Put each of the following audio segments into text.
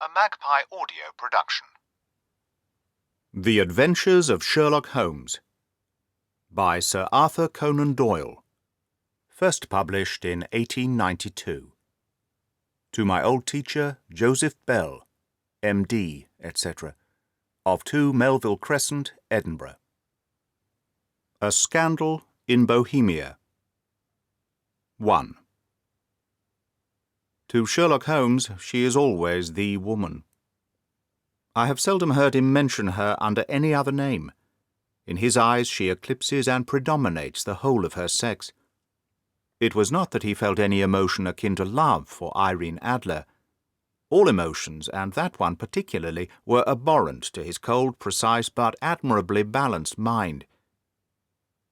a Magpie audio production. The Adventures of Sherlock Holmes by Sir Arthur Conan Doyle, first published in 1892. To my old teacher, Joseph Bell, M.D., etc., of 2 Melville Crescent, Edinburgh. A Scandal in Bohemia. 1. To Sherlock Holmes she is always the woman. I have seldom heard him mention her under any other name. In his eyes she eclipses and predominates the whole of her sex. It was not that he felt any emotion akin to love for Irene Adler. All emotions, and that one particularly, were abhorrent to his cold, precise, but admirably balanced mind.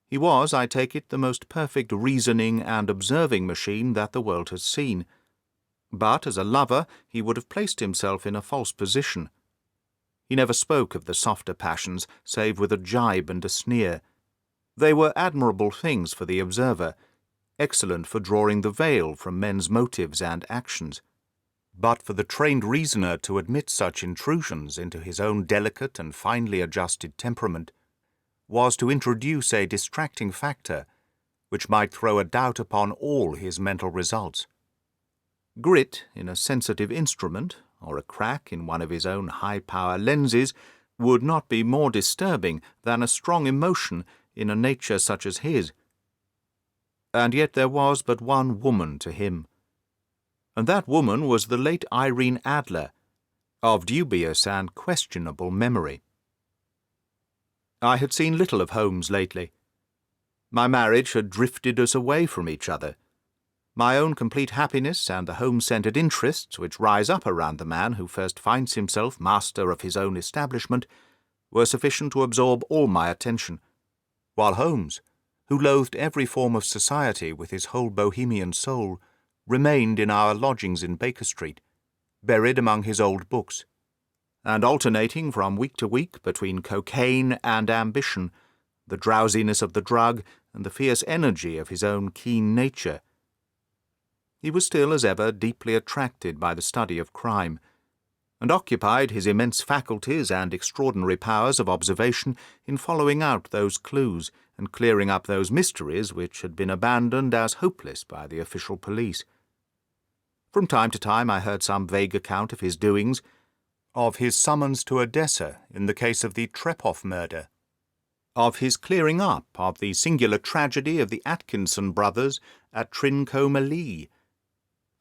He was, I take it, the most perfect reasoning and observing machine that the world has seen. But as a lover he would have placed himself in a false position. He never spoke of the softer passions, save with a jibe and a sneer. They were admirable things for the observer, excellent for drawing the veil from men's motives and actions. But for the trained reasoner to admit such intrusions into his own delicate and finely adjusted temperament was to introduce a distracting factor which might throw a doubt upon all his mental results. Grit in a sensitive instrument, or a crack in one of his own high-power lenses, would not be more disturbing than a strong emotion in a nature such as his. And yet there was but one woman to him, and that woman was the late Irene Adler, of dubious and questionable memory. I had seen little of Holmes lately. My marriage had drifted us away from each other. My own complete happiness and the home-centred interests which rise up around the man who first finds himself master of his own establishment were sufficient to absorb all my attention, while Holmes, who loathed every form of society with his whole Bohemian soul, remained in our lodgings in Baker Street, buried among his old books, and alternating from week to week between cocaine and ambition, the drowsiness of the drug and the fierce energy of his own keen nature. He was still, as ever, deeply attracted by the study of crime, and occupied his immense faculties and extraordinary powers of observation in following out those clues and clearing up those mysteries which had been abandoned as hopeless by the official police. From time to time I heard some vague account of his doings, of his summons to Odessa in the case of the Trepoff murder, of his clearing up of the singular tragedy of the Atkinson brothers at Trincomalee,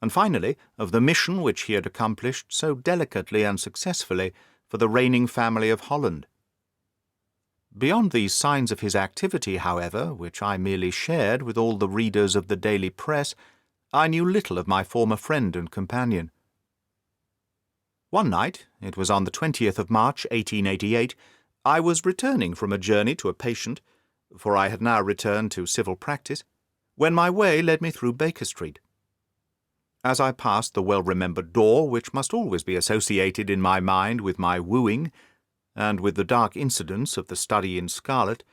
and finally of the mission which he had accomplished so delicately and successfully for the reigning family of Holland. Beyond these signs of his activity, however, which I merely shared with all the readers of the daily press, I knew little of my former friend and companion. One night, it was on the 20th of March, 1888, I was returning from a journey to a patient, for I had now returned to civil practice, when my way led me through Baker Street. As I passed the well-remembered door which must always be associated in my mind with my wooing, and with the dark incidents of the study in scarlet,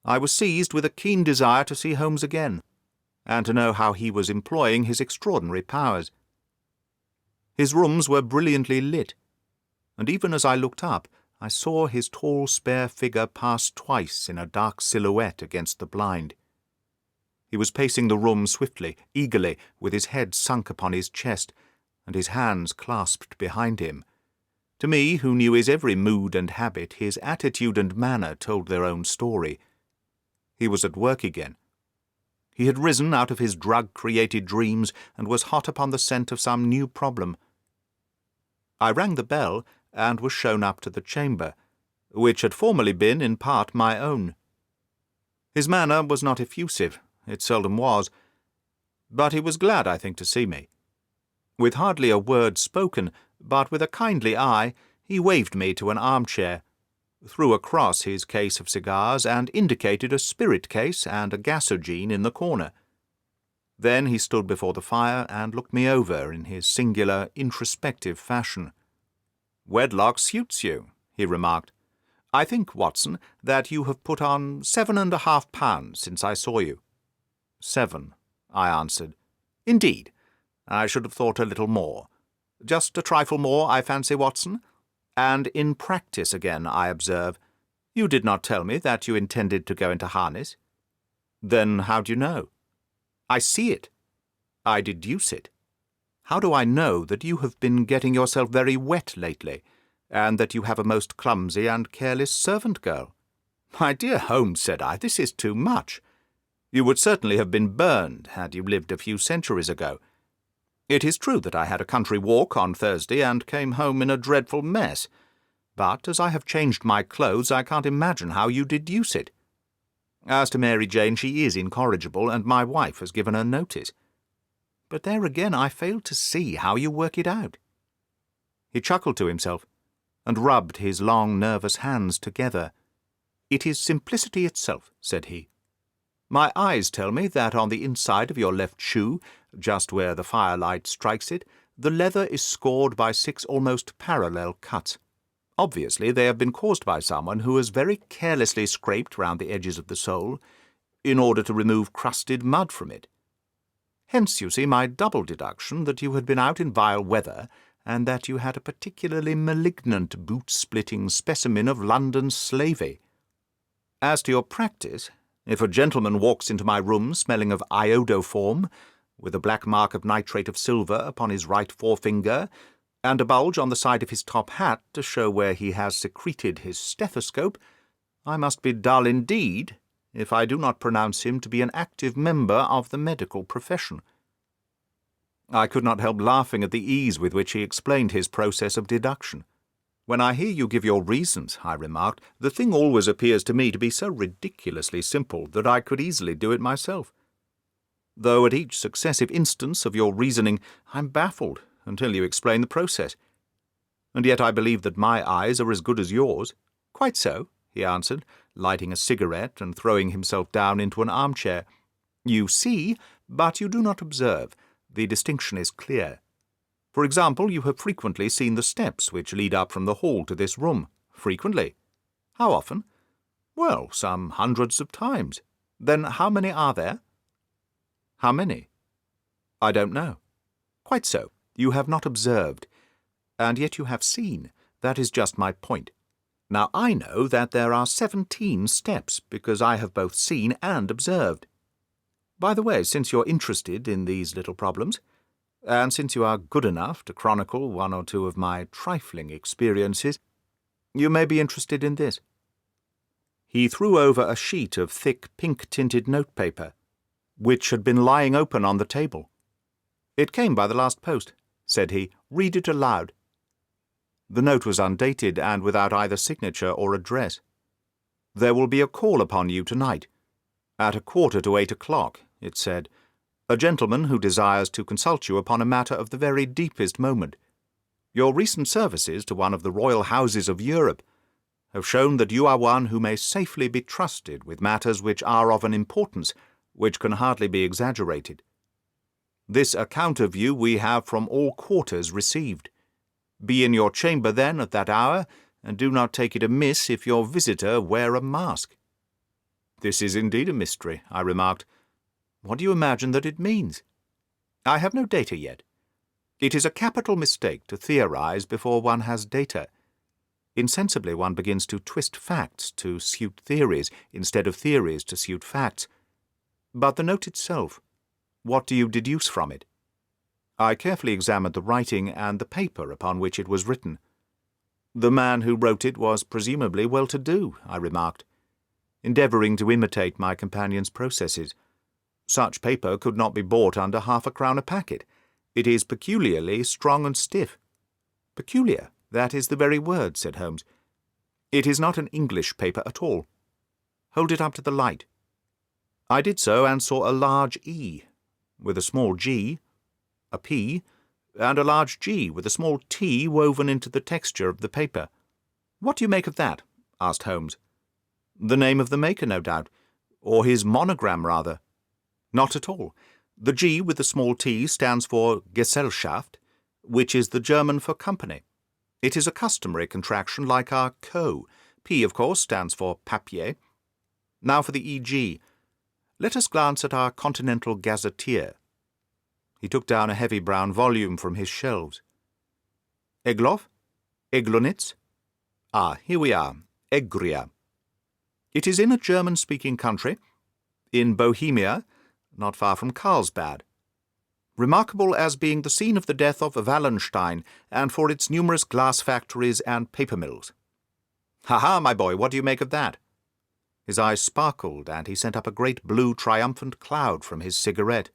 I was seized with a keen desire to see Holmes again, and to know how he was employing his extraordinary powers. His rooms were brilliantly lit, and even as I looked up, I saw his tall, spare figure pass twice in a dark silhouette against the blind. He was pacing the room swiftly, eagerly, with his head sunk upon his chest, and his hands clasped behind him. To me, who knew his every mood and habit, his attitude and manner told their own story. He was at work again. He had risen out of his drug-created dreams and was hot upon the scent of some new problem. I rang the bell and was shown up to the chamber, which had formerly been in part my own. His manner was not effusive. It seldom was, but he was glad, I think, to see me. With hardly a word spoken, but with a kindly eye, he waved me to an armchair, threw across his case of cigars, and indicated a spirit case and a gasogene in the corner. Then he stood before the fire and looked me over in his singular, introspective fashion. "Wedlock suits you," he remarked. "I think, Watson, that you have put on 7½ pounds since I saw you." 7, I answered. "Indeed, I should have thought a little more. Just a trifle more, I fancy, Watson. And in practice again, I observe. You did not tell me that you intended to go into harness. Then how do you know? I see it. I deduce it. How do I know that you have been getting yourself very wet lately, and that you have a most clumsy and careless servant girl? My dear Holmes, said I, this is too much. You would certainly have been burned had you lived a few centuries ago. It is true that I had a country walk on Thursday and came home in a dreadful mess, but as I have changed my clothes, I can't imagine how you deduce it. As to Mary Jane, she is incorrigible, and my wife has given her notice. But there again I fail to see how you work it out. He chuckled to himself, and rubbed his long, nervous hands together. It is simplicity itself, said he. My eyes tell me that on the inside of your left shoe, just where the firelight strikes it, the leather is scored by 6 almost parallel cuts. Obviously they have been caused by someone who has very carelessly scraped round the edges of the sole, in order to remove crusted mud from it. Hence, you see, my double deduction that you had been out in vile weather, and that you had a particularly malignant boot-splitting specimen of London slavey. As to your practice, if a gentleman walks into my room smelling of iodoform, with a black mark of nitrate of silver upon his right forefinger, and a bulge on the side of his top hat to show where he has secreted his stethoscope, I must be dull indeed if I do not pronounce him to be an active member of the medical profession. I could not help laughing at the ease with which he explained his process of deduction. When I hear you give your reasons, I remarked, the thing always appears to me to be so ridiculously simple that I could easily do it myself. Though at each successive instance of your reasoning I'm baffled until you explain the process. And yet I believe that my eyes are as good as yours. Quite so, he answered, lighting a cigarette and throwing himself down into an armchair. You see, but you do not observe. The distinction is clear. For example, you have frequently seen the steps which lead up from the hall to this room. Frequently. How often? Well, some hundreds of times. Then how many are there? How many? I don't know. Quite so. You have not observed. And yet you have seen. That is just my point. Now I know that there are 17 steps, because I have both seen and observed. By the way, since you're interested in these little problems, and since you are good enough to chronicle one or two of my trifling experiences, you may be interested in this. He threw over a sheet of thick pink-tinted notepaper, which had been lying open on the table. It came by the last post, said he. Read it aloud. The note was undated and without either signature or address. There will be a call upon you tonight. At 7:45, it said. A gentleman who desires to consult you upon a matter of the very deepest moment. Your recent services to one of the royal houses of Europe have shown that you are one who may safely be trusted with matters which are of an importance which can hardly be exaggerated. This account of you we have from all quarters received. Be in your chamber, then, at that hour, and do not take it amiss if your visitor wear a mask. This is indeed a mystery, I remarked. What do you imagine that it means? I have no data yet. It is a capital mistake to theorize before one has data. Insensibly one begins to twist facts to suit theories, instead of theories to suit facts. But the note itself, what do you deduce from it? I carefully examined the writing and the paper upon which it was written. The man who wrote it was presumably well-to-do, I remarked, endeavouring to imitate my companion's processes. Such paper could not be bought under £0.50 a packet. It is peculiarly strong and stiff. Peculiar, that is the very word, said Holmes. It is not an English paper at all. Hold it up to the light. I did so and saw a large E, with a small G, a P, and a large G with a small T woven into the texture of the paper. What do you make of that? Asked Holmes. The name of the maker, no doubt, or his monogram, rather. Not at all. The G with the small T stands for Gesellschaft, which is the German for company. It is a customary contraction like our Co. P, of course, stands for papier. Now for the E.G. Let us glance at our Continental Gazetteer. He took down a heavy brown volume from his shelves. Egloff? Eglonitz? Ah, here we are. Egria. It is in a German-speaking country, in Bohemia, not far from Carlsbad. Remarkable as being the scene of the death of Wallenstein, and for its numerous glass factories and paper mills. Ha-ha, my boy, what do you make of that? His eyes sparkled, and he sent up a great blue triumphant cloud from his cigarette.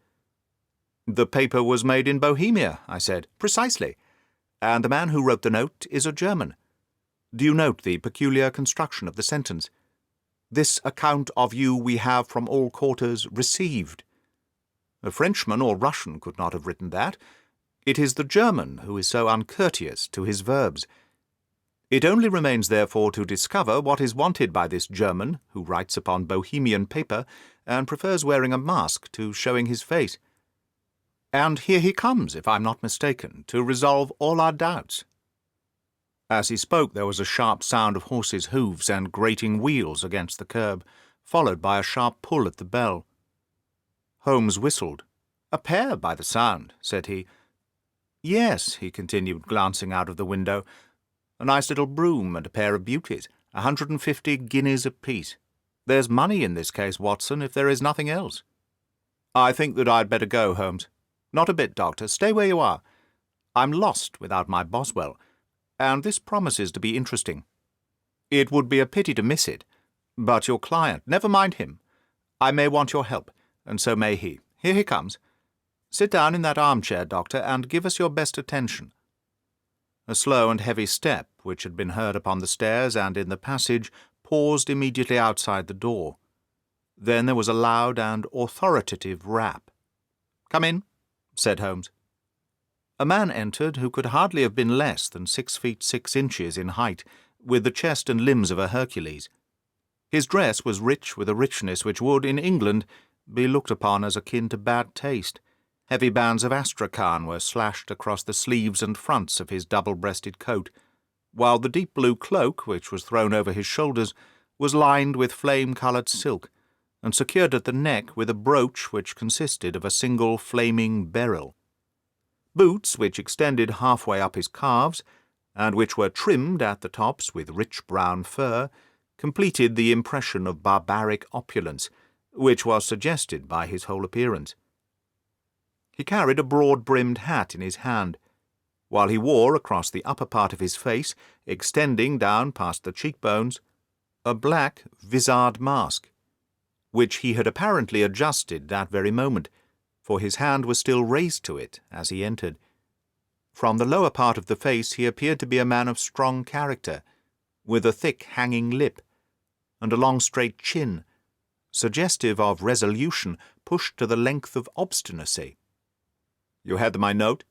The paper was made in Bohemia, I said. Precisely. And the man who wrote the note is a German. Do you note the peculiar construction of the sentence? This account of you we have from all quarters received. A Frenchman or Russian could not have written that. It is the German who is so uncourteous to his verbs. It only remains, therefore, to discover what is wanted by this German, who writes upon Bohemian paper, and prefers wearing a mask to showing his face. And here he comes, if I'm not mistaken, to resolve all our doubts. As he spoke, there was a sharp sound of horses' hoofs and grating wheels against the curb, followed by a sharp pull at the bell. Holmes whistled. "A pair, by the sound," said he. "Yes," he continued, glancing out of the window. "A nice little brougham and a pair of beauties, 150 guineas apiece. There's money in this case, Watson, if there is nothing else." "I think that I'd better go, Holmes." "Not a bit, Doctor. Stay where you are. I'm lost without my Boswell, and this promises to be interesting. It would be a pity to miss it. But your client, never mind him. I may want your help, and so may he. Here he comes. Sit down in that armchair, Doctor, and give us your best attention." A slow and heavy step, which had been heard upon the stairs and in the passage, paused immediately outside the door. Then there was a loud and authoritative rap. "Come in," said Holmes. A man entered who could hardly have been less than 6 feet 6 inches in height, with the chest and limbs of a Hercules. His dress was rich with a richness which would, in England, be looked upon as akin to bad taste. Heavy bands of astrakhan were slashed across the sleeves and fronts of his double-breasted coat, while the deep blue cloak, which was thrown over his shoulders, was lined with flame-coloured silk, and secured at the neck with a brooch which consisted of a single flaming beryl. Boots, which extended halfway up his calves, and which were trimmed at the tops with rich brown fur, completed the impression of barbaric opulence, which was suggested by his whole appearance. He carried a broad-brimmed hat in his hand, while he wore across the upper part of his face, extending down past the cheekbones, a black vizard mask, which he had apparently adjusted that very moment, for his hand was still raised to it as he entered. From the lower part of the face he appeared to be a man of strong character, with a thick hanging lip, and a long straight chin, suggestive of resolution pushed to the length of obstinacy. "You had my note?"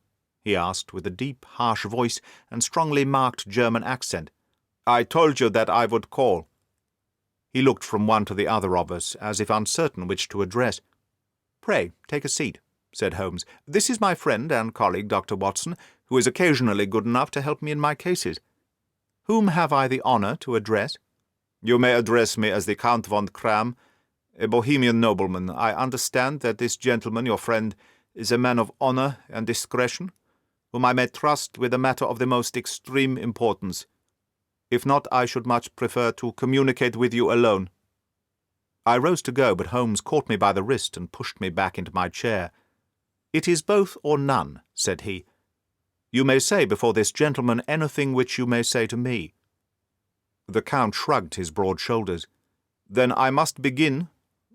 he asked, with a deep, harsh voice and strongly marked German accent. "I told you that I would call." He looked from one to the other of us, as if uncertain which to address. "Pray, take a seat," said Holmes. "This is my friend and colleague, Dr. Watson, who is occasionally good enough to help me in my cases. Whom have I the honour to address?" "You may address me as the Count von Kram, a Bohemian nobleman. I understand that this gentleman, your friend, is a man of honour and discretion, whom I may trust with a matter of the most extreme importance. If not, I should much prefer to communicate with you alone." I rose to go, but Holmes caught me by the wrist and pushed me back into my chair. "It is both or none," said he. "You may say before this gentleman anything which you may say to me." The Count shrugged his broad shoulders. "Then I must begin,"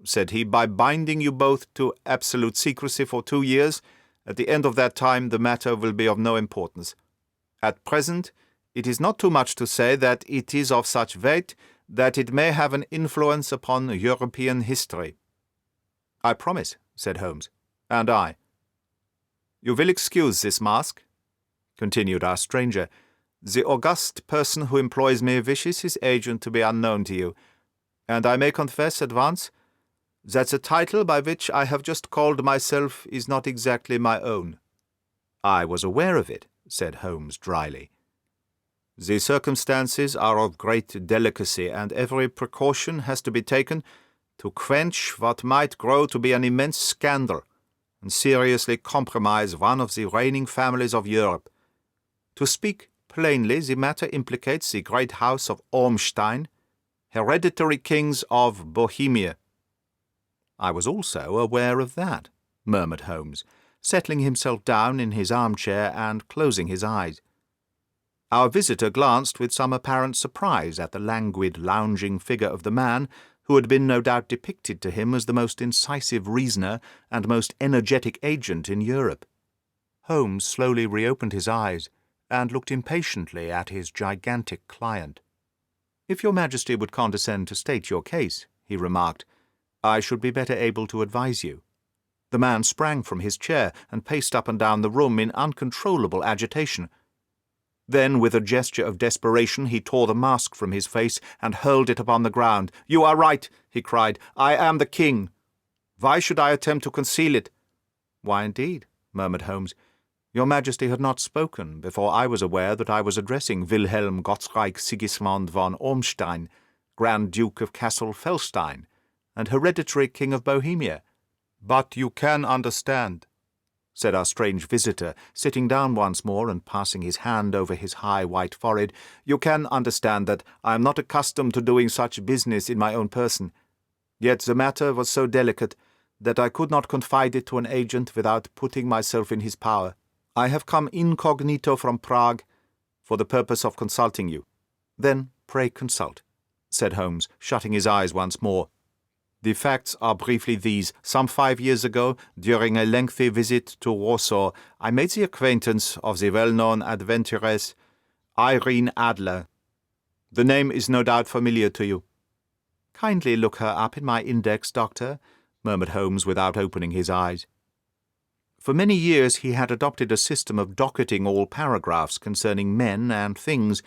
said he, "by binding you both to absolute secrecy for 2 years. At the end of that time the matter will be of no importance. At present, it is not too much to say that it is of such weight that it may have an influence upon European history." "I promise," said Holmes. "And I." "You will excuse this mask," continued our stranger. "The august person who employs me wishes his agent to be unknown to you, and I may confess at once that the title by which I have just called myself is not exactly my own." "I was aware of it," said Holmes dryly. "The circumstances are of great delicacy, and every precaution has to be taken to quench what might grow to be an immense scandal and seriously compromise one of the reigning families of Europe. To speak Plainly, the matter implicates the great house of Ormstein, hereditary kings of Bohemia." "I was also aware of that," murmured Holmes, settling himself down in his armchair and closing his eyes. Our visitor glanced with some apparent surprise at the languid, lounging figure of the man who had been no doubt depicted to him as the most incisive reasoner and most energetic agent in Europe. Holmes slowly reopened his eyes and looked impatiently at his gigantic client. "If your Majesty would condescend to state your case," he remarked, "I should be better able to advise you." The man sprang from his chair and paced up and down the room in uncontrollable agitation. Then, with a gesture of desperation, he tore the mask from his face and hurled it upon the ground. "You are right," he cried. "I am the king. Why should I attempt to conceal it?" "Why, indeed?" murmured Holmes. "Your Majesty had not spoken before I was aware that I was addressing Wilhelm Gottsreich Sigismund von Ormstein, Grand Duke of Cassel-Felstein, and hereditary King of Bohemia. But you can understand," said our strange visitor, sitting down once more and passing his hand over his high white forehead, "you can understand that I am not accustomed to doing such business in my own person. Yet the matter was so delicate that I could not confide it to an agent without putting myself in his power. I have come incognito from Prague for the purpose of consulting you." "Then pray consult," said Holmes, shutting his eyes once more. "The facts are briefly these. Some 5 years ago, during a lengthy visit to Warsaw, I made the acquaintance of the well-known adventuress Irene Adler. The name is no doubt familiar to you." "Kindly look her up in my index, Doctor," murmured Holmes without opening his eyes. For many years he had adopted a system of docketing all paragraphs concerning men and things,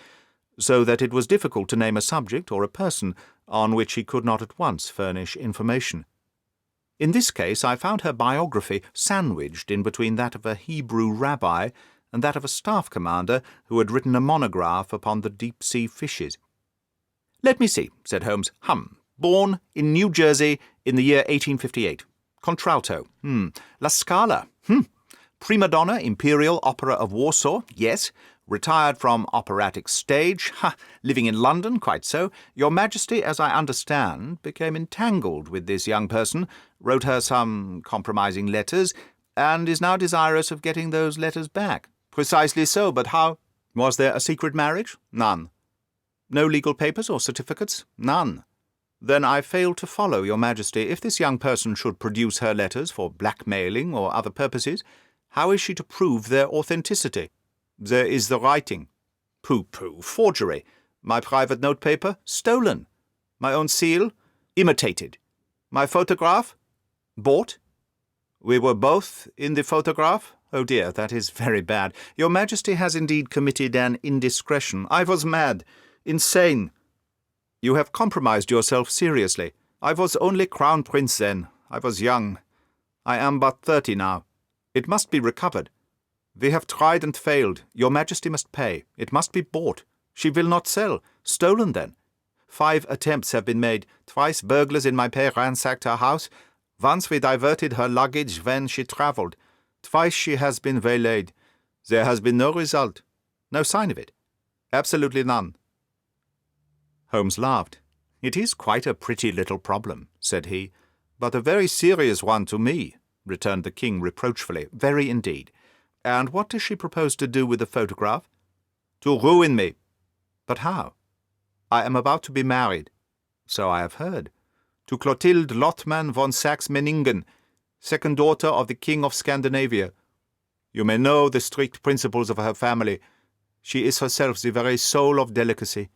so that it was difficult to name a subject or a person on which he could not at once furnish information. In this case I found her biography sandwiched in between that of a Hebrew rabbi and that of a staff commander who had written a monograph upon the deep-sea fishes. "Let me see," said Holmes. Born in New Jersey in the year 1858. Contralto. La Scala. Prima donna, Imperial Opera of Warsaw. Yes. Retired from operatic stage. Living in London. Quite so. Your Majesty, as I understand, became entangled with this young person, wrote her some compromising letters, and is now desirous of getting those letters back." "Precisely so, but how—" "Was there a secret marriage?" "None." "No legal papers or certificates?" "None." "Then I fail to follow, your Majesty. If this young person should produce her letters for blackmailing or other purposes, how is she to prove their authenticity?" "There is the writing." "Pooh, forgery. My private notepaper? Stolen. My own seal? Imitated. My photograph? Bought. We were both in the photograph? Oh dear, that is very bad. Your Majesty has indeed committed an indiscretion. I was mad. Insane. You have compromised yourself seriously. I was only Crown Prince then. I was young. I am but 30 now. It must be recovered. We have tried and failed. Your Majesty must pay. It must be bought. She will not sell. Stolen, then. 5 attempts have been made. Twice burglars in my pay ransacked her house. Once we diverted her luggage when she travelled. Twice she has been waylaid. There has been no result. No sign of it. Absolutely none." Holmes laughed. "It is quite a pretty little problem," said he. "But a very serious one to me," returned the king reproachfully. "Very indeed. And what does she propose to do with the photograph?" "To ruin me." "But how?" "I am about to be married." "So I have heard." "To Clotilde Lothman von Saxe-Meiningen, second daughter of the King of Scandinavia. You may know the strict principles of her family. She is herself the very soul of delicacy.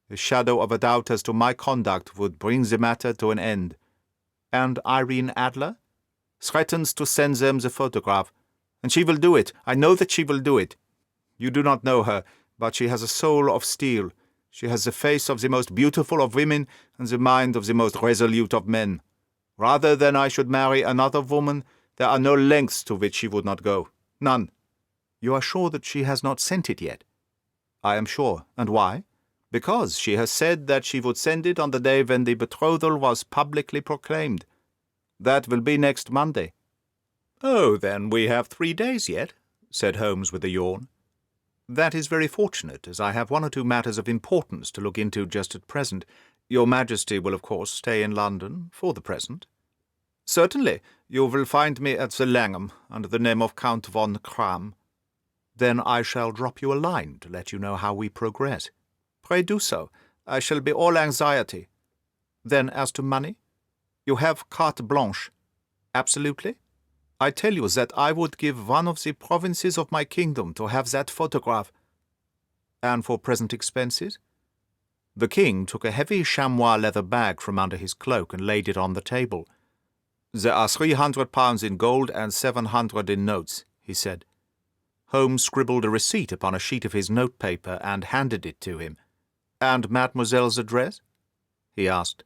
The shadow of a doubt as to my conduct would bring the matter to an end." "And Irene Adler?" "Threatens to send them the photograph. And she will do it. I know that she will do it. You do not know her, but she has a soul of steel. She has the face of the most beautiful of women and the mind of the most resolute of men. Rather than I should marry another woman, there are no lengths to which she would not go. None." "You are sure that she has not sent it yet?" "I am sure. And why?" "Because she has said that she would send it on the day when the betrothal was publicly proclaimed. That will be next Monday." "Oh, then we have 3 days yet," said Holmes with a yawn. "That is very fortunate, as I have one or two matters of importance to look into just at present. Your Majesty will, of course, stay in London for the present." "Certainly. You will find me at the Langham, under the name of Count von Kram." "Then I shall drop you a line to let you know how we progress." "Pray do so. I shall be all anxiety." "Then as to money? You have carte blanche." "Absolutely. I tell you that I would give one of the provinces of my kingdom to have that photograph." "And for present expenses?" The king took a heavy chamois leather bag from under his cloak and laid it on the table. "There are £300 in gold and 700 in notes," he said. Holmes scribbled a receipt upon a sheet of his notepaper and handed it to him. "And mademoiselle's address?" he asked.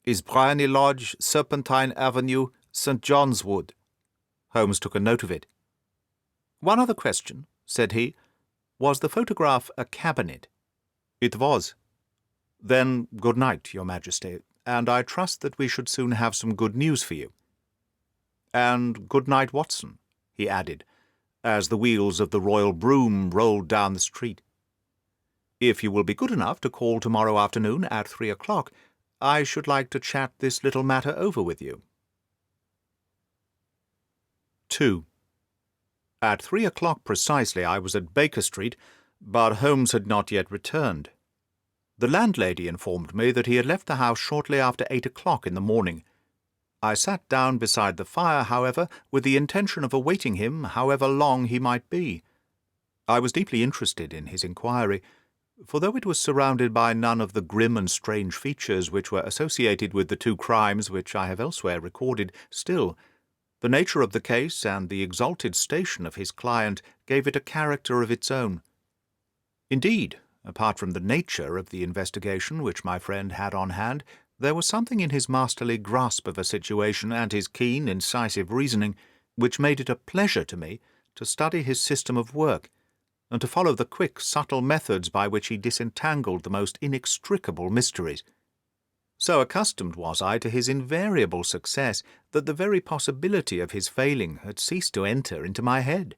"Is Briony Lodge, Serpentine Avenue, St. John's Wood." Holmes took a note of it. "One other question," said he. "Was the photograph a cabinet?" "It was." "Then good night, Your Majesty, and I trust that we should soon have some good news for you. And good night, Watson," he added, as the wheels of the royal brougham rolled down the street. "If you will be good enough to call tomorrow afternoon at 3 o'clock, I should like to chat this little matter over with you." 2. At 3 o'clock precisely I was at Baker Street, but Holmes had not yet returned. The landlady informed me that he had left the house shortly after 8 o'clock in the morning. I sat down beside the fire, however, with the intention of awaiting him, however long he might be. I was deeply interested in his inquiry, for though it was surrounded by none of the grim and strange features which were associated with the two crimes which I have elsewhere recorded, still, the nature of the case and the exalted station of his client gave it a character of its own. Indeed, apart from the nature of the investigation which my friend had on hand, there was something in his masterly grasp of a situation and his keen, incisive reasoning which made it a pleasure to me to study his system of work, and to follow the quick, subtle methods by which he disentangled the most inextricable mysteries. So accustomed was I to his invariable success that the very possibility of his failing had ceased to enter into my head.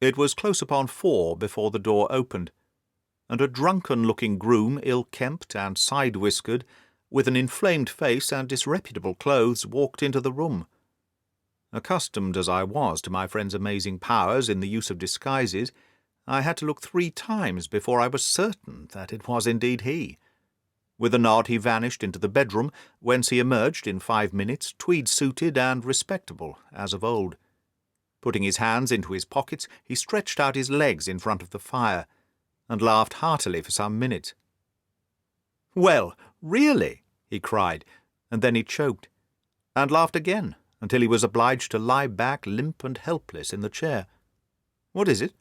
It was close upon 4 before the door opened, and a drunken-looking groom, ill-kempt and side-whiskered, with an inflamed face and disreputable clothes, walked into the room. Accustomed as I was to my friend's amazing powers in the use of disguises, I had to look 3 times before I was certain that it was indeed he. With a nod he vanished into the bedroom, whence he emerged in 5 minutes, tweed-suited and respectable, as of old. Putting his hands into his pockets, he stretched out his legs in front of the fire, and laughed heartily for some minutes. "Well, really!" he cried, and then he choked, and laughed again, until he was obliged to lie back limp and helpless in the chair. "What is it?"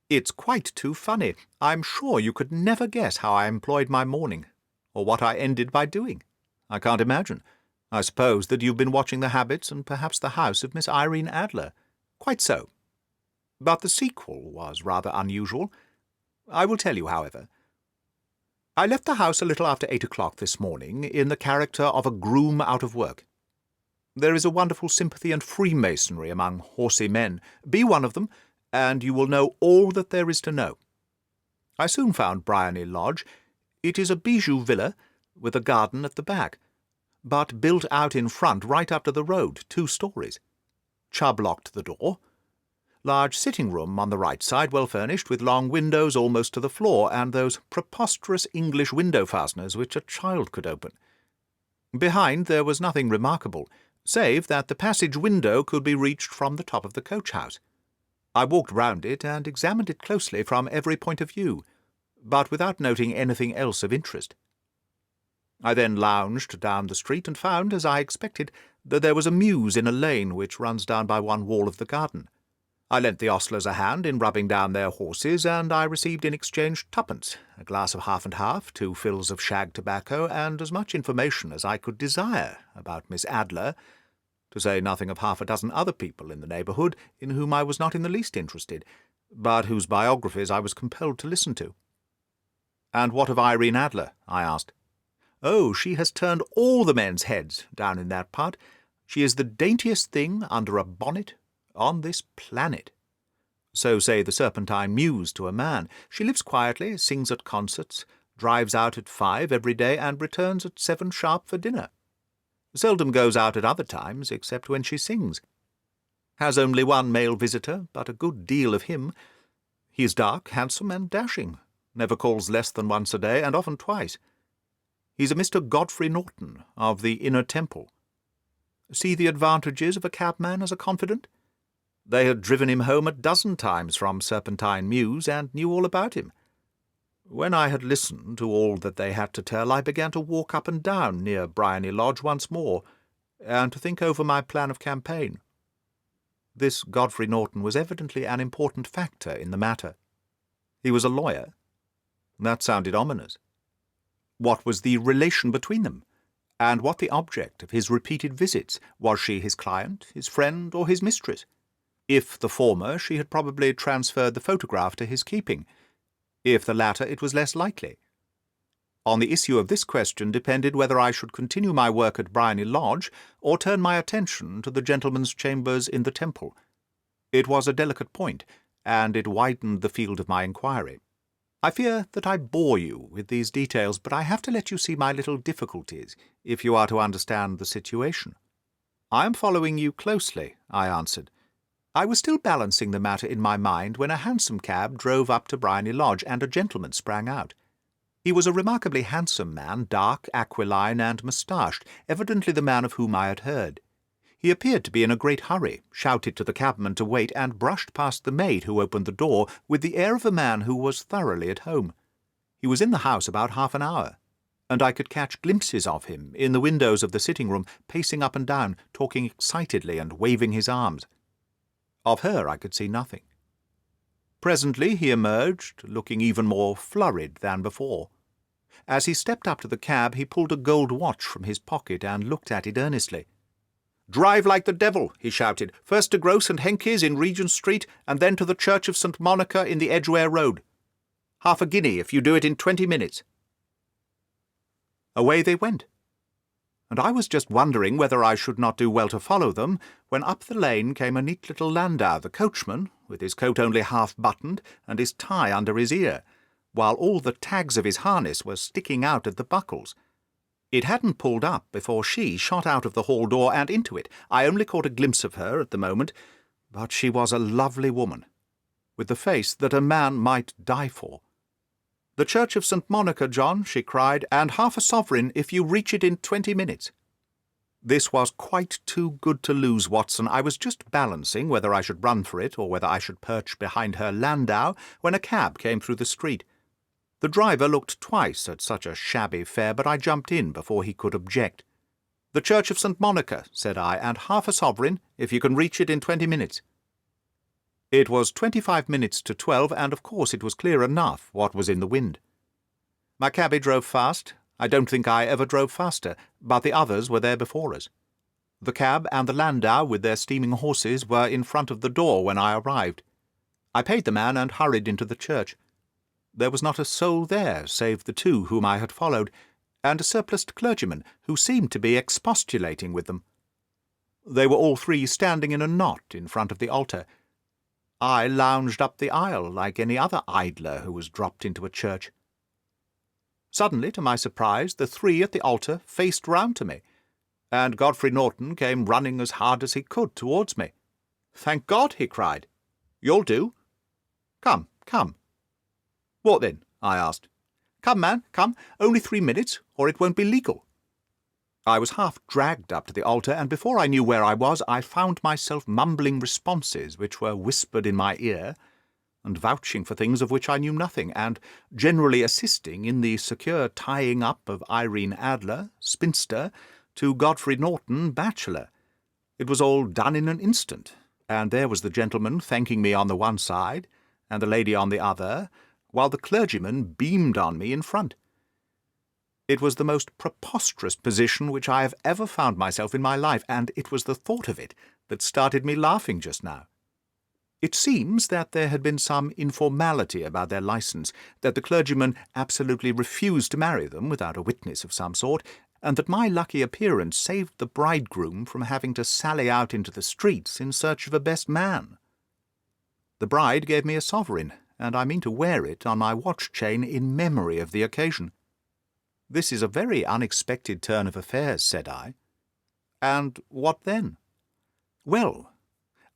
"It's quite too funny. I'm sure you could never guess how I employed my morning, or what I ended by doing. I can't imagine. I suppose that you've been watching the habits and perhaps the house of Miss Irene Adler. Quite so. But the sequel was rather unusual. I will tell you, however. I left the house a little after 8 o'clock this morning in the character of a groom out of work. There is a wonderful sympathy and freemasonry among horsey men. Be one of them, and you will know all that there is to know. I soon found Briony Lodge. It is a bijou villa, with a garden at the back, but built out in front right up to the road, 2 stories. Chubb locked the door. Large sitting-room on the right side, well furnished, with long windows almost to the floor, and those preposterous English window-fasteners which a child could open. Behind there was nothing remarkable, save that the passage window could be reached from the top of the coach-house. I walked round it and examined it closely from every point of view, but without noting anything else of interest. I then lounged down the street and found, as I expected, that there was a mews in a lane which runs down by one wall of the garden. I lent the ostlers a hand in rubbing down their horses, and I received in exchange 2pence, a glass of half and half, 2 fills of shag tobacco, and as much information as I could desire about Miss Adler, to say nothing of half a dozen other people in the neighbourhood in whom I was not in the least interested, but whose biographies I was compelled to listen to. "And what of Irene Adler?" I asked. "Oh, she has turned all the men's heads down in that part. She is the daintiest thing under a bonnet on this planet. So say the Serpentine Muse to a man. She lives quietly, sings at concerts, drives out at 5 every day, and returns at 7 sharp for dinner. Seldom goes out at other times, except when she sings. Has only one male visitor, but a good deal of him. He is dark, handsome, and dashing. Never calls less than once a day, and often twice. He's a Mr. Godfrey Norton, of the Inner Temple. See the advantages of a cabman as a confidant? They had driven him home a dozen times from Serpentine Mews, and knew all about him. When I had listened to all that they had to tell, I began to walk up and down near Briony Lodge once more, and to think over my plan of campaign. This Godfrey Norton was evidently an important factor in the matter. He was a lawyer. That sounded ominous. What was the relation between them? And what the object of his repeated visits? Was she his client, his friend, or his mistress? If the former, she had probably transferred the photograph to his keeping. If the latter, it was less likely. On the issue of this question depended whether I should continue my work at Briony Lodge or turn my attention to the gentleman's chambers in the Temple. It was a delicate point, and it widened the field of my inquiry. I fear that I bore you with these details, but I have to let you see my little difficulties, if you are to understand the situation. I am following you closely, I answered. I was still balancing the matter in my mind when a hansom cab drove up to Briony Lodge, and a gentleman sprang out. He was a remarkably handsome man, dark, aquiline, and moustached, evidently the man of whom I had heard. He appeared to be in a great hurry, shouted to the cabman to wait, and brushed past the maid who opened the door with the air of a man who was thoroughly at home. He was in the house about half an hour, and I could catch glimpses of him in the windows of the sitting-room, pacing up and down, talking excitedly and waving his arms. Of her I could see nothing. Presently he emerged, looking even more flurried than before. As he stepped up to the cab, he pulled a gold watch from his pocket and looked at it earnestly. "Drive like the devil," he shouted, "first to Gross and Henke's in Regent Street, and then to the Church of St. Monica in the Edgware Road. Half a guinea if you do it in 20 minutes. Away they went, and I was just wondering whether I should not do well to follow them, when up the lane came a neat little landau, the coachman, with his coat only half buttoned and his tie under his ear, while all the tags of his harness were sticking out at the buckles. It hadn't pulled up before she shot out of the hall door and into it. I only caught a glimpse of her at the moment, but she was a lovely woman, with the face that a man might die for. "The Church of St. Monica, John," she cried, "and half a sovereign if you reach it in 20 minutes. This was quite too good to lose, Watson. I was just balancing whether I should run for it or whether I should perch behind her landau when a cab came through the street. The driver looked twice at such a shabby fare, but I jumped in before he could object. "The Church of St. Monica," said I, "and half a sovereign if you can reach it in 20 minutes. It was 25 minutes to 12, and of course it was clear enough what was in the wind. My cabby drove fast. I don't think I ever drove faster, but the others were there before us. The cab and the landau with their steaming horses were in front of the door when I arrived. I paid the man and hurried into the church. There was not a soul there save the two whom I had followed, and a surpliced clergyman who seemed to be expostulating with them. They were all three standing in a knot in front of the altar. I lounged up the aisle like any other idler who was dropped into a church. Suddenly, to my surprise, the three at the altar faced round to me, and Godfrey Norton came running as hard as he could towards me. "Thank God!" he cried. "You'll do. Come, come." "What then?" I asked. "Come, man, come. Only 3 minutes, or it won't be legal." I was half dragged up to the altar, and before I knew where I was, I found myself mumbling responses which were whispered in my ear, and vouching for things of which I knew nothing, and generally assisting in the secure tying up of Irene Adler, spinster, to Godfrey Norton, bachelor. It was all done in an instant, and there was the gentleman thanking me on the one side, and the lady on the other, while the clergyman beamed on me in front. It was the most preposterous position which I have ever found myself in my life, and it was the thought of it that started me laughing just now. It seems that there had been some informality about their licence, that the clergyman absolutely refused to marry them without a witness of some sort, and that my lucky appearance saved the bridegroom from having to sally out into the streets in search of a best man. The bride gave me a sovereign, and I mean to wear it on my watch-chain in memory of the occasion." "This is a very unexpected turn of affairs," said I. "And what then?" "Well,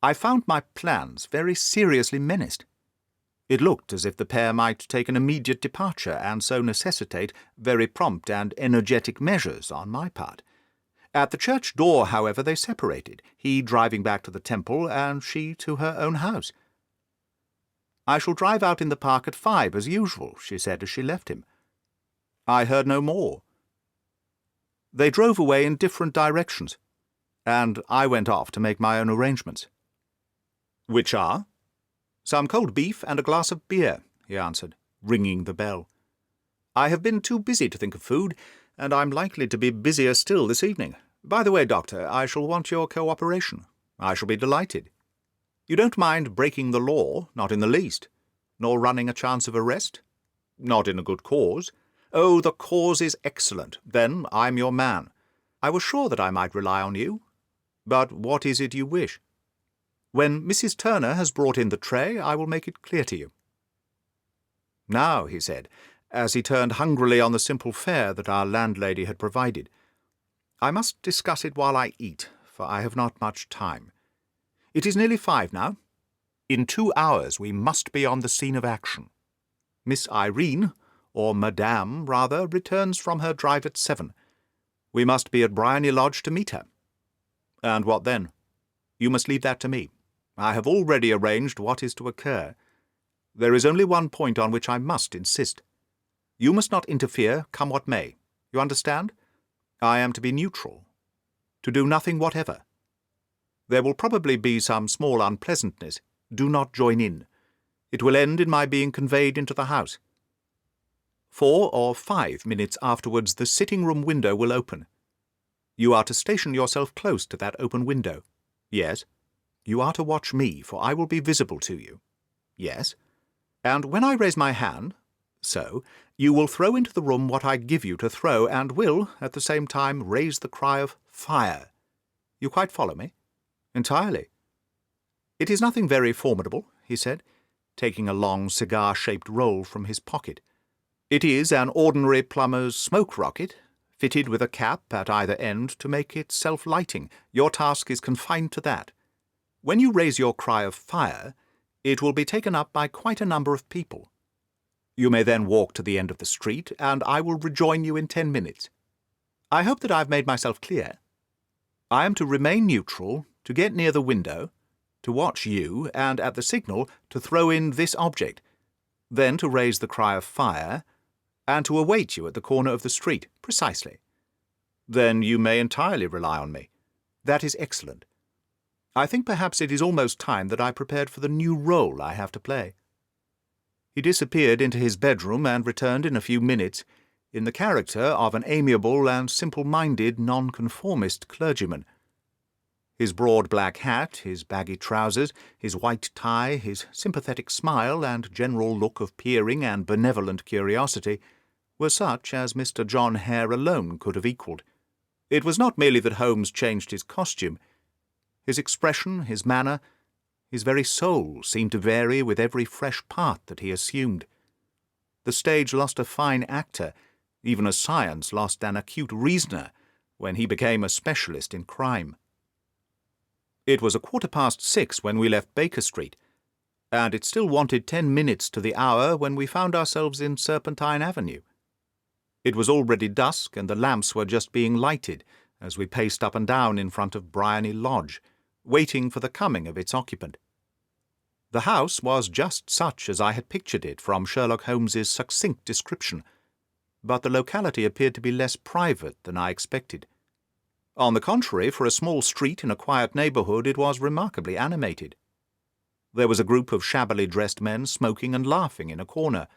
I found my plans very seriously menaced. It looked as if the pair might take an immediate departure, and so necessitate very prompt and energetic measures on my part. At the church door, however, they separated, he driving back to the temple, and she to her own house. "I shall drive out in the park at 5, as usual," she said as she left him. I heard no more. They drove away in different directions, and I went off to make my own arrangements. "Which are?" "Some cold beef and a glass of beer," he answered, ringing the bell. "I have been too busy to think of food, and I'm likely to be busier still this evening. By the way, Doctor, I shall want your cooperation. I shall be delighted. You don't mind breaking the law, not in the least, nor running a chance of arrest? Not in a good cause? Oh, the cause is excellent. Then I'm your man. I was sure that I might rely on you. But what is it you wish? When Mrs. Turner has brought in the tray, I will make it clear to you." "Now," he said, as he turned hungrily on the simple fare that our landlady had provided, "I must discuss it while I eat, for I have not much time. It is nearly 5 now. In 2 hours we must be on the scene of action. Miss Irene, or Madame, rather, returns from her drive at 7. We must be at Briony Lodge to meet her. And what then? You must leave that to me. I have already arranged what is to occur. There is only one point on which I must insist. You must not interfere, come what may. You understand? I am to be neutral, to do nothing whatever. There will probably be some small unpleasantness. Do not join in. It will end in my being conveyed into the house. 4 or 5 minutes afterwards the sitting-room window will open. You are to station yourself close to that open window. Yes. You are to watch me, for I will be visible to you. Yes. And when I raise my hand, so, you will throw into the room what I give you to throw, and will, at the same time, raise the cry of 'Fire!' You quite follow me?" "Entirely." "It is nothing very formidable," he said, taking a long cigar-shaped roll from his pocket. "It is an ordinary plumber's smoke rocket, fitted with a cap at either end to make it self-lighting. Your task is confined to that. When you raise your cry of 'Fire!' it will be taken up by quite a number of people. You may then walk to the end of the street, and I will rejoin you in 10 minutes. I hope that I have made myself clear. I am to remain neutral, to get near the window, to watch you, and at the signal to throw in this object, then to raise the cry of 'Fire!' and to await you at the corner of the street, precisely. Then you may entirely rely on me. That is excellent. I think perhaps it is almost time that I prepared for the new role I have to play." He disappeared into his bedroom and returned in a few minutes, in the character of an amiable and simple-minded nonconformist clergyman. His broad black hat, his baggy trousers, his white tie, his sympathetic smile, and general look of peering and benevolent curiosity were such as Mr. John Hare alone could have equalled. It was not merely that Holmes changed his costume. His expression, his manner, his very soul seemed to vary with every fresh part that he assumed. The stage lost a fine actor, even as science lost an acute reasoner, when he became a specialist in crime. It was 6:15 when we left Baker Street, and it still wanted 10 minutes to the hour when we found ourselves in Serpentine Avenue. It was already dusk, and the lamps were just being lighted as we paced up and down in front of Briony Lodge, waiting for the coming of its occupant. The house was just such as I had pictured it from Sherlock Holmes's succinct description, but the locality appeared to be less private than I expected. On the contrary, for a small street in a quiet neighbourhood, it was remarkably animated. There was a group of shabbily dressed men smoking and laughing in a corner,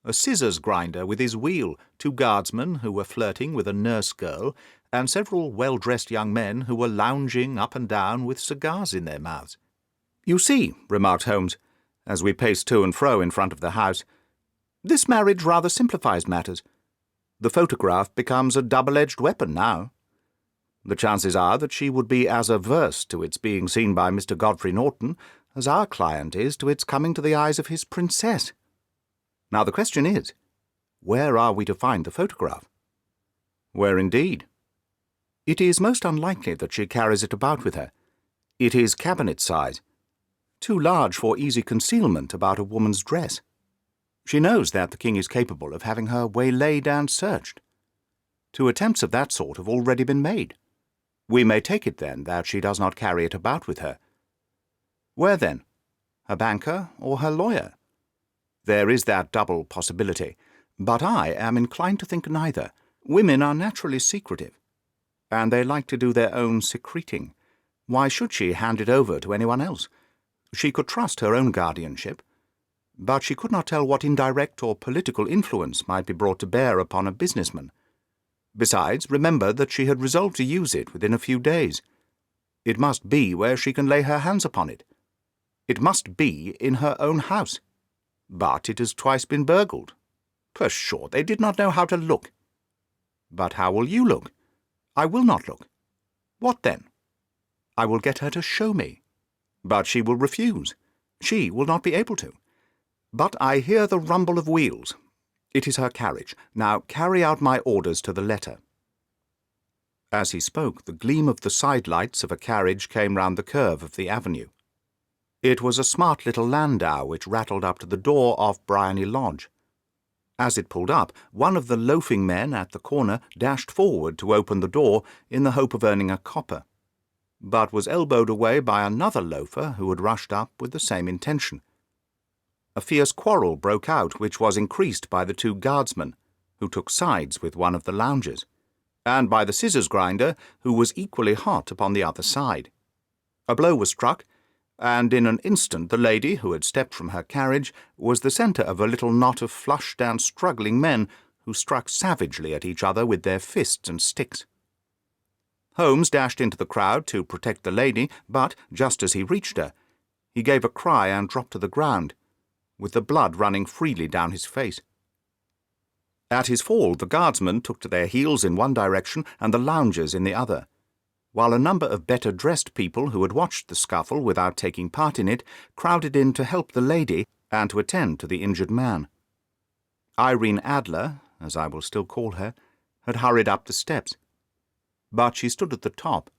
a scissors grinder with his wheel, 2 guardsmen who were flirting with a nurse girl, and several well-dressed young men who were lounging up and down with cigars in their mouths. "You see," remarked Holmes, as we paced to and fro in front of the house, "this marriage rather simplifies matters. The photograph becomes a double-edged weapon now. The chances are that she would be as averse to its being seen by Mr. Godfrey Norton as our client is to its coming to the eyes of his princess. Now the question is, where are we to find the photograph? Where indeed? It is most unlikely that she carries it about with her. It is cabinet size, too large for easy concealment about a woman's dress. She knows that the king is capable of having her waylaid and searched. 2 attempts of that sort have already been made. We may take it, then, that she does not carry it about with her. Where, then? Her banker or her lawyer? There is that double possibility, but I am inclined to think neither. Women are naturally secretive, and they like to do their own secreting. Why should she hand it over to anyone else? She could trust her own guardianship, but she could not tell what indirect or political influence might be brought to bear upon a businessman. Besides, remember that she had resolved to use it within a few days. It must be where she can lay her hands upon it. It must be in her own house. But it has twice been burgled. Pshaw, they did not know how to look. But how will you look? I will not look. What then? I will get her to show me. But she will refuse. She will not be able to. But I hear the rumble of wheels. It is her carriage. Now carry out my orders to the letter. As he spoke, the gleam of the side lights of a carriage came round the curve of the avenue. It was a smart little landau which rattled up to the door of Bryony Lodge. As it pulled up, one of the loafing men at the corner dashed forward to open the door in the hope of earning a copper, but was elbowed away by another loafer who had rushed up with the same intention. A fierce quarrel broke out, which was increased by the 2 guardsmen, who took sides with one of the loungers, and by the scissors grinder, who was equally hot upon the other side. A blow was struck, and in an instant the lady, who had stepped from her carriage, was the centre of a little knot of flushed and struggling men, who struck savagely at each other with their fists and sticks. Holmes dashed into the crowd to protect the lady, but, just as he reached her, he gave a cry and dropped to the ground, with the blood running freely down his face. At his fall, the guardsmen took to their heels in one direction and the loungers in the other, while a number of better-dressed people who had watched the scuffle without taking part in it crowded in to help the lady and to attend to the injured man. Irene Adler, as I will still call her, had hurried up the steps, but she stood at the top,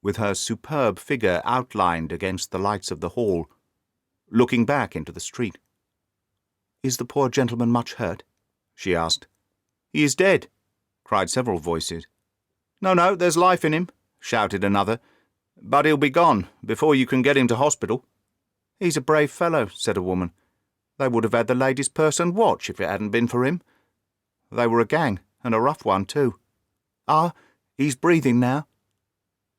with her superb figure outlined against the lights of the hall, looking back into the street. "Is the poor gentleman much hurt?" she asked. "He is dead," cried several voices. No, there's life in him," shouted another, "but he'll be gone before you can get him to hospital." "He's a brave fellow," said a woman. "They would have had the lady's purse and watch if it hadn't been for him. They were a gang, and a rough one too. Ah, he's breathing now."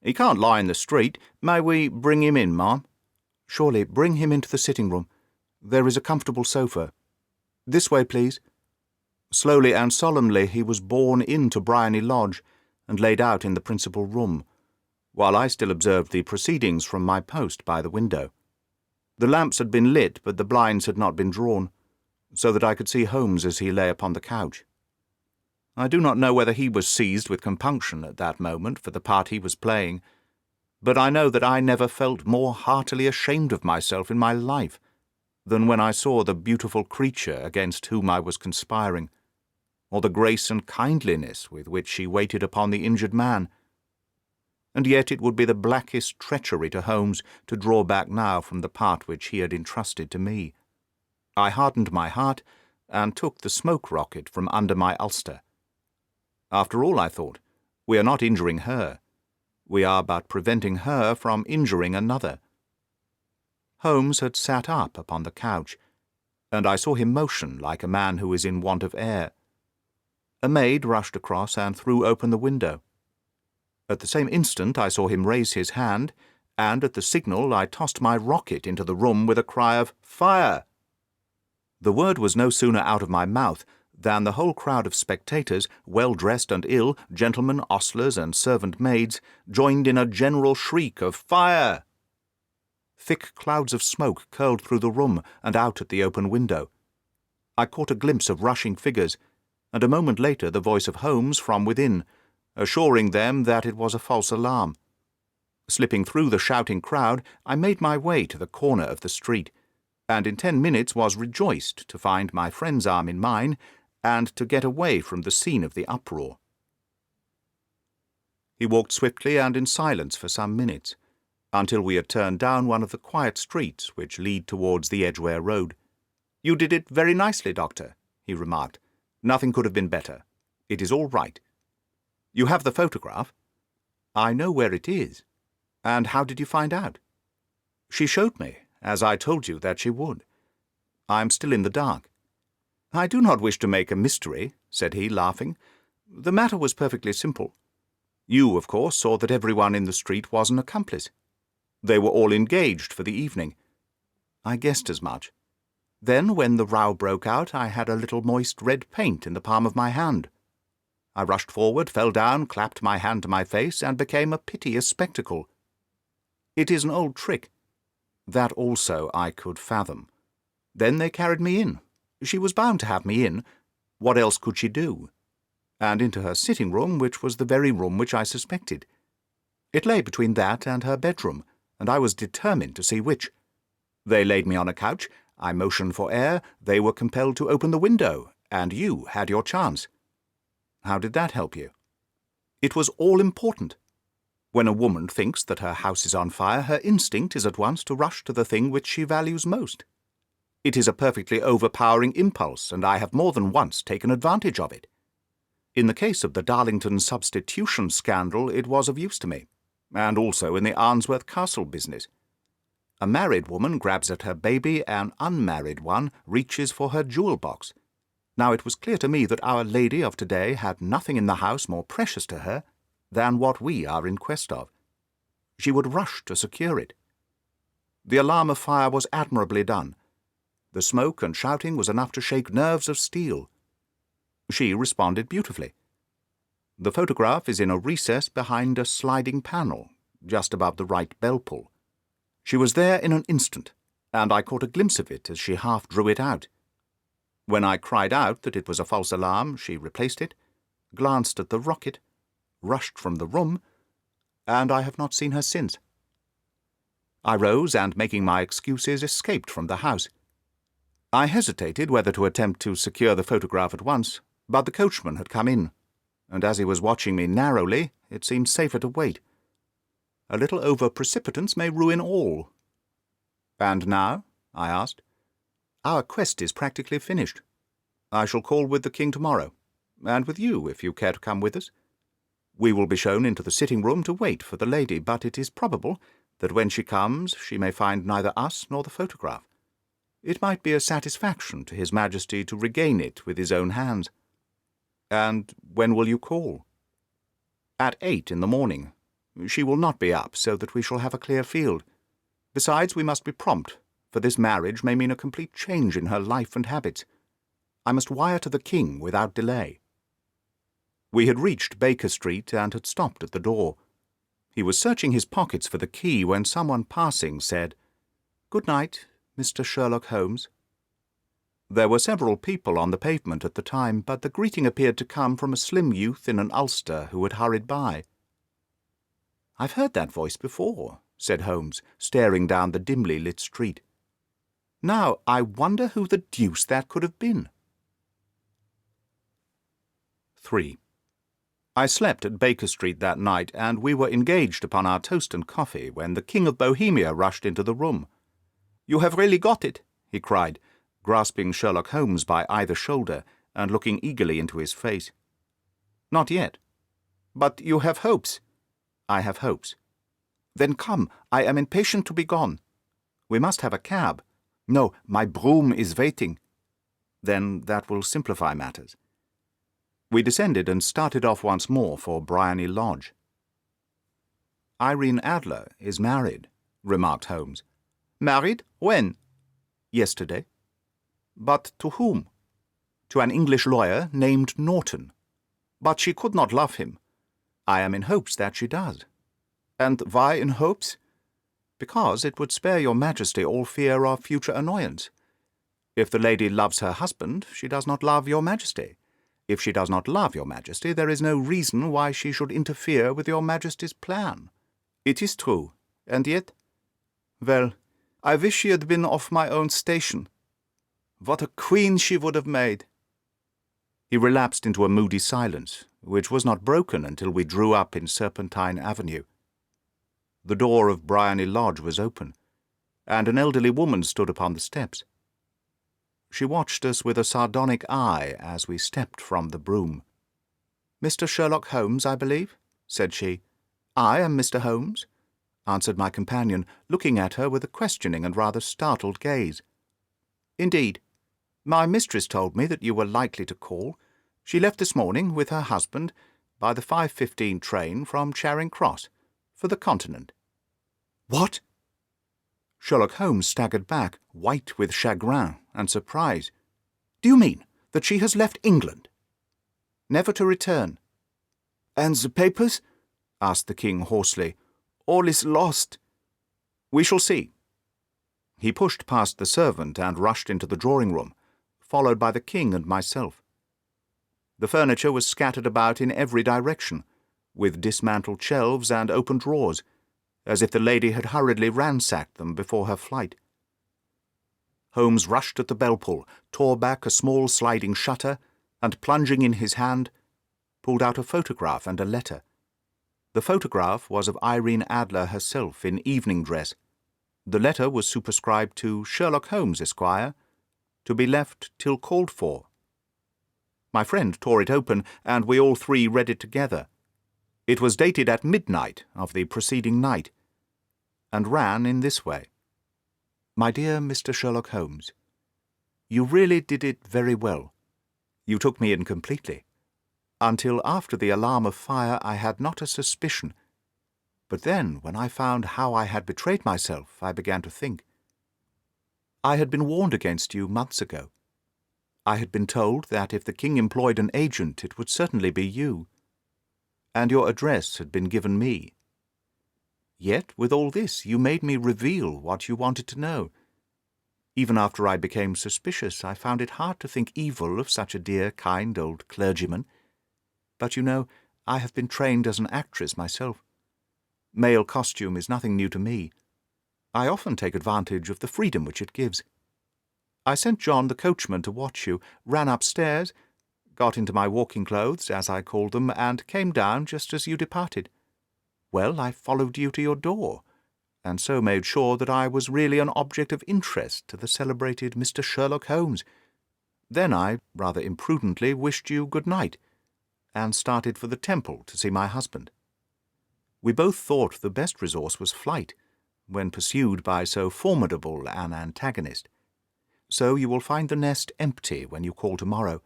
"He can't lie in the street. May we bring him in, ma'am?" "Surely, bring him into the sitting-room. There is a comfortable sofa. This way, please." Slowly and solemnly he was borne into Bryony Lodge and laid out in the principal room, while I still observed the proceedings from my post by the window. The lamps had been lit, but the blinds had not been drawn, so that I could see Holmes as he lay upon the couch. I do not know whether he was seized with compunction at that moment for the part he was playing, but I know that I never felt more heartily ashamed of myself in my life than when I saw the beautiful creature against whom I was conspiring, or the grace and kindliness with which she waited upon the injured man. And yet it would be the blackest treachery to Holmes to draw back now from the part which he had entrusted to me. I hardened my heart and took the smoke rocket from under my ulster. After all, I thought, we are not injuring her. We are but preventing her from injuring another. Holmes had sat up upon the couch, and I saw him motion like a man who is in want of air. A maid rushed across and threw open the window. At the same instant I saw him raise his hand, and at the signal I tossed my rocket into the room with a cry of "Fire!" The word was no sooner out of my mouth than the whole crowd of spectators, well-dressed and ill, gentlemen, ostlers, and servant-maids, joined in a general shriek of "Fire!" Thick clouds of smoke curled through the room and out at the open window. I caught a glimpse of rushing figures, and a moment later the voice of Holmes from within, assuring them that it was a false alarm. Slipping through the shouting crowd, I made my way to the corner of the street, and in 10 minutes was rejoiced to find my friend's arm in mine and to get away from the scene of the uproar. He walked swiftly and in silence for some minutes, until we had turned down one of the quiet streets which lead towards the Edgware Road. "You did it very nicely, Doctor," he remarked. "Nothing could have been better. It is all right. You have the photograph?" "I know where it is." "And how did you find out?" "She showed me, as I told you that she would. I am still in the dark." "I do not wish to make a mystery," said he, laughing. "The matter was perfectly simple. You, of course, saw that everyone in the street was an accomplice. They were all engaged for the evening. I guessed as much. Then, when the row broke out, I had a little moist red paint in the palm of my hand. I rushed forward, fell down, clapped my hand to my face, and became a piteous spectacle. It is an old trick. That also I could fathom. Then they carried me in. She was bound to have me in. What else could she do? And into her sitting-room, which was the very room which I suspected. It lay between that and her bedroom, and I was determined to see which. They laid me on a couch, I motioned for air, they were compelled to open the window, and you had your chance. How did that help you? It was all important. When a woman thinks that her house is on fire, her instinct is at once to rush to the thing which she values most. It is a perfectly overpowering impulse, and I have more than once taken advantage of it. In the case of the Darlington substitution scandal, it was of use to me, and also in the Arnsworth Castle business. A married woman grabs at her baby, an unmarried one reaches for her jewel box. Now it was clear to me that Our Lady of today had nothing in the house more precious to her than what we are in quest of. She would rush to secure it. The alarm of fire was admirably done. The smoke and shouting was enough to shake nerves of steel. She responded beautifully. The photograph is in a recess behind a sliding panel, just above the right bell pull. She was there in an instant, and I caught a glimpse of it as she half drew it out. When I cried out that it was a false alarm, she replaced it, glanced at the rocket, rushed from the room, and I have not seen her since. I rose and, making my excuses, escaped from the house. I hesitated whether to attempt to secure the photograph at once, but the coachman had come in, and as he was watching me narrowly, it seemed safer to wait. A little over-precipitance may ruin all. "And now?" I asked. "Our quest is practically finished. I shall call with the king tomorrow, and with you, if you care to come with us. We will be shown into the sitting-room to wait for the lady, but it is probable that when she comes she may find neither us nor the photograph. It might be a satisfaction to His Majesty to regain it with his own hands." "And when will you call?" "At 8 in the morning. She will not be up, so that we shall have a clear field. Besides, we must be prompt, for this marriage may mean a complete change in her life and habits. I must wire to the king without delay." We had reached Baker Street and had stopped at the door. He was searching his pockets for the key when someone passing said, "Good night, Mr. Sherlock Holmes." There were several people on the pavement at the time, but the greeting appeared to come from a slim youth in an ulster who had hurried by. "I've heard that voice before," said Holmes, staring down the dimly lit street. "Now, I wonder who the deuce that could have been." 3. I slept at Baker Street that night, and we were engaged upon our toast and coffee when the King of Bohemia rushed into the room. "You have really got it," he cried, grasping Sherlock Holmes by either shoulder and looking eagerly into his face. "Not yet." "But you have hopes?" "I have hopes." "Then come, I am impatient to be gone." "We must have a cab." "No, my brougham is waiting." "Then that will simplify matters." We descended and started off once more for Briony Lodge. "Irene Adler is married," remarked Holmes. "Married? When?" "Yesterday." "But to whom?" "To an English lawyer named Norton." "But she could not love him." "I am in hopes that she does." "And why in hopes?" "Because it would spare your Majesty all fear of future annoyance. If the lady loves her husband, she does not love your Majesty. If she does not love your Majesty, there is no reason why she should interfere with your Majesty's plan. "It is true, and yet, well, I wish she had been of my own station. What a queen she would have made!" He relapsed into a moody silence, which was not broken until we drew up in Serpentine Avenue. The door of Briony Lodge was open, and an elderly woman stood upon the steps. She watched us with a sardonic eye as we stepped from the brougham. "Mr. Sherlock Holmes, I believe?" said she. "I am Mr. Holmes," answered my companion, looking at her with a questioning and rather startled gaze. "Indeed. My mistress told me that you were likely to call. She left this morning with her husband by the 5:15 train from Charing Cross for the Continent." "What?" Sherlock Holmes staggered back, white with chagrin and surprise. "Do you mean that she has left England?" "Never to return." "And the papers?" asked the king hoarsely. "All is lost." "We shall see." He pushed past the servant and rushed into the drawing-room, followed by the king and myself. The furniture was scattered about in every direction, with dismantled shelves and open drawers, as if the lady had hurriedly ransacked them before her flight. Holmes rushed at the bell-pull, tore back a small sliding shutter, and, plunging in his hand, pulled out a photograph and a letter. The photograph was of Irene Adler herself in evening dress. The letter was superscribed to Sherlock Holmes, Esquire, to be left till called for. My friend tore it open, and we all three read it together. It was dated at midnight of the preceding night, and ran in this way. "My dear Mr. Sherlock Holmes, you really did it very well. You took me in completely. Until after the alarm of fire I had not a suspicion. But then, when I found how I had betrayed myself, I began to think. I had been warned against you months ago. I had been told that if the king employed an agent, it would certainly be you. And your address had been given me. Yet, with all this, you made me reveal what you wanted to know. Even after I became suspicious, I found it hard to think evil of such a dear, kind old clergyman. But you know, I have been trained as an actress myself. Male costume is nothing new to me. I often take advantage of the freedom which it gives. I sent John the coachman to watch you, ran upstairs, got into my walking clothes, as I called them, and came down just as you departed. Well, I followed you to your door, and so made sure that I was really an object of interest to the celebrated Mr. Sherlock Holmes. Then I, rather imprudently, wished you good night, and started for the Temple to see my husband. We both thought the best resource was flight, when pursued by so formidable an antagonist. So you will find the nest empty when you call tomorrow.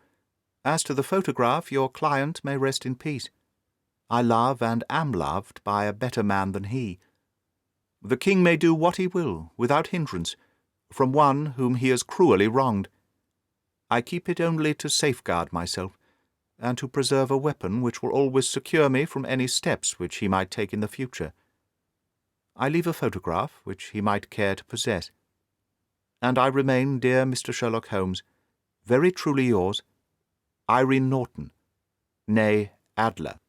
As to the photograph, your client may rest in peace. I love and am loved by a better man than he. The king may do what he will, without hindrance, from one whom he has cruelly wronged. I keep it only to safeguard myself, and to preserve a weapon which will always secure me from any steps which he might take in the future. I leave a photograph which he might care to possess. And I remain, dear Mr. Sherlock Holmes, very truly yours, Irene Norton, née Adler.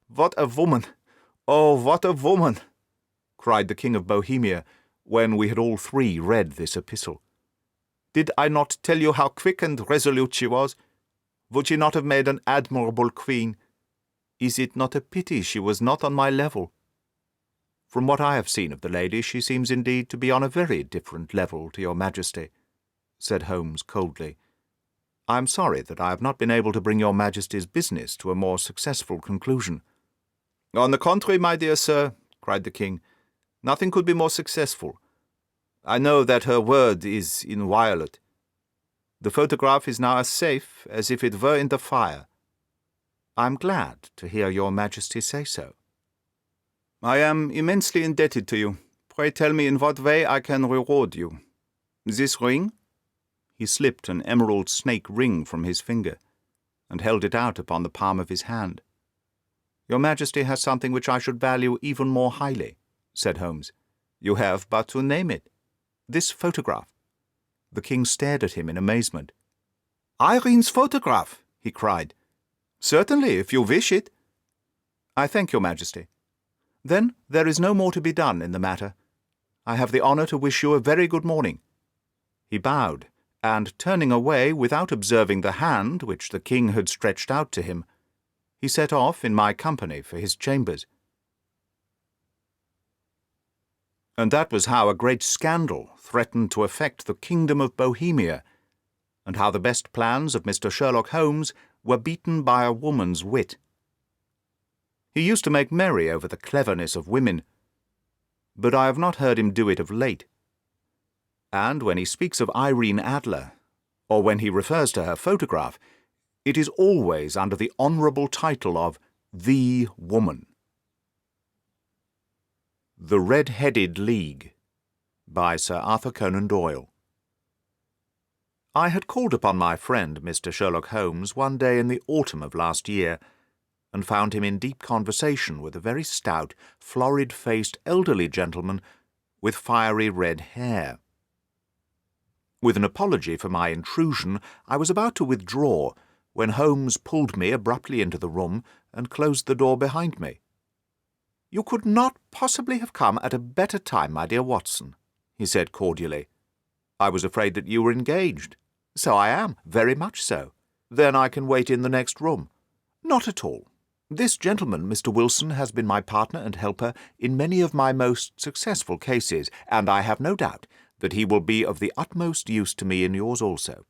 "What a woman! Oh, what a woman!" cried the King of Bohemia, when we had all three read this epistle. "Did I not tell you how quick and resolute she was? Would she not have made an admirable queen? Is it not a pity she was not on my level?" "From what I have seen of the lady, she seems indeed to be on a very different level to your Majesty," said Holmes coldly. "I am sorry that I have not been able to bring your Majesty's business to a more successful conclusion." "On the contrary, my dear sir," cried the king, "nothing could be more successful. I know that her word is inviolate. The photograph is now as safe as if it were in the fire." "I am glad to hear your Majesty say so." "I am immensely indebted to you. Pray tell me in what way I can reward you. This ring?" He slipped an emerald snake ring from his finger, and held it out upon the palm of his hand. "Your Majesty has something which I should value even more highly," said Holmes. "You have but to name it. This photograph." The king stared at him in amazement. "Irene's photograph!" he cried. "Certainly, if you wish it." "I thank your Majesty. Then there is no more to be done in the matter. I have the honour to wish you a very good morning." He bowed, and turning away without observing the hand which the king had stretched out to him, he set off in my company for his chambers. And that was how a great scandal threatened to affect the kingdom of Bohemia, and how the best plans of Mr. Sherlock Holmes were beaten by a woman's wit. He used to make merry over the cleverness of women, but I have not heard him do it of late. And when he speaks of Irene Adler, or when he refers to her photograph, it is always under the honourable title of the woman. The Red-Headed League by Sir Arthur Conan Doyle. I had called upon my friend Mr. Sherlock Holmes one day in the autumn of last year, and found him in deep conversation with a very stout, florid-faced elderly gentleman with fiery red hair. With an apology for my intrusion, I was about to withdraw, when Holmes pulled me abruptly into the room and closed the door behind me. "You could not possibly have come at a better time, my dear Watson," he said cordially. "I was afraid that you were engaged." "So I am, very much so." "Then I can wait in the next room." "Not at all. This gentleman, Mr. Wilson, has been my partner and helper in many of my most successful cases, and I have no doubt that he will be of the utmost use to me in yours also."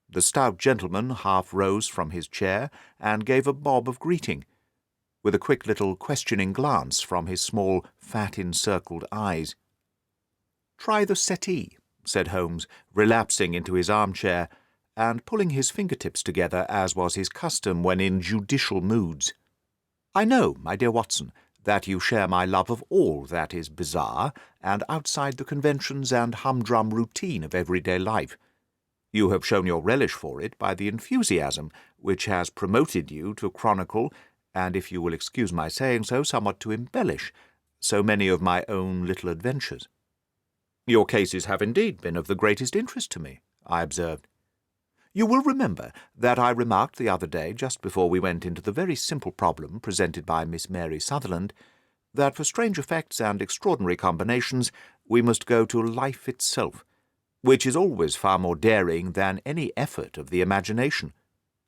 The stout gentleman half rose from his chair and gave a bob of greeting, with a quick little questioning glance from his small, fat-encircled eyes. "Try the settee," said Holmes, relapsing into his armchair, and pulling his fingertips together as was his custom when in judicial moods. "I know, my dear Watson, that you share my love of all that is bizarre and outside the conventions and humdrum routine of everyday life. You have shown your relish for it by the enthusiasm which has promoted you to chronicle, and if you will excuse my saying so, somewhat to embellish, so many of my own little adventures." "Your cases have indeed been of the greatest interest to me," I observed. "You will remember that I remarked the other day, just before we went into the very simple problem presented by Miss Mary Sutherland, that for strange effects and extraordinary combinations we must go to life itself, which is always far more daring than any effort of the imagination,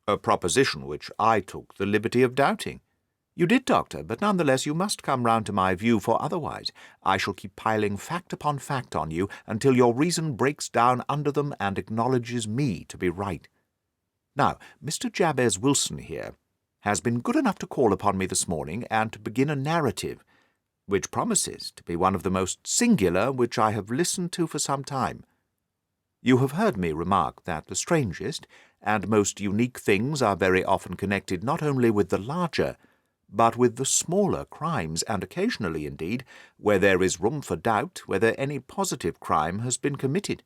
a proposition which I took the liberty of doubting. You did, Doctor, but none the less you must come round to my view, for otherwise I shall keep piling fact upon fact on you until your reason breaks down under them and acknowledges me to be right. Now, Mr. Jabez Wilson here has been good enough to call upon me this morning and to begin a narrative, which promises to be one of the most singular which I have listened to for some time. You have heard me remark that the strangest and most unique things are very often connected not only with the larger, but with the smaller crimes, and occasionally, indeed, where there is room for doubt whether any positive crime has been committed.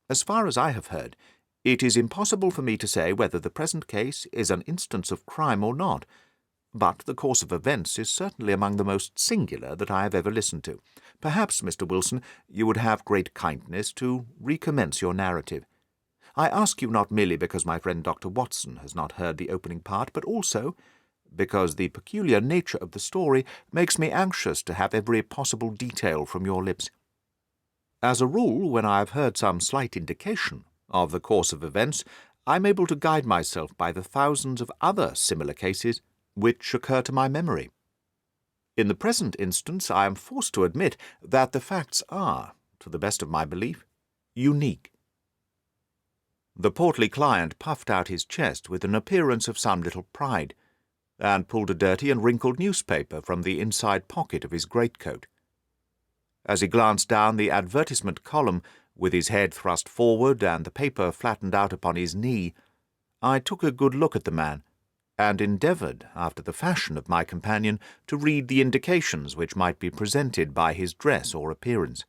As far as I have heard, it is impossible for me to say whether the present case is an instance of crime or not, but the course of events is certainly among the most singular that I have ever listened to. Perhaps, Mr. Wilson, you would have great kindness to recommence your narrative. I ask you not merely because my friend Dr. Watson has not heard the opening part, but also because the peculiar nature of the story makes me anxious to have every possible detail from your lips. As a rule, when I have heard some slight indication of the course of events, I am able to guide myself by the thousands of other similar cases which occur to my memory. In the present instance, I am forced to admit that the facts are, to the best of my belief, unique." The portly client puffed out his chest with an appearance of some little pride, and pulled a dirty and wrinkled newspaper from the inside pocket of his greatcoat. As he glanced down the advertisement column, with his head thrust forward and the paper flattened out upon his knee, I took a good look at the man, and endeavoured, after the fashion of my companion, to read the indications which might be presented by his dress or appearance.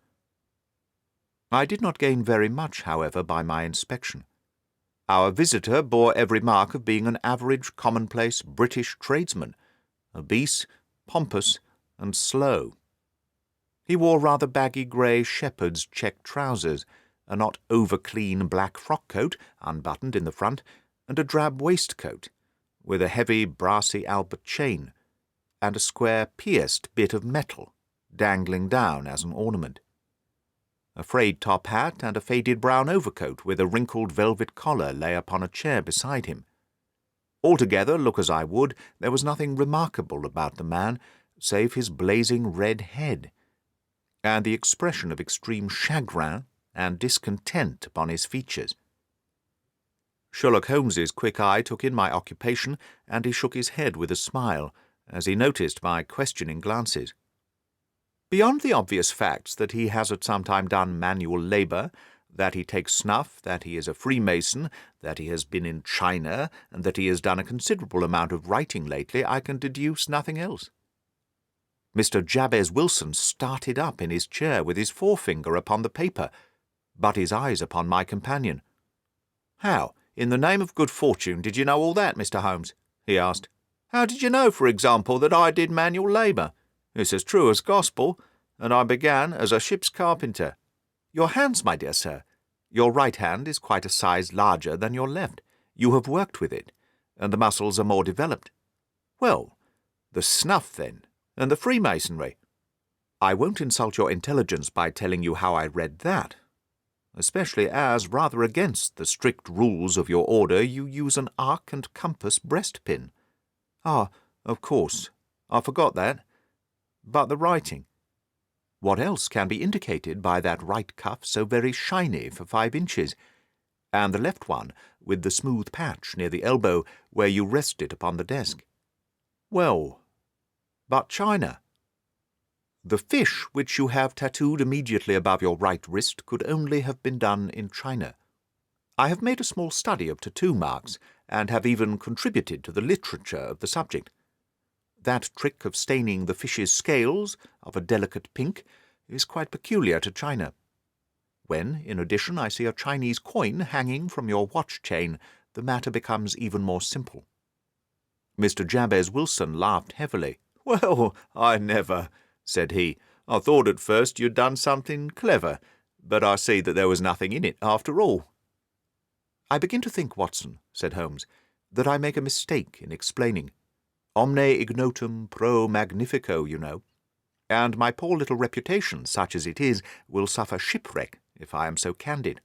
I did not gain very much, however, by my inspection. Our visitor bore every mark of being an average, commonplace British tradesman, obese, pompous, and slow. He wore rather baggy grey shepherd's check trousers, a not over-clean black frock-coat, unbuttoned in the front, and a drab waistcoat, with a heavy brassy Albert chain, and a square pierced bit of metal, dangling down as an ornament. A frayed top hat and a faded brown overcoat with a wrinkled velvet collar lay upon a chair beside him. Altogether, look as I would, there was nothing remarkable about the man, save his blazing red head, and the expression of extreme chagrin and discontent upon his features. Sherlock Holmes's quick eye took in my occupation, and he shook his head with a smile as he noticed my questioning glances. Beyond the obvious facts that he has at some time done manual labour, that he takes snuff, that he is a Freemason, that he has been in China, and that he has done a considerable amount of writing lately, I can deduce nothing else. Mr. Jabez Wilson started up in his chair with his forefinger upon the paper, but his eyes upon my companion. "How, in the name of good fortune, did you know all that, Mr. Holmes?" he asked. "How did you know, for example, that I did manual labour? It's as true as gospel, and I began as a ship's carpenter." "Your hands, my dear sir. Your right hand is quite a size larger than your left. You have worked with it, and the muscles are more developed." "Well, the snuff, then, and the Freemasonry." "I won't insult your intelligence by telling you how I read that, especially as, rather against the strict rules of your order, you use an arc and compass breastpin." "Ah, of course. I forgot that. But the writing. What else can be indicated by that right cuff so very shiny for 5 inches, and the left one with the smooth patch near the elbow where you rest it upon the desk?" "Well, but China. The fish which you have tattooed immediately above your right wrist could only have been done in China. I have made a small study of tattoo marks, and have even contributed to the literature of the subject. That trick of staining the fish's scales of a delicate pink is quite peculiar to China. When, in addition, I see a Chinese coin hanging from your watch-chain, the matter becomes even more simple." Mr. Jabez Wilson laughed heavily. "Well, I never," said he. "I thought at first you'd done something clever, but I see that there was nothing in it after all." "I begin to think, Watson," said Holmes, "that I make a mistake in explaining. Omne ignotum pro magnifico, you know, and my poor little reputation, such as it is, will suffer shipwreck if I am so candid.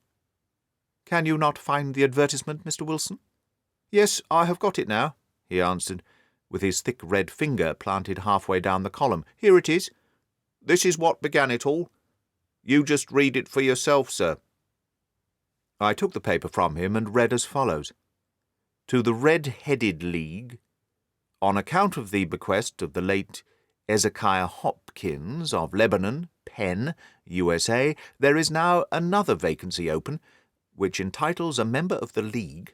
Can you not find the advertisement, Mr. Wilson?" "Yes, I have got it now," he answered, with his thick red finger planted halfway down the column. "Here it is. This is what began it all. You just read it for yourself, sir." I took the paper from him and read as follows: "To the Red-Headed League, on account of the bequest of the late Ezekiah Hopkins of Lebanon, Penn, USA, there is now another vacancy open, which entitles a member of the League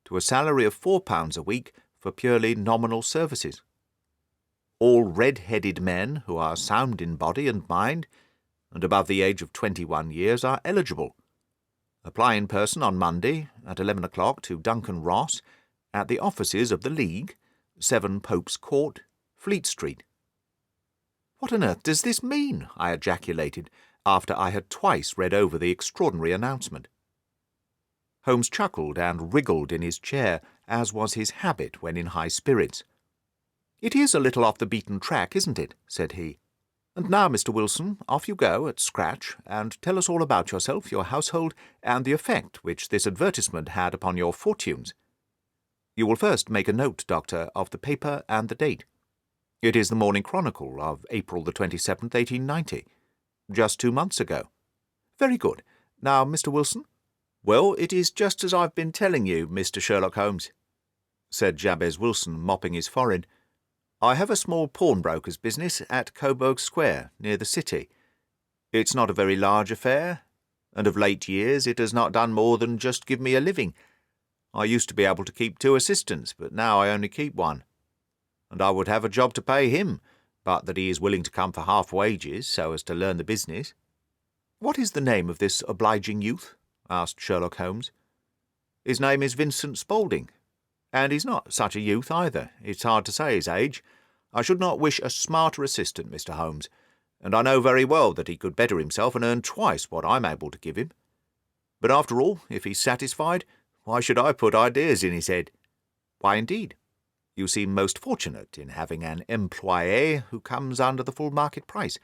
to a salary of £4 a week for purely nominal services. All red-headed men who are sound in body and mind, and above the age of 21 years, are eligible. Apply in person on Monday at 11 o'clock to Duncan Ross at the offices of the League, 7 Pope's Court, Fleet Street." "What on earth does this mean?" I ejaculated, after I had twice read over the extraordinary announcement. Holmes chuckled and wriggled in his chair, as was his habit when in high spirits. "It is a little off the beaten track, isn't it?" said he. "And now, Mr. Wilson, off you go at scratch, and tell us all about yourself, your household, and the effect which this advertisement had upon your fortunes. You will first make a note, Doctor, of the paper and the date. It is the Morning Chronicle of April the 27th, 1890, just 2 months ago. Very good. Now, Mr. Wilson?" "Well, it is just as I've been telling you, Mr. Sherlock Holmes," said Jabez Wilson, mopping his forehead. "I have a small pawnbroker's business at Coburg Square, near the city. It's not a very large affair, and of late years it has not done more than just give me a living. I used to be able to keep 2 assistants, but now I only keep 1. And I would have a job to pay him, but that he is willing to come for half wages, so as to learn the business." "What is the name of this obliging youth?" asked Sherlock Holmes. "His name is Vincent Spaulding, and he's not such a youth either. It's hard to say his age. I should not wish a smarter assistant, Mr. Holmes, and I know very well that he could better himself and earn twice what I'm able to give him. But after all, if he's satisfied, why should I put ideas in his head?" "Why, indeed?" You seem most fortunate in having an employé who comes under the full market price.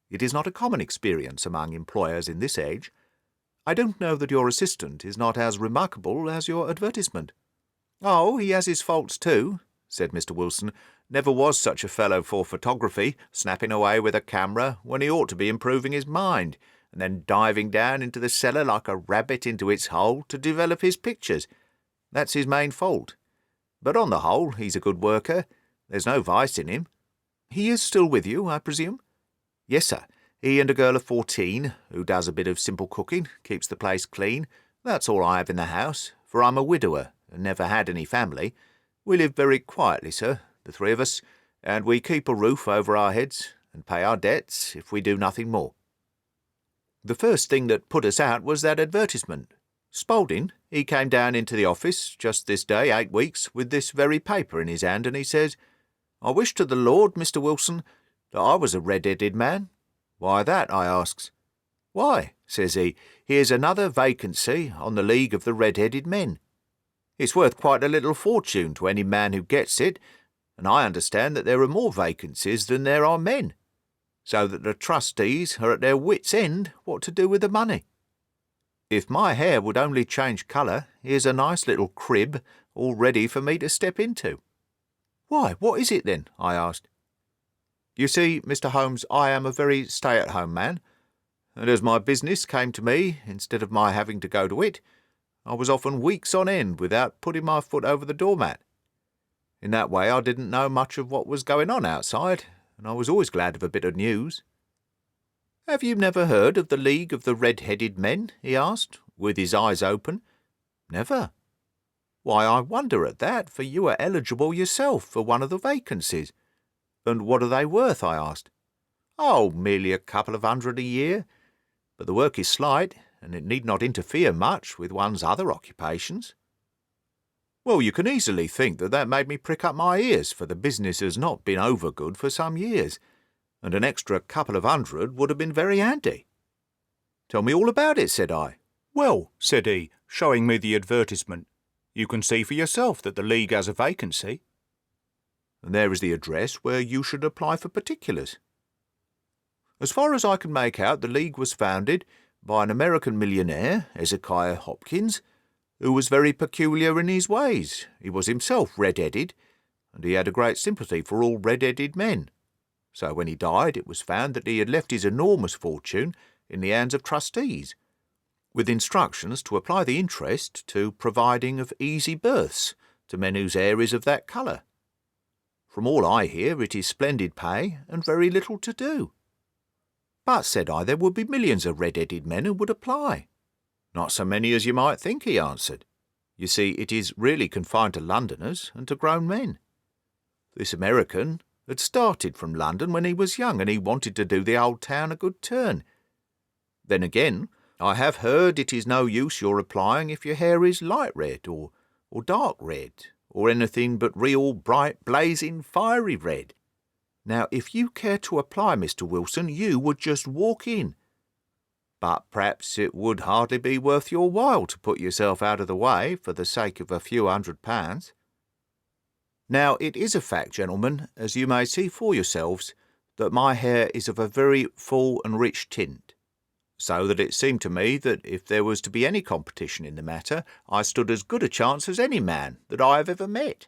It is not a common experience among employers in this age. I don't know that your assistant is not as remarkable as your advertisement." "Oh, he has his faults too," said Mr. Wilson. "Never was such a fellow for photography, snapping away with a camera when he ought to be improving his mind, and then diving down into the cellar like a rabbit into its hole to develop his pictures. That's his main fault. But on the whole, he's a good worker. There's no vice in him. He is still with you, I presume?" "Yes, sir. He and a girl of 14, who does a bit of simple cooking, keeps the place clean. That's all I have in the house, for I'm a widower and never had any family. We live very quietly, sir, the three of us, and we keep a roof over our heads and pay our debts if we do nothing more. The first thing that put us out was that advertisement. Spaulding, he came down into the office just this day 8 weeks with this very paper in his hand, and he says, 'I wish to the Lord, Mr. Wilson, that I was a red-headed man.' 'Why that?' I asks. 'Why,' says he, 'here's another vacancy on the League of the Red-Headed Men. It's worth quite a little fortune to any man who gets it, and I understand that there are more vacancies than there are men, so that the trustees are at their wits' end what to do with the money. If my hair would only change colour, here's a nice little crib all ready for me to step into.' 'Why, what is it then?' I asked. 'You see, Mr. Holmes, I am a very stay-at-home man, and as my business came to me instead of my having to go to it, I was often weeks on end without putting my foot over the doormat. In that way I didn't know much of what was going on outside, and I was always glad of a bit of news.' 'Have you never heard of the League of the Red-Headed Men?' he asked, with his eyes open. 'Never.' 'Why, I wonder at that, for you are eligible yourself for one of the vacancies.' 'And what are they worth?' I asked. 'Oh, merely a couple of hundred a year. But the work is slight, and it need not interfere much with one's other occupations.' Well, you can easily think that made me prick up my ears, for the business has not been over good for some years, and an extra couple of hundred would have been very handy. 'Tell me all about it,' said I. 'Well,' said he, showing me the advertisement, 'you can see for yourself that the League has a vacancy. And there is the address where you should apply for particulars. As far as I can make out, the League was founded by an American millionaire, Hezekiah Hopkins, who was very peculiar in his ways. He was himself red-headed, and he had a great sympathy for all red-headed men. So when he died, it was found that he had left his enormous fortune in the hands of trustees, with instructions to apply the interest to providing of easy berths to men whose hair is of that colour. From all I hear, it is splendid pay and very little to do.' 'But,' said I, 'there would be millions of red-headed men who would apply.' 'Not so many as you might think,' he answered. 'You see, it is really confined to Londoners and to grown men. This American had started from London when he was young, and he wanted to do the old town a good turn. Then again, I have heard it is no use your applying if your hair is light red or dark red, or anything but real bright, blazing, fiery red. Now, if you care to apply, Mr. Wilson, you would just walk in. But perhaps it would hardly be worth your while to put yourself out of the way for the sake of a few £100. Now, it is a fact, gentlemen, as you may see for yourselves, that my hair is of a very full and rich tint, so that it seemed to me that if there was to be any competition in the matter, I stood as good a chance as any man that I have ever met.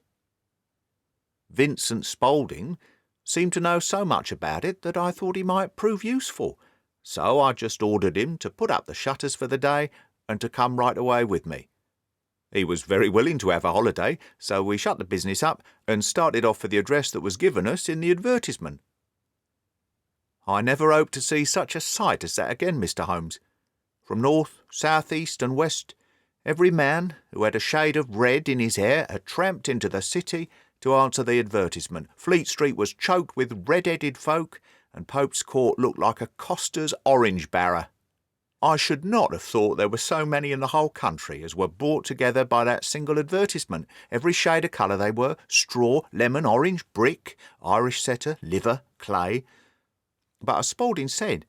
Vincent Spaulding seemed to know so much about it that I thought he might prove useful, so I just ordered him to put up the shutters for the day and to come right away with me. He was very willing to have a holiday, so we shut the business up and started off for the address that was given us in the advertisement. I never hope to see such a sight as that again, Mr. Holmes. From north, south, east, and west, every man who had a shade of red in his hair had tramped into the city to answer the advertisement. Fleet Street was choked with red-headed folk, and Pope's Court looked like a coster's orange barrow. I should not have thought there were so many in the whole country as were brought together by that single advertisement. Every shade of colour they were, straw, lemon, orange, brick, Irish setter, liver, clay. But as Spaulding said,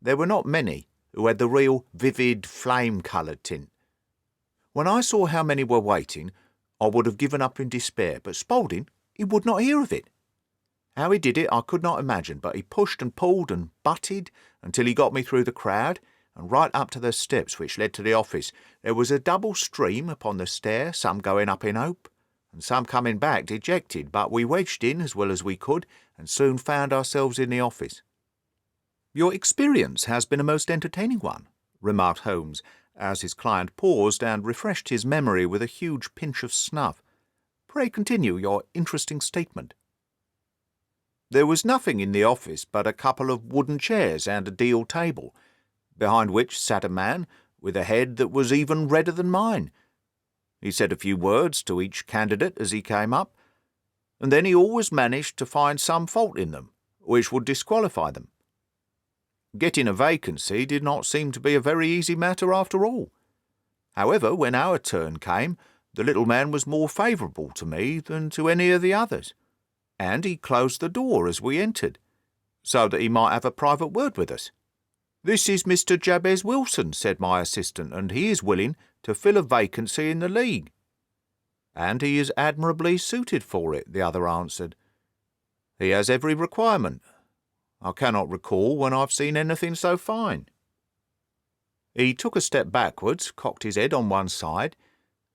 there were not many who had the real vivid flame-coloured tint. When I saw how many were waiting, I would have given up in despair, but Spaulding, he would not hear of it. How he did it I could not imagine, but he pushed and pulled and butted until he got me through the crowd, and right up to the steps which led to the office. There was a double stream upon the stair, some going up in hope, and some coming back dejected, but we wedged in as well as we could, and soon found ourselves in the office. "Your experience has been a most entertaining one," remarked Holmes, as his client paused and refreshed his memory with a huge pinch of snuff. "Pray continue your interesting statement." "There was nothing in the office but a couple of wooden chairs and a deal table, behind which sat a man with a head that was even redder than mine. He said a few words to each candidate as he came up, and then he always managed to find some fault in them, which would disqualify them. Getting a vacancy did not seem to be a very easy matter after all. However, when our turn came, the little man was more favourable to me than to any of the others, and he closed the door as we entered, so that he might have a private word with us. 'This is Mr. Jabez Wilson,' said my assistant, 'and he is willing to fill a vacancy in the League.' 'And he is admirably suited for it,' the other answered. 'He has every requirement. I cannot recall when I've seen anything so fine.' He took a step backwards, cocked his head on one side,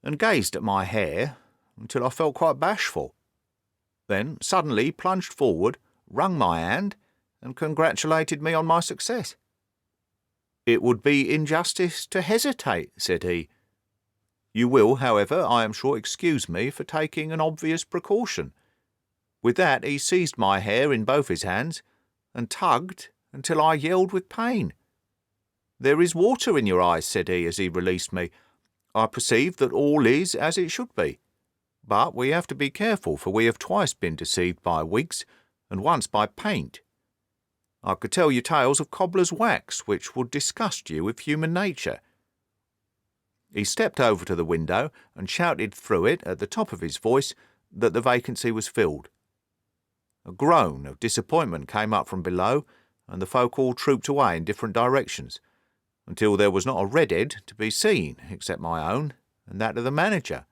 and gazed at my hair until I felt quite bashful. Then suddenly plunged forward, wrung my hand, and congratulated me on my success. 'It would be injustice to hesitate,' said he. 'You will, however, I am sure, excuse me for taking an obvious precaution.' With that he seized my hair in both his hands, and tugged until I yelled with pain. 'There is water in your eyes,' said he, as he released me. 'I perceive that all is as it should be. But we have to be careful, for we have twice been deceived by wigs, and once by paint. I could tell you tales of cobbler's wax, which would disgust you with human nature.' He stepped over to the window, and shouted through it at the top of his voice that the vacancy was filled. A groan of disappointment came up from below, and the folk all trooped away in different directions, until there was not a redhead to be seen except my own and that of the manager.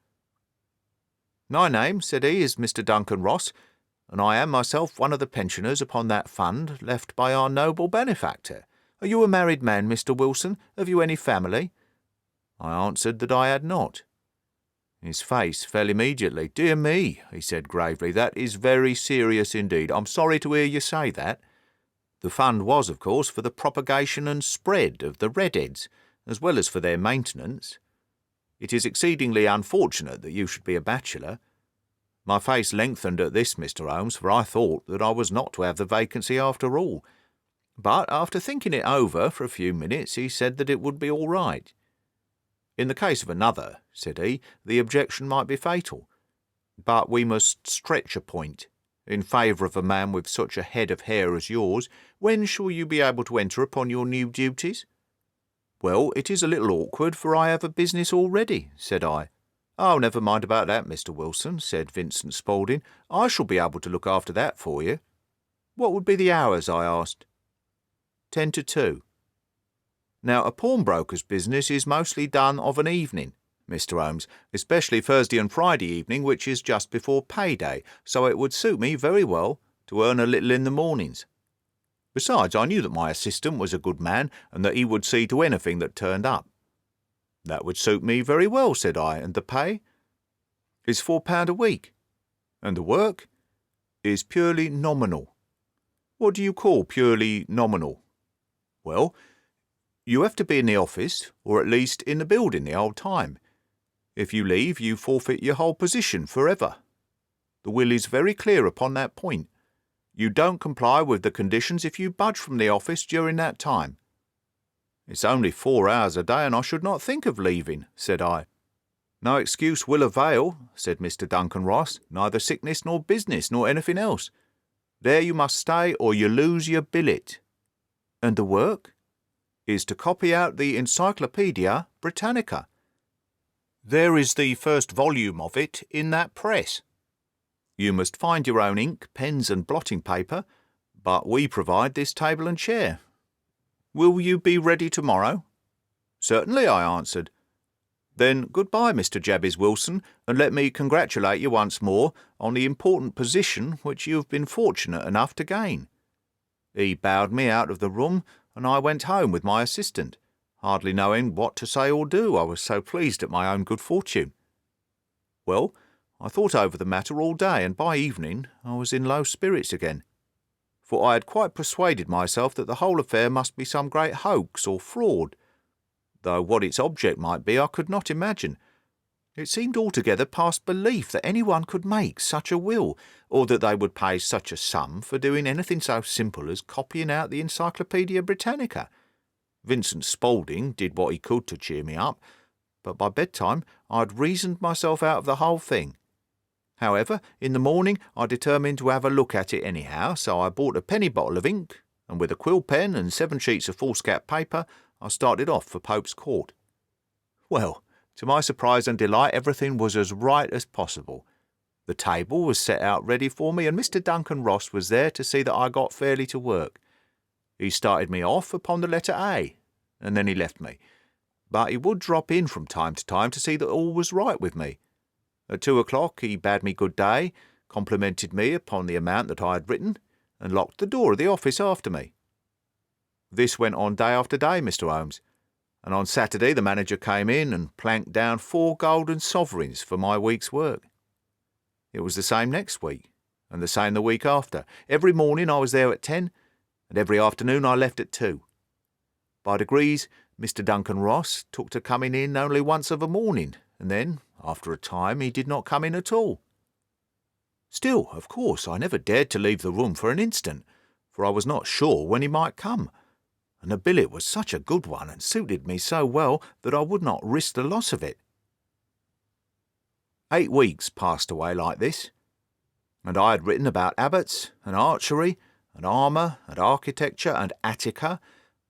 'My name,' said he, "is Mr. Duncan Ross, and I am myself one of the pensioners upon that fund left by our noble benefactor. Are you a married man, Mr. Wilson? Have you any family?' I answered that I had not. His face fell immediately. 'Dear me,' he said gravely, 'that is very serious indeed. I'm sorry to hear you say that. The fund was, of course, for the propagation and spread of the redheads, as well as for their maintenance. It is exceedingly unfortunate that you should be a bachelor.' My face lengthened at this, Mr. Holmes, for I thought that I was not to have the vacancy after all. But after thinking it over for a few minutes, he said that it would be all right. 'In the case of another,' said he, 'the objection might be fatal. But we must stretch a point. In favour of a man with such a head of hair as yours, when shall you be able to enter upon your new duties?' 'Well, it is a little awkward, for I have a business already,' said I. 'Oh, never mind about that, Mr. Wilson,' said Vincent Spaulding. 'I shall be able to look after that for you.' 'What would be the hours?' I asked. 10 to 2. Now, a pawnbroker's business is mostly done of an evening, Mr. Holmes, especially Thursday and Friday evening, which is just before payday, so it would suit me very well to earn a little in the mornings. Besides, I knew that my assistant was a good man, and that he would see to anything that turned up. 'That would suit me very well,' said I. 'And the pay?' 'Is £4 a week.' 'And the work?' 'Is purely nominal.' 'What do you call purely nominal?' 'Well, you have to be in the office, or at least in the building the whole time. If you leave, you forfeit your whole position for ever. The will is very clear upon that point. You don't comply with the conditions if you budge from the office during that time.' 'It's only 4 hours a day, and I should not think of leaving,' said I. 'No excuse will avail,' said Mr. Duncan Ross, 'neither sickness nor business nor anything else. There you must stay, or you lose your billet.' 'And the work?' 'Is to copy out the Encyclopaedia Britannica. There is the first volume of it in that press. You must find your own ink, pens, and blotting paper, but we provide this table and chair. Will you be ready tomorrow?' 'Certainly,' I answered. "Then good-bye, Mr. Jabez Wilson, and let me congratulate you once more on the important position which you have been fortunate enough to gain." He bowed me out of the room, and I went home with my assistant, hardly knowing what to say or do, I was so pleased at my own good fortune. Well, I thought over the matter all day, and by evening I was in low spirits again, for I had quite persuaded myself that the whole affair must be some great hoax or fraud, though what its object might be I could not imagine. It seemed altogether past belief that anyone could make such a will, or that they would pay such a sum for doing anything so simple as copying out the Encyclopaedia Britannica. Vincent Spaulding did what he could to cheer me up, but by bedtime I had reasoned myself out of the whole thing. However, in the morning I determined to have a look at it anyhow, so I bought a penny bottle of ink, and with a quill pen and 7 sheets of foolscap paper, I started off for Pope's Court. Well, to my surprise and delight, everything was as right as possible. The table was set out ready for me, and Mr. Duncan Ross was there to see that I got fairly to work. He started me off upon the letter A, and then he left me. But he would drop in from time to time to see that all was right with me. At 2 o'clock he bade me good day, complimented me upon the amount that I had written, and locked the door of the office after me. This went on day after day, Mr. Holmes, and on Saturday the manager came in and planked down 4 golden sovereigns for my week's work. It was the same next week, and the same the week after. Every morning I was there at 10, and every afternoon I left at 2. By degrees, Mr. Duncan Ross took to coming in only once of a morning, and then, after a time, he did not come in at all. Still, of course, I never dared to leave the room for an instant, for I was not sure when he might come, and the billet was such a good one and suited me so well that I would not risk the loss of it. 8 weeks passed away like this, and I had written about abbots and archery and armour and architecture and Attica,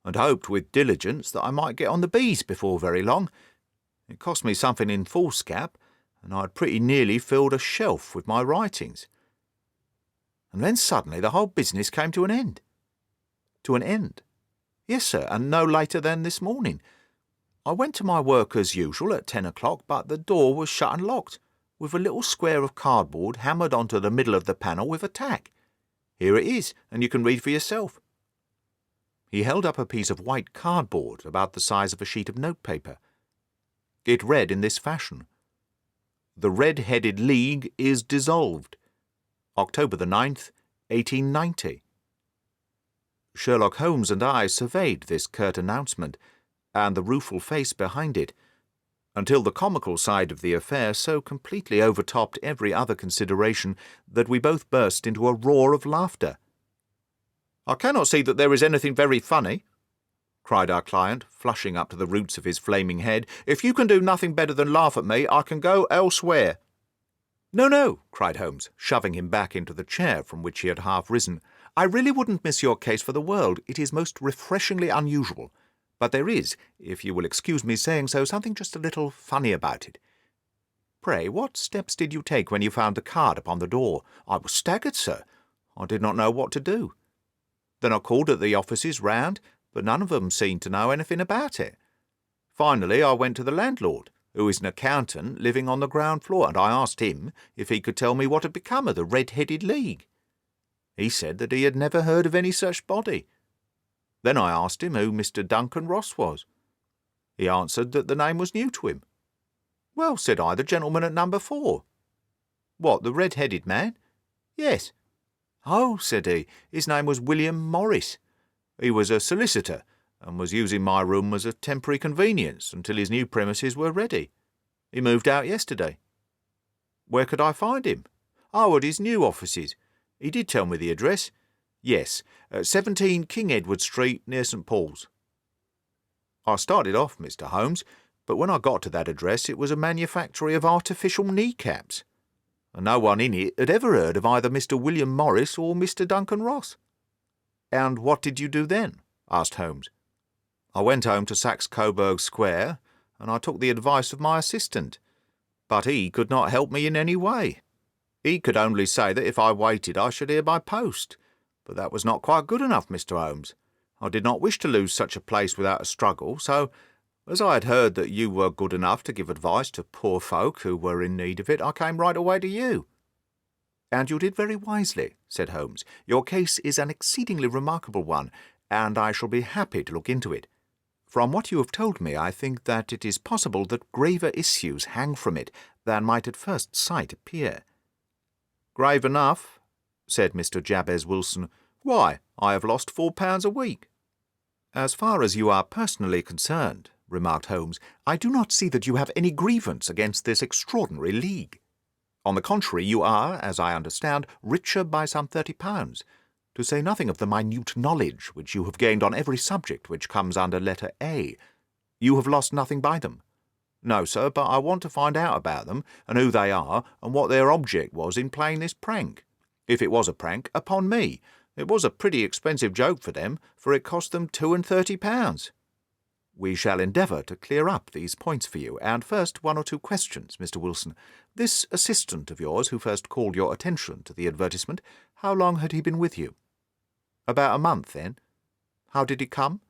and hoped with diligence that I might get on the bees before very long. It cost me something in foolscap, and I had pretty nearly filled a shelf with my writings. And then suddenly the whole business came to an end. To an end? Yes, sir, and no later than this morning. I went to my work as usual at 10 o'clock, but the door was shut and locked, with a little square of cardboard hammered onto the middle of the panel with a tack. Here it is, and you can read for yourself. He held up a piece of white cardboard about the size of a sheet of notepaper. It read in this fashion: "The Red-Headed League is dissolved. October the 9th, 1890. Sherlock Holmes and I surveyed this curt announcement, and the rueful face behind it, until the comical side of the affair so completely overtopped every other consideration that we both burst into a roar of laughter. "I cannot see that there is anything very funny," cried our client, flushing up to the roots of his flaming head. "If you can do nothing better than laugh at me, I can go elsewhere." "No, no," cried Holmes, shoving him back into the chair from which he had half risen. "I really wouldn't miss your case for the world. It is most refreshingly unusual. But there is, if you will excuse me saying so, something just a little funny about it. Pray, what steps did you take when you found the card upon the door?" "I was staggered, sir. I did not know what to do. Then I called at the offices round, but none of them seemed to know anything about it. Finally, I went to the landlord, who is an accountant living on the ground floor, and I asked him if he could tell me what had become of the Red-Headed League. He said that he had never heard of any such body. Then I asked him who Mr. Duncan Ross was. He answered that the name was new to him. "Well," said I, "the gentleman at number 4. "What, the red-headed man?" "Yes." "Oh," said he, "his name was William Morris. He was a solicitor, and was using my room as a temporary convenience until his new premises were ready. He moved out yesterday." "Where could I find him?" "Oh, at his new offices. He did tell me the address. Yes, 17 King Edward Street, near St. Paul's." I started off, Mr. Holmes, but when I got to that address it was a manufactory of artificial kneecaps, and no one in it had ever heard of either Mr. William Morris or Mr. Duncan Ross. "And what did you do then?" asked Holmes. "I went home to Saxe-Coburg Square, and I took the advice of my assistant, but he could not help me in any way. He could only say that if I waited I should hear by post, but that was not quite good enough, Mr. Holmes. I did not wish to lose such a place without a struggle, so As I had heard that you were good enough to give advice to poor folk who were in need of it, I came right away to you." "And you did very wisely," said Holmes. "Your case is an exceedingly remarkable one, and I shall be happy to look into it. From what you have told me, I think that it is possible that graver issues hang from it than might at first sight appear." "Grave enough," said Mr. Jabez Wilson. "Why, I have lost £4 a week." "As far as you are personally concerned," remarked Holmes, "I do not see that you have any grievance against this extraordinary league. On the contrary, you are, as I understand, richer by some £30, to say nothing of the minute knowledge which you have gained on every subject which comes under letter A. You have lost nothing by them." "No, sir, but I want to find out about them, and who they are, and what their object was in playing this prank, if it was a prank, upon me. It was a pretty expensive joke for them, for it cost them £32. "We shall endeavour to clear up these points for you, and first 1 or 2 questions, Mr. Wilson. This assistant of yours who first called your attention to the advertisement, how long had he been with you?" "About a month, then." "How did he come?"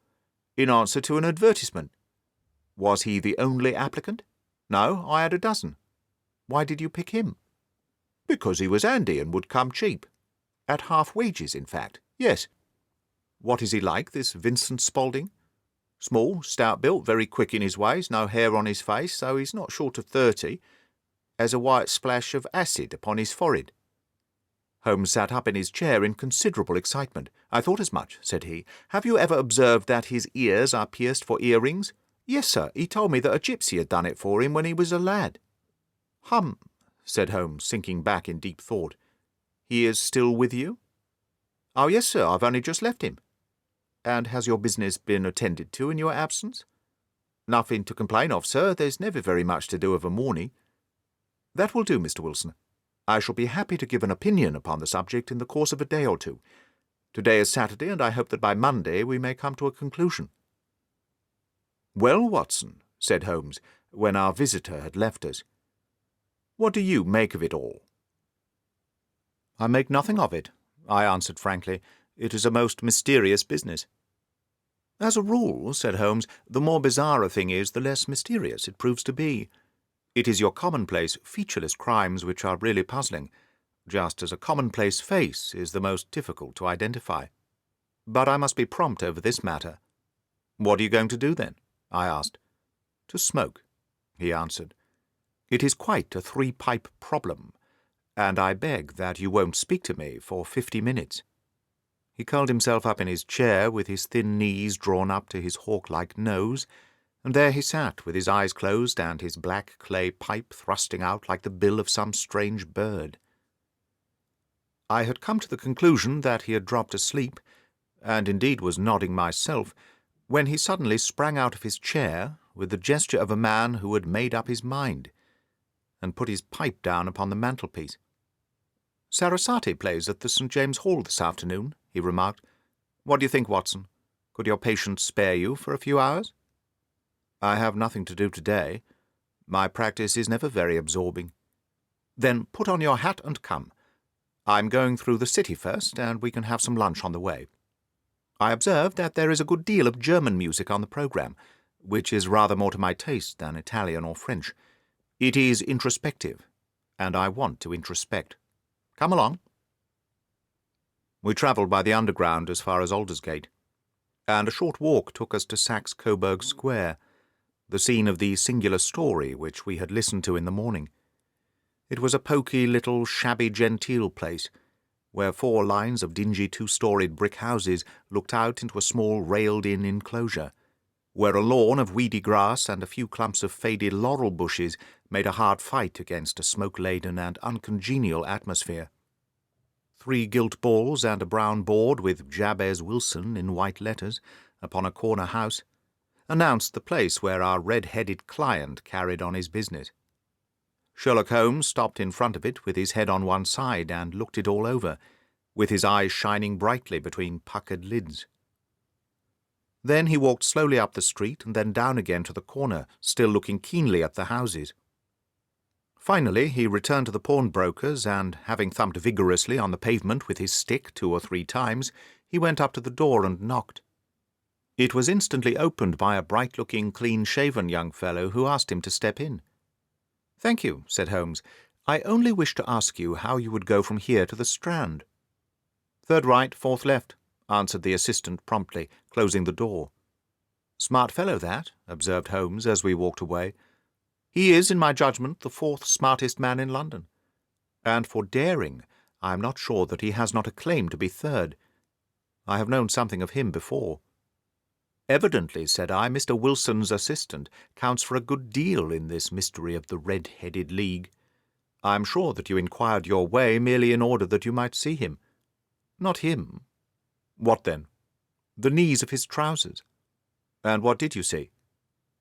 "In answer to an advertisement." "Was he the only applicant?" "No, I had a dozen." "Why did you pick him?" "Because he was handy and would come cheap." "At half wages, in fact?" "Yes." "What is he like, this Vincent Spaulding?" "Small, stout-built, very quick in his ways, no hair on his face, so he's not short of 30. Has a white splash of acid upon his forehead." Holmes sat up in his chair in considerable excitement. "I thought as much," said he. "Have you ever observed that his ears are pierced for earrings?" "Yes, sir. He told me that a gipsy had done it for him when he was a lad." "Hum," said Holmes, sinking back in deep thought. "He is still with you?" "Oh, yes, sir. I've only just left him." "And has your business been attended to in your absence?" "Nothing to complain of, sir. There's never very much to do of a morning." "That will do, Mr. Wilson. I shall be happy to give an opinion upon the subject in the course of a day or two. Today is Saturday, and I hope that by Monday we may come to a conclusion." "Well, Watson," said Holmes, when our visitor had left us, "what do you make of it all?" "I make nothing of it," I answered frankly. "It is a most mysterious business." "As a rule," said Holmes, "the more bizarre a thing is, the less mysterious it proves to be. It is your commonplace, featureless crimes which are really puzzling, just as a commonplace face is the most difficult to identify. But I must be prompt over this matter." "What are you going to do, then?" I asked. "To smoke," he answered. "It is quite a 3-pipe problem, and I beg that you won't speak to me for 50 minutes. He curled himself up in his chair, with his thin knees drawn up to his hawk-like nose, and there he sat, with his eyes closed and his black clay pipe thrusting out like the bill of some strange bird. I had come to the conclusion that he had dropped asleep, and indeed was nodding myself, when he suddenly sprang out of his chair, with the gesture of a man who had made up his mind, and put his pipe down upon the mantelpiece. "Sarasate plays at the St. James Hall this afternoon," he remarked. "What do you think, Watson? Could your patient spare you for a few hours?" "I have nothing to do today. My practice is never very absorbing." "Then put on your hat and come. I'm going through the city first, and we can have some lunch on the way. I observe that there is a good deal of German music on the programme, which is rather more to my taste than Italian or French. It is introspective, and I want to introspect. Come along." We travelled by the Underground as far as Aldersgate, and a short walk took us to Saxe Coburg Square, the scene of the singular story which we had listened to in the morning. It was a poky little shabby genteel place, where 4 lines of dingy 2-storied brick houses looked out into a small railed-in enclosure, where a lawn of weedy grass and a few clumps of faded laurel bushes made a hard fight against a smoke-laden and uncongenial atmosphere. 3 gilt balls and a brown board with Jabez Wilson in white letters upon a corner house announced the place where our red-headed client carried on his business. Sherlock Holmes stopped in front of it with his head on one side and looked it all over, with his eyes shining brightly between puckered lids. Then he walked slowly up the street and then down again to the corner, still looking keenly at the houses. Finally he returned to the pawnbroker's, and, having thumped vigorously on the pavement with his stick 2 or 3 times, he went up to the door and knocked. It was instantly opened by a bright-looking, clean-shaven young fellow who asked him to step in. "Thank you," said Holmes. "I only wish to ask you how you would go from here to the Strand." "Third right, fourth left," answered the assistant promptly, closing the door. "Smart fellow that," observed Holmes as we walked away. "He is, in my judgment, the fourth smartest man in London. And for daring, I am not sure that he has not a claim to be third. I have known something of him before." "Evidently," said I, "Mr. Wilson's assistant counts for a good deal in this mystery of the Red-Headed League. I am sure that you inquired your way merely in order that you might see him." "Not him." "What then?" "The knees of his trousers." "And what did you see?"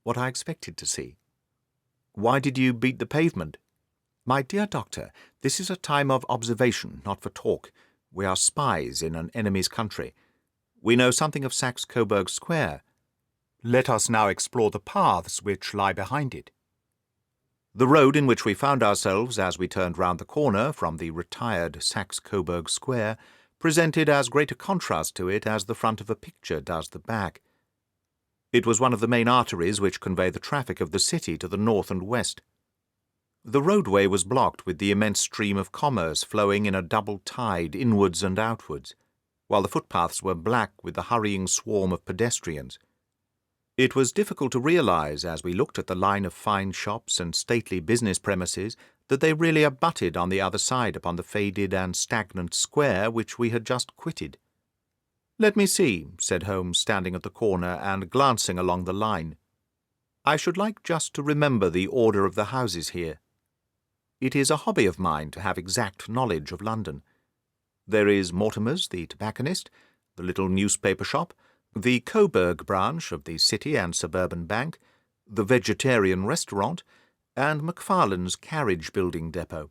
"What I expected to see." "Why did you beat the pavement?" "My dear doctor, this is a time of observation, not for talk. We are spies in an enemy's country. We know something of Saxe-Coburg Square. Let us now explore the paths which lie behind it." The road in which we found ourselves as we turned round the corner from the retired Saxe-Coburg Square presented as great a contrast to it as the front of a picture does the back. It was one of the main arteries which convey the traffic of the city to the north and west. The roadway was blocked with the immense stream of commerce flowing in a double tide inwards and outwards, while the footpaths were black with the hurrying swarm of pedestrians. It was difficult to realize, as we looked at the line of fine shops and stately business premises, that they really abutted on the other side upon the faded and stagnant square which we had just quitted. "Let me see," said Holmes, standing at the corner and glancing along the line. "I should like just to remember the order of the houses here. It is a hobby of mine to have exact knowledge of London. There is Mortimer's, the tobacconist, the little newspaper shop, the Coburg branch of the City and Suburban Bank, the Vegetarian Restaurant, and Macfarlane's carriage-building depot.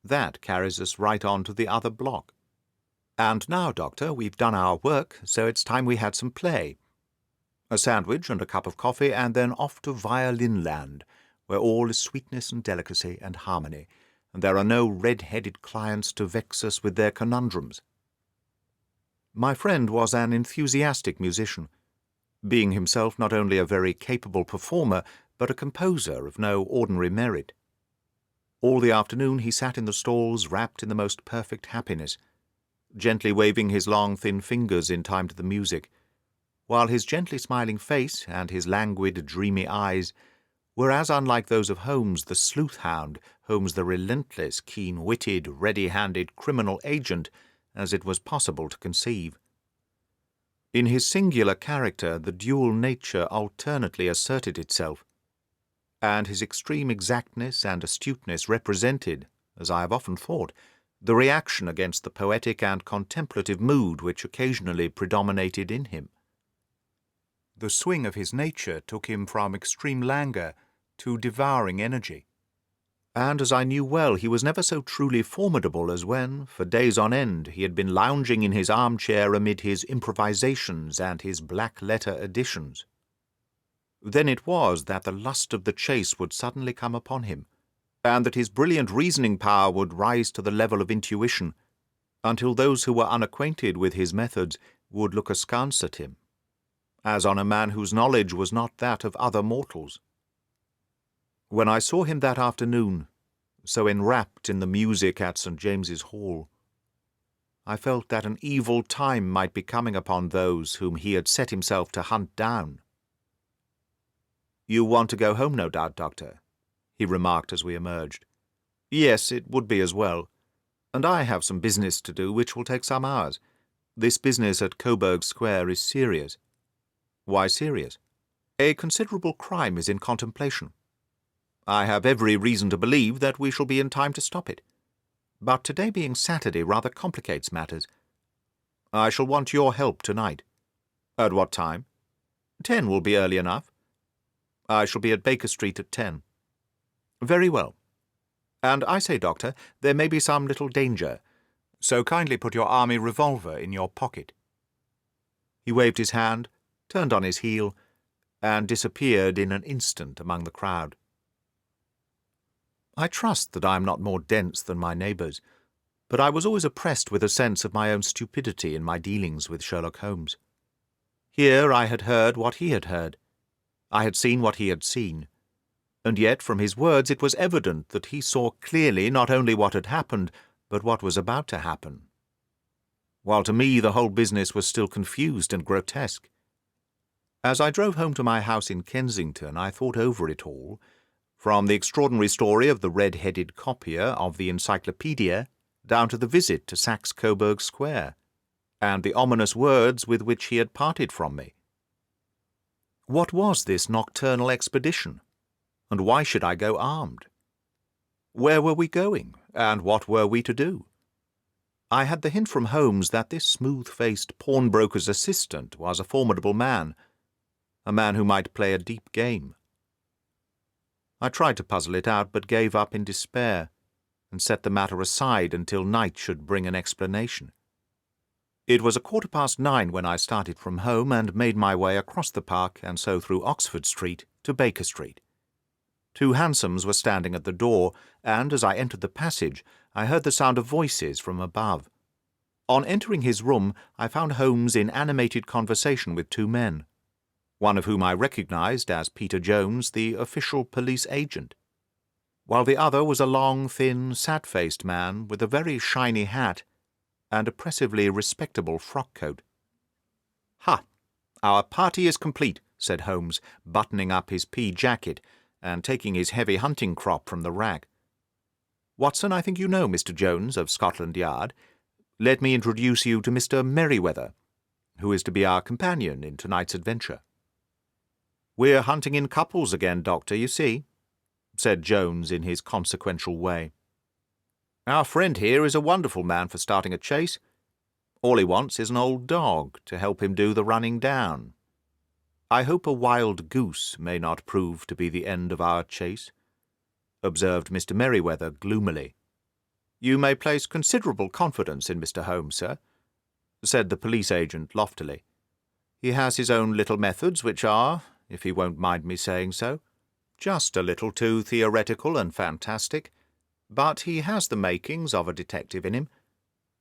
That carries us right on to the other block. And now, Doctor, we've done our work, so it's time we had some play. A sandwich and a cup of coffee, and then off to Violin-land, where all is sweetness and delicacy and harmony, and there are no red-headed clients to vex us with their conundrums." My friend was an enthusiastic musician, being himself not only a very capable performer, but a composer of no ordinary merit. All the afternoon he sat in the stalls wrapped in the most perfect happiness, gently waving his long thin fingers in time to the music, while his gently smiling face and his languid, dreamy eyes were as unlike those of Holmes the sleuth-hound, Holmes the relentless, keen-witted, ready-handed criminal agent, as it was possible to conceive. In his singular character the dual nature alternately asserted itself, and his extreme exactness and astuteness represented, as I have often thought, the reaction against the poetic and contemplative mood which occasionally predominated in him. The swing of his nature took him from extreme languor to devouring energy, and, as I knew well, he was never so truly formidable as when, for days on end, he had been lounging in his armchair amid his improvisations and his black-letter editions. Then it was that the lust of the chase would suddenly come upon him, and that his brilliant reasoning power would rise to the level of intuition, until those who were unacquainted with his methods would look askance at him, as on a man whose knowledge was not that of other mortals. When I saw him that afternoon, so enwrapped in the music at St. James's Hall, I felt that an evil time might be coming upon those whom he had set himself to hunt down. "You want to go home, no doubt, Doctor?" he remarked as we emerged. "Yes, it would be as well. And I have some business to do which will take some hours. This business at Coburg Square is serious." "Why serious?" "A considerable crime is in contemplation. I have every reason to believe that we shall be in time to stop it. But today being Saturday rather complicates matters. I shall want your help tonight." "At what time?" 10 will be early enough." "I shall be at Baker Street at 10. "Very well. And I say, Doctor, there may be some little danger, so kindly put your army revolver in your pocket." He waved his hand, turned on his heel, and disappeared in an instant among the crowd. I trust that I am not more dense than my neighbours, but I was always oppressed with a sense of my own stupidity in my dealings with Sherlock Holmes. Here I had heard what he had heard. I had seen what he had seen. And yet from his words it was evident that he saw clearly not only what had happened, but what was about to happen. While to me the whole business was still confused and grotesque. As I drove home to my house in Kensington, I thought over it all, from the extraordinary story of the red-headed copier of the Encyclopaedia down to the visit to Saxe-Coburg Square, and the ominous words with which he had parted from me. What was this nocturnal expedition, and why should I go armed? Where were we going, and what were we to do? I had the hint from Holmes that this smooth-faced pawnbroker's assistant was a formidable man, a man who might play a deep game. I tried to puzzle it out, but gave up in despair, and set the matter aside until night should bring an explanation. It was 9:15 when I started from home and made my way across the park and so through Oxford Street to Baker Street. 2 hansoms were standing at the door, and as I entered the passage, I heard the sound of voices from above. On entering his room, I found Holmes in animated conversation with 2 men, one of whom I recognized as Peter Jones, the official police agent, while the other was a long, thin, sad-faced man with a very shiny hat and oppressively respectable frock-coat. "Ha! Our party is complete," said Holmes, buttoning up his pea jacket and taking his heavy hunting crop from the rack. "Watson, I think you know Mr. Jones of Scotland Yard. Let me introduce you to Mr. Merryweather, who is to be our companion in tonight's adventure." "We're hunting in couples again, Doctor, you see," said Jones in his consequential way. "Our friend here is a wonderful man for starting a chase. All he wants is an old dog to help him do the running down. I hope a wild goose may not prove to be the end of our chase," observed Mr. Merryweather gloomily. "You may place considerable confidence in Mr. Holmes, sir," said the police agent loftily. "He has his own little methods which are, if he won't mind me saying so, just a little too theoretical and fantastic, but he has the makings of a detective in him.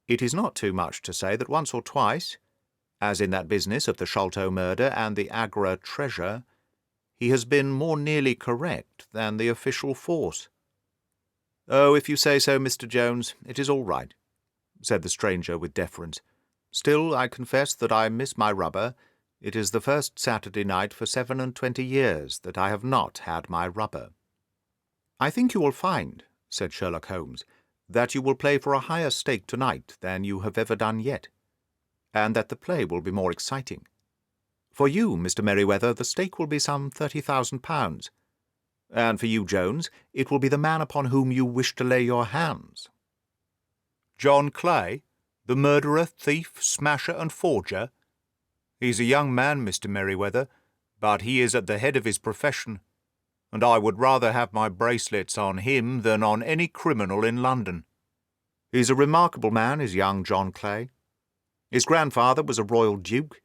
It is not too much to say that once or twice, as in that business of the Sholto murder and the Agra treasure, he has been more nearly correct than the official force." "Oh, if you say so, Mr. Jones, it is all right," said the stranger with deference. "Still, I confess that I miss my rubber. It is the first Saturday night for 27 years that I have not had my rubber." "I think you will find," said Sherlock Holmes, "that you will play for a higher stake tonight than you have ever done yet, and that the play will be more exciting. For you, Mr. Merryweather, the stake will be some £30,000, and for you, Jones, it will be the man upon whom you wish to lay your hands." "John Clay, the murderer, thief, smasher, and forger? He's a young man, Mr. Merryweather, but he is at the head of his profession, and I would rather have my bracelets on him than on any criminal in London. He's a remarkable man, is young John Clay. His grandfather was a royal duke,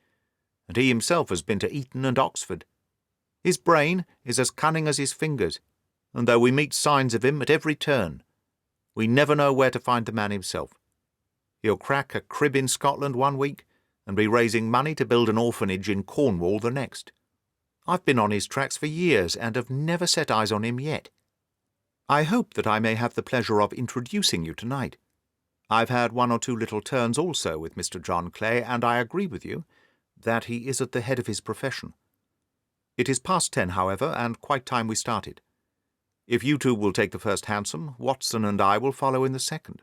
and he himself has been to Eton and Oxford. His brain is as cunning as his fingers, and though we meet signs of him at every turn, we never know where to find the man himself. He'll crack a crib in Scotland one week, and be raising money to build an orphanage in Cornwall the next. I've been on his tracks for years, and have never set eyes on him yet. I hope that I may have the pleasure of introducing you tonight. I've had 1 or 2 little turns also with Mr. John Clay, and I agree with you that he is at the head of his profession. It is past 10, however, and quite time we started. If you 2 will take the first hansom, Watson and I will follow in the second."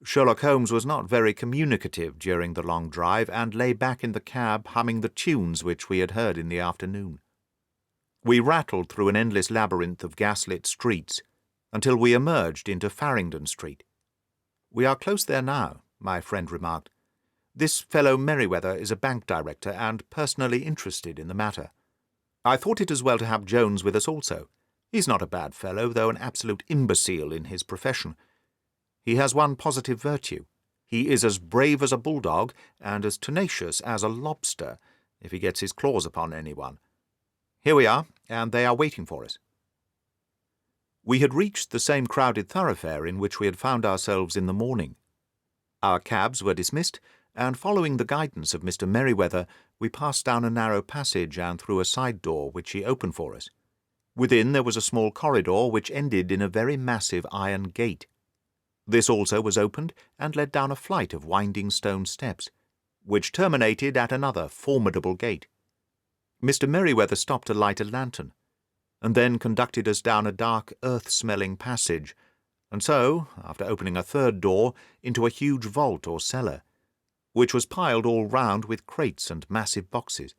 Sherlock Holmes was not very communicative during the long drive, and lay back in the cab humming the tunes which we had heard in the afternoon. We rattled through an endless labyrinth of gaslit streets until we emerged into Farringdon Street. "We are close there now," my friend remarked. "This fellow Merryweather is a bank director and personally interested in the matter. I thought it as well to have Jones with us also. He's not a bad fellow, though an absolute imbecile in his profession. He has one positive virtue. He is as brave as a bulldog and as tenacious as a lobster if he gets his claws upon anyone. Here we are, and they are waiting for us." We had reached the same crowded thoroughfare in which we had found ourselves in the morning. Our cabs were dismissed, and following the guidance of Mr. Merryweather, we passed down a narrow passage and through a side door which he opened for us. Within there was a small corridor which ended in a very massive iron gate. This also was opened and led down a flight of winding stone steps, which terminated at another formidable gate. Mr. Merryweather stopped to light a lantern, and then conducted us down a dark, earth-smelling passage, and so, after opening a third door, into a huge vault or cellar, which was piled all round with crates and massive boxes.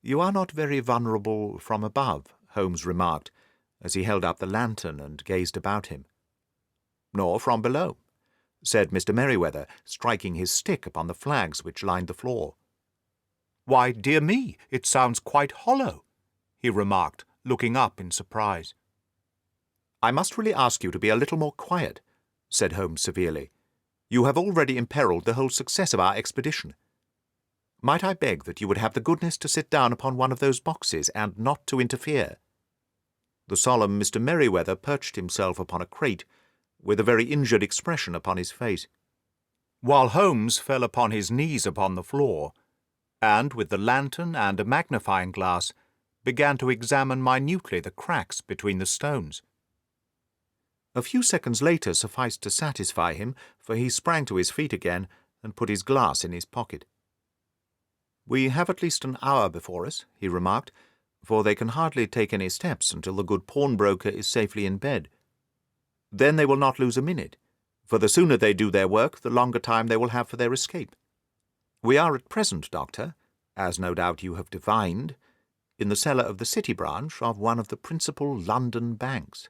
"You are not very vulnerable from above," Holmes remarked, as he held up the lantern and gazed about him. "Nor from below," said Mr. Merryweather, striking his stick upon the flags which lined the floor. "Why, dear me, it sounds quite hollow," he remarked, looking up in surprise. "I must really ask you to be a little more quiet," said Holmes severely. "You have already imperilled the whole success of our expedition. Might I beg that you would have the goodness to sit down upon one of those boxes and not to interfere?" The solemn Mr. Merryweather perched himself upon a crate, with a very injured expression upon his face, while Holmes fell upon his knees upon the floor, and, with the lantern and a magnifying glass, began to examine minutely the cracks between the stones. A few seconds later sufficed to satisfy him, for he sprang to his feet again and put his glass in his pocket. "We have at least an hour before us," he remarked, "for they can hardly take any steps until the good pawnbroker is safely in bed. Then they will not lose a minute, for the sooner they do their work, the longer time they will have for their escape. We are at present, Doctor, as no doubt you have divined, in the cellar of the City branch of one of the principal London banks.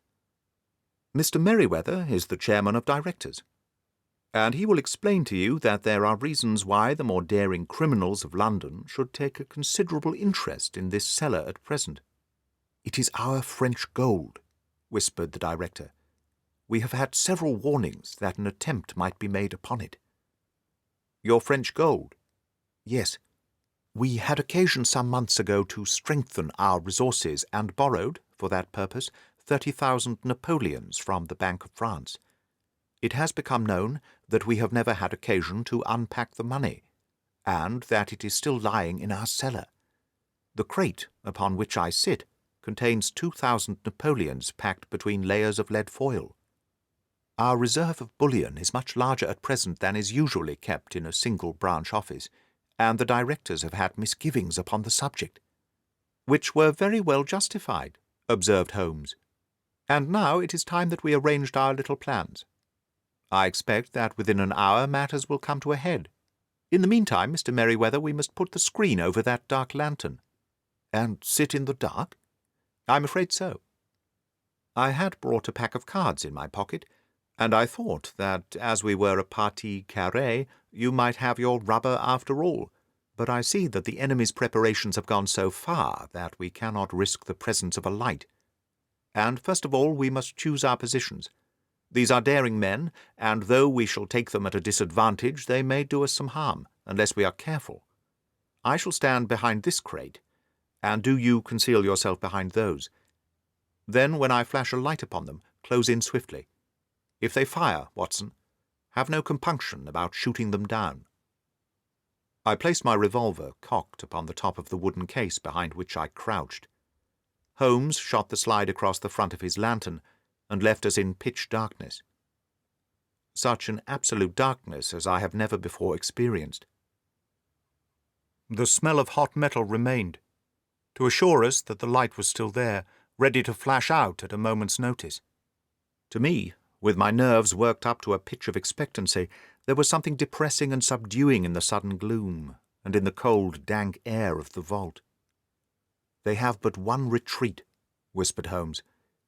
Mr. Merryweather is the chairman of directors, and he will explain to you that there are reasons why the more daring criminals of London should take a considerable interest in this cellar at present." "It is our French gold," whispered the director. "We have had several warnings that an attempt might be made upon it." "Your French gold?" "Yes. We had occasion some months ago to strengthen our resources and borrowed, for that purpose, 30,000 Napoleons from the Bank of France. It has become known that we have never had occasion to unpack the money, and that it is still lying in our cellar. The crate upon which I sit contains 2,000 Napoleons packed between layers of lead foil. Our reserve of bullion is much larger at present than is usually kept in a single branch office, and the directors have had misgivings upon the subject." "Which were very well justified," observed Holmes. "And now it is time that we arranged our little plans. I expect that within an hour matters will come to a head. In the meantime, Mr. Merryweather, we must put the screen over that dark lantern." "And sit in the dark?" "I'm afraid so. I had brought a pack of cards in my pocket, and I thought that, as we were a partie carrée, you might have your rubber after all, but I see that the enemy's preparations have gone so far that we cannot risk the presence of a light. And first of all we must choose our positions. These are daring men, and though we shall take them at a disadvantage, they may do us some harm, unless we are careful. I shall stand behind this crate, and do you conceal yourself behind those. Then, when I flash a light upon them, close in swiftly. If they fire, Watson, have no compunction about shooting them down." I placed my revolver cocked upon the top of the wooden case behind which I crouched. Holmes shot the slide across the front of his lantern, and left us in pitch darkness. Such an absolute darkness as I have never before experienced. The smell of hot metal remained, to assure us that the light was still there, ready to flash out at a moment's notice. To me, with my nerves worked up to a pitch of expectancy, there was something depressing and subduing in the sudden gloom, and in the cold, dank air of the vault. "They have but one retreat," whispered Holmes.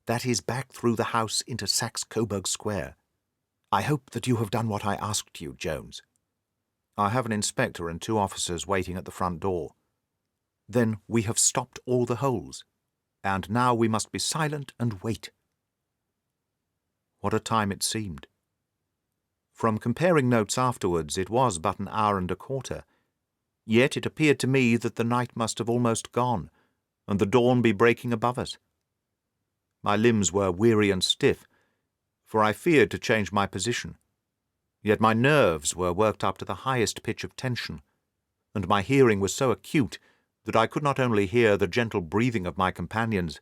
"That is back through the house into Saxe-Coburg Square. I hope that you have done what I asked you, Jones." "I have an inspector and 2 officers waiting at the front door." "Then we have stopped all the holes, and now we must be silent and wait." What a time it seemed! From comparing notes afterwards, it was but an hour and a quarter. Yet it appeared to me that the night must have almost gone, and the dawn be breaking above us. My limbs were weary and stiff, for I feared to change my position. Yet my nerves were worked up to the highest pitch of tension, and my hearing was so acute that I could not only hear the gentle breathing of my companions,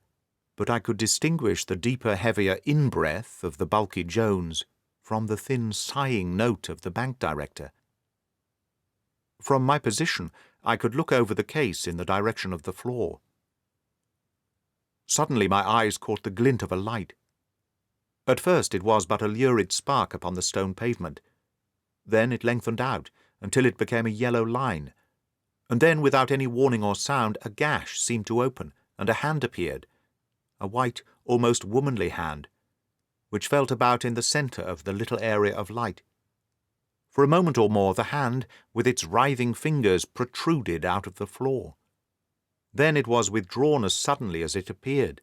but I could distinguish the deeper, heavier in-breath of the bulky Jones from the thin, sighing note of the bank director. From my position, I could look over the case in the direction of the floor. Suddenly my eyes caught the glint of a light. At first it was but a lurid spark upon the stone pavement. Then it lengthened out until it became a yellow line, and then, without any warning or sound, a gash seemed to open, and a hand appeared, a white, almost womanly hand, which felt about in the centre of the little area of light. For a moment or more the hand, with its writhing fingers, protruded out of the floor. Then it was withdrawn as suddenly as it appeared,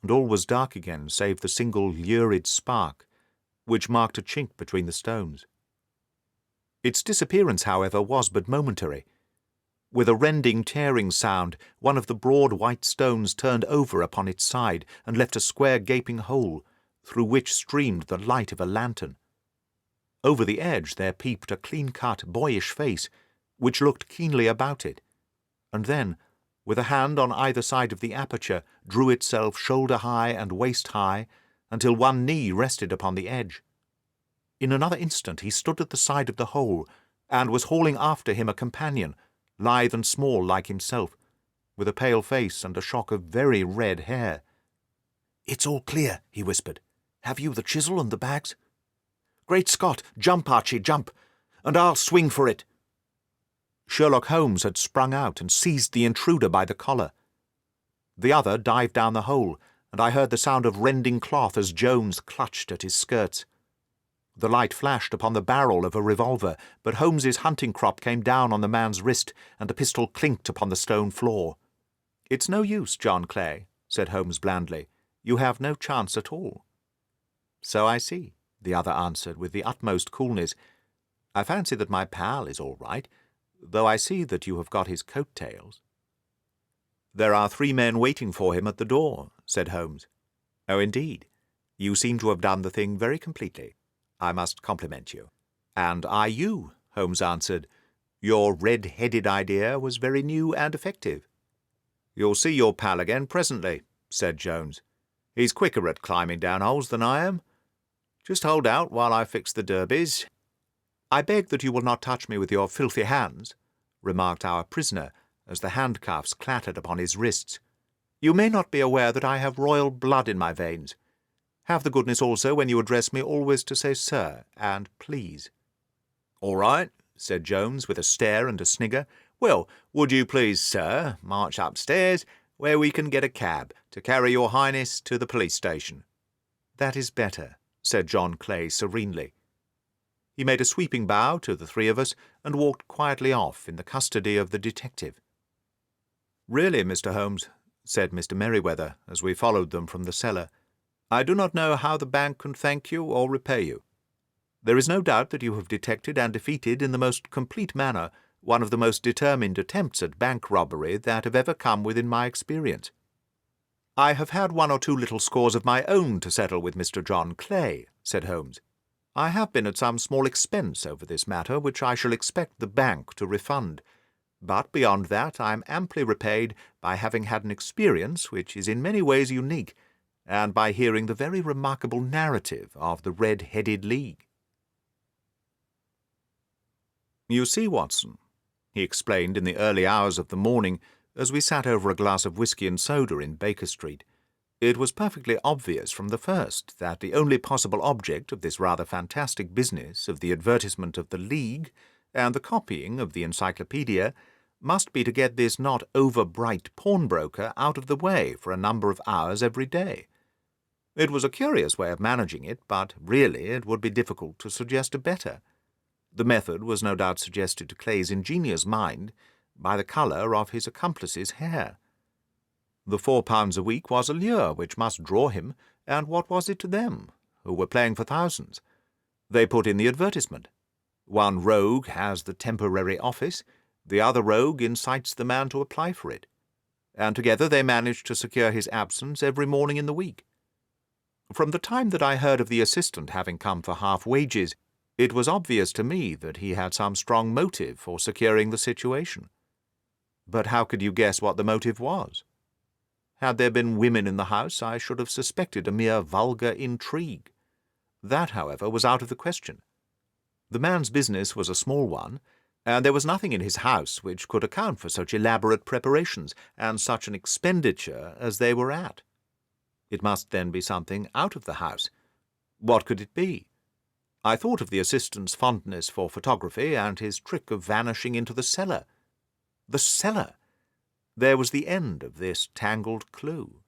and all was dark again save the single lurid spark, which marked a chink between the stones. Its disappearance, however, was but momentary. With a rending, tearing sound, one of the broad white stones turned over upon its side and left a square gaping hole, through which streamed the light of a lantern. Over the edge there peeped a clean-cut, boyish face, which looked keenly about it, and then, with a hand on either side of the aperture, drew itself shoulder-high and waist-high, until one knee rested upon the edge. In another instant he stood at the side of the hole, and was hauling after him a companion, lithe and small like himself, with a pale face and a shock of very red hair. "It's all clear," he whispered. "Have you the chisel and the bags?" "Great Scott! Jump, Archie, jump, and I'll swing for it." Sherlock Holmes had sprung out and seized the intruder by the collar. The other dived down the hole, and I heard the sound of rending cloth as Jones clutched at his skirts. The light flashed upon the barrel of a revolver, but Holmes's hunting crop came down on the man's wrist, and the pistol clinked upon the stone floor. "It's no use, John Clay," said Holmes blandly. "You have no chance at all." "So I see," the other answered with the utmost coolness. "I fancy that my pal is all right, though I see that you have got his coat-tails." "There are 3 men waiting for him at the door," said Holmes. "Oh, indeed. You seem to have done the thing very completely. I must compliment you." "And I you," Holmes answered. "Your red-headed idea was very new and effective." "You'll see your pal again presently," said Jones. "He's quicker at climbing down holes than I am. Just hold out while I fix the derbies." "I beg that you will not touch me with your filthy hands," remarked our prisoner, as the handcuffs clattered upon his wrists. "You may not be aware that I have royal blood in my veins. Have the goodness also, when you address me, always to say sir and please." "All right," said Jones, with a stare and a snigger. "Well, would you please, sir, march upstairs, where we can get a cab to carry your highness to the police station?" "That is better," said John Clay serenely. He made a sweeping bow to the 3 of us, and walked quietly off in the custody of the detective. "Really, Mr. Holmes," said Mr. Merryweather, as we followed them from the cellar, "I do not know how the bank can thank you or repay you. There is no doubt that you have detected and defeated in the most complete manner one of the most determined attempts at bank robbery that have ever come within my experience." "I have had 1 or 2 little scores of my own to settle with Mr. John Clay," said Holmes. "I have been at some small expense over this matter, which I shall expect the bank to refund. But beyond that I am amply repaid by having had an experience which is in many ways unique, and by hearing the very remarkable narrative of the Red-Headed League." "You see, Watson," he explained in the early hours of the morning, as we sat over a glass of whisky and soda in Baker Street, "it was perfectly obvious from the first that the only possible object of this rather fantastic business of the advertisement of the League and the copying of the encyclopedia must be to get this not over-bright pawnbroker out of the way for a number of hours every day. It was a curious way of managing it, but really it would be difficult to suggest a better. The method was no doubt suggested to Clay's ingenious mind by the colour of his accomplice's hair. The £4 a week was a lure which must draw him, and what was it to them, who were playing for thousands? They put in the advertisement. One rogue has the temporary office, the other rogue incites the man to apply for it, and together they managed to secure his absence every morning in the week. From the time that I heard of the assistant having come for half wages, It was obvious to me that he had some strong motive for securing the situation. But how could you guess what the motive was? Had there been women in the house, I should have suspected a mere vulgar intrigue. That, however, was out of the question. The man's business was a small one, and there was nothing in his house which could account for such elaborate preparations and such an expenditure as they were at. It must then be something out of the house. What could it be? I thought of the assistant's fondness for photography and his trick of vanishing into the cellar. The cellar! There was the end of this tangled clue.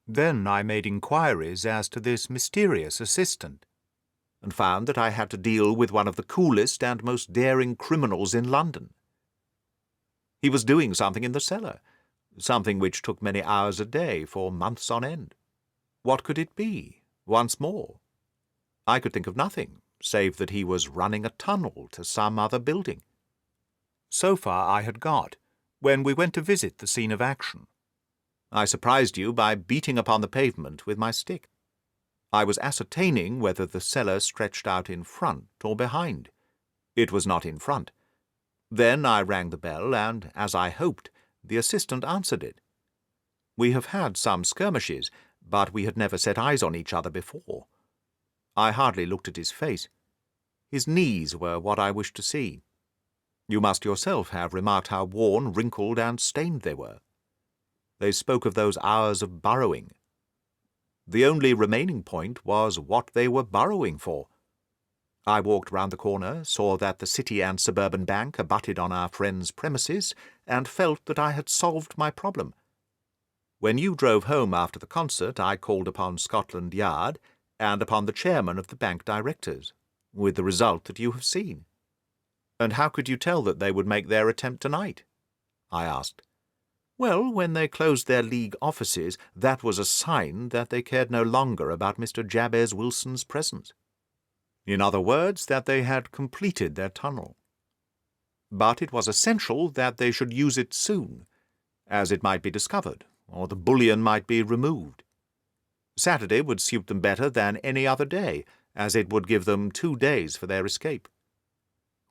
Then I made inquiries as to this mysterious assistant, and found that I had to deal with one of the coolest and most daring criminals in London. He was doing something in the cellar, something which took many hours a day for months on end. What could it be, once more? I could think of nothing, save that he was running a tunnel to some other building. So far I had got, when we went to visit the scene of action. I surprised you by beating upon the pavement with my stick. I was ascertaining whether the cellar stretched out in front or behind. It was not in front. Then I rang the bell, and, as I hoped, the assistant answered it. We have had some skirmishes, but we had never set eyes on each other before. I hardly looked at his face. His knees were what I wished to see. You must yourself have remarked how worn, wrinkled, and stained they were. They spoke of those hours of burrowing. The only remaining point was what they were burrowing for. I walked round the corner, saw that the City and Suburban Bank abutted on our friend's premises, and felt that I had solved my problem. When you drove home after the concert, I called upon Scotland Yard and upon the chairman of the bank directors, with the result that you have seen. And how could you tell that they would make their attempt tonight? I asked. Well, when they closed their league offices, that was a sign that they cared no longer about Mr. Jabez Wilson's presence. In other words, that they had completed their tunnel. But it was essential that they should use it soon, as it might be discovered, or the bullion might be removed. Saturday would suit them better than any other day, as it would give them 2 days for their escape.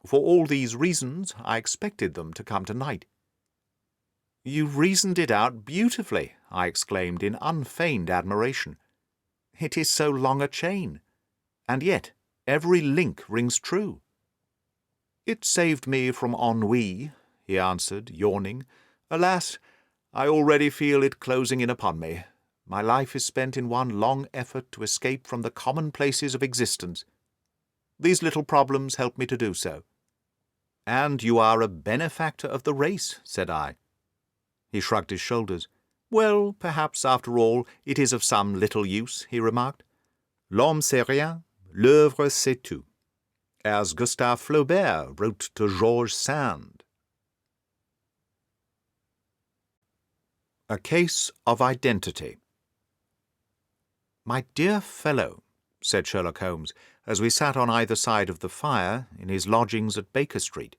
For all these reasons, I expected them to come tonight. You reasoned it out beautifully, I exclaimed in unfeigned admiration. It is so long a chain, and yet every link rings true. It saved me from ennui, he answered, yawning. Alas, I already feel it closing in upon me. My life is spent in one long effort to escape from the commonplaces of existence. These little problems help me to do so. And you are a benefactor of the race, said I. He shrugged his shoulders. Well, perhaps, after all, it is of some little use, he remarked. L'homme c'est rien, l'œuvre c'est tout, as Gustave Flaubert wrote to George Sand. A Case of Identity. My dear fellow, said Sherlock Holmes, as we sat on either side of the fire in his lodgings at Baker Street,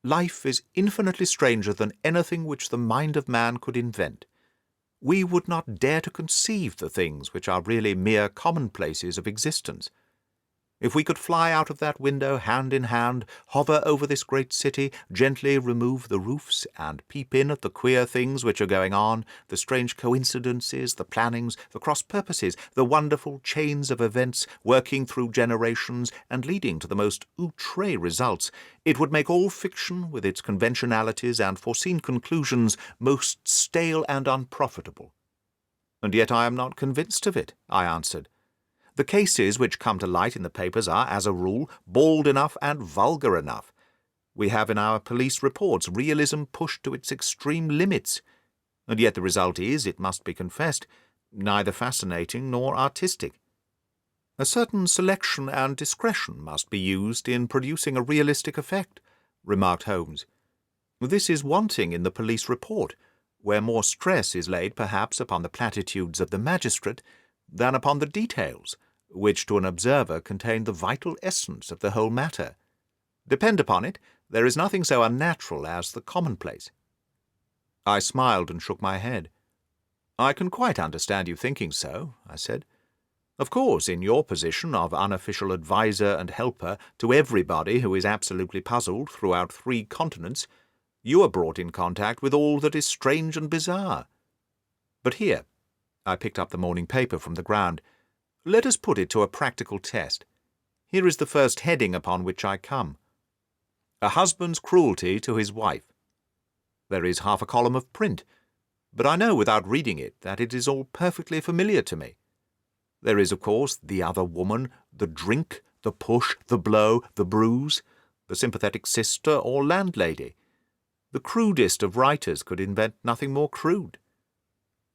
life is infinitely stranger than anything which the mind of man could invent. We would not dare to conceive the things which are really mere commonplaces of existence. If we could fly out of that window hand in hand, hover over this great city, gently remove the roofs, and peep in at the queer things which are going on, the strange coincidences, the plannings, the cross-purposes, the wonderful chains of events working through generations and leading to the most outré results, it would make all fiction, with its conventionalities and foreseen conclusions, most stale and unprofitable. And yet I am not convinced of it, I answered. The cases which come to light in the papers are, as a rule, bald enough and vulgar enough. We have in our police reports realism pushed to its extreme limits, and yet the result is, it must be confessed, neither fascinating nor artistic. A certain selection and discretion must be used in producing a realistic effect, remarked Holmes. This is wanting in the police report, where more stress is laid perhaps upon the platitudes of the magistrate than upon the details, which to an observer contain the vital essence of the whole matter. Depend upon it, there is nothing so unnatural as the commonplace. I smiled and shook my head. I can quite understand you thinking so, I said. Of course, in your position of unofficial adviser and helper to everybody who is absolutely puzzled throughout 3 continents, you are brought in contact with all that is strange and bizarre. But here, I picked up the morning paper from the ground, let us put it to a practical test. Here is the first heading upon which I come. A husband's cruelty to his wife. There is half a column of print, but I know without reading it that it is all perfectly familiar to me. There is, of course, the other woman, the drink, the push, the blow, the bruise, the sympathetic sister or landlady. The crudest of writers could invent nothing more crude.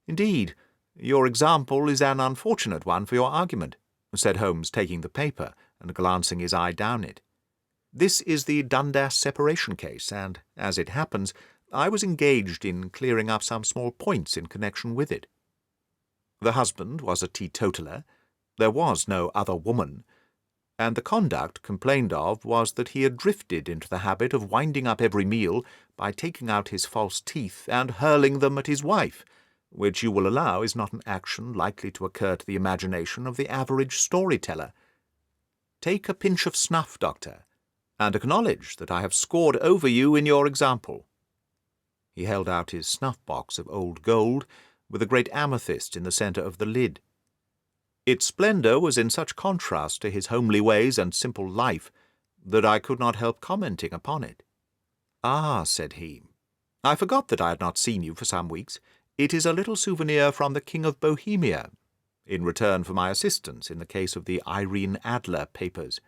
Indeed, your example is an unfortunate one for your argument, said Holmes, taking the paper and glancing his eye down it. This is the Dundas separation case, and, as it happens, I was engaged in clearing up some small points in connection with it. The husband was a teetotaler, there was no other woman, and the conduct complained of was that he had drifted into the habit of winding up every meal by taking out his false teeth and hurling them at his wife, which you will allow is not an action likely to occur to the imagination of the average storyteller. Take a pinch of snuff, Doctor, and acknowledge that I have scored over you in your example. He held out his snuff-box of old gold, with a great amethyst in the centre of the lid. Its splendour was in such contrast to his homely ways and simple life that I could not help commenting upon it. "Ah," said he, "I forgot that I had not seen you for some weeks. It is a little souvenir from the King of Bohemia, in return for my assistance in the case of the Irene Adler papers."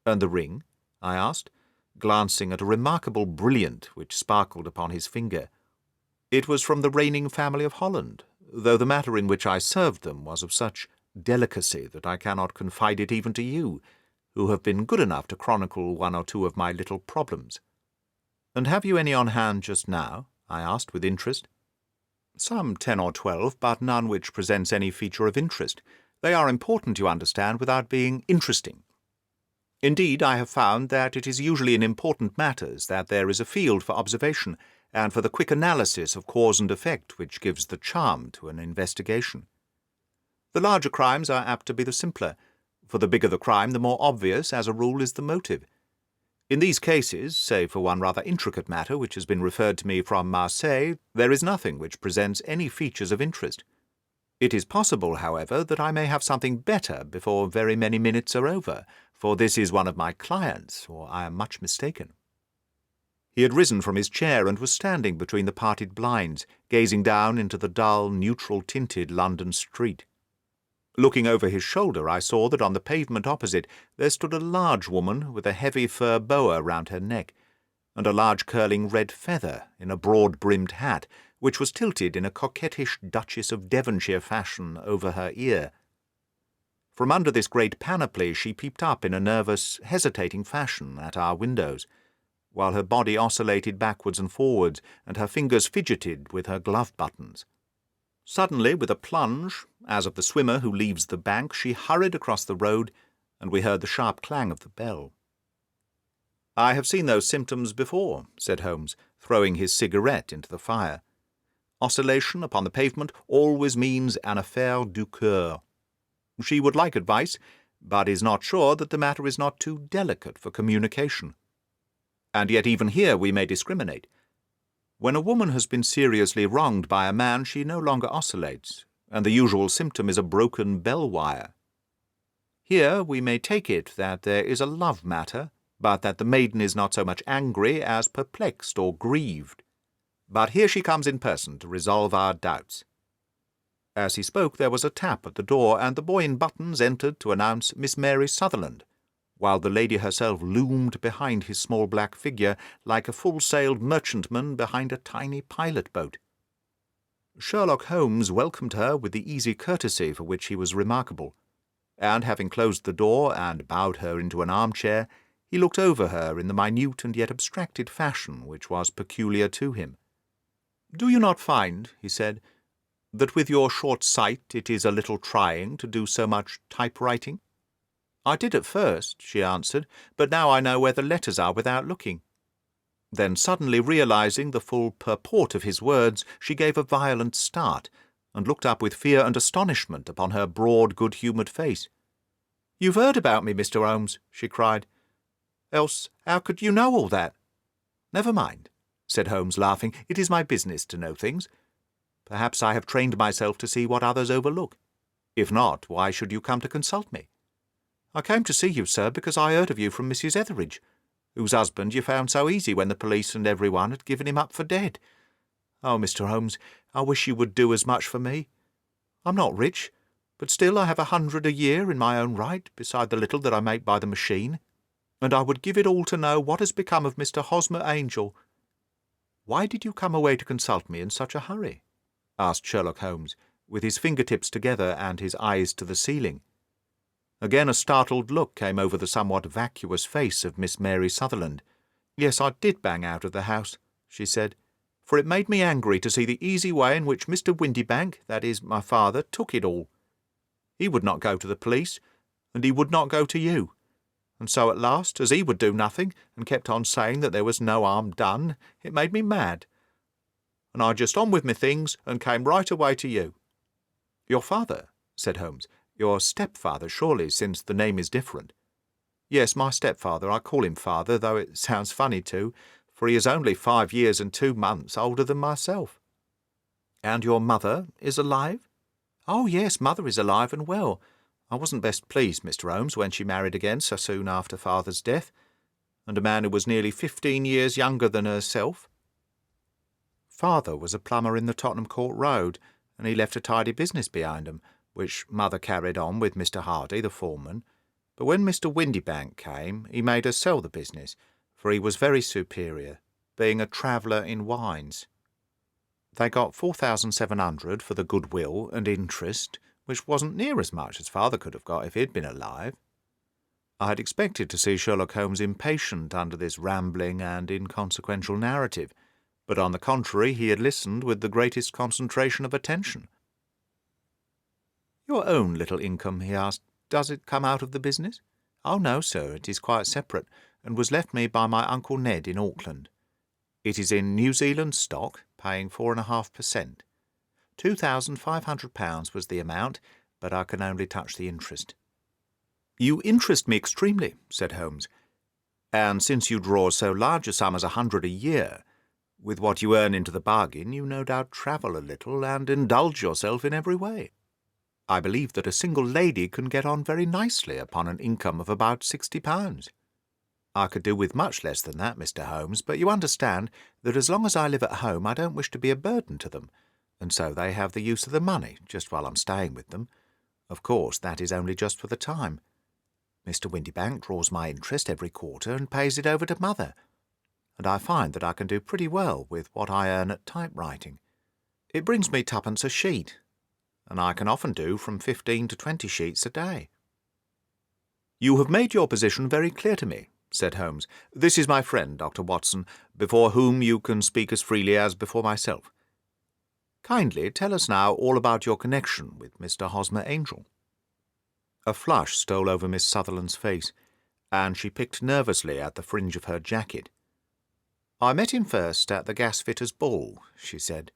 "And the ring?" I asked, glancing at a remarkable brilliant which sparkled upon his finger. It was from the reigning family of Holland, though the matter in which I served them was of such delicacy that I cannot confide it even to you, who have been good enough to chronicle 1 or 2 of my little problems. "And have you any on hand just now?" I asked with interest. "Some 10 or 12, but none which presents any feature of interest. They are important, you understand, without being interesting. Indeed, I have found that it is usually in important matters that there is a field for observation, and for the quick analysis of cause and effect which gives the charm to an investigation. The larger crimes are apt to be the simpler, for the bigger the crime, the more obvious, as a rule, is the motive. In these cases, save for one rather intricate matter which has been referred to me from Marseille, there is nothing which presents any features of interest. It is possible, however, that I may have something better before very many minutes are over, for this is one of my clients, or I am much mistaken." He had risen from his chair and was standing between the parted blinds, gazing down into the dull, neutral-tinted London street. Looking over his shoulder, I saw that on the pavement opposite there stood a large woman with a heavy fur boa round her neck, and a large curling red feather in a broad-brimmed hat, which was tilted in a coquettish Duchess of Devonshire fashion over her ear. From under this great panoply she peeped up in a nervous, hesitating fashion at our windows, while her body oscillated backwards and forwards, and her fingers fidgeted with her glove-buttons. Suddenly, with a plunge, as of the swimmer who leaves the bank, she hurried across the road, and we heard the sharp clang of the bell. "I have seen those symptoms before," said Holmes, throwing his cigarette into the fire. "Oscillation upon the pavement always means an affaire du cœur. She would like advice, but is not sure that the matter is not too delicate for communication. And yet even here we may discriminate. When a woman has been seriously wronged by a man, she no longer oscillates, and the usual symptom is a broken bell wire. Here we may take it that there is a love matter, but that the maiden is not so much angry as perplexed or grieved. But here she comes in person to resolve our doubts." As he spoke there was a tap at the door, and the boy in buttons entered to announce Miss Mary Sutherland, while the lady herself loomed behind his small black figure like a full-sailed merchantman behind a tiny pilot-boat. Sherlock Holmes welcomed her with the easy courtesy for which he was remarkable, and having closed the door and bowed her into an armchair, he looked over her in the minute and yet abstracted fashion which was peculiar to him. "Do you not find," he said, "that with your short sight it is a little trying to do so much typewriting?" "I did at first," she answered, "but now I know where the letters are without looking." Then, suddenly realizing the full purport of his words, she gave a violent start, and looked up with fear and astonishment upon her broad, good-humoured face. "You've heard about me, Mr. Holmes," she cried. "Else how could you know all that?" "Never mind," said Holmes, laughing. "It is my business to know things. Perhaps I have trained myself to see what others overlook. If not, why should you come to consult me?" "I came to see you, sir, because I heard of you from Mrs. Etheridge, whose husband you found so easy when the police and every one had given him up for dead. Oh, Mr. Holmes, I wish you would do as much for me. I'm not rich, but still I have 100 a year in my own right, beside the little that I make by the machine, and I would give it all to know what has become of Mr. Hosmer Angel." "Why did you come away to consult me in such a hurry?" asked Sherlock Holmes, with his fingertips together and his eyes to the ceiling. Again a startled look came over the somewhat vacuous face of Miss Mary Sutherland. "Yes, I did bang out of the house," she said, "for it made me angry to see the easy way in which Mr. Windybank, that is, my father, took it all. He would not go to the police, and he would not go to you. And so at last, as he would do nothing, and kept on saying that there was no harm done, it made me mad. And I just on with me things, and came right away to you." "Your father?" said Holmes. "Your stepfather, surely, since the name is different." "Yes, my stepfather. I call him father, though it sounds funny too, for he is only 5 years and 2 months older than myself." "And your mother is alive?" "Oh, yes, mother is alive and well. I wasn't best pleased, Mr. Holmes, when she married again so soon after father's death, and a man who was nearly 15 years younger than herself." "Father was a plumber in the Tottenham Court Road, and he left a tidy business behind him, which mother carried on with Mr. Hardy, the foreman. But when Mr. Windybank came, he made her sell the business, for he was very superior, being a traveller in wines. They got 4,700 for the goodwill and interest, which wasn't near as much as father could have got if he'd been alive." I had expected to see Sherlock Holmes impatient under this rambling and inconsequential narrative, but on the contrary he had listened with the greatest concentration of attention. "Your own little income," he asked, "does it come out of the business?" "Oh, no, sir, it is quite separate, and was left me by my Uncle Ned in Auckland. It is in New Zealand stock, paying 4.5%. £2,500 was the amount, but I can only touch the interest." "You interest me extremely," said Holmes, "and since you draw so large a sum as 100 a year, with what you earn into the bargain, you no doubt travel a little and indulge yourself in every way. I believe that a single lady can get on very nicely upon an income of about £60. I could do with much less than that, Mr. Holmes, but you understand that as long as I live at home I don't wish to be a burden to them, and so they have the use of the money just while I'm staying with them. Of course, that is only just for the time. Mr. Windybank draws my interest every quarter and pays it over to mother, and I find that I can do pretty well with what I earn at typewriting. It brings me 2pence a sheet, and I can often do from 15 to 20 sheets a day." "You have made your position very clear to me," said Holmes. "This is my friend, Dr. Watson, before whom you can speak as freely as before myself. Kindly tell us now all about your connection with Mr. Hosmer Angel." A flush stole over Miss Sutherland's face, and she picked nervously at the fringe of her jacket. "I met him first at the gasfitters' ball," she said.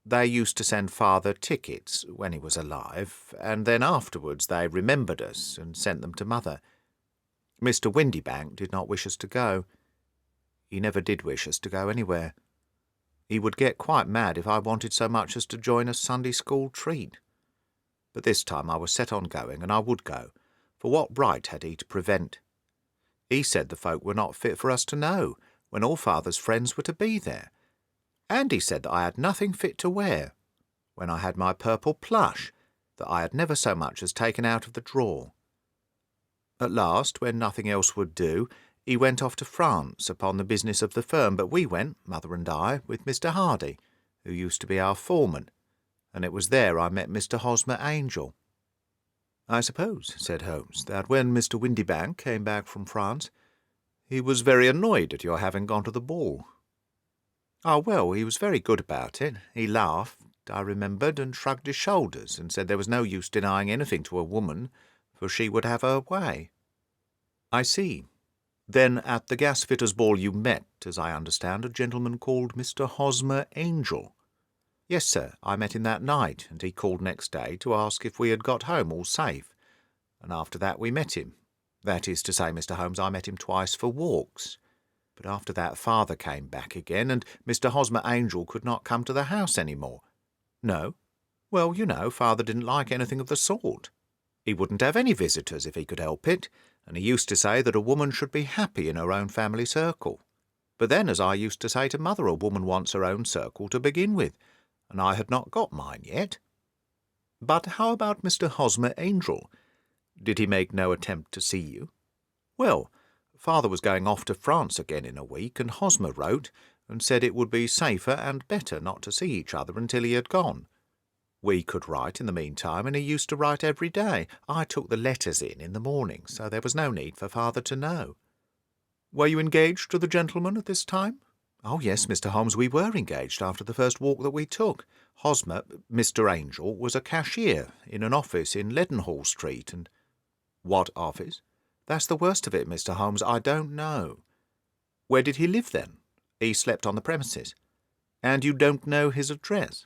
"They used to send father tickets when he was alive, and then afterwards they remembered us and sent them to mother. Mr. Windybank did not wish us to go. He never did wish us to go anywhere. He would get quite mad if I wanted so much as to join a Sunday school treat. But this time I was set on going, and I would go, for what right had he to prevent? He said the folk were not fit for us to know, when all father's friends were to be there. And he said that I had nothing fit to wear, when I had my purple plush, that I had never so much as taken out of the drawer. At last, when nothing else would do, he went off to France upon the business of the firm, but we went, mother and I, with Mr. Hardy, who used to be our foreman, and it was there I met Mr. Hosmer Angel." "I suppose," said Holmes, "that when Mr. Windybank came back from France, he was very annoyed at your having gone to the ball." "Oh, well, he was very good about it. He laughed, I remembered, and shrugged his shoulders, and said there was no use denying anything to a woman, for she would have her way." "I see. Then at the gasfitters' ball you met, as I understand, a gentleman called Mr. Hosmer Angel." Yes, sir, I met him that night, and he called next day to ask if we had got home all safe. And after that we met him. That is to say, Mr. Holmes, I met him twice for walks. But after that father came back again, and Mr. Hosmer Angel could not come to the house any more. No? Well, you know, father didn't like anything of the sort. He wouldn't have any visitors if he could help it, and he used to say that a woman should be happy in her own family circle. But then, as I used to say to mother, a woman wants her own circle to begin with, and I had not got mine yet. But how about Mr. Hosmer Angel? Did he make no attempt to see you? Well, father was going off to France again in a week, and Hosmer wrote and said it would be safer and better not to see each other until he had gone. We could write in the meantime, and he used to write every day. I took the letters in the morning, so there was no need for father to know. Were you engaged to the gentleman at this time? Oh, yes, Mr. Holmes, we were engaged after the first walk that we took. Hosmer, Mr. Angel, was a cashier in an office in Leadenhall Street, and— What office? That's the worst of it, Mr. Holmes, I don't know. Where did he live, then? He slept on the premises. And you don't know his address?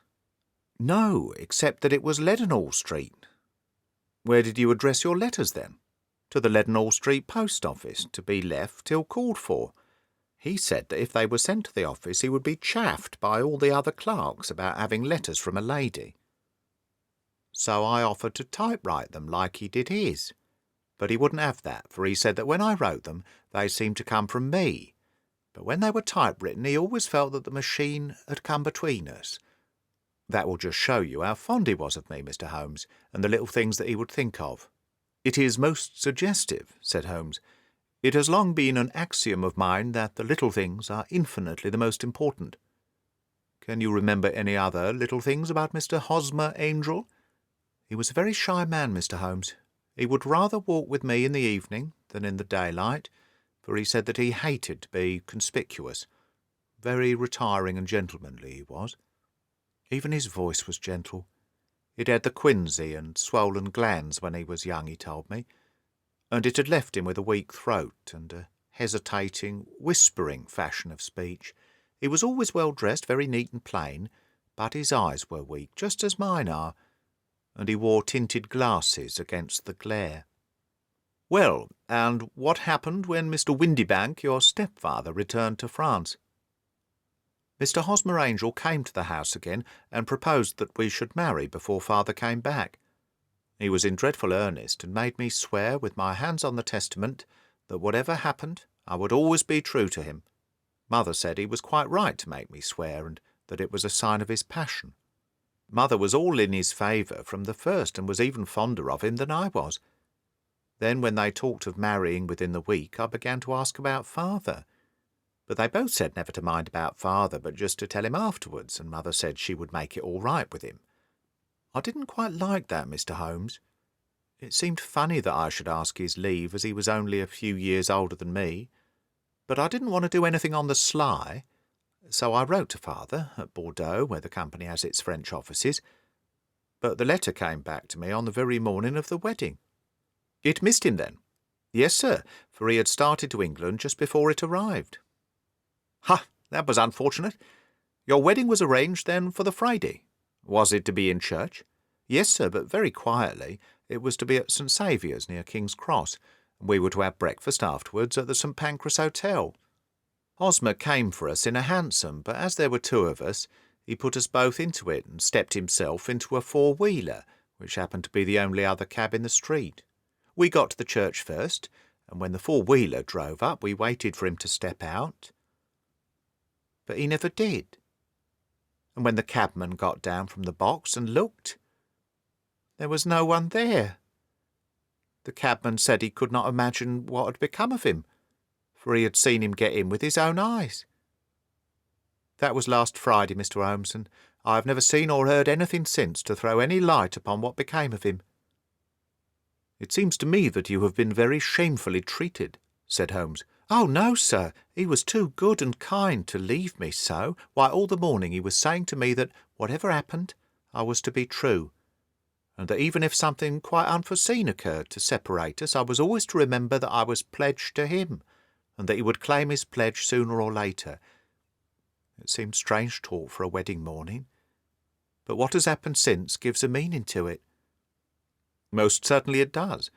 No, except that it was Leadenhall Street. Where did you address your letters, then? To the Leadenhall Street post office, to be left till called for. He said that if they were sent to the office he would be chaffed by all the other clerks about having letters from a lady. So I offered to typewrite them like he did his. But he wouldn't have that, for he said that when I wrote them they seemed to come from me. But when they were typewritten he always felt that the machine had come between us. That will just show you how fond he was of me, Mr. Holmes, and the little things that he would think of. It is most suggestive, said Holmes. It has long been an axiom of mine that the little things are infinitely the most important. Can you remember any other little things about Mr. Hosmer Angel? He was a very shy man, Mr. Holmes. He would rather walk with me in the evening than in the daylight, for he said that he hated to be conspicuous. Very retiring and gentlemanly he was. Even his voice was gentle. It had the quinsy and swollen glands when he was young, he told me, and it had left him with a weak throat and a hesitating, whispering fashion of speech. He was always well dressed, very neat and plain, but his eyes were weak, just as mine are, and he wore tinted glasses against the glare. Well, and what happened when Mr. Windybank, your stepfather, returned to France? Mr. Hosmer Angel came to the house again and proposed that we should marry before father came back. He was in dreadful earnest, and made me swear with my hands on the testament that whatever happened I would always be true to him. Mother said he was quite right to make me swear, and that it was a sign of his passion. Mother was all in his favour from the first, and was even fonder of him than I was. Then when they talked of marrying within the week, I began to ask about father. But they both said never to mind about father, but just to tell him afterwards, and mother said she would make it all right with him. I didn't quite like that, Mr. Holmes. It seemed funny that I should ask his leave, as he was only a few years older than me. But I didn't want to do anything on the sly, so I wrote to father at Bordeaux, where the company has its French offices. But the letter came back to me on the very morning of the wedding. It missed him then? Yes, sir, for he had started to England just before it arrived. Ha! That was unfortunate. Your wedding was arranged, then, for the Friday. Was it to be in church? Yes, sir, but very quietly. It was to be at St. Saviour's, near King's Cross, and we were to have breakfast afterwards at the St. Pancras Hotel. Hosmer came for us in a hansom, but as there were two of us, he put us both into it and stepped himself into a four-wheeler, which happened to be the only other cab in the street. We got to the church first, and when the four-wheeler drove up, we waited for him to step out. But he never did. And when the cabman got down from the box and looked, there was no one there. The cabman said he could not imagine what had become of him, for he had seen him get in with his own eyes. That was last Friday, Mr. Holmes, and I have never seen or heard anything since to throw any light upon what became of him. It seems to me that you have been very shamefully treated, said Holmes. Oh, no, sir, he was too good and kind to leave me so. Why, all the morning he was saying to me that, whatever happened, I was to be true, and that even if something quite unforeseen occurred to separate us, I was always to remember that I was pledged to him, and that he would claim his pledge sooner or later. It seemed strange talk for a wedding morning. but what has happened since gives a meaning to it." "Most certainly it does.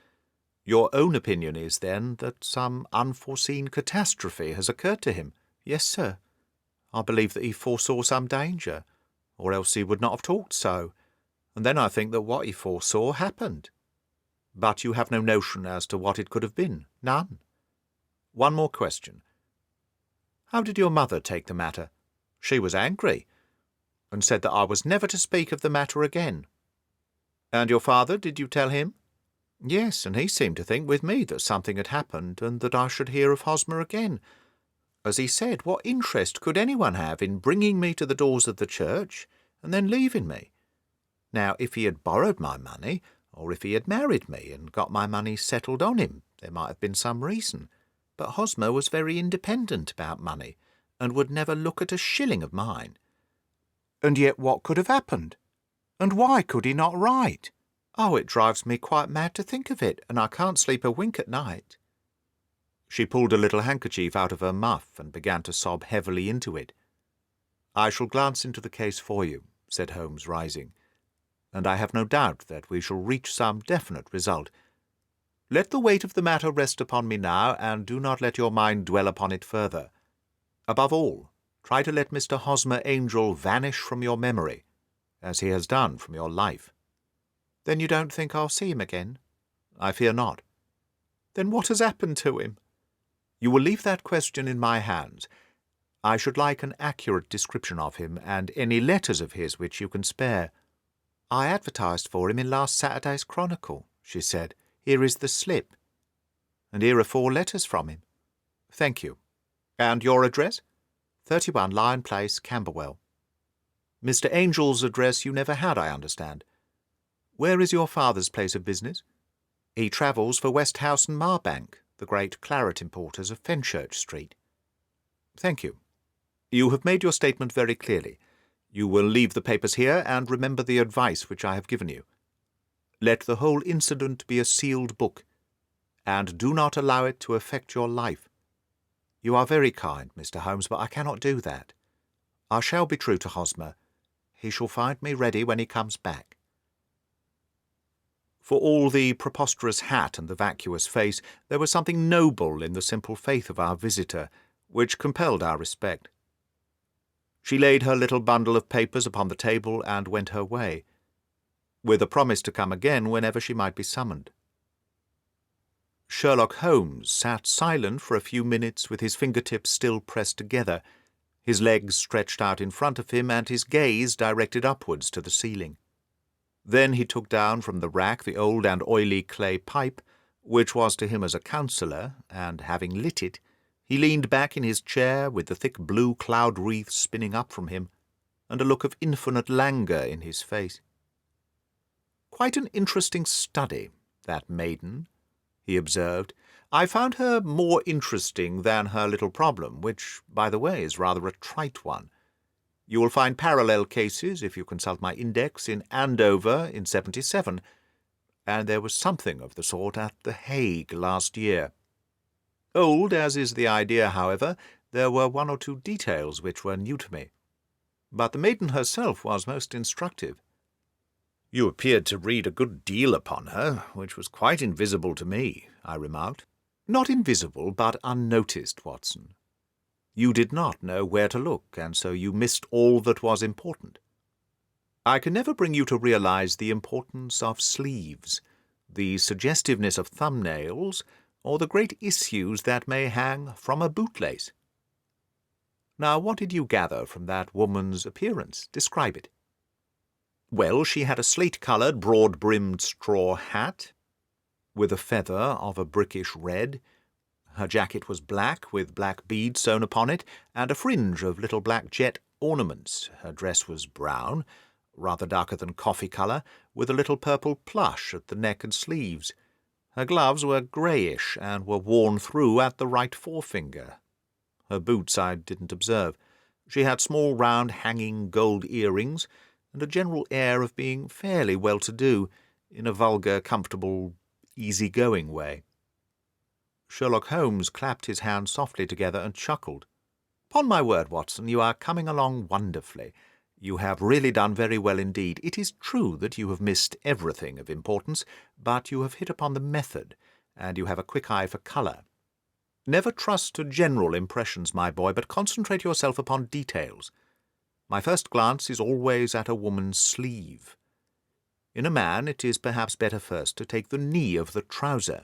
Your own opinion is, then, that some unforeseen catastrophe has occurred to him?" "Yes, sir. I believe that he foresaw some danger, or else he would not have talked so, and then I think that what he foresaw happened." "But you have no notion as to what it could have been?" "None." "One more question. How did your mother take the matter?" "She was angry, and said that I was never to speak of the matter again." "And your father, did you tell him?" "Yes, and he seemed to think with me that something had happened, and that I should hear of Hosmer again. As he said, what interest could anyone have in bringing me to the doors of the church and then leaving me? Now, if he had borrowed my money, or if he had married me and got my money settled on him, there might have been some reason. But Hosmer was very independent about money, and would never look at a shilling of mine." "And yet what could have happened? And why could he not write?" "Oh, it drives me quite mad to think of it, and I can't sleep a wink at night." She pulled a little handkerchief out of her muff and began to sob heavily into it. "I shall glance into the case for you," said Holmes, rising, "and I have no doubt that we shall reach some definite result. Let the weight of the matter rest upon me now, and do not let your mind dwell upon it further. Above all, try to let Mr. Hosmer Angel vanish from your memory, as he has done from your life." "Then you don't think I'll see him again?" "I fear not." "Then what has happened to him?" "You will leave that question in my hands. I should like an accurate description of him, and any letters of his which you can spare." "I advertised for him in last Saturday's Chronicle," she said. "Here is the slip. And here are 4 letters from him." "Thank you. And your address?" 31 Lion Place, Camberwell." "Mr. Angel's address you never had, I understand. Where is your father's place of business?" "He travels for Westhouse and Marbank, the great claret importers of Fenchurch Street." "Thank you. You have made your statement very clearly. You will leave the papers here, and remember the advice which I have given you. Let the whole incident be a sealed book, and do not allow it to affect your life." "You are very kind, Mr. Holmes, but I cannot do that. I shall be true to Hosmer. He shall find me ready when he comes back." For all the preposterous hat and the vacuous face, there was something noble in the simple faith of our visitor, which compelled our respect. She laid her little bundle of papers upon the table and went her way, with a promise to come again whenever she might be summoned. Sherlock Holmes sat silent for a few minutes with his fingertips still pressed together, his legs stretched out in front of him and his gaze directed upwards to the ceiling. Then he took down from the rack the old and oily clay pipe, which was to him as a counsellor, and, having lit it, he leaned back in his chair with the thick blue cloud wreath spinning up from him, and a look of infinite languor in his face. "Quite an interesting study, that maiden," he observed. "I found her more interesting than her little problem, which, by the way, is rather a trite one. You will find parallel cases, if you consult my index, in Andover in 77, and there was something of the sort at The Hague last year. Old as is the idea, however, there were 1 or 2 details which were new to me. But the maiden herself was most instructive." "You appeared to read a good deal upon her, which was quite invisible to me," I remarked. "Not invisible, but unnoticed, Watson. You did not know where to look, and so you missed all that was important. I can never bring you to realize the importance of sleeves, the suggestiveness of thumbnails, or the great issues that may hang from a bootlace. Now, what did you gather from that woman's appearance? Describe it." "Well, she had a slate-coloured, broad-brimmed straw hat, with a feather of a brickish red. Her jacket was black, with black beads sewn upon it, and a fringe of little black jet ornaments. Her dress was brown, rather darker than coffee colour, with a little purple plush at the neck and sleeves. Her gloves were greyish, and were worn through at the right forefinger. Her boots I didn't observe. She had small round hanging gold earrings, and a general air of being fairly well-to-do, in a vulgar, comfortable, easy-going way." Sherlock Holmes clapped his hands softly together and chuckled. "Upon my word, Watson, you are coming along wonderfully. You have really done very well indeed. It is true that you have missed everything of importance, but you have hit upon the method, and you have a quick eye for colour. Never trust to general impressions, my boy, but concentrate yourself upon details. My first glance is always at a woman's sleeve. In a man it is perhaps better first to take the knee of the trouser.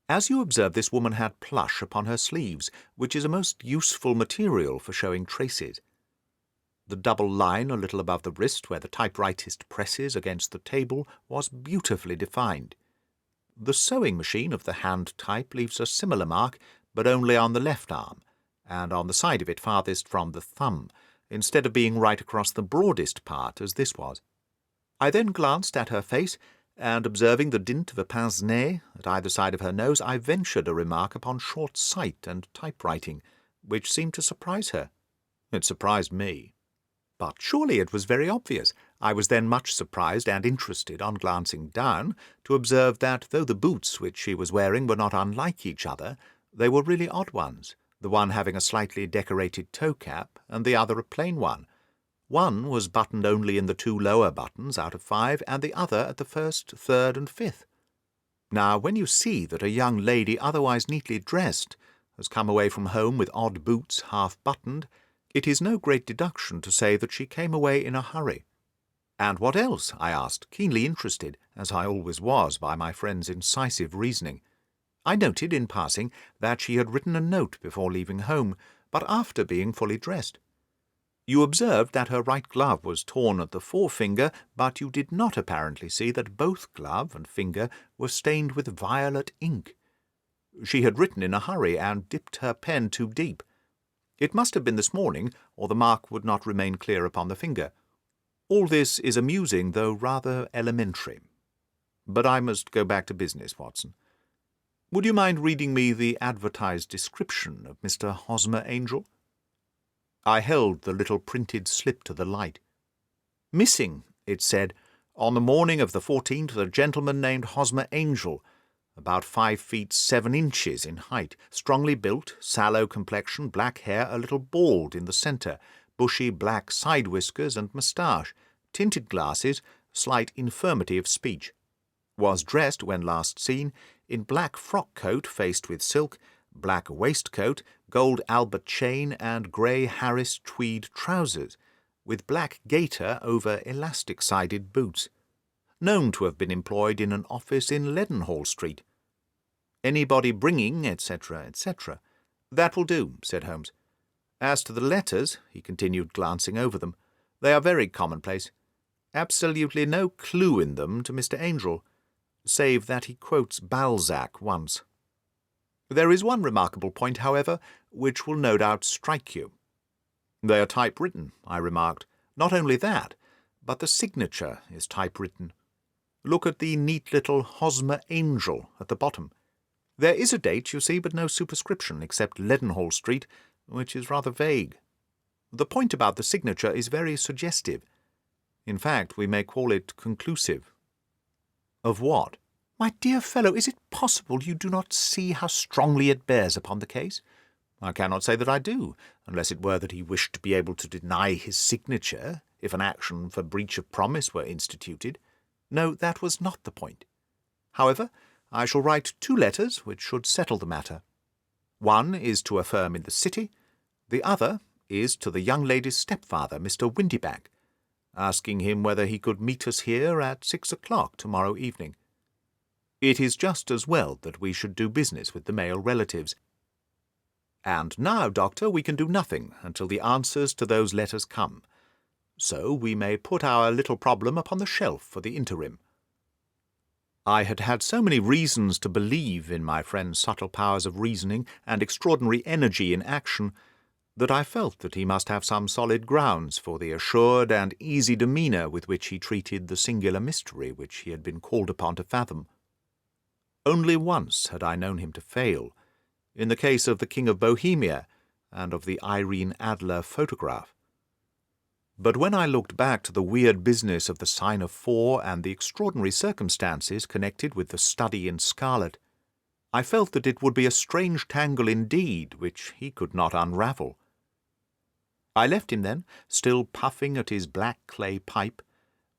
As you observe, this woman had plush upon her sleeves, which is a most useful material for showing traces. The double line a little above the wrist, where the typewritist presses against the table, was beautifully defined. The sewing machine of the hand type leaves a similar mark, but only on the left arm, and on the side of it farthest from the thumb, instead of being right across the broadest part, as this was. I then glanced at her face, and observing the dint of a pince-nez at either side of her nose, I ventured a remark upon short sight and typewriting, which seemed to surprise her. It surprised me. But surely it was very obvious. I was then much surprised and interested, on glancing down, to observe that though the boots which she was wearing were not unlike each other, they were really odd ones, the one having a slightly decorated toe-cap, and the other a plain one. One was buttoned only in the 2 lower buttons out of 5, and the other at the 1st, 3rd, and 5th. Now, when you see that a young lady otherwise neatly dressed has come away from home with odd boots half-buttoned, it is no great deduction to say that she came away in a hurry. "And what else?" I asked, keenly interested, as I always was by my friend's incisive reasoning. I noted, in passing, that she had written a note before leaving home, but after being fully dressed. You observed that her right glove was torn at the forefinger, but you did not apparently see that both glove and finger were stained with violet ink. She had written in a hurry, and dipped her pen too deep. It must have been this morning, or the mark would not remain clear upon the finger. All this is amusing, though rather elementary. But I must go back to business, Watson. Would you mind reading me the advertised description of Mr. Hosmer Angel? I held the little printed slip to the light. Missing, it said, on the morning of the 14th, a gentleman named Hosmer Angel, about 5 feet 7 inches in height, strongly built, sallow complexion, black hair, a little bald in the centre, bushy black side whiskers and moustache, tinted glasses, slight infirmity of speech. Was dressed, when last seen, in black frock-coat faced with silk, black waistcoat, gold Albert chain, and grey Harris tweed trousers, with black gaiter over elastic-sided boots. Known to have been employed in an office in Leadenhall Street. Anybody bringing, etc., etc. That will do, said Holmes. As to the letters, he continued, glancing over them, they are very commonplace. Absolutely no clue in them to Mr. Angel, save that he quotes Balzac once. There is one remarkable point, however, which will no doubt strike you. They are typewritten, I remarked. Not only that, but the signature is typewritten. Look at the neat little Hosmer Angel at the bottom. There is a date, you see, but no superscription, except Leadenhall Street, which is rather vague. The point about the signature is very suggestive. In fact, we may call it conclusive. Of what? My dear fellow, is it possible you do not see how strongly it bears upon the case? I cannot say that I do, unless it were that he wished to be able to deny his signature if an action for breach of promise were instituted. No, that was not the point. However, I shall write 2 letters which should settle the matter. One is to a firm in the city, the other is to the young lady's stepfather, Mr. Windybank, asking him whether he could meet us here at 6 o'clock tomorrow evening. It is just as well that we should do business with the male relatives. And now, Doctor, we can do nothing until the answers to those letters come. So we may put our little problem upon the shelf for the interim. I had had so many reasons to believe in my friend's subtle powers of reasoning and extraordinary energy in action that I felt that he must have some solid grounds for the assured and easy demeanour with which he treated the singular mystery which he had been called upon to fathom. Only once had I known him to fail, in the case of the King of Bohemia and of the Irene Adler photograph. But when I looked back to the weird business of the sign of 4 and the extraordinary circumstances connected with the study in scarlet, I felt that it would be a strange tangle indeed which he could not unravel. I left him then, still puffing at his black clay pipe,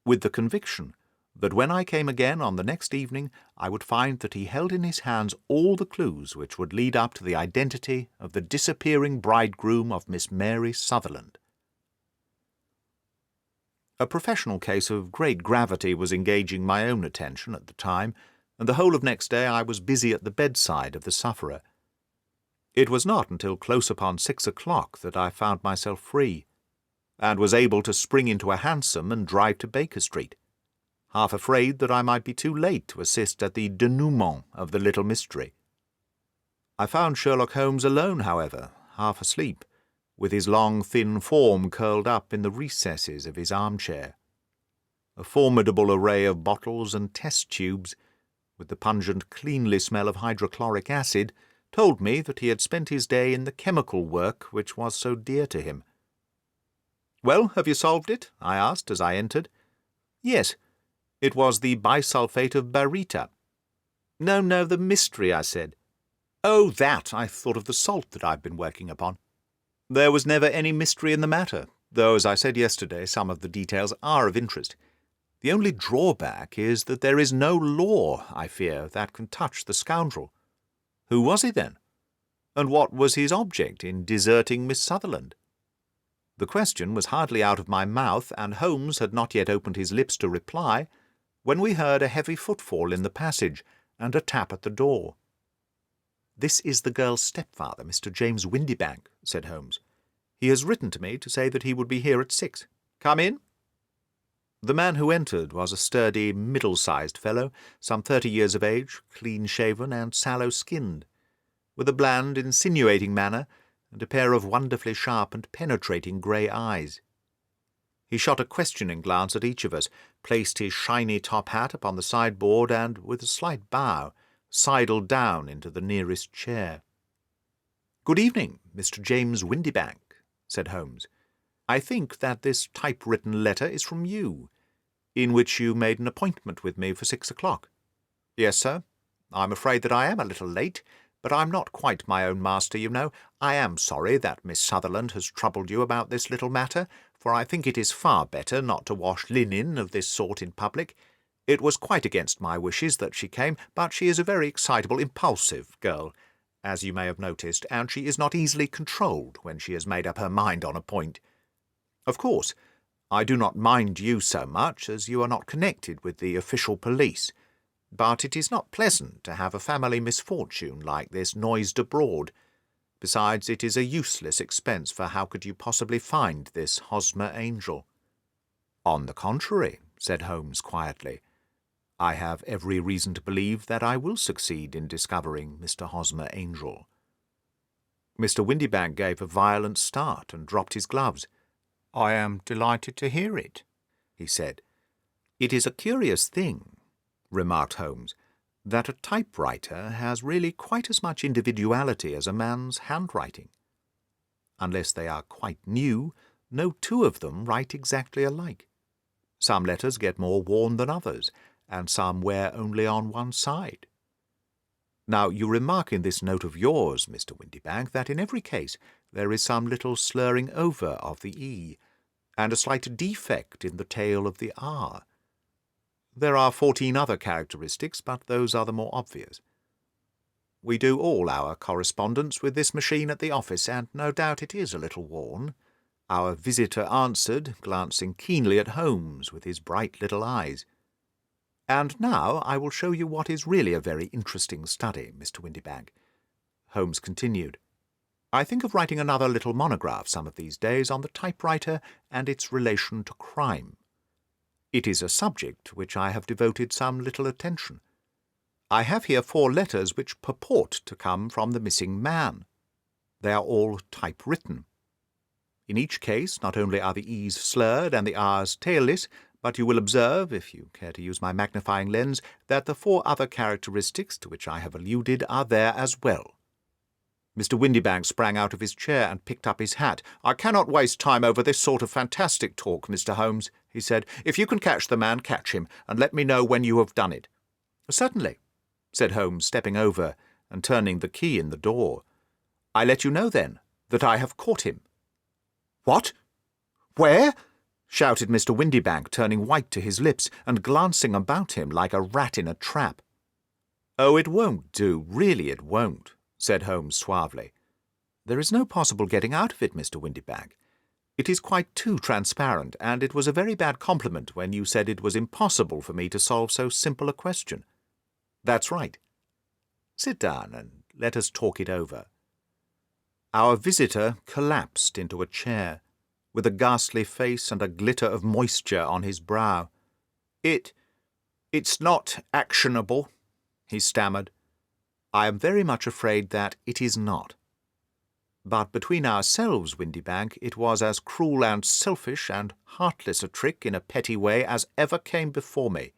with the conviction that when I came again on the next evening I would find that he held in his hands all the clues which would lead up to the identity of the disappearing bridegroom of Miss Mary Sutherland. A professional case of great gravity was engaging my own attention at the time, and the whole of next day I was busy at the bedside of the sufferer. It was not until close upon 6 o'clock that I found myself free, and was able to spring into a hansom and drive to Baker Street, half afraid that I might be too late to assist at the denouement of the little mystery. I found Sherlock Holmes alone, however, half asleep, with his long, thin form curled up in the recesses of his armchair. A formidable array of bottles and test tubes, with the pungent, cleanly smell of hydrochloric acid, told me that he had spent his day in the chemical work which was so dear to him. "Well, have you solved it?" I asked as I entered. "Yes. It was the bisulfate of baryta." No, the mystery," I said. "Oh, that! I thought of the salt that I've been working upon." "There was never any mystery in the matter, though, as I said yesterday, some of the details are of interest. The only drawback is that there is no law, I fear, that can touch the scoundrel. Who was he, then? And what was his object in deserting Miss Sutherland?" The question was hardly out of my mouth, and Holmes had not yet opened his lips to reply, when we heard a heavy footfall in the passage, and a tap at the door. "This is the girl's stepfather, Mr. James Windibank," said Holmes. "He has written to me to say that he would be here at 6. Come in." The man who entered was a sturdy, middle-sized fellow, some 30 years of age, clean-shaven and sallow-skinned, with a bland, insinuating manner, and a pair of wonderfully sharp and penetrating grey eyes. He shot a questioning glance at each of us, placed his shiny top hat upon the sideboard, and, with a slight bow, sidled down into the nearest chair. "Good evening, Mr. James Windibank," said Holmes. "I think that this typewritten letter is from you, in which you made an appointment with me for 6 o'clock. "Yes, sir. I'm afraid that I am a little late, but I'm not quite my own master, you know. I am sorry that Miss Sutherland has troubled you about this little matter, for I think it is far better not to wash linen of this sort in public. It was quite against my wishes that she came, but she is a very excitable, impulsive girl, as you may have noticed, and she is not easily controlled when she has made up her mind on a point. Of course, I do not mind you so much, as you are not connected with the official police, but it is not pleasant to have a family misfortune like this noised abroad. Besides, it is a useless expense, for how could you possibly find this Hosmer Angel?" "On the contrary," said Holmes quietly, "I have every reason to believe that I will succeed in discovering Mr. Hosmer Angel." Mr. Windibank gave a violent start and dropped his gloves. "I am delighted to hear it," he said. "It is a curious thing," remarked Holmes, "that a typewriter has really quite as much individuality as a man's handwriting. Unless they are quite new, no two of them write exactly alike. Some letters get more worn than others, and some wear only on one side. Now, you remark in this note of yours, Mr. Windibank, that in every case there is some little slurring over of the E, and a slight defect in the tail of the R. There are 14 other characteristics, but those are the more obvious. We do all our correspondence with this machine at the office, and no doubt it is a little worn," our visitor answered, glancing keenly at Holmes with his bright little eyes. "And now I will show you what is really a very interesting study, Mr. Windibank," Holmes continued. "I think of writing another little monograph some of these days on the typewriter and its relation to crime. It is a subject which I have devoted some little attention. I have here 4 letters which purport to come from the missing man. They are all typewritten. In each case, not only are the E's slurred and the R's tailless, but you will observe, if you care to use my magnifying lens, that the 4 other characteristics to which I have alluded are there as well." Mr. Windibank sprang out of his chair and picked up his hat. "I cannot waste time over this sort of fantastic talk, Mr. Holmes," he said. "If you can catch the man, catch him, and let me know when you have done it." "Certainly," said Holmes, stepping over and turning the key in the door. "I let you know, then, that I have caught him." "What? Where?" shouted Mr. Windybank, turning white to his lips and glancing about him like a rat in a trap. "Oh, it won't do, really it won't," said Holmes suavely. "There is no possible getting out of it, Mr. Windybank. It is quite too transparent, and it was a very bad compliment when you said it was impossible for me to solve so simple a question. That's right. Sit down and let us talk it over." Our visitor collapsed into a chair, with a ghastly face and a glitter of moisture on his brow. It's not actionable," he stammered. "I am very much afraid that it is not. But between ourselves, Windybank, it was as cruel and selfish and heartless a trick in a petty way as ever came before me.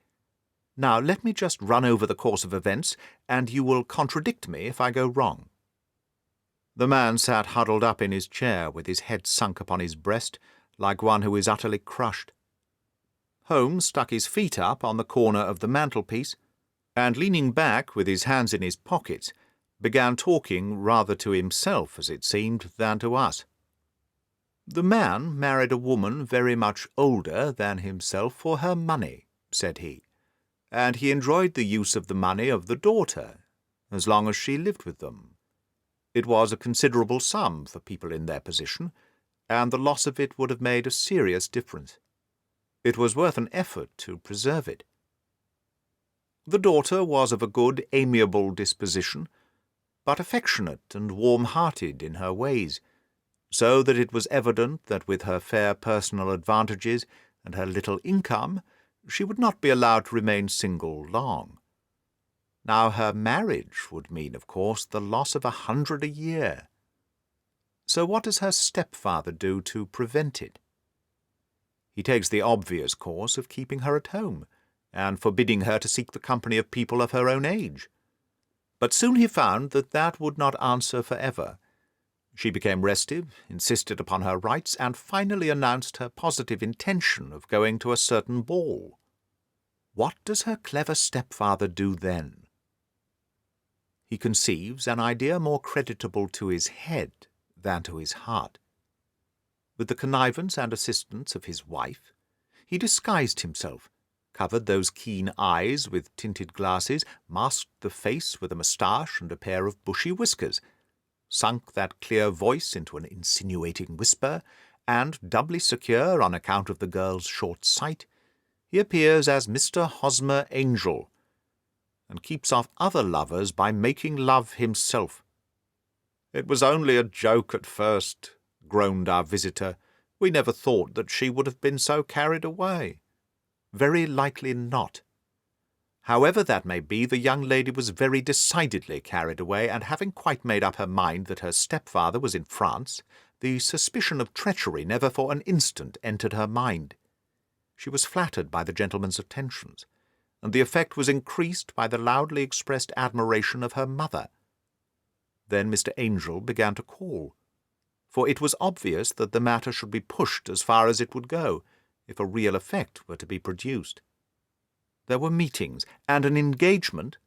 Now let me just run over the course of events, and you will contradict me if I go wrong." The man sat huddled up in his chair, with his head sunk upon his breast, like one who is utterly crushed. Holmes stuck his feet up on the corner of the mantelpiece, and leaning back with his hands in his pockets, began talking rather to himself, as it seemed, than to us. "The man married a woman very much older than himself for her money," said he, "and he enjoyed the use of the money of the daughter, as long as she lived with them. It was a considerable sum for people in their position, and the loss of it would have made a serious difference. It was worth an effort to preserve it. The daughter was of a good, amiable disposition, but affectionate and warm-hearted in her ways, so that it was evident that with her fair personal advantages and her little income she would not be allowed to remain single long. Now her marriage would mean, of course, the loss of 100 a year. So what does her stepfather do to prevent it? He takes the obvious course of keeping her at home, and forbidding her to seek the company of people of her own age. But soon he found that that would not answer for ever. She became restive, insisted upon her rights, and finally announced her positive intention of going to a certain ball. What does her clever stepfather do then? He conceives an idea more creditable to his head than to his heart. With the connivance and assistance of his wife, he disguised himself, covered those keen eyes with tinted glasses, masked the face with a moustache and a pair of bushy whiskers, sunk that clear voice into an insinuating whisper, and, doubly secure on account of the girl's short sight, he appears as Mr. Hosmer Angel, and keeps off other lovers by making love himself. "It was only a joke at first," groaned our visitor. "We never thought that she would have been so carried away." "Very likely not. However that may be, the young lady was very decidedly carried away, and having quite made up her mind that her stepfather was in France, the suspicion of treachery never for an instant entered her mind. She was flattered by the gentleman's attentions, and the effect was increased by the loudly expressed admiration of her mother. Then Mr. Angel began to call, for it was obvious that the matter should be pushed as far as it would go, if a real effect were to be produced. There were meetings, and an engagement,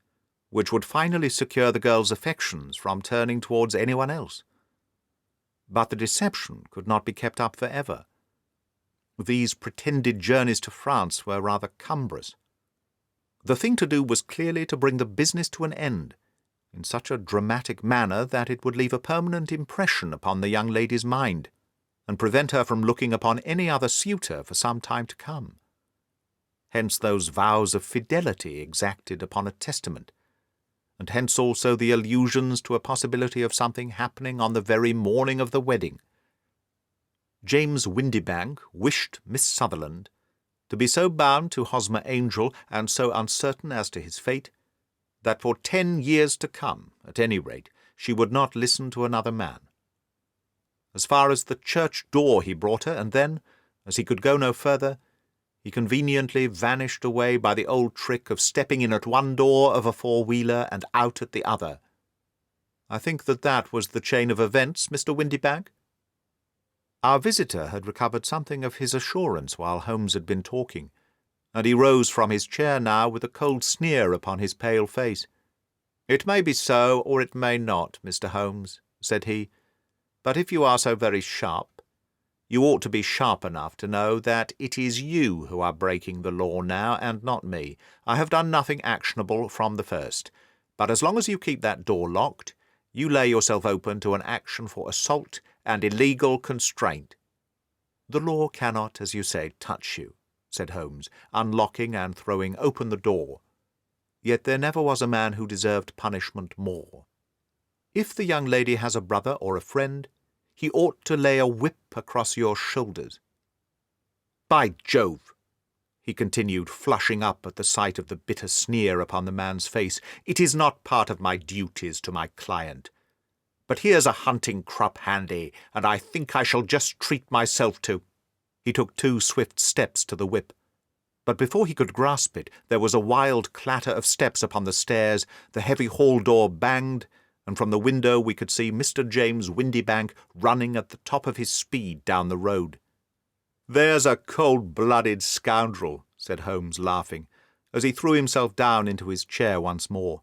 which would finally secure the girl's affections from turning towards anyone else. But the deception could not be kept up for ever. These pretended journeys to France were rather cumbrous. The thing to do was clearly to bring the business to an end, in such a dramatic manner that it would leave a permanent impression upon the young lady's mind, and prevent her from looking upon any other suitor for some time to come. Hence those vows of fidelity exacted upon a testament, and hence also the allusions to a possibility of something happening on the very morning of the wedding. James Windybank wished Miss Sutherland to be so bound to Hosmer Angel and so uncertain as to his fate, that for 10 years to come, at any rate, she would not listen to another man. As far as the church door he brought her, and then, as he could go no further, he conveniently vanished away by the old trick of stepping in at one door of a four-wheeler and out at the other. I think that was the chain of events, Mr. Windybank." Our visitor had recovered something of his assurance while Holmes had been talking, and he rose from his chair now with a cold sneer upon his pale face. "It may be so, or it may not, Mr. Holmes," said he, "but if you are so very sharp, You ought to be sharp enough to know that it is you who are breaking the law now, and not me. I have done nothing actionable from the first, but as long as you keep that door locked, you lay yourself open to an action for assault and illegal constraint." "The law cannot, as you say, touch you," said Holmes, unlocking and throwing open the door. "Yet there never was a man who deserved punishment more. If the young lady has a brother or a friend, he ought to lay a whip across your shoulders. By Jove!" he continued, flushing up at the sight of the bitter sneer upon the man's face, "it is not part of my duties to my client. But here's a hunting crop handy, and I think I shall just treat myself to—" He took 2 swift steps to the whip, but before he could grasp it there was a wild clatter of steps upon the stairs, the heavy hall door banged, and from the window we could see Mr. James Windybank running at the top of his speed down the road. "There's a cold-blooded scoundrel," said Holmes, laughing, as he threw himself down into his chair once more.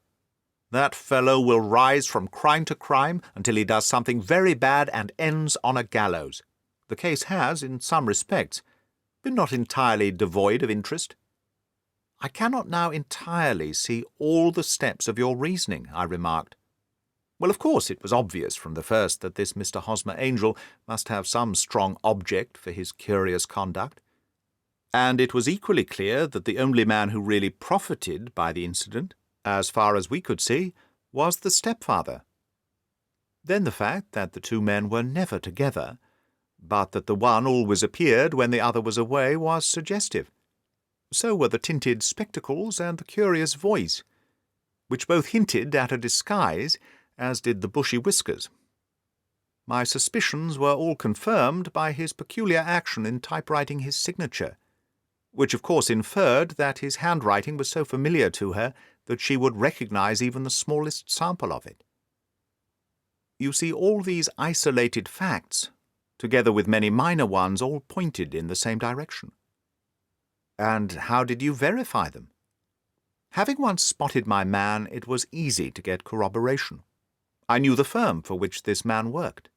"That fellow will rise from crime to crime until he does something very bad and ends on a gallows. The case has, in some respects, been not entirely devoid of interest." "I cannot now entirely see all the steps of your reasoning," I remarked. Well, of course, it was obvious from the first that this Mr. Hosmer Angel must have some strong object for his curious conduct, and it was equally clear that the only man who really profited by the incident, as far as we could see, was the stepfather. Then the fact that the 2 men were never together, but that the one always appeared when the other was away, was suggestive. So were the tinted spectacles and the curious voice, which both hinted at a disguise, as did the bushy whiskers. My suspicions were all confirmed by his peculiar action in typewriting his signature, which of course inferred that his handwriting was so familiar to her that she would recognize even the smallest sample of it. You see, all these isolated facts, together with many minor ones, all pointed in the same direction. And how did you verify them? Having once spotted my man, it was easy to get corroboration. I knew the firm for which this man worked.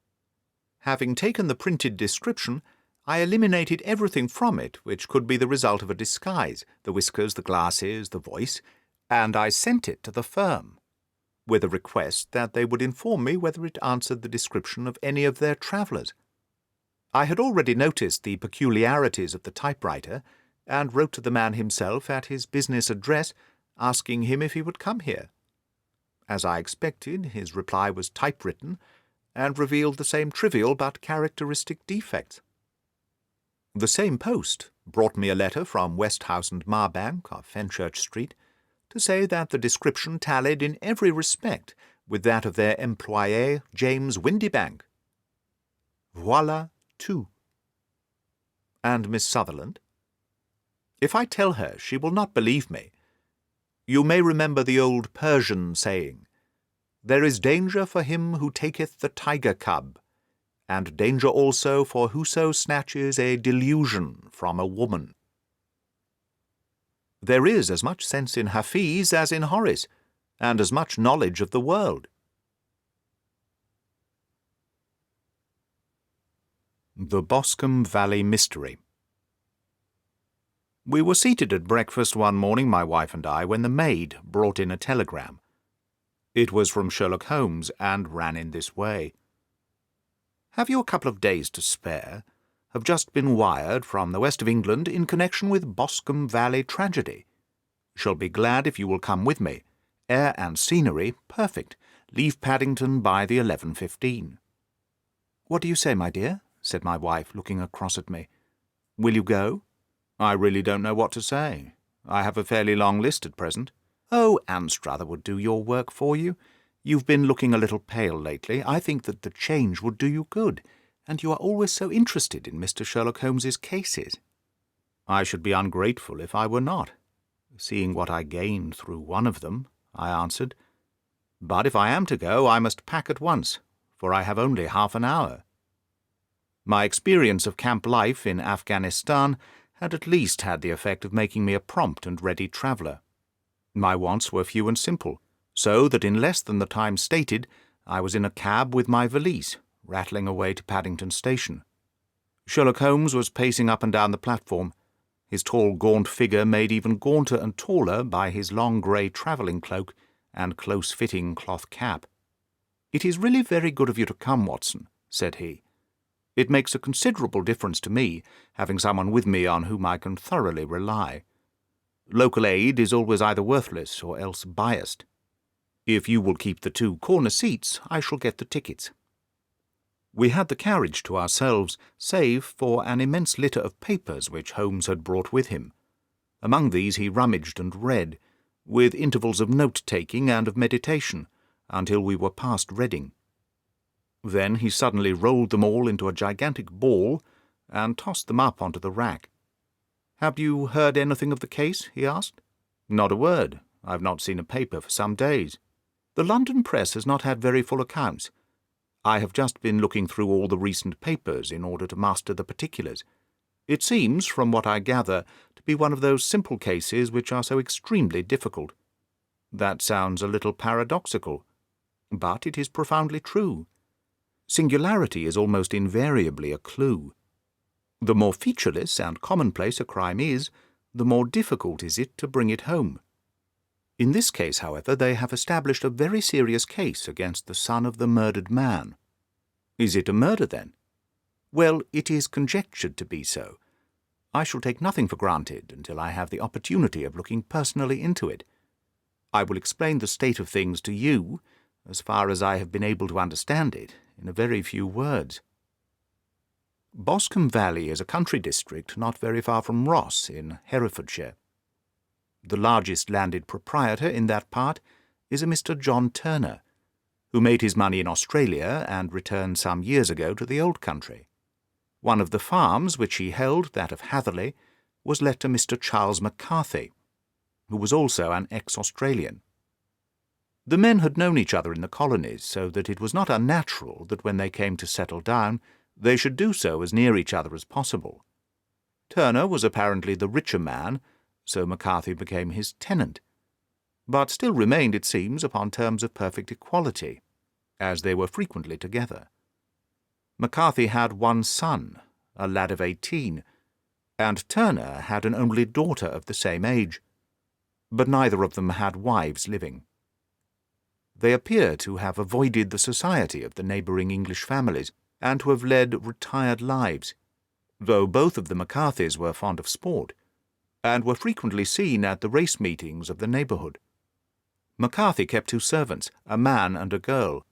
Having taken the printed description, I eliminated everything from it which could be the result of a disguise, the whiskers, the glasses, the voice, and I sent it to the firm, with a request that they would inform me whether it answered the description of any of their travellers. I had already noticed the peculiarities of the typewriter, and wrote to the man himself at his business address, asking him if he would come here. As I expected, his reply was typewritten, and revealed the same trivial but characteristic defects. The same post brought me a letter from Westhouse and Marbank of Fenchurch Street to say that the description tallied in every respect with that of their employé, James Windybank. Voilà tout. And Miss Sutherland? If I tell her, she will not believe me. You may remember the old Persian saying, "There is danger for him who taketh the tiger cub, and danger also for whoso snatches a delusion from a woman." There is as much sense in Hafiz as in Horace, and as much knowledge of the world. The Boscombe Valley Mystery. We were seated at breakfast one morning, my wife and I, when the maid brought in a telegram. It was from Sherlock Holmes, and ran in this way. "Have you a couple of days to spare? Have just been wired from the west of England in connection with Boscombe Valley tragedy. Shall be glad if you will come with me. Air and scenery perfect. Leave Paddington by the 11:15. "What do you say, my dear?" said my wife, looking across at me. "Will you go?" "I really don't know what to say. I have a fairly long list at present." "Oh, Anstruther would do your work for you. You've been looking a little pale lately. I think that the change would do you good, and you are always so interested in Mr. Sherlock Holmes's cases." "I should be ungrateful if I were not, seeing what I gained through one of them," I answered. "But if I am to go, I must pack at once, for I have only half an hour." My experience of camp life in Afghanistan had at least had the effect of making me a prompt and ready traveller. My wants were few and simple, so that in less than the time stated I was in a cab with my valise, rattling away to Paddington Station. Sherlock Holmes was pacing up and down the platform, his tall, gaunt figure made even gaunter and taller by his long grey travelling cloak and close-fitting cloth cap. "It is really very good of you to come, Watson," said he. "It makes a considerable difference to me, having someone with me on whom I can thoroughly rely. Local aid is always either worthless or else biased. If you will keep the 2 corner seats, I shall get the tickets." We had the carriage to ourselves, save for an immense litter of papers which Holmes had brought with him. Among these he rummaged and read, with intervals of note-taking and of meditation, until we were past Reading. Then he suddenly rolled them all into a gigantic ball and tossed them up onto the rack. "Have you heard anything of the case?" he asked. "Not a word. I've not seen a paper for some days. The London press has not had very full accounts. I have just been looking through all the recent papers in order to master the particulars. It seems, from what I gather, to be one of those simple cases which are so extremely difficult. That sounds a little paradoxical, but it is profoundly true. Singularity is almost invariably a clue. The more featureless and commonplace a crime is, the more difficult is it to bring it home. In this case, however, they have established a very serious case against the son of the murdered man." "Is it a murder, then?" "Well, it is conjectured to be so. I shall take nothing for granted until I have the opportunity of looking personally into it. I will explain the state of things to you, as far as I have been able to understand it, in a very few words. Boscombe Valley is a country district not very far from Ross, in Herefordshire. The largest landed proprietor in that part is a Mr. John Turner, who made his money in Australia and returned some years ago to the old country. One of the farms which he held, that of Hatherley, was let to Mr. Charles McCarthy, who was also an ex-Australian. The men had known each other in the colonies, so that it was not unnatural that when they came to settle down, they should do so as near each other as possible. Turner was apparently the richer man, so McCarthy became his tenant, but still remained, it seems, upon terms of perfect equality, as they were frequently together. McCarthy had one son, a lad of 18, and Turner had an only daughter of the same age, but neither of them had wives living. They appear to have avoided the society of the neighbouring English families, and to have led retired lives, though both of the McCarthys were fond of sport, and were frequently seen at the race meetings of the neighbourhood. McCarthy kept 2 servants, a man and a girl.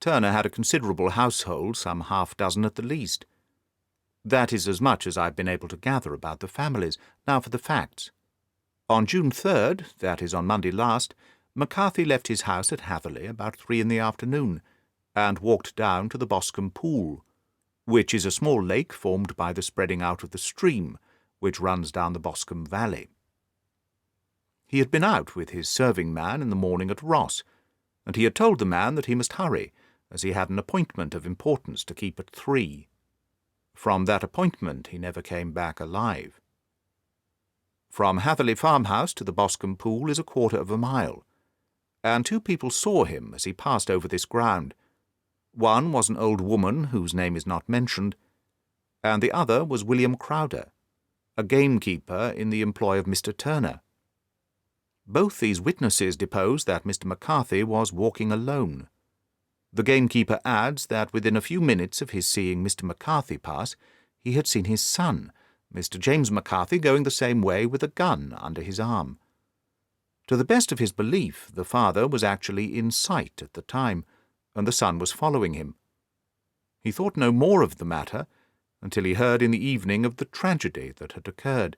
Turner had a considerable household, some half-dozen at the least. That is as much as I've been able to gather about the families. Now for the facts. On June 3rd, that is on Monday last, McCarthy left his house at Hatherley about 3 in the afternoon, and walked down to the Boscombe Pool, which is a small lake formed by the spreading out of the stream, which runs down the Boscombe Valley. He had been out with his serving-man in the morning at Ross, and he had told the man that he must hurry, as he had an appointment of importance to keep at 3. From that appointment he never came back alive. From Hatherley farmhouse to the Boscombe Pool is 1/4 of a mile, and 2 people saw him as he passed over this ground. One was an old woman whose name is not mentioned, and the other was William Crowder, a gamekeeper in the employ of Mr. Turner. Both these witnesses deposed that Mr. McCarthy was walking alone. The gamekeeper adds that within a few minutes of his seeing Mr. McCarthy pass, he had seen his son, Mr. James McCarthy, going the same way with a gun under his arm. To the best of his belief, the father was actually in sight at the time, and the son was following him. He thought no more of the matter until he heard in the evening of the tragedy that had occurred.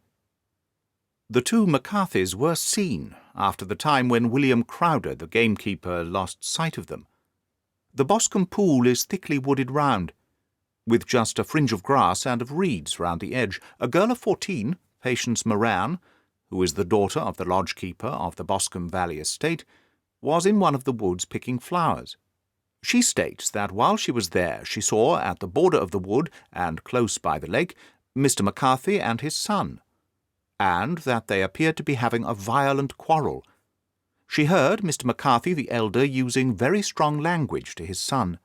The 2 McCarthys were seen after the time when William Crowder, the gamekeeper, lost sight of them. The Boscombe Pool is thickly wooded round, with just a fringe of grass and of reeds round the edge. A girl of 14, Patience Moran, who is the daughter of the lodge-keeper of the Boscombe Valley estate, was in one of the woods picking flowers. She states that while she was there she saw at the border of the wood and close by the lake Mr. McCarthy and his son, and that they appeared to be having a violent quarrel. She heard Mr. McCarthy the elder using very strong language to his son,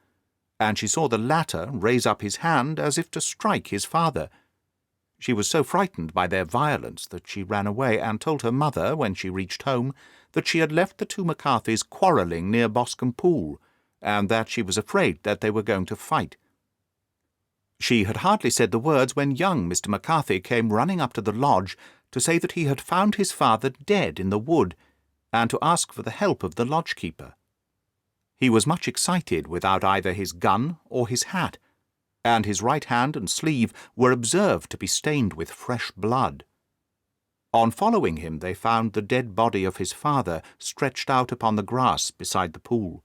and she saw the latter raise up his hand as if to strike his father. She was so frightened by their violence that she ran away and told her mother, when she reached home, that she had left the two McCarthys quarrelling near Boscombe Pool, and that she was afraid that they were going to fight. She had hardly said the words when young Mr. McCarthy came running up to the lodge to say that he had found his father dead in the wood, and to ask for the help of the lodge-keeper. He was much excited without either his gun or his hat, and his right hand and sleeve were observed to be stained with fresh blood. On following him, they found the dead body of his father stretched out upon the grass beside the pool.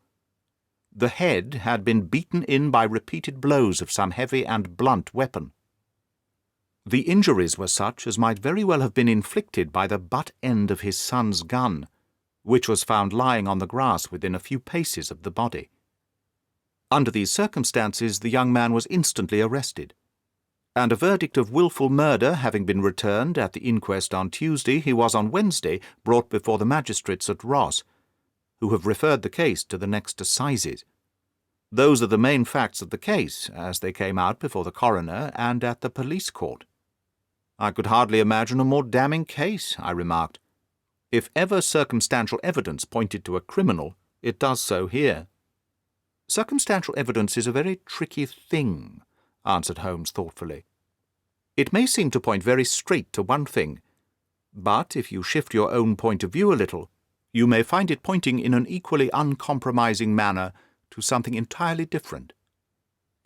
The head had been beaten in by repeated blows of some heavy and blunt weapon. The injuries were such as might very well have been inflicted by the butt end of his son's gun, which was found lying on the grass within a few paces of the body. Under these circumstances, the young man was instantly arrested, and a verdict of wilful murder having been returned at the inquest on Tuesday, he was on Wednesday brought before the magistrates at Ross, who have referred the case to the next assizes. Those are the main facts of the case, as they came out before the coroner and at the police court. I could hardly imagine a more damning case, I remarked. If ever circumstantial evidence pointed to a criminal, it does so here. Circumstantial evidence is a very tricky thing, answered Holmes thoughtfully. It may seem to point very straight to one thing, but if you shift your own point of view a little, you may find it pointing in an equally uncompromising manner to something entirely different.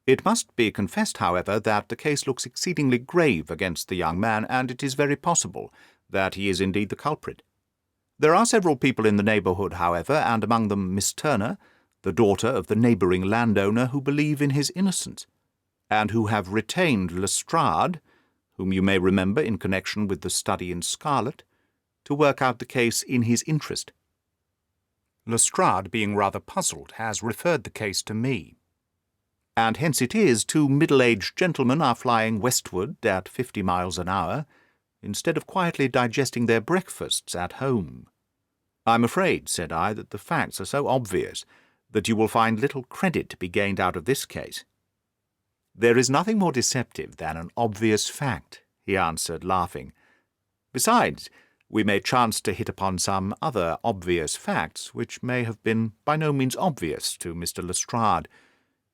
It must be confessed, however, that the case looks exceedingly grave against the young man, and it is very possible that he is indeed the culprit. There are several people in the neighbourhood, however, and among them Miss Turner, the daughter of the neighbouring landowner, who believe in his innocence, and who have retained Lestrade, whom you may remember in connection with the study in scarlet, to work out the case in his interest. Lestrade, being rather puzzled, has referred the case to me. And hence it is two middle-aged gentlemen are flying westward at 50 miles an hour, instead of quietly digesting their breakfasts at home. I'm afraid, said I, that the facts are so obvious that you will find little credit to be gained out of this case. There is nothing more deceptive than an obvious fact, he answered, laughing. Besides, we may chance to hit upon some other obvious facts which may have been by no means obvious to Mr. Lestrade.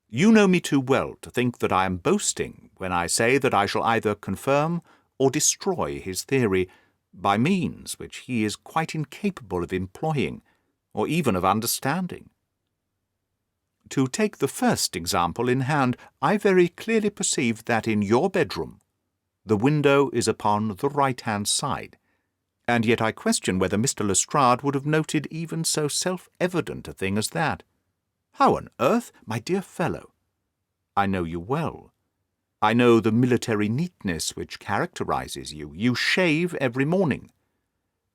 You know me too well to think that I am boasting when I say that I shall either confirm or destroy his theory by means which he is quite incapable of employing, or even of understanding. To take the first example in hand, I very clearly perceive that in your bedroom the window is upon the right-hand side, and yet I question whether Mr. Lestrade would have noted even so self-evident a thing as that. How on earth, my dear fellow? I know you well. I know the military neatness which characterizes you. You shave every morning,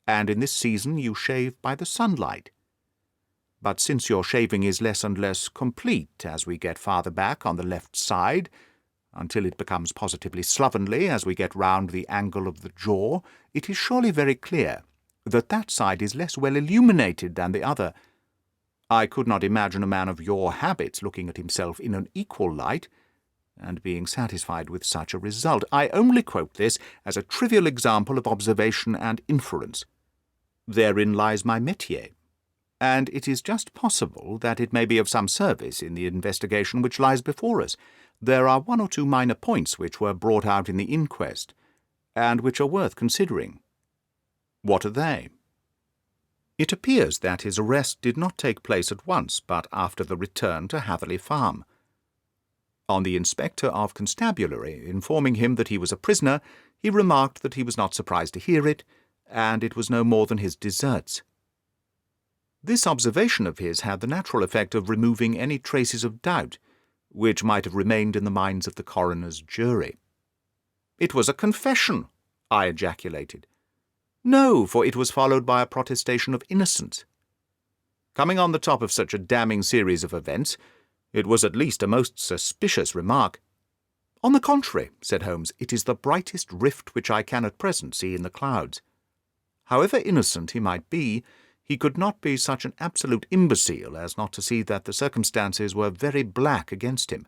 and in this season you shave by the sunlight. But since your shaving is less and less complete as we get farther back on the left side, until it becomes positively slovenly as we get round the angle of the jaw, it is surely very clear that that side is less well illuminated than the other. I could not imagine a man of your habits looking at himself in an equal light, and being satisfied with such a result. I only quote this as a trivial example of observation and inference. Therein lies my métier, and it is just possible that it may be of some service in the investigation which lies before us. There are one or two minor points which were brought out in the inquest, and which are worth considering. What are they? It appears that his arrest did not take place at once, but after the return to Hatherley Farm. On the Inspector of Constabulary informing him that he was a prisoner, he remarked that he was not surprised to hear it, and it was no more than his deserts. This observation of his had the natural effect of removing any traces of doubt which might have remained in the minds of the coroner's jury. "It was a confession," I ejaculated. "No, for it was followed by a protestation of innocence. Coming on the top of such a damning series of events, it was at least a most suspicious remark." "On the contrary," said Holmes, "it is the brightest rift which I can at present see in the clouds. However innocent he might be, he could not be such an absolute imbecile as not to see that the circumstances were very black against him.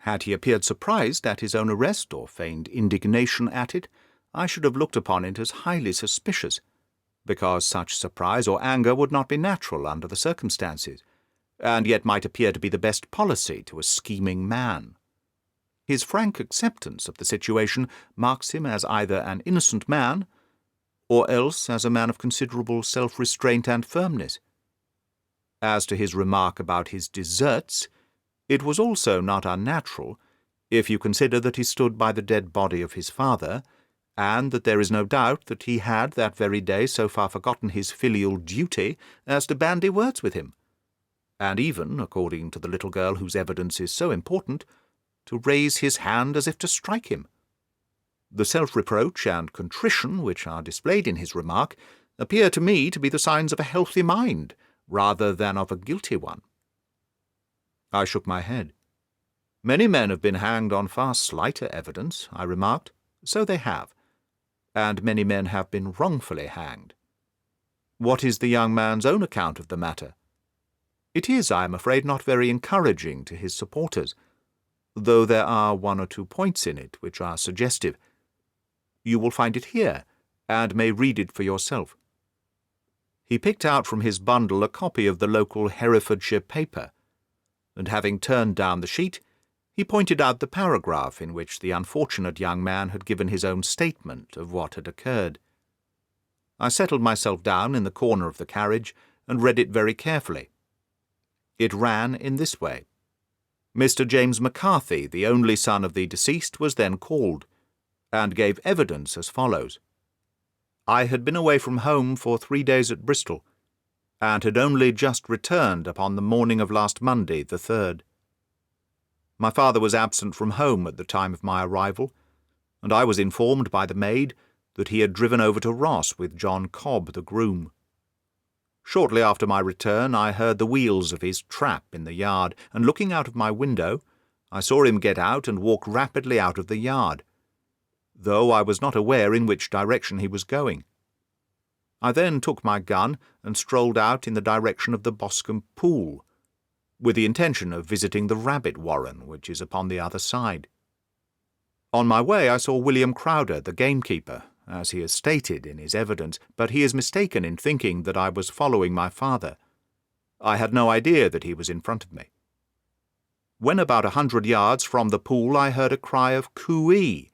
Had he appeared surprised at his own arrest, or feigned indignation at it, I should have looked upon it as highly suspicious, because such surprise or anger would not be natural under the circumstances, and yet might appear to be the best policy to a scheming man. His frank acceptance of the situation marks him as either an innocent man, or else as a man of considerable self-restraint and firmness. As to his remark about his deserts, it was also not unnatural, if you consider that he stood by the dead body of his father, and that there is no doubt that he had that very day so far forgotten his filial duty as to bandy words with him, and even, according to the little girl whose evidence is so important, to raise his hand as if to strike him. The self-reproach and contrition which are displayed in his remark appear to me to be the signs of a healthy mind, rather than of a guilty one. I shook my head. Many men have been hanged on far slighter evidence, I remarked. So they have, and many men have been wrongfully hanged. What is the young man's own account of the matter? It is, I am afraid, not very encouraging to his supporters, though there are one or two points in it which are suggestive. You will find it here, and may read it for yourself. He picked out from his bundle a copy of the local Herefordshire paper, and having turned down the sheet, he pointed out the paragraph in which the unfortunate young man had given his own statement of what had occurred. I settled myself down in the corner of the carriage and read it very carefully. It ran in this way. Mr. James McCarthy, the only son of the deceased, was then called, and gave evidence as follows. I had been away from home for 3 days at Bristol, and had only just returned upon the morning of last Monday, the 3rd. My father was absent from home at the time of my arrival, and I was informed by the maid that he had driven over to Ross with John Cobb, the groom. Shortly after my return, I heard the wheels of his trap in the yard, and looking out of my window, I saw him get out and walk rapidly out of the yard, though I was not aware in which direction he was going. I then took my gun and strolled out in the direction of the Boscombe pool, with the intention of visiting the rabbit warren, which is upon the other side. On my way I saw William Crowder, the gamekeeper, as he has stated in his evidence, but he is mistaken in thinking that I was following my father. I had no idea that he was in front of me. When about 100 yards from the pool I heard a cry of coo-ee,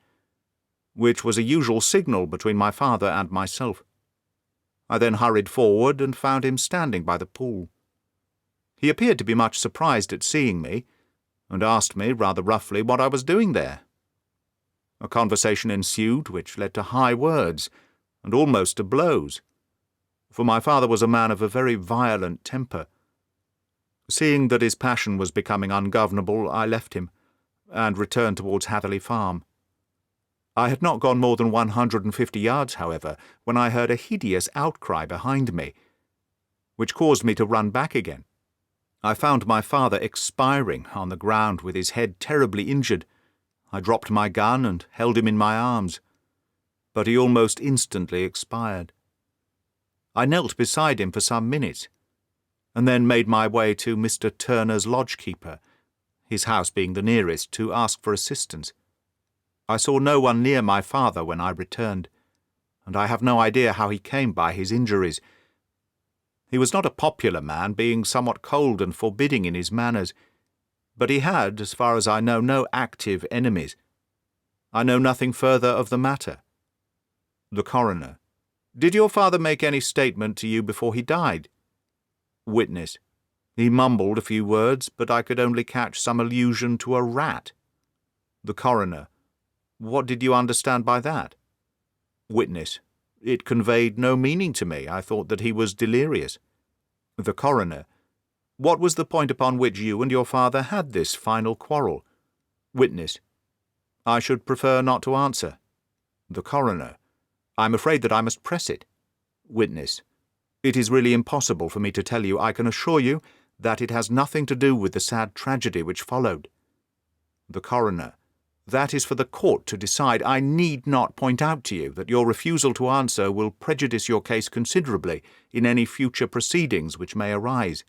which was a usual signal between my father and myself. I then hurried forward and found him standing by the pool. He appeared to be much surprised at seeing me, and asked me, rather roughly, what I was doing there. A conversation ensued which led to high words, and almost to blows, for my father was a man of a very violent temper. Seeing that his passion was becoming ungovernable, I left him, and returned towards Hatherley Farm. I had not gone more than 150 yards, however, when I heard a hideous outcry behind me, which caused me to run back again. I found my father expiring on the ground with his head terribly injured. I dropped my gun and held him in my arms, but he almost instantly expired. I knelt beside him for some minutes, and then made my way to Mr. Turner's lodge-keeper, his house being the nearest, to ask for assistance. I saw no one near my father when I returned, and I have no idea how he came by his injuries. He was not a popular man, being somewhat cold and forbidding in his manners, but he had, as far as I know, no active enemies. I know nothing further of the matter. The Coroner. Did your father make any statement to you before he died? Witness. He mumbled a few words, but I could only catch some allusion to a rat. The Coroner. What did you understand by that? Witness. It conveyed no meaning to me. I thought that he was delirious. The Coroner. What was the point upon which you and your father had this final quarrel? Witness. I should prefer not to answer. The Coroner. I'm afraid that I must press it. Witness. It is really impossible for me to tell you. I can assure you that it has nothing to do with the sad tragedy which followed. The Coroner. That is for the court to decide. I need not point out to you that your refusal to answer will prejudice your case considerably in any future proceedings which may arise.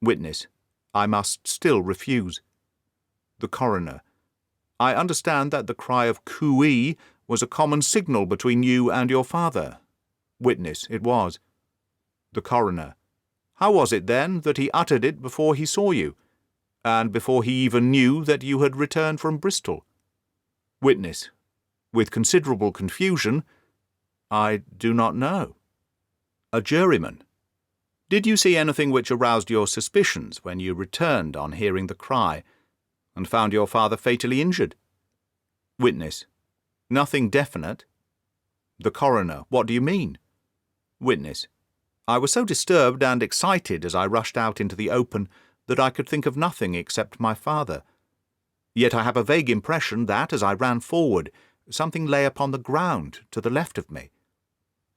Witness: I must still refuse. The Coroner: I understand that the cry of cooee was a common signal between you and your father. Witness: It was. The Coroner: How was it, then, that he uttered it before he saw you, and before he even knew that you had returned from Bristol? Witness, with considerable confusion: I do not know. A juryman: Did you see anything which aroused your suspicions when you returned on hearing the cry, and found your father fatally injured? Witness: Nothing definite. The Coroner: What do you mean? Witness: I was so disturbed and excited as I rushed out into the open that I could think of nothing except my father. Yet I have a vague impression that, as I ran forward, something lay upon the ground to the left of me.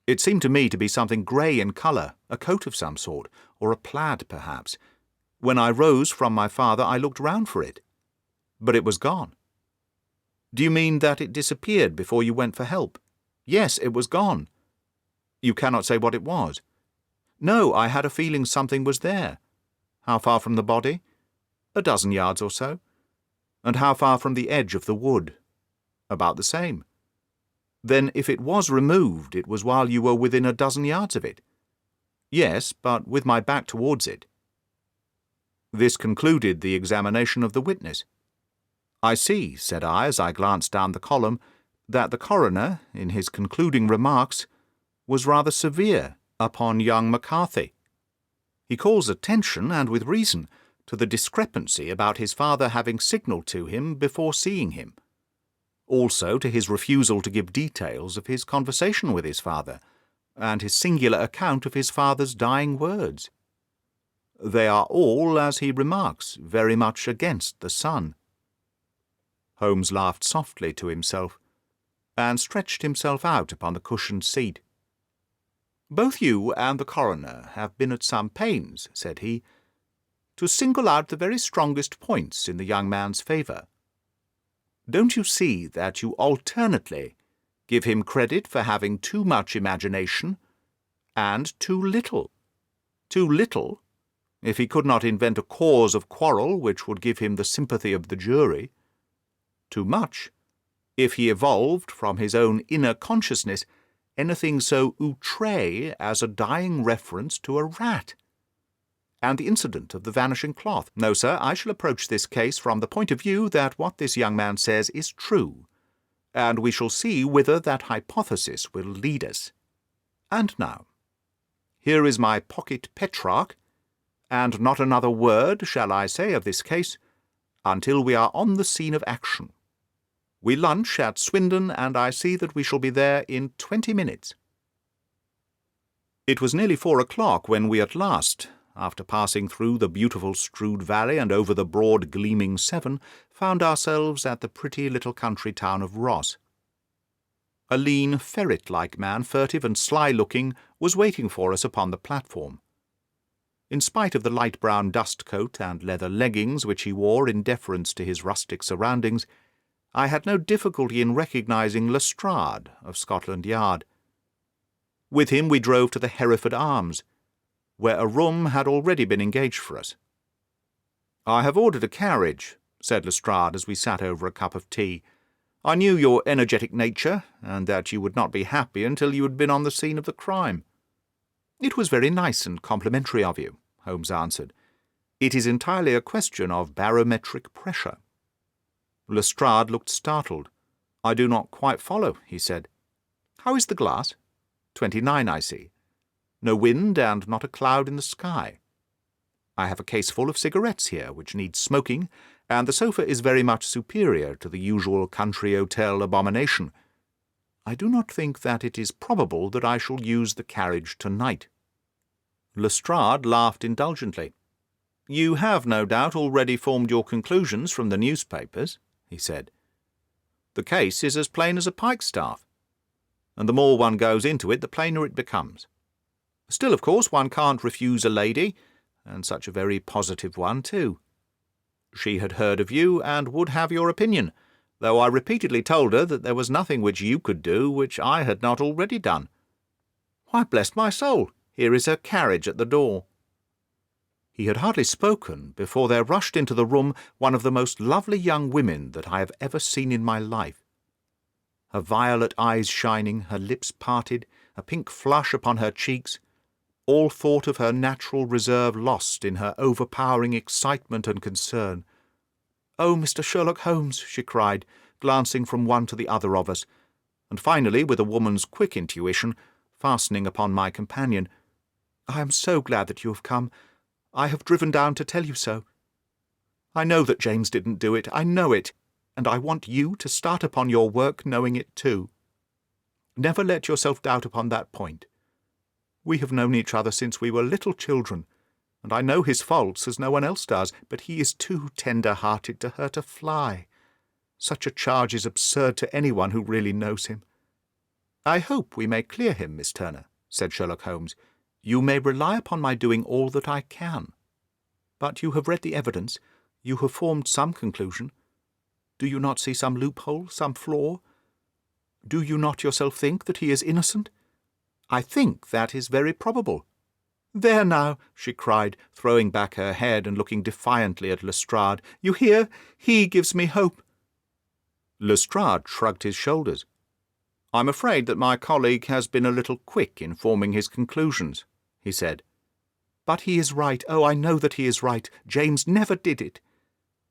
It seemed to me to be something grey in colour, a coat of some sort, or a plaid perhaps. When I rose from my father I looked round for it, but it was gone. Do you mean that it disappeared before you went for help? Yes, it was gone. You cannot say what it was? No, I had a feeling something was there. How far from the body? 12 yards or so. And how far from the edge of the wood? About the same. Then if it was removed, it was while you were within 12 yards of it? Yes, but with my back towards it. This concluded the examination of the witness. I see, said I, as I glanced down the column, that the Coroner, in his concluding remarks, was rather severe upon young McCarthy. He calls attention, and with reason, to the discrepancy about his father having signalled to him before seeing him. Also to his refusal to give details of his conversation with his father, and his singular account of his father's dying words. They are all, as he remarks, very much against the son. Holmes laughed softly to himself, and stretched himself out upon the cushioned seat. Both you and the Coroner have been at some pains, said he, to single out the very strongest points in the young man's favour. Don't you see that you alternately give him credit for having too much imagination and too little? Too little, if he could not invent a cause of quarrel which would give him the sympathy of the jury. Too much, if he evolved from his own inner consciousness anything so outré as a dying reference to a rat. And the incident of the vanishing cloth. No, sir, I shall approach this case from the point of view that what this young man says is true, and we shall see whither that hypothesis will lead us. And now, here is my pocket Petrarch, and not another word shall I say of this case until we are on the scene of action. We lunch at Swindon, and I see that we shall be there in 20 minutes. It was nearly 4 o'clock when we at last, after passing through the beautiful Strood Valley and over the broad gleaming Severn, found ourselves at the pretty little country town of Ross. A lean, ferret-like man, furtive and sly-looking, was waiting for us upon the platform. In spite of the light brown dust-coat and leather leggings which he wore in deference to his rustic surroundings, I had no difficulty in recognising Lestrade of Scotland Yard. With him we drove to the Hereford Arms, where a room had already been engaged for us. "I have ordered a carriage," said Lestrade as we sat over a cup of tea. "I knew your energetic nature, and that you would not be happy until you had been on the scene of the crime." "It was very nice and complimentary of you," Holmes answered. "It is entirely a question of barometric pressure." Lestrade looked startled. "I do not quite follow," he said. "How is the glass?" 29, I see. No wind and not a cloud in the sky. I have a case full of cigarettes here which need smoking, and the sofa is very much superior to the usual country hotel abomination. I do not think that it is probable that I shall use the carriage tonight." Lestrade laughed indulgently. "You have, no doubt, already formed your conclusions from the newspapers," he said. "The case is as plain as a pikestaff, and the more one goes into it, the plainer it becomes. Still, of course, one can't refuse a lady, and such a very positive one, too. She had heard of you, and would have your opinion, though I repeatedly told her that there was nothing which you could do which I had not already done. Why, bless my soul, here is her carriage at the door." He had hardly spoken before there rushed into the room one of the most lovely young women that I have ever seen in my life. Her violet eyes shining, her lips parted, a pink flush upon her cheeks, all thought of her natural reserve lost in her overpowering excitement and concern. "Oh, Mr. Sherlock Holmes," she cried, glancing from one to the other of us, and finally, with a woman's quick intuition, fastening upon my companion, "I am so glad that you have come. I have driven down to tell you so. I know that James didn't do it, I know it, and I want you to start upon your work knowing it too. Never let yourself doubt upon that point. We have known each other since we were little children, and I know his faults as no one else does, but he is too tender-hearted to hurt a fly. Such a charge is absurd to anyone who really knows him." "I hope we may clear him, Miss Turner," said Sherlock Holmes. "You may rely upon my doing all that I can. But you have read the evidence. You have formed some conclusion. Do you not see some loophole, some flaw? Do you not yourself think that he is innocent? I think that is very probable." "There now," she cried, throwing back her head and looking defiantly at Lestrade. "You hear? He gives me hope." Lestrade shrugged his shoulders. "I'm afraid that my colleague has been a little quick in forming his conclusions," he said. "But he is right. Oh, I know that he is right. James never did it.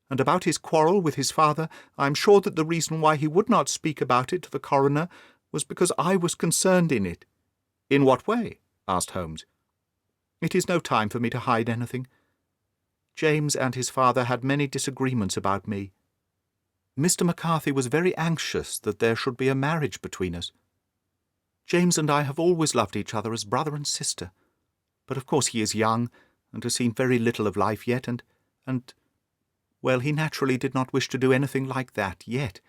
And about his quarrel with his father, I am sure that the reason why he would not speak about it to the coroner was because I was concerned in it." "In what way?" asked Holmes. "It is no time for me to hide anything. James and his father had many disagreements about me. Mr. McCarthy was very anxious that there should be a marriage between us. James and I have always loved each other as brother and sister, but of course he is young, and has seen very little of life yet, well, he naturally did not wish to do anything like that yet.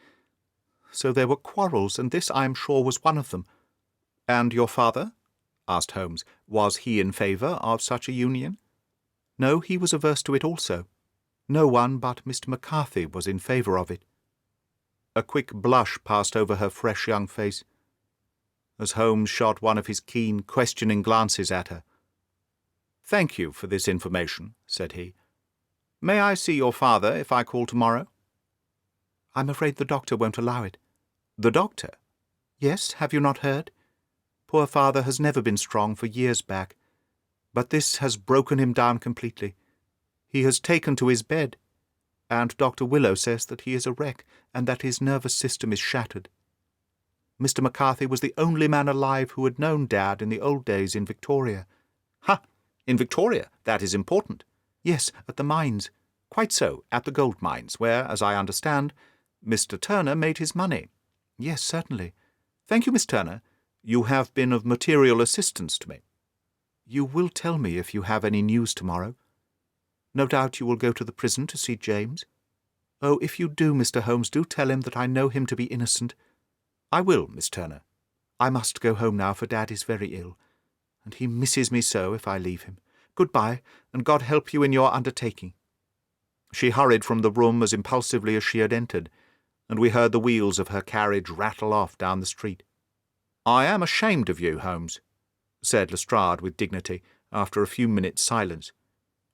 So there were quarrels, and this, I am sure, was one of them." "And your father?" asked Holmes. "Was he in favour of such a union?" "No, he was averse to it also. No one but Mr. McCarthy was in favour of it." A quick blush passed over her fresh young face, as Holmes shot one of his keen, questioning glances at her. "Thank you for this information," said he. "May I see your father if I call tomorrow?" "I'm afraid the doctor won't allow it." "The doctor?" "Yes, have you not heard? Poor father has never been strong for years back, but this has broken him down completely. He has taken to his bed, and Dr. Willow says that he is a wreck, and that his nervous system is shattered. Mr. McCarthy was the only man alive who had known Dad in the old days in Victoria." "Ha! In Victoria? That is important." "Yes, at the mines." "Quite so, at the gold mines, where, as I understand, Mr. Turner made his money." "Yes, certainly." "Thank you, Miss Turner. You have been of material assistance to me." "You will tell me if you have any news tomorrow. No doubt you will go to the prison to see James. Oh, if you do, Mr. Holmes, do tell him that I know him to be innocent." "I will, Miss Turner." "I must go home now, for Dad is very ill, and he misses me so if I leave him. Good-bye, and God help you in your undertaking." She hurried from the room as impulsively as she had entered, and we heard the wheels of her carriage rattle off down the street. "I am ashamed of you, Holmes," said Lestrade with dignity, after a few minutes' silence.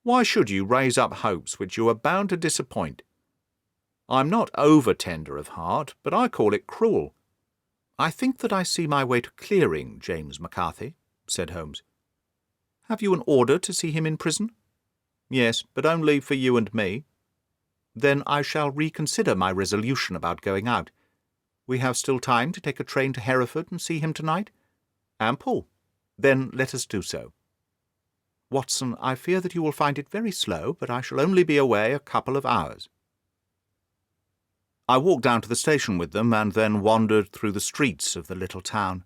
"Why should you raise up hopes which you are bound to disappoint? I'm not over-tender of heart, but I call it cruel." "I think that I see my way to clearing James McCarthy," said Holmes. "Have you an order to see him in prison?" "Yes, but only for you and me." "Then I shall reconsider my resolution about going out. We have still time to take a train to Hereford and see him tonight?" "Ample. Then let us do so." "Watson, I fear that you will find it very slow, but I shall only be away a couple of hours." I walked down to the station with them, and then wandered through the streets of the little town,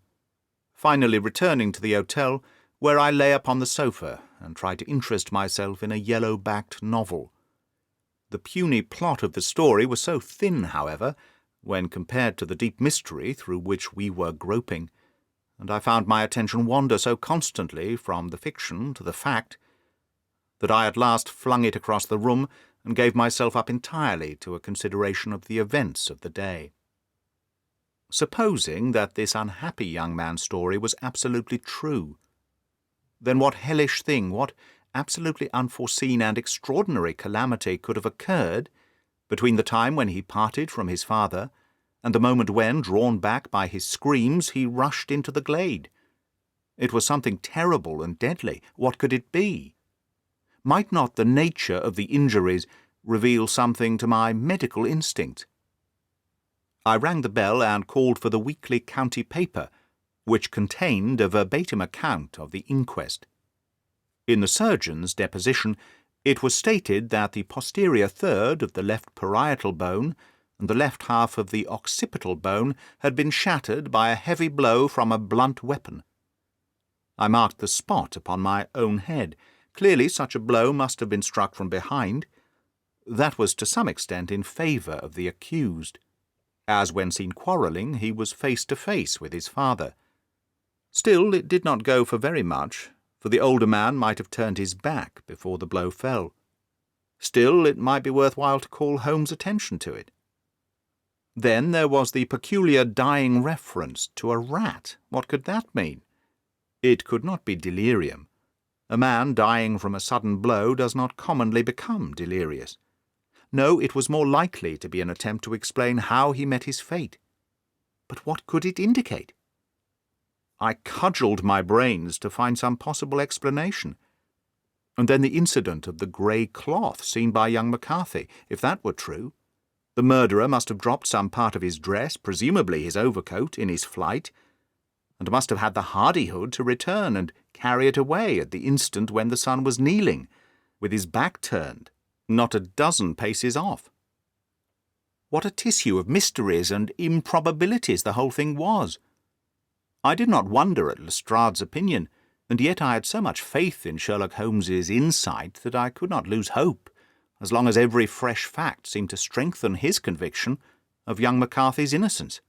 finally returning to the hotel, where I lay upon the sofa and tried to interest myself in a yellow-backed novel. The puny plot of the story was so thin, however, when compared to the deep mystery through which we were groping, and I found my attention wander so constantly from the fiction to the fact, that I at last flung it across the room and gave myself up entirely to a consideration of the events of the day. Supposing that this unhappy young man's story was absolutely true, then what hellish thing, what absolutely unforeseen and extraordinary calamity could have occurred between the time when he parted from his father and the moment when, drawn back by his screams, he rushed into the glade? It was something terrible and deadly. What could it be? Might not the nature of the injuries reveal something to my medical instinct? I rang the bell and called for the weekly county paper, which contained a verbatim account of the inquest. In the surgeon's deposition, it was stated that the posterior third of the left parietal bone and the left half of the occipital bone had been shattered by a heavy blow from a blunt weapon. I marked the spot upon my own head. Clearly such a blow must have been struck from behind. That was to some extent in favour of the accused, as when seen quarrelling he was face to face with his father. Still, it did not go for very much, for the older man might have turned his back before the blow fell. Still, it might be worth while to call Holmes' attention to it. Then there was the peculiar dying reference to a rat. What could that mean? It could not be delirium. A man dying from a sudden blow does not commonly become delirious. No, it was more likely to be an attempt to explain how he met his fate. But what could it indicate? I cudgelled my brains to find some possible explanation. And then the incident of the grey cloth seen by young McCarthy. If that were true, the murderer must have dropped some part of his dress, presumably his overcoat, in his flight, and must have had the hardihood to return and carry it away at the instant when the son was kneeling, with his back turned, not a dozen paces off. What a tissue of mysteries and improbabilities the whole thing was! I did not wonder at Lestrade's opinion, and yet I had so much faith in Sherlock Holmes's insight that I could not lose hope, as long as every fresh fact seemed to strengthen his conviction of young McCarthy's innocence.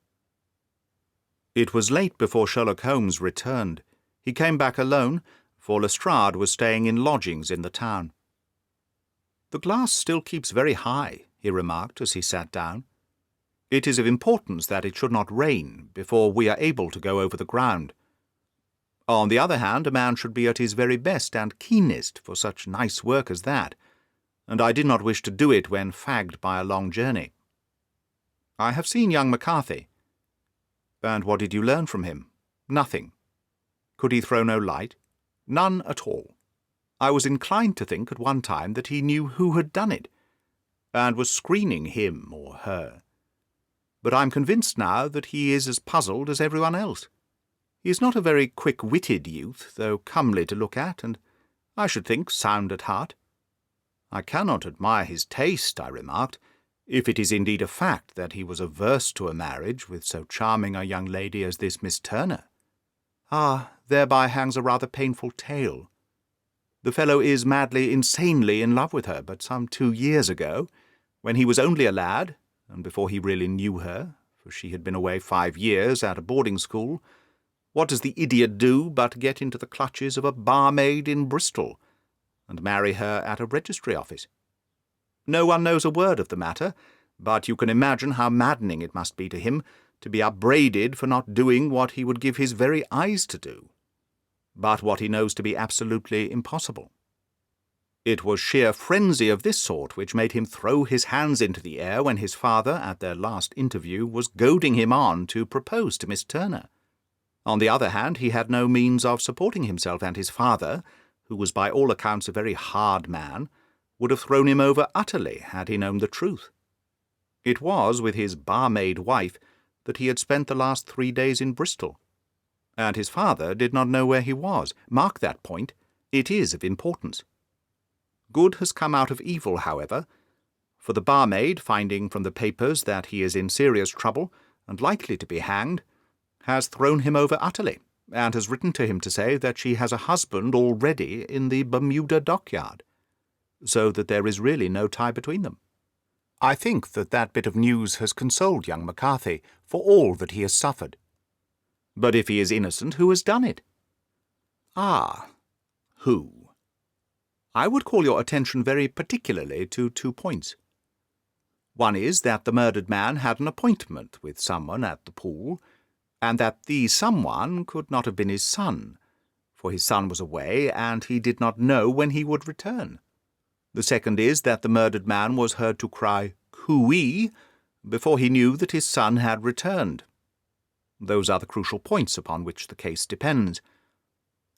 It was late before Sherlock Holmes returned. He came back alone, for Lestrade was staying in lodgings in the town. "The glass still keeps very high," he remarked as he sat down. "It is of importance that it should not rain before we are able to go over the ground. On the other hand, a man should be at his very best and keenest for such nice work as that, and I did not wish to do it when fagged by a long journey. I have seen young McCarthy." "And what did you learn from him?" "Nothing." "Could he throw no light?" "None at all. I was inclined to think at one time that he knew who had done it, and was screening him or her. But I am convinced now that he is as puzzled as everyone else. He is not a very quick-witted youth, though comely to look at, and, I should think, sound at heart." "I cannot admire his taste," I remarked, "if it is indeed a fact that he was averse to a marriage with so charming a young lady as this Miss Turner." "Ah, thereby hangs a rather painful tale. The fellow is madly, insanely in love with her, but some 2 years ago, when he was only a lad, and before he really knew her, for she had been away 5 years at a boarding school, what does the idiot do but get into the clutches of a barmaid in Bristol, and marry her at a registry office? No one knows a word of the matter, but you can imagine how maddening it must be to him to be upbraided for not doing what he would give his very eyes to do, but what he knows to be absolutely impossible. It was sheer frenzy of this sort which made him throw his hands into the air when his father, at their last interview, was goading him on to propose to Miss Turner. On the other hand, he had no means of supporting himself, and his father, who was by all accounts a very hard man, would have thrown him over utterly had he known the truth. It was with his barmaid wife that he had spent the last 3 days in Bristol, and his father did not know where he was. Mark that point. It is of importance. Good has come out of evil, however, for the barmaid, finding from the papers that he is in serious trouble and likely to be hanged, has thrown him over utterly, and has written to him to say that she has a husband already in the Bermuda dockyard, so that there is really no tie between them. I think that that bit of news has consoled young McCarthy for all that he has suffered. But if he is innocent, who has done it? Ah, who? I would call your attention very particularly to 2 points. One is that the murdered man had an appointment with someone at the pool, and that the someone could not have been his son, for his son was away, and he did not know when he would return. The second is that the murdered man was heard to cry "Cooee" before he knew that his son had returned. Those are the crucial points upon which the case depends.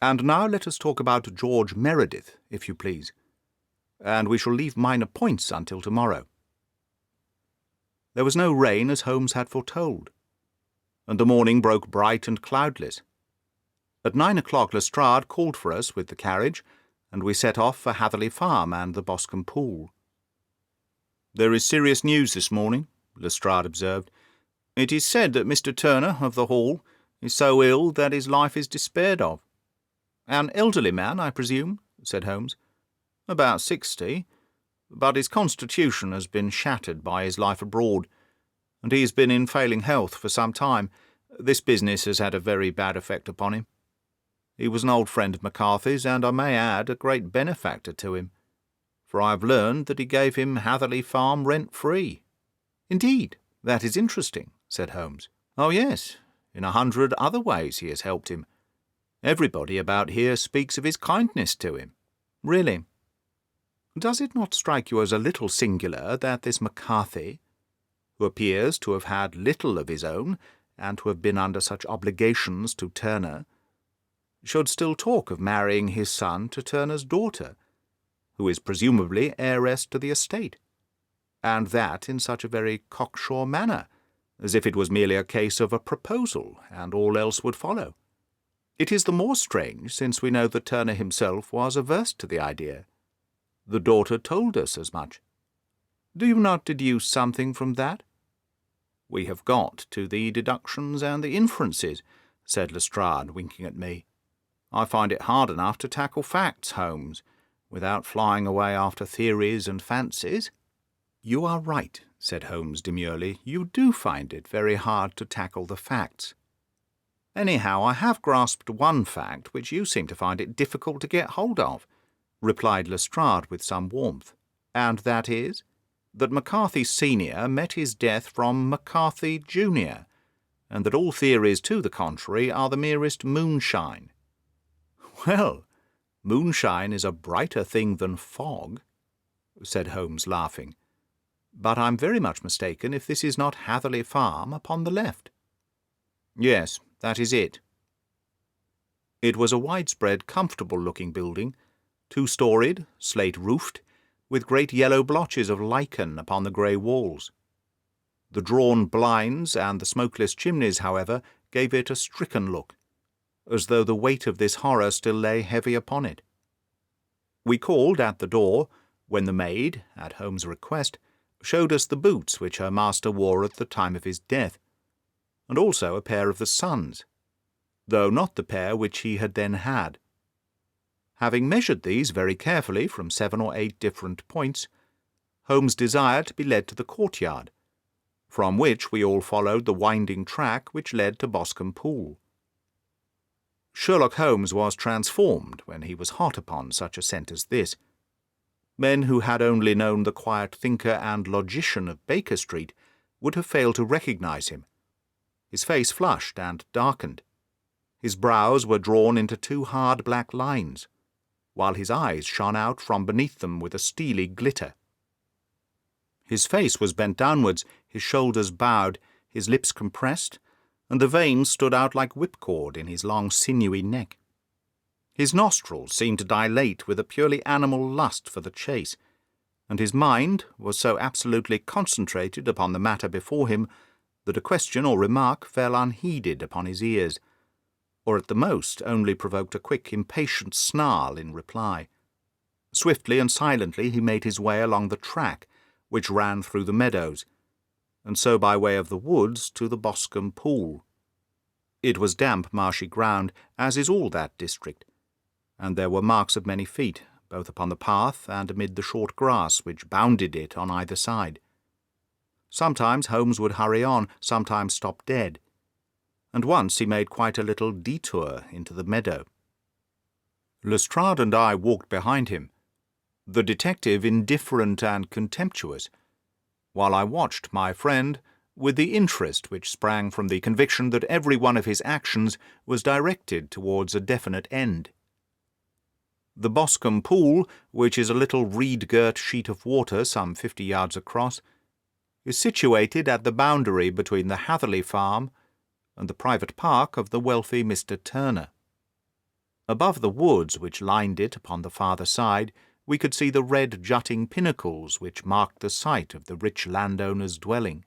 And now let us talk about George Meredith, if you please, and we shall leave minor points until tomorrow. There was no rain, as Holmes had foretold, and the morning broke bright and cloudless. At 9 o'clock Lestrade called for us with the carriage, and we set off for Hatherley Farm and the Boscombe Pool. "There is serious news this morning," Lestrade observed. "It is said that Mr. Turner, of the Hall, is so ill that his life is despaired of." "An elderly man, I presume?" said Holmes. "About 60, but his constitution has been shattered by his life abroad, and he has been in failing health for some time. This business has had a very bad effect upon him. He was an old friend of McCarthy's, and I may add, a great benefactor to him, for I have learned that he gave him Hatherley Farm rent-free." "Indeed, that is interesting," said Holmes. "Oh, yes, in 100 other ways he has helped him. Everybody about here speaks of his kindness to him." "Really? Does it not strike you as a little singular that this McCarthy, who appears to have had little of his own, and to have been under such obligations to Turner, should still talk of marrying his son to Turner's daughter, who is presumably heiress to the estate, and that in such a very cocksure manner, as if it was merely a case of a proposal, and all else would follow? It is the more strange, since we know that Turner himself was averse to the idea. The daughter told us as much. Do you not deduce something from that?" "We have got to the deductions and the inferences," said Lestrade, winking at me. "I find it hard enough to tackle facts, Holmes, without flying away after theories and fancies." "You are right," said Holmes demurely. "You do find it very hard to tackle the facts. Anyhow, I have grasped one fact which you seem to find it difficult to get hold of," replied Lestrade with some warmth, "and that is, that McCarthy Senior met his death from McCarthy Junior, and that all theories to the contrary are the merest moonshine." "Well, moonshine is a brighter thing than fog," said Holmes, laughing. "But I'm very much mistaken if this is not Hatherley Farm upon the left." "Yes, that is it." It was a widespread, comfortable-looking building, 2-storied, slate-roofed, with great yellow blotches of lichen upon the grey walls. The drawn blinds and the smokeless chimneys, however, gave it a stricken look, as though the weight of this horror still lay heavy upon it. We called at the door, when the maid, at Holmes' request, showed us the boots which her master wore at the time of his death, and also a pair of the son's, though not the pair which he had then had. Having measured these very carefully from 7 or 8 different points, Holmes desired to be led to the courtyard, from which we all followed the winding track which led to Boscombe Pool. Sherlock Holmes was transformed when he was hot upon such a scent as this. Men who had only known the quiet thinker and logician of Baker Street would have failed to recognize him. His face flushed and darkened. His brows were drawn into 2 hard black lines, while his eyes shone out from beneath them with a steely glitter. His face was bent downwards, his shoulders bowed, his lips compressed, and the veins stood out like whipcord in his long sinewy neck. His nostrils seemed to dilate with a purely animal lust for the chase, and his mind was so absolutely concentrated upon the matter before him that a question or remark fell unheeded upon his ears, or at the most only provoked a quick, impatient snarl in reply. Swiftly and silently he made his way along the track which ran through the meadows, and so by way of the woods to the Boscombe Pool. It was damp, marshy ground, as is all that district, and there were marks of many feet, both upon the path and amid the short grass which bounded it on either side. Sometimes Holmes would hurry on, sometimes stop dead, and once he made quite a little detour into the meadow. Lestrade and I walked behind him, the detective indifferent and contemptuous, while I watched my friend with the interest which sprang from the conviction that every one of his actions was directed towards a definite end. The Boscombe pool, which is a little reed-girt sheet of water some 50 yards across, is situated at the boundary between the Hatherley farm and the private park of the wealthy Mr. Turner. Above the woods which lined it upon the farther side, we could see the red jutting pinnacles which marked the site of the rich landowner's dwelling.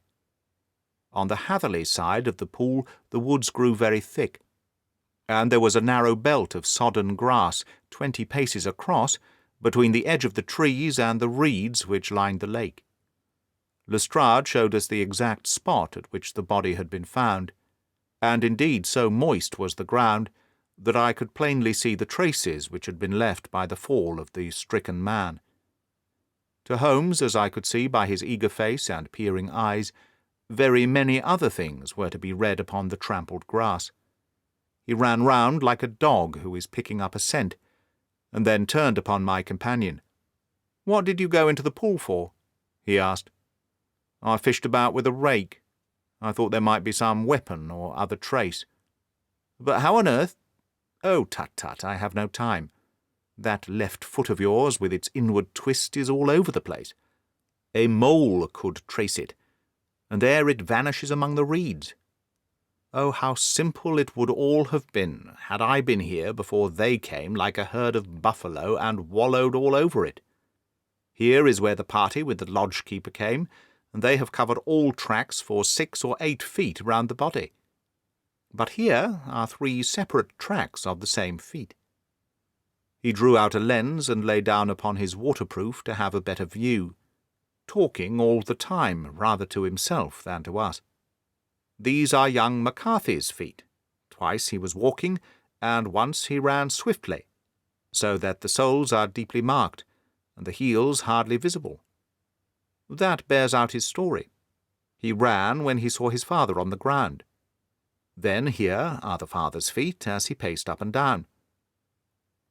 On the Hatherley side of the pool the woods grew very thick, and there was a narrow belt of sodden grass 20 paces across between the edge of the trees and the reeds which lined the lake. Lestrade showed us the exact spot at which the body had been found, and indeed so moist was the ground that I could plainly see the traces which had been left by the fall of the stricken man. To Holmes, as I could see by his eager face and peering eyes, very many other things were to be read upon the trampled grass. He ran round like a dog who is picking up a scent, and then turned upon my companion. "What did you go into the pool for?" he asked. "I fished about with a rake. I thought there might be some weapon or other trace." "But how on earth—" "Oh, tut-tut, I have no time. That left foot of yours with its inward twist is all over the place. A mole could trace it, and there it vanishes among the reeds. Oh, how simple it would all have been had I been here before they came like a herd of buffalo and wallowed all over it. Here is where the party with the lodge-keeper came, and they have covered all tracks for 6 or 8 feet round the body. But here are 3 separate tracks of the same feet." He drew out a lens and lay down upon his waterproof to have a better view, talking all the time rather to himself than to us. "These are young McCarthy's feet. Twice he was walking, and once he ran swiftly, so that the soles are deeply marked, and the heels hardly visible. That bears out his story. He ran when he saw his father on the ground. Then here are the father's feet as he paced up and down.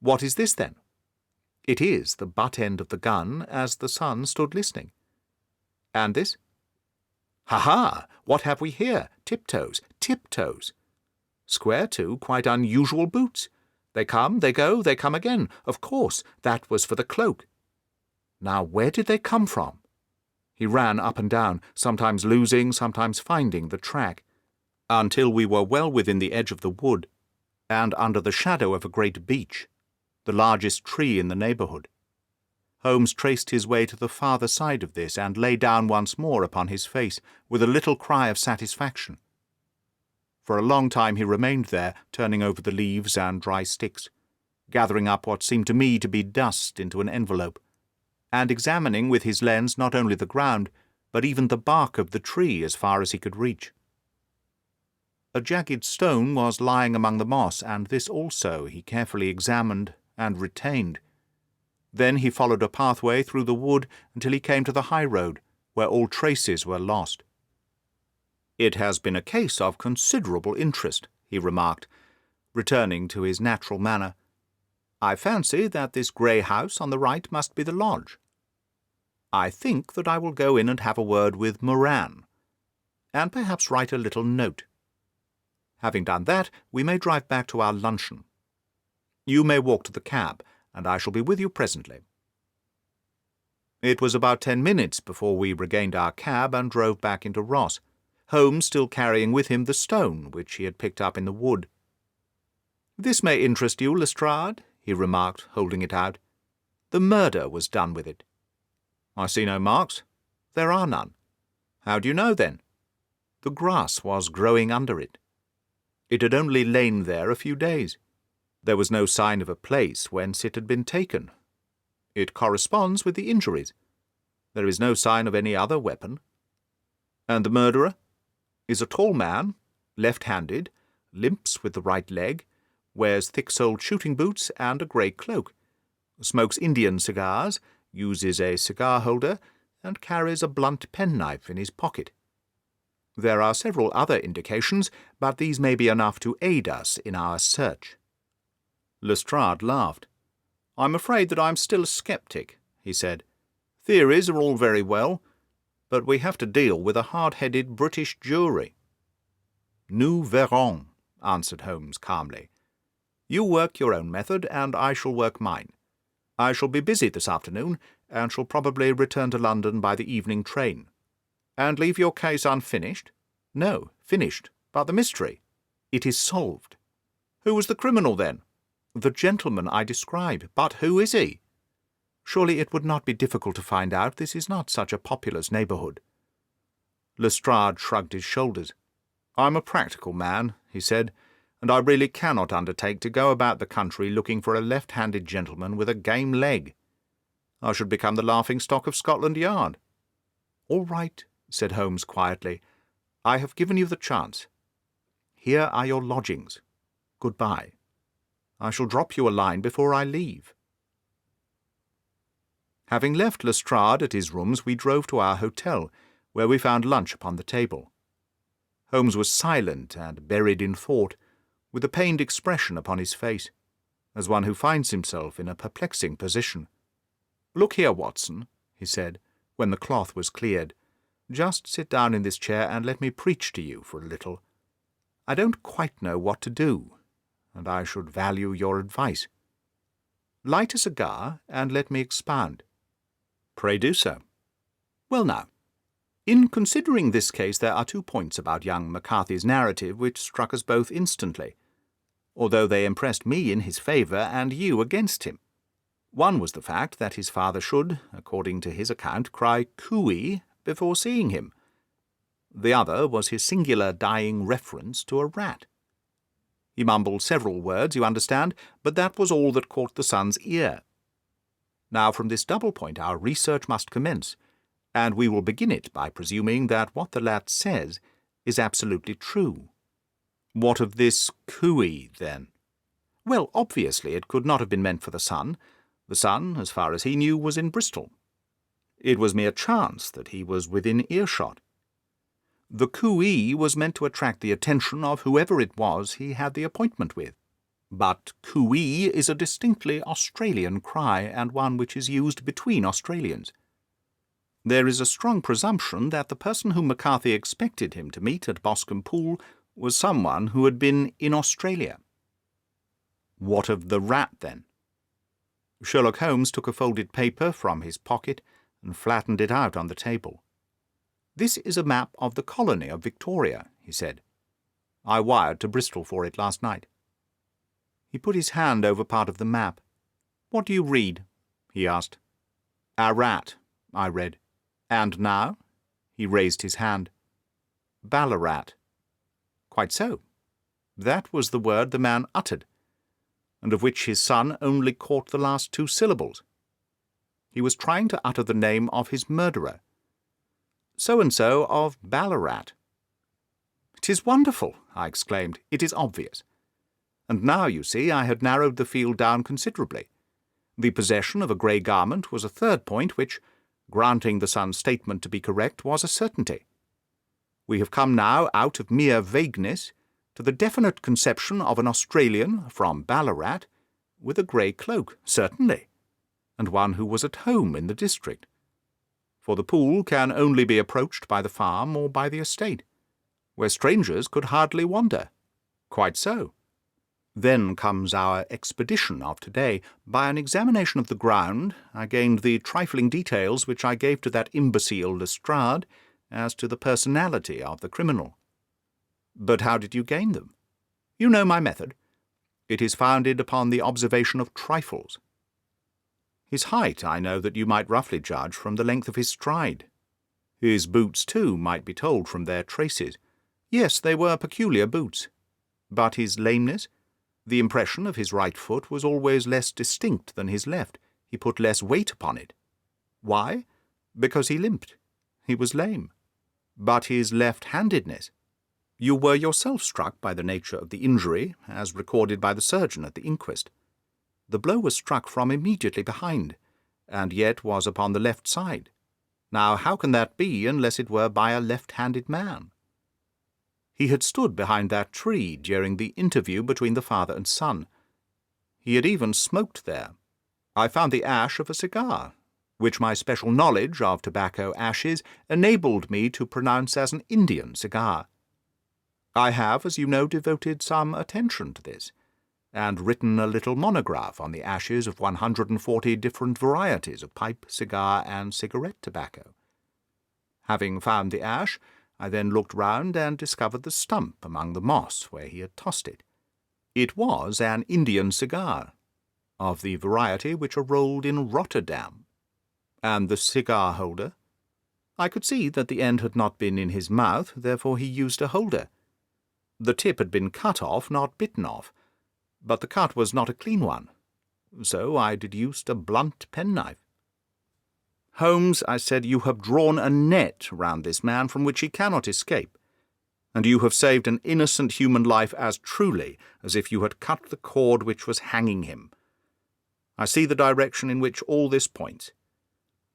What is this, then? It is the butt end of the gun as the son stood listening. And this? Ha-ha! What have we here? Tiptoes, tiptoes. Square, too, quite unusual boots. They come, they go, they come again. Of course, that was for the cloak. Now, where did they come from?" He ran up and down, sometimes losing, sometimes finding the track, until we were well within the edge of the wood, and under the shadow of a great beech, the largest tree in the neighbourhood. Holmes traced his way to the farther side of this, and lay down once more upon his face, with a little cry of satisfaction. For a long time he remained there, turning over the leaves and dry sticks, gathering up what seemed to me to be dust into an envelope, and examining with his lens not only the ground, but even the bark of the tree as far as he could reach. A jagged stone was lying among the moss, and this also he carefully examined and retained. Then he followed a pathway through the wood until he came to the high road, where all traces were lost. "It has been a case of considerable interest," he remarked, returning to his natural manner. "I fancy that this grey house on the right must be the lodge. I think that I will go in and have a word with Moran, and perhaps write a little note. Having done that, we may drive back to our luncheon. You may walk to the cab, and I shall be with you presently." It was about 10 minutes before we regained our cab and drove back into Ross, Holmes still carrying with him the stone which he had picked up in the wood. "This may interest you, Lestrade," he remarked, holding it out. "The murder was done with it." "I see no marks." "There are none." "How do you know, then?" "The grass was growing under it. It had only lain there a few days. There was no sign of a place whence it had been taken. It corresponds with the injuries. There is no sign of any other weapon. And the murderer is a tall man, left-handed, limps with the right leg, wears thick-soled shooting boots and a grey cloak, smokes Indian cigars, uses a cigar-holder, and carries a blunt penknife in his pocket. There are several other indications, but these may be enough to aid us in our search." Lestrade laughed. "I'm afraid that I'm still a sceptic," he said. "Theories are all very well, but we have to deal with a hard-headed British jury." "Nous verrons," answered Holmes calmly. "You work your own method, and I shall work mine. I shall be busy this afternoon, and shall probably return to London by the evening train." "And leave your case unfinished?" "No, finished. But the mystery?" "It is solved." "Who was the criminal, then?" "The gentleman I describe. But who is he?" "Surely it would not be difficult to find out. This is not such a populous neighbourhood." Lestrade shrugged his shoulders. "I'm a practical man," he said, "and I really cannot undertake to go about the country looking for a left-handed gentleman with a game leg. I should become the laughing-stock of Scotland Yard." "All right," said Holmes quietly. "I have given you the chance. Here are your lodgings. Good-bye. I shall drop you a line before I leave." Having left Lestrade at his rooms, we drove to our hotel, where we found lunch upon the table. Holmes was silent and buried in thought, with a pained expression upon his face, as one who finds himself in a perplexing position. "Look here, Watson," he said, when the cloth was cleared. "Just sit down in this chair and let me preach to you for a little. I don't quite know what to do, and I should value your advice. Light a cigar, and let me expound." "Pray do so." "Well now, in considering this case there are 2 points about young McCarthy's narrative which struck us both instantly, although they impressed me in his favour and you against him. One was the fact that his father should, according to his account, cry cooey before seeing him. The other was his singular dying reference to a rat. He mumbled several words, you understand, but that was all that caught the son's ear. Now from this double point our research must commence, and we will begin it by presuming that what the lad says is absolutely true." "What of this cooey, then?" "Well, obviously it could not have been meant for the son. The son, as far as he knew, was in Bristol. It was mere chance that he was within earshot. The cooey was meant to attract the attention of whoever it was he had the appointment with. But cooey is a distinctly Australian cry, and one which is used between Australians. There is a strong presumption that the person whom McCarthy expected him to meet at Boscombe Pool was someone who had been in Australia." "What of the rat, then?" Sherlock Holmes took a folded paper from his pocket and flattened it out on the table. "This is a map of the colony of Victoria," he said. "I wired to Bristol for it last night." He put his hand over part of the map. "What do you read?" he asked. "Arat," I read. "And now?" He raised his hand. "Ballarat." "Quite so. That was the word the man uttered, and of which his son only caught the last 2 syllables. He was trying to utter the name of his murderer. So-and-so of Ballarat." "It is wonderful," I exclaimed. "It is obvious. And now, you see, I had narrowed the field down considerably. The possession of a grey garment was a 3rd point which, granting the son's statement to be correct, was a certainty. We have come now out of mere vagueness to the definite conception of an Australian from Ballarat with a grey cloak, certainly, and one who was at home in the district. For the pool can only be approached by the farm or by the estate, where strangers could hardly wander." "Quite so." "Then comes our expedition of today. By an examination of the ground, I gained the trifling details which I gave to that imbecile Lestrade as to the personality of the criminal." "But how did you gain them?" "You know my method. It is founded upon the observation of trifles. His height I know that you might roughly judge from the length of his stride. His boots, too, might be told from their traces. Yes, they were peculiar boots. But his lameness? The impression of his right foot was always less distinct than his left. He put less weight upon it. Why? Because he limped. He was lame. But his left-handedness? You were yourself struck by the nature of the injury, as recorded by the surgeon at the inquest. The blow was struck from immediately behind, and yet was upon the left side. Now, how can that be unless it were by a left-handed man? He had stood behind that tree during the interview between the father and son. He had even smoked there. I found the ash of a cigar, which my special knowledge of tobacco ashes enabled me to pronounce as an Indian cigar. I have, as you know, devoted some attention to this, and written a little monograph on the ashes of 140 different varieties of pipe, cigar, and cigarette tobacco. Having found the ash, I then looked round and discovered the stump among the moss where he had tossed it. It was an Indian cigar, of the variety which are rolled in Rotterdam. And the cigar holder? I could see that the end had not been in his mouth, therefore he used a holder. The tip had been cut off, not bitten off, but the cut was not a clean one, so I deduced a blunt penknife. Holmes, I said, you have drawn a net round this man from which he cannot escape, and you have saved an innocent human life as truly as if you had cut the cord which was hanging him. I see the direction in which all this points.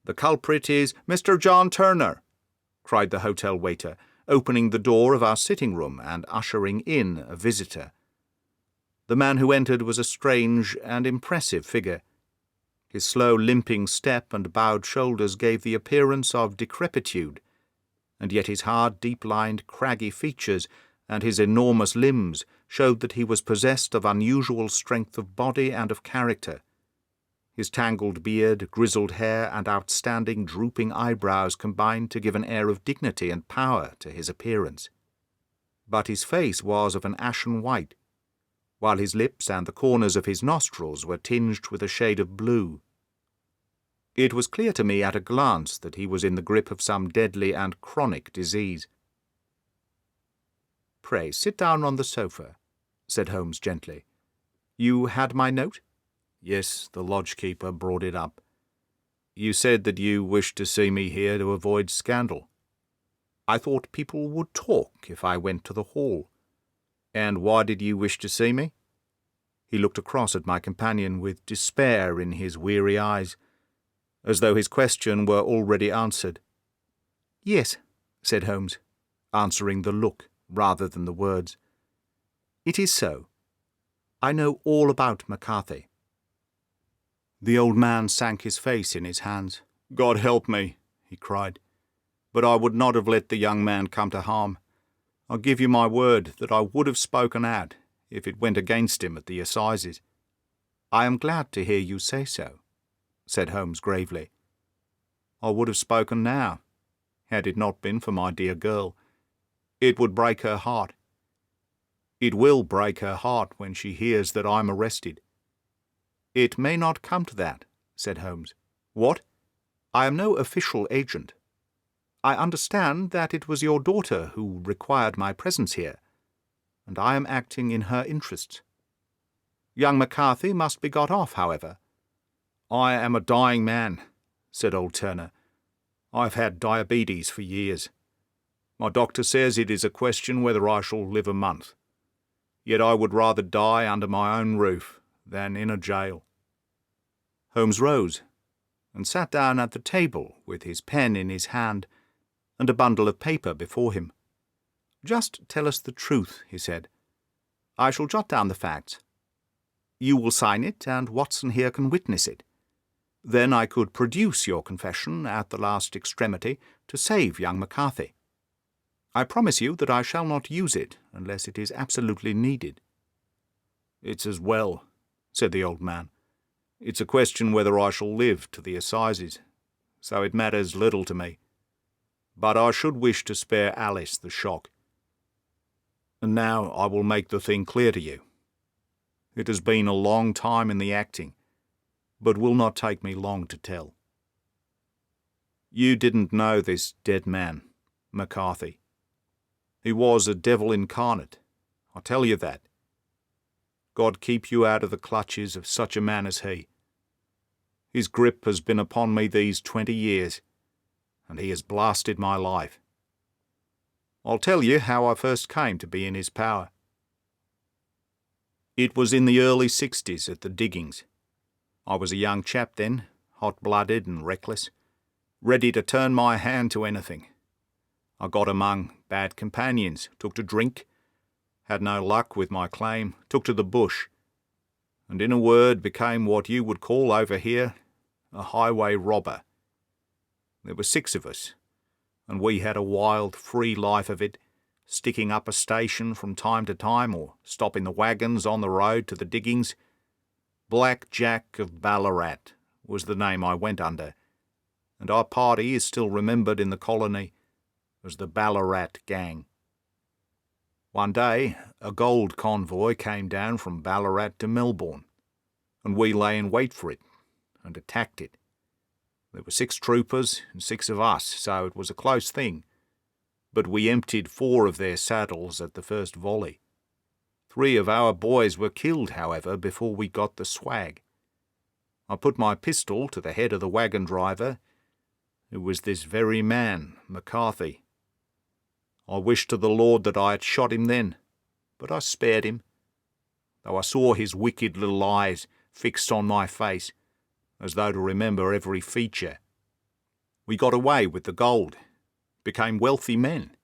The culprit is Mr. John Turner, cried the hotel waiter, opening the door of our sitting-room and ushering in a visitor. The man who entered was a strange and impressive figure. His slow, limping step and bowed shoulders gave the appearance of decrepitude, and yet his hard, deep-lined, craggy features and his enormous limbs showed that he was possessed of unusual strength of body and of character. His tangled beard, grizzled hair, and outstanding drooping eyebrows combined to give an air of dignity and power to his appearance. But his face was of an ashen white, while his lips and the corners of his nostrils were tinged with a shade of blue. It was clear to me at a glance that he was in the grip of some deadly and chronic disease. "Pray sit down on the sofa," said Holmes gently. "You had my note?" "Yes, the lodge-keeper brought it up. You said that you wished to see me here to avoid scandal. I thought people would talk if I went to the hall. And why did you wish to see me?" He looked across at my companion with despair in his weary eyes, as though his question were already answered. "Yes," said Holmes, answering the look rather than the words. "It is so. I know all about McCarthy." The old man sank his face in his hands. "God help me," he cried, "but I would not have let the young man come to harm. I give you my word that I would have spoken out if it went against him at the assizes." "I am glad to hear you say so," said Holmes gravely. "I would have spoken now, had it not been for my dear girl. It would break her heart. It will break her heart when she hears that I'm arrested." "It may not come to that," said Holmes. "What? I am no official agent. I understand that it was your daughter who required my presence here, and I am acting in her interests. Young McCarthy must be got off, however." "I am a dying man," said old Turner. "I've had diabetes for years. My doctor says it is a question whether I shall live a month. Yet I would rather die under my own roof than in a jail." Holmes rose and sat down at the table with his pen in his hand and a bundle of paper before him. "Just tell us the truth," he said. "I shall jot down the facts. You will sign it, and Watson here can witness it. Then I could produce your confession at the last extremity to save young McCarthy. I promise you that I shall not use it unless it is absolutely needed." "It's as well," said the old man. "It's a question whether I shall live to the assizes, so it matters little to me. But I should wish to spare Alice the shock. And now I will make the thing clear to you. It has been a long time in the acting, but will not take me long to tell. You didn't know this dead man, McCarthy. He was a devil incarnate, I tell you that. God keep you out of the clutches of such a man as he. His grip has been upon me these 20 years, and he has blasted my life. I'll tell you how I first came to be in his power. It was in the early 60s at the diggings. I was a young chap then, hot-blooded and reckless, ready to turn my hand to anything. I got among bad companions, took to drink, had no luck with my claim, took to the bush, and in a word became what you would call over here a highway robber. There were 6 of us, and we had a wild, free life of it, sticking up a station from time to time or stopping the wagons on the road to the diggings. Black Jack of Ballarat was the name I went under, and our party is still remembered in the colony as the Ballarat Gang. One day, a gold convoy came down from Ballarat to Melbourne, and we lay in wait for it and attacked it. There were 6 troopers and 6 of us, so it was a close thing, but we emptied 4 of their saddles at the first volley. 3 of our boys were killed, however, before we got the swag. I put my pistol to the head of the wagon driver, who was this very man, McCarthy. I wished to the Lord that I had shot him then, but I spared him, though I saw his wicked little eyes fixed on my face, as though to remember every feature. We got away with the gold, became wealthy men,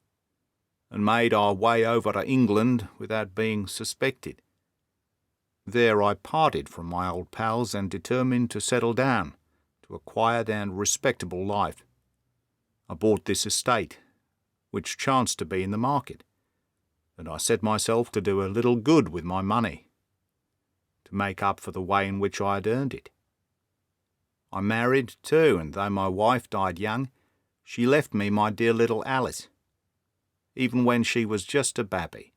and made our way over to England without being suspected. There I parted from my old pals and determined to settle down to a quiet and respectable life. I bought this estate, which chanced to be in the market, and I set myself to do a little good with my money, to make up for the way in which I had earned it. I married too, and though my wife died young, she left me my dear little Alice. Even when she was just a babby,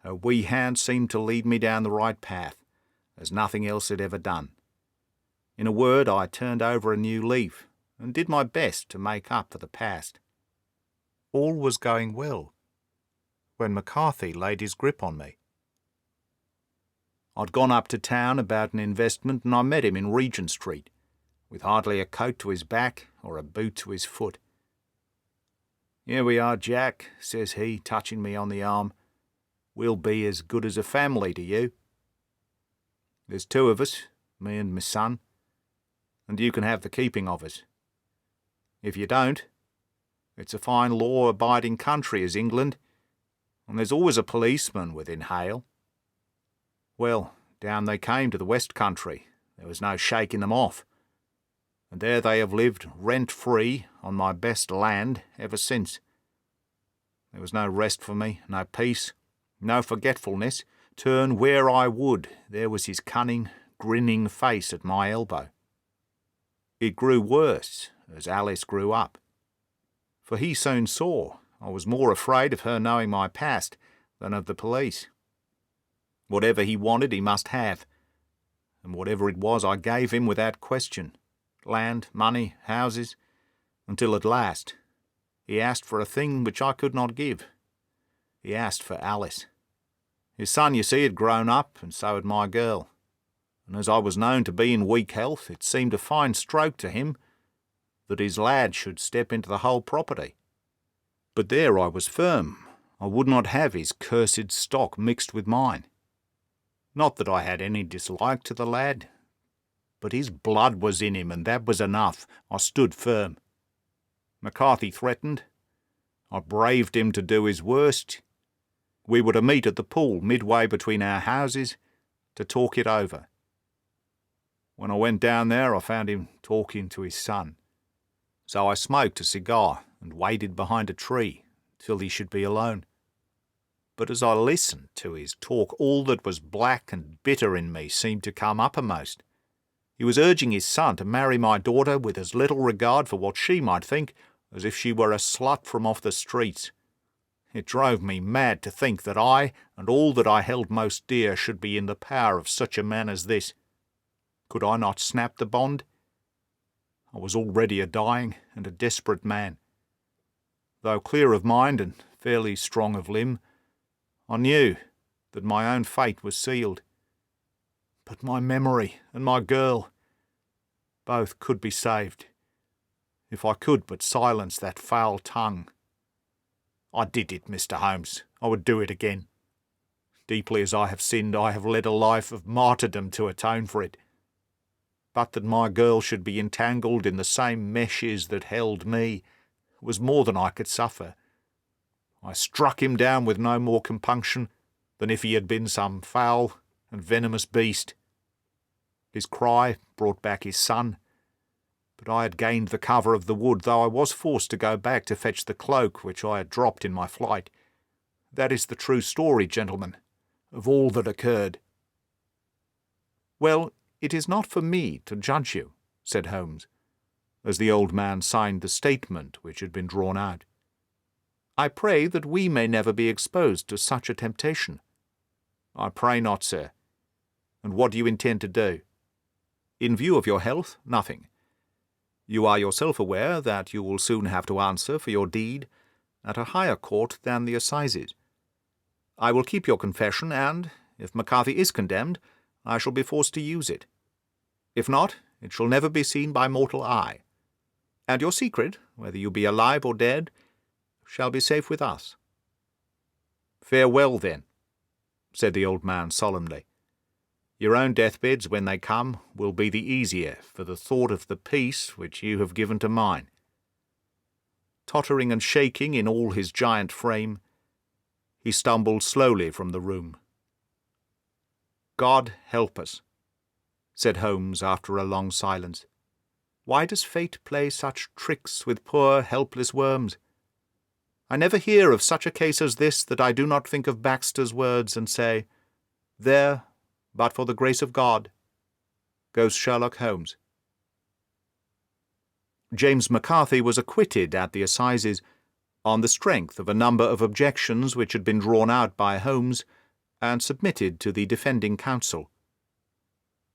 her wee hand seemed to lead me down the right path, as nothing else had ever done. In a word, I turned over a new leaf, and did my best to make up for the past. All was going well, when McCarthy laid his grip on me. I'd gone up to town about an investment, and I met him in Regent Street, with hardly a coat to his back or a boot to his foot. "Here we are, Jack," says he, touching me on the arm. "We'll be as good as a family to you. There's 2 of us, me and my son, and you can have the keeping of us. If you don't, it's a fine law-abiding country is England, and there's always a policeman within hail." Well, down they came to the West Country. There was no shaking them off, and there they have lived rent-free on my best land ever since. There was no rest for me, no peace, no forgetfulness. Turn where I would, there was his cunning, grinning face at my elbow. It grew worse as Alice grew up, for he soon saw I was more afraid of her knowing my past than of the police. Whatever he wanted he must have, and whatever it was I gave him without question, land, money, houses, until at last he asked for a thing which I could not give. He asked for Alice. His son, you see, had grown up, and so had my girl, and as I was known to be in weak health, it seemed a fine stroke to him that his lad should step into the whole property. But there I was firm. I would not have his cursed stock mixed with mine. Not that I had any dislike to the lad, but his blood was in him, and that was enough. I stood firm. McCarthy threatened. I braved him to do his worst. We were to meet at the pool midway between our houses to talk it over. When I went down there, I found him talking to his son. So I smoked a cigar and waited behind a tree till he should be alone. But as I listened to his talk, all that was black and bitter in me seemed to come uppermost. He was urging his son to marry my daughter with as little regard for what she might think as if she were a slut from off the streets. It drove me mad to think that I and all that I held most dear should be in the power of such a man as this. Could I not snap the bond? I was already a dying and a desperate man. Though clear of mind and fairly strong of limb, I knew that my own fate was sealed. But my memory and my girl, both could be saved, if I could but silence that foul tongue. I did it, Mr. Holmes. I would do it again. Deeply as I have sinned, I have led a life of martyrdom to atone for it. But that my girl should be entangled in the same meshes that held me was more than I could suffer. I struck him down with no more compunction than if he had been some foul and venomous beast. His cry brought back his son, but I had gained the cover of the wood, though I was forced to go back to fetch the cloak which I had dropped in my flight. That is the true story, gentlemen, of all that occurred." "Well, it is not for me to judge you," said Holmes, as the old man signed the statement which had been drawn out. "I pray that we may never be exposed to such a temptation." "I pray not, sir. And what do you intend to do?" "In view of your health, nothing. You are yourself aware that you will soon have to answer for your deed at a higher court than the assizes. I will keep your confession, and, if McCarthy is condemned, I shall be forced to use it. If not, it shall never be seen by mortal eye. And your secret, whether you be alive or dead, shall be safe with us." "Farewell, then," said the old man solemnly. "Your own deathbeds, when they come, will be the easier for the thought of the peace which you have given to mine." Tottering and shaking in all his giant frame, he stumbled slowly from the room. "God help us," said Holmes after a long silence. "Why does fate play such tricks with poor helpless worms? I never hear of such a case as this that I do not think of Baxter's words and say, 'There, but for the grace of God, goes Sherlock Holmes.'" James McCarthy was acquitted at the assizes on the strength of a number of objections which had been drawn out by Holmes and submitted to the defending counsel.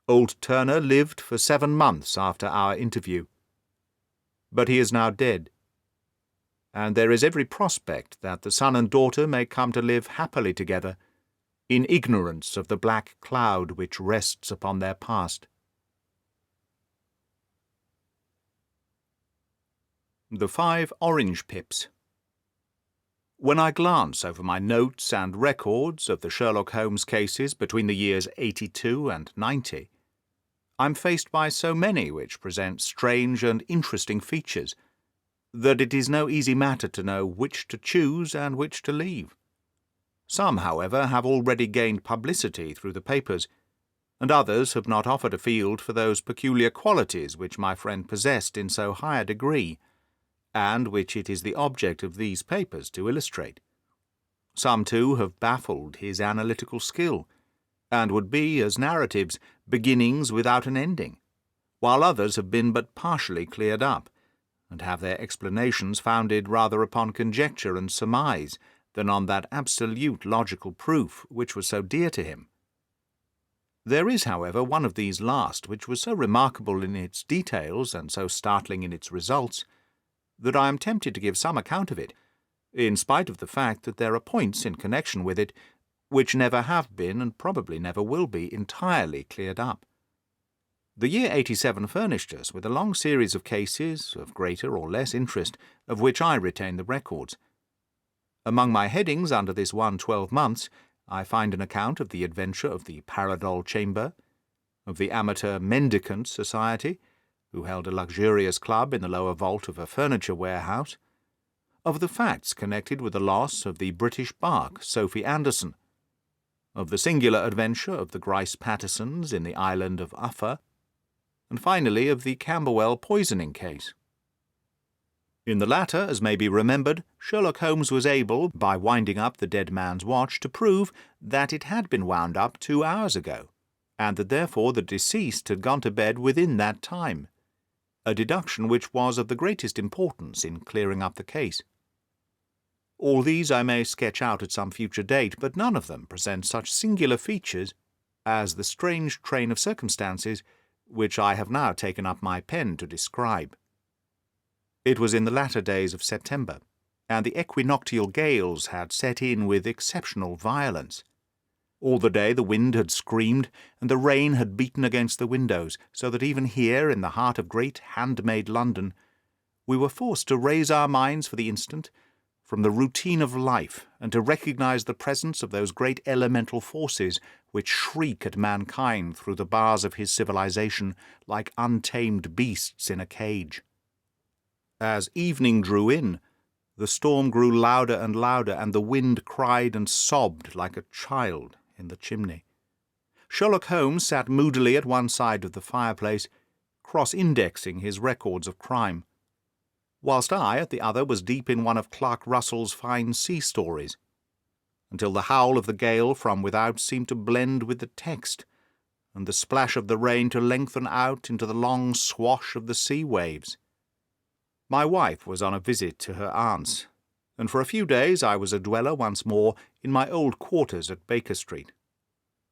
Old Turner lived for 7 months after our interview, but he is now dead, and there is every prospect that the son and daughter may come to live happily together in ignorance of the black cloud which rests upon their past. The 5 Orange Pips. When I glance over my notes and records of the Sherlock Holmes cases between the years 82 and 90, I'm faced by so many which present strange and interesting features that it is no easy matter to know which to choose and which to leave. Some, however, have already gained publicity through the papers, and others have not offered a field for those peculiar qualities which my friend possessed in so high a degree, and which it is the object of these papers to illustrate. Some, too, have baffled his analytical skill, and would be, as narratives, beginnings without an ending, while others have been but partially cleared up, and have their explanations founded rather upon conjecture and surmise than on that absolute logical proof which was so dear to him. There is, however, one of these last which was so remarkable in its details and so startling in its results that I am tempted to give some account of it, in spite of the fact that there are points in connection with it which never have been and probably never will be entirely cleared up. The year 87 furnished us with a long series of cases, of greater or less interest, of which I retain the records. Among my headings under this one 12 months, I find an account of the adventure of the Paradol Chamber, of the Amateur Mendicant Society, who held a luxurious club in the lower vault of a furniture warehouse, of the facts connected with the loss of the British bark Sophie Anderson, of the singular adventure of the Grice Pattersons in the island of Uffa, and finally of the Camberwell poisoning case. In the latter, as may be remembered, Sherlock Holmes was able, by winding up the dead man's watch, to prove that it had been wound up 2 hours ago, and that therefore the deceased had gone to bed within that time, a deduction which was of the greatest importance in clearing up the case. All these I may sketch out at some future date, but none of them present such singular features as the strange train of circumstances which I have now taken up my pen to describe. It was in the latter days of September, and the equinoctial gales had set in with exceptional violence. All the day the wind had screamed, and the rain had beaten against the windows, so that even here, in the heart of great handmade London, we were forced to raise our minds for the instant from the routine of life, and to recognize the presence of those great elemental forces which shriek at mankind through the bars of his civilization like untamed beasts in a cage. As evening drew in, the storm grew louder and louder, and the wind cried and sobbed like a child in the chimney. Sherlock Holmes sat moodily at one side of the fireplace, cross-indexing his records of crime, whilst I, at the other, was deep in one of Clark Russell's fine sea stories, until the howl of the gale from without seemed to blend with the text, and the splash of the rain to lengthen out into the long swash of the sea waves. My wife was on a visit to her aunt's, and for a few days I was a dweller once more in my old quarters at Baker Street.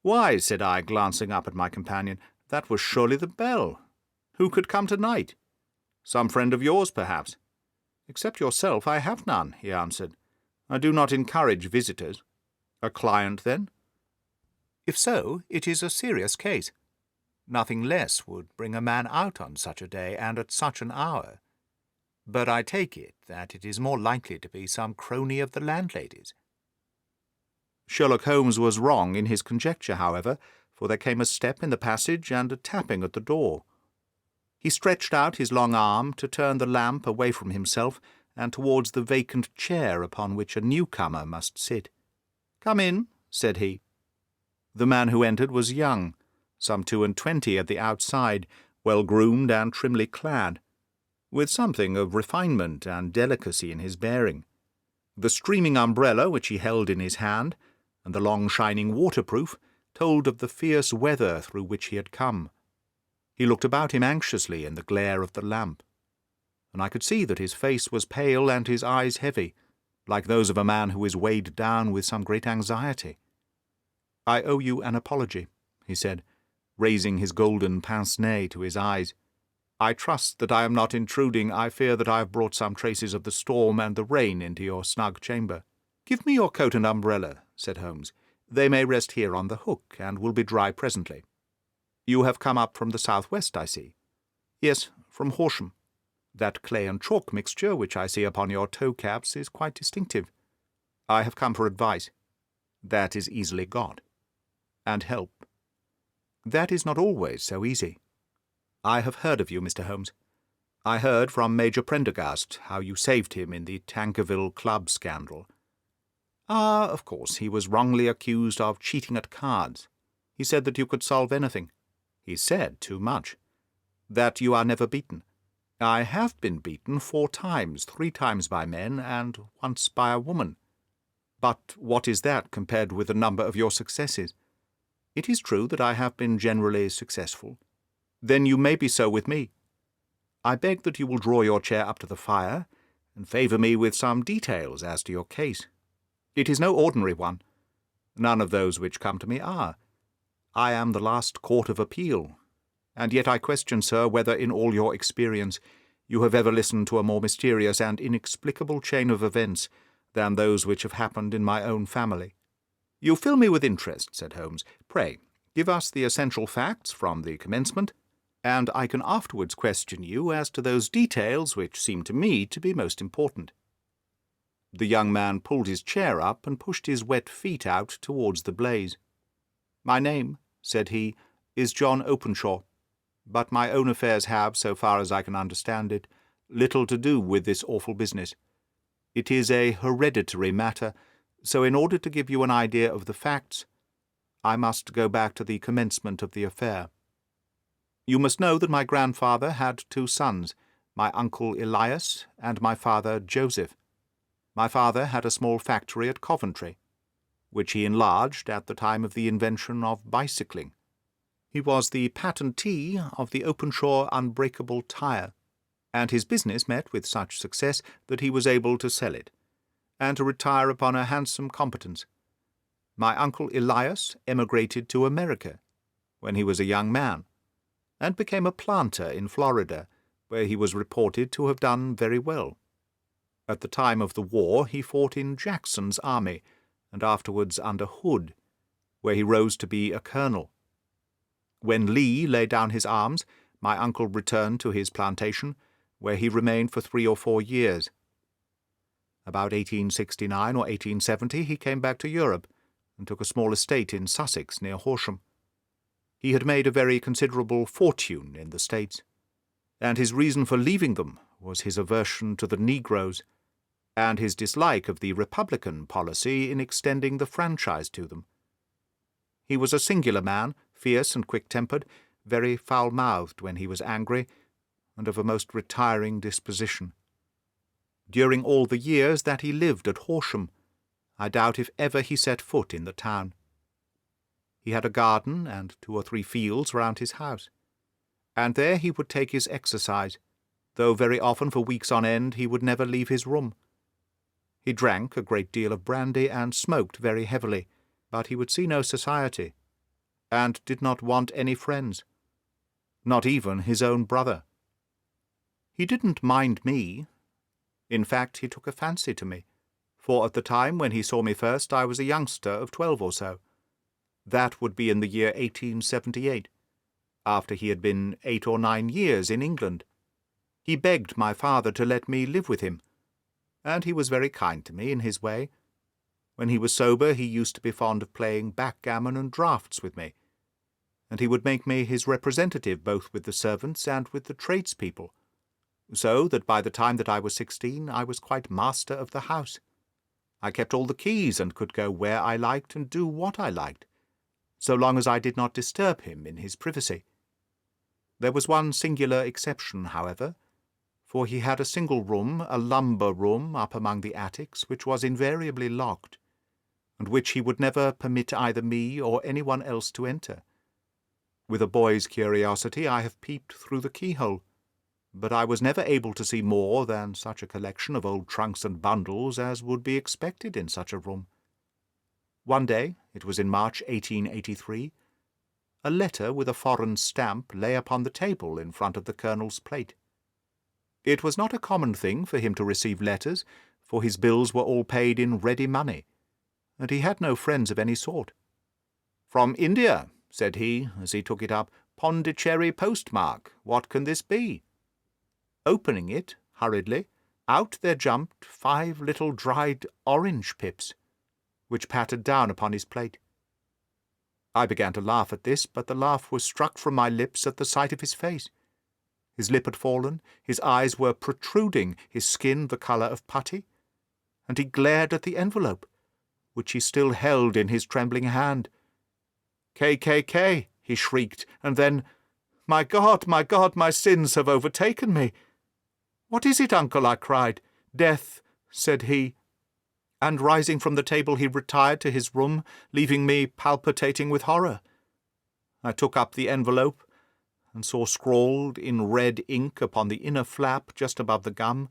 "Why," said I, glancing up at my companion, "that was surely the bell. Who could come tonight? Some friend of yours, perhaps?" "Except yourself, I have none," he answered. "I do not encourage visitors." "A client, then?" "If so, it is a serious case. Nothing less would bring a man out on such a day and at such an hour. But I take it that it is more likely to be some crony of the landlady's." Sherlock Holmes was wrong in his conjecture, however, for there came a step in the passage and a tapping at the door. He stretched out his long arm to turn the lamp away from himself and towards the vacant chair upon which a newcomer must sit. "Come in," said he. The man who entered was young, some 22 at the outside, well-groomed and trimly clad, with something of refinement and delicacy in his bearing. The streaming umbrella which he held in his hand, and the long shining waterproof, told of the fierce weather through which he had come. He looked about him anxiously in the glare of the lamp, and I could see that his face was pale and his eyes heavy, like those of a man who is weighed down with some great anxiety. "I owe you an apology," he said, raising his golden pince-nez to his eyes. "I trust that I am not intruding. I fear that I have brought some traces of the storm and the rain into your snug chamber." "Give me your coat and umbrella," said Holmes. "They may rest here on the hook, and will be dry presently. You have come up from the south-west, I see." "Yes, from Horsham. That clay and chalk mixture which I see upon your toe-caps is quite distinctive. I have come for advice. That is easily got. And help. That is not always so easy. I have heard of you, Mr. Holmes. I heard from Major Prendergast how you saved him in the Tankerville Club scandal. Ah, of course, he was wrongly accused of cheating at cards. He said that you could solve anything. He said too much. That you are never beaten. I have been beaten 4 times, 3 times by men, and once by a woman. But what is that compared with the number of your successes? It is true that I have been generally successful. Then you may be so with me. I beg that you will draw your chair up to the fire, and favour me with some details as to your case. It is no ordinary one. None of those which come to me are. I am the last court of appeal, and yet I question, sir, whether in all your experience you have ever listened to a more mysterious and inexplicable chain of events than those which have happened in my own family." "You fill me with interest," said Holmes. "Pray, give us the essential facts from the commencement, and I can afterwards question you as to those details which seem to me to be most important." The young man pulled his chair up and pushed his wet feet out towards the blaze. "My name," said he, "is John Openshaw, but my own affairs have, so far as I can understand it, little to do with this awful business. It is a hereditary matter, so in order to give you an idea of the facts, I must go back to the commencement of the affair. You must know that my grandfather had 2 sons, my uncle Elias and my father Joseph. My father had a small factory at Coventry, which he enlarged at the time of the invention of bicycling. He was the patentee of the Openshaw unbreakable tire, and his business met with such success that he was able to sell it, and to retire upon a handsome competence. My uncle Elias emigrated to America when he was a young man, and became a planter in Florida, where he was reported to have done very well. At the time of the war he fought in Jackson's army, and afterwards under Hood, where he rose to be a colonel. When Lee laid down his arms, my uncle returned to his plantation, where he remained for 3 or 4 years. About 1869 or 1870 he came back to Europe, and took a small estate in Sussex near Horsham. He had made a very considerable fortune in the States, and his reason for leaving them was his aversion to the negroes, and his dislike of the Republican policy in extending the franchise to them. He was a singular man, fierce and quick-tempered, very foul-mouthed when he was angry, and of a most retiring disposition. During all the years that he lived at Horsham, I doubt if ever he set foot in the town. He had a garden and 2 or 3 fields round his house, and there he would take his exercise, though very often for weeks on end he would never leave his room. He drank a great deal of brandy and smoked very heavily, but he would see no society, and did not want any friends, not even his own brother. He didn't mind me. In fact, he took a fancy to me, for at the time when he saw me first I was a youngster of 12 or so. That would be in the year 1878, after he had been 8 or 9 years in England. He begged my father to let me live with him, and he was very kind to me in his way. When he was sober he used to be fond of playing backgammon and draughts with me, and he would make me his representative both with the servants and with the tradespeople, so that by the time that I was 16 I was quite master of the house. I kept all the keys and could go where I liked and do what I liked, so long as I did not disturb him in his privacy. There was one singular exception, however, for he had a single room, a lumber room, up among the attics, which was invariably locked, and which he would never permit either me or anyone else to enter. With a boy's curiosity I have peeped through the keyhole, but I was never able to see more than such a collection of old trunks and bundles as would be expected in such a room. One day, it was in March 1883, a letter with a foreign stamp lay upon the table in front of the Colonel's plate. It was not a common thing for him to receive letters, for his bills were all paid in ready money, and he had no friends of any sort. "From India," said he, as he took it up, "Pondicherry postmark. What can this be?" Opening it hurriedly, out there jumped 5 little dried orange pips, which pattered down upon his plate. I began to laugh at this, but the laugh was struck from my lips at the sight of his face. His lip had fallen, his eyes were protruding, his skin the colour of putty, and he glared at the envelope, which he still held in his trembling hand. "KKK!" he shrieked, and then, my God, my sins have overtaken me!" "What is it, uncle?" I cried. "Death," said he, and rising from the table he retired to his room, leaving me palpitating with horror. I took up the envelope, and saw scrawled in red ink upon the inner flap just above the gum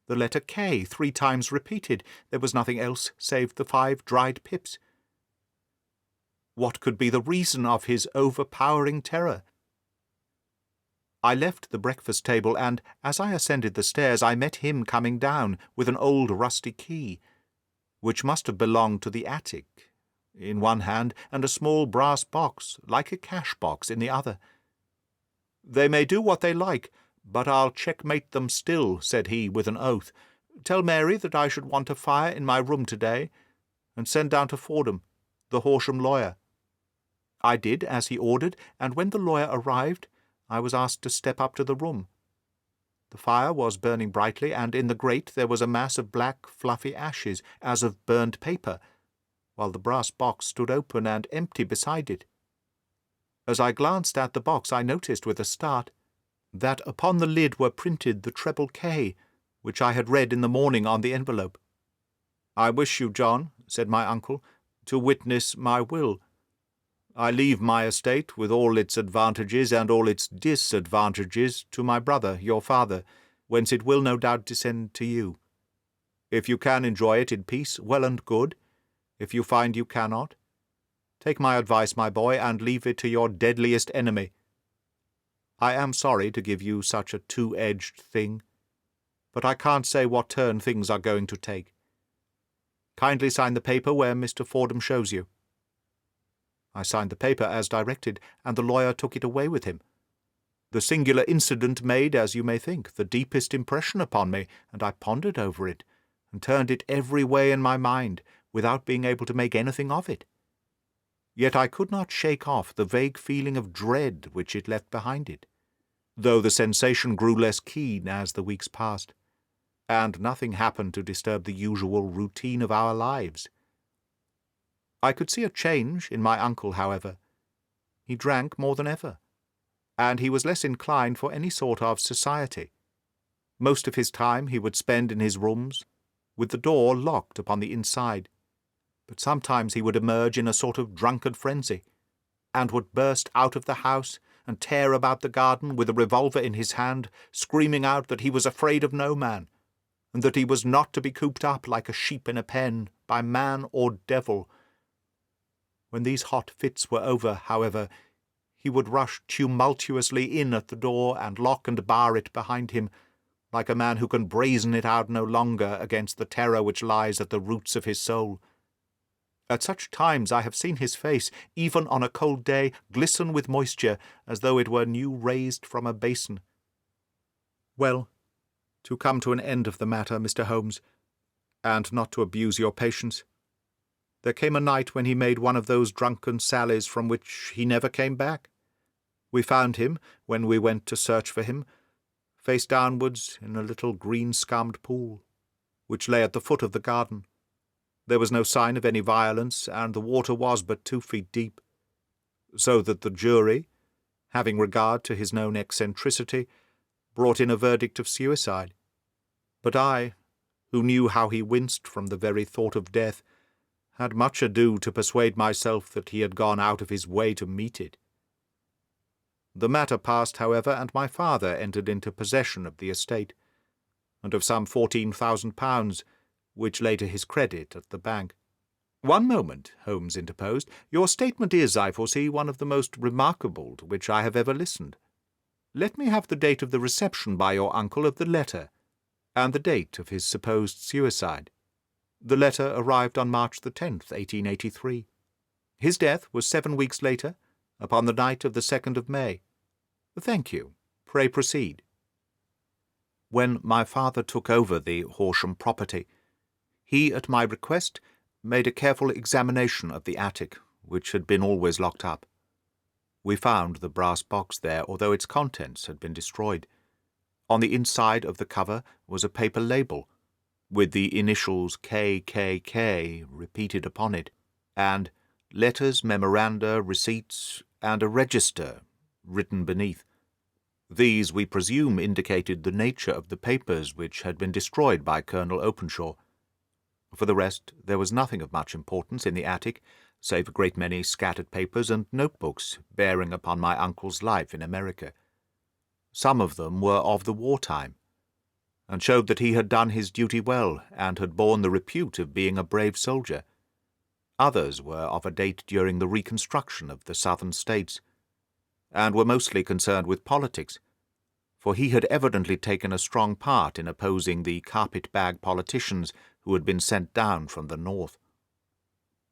the letter K 3 times repeated. There was nothing else save the 5 dried pips. What could be the reason of his overpowering terror? I left the breakfast table, and as I ascended the stairs I met him coming down with an old rusty key, which must have belonged to the attic, in one hand, and a small brass box, like a cash-box, in the other. "They may do what they like, but I'll checkmate them still," said he with an oath. "Tell Mary that I should want a fire in my room to-day, and send down to Fordham, the Horsham lawyer." I did as he ordered, and when the lawyer arrived, I was asked to step up to the room. The fire was burning brightly, and in the grate there was a mass of black, fluffy ashes, as of burned paper, while the brass box stood open and empty beside it. As I glanced at the box, I noticed with a start that upon the lid were printed the treble K, which I had read in the morning on the envelope. "I wish you, John," said my uncle, "to witness my will. I leave my estate, with all its advantages and all its disadvantages, to my brother, your father, whence it will no doubt descend to you. If you can enjoy it in peace, well and good. If you find you cannot, take my advice, my boy, and leave it to your deadliest enemy. I am sorry to give you such a 2-edged thing, but I can't say what turn things are going to take. Kindly sign the paper where Mr. Fordham shows you." I signed the paper as directed, and the lawyer took it away with him. The singular incident made, as you may think, the deepest impression upon me, and I pondered over it, and turned it every way in my mind, without being able to make anything of it. Yet I could not shake off the vague feeling of dread which it left behind it, though the sensation grew less keen as the weeks passed, and nothing happened to disturb the usual routine of our lives. I could see a change in my uncle, however. He drank more than ever, and he was less inclined for any sort of society. Most of his time he would spend in his rooms, with the door locked upon the inside, but sometimes he would emerge in a sort of drunken frenzy, and would burst out of the house and tear about the garden with a revolver in his hand, screaming out that he was afraid of no man, and that he was not to be cooped up like a sheep in a pen by man or devil. When these hot fits were over, however, he would rush tumultuously in at the door and lock and bar it behind him, like a man who can brazen it out no longer against the terror which lies at the roots of his soul. At such times I have seen his face, even on a cold day, glisten with moisture, as though it were new raised from a basin. Well, to come to an end of the matter, Mr. Holmes, and not to abuse your patience, there came a night when he made one of those drunken sallies from which he never came back. We found him, when we went to search for him, face downwards in a little green-scummed pool, which lay at the foot of the garden. There was no sign of any violence, and the water was but 2 feet deep, so that the jury, having regard to his known eccentricity, brought in a verdict of suicide. But I, who knew how he winced from the very thought of death, had much ado to persuade myself that he had gone out of his way to meet it. The matter passed, however, and my father entered into possession of the estate, and of some £14,000, which lay to his credit at the bank. "One moment," Holmes interposed. "Your statement is, I foresee, one of the most remarkable to which I have ever listened. Let me have the date of the reception by your uncle of the letter, and the date of his supposed suicide." The letter arrived on March the 10th, 1883. His death was 7 weeks later, upon the night of the 2nd of May. Thank you. Pray proceed. When my father took over the Horsham property, he, at my request, made a careful examination of the attic, which had been always locked up. We found the brass box there, although its contents had been destroyed. On the inside of the cover was a paper label, with the initials KKK repeated upon it, and letters, memoranda, receipts, and a register written beneath. These, we presume, indicated the nature of the papers which had been destroyed by Colonel Openshaw. For the rest, there was nothing of much importance in the attic, save a great many scattered papers and notebooks bearing upon my uncle's life in America. Some of them were of the war-time, and showed that he had done his duty well, and had borne the repute of being a brave soldier. Others were of a date during the reconstruction of the Southern States, and were mostly concerned with politics, for he had evidently taken a strong part in opposing the carpet-bag politicians who had been sent down from the north.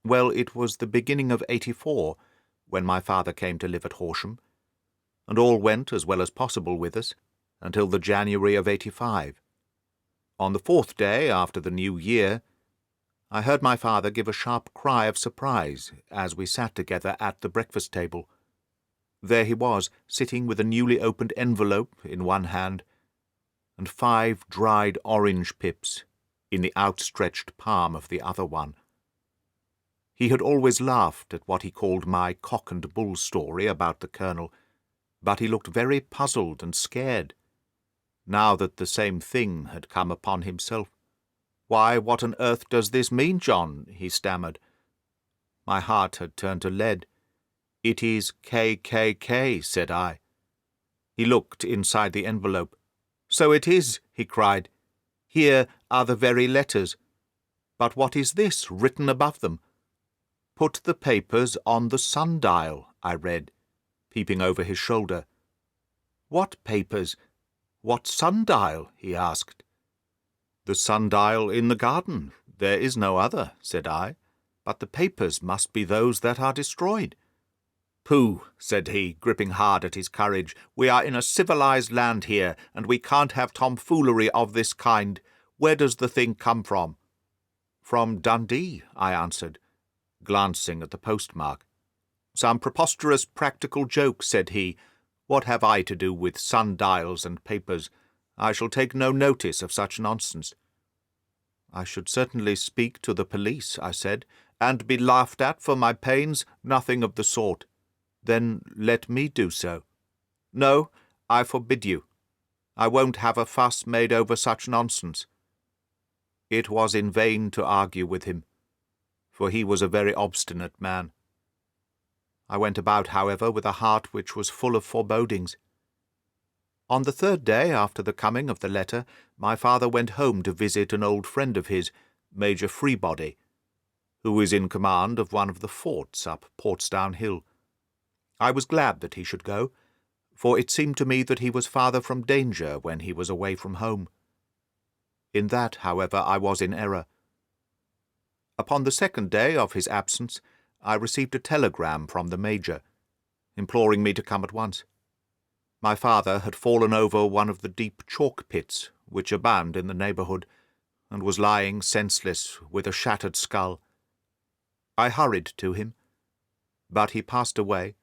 Well, it was the beginning of '84 when my father came to live at Horsham, and all went as well as possible with us until the January of '85. On the 4th day after the New Year, I heard my father give a sharp cry of surprise as we sat together at the breakfast table. There he was, sitting with a newly opened envelope in one hand, and 5 dried orange pips in the outstretched palm of the other one. He had always laughed at what he called my cock and bull story about the colonel, but he looked very puzzled and scared, now that the same thing had come upon himself. "Why, what on earth does this mean, John?" he stammered. My heart had turned to lead. "It is KKK, said I. He looked inside the envelope. "So it is," he cried. "Here are the very letters. But what is this written above them?" "Put the papers on the sundial," I read, peeping over his shoulder. "What papers? What sundial?" he asked. "The sundial in the garden. There is no other," said I. "But the papers must be those that are destroyed." "Pooh," said he, gripping hard at his courage. "We are in a civilized land here, and we can't have tomfoolery of this kind. Where does the thing come from?" "From Dundee," I answered, glancing at the postmark. "Some preposterous practical joke," said he. "What have I to do with sundials and papers? I shall take no notice of such nonsense." "I should certainly speak to the police," I said. "And be laughed at for my pains? Nothing of the sort." "Then let me do so." No, I forbid you. I won't have a fuss made over such nonsense. It was in vain to argue with him, for he was a very obstinate man. I went about, however, with a heart which was full of forebodings. On the third day after the coming of the letter, my father went home to visit an old friend of his, Major Freebody, who is in command of one of the forts up Portsdown Hill. I was glad that he should go, for it seemed to me that he was farther from danger when he was away from home. In that, however, I was in error. Upon the second day of his absence, I received a telegram from the Major, imploring me to come at once. My father had fallen over one of the deep chalk pits which abound in the neighbourhood, and was lying senseless with a shattered skull. I hurried to him, but he passed away,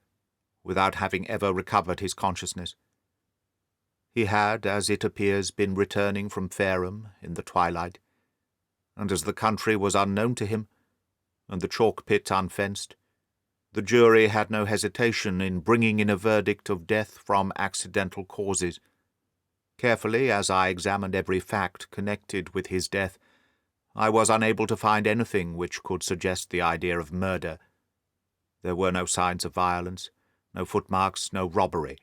without having ever recovered his consciousness. He had, as it appears, been returning from Fareham in the twilight, and as the country was unknown to him, and the chalk pit unfenced, the jury had no hesitation in bringing in a verdict of death from accidental causes. Carefully as I examined every fact connected with his death, I was unable to find anything which could suggest the idea of murder. There were no signs of violence, no footmarks, no robbery,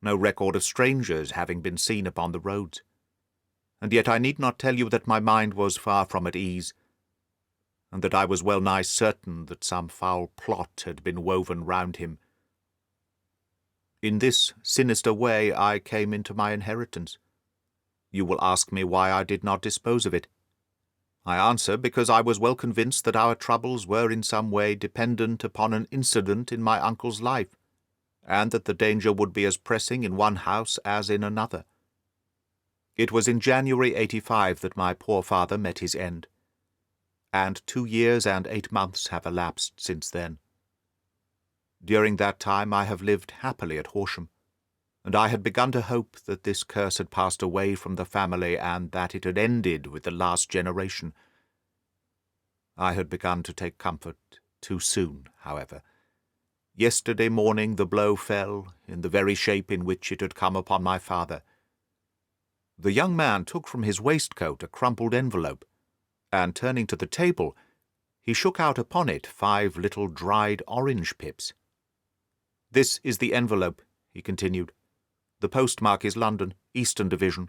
no record of strangers having been seen upon the roads. And yet I need not tell you that my mind was far from at ease, and that I was well nigh certain that some foul plot had been woven round him. In this sinister way I came into my inheritance. You will ask me why I did not dispose of it. I answer because I was well convinced that our troubles were in some way dependent upon an incident in my uncle's life, and that the danger would be as pressing in one house as in another. It was in January 85 that my poor father met his end, and 2 years and 8 months have elapsed since then. During that time I have lived happily at Horsham, and I had begun to hope that this curse had passed away from the family and that it had ended with the last generation. I had begun to take comfort too soon, however. Yesterday morning the blow fell in the very shape in which it had come upon my father. The young man took from his waistcoat a crumpled envelope, and turning to the table, he shook out upon it 5 little dried orange pips. "This is the envelope," he continued. "The postmark is London, Eastern Division.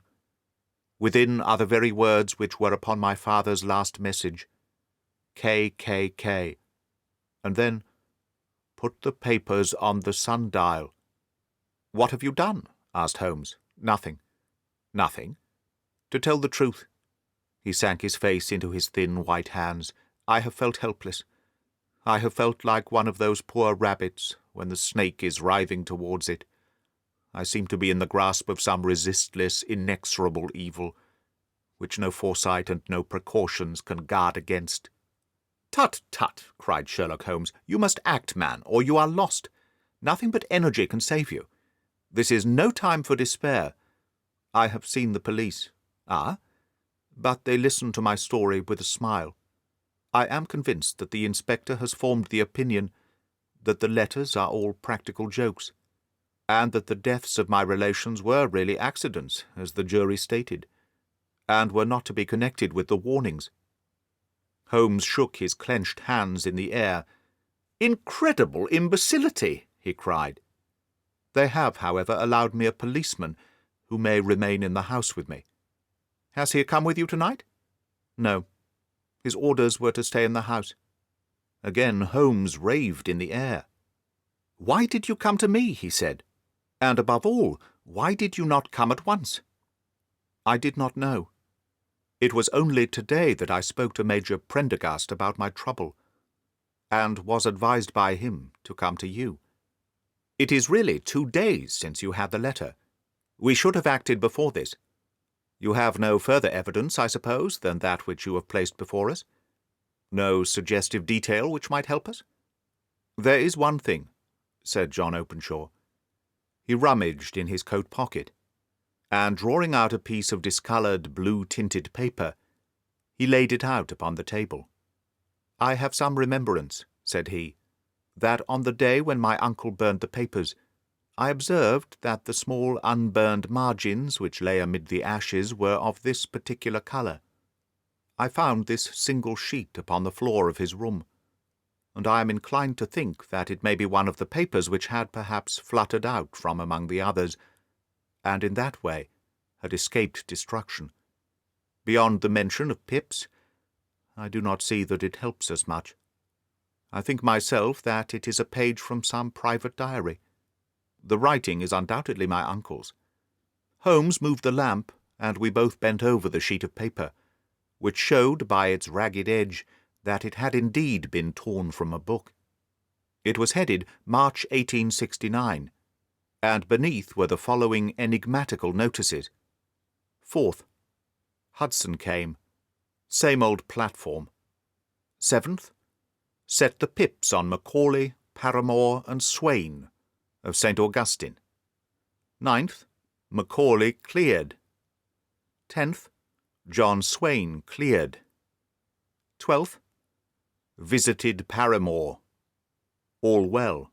Within are the very words which were upon my father's last message, KKK. And then, put the papers on the sundial." "What have you done?" asked Holmes. "Nothing." "Nothing? To tell the truth," he sank his face into his thin white hands, "I have felt helpless. I have felt like one of those poor rabbits when the snake is writhing towards it. I seem to be in the grasp of some resistless, inexorable evil, which no foresight and no precautions can guard against." "Tut, tut!" cried Sherlock Holmes. "You must act, man, or you are lost. Nothing but energy can save you. This is no time for despair. I have seen the police." "Ah?" "But they listen to my story with a smile. I am convinced that the inspector has formed the opinion that the letters are all practical jokes, and that the deaths of my relations were really accidents, as the jury stated, and were not to be connected with the warnings." Holmes shook his clenched hands in the air. "Incredible imbecility!" he cried. "They have, however, allowed me a policeman who may remain in the house with me." "Has he come with you tonight?" "No. His orders were to stay in the house." Again Holmes raved in the air. "Why did you come to me?" he said. "And above all, why did you not come at once?" "I did not know. It was only today that I spoke to Major Prendergast about my trouble, and was advised by him to come to you. It is really 2 days since you had the letter. We should have acted before this. You have no further evidence, I suppose, than that which you have placed before us? No suggestive detail which might help us?" "There is one thing," said John Openshaw. He rummaged in his coat pocket, and drawing out a piece of discoloured blue-tinted paper, he laid it out upon the table. "I have some remembrance," said he, "that on the day when my uncle burned the papers, I observed that the small unburned margins which lay amid the ashes were of this particular colour. I found this single sheet upon the floor of his room, and I am inclined to think that it may be one of the papers which had perhaps fluttered out from among the others, and in that way had escaped destruction. Beyond the mention of Pips, I do not see that it helps us much. I think myself that it is a page from some private diary. The writing is undoubtedly my uncle's. Holmes moved the lamp, and we both bent over the sheet of paper, which showed by its ragged edge that it had indeed been torn from a book. It was headed March 1869, and beneath were the following enigmatical notices. 4th. Hudson came. Same old platform. 7th. Set the pips on Macaulay, Paramore, and Swain of St. Augustine. 9th. Macaulay cleared. 10th. John Swain cleared. 12th. Visited Paramore. All well.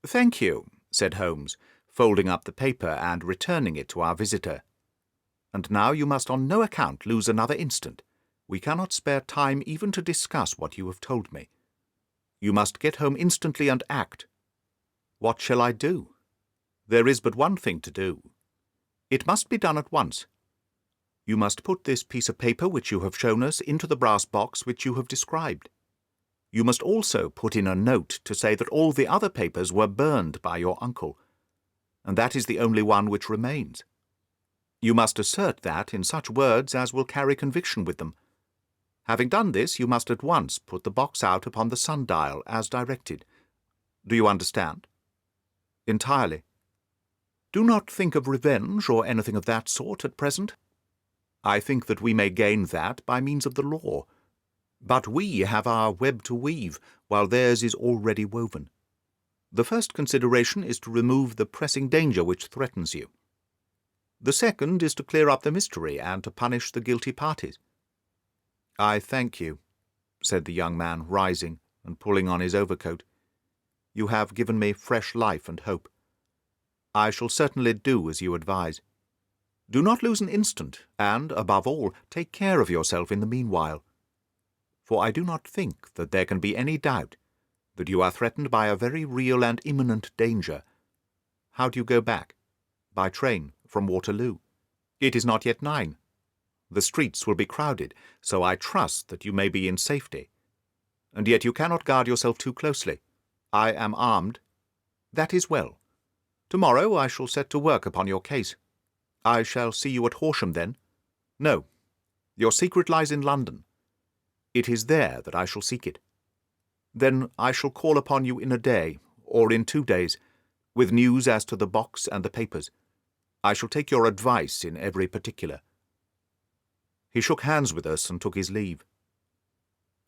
Thank you, said Holmes, folding up the paper and returning it to our visitor. And now you must on no account lose another instant. We cannot spare time even to discuss what you have told me. You must get home instantly and act. What shall I do? There is but one thing to do. It must be done at once. You must put this piece of paper which you have shown us into the brass box which you have described. You must also put in a note to say that all the other papers were burned by your uncle, and that is the only one which remains. You must assert that in such words as will carry conviction with them. Having done this, you must at once put the box out upon the sundial as directed. Do you understand? Entirely. Do not think of revenge or anything of that sort at present. I think that we may gain that by means of the law. But we have our web to weave, while theirs is already woven. The first consideration is to remove the pressing danger which threatens you. The second is to clear up the mystery and to punish the guilty parties. I thank you, said the young man, rising and pulling on his overcoat. You have given me fresh life and hope. I shall certainly do as you advise. Do not lose an instant, and, above all, take care of yourself in the meanwhile. For I do not think that there can be any doubt that you are threatened by a very real and imminent danger. How do you go back? By train, from Waterloo. It is not yet 9. The streets will be crowded, so I trust that you may be in safety. And yet you cannot guard yourself too closely. I am armed. That is well. Tomorrow I shall set to work upon your case. I shall see you at Horsham then. No, your secret lies in London. It is there that I shall seek it. Then I shall call upon you in a day, or in 2 days, with news as to the box and the papers. I shall take your advice in every particular. He shook hands with us and took his leave.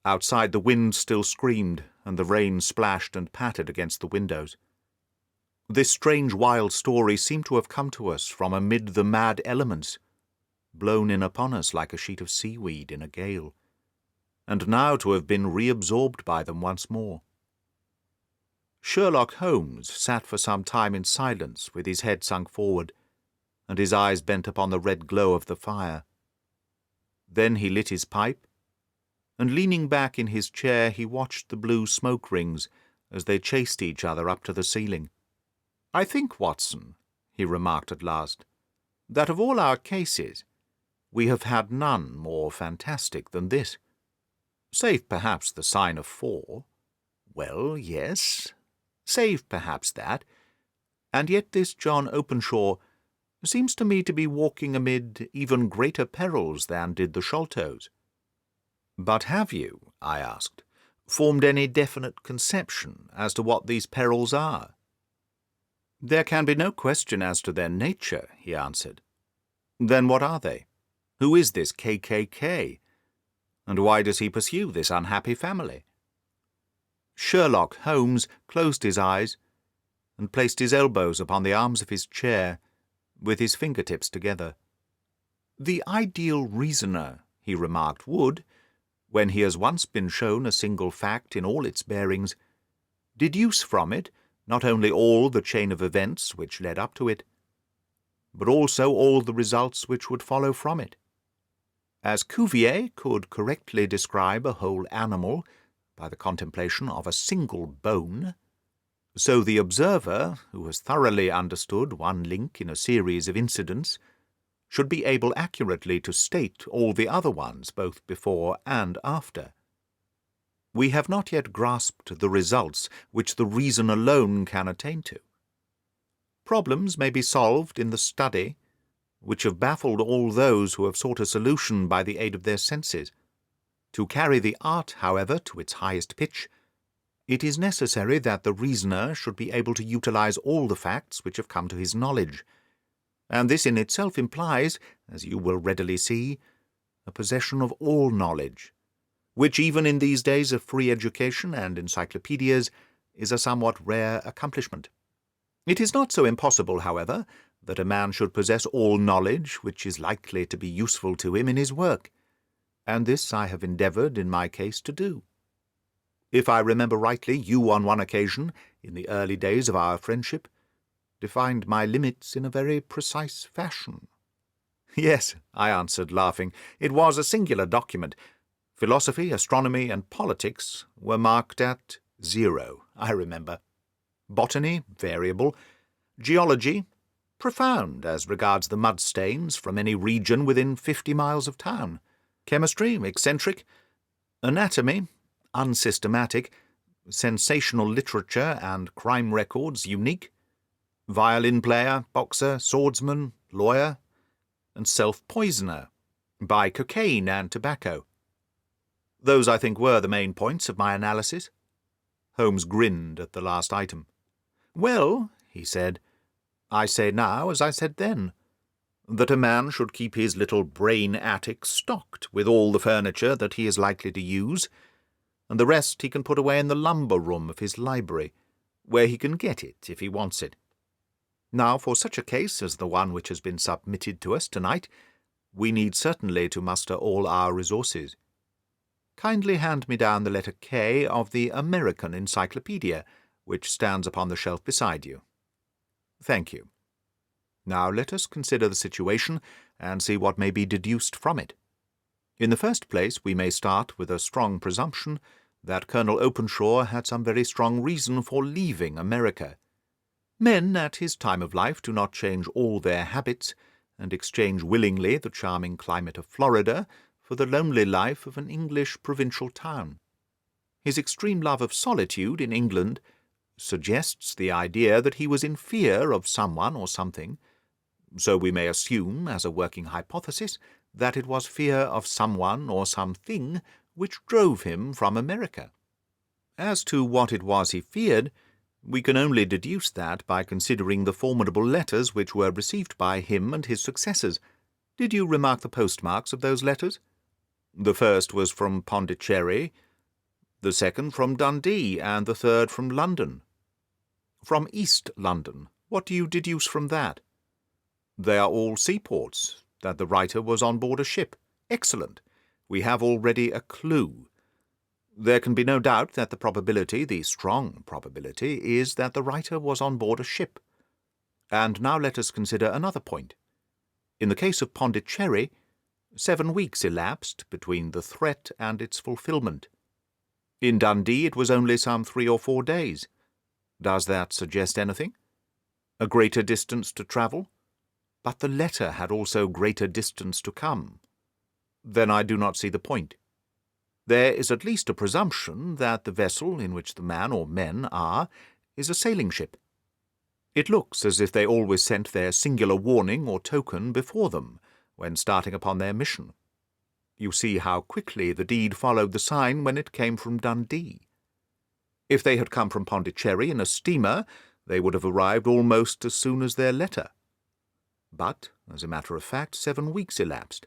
Outside the wind still screamed, and the rain splashed and pattered against the windows. This strange wild story seemed to have come to us from amid the mad elements, blown in upon us like a sheet of seaweed in a gale, and now to have been reabsorbed by them once more. Sherlock Holmes sat for some time in silence with his head sunk forward, and his eyes bent upon the red glow of the fire. Then he lit his pipe, and leaning back in his chair he watched the blue smoke rings as they chased each other up to the ceiling. "I think, Watson," he remarked at last, "that of all our cases we have had none more fantastic than this. Save perhaps the sign of 4. Well, yes, save perhaps that. And yet this John Openshaw seems to me to be walking amid even greater perils than did the Sholtos." "But have you," I asked, "formed any definite conception as to what these perils are?" "There can be no question as to their nature," he answered. "Then what are they? Who is this KKK? And why does he pursue this unhappy family?" Sherlock Holmes closed his eyes and placed his elbows upon the arms of his chair, with his fingertips together. "The ideal reasoner," he remarked, "would, when he has once been shown a single fact in all its bearings, deduce from it not only all the chain of events which led up to it, but also all the results which would follow from it. As Cuvier could correctly describe a whole animal by the contemplation of a single bone, so the observer, who has thoroughly understood one link in a series of incidents, should be able accurately to state all the other ones, both before and after. We have not yet grasped the results which the reason alone can attain to. Problems may be solved in the study, which have baffled all those who have sought a solution by the aid of their senses. To carry the art, however, to its highest pitch, it is necessary that the reasoner should be able to utilize all the facts which have come to his knowledge, and this in itself implies, as you will readily see, a possession of all knowledge, which even in these days of free education and encyclopedias is a somewhat rare accomplishment. It is not so impossible, however, that a man should possess all knowledge which is likely to be useful to him in his work, and this I have endeavoured in my case to do. If I remember rightly, you on one occasion, in the early days of our friendship, defined my limits in a very precise fashion. Yes, I answered, laughing, it was a singular document. Philosophy, astronomy, and politics were marked at 0, I remember. Botany, variable. Geology, profound as regards the mud stains from any region within 50 miles of town. Chemistry, eccentric. Anatomy, unsystematic. Sensational literature and crime records, unique. Violin player, boxer, swordsman, lawyer, and self-poisoner, by cocaine and tobacco. Those, I think, were the main points of my analysis. Holmes grinned at the last item. Well, he said, I say now as I said then, that a man should keep his little brain attic stocked with all the furniture that he is likely to use, and the rest he can put away in the lumber room of his library, where he can get it if he wants it. Now, for such a case as the one which has been submitted to us tonight, we need certainly to muster all our resources. Kindly hand me down the letter K of the American Encyclopedia, which stands upon the shelf beside you. Thank you. Now let us consider the situation and see what may be deduced from it. In the first place, we may start with a strong presumption that Colonel Openshaw had some very strong reason for leaving America. Men at his time of life do not change all their habits, and exchange willingly the charming climate of Florida for the lonely life of an English provincial town. His extreme love of solitude in England suggests the idea that he was in fear of someone or something, so we may assume, as a working hypothesis, that it was fear of someone or something which drove him from America. As to what it was he feared, we can only deduce that by considering the formidable letters which were received by him and his successors. Did you remark the postmarks of those letters? The first was from Pondicherry, the second from Dundee, and the third from London. From East London, what do you deduce from that? They are all seaports, that the writer was on board a ship. Excellent. We have already a clue. There can be no doubt that the probability, the strong probability, is that the writer was on board a ship. And now let us consider another point. In the case of Pondicherry, 7 weeks elapsed between the threat and its fulfilment. In Dundee it was only some 3 or 4 days. Does that suggest anything? A greater distance to travel? But the letter had also greater distance to come. Then I do not see the point. There is at least a presumption that the vessel in which the man or men are is a sailing ship. It looks as if they always sent their singular warning or token before them when starting upon their mission. You see how quickly the deed followed the sign when it came from Dundee. If they had come from Pondicherry in a steamer, they would have arrived almost as soon as their letter. But, as a matter of fact, 7 weeks elapsed.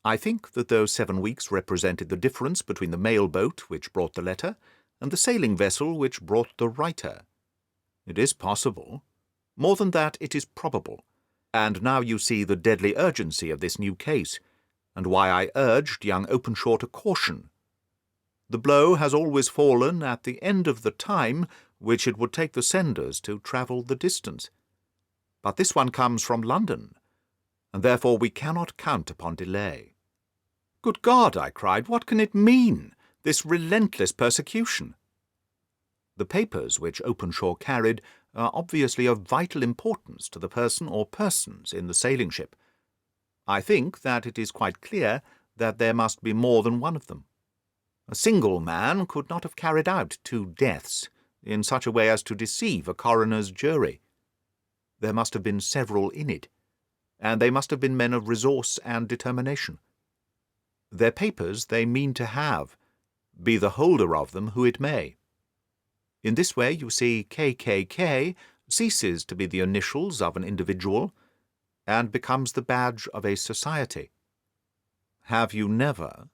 I think that those 7 weeks represented the difference between the mail boat which brought the letter and the sailing vessel which brought the writer. It is possible. More than that, it is probable. And now you see the deadly urgency of this new case, and why I urged young Openshaw to caution. The blow has always fallen at the end of the time which it would take the senders to travel the distance. But this one comes from London, and therefore we cannot count upon delay." "Good God!" I cried, "what can it mean, this relentless persecution?" The papers which Openshaw carried are obviously of vital importance to the person or persons in the sailing ship. I think that it is quite clear that there must be more than one of them. A single man could not have carried out 2 deaths in such a way as to deceive a coroner's jury. There must have been several in it, and they must have been men of resource and determination. Their papers they mean to have, be the holder of them who it may. In this way, you see, KKK ceases to be the initials of an individual and becomes the badge of a society. "Have you never,"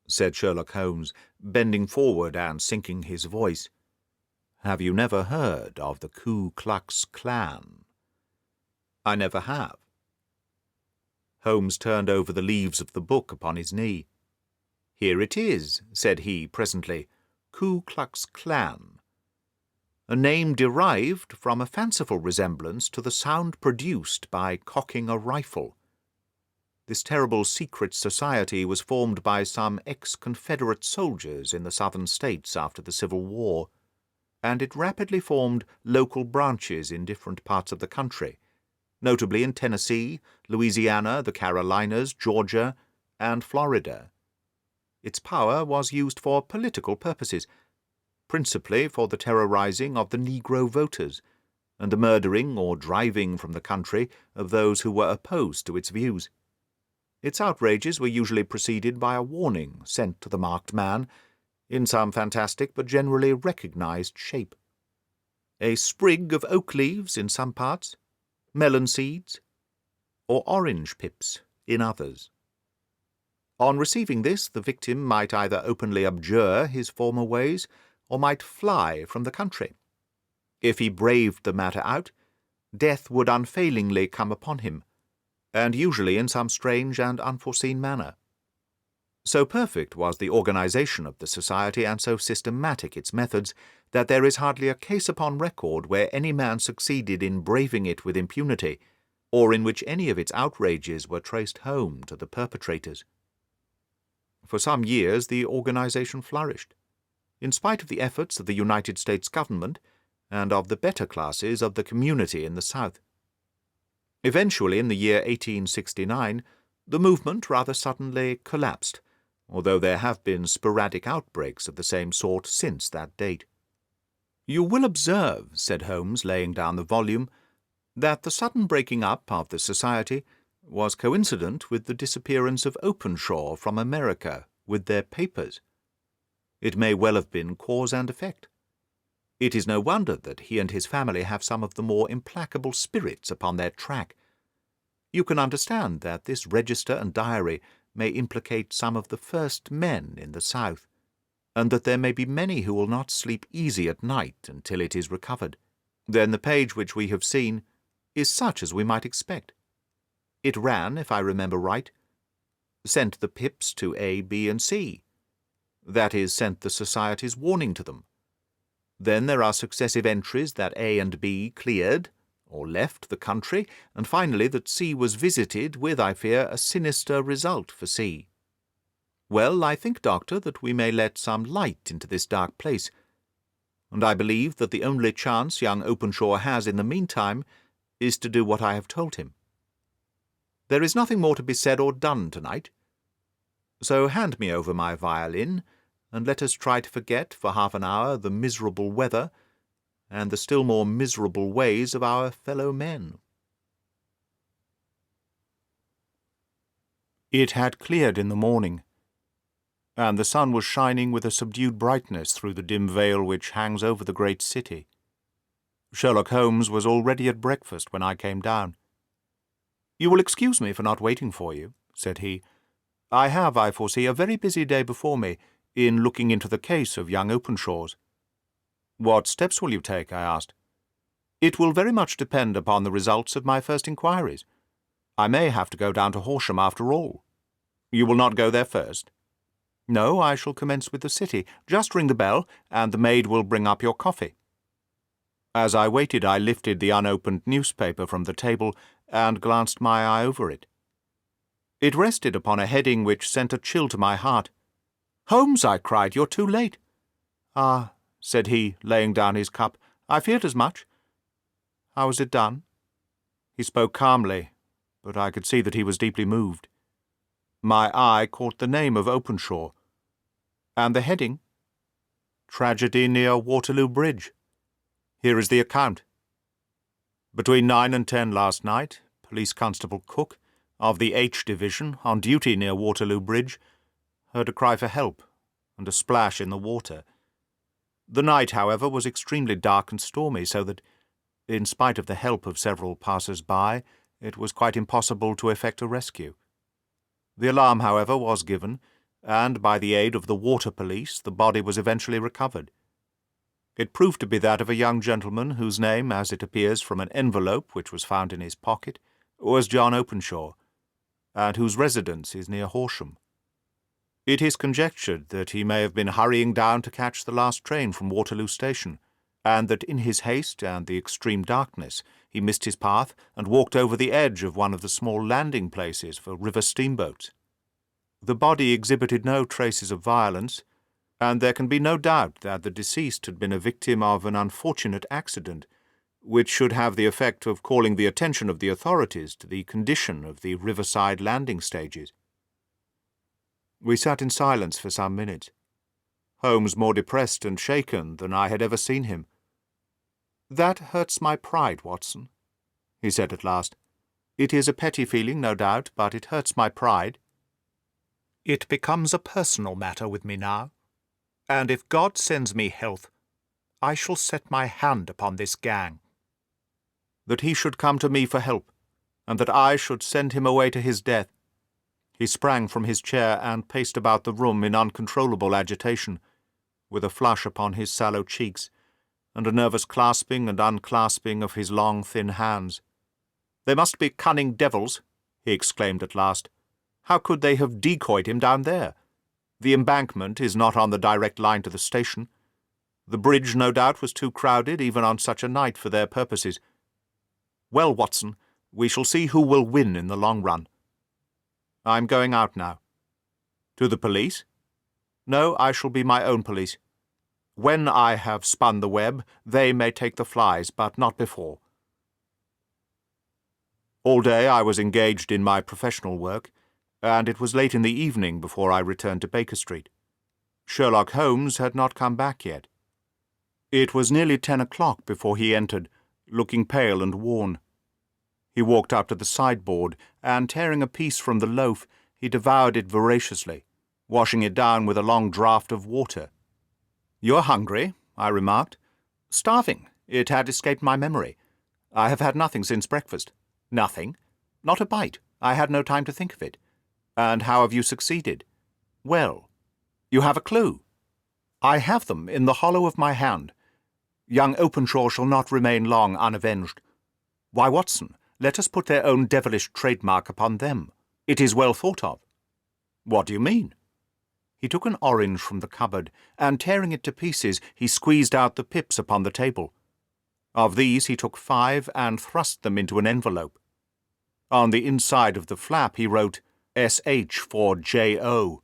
said Sherlock Holmes, bending forward and sinking his voice, "have you never heard of the Ku Klux Klan?" "I never have." Holmes turned over the leaves of the book upon his knee. "Here it is," said he presently, "Ku Klux Klan. A name derived from a fanciful resemblance to the sound produced by cocking a rifle. This terrible secret society was formed by some ex-Confederate soldiers in the Southern states after the Civil War, and it rapidly formed local branches in different parts of the country, notably in Tennessee, Louisiana, the Carolinas, Georgia, and Florida. Its power was used for political purposes, principally for the terrorizing of the Negro voters, and the murdering or driving from the country of those who were opposed to its views. Its outrages were usually preceded by a warning sent to the marked man, in some fantastic but generally recognized shape. A sprig of oak leaves in some parts, melon seeds, or orange pips in others. On receiving this, the victim might either openly abjure his former ways, or might fly from the country. If he braved the matter out, death would unfailingly come upon him, and usually in some strange and unforeseen manner. So perfect was the organization of the society and so systematic its methods that there is hardly a case upon record where any man succeeded in braving it with impunity, or in which any of its outrages were traced home to the perpetrators. For some years the organization flourished, in spite of the efforts of the United States government and of the better classes of the community in the South. Eventually, in the year 1869, the movement rather suddenly collapsed, although there have been sporadic outbreaks of the same sort since that date. "You will observe," said Holmes, laying down the volume, "that the sudden breaking up of the society was coincident with the disappearance of Openshaw from America with their papers. It may well have been cause and effect. It is no wonder that he and his family have some of the more implacable spirits upon their track. You can understand that this register and diary may implicate some of the first men in the South, and that there may be many who will not sleep easy at night until it is recovered. Then the page which we have seen is such as we might expect. It ran, if I remember right, sent the pips to A, B, and C. That is, sent the society's warning to them. Then there are successive entries that A and B cleared, or left the country, and finally that C was visited with, I fear, a sinister result for C. Well, I think, Doctor, that we may let some light into this dark place, and I believe that the only chance young Openshaw has in the meantime is to do what I have told him. There is nothing more to be said or done tonight, so hand me over my violin, and let us try to forget for half an hour the miserable weather and the still more miserable ways of our fellow men." It had cleared in the morning, and the sun was shining with a subdued brightness through the dim veil which hangs over the great city. Sherlock Holmes was already at breakfast when I came down. "You will excuse me for not waiting for you," said he. "I have, I foresee, a very busy day before me in looking into the case of young Openshaw's." "What steps will you take?" I asked. "It will very much depend upon the results of my first inquiries. I may have to go down to Horsham after all." "You will not go there first?" "No, I shall commence with the city. Just ring the bell, and the maid will bring up your coffee." As I waited, I lifted the unopened newspaper from the table and glanced my eye over it. It rested upon a heading which sent a chill to my heart. "Holmes," I cried, "you're too late." "Ah," said he, laying down his cup, "I feared as much. How was it done?" He spoke calmly, but I could see that he was deeply moved. My eye caught the name of Openshaw, and the heading, "Tragedy near Waterloo Bridge." Here is the account. Between 9 and 10 last night, Police Constable Cook, of the H Division, on duty near Waterloo Bridge, heard a cry for help and a splash in the water. The night, however, was extremely dark and stormy, so that, in spite of the help of several passers-by, it was quite impossible to effect a rescue. The alarm, however, was given, and by the aid of the water police the body was eventually recovered. It proved to be that of a young gentleman whose name, as it appears from an envelope which was found in his pocket, was John Openshaw, and whose residence is near Horsham. It is conjectured that he may have been hurrying down to catch the last train from Waterloo Station, and that in his haste and the extreme darkness he missed his path and walked over the edge of one of the small landing places for river steamboats. The body exhibited no traces of violence, and there can be no doubt that the deceased had been a victim of an unfortunate accident, which should have the effect of calling the attention of the authorities to the condition of the riverside landing stages. We sat in silence for some minutes, Holmes more depressed and shaken than I had ever seen him. "That hurts my pride, Watson," he said at last. "It is a petty feeling, no doubt, but it hurts my pride. It becomes a personal matter with me now, and if God sends me health, I shall set my hand upon this gang. That he should come to me for help, and that I should send him away to his death." He sprang from his chair and paced about the room in uncontrollable agitation, with a flush upon his sallow cheeks, and a nervous clasping and unclasping of his long, thin hands. "They must be cunning devils," he exclaimed at last. "How could they have decoyed him down there? The embankment is not on the direct line to the station. The bridge, no doubt, was too crowded even on such a night for their purposes. Well, Watson, we shall see who will win in the long run. I'm going out now." "To the police?" "No, I shall be my own police. When I have spun the web, they may take the flies, but not before." All day I was engaged in my professional work, and it was late in the evening before I returned to Baker Street. Sherlock Holmes had not come back yet. It was nearly 10 o'clock before he entered, looking pale and worn. He walked up to the sideboard, and tearing a piece from the loaf, he devoured it voraciously, washing it down with a long draught of water. "You're hungry," I remarked. "Starving. It had escaped my memory. I have had nothing since breakfast." "Nothing? Not a bite. I had no time to think of it. And how have you succeeded?" "Well, you have a clue." "I have them in the hollow of my hand. Young Openshaw shall not remain long unavenged. Why, Watson, let us put their own devilish trademark upon them. It is well thought of." "What do you mean?" He took an orange from the cupboard, and tearing it to pieces, he squeezed out the pips upon the table. Of these he took 5 and thrust them into an envelope. On the inside of the flap he wrote S.H. for J.O.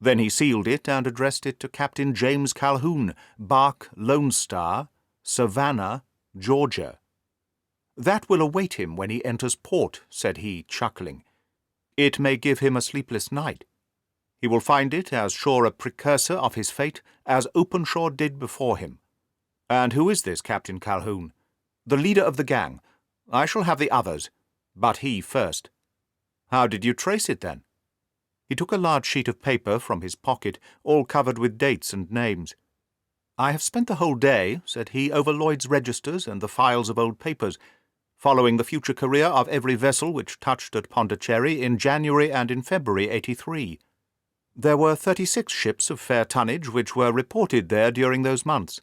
Then he sealed it and addressed it to Captain James Calhoun, Bark Lone Star, Savannah, Georgia. "That will await him when he enters port," said he, chuckling. "It may give him a sleepless night. He will find it as sure a precursor of his fate as Openshaw did before him. And who is this Captain Calhoun?" "The leader of the gang. I shall have the others, but he first." "How did you trace it, then?" He took a large sheet of paper from his pocket, all covered with dates and names. "I have spent the whole day," said he, "over Lloyd's registers and the files of old papers, following the future career of every vessel which touched at Pondicherry in January and in February '83. There were 36 ships of fair tonnage which were reported there during those months.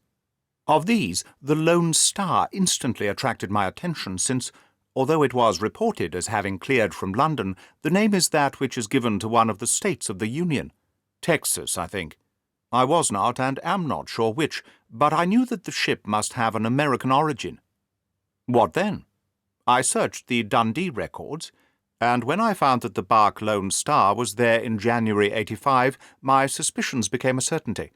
Of these, the Lone Star instantly attracted my attention, since, although it was reported as having cleared from London, the name is that which is given to one of the states of the Union. Texas, I think. I was not and am not sure which, but I knew that the ship must have an American origin. What then? I searched the Dundee records, and when I found that the bark Lone Star was there in January 85, my suspicions became a certainty.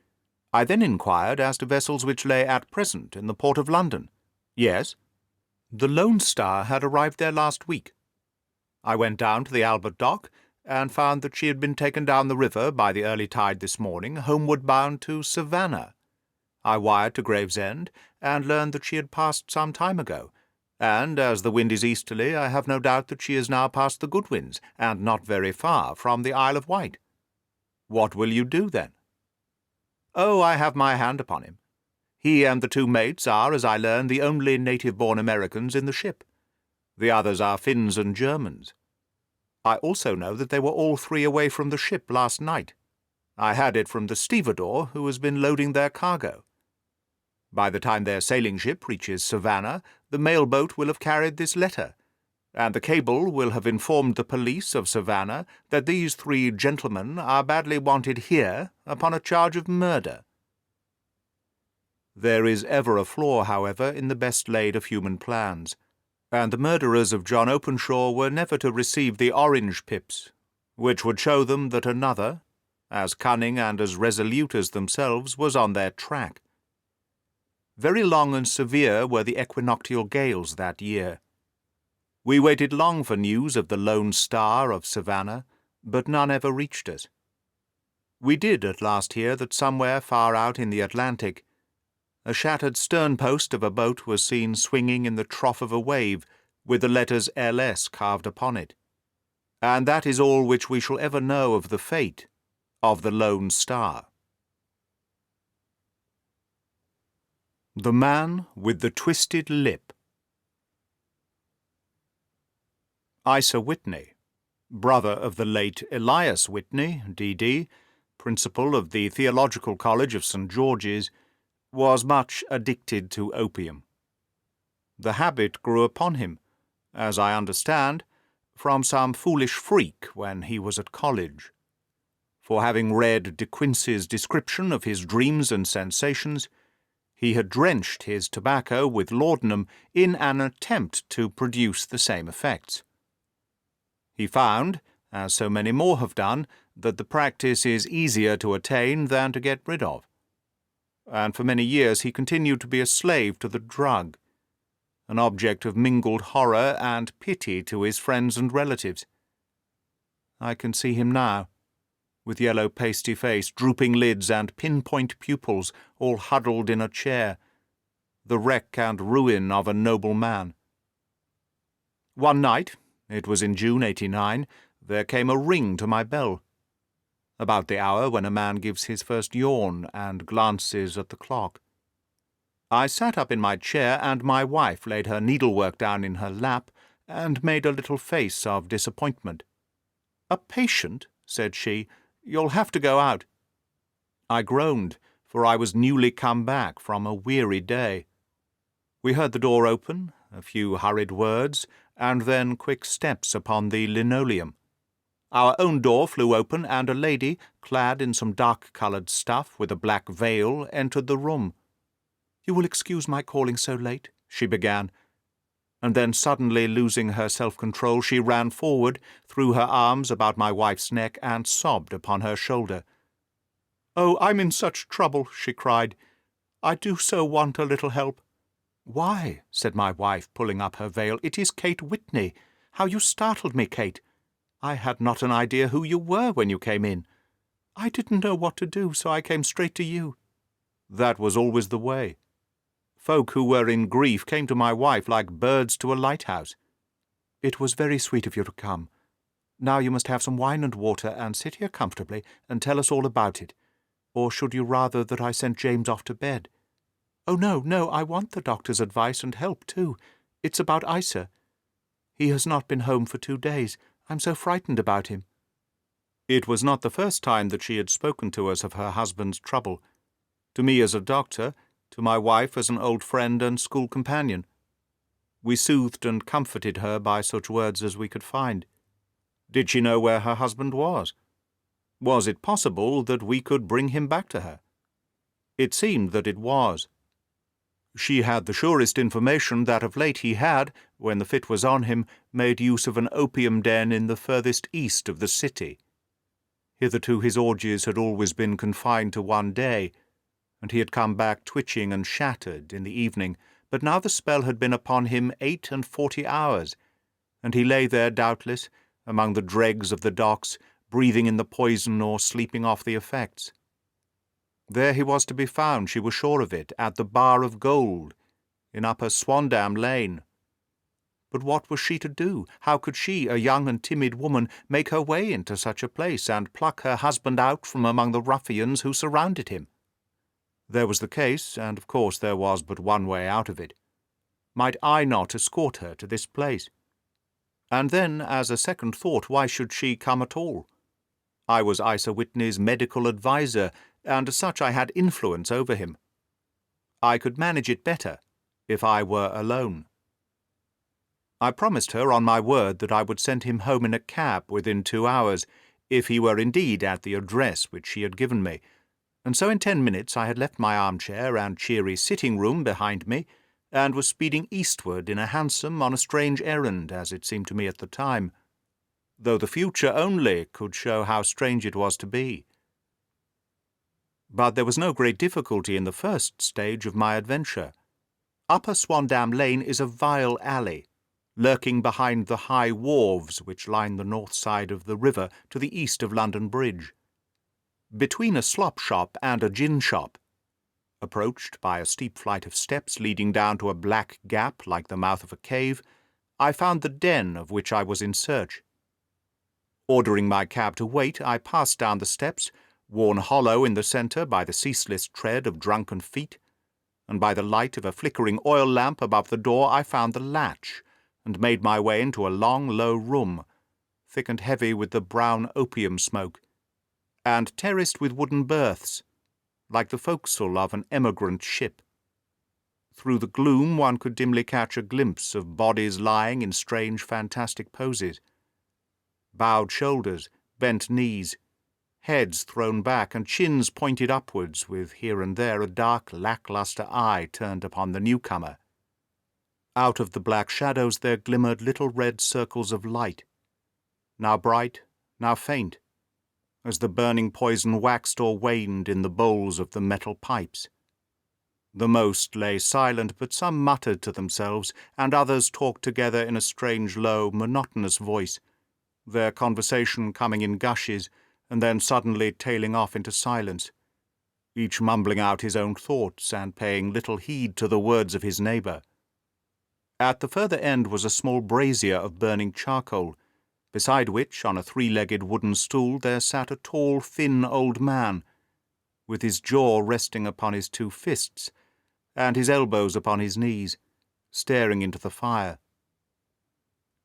I then inquired as to vessels which lay at present in the port of London. Yes, the Lone Star had arrived there last week. I went down to the Albert Dock and found that she had been taken down the river by the early tide this morning, homeward bound to Savannah. I wired to Gravesend and learned that she had passed some time ago, and as the wind is easterly, I have no doubt that she is now past the Goodwins, and not very far from the Isle of Wight. What will you do, then? Oh, I have my hand upon him. He and the 2 mates are, as I learn, the only native-born Americans in the ship. The others are Finns and Germans. I also know that they were all 3 away from the ship last night. I had it from the stevedore, who has been loading their cargo. By the time their sailing ship reaches Savannah, the mail-boat will have carried this letter, and the cable will have informed the police of Savannah that these 3 gentlemen are badly wanted here upon a charge of murder. There is ever a flaw, however, in the best laid of human plans, and the murderers of John Openshaw were never to receive the orange pips, which would show them that another, as cunning and as resolute as themselves, was on their track. Very long and severe were the equinoctial gales that year. We waited long for news of the Lone Star of Savannah, but none ever reached us. We did at last hear that somewhere far out in the Atlantic, a shattered stern-post of a boat was seen swinging in the trough of a wave, with the letters LS carved upon it. And that is all which we shall ever know of the fate of the Lone Star. The Man with the Twisted Lip. Isa Whitney, brother of the late Elias Whitney, D.D., principal of the Theological College of St. George's, was much addicted to opium. The habit grew upon him, as I understand, from some foolish freak when he was at college. For having read De Quincey's description of his dreams and sensations, he had drenched his tobacco with laudanum in an attempt to produce the same effects. He found, as so many more have done, that the practice is easier to attain than to get rid of, and for many years he continued to be a slave to the drug, an object of mingled horror and pity to his friends and relatives. I can see him now, with yellow pasty face, drooping lids, and pinpoint pupils, all huddled in a chair, the wreck and ruin of a noble man. One night, it was in June 89, there came a ring to my bell, about the hour when a man gives his first yawn and glances at the clock. I sat up in my chair, and my wife laid her needlework down in her lap and made a little face of disappointment. "A patient?" said she. "You'll have to go out." I groaned, for I was newly come back from a weary day. We heard the door open, a few hurried words, and then quick steps upon the linoleum. Our own door flew open, and a lady, clad in some dark-coloured stuff with a black veil, entered the room. "You will excuse my calling so late," she began, and then suddenly losing her self-control, she ran forward, threw her arms about my wife's neck, and sobbed upon her shoulder. "Oh, I'm in such trouble," she cried. "I do so want a little help." "Why," said my wife, pulling up her veil, "it is Kate Whitney. How you startled me, Kate. I had not an idea who you were when you came in. I didn't know what to do, so I came straight to you." That was always the way. Folk who were in grief came to my wife like birds to a lighthouse. "It was very sweet of you to come. Now you must have some wine and water, and sit here comfortably and tell us all about it. Or should you rather that I sent James off to bed?" "Oh, no, I want the doctor's advice and help, too. It's about Isa. He has not been home for 2 days. I'm so frightened about him." It was not the first time that she had spoken to us of her husband's trouble, to me as a doctor, to my wife as an old friend and school companion. We soothed and comforted her by such words as we could find. Did she know where her husband was? Was it possible that we could bring him back to her? It seemed that it was. She had the surest information that of late he had, when the fit was on him, made use of an opium den in the furthest east of the city. Hitherto his orgies had always been confined to one day, and he had come back twitching and shattered in the evening, but now the spell had been upon him 48 hours, and he lay there, doubtless, among the dregs of the docks, breathing in the poison or sleeping off the effects. There he was to be found, she was sure of it, at the Bar of Gold, in Upper Swandam Lane. But what was she to do? How could she, a young and timid woman, make her way into such a place and pluck her husband out from among the ruffians who surrounded him? There was the case, and of course there was but one way out of it. Might I not escort her to this place? And then, as a second thought, why should she come at all? I was Isa Whitney's medical adviser, and as such I had influence over him. I could manage it better if I were alone. I promised her on my word that I would send him home in a cab within 2 hours, if he were indeed at the address which she had given me, and so in 10 minutes I had left my armchair and cheery sitting-room behind me, and was speeding eastward in a hansom on a strange errand, as it seemed to me at the time, though the future only could show how strange it was to be. But there was no great difficulty in the first stage of my adventure. Upper Swandam Lane is a vile alley, lurking behind the high wharves which line the north side of the river to the east of London Bridge. Between a slop shop and a gin shop, approached by a steep flight of steps leading down to a black gap like the mouth of a cave, I found the den of which I was in search. Ordering my cab to wait, I passed down the steps, worn hollow in the centre by the ceaseless tread of drunken feet, and by the light of a flickering oil lamp above the door I found the latch, and made my way into a long, low room, thick and heavy with the brown opium smoke, and terraced with wooden berths, like the forecastle of an emigrant ship. Through the gloom one could dimly catch a glimpse of bodies lying in strange, fantastic poses. Bowed shoulders, bent knees, heads thrown back and chins pointed upwards, with here and there a dark, lacklustre eye turned upon the newcomer. Out of the black shadows there glimmered little red circles of light, now bright, now faint, as the burning poison waxed or waned in the bowls of the metal pipes. The most lay silent, but some muttered to themselves, and others talked together in a strange, low, monotonous voice, their conversation coming in gushes, and then suddenly tailing off into silence, each mumbling out his own thoughts and paying little heed to the words of his neighbour. At the further end was a small brazier of burning charcoal, beside which, on a 3-legged wooden stool, there sat a tall, thin old man, with his jaw resting upon his 2 fists, and his elbows upon his knees, staring into the fire.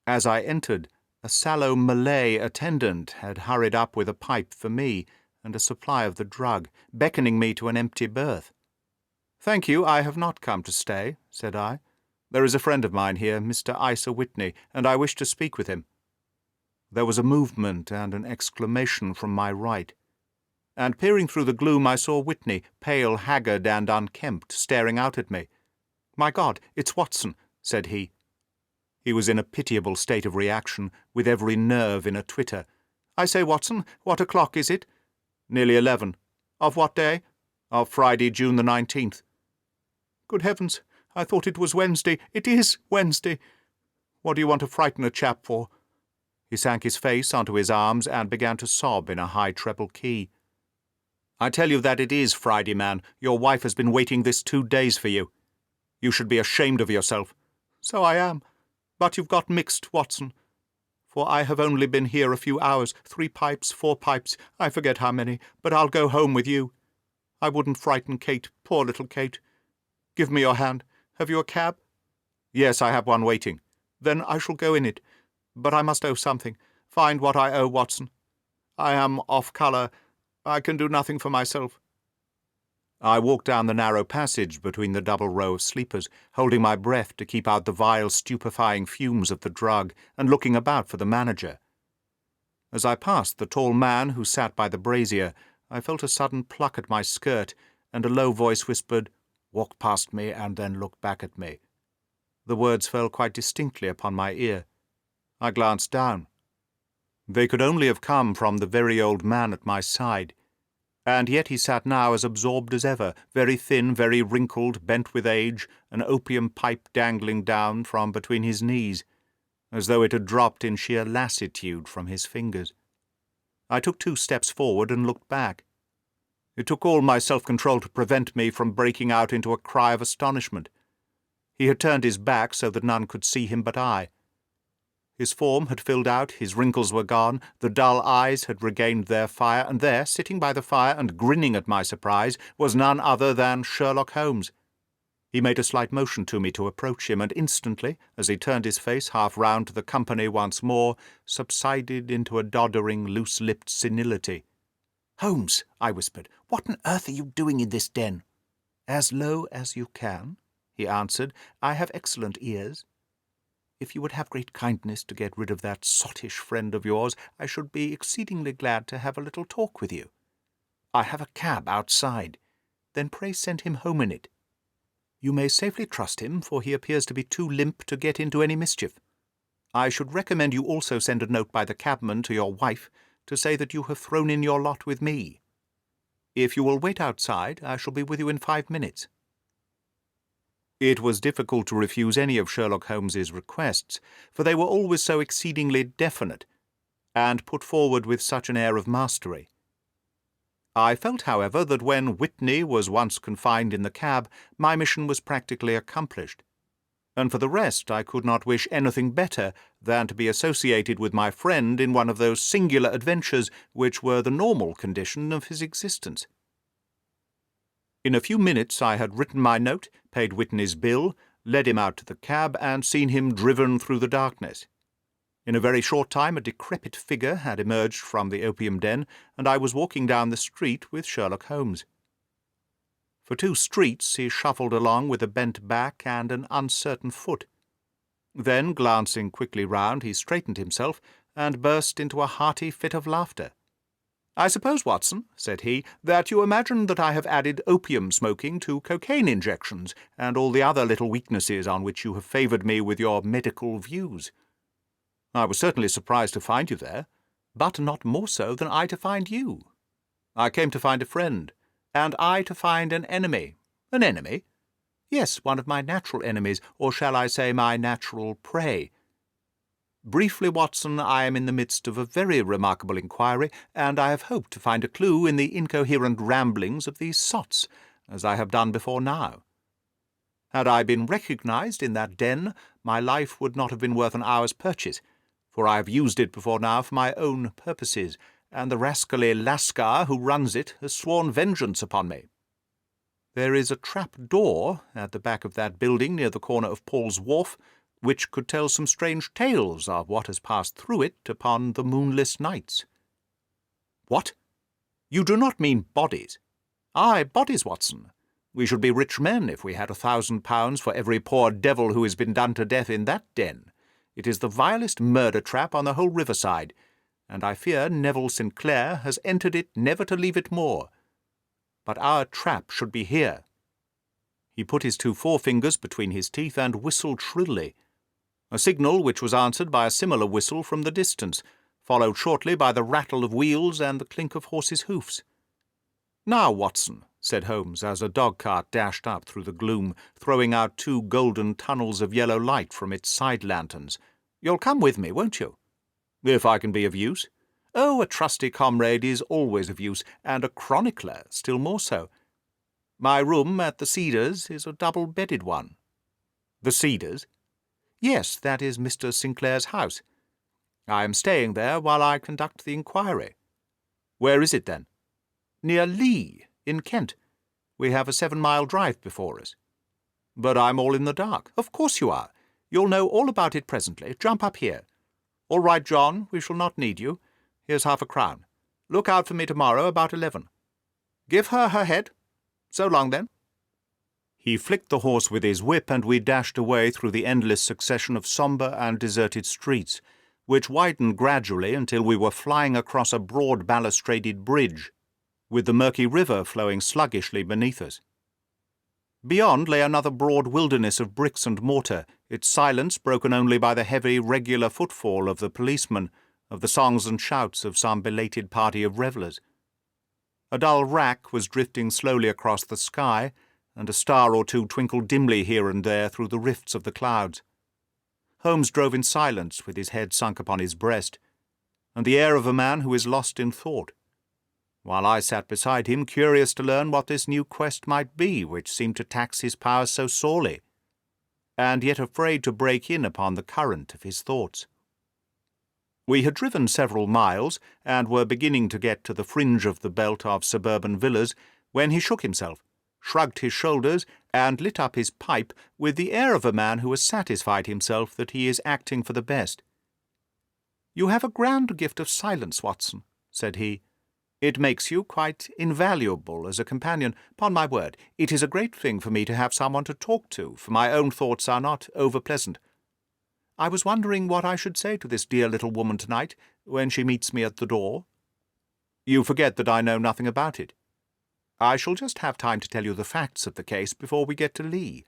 As I entered, a sallow Malay attendant had hurried up with a pipe for me and a supply of the drug, beckoning me to an empty berth. "Thank you, I have not come to stay," said I. "There is a friend of mine here, Mr. Isa Whitney, and I wish to speak with him." There was a movement and an exclamation from my right, and peering through the gloom I saw Whitney, pale, haggard, and unkempt, staring out at me. "My God, it's Watson," said he. He was in a pitiable state of reaction, with every nerve in a twitter. "I say, Watson, what o'clock is it?" "Nearly 11. "Of what day?" "Of Friday, June the 19th. "Good heavens, I thought it was Wednesday. It is Wednesday. What do you want to frighten a chap for?" He sank his face onto his arms and began to sob in a high treble key. "I tell you that it is Friday, man. Your wife has been waiting this 2 days for you. You should be ashamed of yourself." "So I am. But you've got mixed, Watson. For I have only been here a few hours, 3 pipes, 4 pipes, I forget how many, but I'll go home with you. I wouldn't frighten Kate, poor little Kate. Give me your hand. Have you a cab?" "Yes, I have one waiting." "Then I shall go in it. But I must owe something. Find what I owe, Watson. I am off colour. I can do nothing for myself." I walked down the narrow passage between the double row of sleepers, holding my breath to keep out the vile, stupefying fumes of the drug, and looking about for the manager. As I passed the tall man who sat by the brazier, I felt a sudden pluck at my skirt, and a low voice whispered, "Walk past me and then look back at me." The words fell quite distinctly upon my ear. I glanced down. They could only have come from the very old man at my side, and yet he sat now as absorbed as ever, very thin, very wrinkled, bent with age, an opium pipe dangling down from between his knees, as though it had dropped in sheer lassitude from his fingers. I took 2 steps forward and looked back. It took all my self-control to prevent me from breaking out into a cry of astonishment. He had turned his back so that none could see him but I. His form had filled out, his wrinkles were gone, the dull eyes had regained their fire, and there, sitting by the fire and grinning at my surprise, was none other than Sherlock Holmes. He made a slight motion to me to approach him, and instantly, as he turned his face half round to the company once more, subsided into a doddering, loose-lipped senility. "Holmes," I whispered, "what on earth are you doing in this den?" "As low as you can," he answered. "I have excellent ears. If you would have great kindness to get rid of that sottish friend of yours, I should be exceedingly glad to have a little talk with you. I have a cab outside. Then pray send him home in it. You may safely trust him, for he appears to be too limp to get into any mischief. I should recommend you also send a note by the cabman to your wife to say that you have thrown in your lot with me. If you will wait outside, I shall be with you in 5 minutes." It was difficult to refuse any of Sherlock Holmes's requests, for they were always so exceedingly definite, and put forward with such an air of mastery. I felt, however, that when Whitney was once confined in the cab, my mission was practically accomplished, and for the rest I could not wish anything better than to be associated with my friend in one of those singular adventures which were the normal condition of his existence. In a few minutes I had written my note, paid Whitney's bill, led him out to the cab, and seen him driven through the darkness. In a very short time a decrepit figure had emerged from the opium den, and I was walking down the street with Sherlock Holmes. For 2 streets he shuffled along with a bent back and an uncertain foot. Then, glancing quickly round, he straightened himself and burst into a hearty fit of laughter. "I suppose, Watson," said he, "that you imagine that I have added opium smoking to cocaine injections and all the other little weaknesses on which you have favoured me with your medical views. I was certainly surprised to find you there, but not more so than I to find you. I came to find a friend, and I to find an enemy." "An enemy?" "Yes, one of my natural enemies, or shall I say my natural prey. Briefly, Watson, I am in the midst of a very remarkable inquiry, and I have hoped to find a clue in the incoherent ramblings of these sots, as I have done before now. Had I been recognized in that den, my life would not have been worth an hour's purchase, for I have used it before now for my own purposes, and the rascally Lascar who runs it has sworn vengeance upon me. There is a trap door at the back of that building near the corner of Paul's Wharf, which could tell some strange tales of what has passed through it upon the moonless nights." "What? You do not mean bodies?" "Aye, bodies, Watson. We should be rich men if we had £1,000 for every poor devil who has been done to death in that den. It is the vilest murder trap on the whole riverside, and I fear Neville Sinclair has entered it never to leave it more. But our trap should be here." He put his 2 forefingers between his teeth and whistled shrilly, a signal which was answered by a similar whistle from the distance, followed shortly by the rattle of wheels and the clink of horses' hoofs. "Now, Watson," said Holmes, as a dog-cart dashed up through the gloom, throwing out 2 golden tunnels of yellow light from its side-lanterns, "you'll come with me, won't you?" "If I can be of use." "Oh, a trusty comrade is always of use, and a chronicler still more so. My room at the Cedars is a double-bedded one." "The Cedars?" "Yes, that is Mr. Sinclair's house. I am staying there while I conduct the inquiry." "Where is it, then?" "Near Lee, in Kent. We have a 7-mile drive before us." "But I'm all in the dark." "Of course you are. You'll know all about it presently. Jump up here. All right, John, we shall not need you. Here's £0.50. Look out for me tomorrow about 11. Give her her head. So long, then." He flicked the horse with his whip, and we dashed away through the endless succession of sombre and deserted streets, which widened gradually until we were flying across a broad balustraded bridge. with the murky river flowing sluggishly beneath us. Beyond lay another broad wilderness of bricks and mortar, its silence broken only by the heavy, regular footfall of the policeman, of the songs and shouts of some belated party of revellers. A dull wrack was drifting slowly across the sky, and a star or two twinkled dimly here and there through the rifts of the clouds. Holmes drove in silence, with his head sunk upon his breast, and the air of a man who is lost in thought, while I sat beside him, curious to learn what this new quest might be which seemed to tax his powers so sorely, and yet afraid to break in upon the current of his thoughts. We had driven several miles, and were beginning to get to the fringe of the belt of suburban villas, when he shook himself, shrugged his shoulders, and lit up his pipe with the air of a man who has satisfied himself that he is acting for the best. "You have a grand gift of silence, Watson," said he. "It makes you quite invaluable as a companion. Upon my word, it is a great thing for me to have someone to talk to, for my own thoughts are not over-pleasant. I was wondering what I should say to this dear little woman tonight, when she meets me at the door." "You forget that I know nothing about it. I shall just have time to tell you the facts of the case before we get to Lee.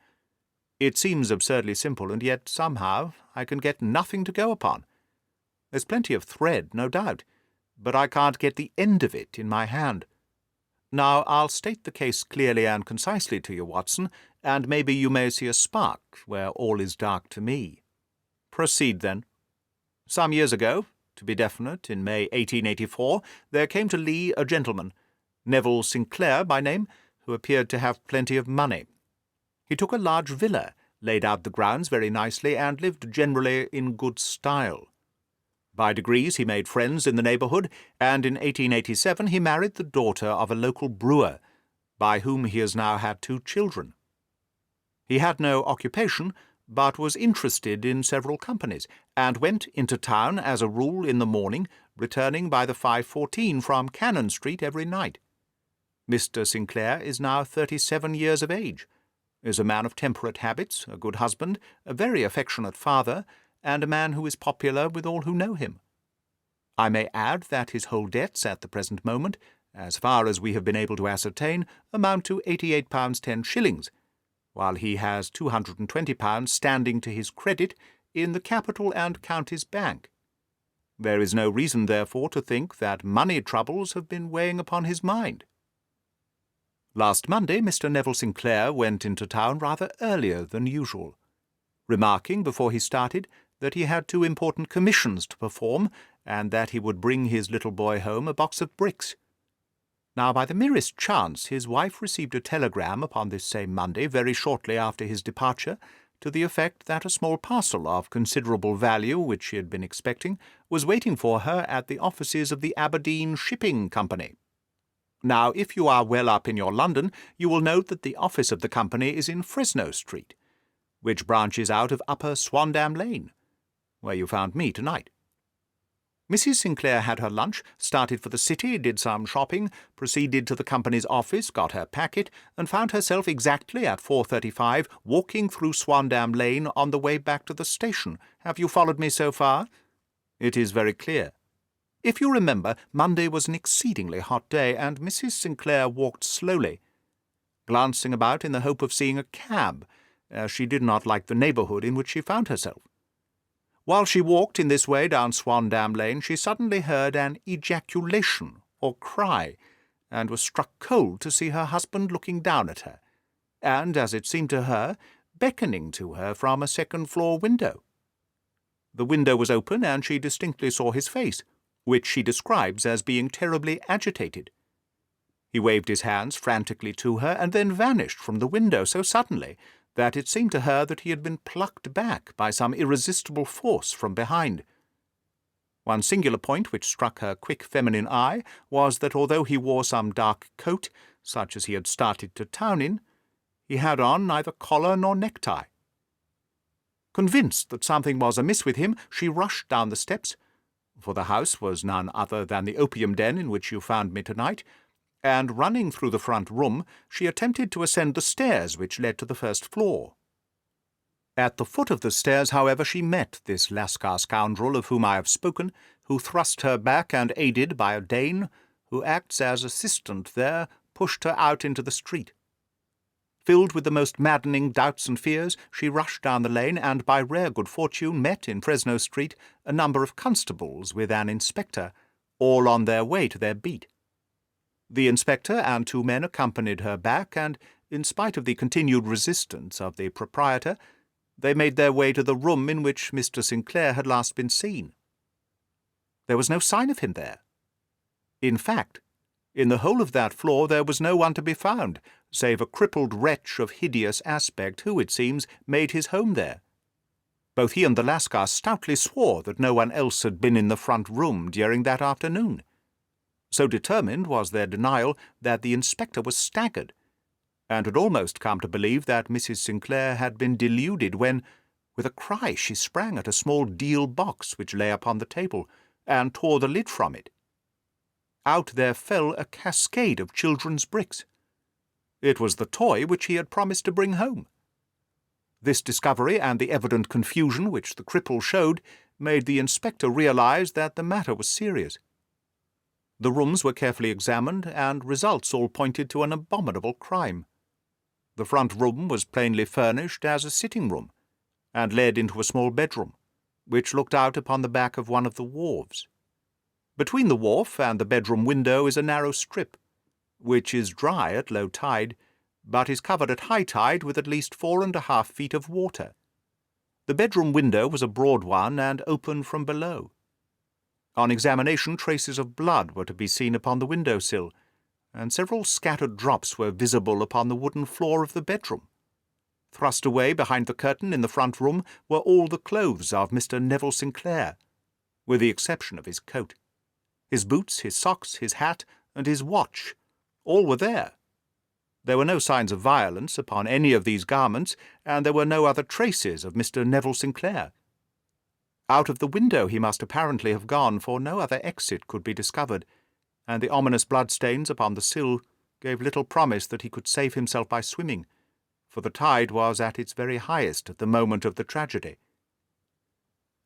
It seems absurdly simple, and yet somehow I can get nothing to go upon. There's plenty of thread, no doubt, but I can't get the end of it in my hand. Now, I'll state the case clearly and concisely to you, Watson, and maybe you may see a spark where all is dark to me." "Proceed, then." "Some years ago, to be definite, in May 1884, there came to Lee a gentleman, Neville Sinclair by name, who appeared to have plenty of money. He took a large villa, laid out the grounds very nicely, and lived generally in good style. By degrees he made friends in the neighbourhood, and in 1887 he married the daughter of a local brewer, by whom he has now had 2 children. He had no occupation, but was interested in several companies, and went into town as a rule in the morning, returning by the 5:14 from Cannon Street every night. Mr. Sinclair is now 37 years of age, is a man of temperate habits, a good husband, a very affectionate father, and a man who is popular with all who know him. I may add that his whole debts at the present moment, as far as we have been able to ascertain, amount to £88 10s, while he has £220 standing to his credit in the Capital and Counties Bank. There is no reason, therefore, to think that money troubles have been weighing upon his mind. Last Monday Mr. Neville Sinclair went into town rather earlier than usual, remarking before he started that he had 2 important commissions to perform, and that he would bring his little boy home a box of bricks. Now, by the merest chance, his wife received a telegram upon this same Monday, very shortly after his departure, to the effect that a small parcel of considerable value, which she had been expecting, was waiting for her at the offices of the Aberdeen Shipping Company. Now, if you are well up in your London, you will note that the office of the company is in Fresno Street, which branches out of Upper Swandam Lane, where you found me tonight. Mrs. Sinclair had her lunch, started for the city, did some shopping, proceeded to the company's office, got her packet, and found herself exactly at 4:35 walking through Swandam Lane on the way back to the station. Have you followed me so far? It is very clear. If you remember, Monday was an exceedingly hot day, and Mrs. Sinclair walked slowly, glancing about in the hope of seeing a cab, as she did not like the neighbourhood in which she found herself. While she walked in this way down Swandam Lane, she suddenly heard an ejaculation or cry, and was struck cold to see her husband looking down at her, and, as it seemed to her, beckoning to her from a second-floor window. The window was open, and she distinctly saw his face, which she describes as being terribly agitated. He waved his hands frantically to her, and then vanished from the window so suddenly that it seemed to her that he had been plucked back by some irresistible force from behind. One singular point which struck her quick feminine eye was that although he wore some dark coat, such as he had started to town in, he had on neither collar nor necktie. Convinced that something was amiss with him, she rushed down the steps, for the house was none other than the opium den in which you found me tonight, and running through the front room, she attempted to ascend the stairs which led to the first floor. At the foot of the stairs, however, she met this Lascar scoundrel of whom I have spoken, who thrust her back, and, aided by a Dane, who acts as assistant there, pushed her out into the street. Filled with the most maddening doubts and fears, she rushed down the lane and, by rare good fortune, met in Fresno Street a number of constables with an inspector, all on their way to their beat. The inspector and 2 men accompanied her back, and, in spite of the continued resistance of the proprietor, they made their way to the room in which Mr. Sinclair had last been seen. There was no sign of him there. In fact, in the whole of that floor there was no one to be found, save a crippled wretch of hideous aspect who, it seems, made his home there. Both he and the Lascar stoutly swore that no one else had been in the front room during that afternoon. So determined was their denial that the inspector was staggered, and had almost come to believe that Mrs. Sinclair had been deluded when, with a cry, she sprang at a small deal box which lay upon the table, and tore the lid from it. Out there fell a cascade of children's bricks. It was the toy which he had promised to bring home. This discovery, and the evident confusion which the cripple showed, made the inspector realize that the matter was serious. The rooms were carefully examined, and results all pointed to an abominable crime. The front room was plainly furnished as a sitting-room, and led into a small bedroom, which looked out upon the back of one of the wharves. Between the wharf and the bedroom window is a narrow strip, which is dry at low tide, but is covered at high tide with at least 4½ feet of water. The bedroom window was a broad one and open from below. On examination, traces of blood were to be seen upon the window-sill, and several scattered drops were visible upon the wooden floor of the bedroom. Thrust away behind the curtain in the front room were all the clothes of Mr. Neville Sinclair, with the exception of his coat. His boots, his socks, his hat, and his watch, all were there. There were no signs of violence upon any of these garments, and there were no other traces of Mr. Neville Sinclair. Out of the window he must apparently have gone, for no other exit could be discovered, and the ominous bloodstains upon the sill gave little promise that he could save himself by swimming, for the tide was at its very highest at the moment of the tragedy.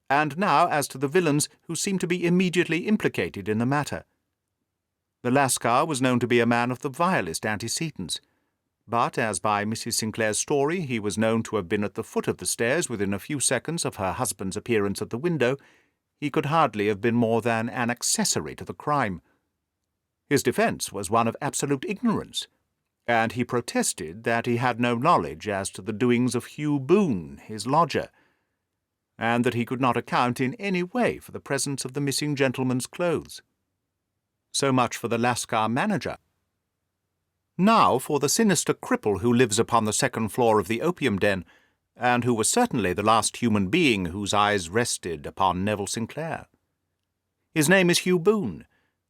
And now as to the villains who seemed to be immediately implicated in the matter. The Lascar was known to be a man of the vilest antecedents, but as by Mrs. Sinclair's story he was known to have been at the foot of the stairs within a few seconds of her husband's appearance at the window, he could hardly have been more than an accessory to the crime. His defence was one of absolute ignorance, and he protested that he had no knowledge as to the doings of Hugh Boone, his lodger, and that he could not account in any way for the presence of the missing gentleman's clothes. So much for the Lascar manager. Now for the sinister cripple who lives upon the second floor of the opium den, and who was certainly the last human being whose eyes rested upon Neville Sinclair. His name is Hugh Boone,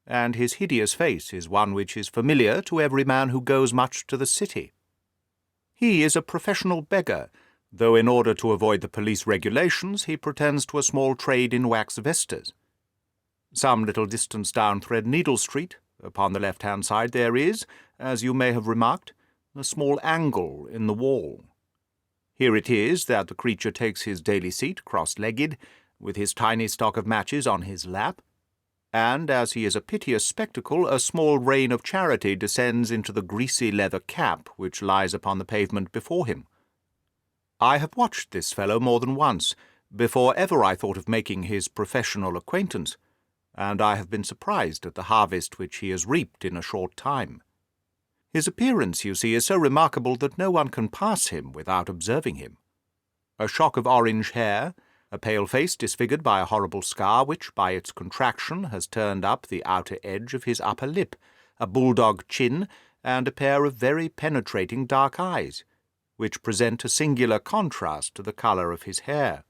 and his hideous face is one which is familiar to every man who goes much to the city. He is a professional beggar, though in order to avoid the police regulations he pretends to a small trade in wax vestas. Some little distance down Threadneedle Street, upon the left-hand side, there is, as you may have remarked, a small angle in the wall. Here it is that the creature takes his daily seat cross-legged, with his tiny stock of matches on his lap, and, as he is a piteous spectacle, a small rain of charity descends into the greasy leather cap which lies upon the pavement before him. I have watched this fellow more than once, before ever I thought of making his professional acquaintance, and I have been surprised at the harvest which he has reaped in a short time. His appearance, you see, is so remarkable that no one can pass him without observing him. A shock of orange hair, a pale face disfigured by a horrible scar which, by its contraction, has turned up the outer edge of his upper lip, a bulldog chin, and a pair of very penetrating dark eyes, which present a singular contrast to the colour of his hair.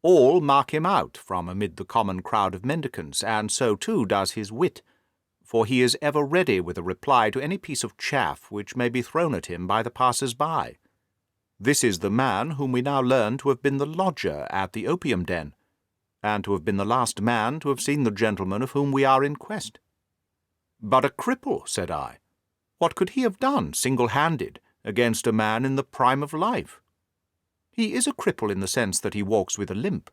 All mark him out from amid the common crowd of mendicants, and so too does his wit, for he is ever ready with a reply to any piece of chaff which may be thrown at him by the passers-by. This is the man whom we now learn to have been the lodger at the opium den, and to have been the last man to have seen the gentleman of whom we are in quest. But a cripple, said I. What could he have done, single-handed, against a man in the prime of life? He is a cripple in the sense that he walks with a limp,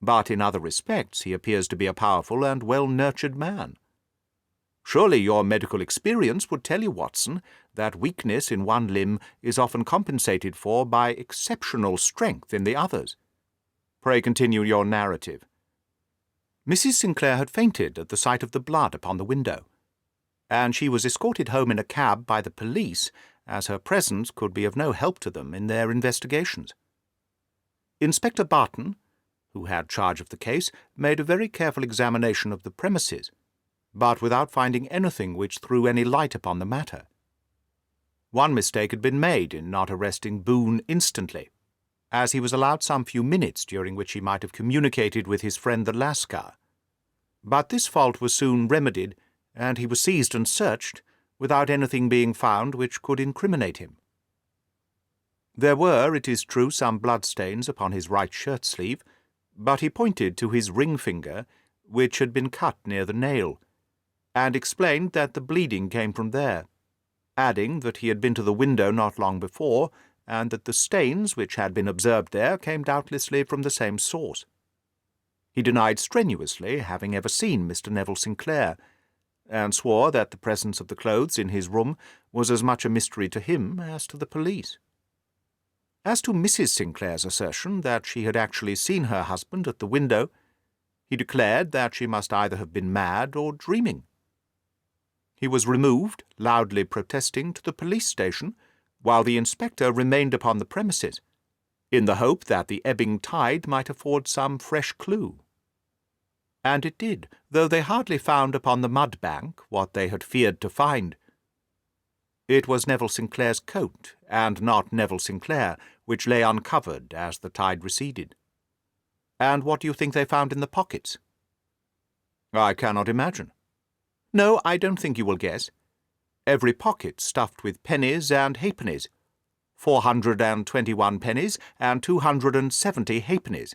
but in other respects he appears to be a powerful and well-nurtured man. Surely your medical experience would tell you, Watson, that weakness in one limb is often compensated for by exceptional strength in the others. Pray continue your narrative. Mrs. Sinclair had fainted at the sight of the blood upon the window, and she was escorted home in a cab by the police, as her presence could be of no help to them in their investigations. Inspector Barton, who had charge of the case, made a very careful examination of the premises, but without finding anything which threw any light upon the matter. One mistake had been made in not arresting Boone instantly, as he was allowed some few minutes during which he might have communicated with his friend the Lascar. But this fault was soon remedied, and he was seized and searched, without anything being found which could incriminate him. There were, it is true, some bloodstains upon his right shirt-sleeve, but he pointed to his ring finger, which had been cut near the nail, and explained that the bleeding came from there, adding that he had been to the window not long before, and that the stains which had been observed there came doubtlessly from the same source. He denied strenuously having ever seen Mr. Neville Sinclair, and swore that the presence of the clothes in his room was as much a mystery to him as to the police. As to Mrs. Sinclair's assertion that she had actually seen her husband at the window, he declared that she must either have been mad or dreaming. He was removed, loudly protesting, to the police station, while the inspector remained upon the premises, in the hope that the ebbing tide might afford some fresh clue. And it did, though they hardly found upon the mud bank what they had feared to find. It was Neville Sinclair's coat, and not Neville Sinclair, which lay uncovered as the tide receded. And what do you think they found in the pockets? I cannot imagine. No, I don't think you will guess. Every pocket stuffed with pennies and halfpennies, 421 pennies and 270 halfpennies.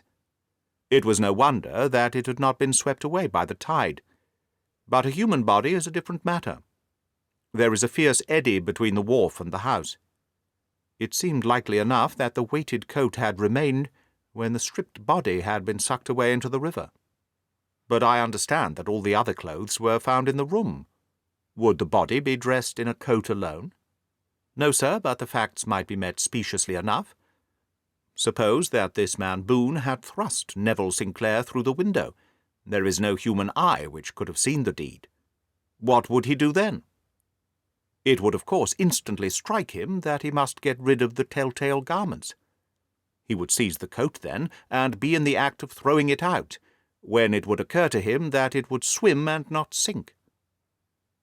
It was no wonder that it had not been swept away by the tide. But a human body is a different matter. There is a fierce eddy between the wharf and the house. It seemed likely enough that the weighted coat had remained when the stripped body had been sucked away into the river. But I understand that all the other clothes were found in the room. Would the body be dressed in a coat alone? No, sir, but the facts might be met speciously enough. Suppose that this man Boone had thrust Neville Sinclair through the window. There is no human eye which could have seen the deed. What would he do then? It would, of course, instantly strike him that he must get rid of the telltale garments. He would seize the coat then, and be in the act of throwing it out, when it would occur to him that it would swim and not sink.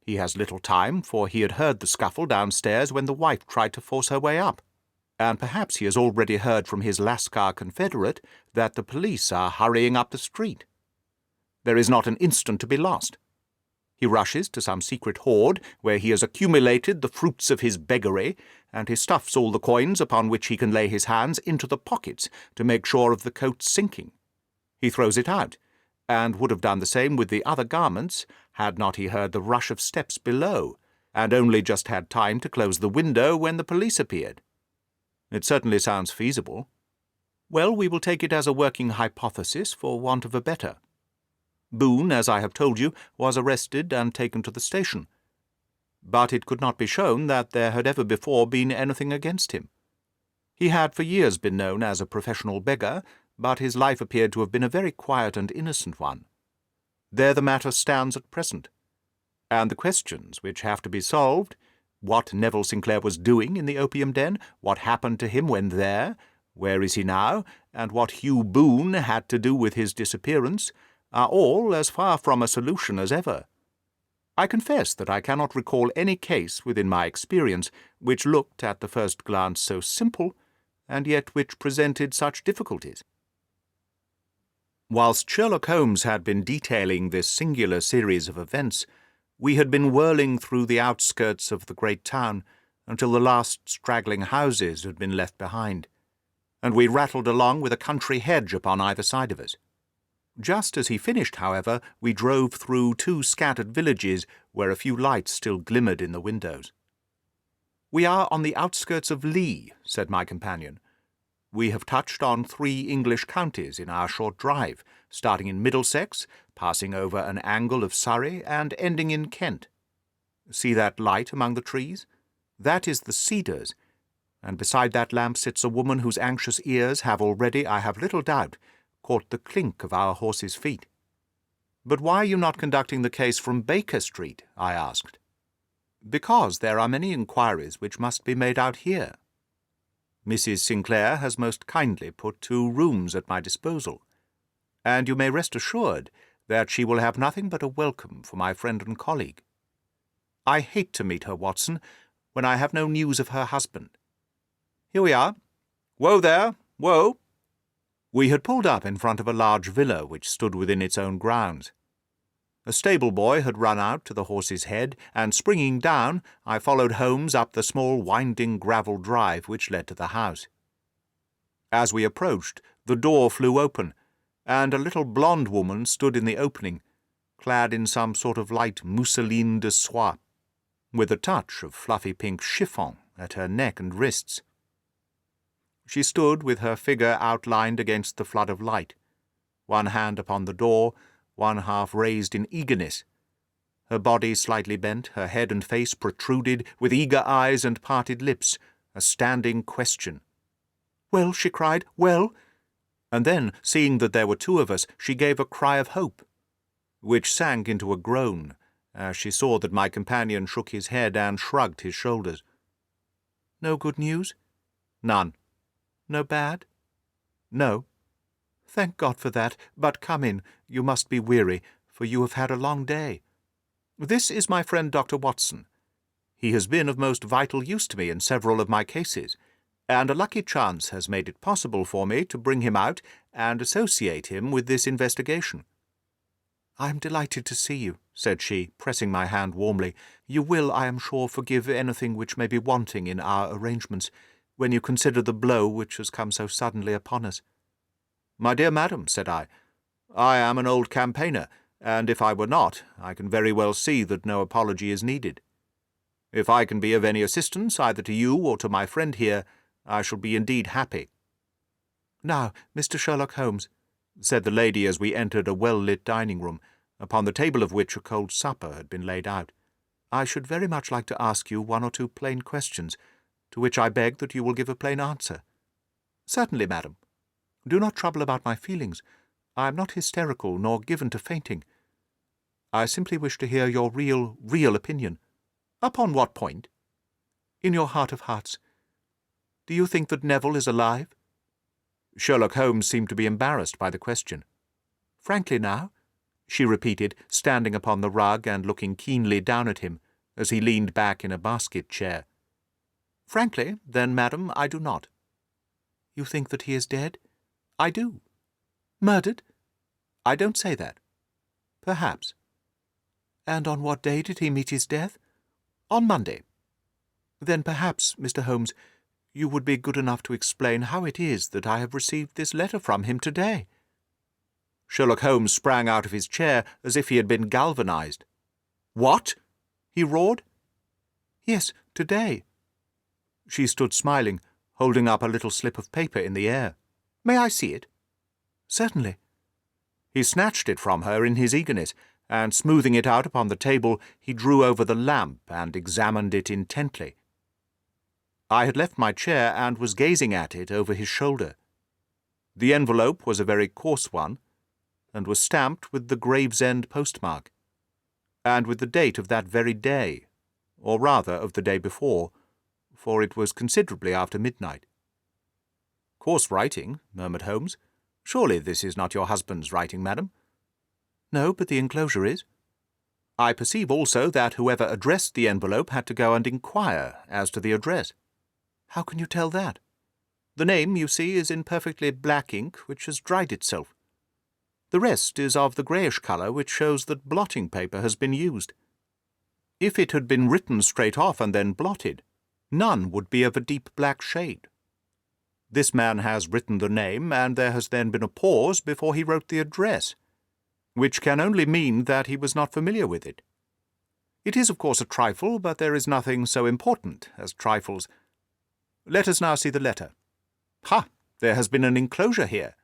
He has little time, for he had heard the scuffle downstairs when the wife tried to force her way up, and perhaps he has already heard from his Lascar confederate that the police are hurrying up the street. There is not an instant to be lost. He rushes to some secret hoard where he has accumulated the fruits of his beggary, and he stuffs all the coins upon which he can lay his hands into the pockets to make sure of the coat's sinking. He throws it out, and would have done the same with the other garments had not he heard the rush of steps below, and only just had time to close the window when the police appeared. It certainly sounds feasible. Well, we will take it as a working hypothesis for want of a better. Boone, as I have told you, was arrested and taken to the station, but it could not be shown that there had ever before been anything against him. He had for years been known as a professional beggar, but his life appeared to have been a very quiet and innocent one. There the matter stands at present, and the questions which have to be solved, what Neville Sinclair was doing in the opium den, what happened to him when there, where is he now, and what Hugh Boone had to do with his disappearance, are all as far from a solution as ever. I confess that I cannot recall any case within my experience which looked at the first glance so simple, and yet which presented such difficulties. Whilst Sherlock Holmes had been detailing this singular series of events, we had been whirling through the outskirts of the great town until the last straggling houses had been left behind, and we rattled along with a country hedge upon either side of us. Just as he finished, however, we drove through 2 scattered villages where a few lights still glimmered in the windows. "We are on the outskirts of Lee," said my companion. "We have touched on 3 English counties in our short drive, starting in Middlesex, passing over an angle of Surrey, and ending in Kent. See that light among the trees? That is the cedars, and beside that lamp sits a woman whose anxious ears have already, I have little doubt, caught the clink of our horses' feet. But why are you not conducting the case from Baker Street? I asked. Because there are many inquiries which must be made out here. Mrs. Sinclair has most kindly put 2 rooms at my disposal, and you may rest assured that she will have nothing but a welcome for my friend and colleague. I hate to meet her, Watson, when I have no news of her husband. Here we are. Whoa there, whoa! We had pulled up in front of a large villa which stood within its own grounds. A stable boy had run out to the horse's head, and springing down, I followed Holmes up the small winding gravel drive which led to the house. As we approached, the door flew open, and a little blonde woman stood in the opening, clad in some sort of light mousseline de soie, with a touch of fluffy pink chiffon at her neck and wrists. She stood with her figure outlined against the flood of light, one hand upon the door, one half raised in eagerness, her body slightly bent, her head and face protruded, with eager eyes and parted lips, a standing question. "Well," she cried, "well?" And then, seeing that there were 2 of us, she gave a cry of hope, which sank into a groan, as she saw that my companion shook his head and shrugged his shoulders. "No good news?" "None." "No bad?" "No." "Thank God for that. But come in. You must be weary, for you have had a long day. This is my friend Dr. Watson. He has been of most vital use to me in several of my cases, and a lucky chance has made it possible for me to bring him out and associate him with this investigation." "I am delighted to see you," said she, pressing my hand warmly. "You will, I am sure, forgive anything which may be wanting in our arrangements, when you consider the blow which has come so suddenly upon us." "My dear madam," said I am an old campaigner, and if I were not, I can very well see that no apology is needed. If I can be of any assistance, either to you or to my friend here, I shall be indeed happy." "Now, Mr. Sherlock Holmes," said the lady as we entered a well-lit dining-room, upon the table of which a cold supper had been laid out, "I should very much like to ask you 1 or 2 plain questions, to which I beg that you will give a plain answer." "Certainly, madam. Do not trouble about my feelings. I am not hysterical nor given to fainting. I simply wish to hear your real opinion." "Upon what point?" "In your heart of hearts. Do you think that Neville is alive?" Sherlock Holmes seemed to be embarrassed by the question. "Frankly now?" she repeated, standing upon the rug and looking keenly down at him, as he leaned back in a basket chair. "Frankly, then, madam, I do not." "You think that he is dead?" "I do." "Murdered?" "I don't say that." "Perhaps." "And on what day did he meet his death?" "On Monday." "Then perhaps, Mr. Holmes, you would be good enough to explain how it is that I have received this letter from him today." Sherlock Holmes sprang out of his chair as if he had been galvanized. "What?" he roared. "Yes, today." She stood smiling, holding up a little slip of paper in the air. "May I see it?" "Certainly." He snatched it from her in his eagerness, and smoothing it out upon the table, he drew over the lamp and examined it intently. I had left my chair and was gazing at it over his shoulder. The envelope was a very coarse one, and was stamped with the Gravesend postmark, and with the date of that very day, or rather of the day before, for it was considerably after midnight. "Coarse writing," murmured Holmes. "Surely this is not your husband's writing, madam?" "No, but the enclosure is." "I perceive also that whoever addressed the envelope had to go and inquire as to the address." "How can you tell that?" "The name, you see, is in perfectly black ink, which has dried itself. The rest is of the greyish colour, which shows that blotting paper has been used. If it had been written straight off and then blotted, none would be of a deep black shade. This man has written the name, and there has then been a pause before he wrote the address, which can only mean that he was not familiar with it. It is, of course, a trifle, but there is nothing so important as trifles. Let us now see the letter. Ha! There has been an enclosure here."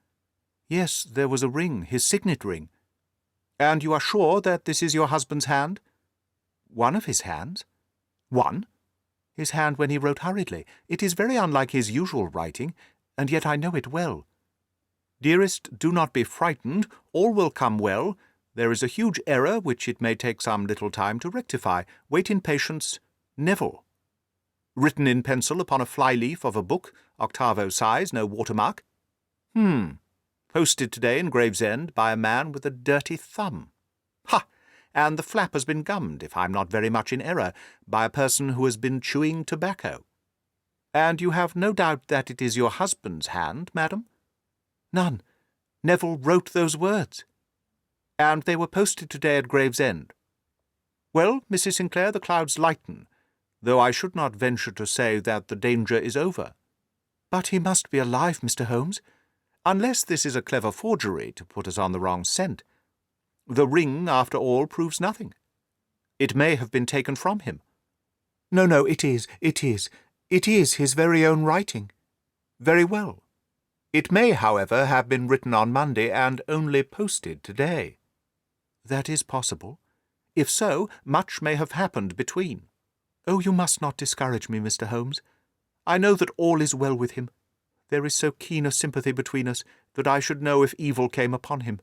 "Yes, there was a ring, his signet ring." "And you are sure that this is your husband's hand?" One of his hands? One? His hand when he wrote hurriedly. It is very unlike his usual writing, and yet I know it well. Dearest, do not be frightened. All will come well. There is a huge error which it may take some little time to rectify. Wait in patience. Neville. Written in pencil upon a fly-leaf of a book, octavo size, no watermark. Posted today in Gravesend by a man with a dirty thumb. Ha! And the flap has been gummed, if I'm not very much in error, by a person who has been chewing tobacco. And you have no doubt that it is your husband's hand, madam? None. Neville wrote those words. And they were posted today at Gravesend. Well, Mrs. Sinclair, the clouds lighten, though I should not venture to say that the danger is over. But he must be alive, Mr. Holmes, unless this is a clever forgery to put us on the wrong scent. The ring, after all, proves nothing. It may have been taken from him. No, it is. It is his very own writing. Very well. It may, however, have been written on Monday and only posted today. That is possible. If so, much may have happened between. Oh, you must not discourage me, Mr. Holmes. I know that all is well with him. There is so keen a sympathy between us that I should know if evil came upon him.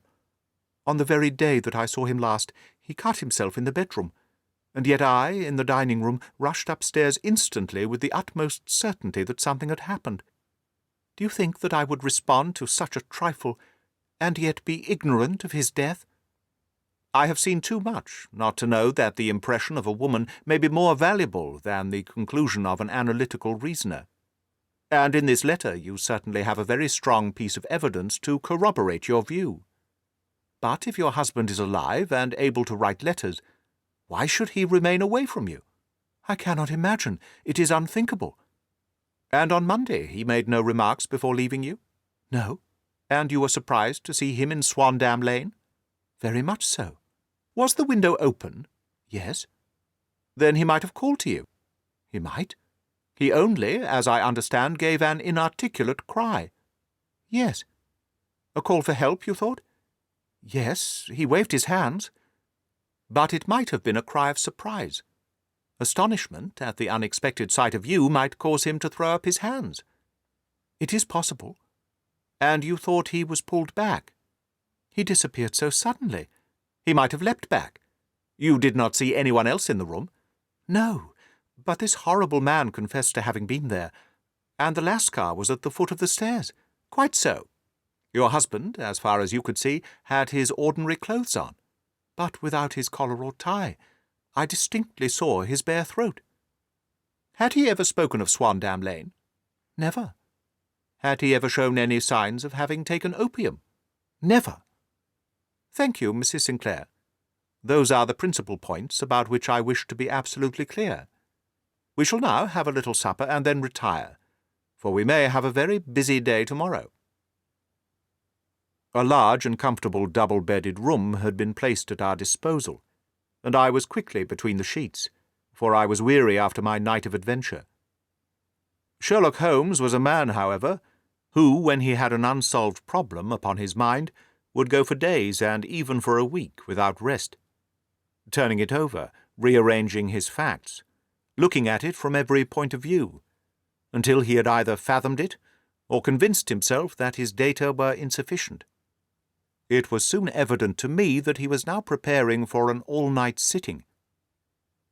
On the very day that I saw him last, he cut himself in the bedroom, and yet I, in the dining-room, rushed upstairs instantly with the utmost certainty that something had happened. Do you think that I would respond to such a trifle, and yet be ignorant of his death? I have seen too much not to know that the impression of a woman may be more valuable than the conclusion of an analytical reasoner. And in this letter you certainly have a very strong piece of evidence to corroborate your view. But if your husband is alive and able to write letters, why should he remain away from you? I cannot imagine. It is unthinkable. And on Monday he made no remarks before leaving you? No. And you were surprised to see him in Swandam Lane? Very much so. Was the window open? Yes. Then he might have called to you. He might. He only, as I understand, gave an inarticulate cry. Yes. A call for help, you thought? Yes, he waved his hands. But it might have been a cry of surprise. Astonishment at the unexpected sight of you might cause him to throw up his hands. It is possible. And you thought he was pulled back? He disappeared so suddenly. He might have leapt back. You did not see anyone else in the room? No, but this horrible man confessed to having been there, and the Lascar was at the foot of the stairs. Quite so. Your husband, as far as you could see, had his ordinary clothes on, but without his collar or tie. I distinctly saw his bare throat. Had he ever spoken of Swandam Lane? Never. Had he ever shown any signs of having taken opium? Never. Thank you, Mrs. Sinclair. Those are the principal points about which I wish to be absolutely clear. We shall now have a little supper and then retire, for we may have a very busy day tomorrow. A large and comfortable double-bedded room had been placed at our disposal, and I was quickly between the sheets, for I was weary after my night of adventure. Sherlock Holmes was a man, however, who, when he had an unsolved problem upon his mind, would go for days and even for a week without rest, turning it over, rearranging his facts, looking at it from every point of view, until he had either fathomed it or convinced himself that his data were insufficient. It was soon evident to me that he was now preparing for an all-night sitting.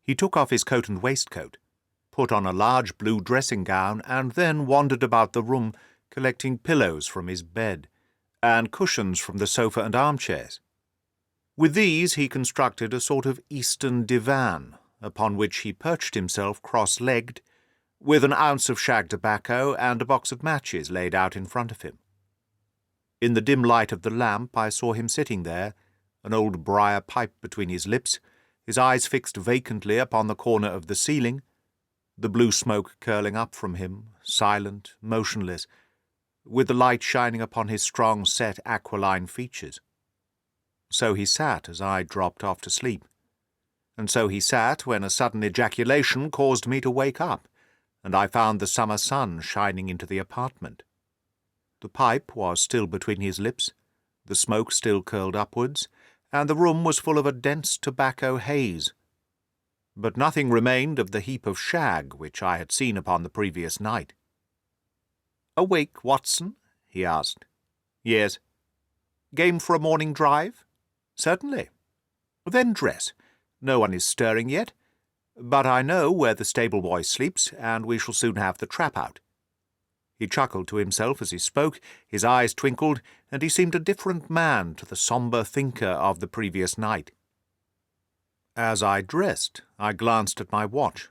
He took off his coat and waistcoat, put on a large blue dressing-gown, and then wandered about the room, collecting pillows from his bed, and cushions from the sofa and armchairs. With these he constructed a sort of Eastern divan, upon which he perched himself cross-legged, with an ounce of shag tobacco and a box of matches laid out in front of him. In the dim light of the lamp I saw him sitting there, an old briar pipe between his lips, his eyes fixed vacantly upon the corner of the ceiling, the blue smoke curling up from him, silent, motionless, with the light shining upon his strong-set aquiline features. So he sat as I dropped off to sleep, and so he sat when a sudden ejaculation caused me to wake up, and I found the summer sun shining into the apartment. The pipe was still between his lips, the smoke still curled upwards, and the room was full of a dense tobacco haze. but nothing remained of the heap of shag which I had seen upon the previous night. "Awake, Watson?" he asked. "Yes." "Game for a morning drive?" "Certainly." "Then dress. No one is stirring yet, but I know where the stable-boy sleeps, and we shall soon have the trap out." He chuckled to himself as he spoke, his eyes twinkled, and he seemed a different man to the sombre thinker of the previous night. As I dressed, I glanced at my watch.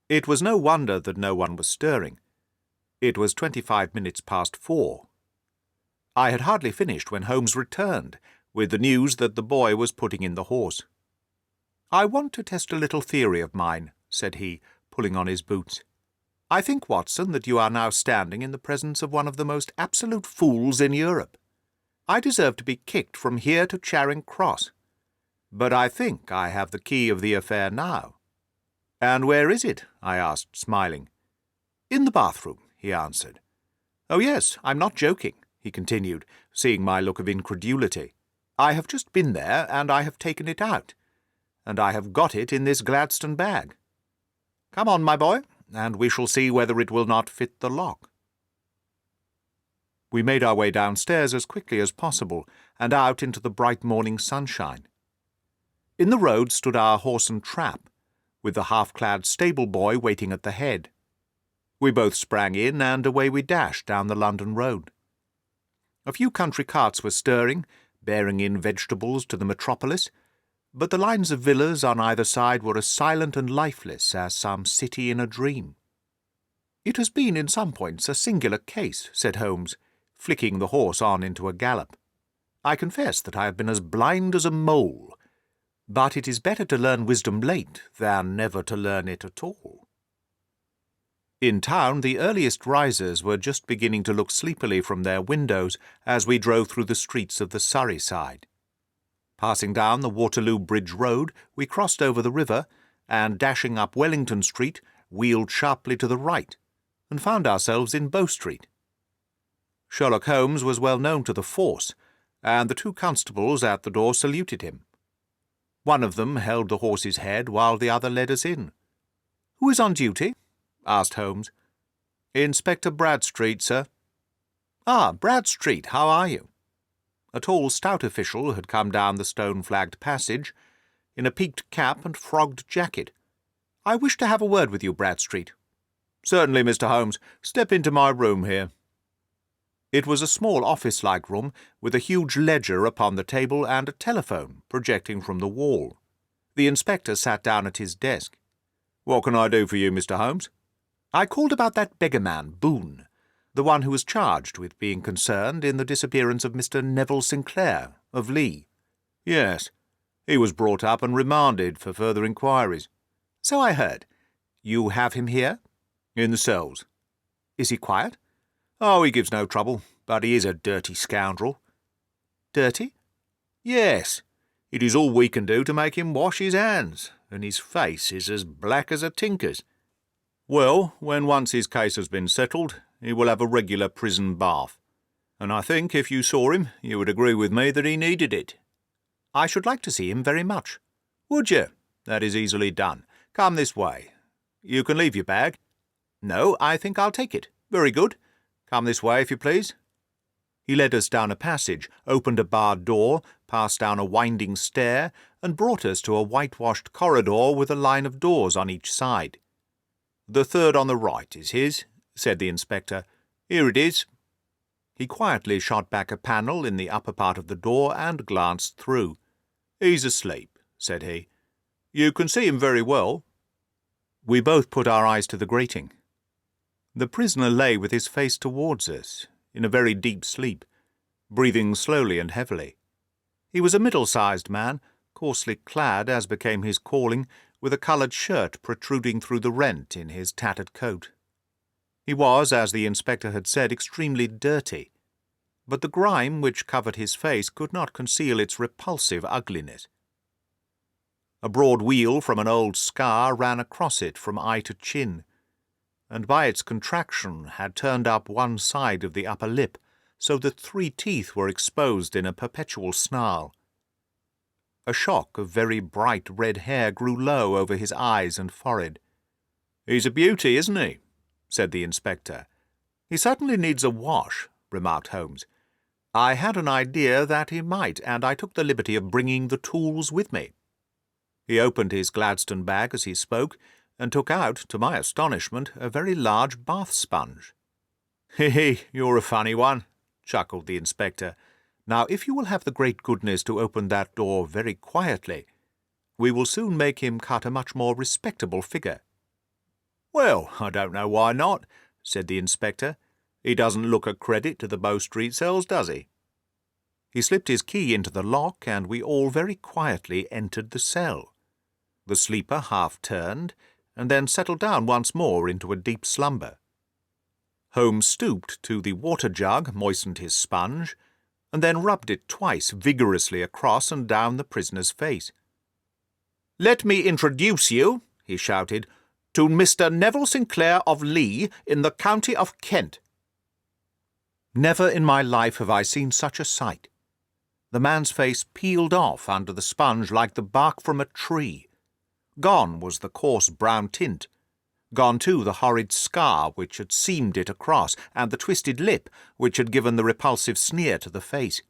It was no wonder that no one was stirring. It was 25 minutes past 4. I had hardly finished when Holmes returned, with the news that the boy was putting in the horse. "I want to test a little theory of mine," said he, pulling on his boots. "I think, Watson, that you are now standing in the presence of one of the most absolute fools in Europe. I deserve to be kicked from here to Charing Cross. But I think I have the key of the affair now." "And where is it?" I asked, smiling. "In the bathroom," he answered. "Oh, yes, I'm not joking," he continued, seeing my look of incredulity. "I have just been there, and I have taken it out, and I have got it in this Gladstone bag. Come on, my boy, and we shall see whether it will not fit the lock." We made our way downstairs as quickly as possible, and out into the bright morning sunshine. In the road stood our horse and trap, with the half-clad stable-boy waiting at the head. We both sprang in, and away we dashed down the London road. A few country carts were stirring, bearing in vegetables to the metropolis, but the lines of villas on either side were as silent and lifeless as some city in a dream. "It has been in some points a singular case," said Holmes, flicking the horse on into a gallop. "I confess that I have been as blind as a mole, but it is better to learn wisdom late than never to learn it at all." In town, the earliest risers were just beginning to look sleepily from their windows as we drove through the streets of the Surrey side. Passing down the Waterloo Bridge Road, we crossed over the river, and dashing up Wellington Street, wheeled sharply to the right, and found ourselves in Bow Street. Sherlock Holmes was well known to the force, and the two constables at the door saluted him. One of them held the horse's head while the other led us in. "Who is on duty?" asked Holmes. "Inspector Bradstreet, sir." "Ah, Bradstreet, how are you?" A tall, stout official had come down the stone-flagged passage, in a peaked cap and frogged jacket. "I wish to have a word with you, Bradstreet." "Certainly, Mr. Holmes. Step into my room here." It was a small office-like room, with a huge ledger upon the table and a telephone projecting from the wall. The inspector sat down at his desk. "What can I do for you, Mr. Holmes?" "I called about that beggar-man, Boone, the one who was charged with being concerned in the disappearance of Mr. Neville Sinclair, of Lee." "Yes. He was brought up and remanded for further inquiries." "So I heard. You have him here?" "In the cells." "Is he quiet?" "Oh, he gives no trouble, but he is a dirty scoundrel." "Dirty?" "Yes. It is all we can do to make him wash his hands, and his face is as black as a tinker's. Well, when once his case has been settled, he will have a regular prison bath, and I think if you saw him, you would agree with me that he needed it." "I should like to see him very much." "Would you? That is easily done. Come this way. You can leave your bag." "No, I think I'll take it." "Very good. Come this way, if you please." He led us down a passage, opened a barred door, passed down a winding stair, and brought us to a whitewashed corridor with a line of doors on each side. "The third on the right is his," said the inspector. "Here it is." He quietly shot back a panel in the upper part of the door and glanced through. "He's asleep," said he. "You can see him very well." We both put our eyes to the grating. The prisoner lay with his face towards us, in a very deep sleep, breathing slowly and heavily. He was a middle-sized man, coarsely clad as became his calling, with a coloured shirt protruding through the rent in his tattered coat. He was, as the inspector had said, extremely dirty, but the grime which covered his face could not conceal its repulsive ugliness. A broad weal from an old scar ran across it from eye to chin, and by its contraction had turned up one side of the upper lip, so that 3 teeth were exposed in a perpetual snarl. A shock of very bright red hair grew low over his eyes and forehead. "He's a beauty, isn't he?" said the inspector. "He certainly needs a wash," remarked Holmes. "I had an idea that he might, and I took the liberty of bringing the tools with me." He opened his Gladstone bag as he spoke, and took out, to my astonishment, a very large bath sponge. "He, you're a funny one," chuckled the inspector. "Now, if you will have the great goodness to open that door very quietly, we will soon make him cut a much more respectable figure." "Well, I don't know why not," said the inspector. "He doesn't look a credit to the Bow Street cells, does he?" He slipped his key into the lock, and we all very quietly entered the cell. The sleeper half turned, and then settled down once more into a deep slumber. Holmes stooped to the water jug, moistened his sponge, and then rubbed it twice vigorously across and down the prisoner's face. "Let me introduce you," he shouted, "to Mr. Neville Sinclair of Lee, in the county of Kent." Never in my life have I seen such a sight. The man's face peeled off under the sponge like the bark from a tree. Gone was the coarse brown tint. Gone, too, the horrid scar which had seamed it across, and the twisted lip which had given the repulsive sneer to the face.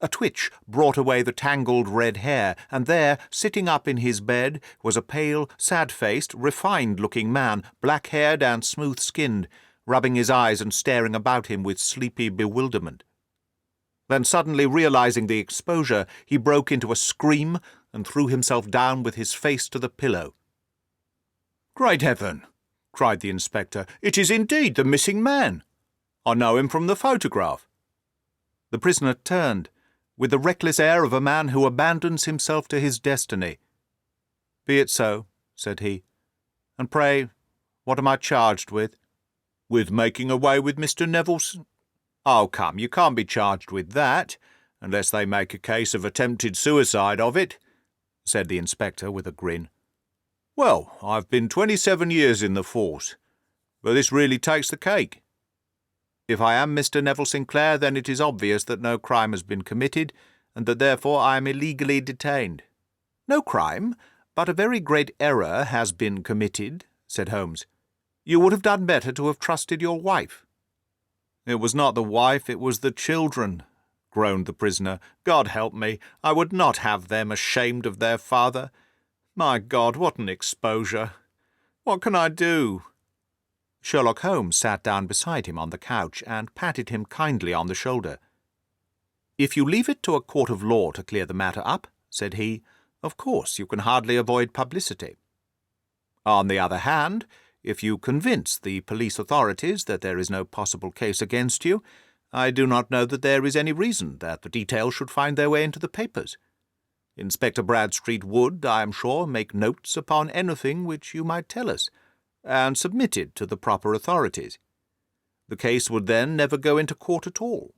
A twitch brought away the tangled red hair, and there, sitting up in his bed, was a pale, sad-faced, refined-looking man, black-haired and smooth-skinned, rubbing his eyes and staring about him with sleepy bewilderment. Then, suddenly realizing the exposure, he broke into a scream and threw himself down with his face to the pillow. "Great heaven!" cried the inspector. "It is indeed the missing man. I know him from the photograph." The prisoner turned, with the reckless air of a man who abandons himself to his destiny. "Be it so," said he. "And pray, what am I charged with?" "With making away with Mr. Neville's—" "Oh, come, you can't be charged with that, unless they make a case of attempted suicide of it," said the inspector with a grin. "Well, I've been 27 years in the force, but this really takes the cake. If I am Mr. Neville Sinclair, then it is obvious that no crime has been committed, and that therefore I am illegally detained." "No crime, but a very great error has been committed," said Holmes. "You would have done better to have trusted your wife." "It was not the wife, it was the children," groaned the prisoner. "God help me, I would not have them ashamed of their father. My God, what an exposure! What can I do?" Sherlock Holmes sat down beside him on the couch and patted him kindly on the shoulder. "If you leave it to a court of law to clear the matter up," said he, "of course you can hardly avoid publicity. On the other hand, if you convince the police authorities that there is no possible case against you, I do not know that there is any reason that the details should find their way into the papers. Inspector Bradstreet would, I am sure, make notes upon anything which you might tell us, and submit it to the proper authorities. The case would then never go into court at all."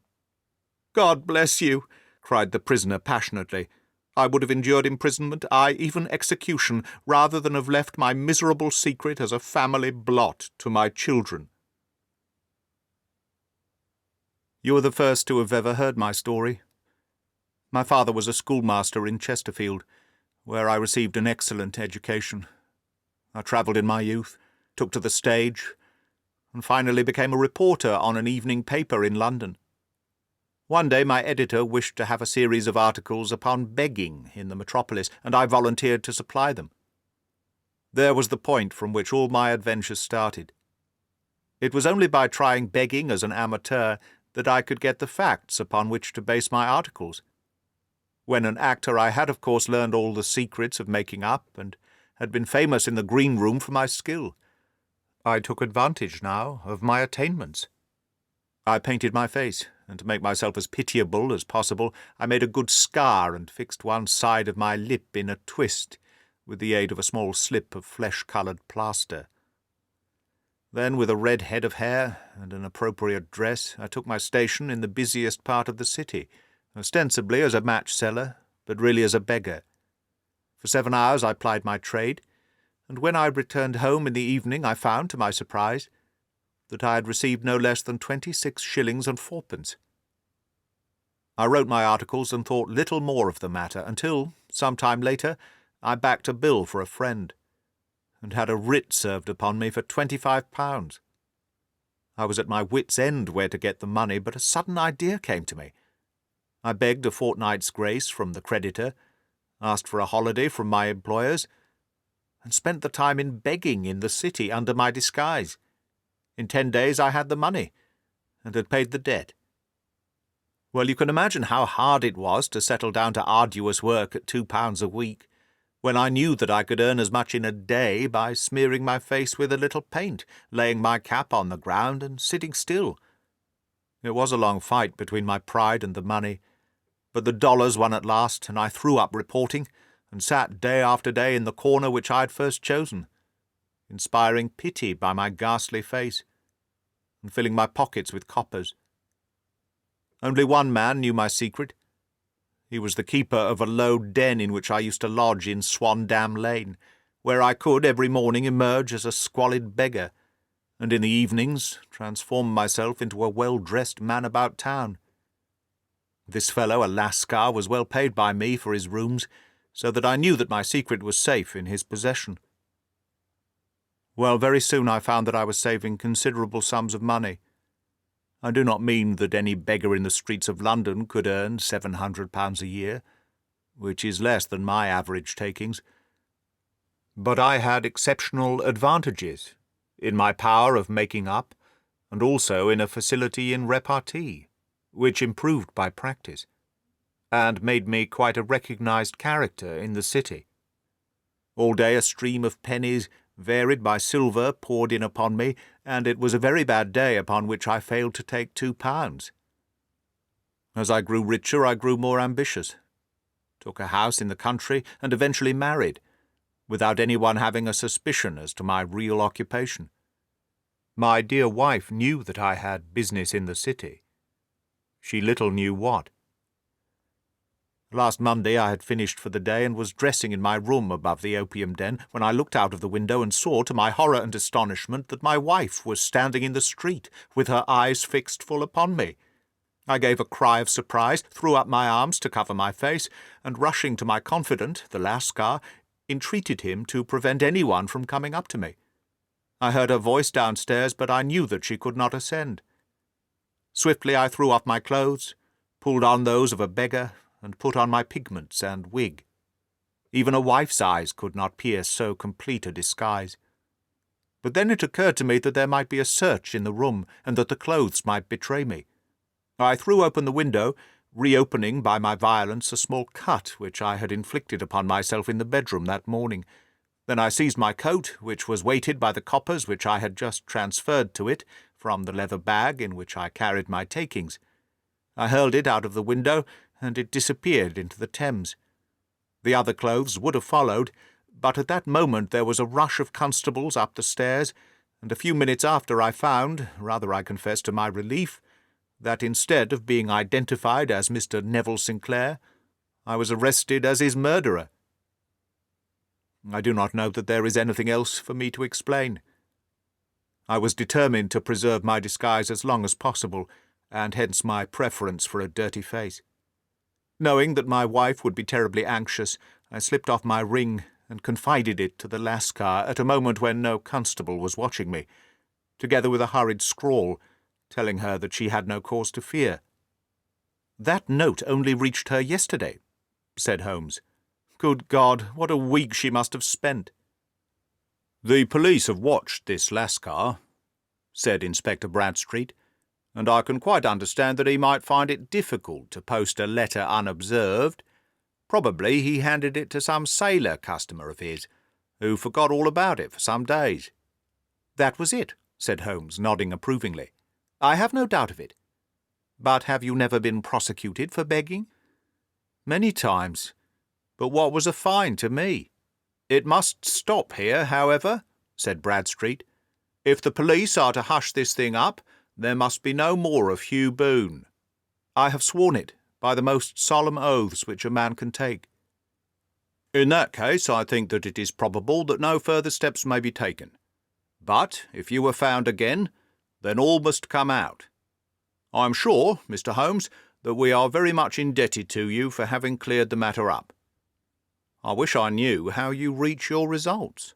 "God bless you!" cried the prisoner passionately. "I would have endured imprisonment, aye, even execution, rather than have left my miserable secret as a family blot to my children." You are the first to have ever heard my story. My father was a schoolmaster in Chesterfield, where I received an excellent education. I travelled in my youth, took to the stage, and finally became a reporter on an evening paper in London. One day my editor wished to have a series of articles upon begging in the metropolis, and I volunteered to supply them. There was the point from which all my adventures started. It was only by trying begging as an amateur that I could get the facts upon which to base my articles. When an actor, I had of course learned all the secrets of making up, and had been famous in the green room for my skill. I took advantage now of my attainments. I painted my face, and to make myself as pitiable as possible, I made a good scar and fixed one side of my lip in a twist, with the aid of a small slip of flesh-coloured plaster. Then, with a red head of hair and an appropriate dress, I took my station in the busiest part of the city, ostensibly as a match-seller, but really as a beggar. For 7 hours I plied my trade, and when I returned home in the evening I found, to my surprise, that I had received no less than 26 shillings and 4pence. I wrote my articles and thought little more of the matter until, some time later, I backed a bill for a friend, and had a writ served upon me for £25. I was at my wits' end where to get the money, but a sudden idea came to me. I begged a fortnight's grace from the creditor, asked for a holiday from my employers, and spent the time in begging in the city under my disguise. In 10 days I had the money, and had paid the debt. Well, you can imagine how hard it was to settle down to arduous work at £2 a week, when I knew that I could earn as much in a day by smearing my face with a little paint, laying my cap on the ground, and sitting still. It was a long fight between my pride and the money, but the dollars won at last, and I threw up reporting, and sat day after day in the corner which I had first chosen, inspiring pity by my ghastly face, and filling my pockets with coppers. Only one man knew my secret. He was the keeper of a low den in which I used to lodge in Swandam Lane, where I could every morning emerge as a squalid beggar, and in the evenings transform myself into a well-dressed man about town. This fellow, a Lascar, was well paid by me for his rooms, so that I knew that my secret was safe in his possession. Well, very soon I found that I was saving considerable sums of money. I do not mean that any beggar in the streets of London could earn £700 a year, which is less than my average takings. But I had exceptional advantages in my power of making up, and also in a facility in repartee, which improved by practice, and made me quite a recognized character in the city. All day a stream of pennies, varied by silver, poured in upon me, and it was a very bad day upon which I failed to take £2. As I grew richer, I grew more ambitious, took a house in the country, and eventually married, without anyone having a suspicion as to my real occupation. My dear wife knew that I had business in the city. She little knew what. Last Monday I had finished for the day and was dressing in my room above the opium den when I looked out of the window and saw, to my horror and astonishment, that my wife was standing in the street, with her eyes fixed full upon me. I gave a cry of surprise, threw up my arms to cover my face, and rushing to my confidant, the Lascar, entreated him to prevent anyone from coming up to me. I heard her voice downstairs, but I knew that she could not ascend. Swiftly I threw off my clothes, pulled on those of a beggar, and put on my pigments and wig. Even a wife's eyes could not pierce so complete a disguise. But then it occurred to me that there might be a search in the room, and that the clothes might betray me. I threw open the window, reopening by my violence a small cut which I had inflicted upon myself in the bedroom that morning. Then I seized my coat, which was weighted by the coppers which I had just transferred to it from the leather bag in which I carried my takings. I hurled it out of the window, and it disappeared into the Thames. The other clothes would have followed, but at that moment there was a rush of constables up the stairs, and a few minutes after I found, rather I confess to my relief, that instead of being identified as Mr. Neville Sinclair, I was arrested as his murderer. I do not know that there is anything else for me to explain. I was determined to preserve my disguise as long as possible, and hence my preference for a dirty face. Knowing that my wife would be terribly anxious, I slipped off my ring and confided it to the Lascar at a moment when no constable was watching me, together with a hurried scrawl, telling her that she had no cause to fear. "That note only reached her yesterday," said Holmes. "Good God, what a week she must have spent!" "The police have watched this Lascar," said Inspector Bradstreet, "and I can quite understand that he might find it difficult to post a letter unobserved. Probably he handed it to some sailor customer of his, who forgot all about it for some days." "That was it," said Holmes, nodding approvingly. "I have no doubt of it. But have you never been prosecuted for begging?" "Many times. But what was a fine to me?" "It must stop here, however," said Bradstreet. "If the police are to hush this thing up, there must be no more of Hugh Boone." "I have sworn it, by the most solemn oaths which a man can take." "In that case, I think that it is probable that no further steps may be taken. But if you are found again, then all must come out. I am sure, Mr. Holmes, that we are very much indebted to you for having cleared the matter up. I wish I knew how you reach your results."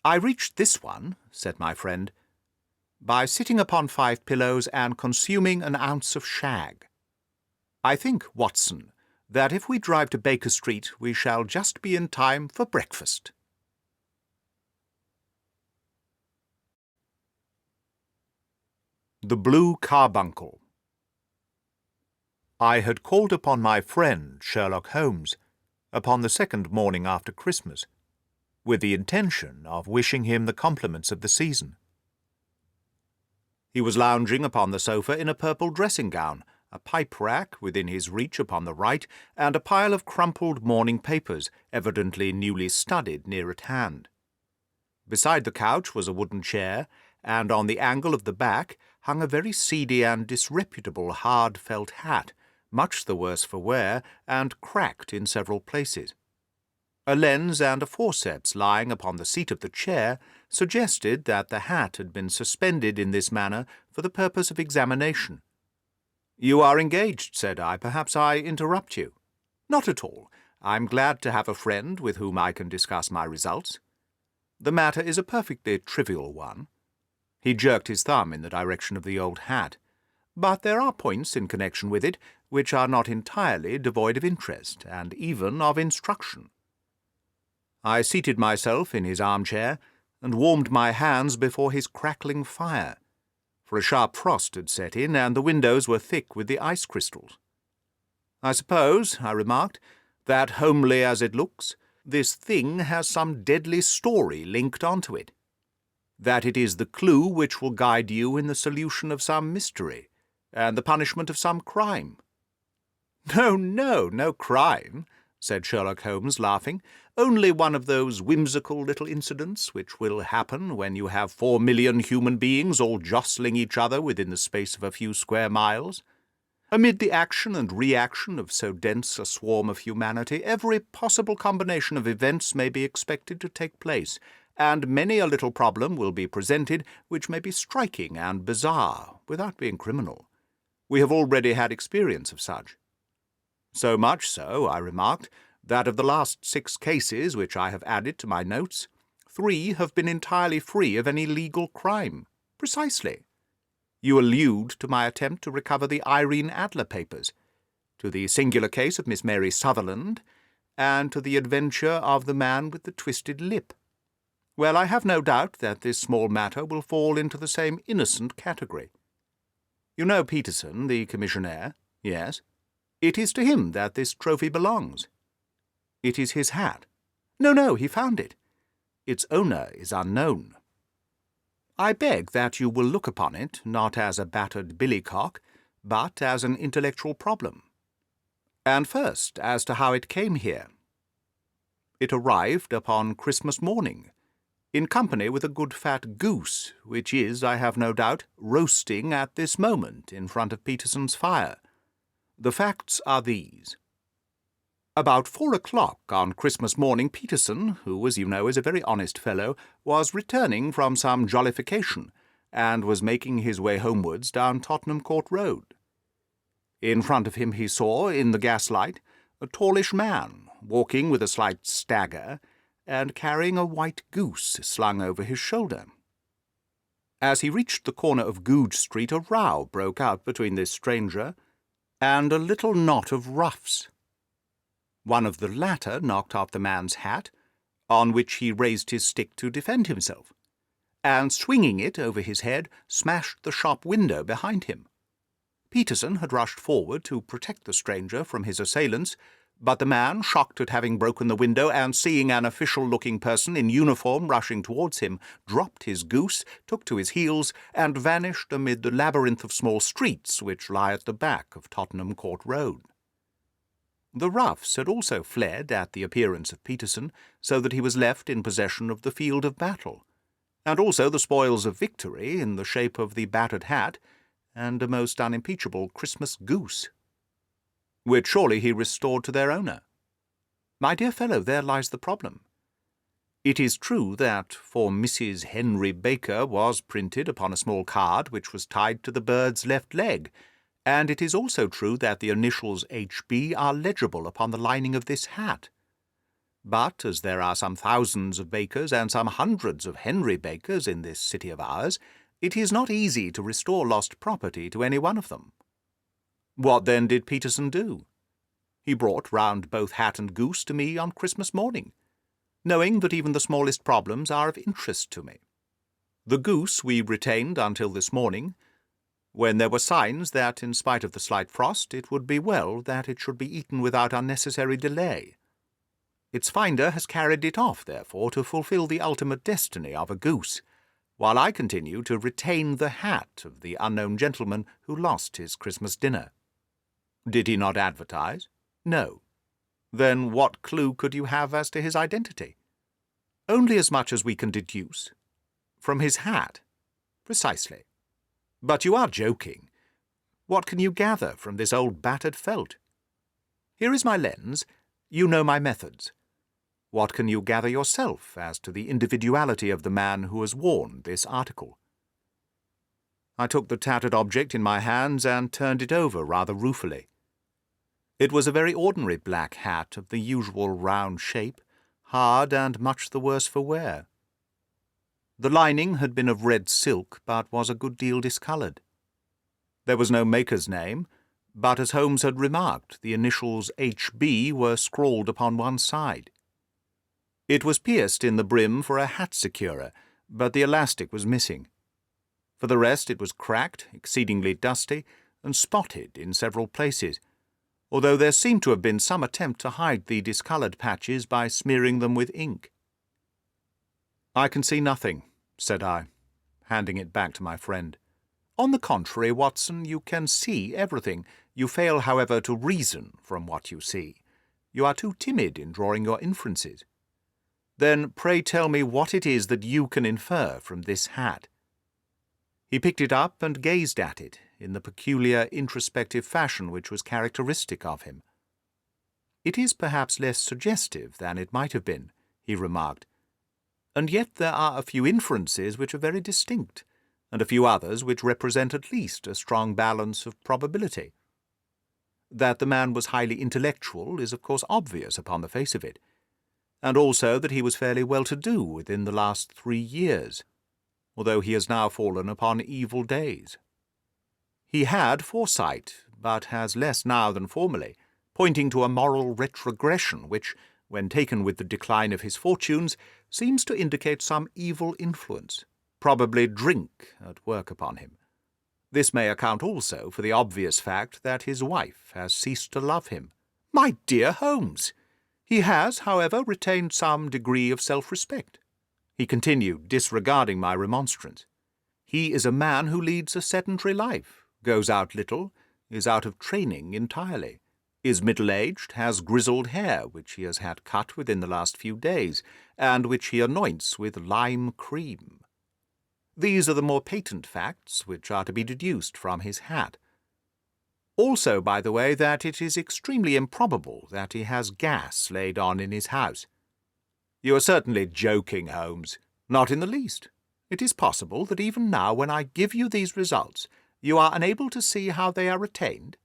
"I reached this one," said my friend, "by sitting upon 5 pillows and consuming an ounce of shag. I think, Watson, that if we drive to Baker Street we shall just be in time for breakfast." The Blue Carbuncle. I had called upon my friend Sherlock Holmes upon the 2nd morning after Christmas, with the intention of wishing him the compliments of the season. He was lounging upon the sofa in a purple dressing-gown, a pipe-rack within his reach upon the right, and a pile of crumpled morning papers, evidently newly studied, near at hand. Beside the couch was a wooden chair, and on the angle of the back hung a very seedy and disreputable hard felt hat, much the worse for wear, and cracked in several places. A lens and a forceps lying upon the seat of the chair suggested that the hat had been suspended in this manner for the purpose of examination. "You are engaged," said I. "Perhaps I interrupt you." "Not at all. I'm glad to have a friend with whom I can discuss my results. The matter is a perfectly trivial one." He jerked his thumb in the direction of the old hat. "But there are points in connection with it which are not entirely devoid of interest, and even of instruction." I seated myself in his armchair, and warmed my hands before his crackling fire, for a sharp frost had set in, and the windows were thick with the ice crystals. "I suppose," I remarked, "that, homely as it looks, this thing has some deadly story linked on to it. That it is the clue which will guide you in the solution of some mystery, and the punishment of some crime." "No, no crime," said Sherlock Holmes, laughing. "Only one of those whimsical little incidents which will happen when you have 4 million human beings all jostling each other within the space of a few square miles. Amid the action and reaction of so dense a swarm of humanity, every possible combination of events may be expected to take place, and many a little problem will be presented which may be striking and bizarre, without being criminal. We have already had experience of such. So much so, I remarked, that of the last 6 cases which I have added to my notes, 3 have been entirely free of any legal crime." "Precisely. You allude to my attempt to recover the Irene Adler papers, to the singular case of Miss Mary Sutherland, and to the adventure of the man with the twisted lip. Well, I have no doubt that this small matter will fall into the same innocent category. You know Peterson, the commissionaire?" "Yes." "It is to him that this trophy belongs." "It is his hat." No, he found it. Its owner is unknown. I beg that you will look upon it not as a battered billycock, but as an intellectual problem. And first, as to how it came here. It arrived upon Christmas morning, in company with a good fat goose, which is, I have no doubt, roasting at this moment in front of Peterson's fire. The facts are these. About 4 o'clock on Christmas morning, Peterson, who, as you know, is a very honest fellow, was returning from some jollification, and was making his way homewards down Tottenham Court Road. In front of him he saw, in the gaslight, a tallish man, walking with a slight stagger, and carrying a white goose slung over his shoulder. As he reached the corner of Goodge Street, a row broke out between this stranger and a little knot of roughs. One of the latter knocked off the man's hat, on which he raised his stick to defend himself, and, swinging it over his head, smashed the shop window behind him. Peterson had rushed forward to protect the stranger from his assailants, but the man, shocked at having broken the window and seeing an official-looking person in uniform rushing towards him, dropped his goose, took to his heels, and vanished amid the labyrinth of small streets which lie at the back of Tottenham Court Road. The roughs had also fled at the appearance of Peterson, so that he was left in possession of the field of battle, and also the spoils of victory in the shape of the battered hat and a most unimpeachable Christmas goose, which surely he restored to their owner. My dear fellow, there lies the problem. It is true that "For Mrs. Henry Baker" was printed upon a small card which was tied to the bird's left leg, And it is also true that the initials H.B. are legible upon the lining of this hat. But as there are some thousands of Bakers and some hundreds of Henry Bakers in this city of ours, it is not easy to restore lost property to any one of them. What then did Peterson do? He brought round both hat and goose to me on Christmas morning, knowing that even the smallest problems are of interest to me. The goose we retained until this morning, when there were signs that, in spite of the slight frost, it would be well that it should be eaten without unnecessary delay. Its finder has carried it off, therefore, to fulfil the ultimate destiny of a goose, while I continue to retain the hat of the unknown gentleman who lost his Christmas dinner. Did he not advertise? No. Then what clue could you have as to his identity? Only as much as we can deduce. From his hat? Precisely. But you are joking. What can you gather from this old battered felt? Here is my lens. You know my methods. What can you gather yourself as to the individuality of the man who has worn this article? I took the tattered object in my hands and turned it over rather ruefully. It was a very ordinary black hat of the usual round shape, hard and much the worse for wear. The lining had been of red silk, but was a good deal discoloured. There was no maker's name, but as Holmes had remarked, the initials H.B. were scrawled upon one side. It was pierced in the brim for a hat securer, but the elastic was missing. For the rest it was cracked, exceedingly dusty, and spotted in several places, although there seemed to have been some attempt to hide the discoloured patches by smearing them with ink. "I can see nothing," said I, handing it back to my friend. "On the contrary, Watson, you can see everything. You fail, however, to reason from what you see. You are too timid in drawing your inferences. Then pray tell me what it is that you can infer from this hat." He picked it up and gazed at it in the peculiar introspective fashion which was characteristic of him. "It is perhaps less suggestive than it might have been," he remarked, "and yet there are a few inferences which are very distinct, and a few others which represent at least a strong balance of probability. That the man was highly intellectual is of course obvious upon the face of it, and also that he was fairly well-to-do within the last 3 years, although he has now fallen upon evil days. He had foresight, but has less now than formerly, pointing to a moral retrogression which, when taken with the decline of his fortunes, seems to indicate some evil influence, probably drink, at work upon him. This may account also for the obvious fact that his wife has ceased to love him." "My dear Holmes! He has, however, retained some degree of self-respect," he continued, disregarding my remonstrance. "He is a man who leads a sedentary life, goes out little, is out of training entirely, is middle-aged, has grizzled hair which he has had cut within the last few days, and which he anoints with lime cream. These are the more patent facts which are to be deduced from his hat. Also, by the way, that it is extremely improbable that he has gas laid on in his house." "You are certainly joking, Holmes." "Not in the least. It is possible that even now, when I give you these results, you are unable to see how they are retained."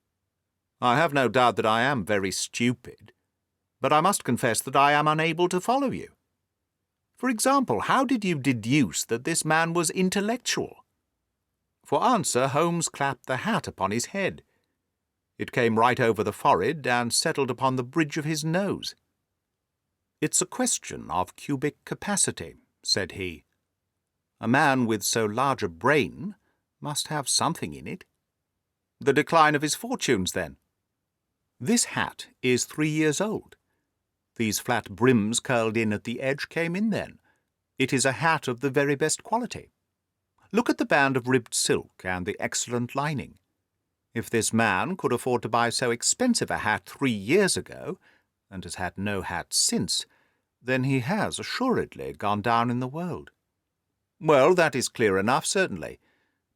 "I have no doubt that I am very stupid, but I must confess that I am unable to follow you. For example, how did you deduce that this man was intellectual?" For answer, Holmes clapped the hat upon his head. It came right over the forehead and settled upon the bridge of his nose. "It's a question of cubic capacity," said he. "A man with so large a brain must have something in it." "The decline of his fortunes, then?" "This hat is 3 years old. These flat brims curled in at the edge came in then. It is a hat of the very best quality. Look at the band of ribbed silk and the excellent lining. If this man could afford to buy so expensive a hat 3 years ago, and has had no hat since, then he has assuredly gone down in the world." "Well, that is clear enough, certainly.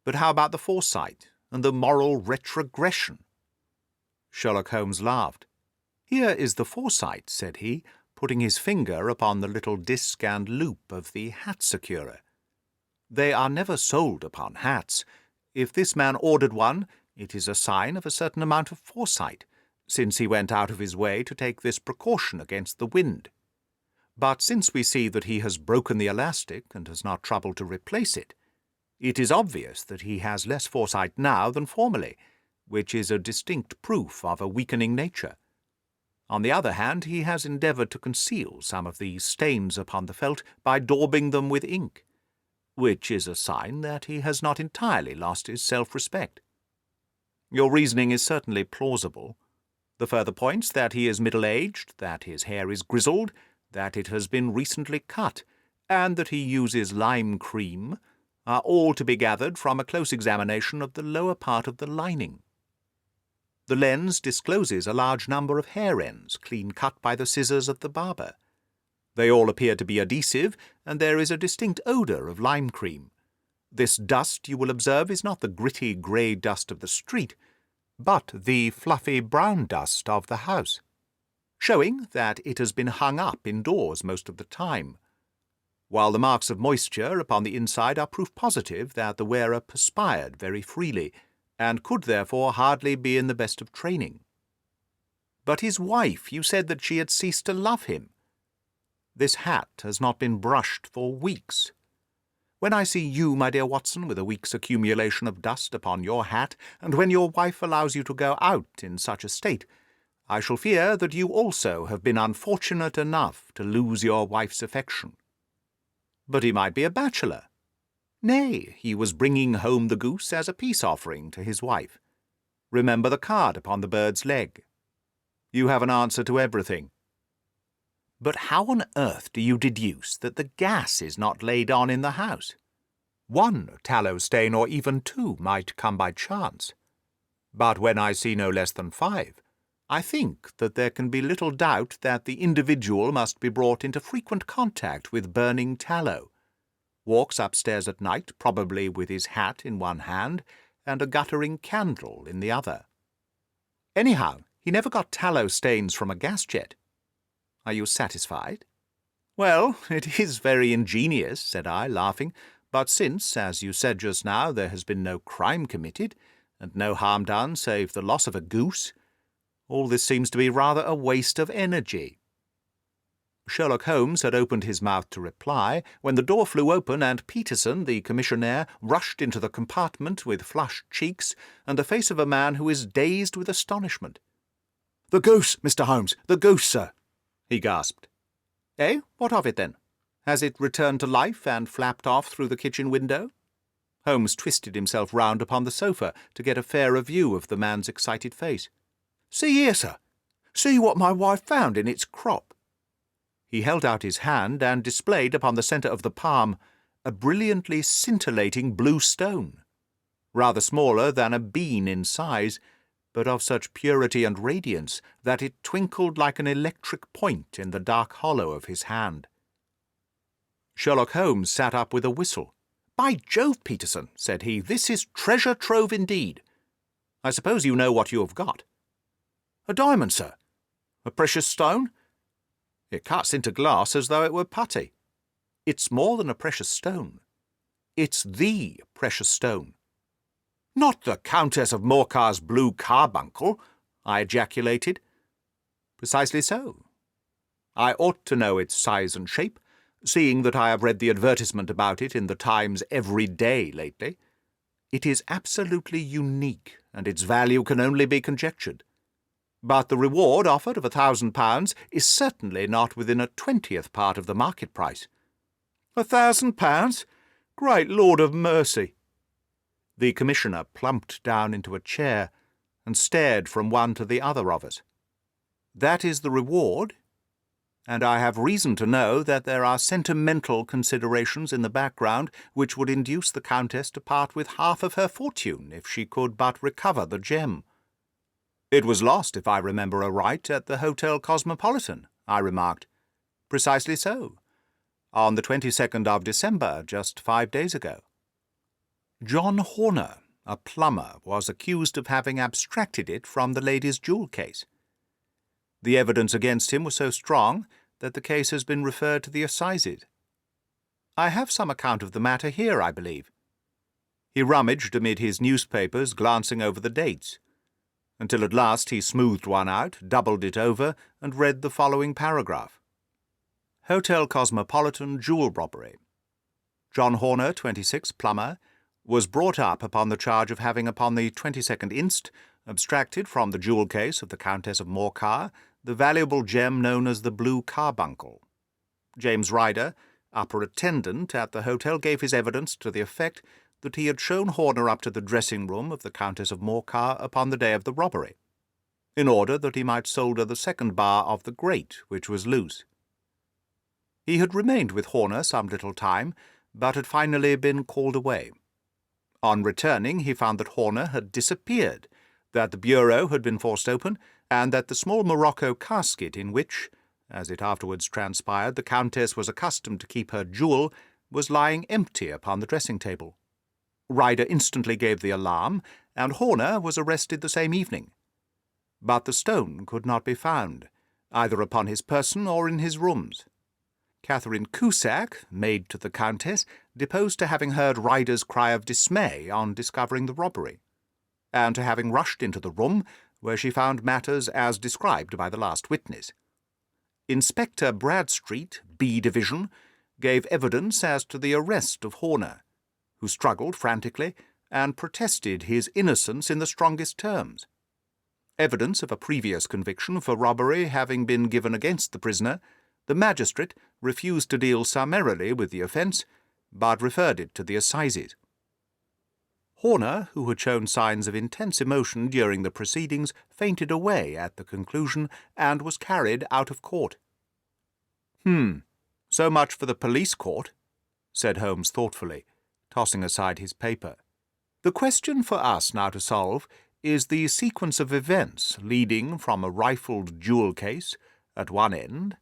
But how about the foresight and the moral retrogression?" Sherlock Holmes laughed. "Here is the foresight," said he, putting his finger upon the little disc and loop of the hat securer. "They are never sold upon hats. If this man ordered one, It is a sign of a certain amount of foresight, since he went out of his way to take this precaution against the wind. But since we see that he has broken the elastic and has not troubled to replace it, it is obvious that he has less foresight now than formerly, which is a distinct proof of a weakening nature. On the other hand, he has endeavoured to conceal some of these stains upon the felt by daubing them with ink, which is a sign that he has not entirely lost his self-respect. Your reasoning is certainly plausible. The further points that he is middle-aged, that his hair is grizzled, that it has been recently cut, and that he uses lime cream, are all to be gathered from a close examination of the lower part of the lining. The lens discloses a large number of hair-ends, clean cut by the scissors of the barber. They all appear to be adhesive, and there is a distinct odour of lime cream. This dust, you will observe, is not the gritty grey dust of the street, but the fluffy brown dust of the house, showing that it has been hung up indoors most of the time, while the marks of moisture upon the inside are proof positive that the wearer perspired very freely, and could therefore hardly be in the best of training. But his wife, you said that she had ceased to love him. This hat has not been brushed for weeks. When I see you, my dear Watson, with a week's accumulation of dust upon your hat, and when your wife allows you to go out in such a state, I shall fear that you also have been unfortunate enough to lose your wife's affection. But he might be a bachelor. Nay, he was bringing home the goose as a peace-offering to his wife. Remember the card upon the bird's leg. You have an answer to everything. But how on earth do you deduce that the gas is not laid on in the house? One tallow stain, or even two, might come by chance. But when I see no less than 5, I think that there can be little doubt that the individual must be brought into frequent contact with burning tallow, walks upstairs at night, probably with his hat in one hand and a guttering candle in the other. Anyhow, he never got tallow stains from a gas jet. Are you satisfied? Well, it is very ingenious, said I, laughing, but since, as you said just now, there has been no crime committed, and no harm done save the loss of a goose, all this seems to be rather a waste of energy. Sherlock Holmes had opened his mouth to reply, when the door flew open and Peterson, the commissionaire, rushed into the compartment with flushed cheeks and the face of a man who is dazed with astonishment. "The goose, Mr. Holmes, the goose, sir," he gasped. "Eh? What of it, then? Has it returned to life and flapped off through the kitchen window?" Holmes twisted himself round upon the sofa to get a fairer view of the man's excited face. "See here, sir. See what my wife found in its crop." He held out his hand and displayed upon the centre of the palm a brilliantly scintillating blue stone, rather smaller than a bean in size, but of such purity and radiance that it twinkled like an electric point in the dark hollow of his hand. Sherlock Holmes sat up with a whistle. "By Jove, Peterson," said he, "this is treasure trove indeed. I suppose you know what you have got." "A diamond, sir." "A precious stone?" "It cuts into glass as though it were putty." "It's more than a precious stone. It's the precious stone." "Not the Countess of Morcar's Blue Carbuncle?" I ejaculated. "Precisely so. I ought to know its size and shape, seeing that I have read the advertisement about it in the Times every day lately. It is absolutely unique, and its value can only be conjectured. But the reward offered of £1,000 is certainly not within a 20th part of the market price." "£1,000? Great Lord of mercy!" The Commissioner plumped down into a chair and stared from one to the other of us. "That is the reward, and I have reason to know that there are sentimental considerations in the background which would induce the Countess to part with half of her fortune if she could but recover the gem." "It was lost, if I remember aright, at the Hotel Cosmopolitan," I remarked. "Precisely so. On the 22nd of December, just 5 days ago. John Horner, a plumber, was accused of having abstracted it from the lady's jewel case. The evidence against him was so strong that the case has been referred to the assizes. I have some account of the matter here, I believe." He rummaged amid his newspapers, glancing over the dates, until at last he smoothed one out, doubled it over, and read the following paragraph. Hotel Cosmopolitan jewel robbery. John Horner, 26, plumber, was brought up upon the charge of having upon the 22nd inst. Abstracted from the jewel case of the Countess of Morcar the valuable gem known as the Blue Carbuncle. James Ryder, upper attendant at the hotel, gave his evidence to the effect that he had shown Horner up to the dressing-room of the Countess of Morcar upon the day of the robbery, in order that he might solder the second bar of the grate, which was loose. He had remained with Horner some little time, but had finally been called away. On returning, he found that Horner had disappeared, that the bureau had been forced open, and that the small morocco casket in which, as it afterwards transpired, the Countess was accustomed to keep her jewel, was lying empty upon the dressing-table. Ryder instantly gave the alarm, and Horner was arrested the same evening. But the stone could not be found, either upon his person or in his rooms. Catherine Cusack, maid to the Countess, deposed to having heard Ryder's cry of dismay on discovering the robbery, and to having rushed into the room, where she found matters as described by the last witness. Inspector Bradstreet, B Division, gave evidence as to the arrest of Horner, who struggled frantically and protested his innocence in the strongest terms. Evidence of a previous conviction for robbery having been given against the prisoner, the magistrate refused to deal summarily with the offence, but referred it to the assizes. Horner, who had shown signs of intense emotion during the proceedings, fainted away at the conclusion and was carried out of court. So much for the police court," said Holmes thoughtfully, tossing aside his paper. "The question for us now to solve is the sequence of events leading from a rifled jewel case at one end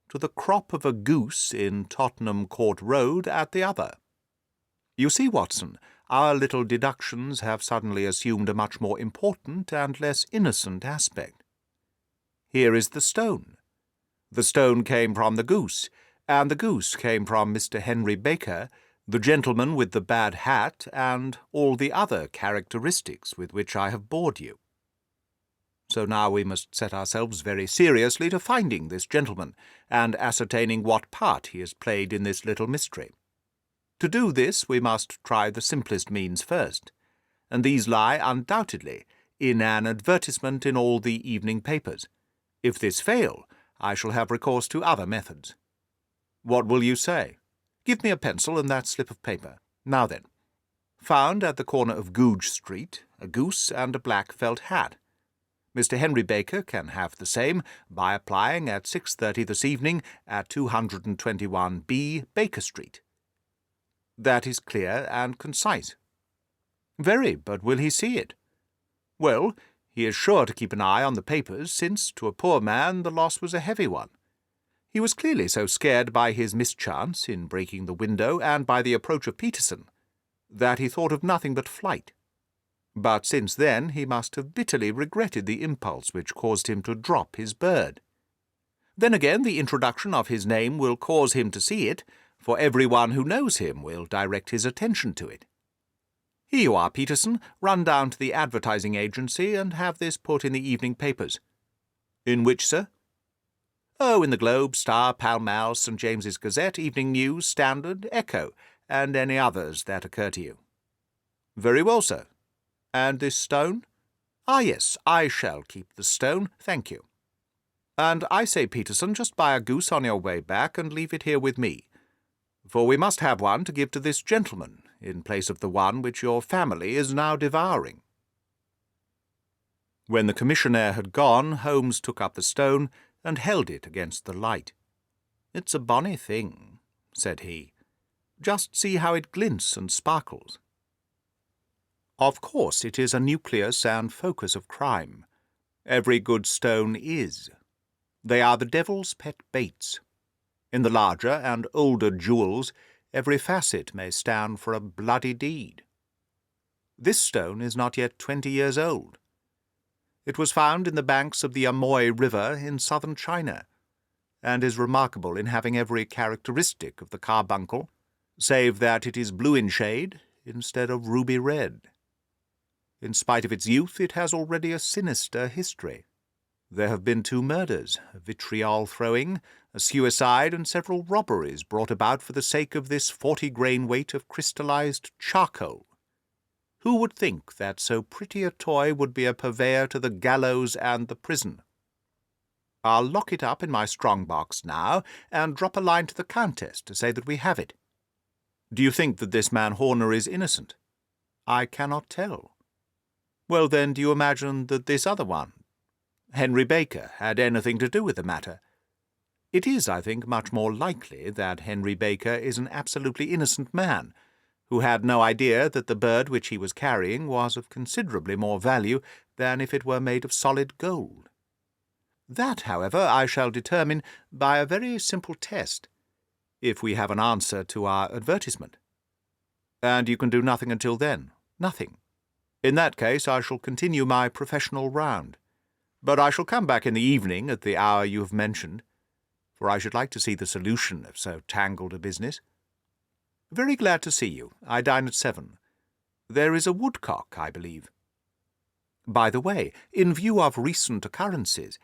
to the crop of a goose in Tottenham Court Road at the other. You see, Watson, our little deductions have suddenly assumed a much more important and less innocent aspect. Here is the stone. The stone came from the goose, and the goose came from Mr. Henry Baker, the gentleman with the bad hat, and all the other characteristics with which I have bored you. So now we must set ourselves very seriously to finding this gentleman, and ascertaining what part he has played in this little mystery. To do this we must try the simplest means first, and these lie undoubtedly in an advertisement in all the evening papers. If this fail, I shall have recourse to other methods. What will you say? Give me a pencil and that slip of paper. Now then. Found at the corner of Goodge Street, a goose and a black felt hat. Mr. Henry Baker can have the same by applying at 6:30 this evening at 221B Baker Street. That is clear and concise. Very, but will he see it? Well, he is sure to keep an eye on the papers, since, to a poor man, the loss was a heavy one. He was clearly so scared by his mischance in breaking the window and by the approach of Peterson, that he thought of nothing but flight. But since then he must have bitterly regretted the impulse which caused him to drop his bird. Then again the introduction of his name will cause him to see it, for every one who knows him will direct his attention to it. Here you are, Peterson. Run down to the advertising agency and have this put in the evening papers. In which, sir? Oh, in the Globe, Star, Pall Mall, St. James's Gazette, Evening News, Standard, Echo, and any others that occur to you. Very well, sir. And this stone? Ah, yes, I shall keep the stone, thank you. And I say, Peterson, just buy a goose on your way back and leave it here with me, for we must have one to give to this gentleman, in place of the one which your family is now devouring. When the commissionaire had gone, Holmes took up the stone and held it against the light. "It's a bonny thing," said he. "Just see how it glints and sparkles." Of course it is a nucleus and focus of crime. Every good stone is. They are the devil's pet baits. In the larger and older jewels, every facet may stand for a bloody deed. This stone is not yet 20 years old. It was found in the banks of the Amoy River in southern China, and is remarkable in having every characteristic of the carbuncle, save that it is blue in shade, instead of ruby red. In spite of its youth, it has already a sinister history. There have been 2 murders, a vitriol throwing, a suicide, and several robberies brought about for the sake of this 40-grain weight of crystallized charcoal. Who would think that so pretty a toy would be a purveyor to the gallows and the prison? I'll lock it up in my strong-box now, and drop a line to the Countess to say that we have it. Do you think that this man Horner is innocent? I cannot tell. Well, then, do you imagine that this other one, Henry Baker, had anything to do with the matter? It is, I think, much more likely that Henry Baker is an absolutely innocent man, who had no idea that the bird which he was carrying was of considerably more value than if it were made of solid gold. That, however, I shall determine by a very simple test, if we have an answer to our advertisement. And you can do nothing until then? Nothing. In that case, I shall continue my professional round. But I shall come back in the evening at the hour you have mentioned, for I should like to see the solution of so tangled a business. Very glad to see you. I dine at 7. There is a woodcock, I believe. By the way, in view of recent occurrences,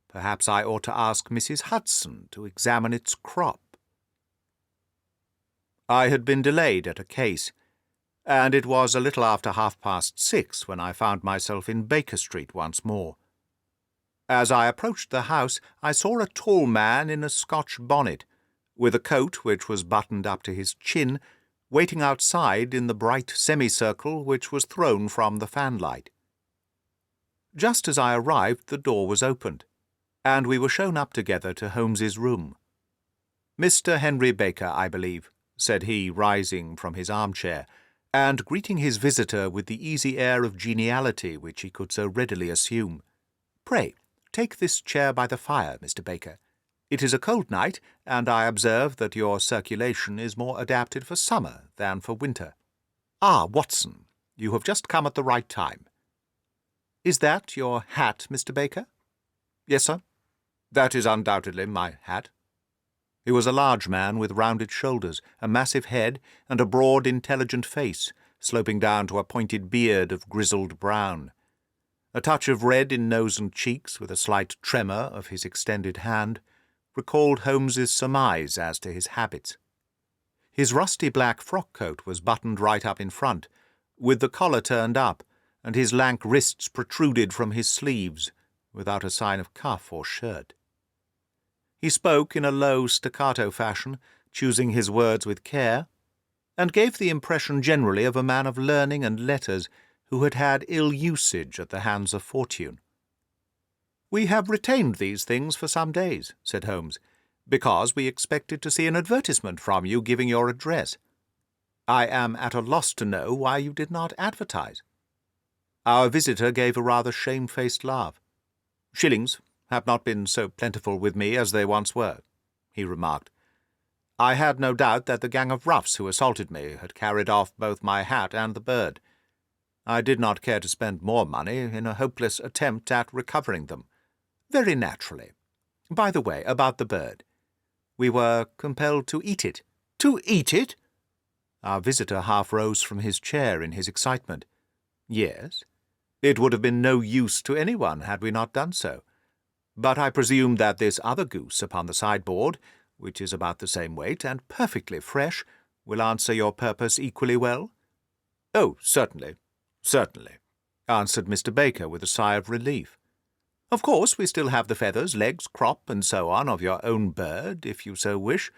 perhaps I ought to ask Mrs. Hudson to examine its crop. I had been delayed at a case, and it was a little after 6:30 when I found myself in Baker Street once more. As I approached the house, I saw a tall man in a Scotch bonnet, with a coat which was buttoned up to his chin, waiting outside in the bright semicircle which was thrown from the fanlight. Just as I arrived, the door was opened, and we were shown up together to Holmes's room. "Mr. Henry Baker, I believe," said he, rising from his armchair, and greeting his visitor with the easy air of geniality which he could so readily assume. "Pray, take this chair by the fire, Mr. Baker. It is a cold night, and I observe that your circulation is more adapted for summer than for winter. Ah, Watson, you have just come at the right time. Is that your hat, Mr. Baker?" "Yes, sir." "That is undoubtedly my hat." He was a large man with rounded shoulders, a massive head, and a broad, intelligent face, sloping down to a pointed beard of grizzled brown. A touch of red in nose and cheeks, with a slight tremor of his extended hand, recalled Holmes's surmise as to his habits. His rusty black frock-coat was buttoned right up in front, with the collar turned up, and his lank wrists protruded from his sleeves, without a sign of cuff or shirt. He spoke in a low staccato fashion, choosing his words with care, and gave the impression generally of a man of learning and letters who had had ill usage at the hands of fortune. "We have retained these things for some days," said Holmes, "because we expected to see an advertisement from you giving your address. I am at a loss to know why you did not advertise." Our visitor gave a rather shamefaced laugh. "Shillings have not been so plentiful with me as they once were," he remarked. "I had no doubt that the gang of roughs who assaulted me had carried off both my hat and the bird. I did not care to spend more money in a hopeless attempt at recovering them. Very naturally. By the way, about the bird. We were compelled to eat it." "To eat it?" Our visitor half rose from his chair in his excitement. "Yes. It would have been no use to anyone had we not done so. But I presume that this other goose upon the sideboard, which is about the same weight and perfectly fresh, will answer your purpose equally well?" "Oh, certainly, certainly," answered Mr. Baker with a sigh of relief. "Of course, we still have the feathers, legs, crop, and so on of your own bird, if you so wish."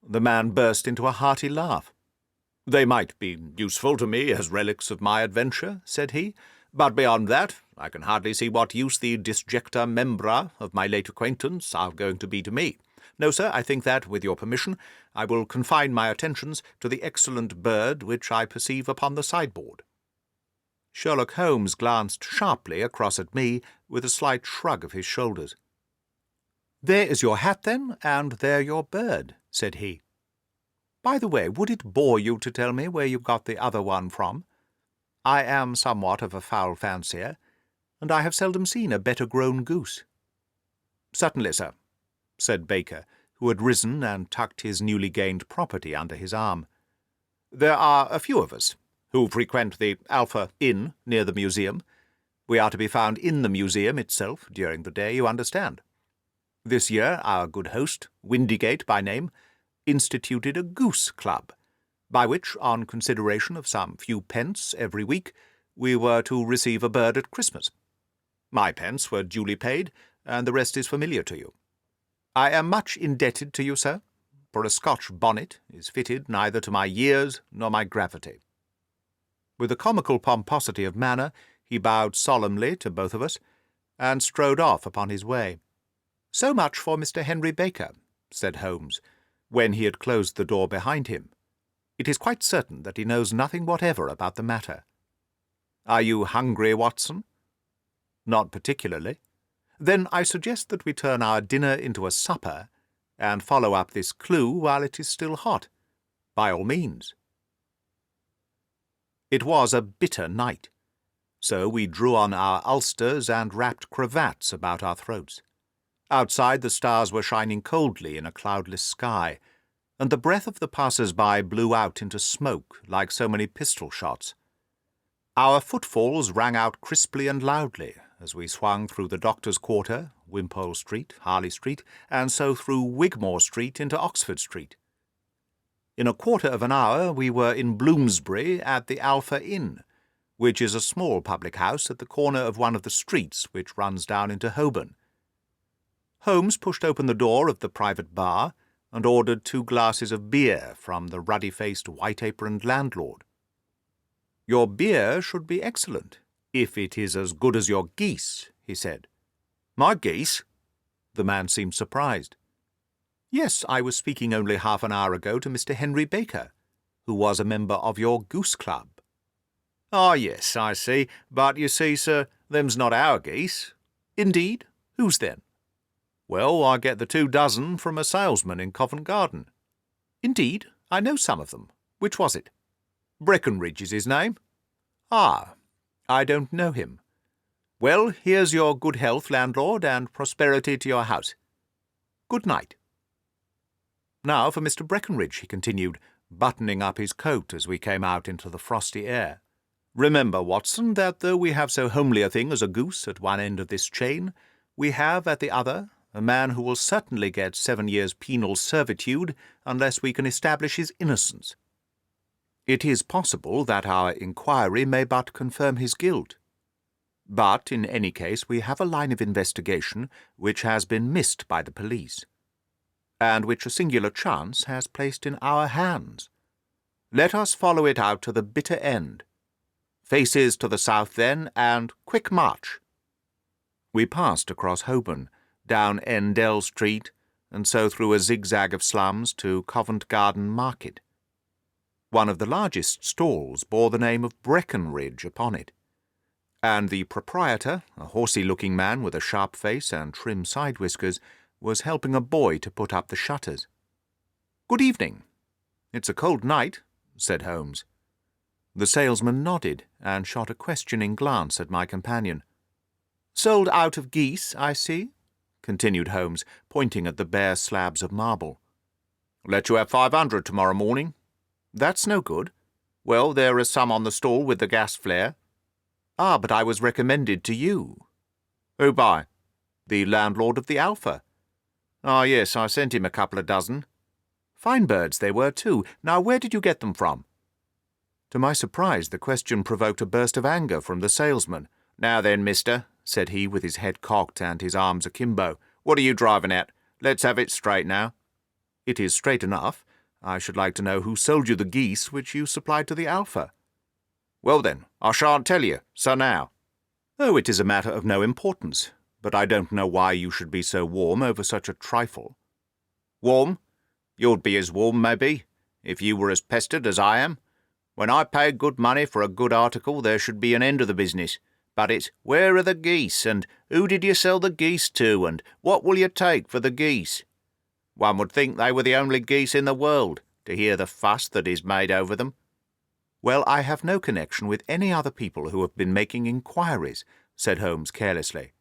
The man burst into a hearty laugh. "They might be useful to me as relics of my adventure," said he, "but beyond that, I can hardly see what use the disjecta membra of my late acquaintance are going to be to me. No, sir, I think that, with your permission, I will confine my attentions to the excellent bird which I perceive upon the sideboard." Sherlock Holmes glanced sharply across at me with a slight shrug of his shoulders. "There is your hat, then, and there your bird," said he. "By the way, would it bore you to tell me where you got the other one from? I am somewhat of a fowl fancier, and I have seldom seen a better-grown goose." "Certainly, sir," said Baker, who had risen and tucked his newly gained property under his arm. There are a few of us who frequent the Alpha Inn near the museum. We are to be found in the museum itself during the day, you understand. This year our good host, Windigate by name, instituted a goose club, by which, on consideration of some few pence every week, we were to receive a bird at Christmas. My pence were duly paid, and the rest is familiar to you. I am much indebted to you, sir, for a Scotch bonnet is fitted neither to my years nor my gravity. With a comical pomposity of manner, he bowed solemnly to both of us, and strode off upon his way. "So much for Mr. Henry Baker," said Holmes, when he had closed the door behind him. "It is quite certain that he knows nothing whatever about the matter. Are you hungry, Watson?" "Not particularly. Then I suggest that we turn our dinner into a supper, and follow up this clue while it is still hot. By all means." It was a bitter night, so we drew on our ulsters and wrapped cravats about our throats. Outside the stars were shining coldly in a cloudless sky, and the breath of the passers-by blew out into smoke like so many pistol shots. Our footfalls rang out crisply and loudly as we swung through the Doctor's Quarter, Wimpole Street, Harley Street, and so through Wigmore Street into Oxford Street. In a quarter of an hour we were in Bloomsbury at the Alpha Inn, which is a small public house at the corner of one of the streets which runs down into Holborn. Holmes pushed open the door of the private bar and ordered 2 glasses of beer from the ruddy-faced, white-aproned landlord. "Your beer should be excellent, if it is as good as your geese," he said. "My geese?" The man seemed surprised. "Yes, I was speaking only half an hour ago to Mr. Henry Baker, who was a member of your goose club." "Ah, yes, I see. But you see, sir, them's not our geese." "Indeed? Whose then?" "Well, I get the 2 dozen from a salesman in Covent Garden." "Indeed? I know some of them. Which was it?" "Breckenridge is his name." "Ah, I don't know him. Well, here's your good health, landlord, and prosperity to your house. Good night." "Now for Mr. Breckenridge," he continued, buttoning up his coat as we came out into the frosty air. "Remember, Watson, that though we have so homely a thing as a goose at one end of this chain, we have at the other a man who will certainly get 7 years' penal servitude unless we can establish his innocence. It is possible that our inquiry may but confirm his guilt. But in any case we have a line of investigation which has been missed by the police, and which a singular chance has placed in our hands. Let us follow it out to the bitter end. Faces to the south, then, and quick march." We passed across Holborn, down Endell Street, and so through a zigzag of slums to Covent Garden Market. One of the largest stalls bore the name of Breckenridge upon it, and the proprietor, a horsey-looking man with a sharp face and trim side-whiskers, was helping a boy to put up the shutters. "Good evening. It's a cold night," said Holmes. The salesman nodded and shot a questioning glance at my companion. "Sold out of geese, I see," continued Holmes, pointing at the bare slabs of marble. "Let you have 500 tomorrow morning." "That's no good." "Well, there are some on the stall with the gas flare." "Ah, but I was recommended to you." "Who by?" "The landlord of the Alpha." "Ah, yes, I sent him a couple of dozen." "Fine birds they were, too. Now, where did you get them from?" To my surprise, the question provoked a burst of anger from the salesman. "Now then, mister," said he, with his head cocked and his arms akimbo, "what are you driving at? Let's have it straight now." "It is straight enough. I should like to know who sold you the geese which you supplied to the Alpha." "Well then, I shan't tell you, so now." "Oh, it is a matter of no importance, but I don't know why you should be so warm over such a trifle." "Warm? You'd be as warm, maybe, if you were as pestered as I am. When I pay good money for a good article, there should be an end of the business. But it's, where are the geese, and who did you sell the geese to, and what will you take for the geese? One would think they were the only geese in the world, to hear the fuss that is made over them." "Well, I have no connection with any other people who have been making inquiries," said Holmes carelessly.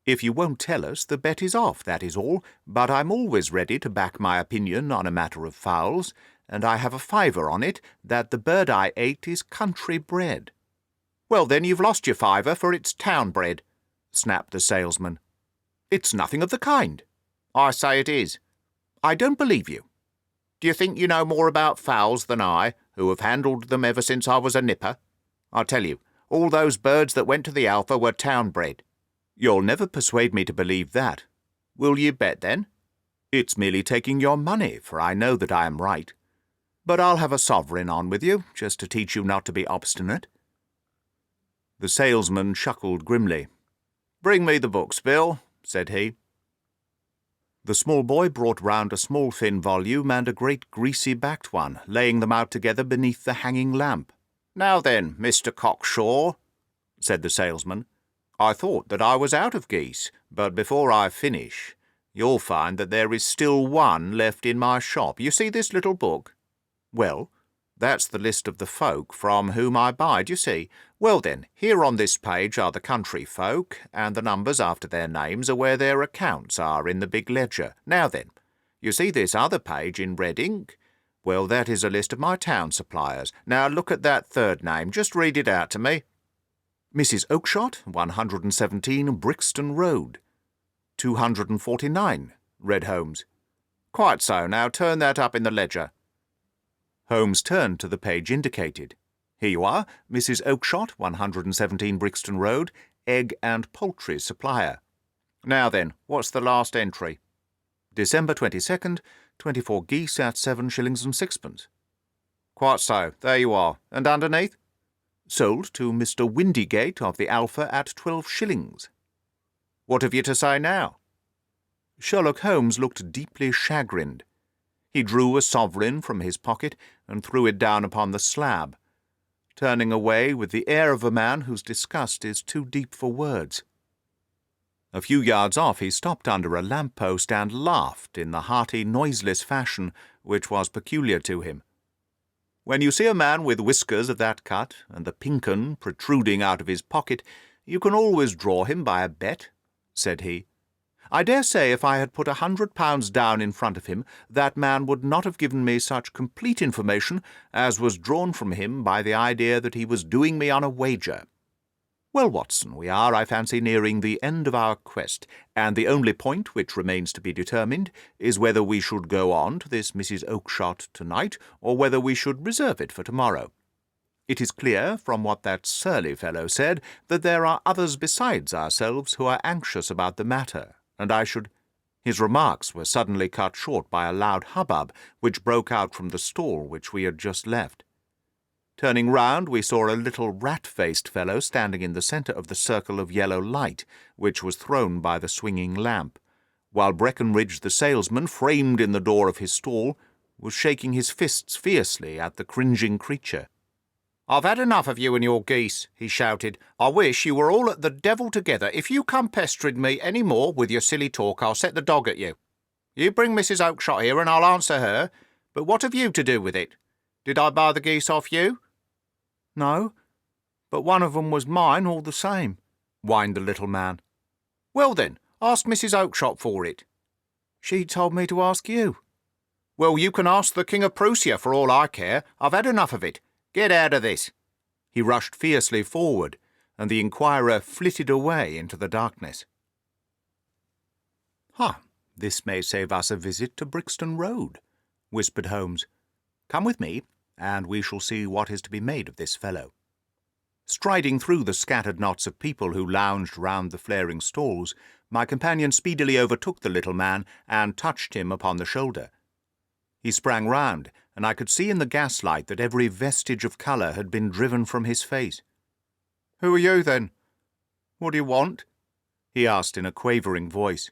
"If you won't tell us, the bet is off, that is all, but I'm always ready to back my opinion on a matter of fowls, and I have a fiver on it that the bird I ate is country bred." "Well, then you've lost your fiver, for it's town bred," snapped the salesman. "It's nothing of the kind." "I say it is." "I don't believe you. Do you think you know more about fowls than I, who have handled them ever since I was a nipper? I tell you, all those birds that went to the Alpha were town bred." "You'll never persuade me to believe that. Will you bet, then?" "It's merely taking your money, for I know that I am right. But I'll have a sovereign on with you, just to teach you not to be obstinate." The salesman chuckled grimly. "Bring me the books, Bill," said he. The small boy brought round a small thin volume and a great greasy-backed one, laying them out together beneath the hanging lamp. "Now then, Mr. Cockshaw," said the salesman, "I thought that I was out of geese, but before I finish, you'll find that there is still one left in my shop. You see this little book? Well, that's the list of the folk from whom I buy, d'you see? Well then, here on this page are the country folk, and the numbers after their names are where their accounts are in the big ledger. Now then, you see this other page in red ink? Well, that is a list of my town suppliers. Now look at that third name. Just read it out to me." "Mrs. Oakshott, 117 Brixton Road." 249, read Holmes. "Quite so. Now turn that up in the ledger." Holmes turned to the page indicated. "Here you are, Mrs. Oakshott, 117 Brixton Road, egg and poultry supplier. Now then, what's the last entry?" "December 22nd, 24 geese at 7 shillings and sixpence." "Quite so. There you are. And underneath?" "Sold to Mr. Windygate of the Alpha at 12 shillings. "What have you to say now?" Sherlock Holmes looked deeply chagrined. He drew a sovereign from his pocket and threw it down upon the slab, turning away with the air of a man whose disgust is too deep for words. A few yards off he stopped under a lamp-post and laughed in the hearty, noiseless fashion which was peculiar to him. "When you see a man with whiskers of that cut, and the pink 'un protruding out of his pocket, you can always draw him by a bet," said he. "I dare say if I had put £100 down in front of him, that man would not have given me such complete information as was drawn from him by the idea that he was doing me on a wager. Well, Watson, we are, I fancy, nearing the end of our quest, and the only point which remains to be determined is whether we should go on to this Mrs. Oakshott tonight, or whether we should reserve it for tomorrow. It is clear, from what that surly fellow said, that there are others besides ourselves who are anxious about the matter, and I should—" His remarks were suddenly cut short by a loud hubbub which broke out from the stall which we had just left. Turning round, we saw a little rat-faced fellow standing in the centre of the circle of yellow light which was thrown by the swinging lamp, while Breckenridge the salesman, framed in the door of his stall, was shaking his fists fiercely at the cringing creature. "I've had enough of you and your geese," he shouted. "I wish you were all at the devil together. If you come pestering me any more with your silly talk, I'll set the dog at you. You bring Mrs. Oakshott here and I'll answer her. But what have you to do with it? Did I buy the geese off you?" "No, but one of 'em was mine all the same," whined the little man. "Well then, ask Mrs. Oakshott for it." "She told me to ask you." "Well, you can ask the King of Prussia for all I care. I've had enough of it. Get out of this." He rushed fiercely forward, and the inquirer flitted away into the darkness. This may save us a visit to Brixton Road," whispered Holmes. "Come with me, and we shall see what is to be made of this fellow." Striding through the scattered knots of people who lounged round the flaring stalls, my companion speedily overtook the little man and touched him upon the shoulder. He sprang round, and I could see in the gaslight that every vestige of colour had been driven from his face. "Who are you, then? What do you want?" he asked in a quavering voice.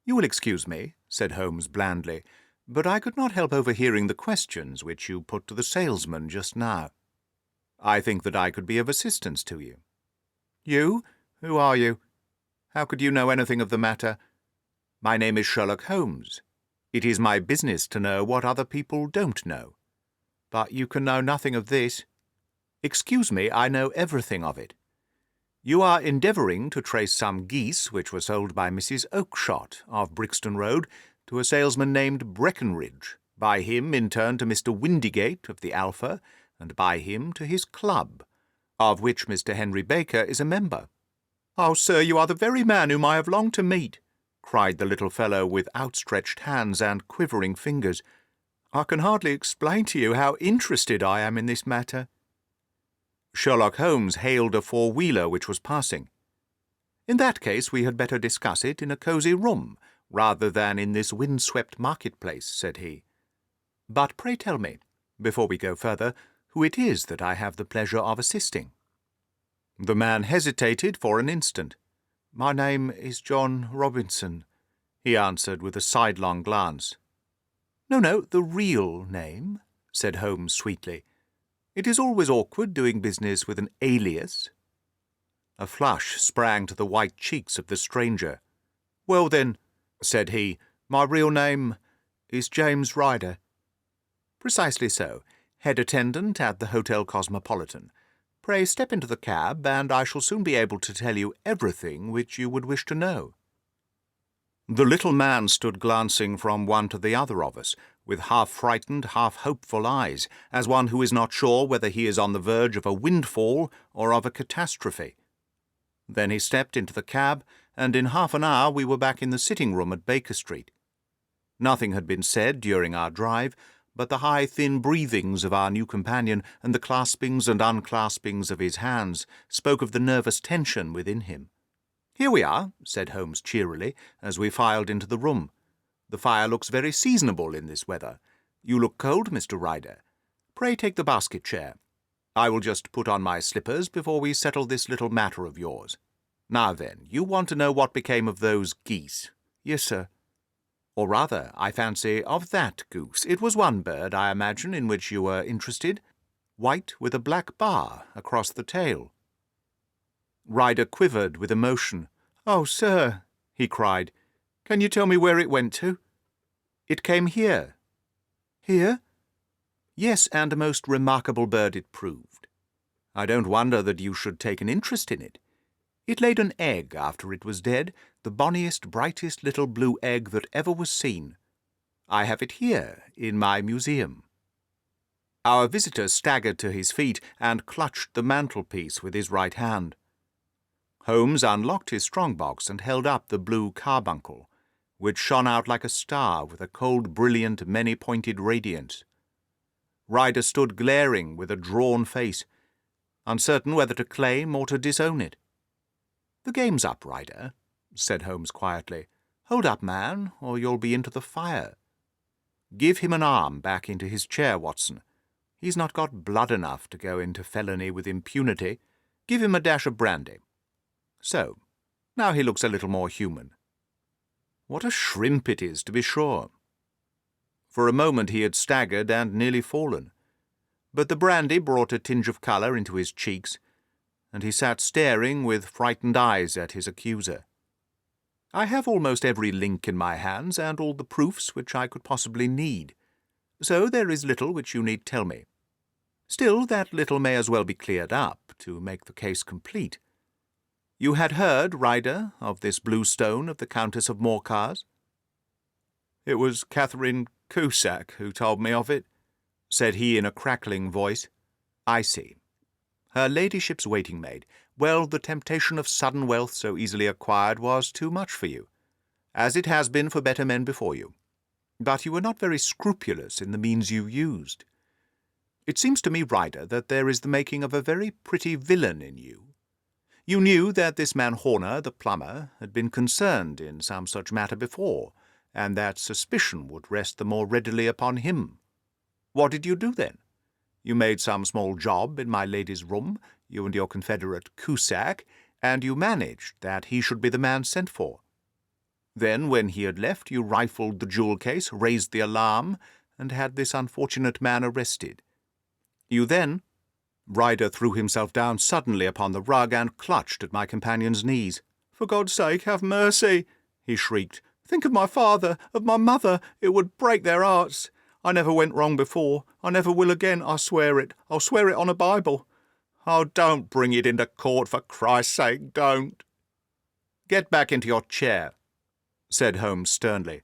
"You will excuse me," said Holmes blandly, "but I could not help overhearing the questions which you put to the salesman just now. I think that I could be of assistance to you." "You? Who are you? How could you know anything of the matter?" "My name is Sherlock Holmes. It is my business to know what other people don't know. But you can know nothing of this." "Excuse me, I know everything of it. You are endeavouring to trace some geese which were sold by Mrs. Oakshott of Brixton Road to a salesman named Breckenridge, by him in turn to Mr. Windigate of the Alpha, and by him to his club, of which Mr. Henry Baker is a member. "Oh, sir, you are the very man whom I have longed to meet," cried the little fellow with outstretched hands and quivering fingers. "I can hardly explain to you how interested I am in this matter." Sherlock Holmes hailed a four-wheeler which was passing. "In that case we had better discuss it in a cosy room, rather than in this wind-swept market-place," said he. "But pray tell me, before we go further, who it is that I have the pleasure of assisting." The man hesitated for an instant. "My name is John Robinson," he answered with a sidelong glance. No, the real name," said Holmes sweetly. "It is always awkward doing business with an alias." A flush sprang to the white cheeks of the stranger. "Well, then," said he, "my real name is James Ryder." "Precisely so, head attendant at the Hotel Cosmopolitan. Pray step into the cab, and I shall soon be able to tell you everything which you would wish to know." The little man stood glancing from one to the other of us, with half-frightened, half-hopeful eyes, as one who is not sure whether he is on the verge of a windfall or of a catastrophe. Then he stepped into the cab, and in half an hour we were back in the sitting-room at Baker Street. Nothing had been said during our drive, but the high, thin breathings of our new companion and the claspings and unclaspings of his hands spoke of the nervous tension within him. "Here we are," said Holmes cheerily, as we filed into the room. "The fire looks very seasonable in this weather. You look cold, Mr. Ryder. Pray take the basket chair. I will just put on my slippers before we settle this little matter of yours. Now then, you want to know what became of those geese?" "Yes, sir." "Or rather, I fancy, of that goose. It was one bird, I imagine, in which you were interested. White with a black bar across the tail." Ryder quivered with emotion. "Oh, sir," he cried, "can you tell me where it went to?" "It came here." "Here?" "Yes, and a most remarkable bird it proved. I don't wonder that you should take an interest in it. It laid an egg after it was dead, the bonniest, brightest little blue egg that ever was seen. I have it here, in my museum." Our visitor staggered to his feet and clutched the mantelpiece with his right hand. Holmes unlocked his strong-box and held up the Blue Carbuncle, which shone out like a star with a cold, brilliant, many-pointed radiance. Ryder stood glaring with a drawn face, uncertain whether to claim or to disown it. "The game's up, Ryder," said Holmes quietly. "Hold up, man, or you'll be into the fire. Give him an arm back into his chair, Watson. He's not got blood enough to go into felony with impunity. Give him a dash of brandy. So, now he looks a little more human. What a shrimp it is, to be sure." For a moment he had staggered and nearly fallen, but the brandy brought a tinge of colour into his cheeks, and he sat staring with frightened eyes at his accuser. "I have almost every link in my hands, and all the proofs which I could possibly need, so there is little which you need tell me. Still, that little may as well be cleared up, to make the case complete. You had heard, Ryder, of this blue stone of the Countess of Morcar's?" "It was Catherine Cusack who told me of it," said he in a crackling voice. "I see. Her ladyship's waiting-maid. Well, the temptation of sudden wealth so easily acquired was too much for you, as it has been for better men before you. But you were not very scrupulous in the means you used. It seems to me, Ryder, that there is the making of a very pretty villain in you. You knew that this man Horner, the plumber, had been concerned in some such matter before, and that suspicion would rest the more readily upon him. What did you do then? You made some small job in my lady's room, you and your confederate Cusack, and you managed that he should be the man sent for. Then, when he had left, you rifled the jewel case, raised the alarm, and had this unfortunate man arrested. You then—" Ryder threw himself down suddenly upon the rug and clutched at my companion's knees. "For God's sake, have mercy!" he shrieked. "Think of my father, of my mother. It would break their hearts. I never went wrong before. I never will again, I swear it. I'll swear it on a Bible. Oh, don't bring it into court, for Christ's sake, don't." "Get back into your chair," said Holmes sternly.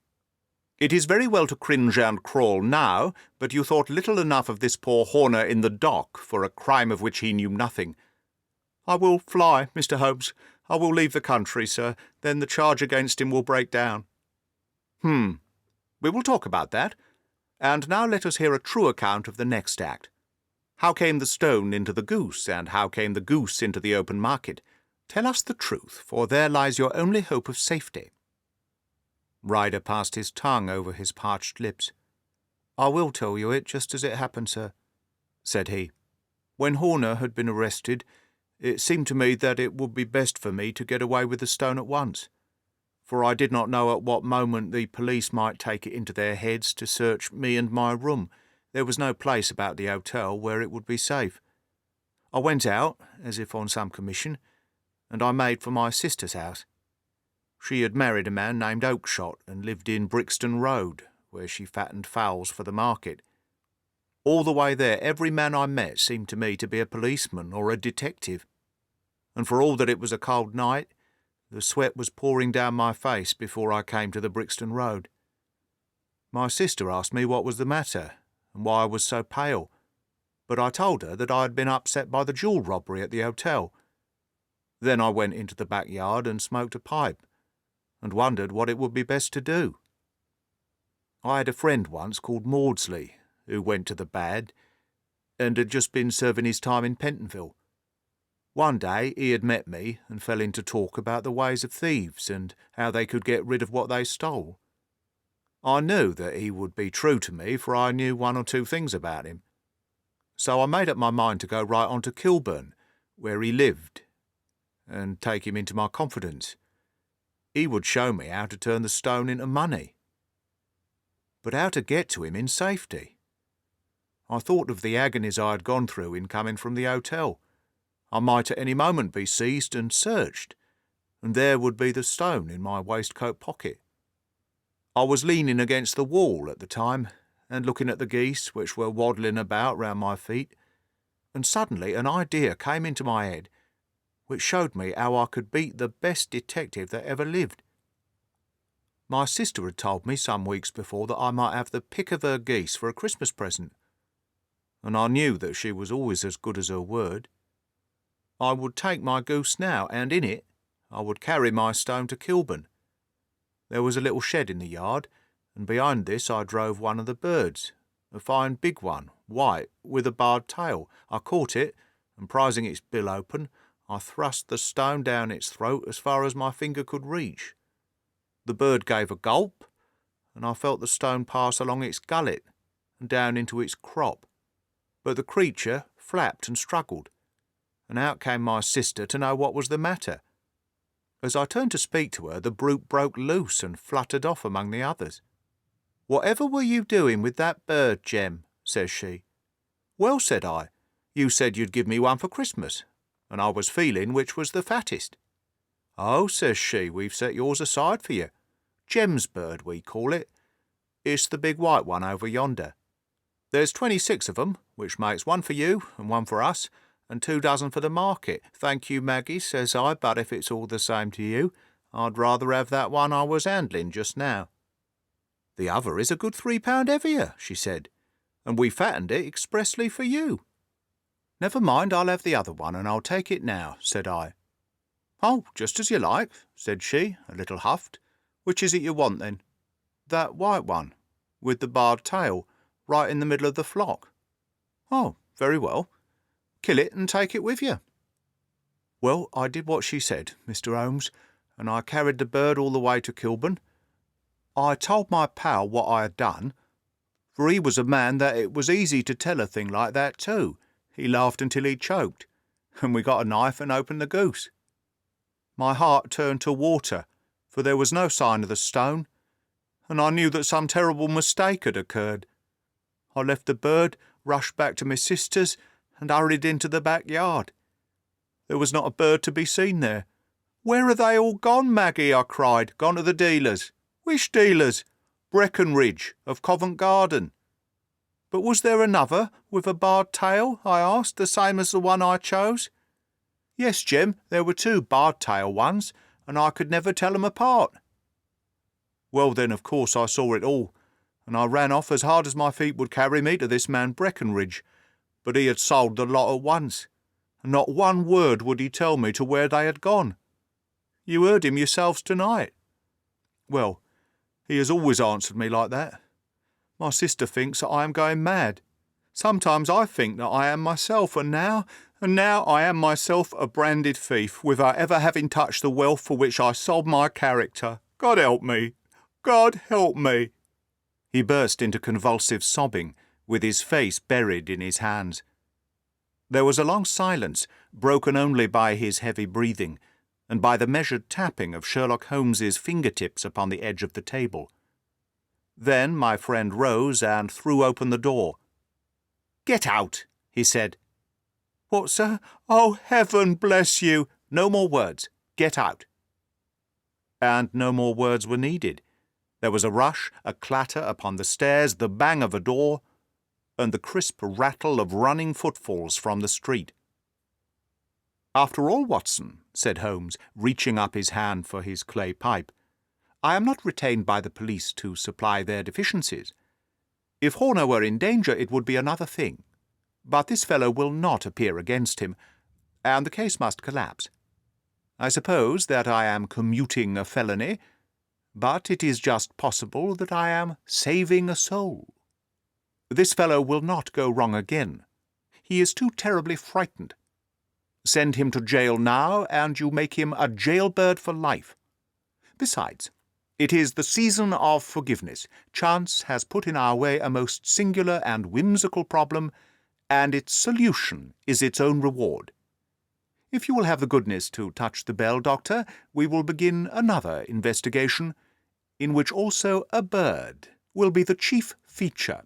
It is very well to cringe and crawl now, but you thought little enough of this poor Horner in the dock for a crime of which he knew nothing. I will fly, Mr. Holmes. I will leave the country, sir. Then the charge against him will break down. We will talk about that. And now let us hear a true account of the next act. How came the stone into the goose, and how came the goose into the open market? Tell us the truth, for there lies your only hope of safety. Ryder passed his tongue over his parched lips. I will tell you it just as it happened, sir, said he. When Horner had been arrested, it seemed to me that it would be best for me to get away with the stone at once, for I did not know at what moment the police might take it into their heads to search me and my room. There was no place about the hotel where it would be safe. I went out, as if on some commission, and I made for my sister's house. She had married a man named Oakshott and lived in Brixton Road, where she fattened fowls for the market. All the way there, every man I met seemed to me to be a policeman or a detective, and for all that it was a cold night, the sweat was pouring down my face before I came to the Brixton Road. My sister asked me what was the matter, and why I was so pale, but I told her that I had been upset by the jewel robbery at the hotel. Then I went into the backyard and smoked a pipe, and wondered what it would be best to do. I had a friend once called Maudsley, who went to the bad, and had just been serving his time in Pentonville. One day he had met me and fell into talk about the ways of thieves and how they could get rid of what they stole. I knew that he would be true to me, for I knew one or two things about him. So I made up my mind to go right on to Kilburn, where he lived, and take him into my confidence. He would show me how to turn the stone into money. But how to get to him in safety? I thought of the agonies I had gone through in coming from the hotel. I might at any moment be seized and searched, and there would be the stone in my waistcoat pocket. I was leaning against the wall at the time, and looking at the geese which were waddling about round my feet, and suddenly an idea came into my head, which showed me how I could beat the best detective that ever lived. My sister had told me some weeks before that I might have the pick of her geese for a Christmas present, and I knew that she was always as good as her word. I would take my goose now, and in it I would carry my stone to Kilburn. There was a little shed in the yard, and behind this I drove one of the birds, a fine big one, white, with a barred tail. I caught it, and prizing its bill open, I thrust the stone down its throat as far as my finger could reach. The bird gave a gulp, and I felt the stone pass along its gullet and down into its crop. But the creature flapped and struggled, and out came my sister to know what was the matter. As I turned to speak to her, the brute broke loose and fluttered off among the others. "Whatever were you doing with that bird, Jem?" says she. "Well," said I, "you said you'd give me one for Christmas, and I was feeling which was the fattest." "Oh," says she, "we've set yours aside for you. Jem's bird, we call it. It's the big white one over yonder. There's 26 of 'em, which makes one for you and one for us, and 2 dozen for the market. Thank you, Maggie," says I, "but if it's all the same to you, I'd rather have that one I was handling just now." "The other is a good £3 heavier," she said, "and we fattened it expressly for you." "Never mind, I'll have the other one, and I'll take it now," said I. "Oh, just as you like," said she, a little huffed. "Which is it you want, then?" "That white one, with the barred tail, right in the middle of the flock." "Oh, very well. Kill it and take it with you." Well, I did what she said, Mr. Holmes, and I carried the bird all the way to Kilburn. I told my pal what I had done, for he was a man that it was easy to tell a thing like that too. He laughed until he choked, and we got a knife and opened the goose. My heart turned to water, for there was no sign of the stone, and I knew that some terrible mistake had occurred. I left the bird, rushed back to my sister's, and hurried into the backyard. There was not a bird to be seen there. "Where are they all gone, Maggie?" I cried. "Gone to the dealers." "Which dealers?" "Breckenridge, of Covent Garden." "But was there another, with a barred tail?" I asked, "the same as the one I chose?" "Yes, Jem, there were 2 barred tail ones, and I could never tell 'em apart." Well then, of course, I saw it all, and I ran off as hard as my feet would carry me to this man Breckenridge. But he had sold the lot at once, and not one word would he tell me to where they had gone. You heard him yourselves tonight. Well, he has always answered me like that. My sister thinks that I am going mad. Sometimes I think that I am myself, and now I am myself a branded thief, without ever having touched the wealth for which I sold my character. God help me! God help me!" He burst into convulsive sobbing, with his face buried in his hands. There was a long silence, broken only by his heavy breathing, and by the measured tapping of Sherlock Holmes's fingertips upon the edge of the table. Then my friend rose and threw open the door. "Get out," he said. "What, sir? Oh, heaven bless you!" "No more words. Get out." And no more words were needed. There was a rush, a clatter upon the stairs, the bang of a door, and the crisp rattle of running footfalls from the street. "After all, Watson," said Holmes, reaching up his hand for his clay pipe, "I am not retained by the police to supply their deficiencies. If Horner were in danger, it would be another thing. But this fellow will not appear against him, and the case must collapse. I suppose that I am commuting a felony, but it is just possible that I am saving a soul. This fellow will not go wrong again. He is too terribly frightened. Send him to jail now, and you make him a jailbird for life. Besides, it is the season of forgiveness. Chance has put in our way a most singular and whimsical problem, and its solution is its own reward. If you will have the goodness to touch the bell, Doctor, we will begin another investigation, in which also a bird will be the chief feature."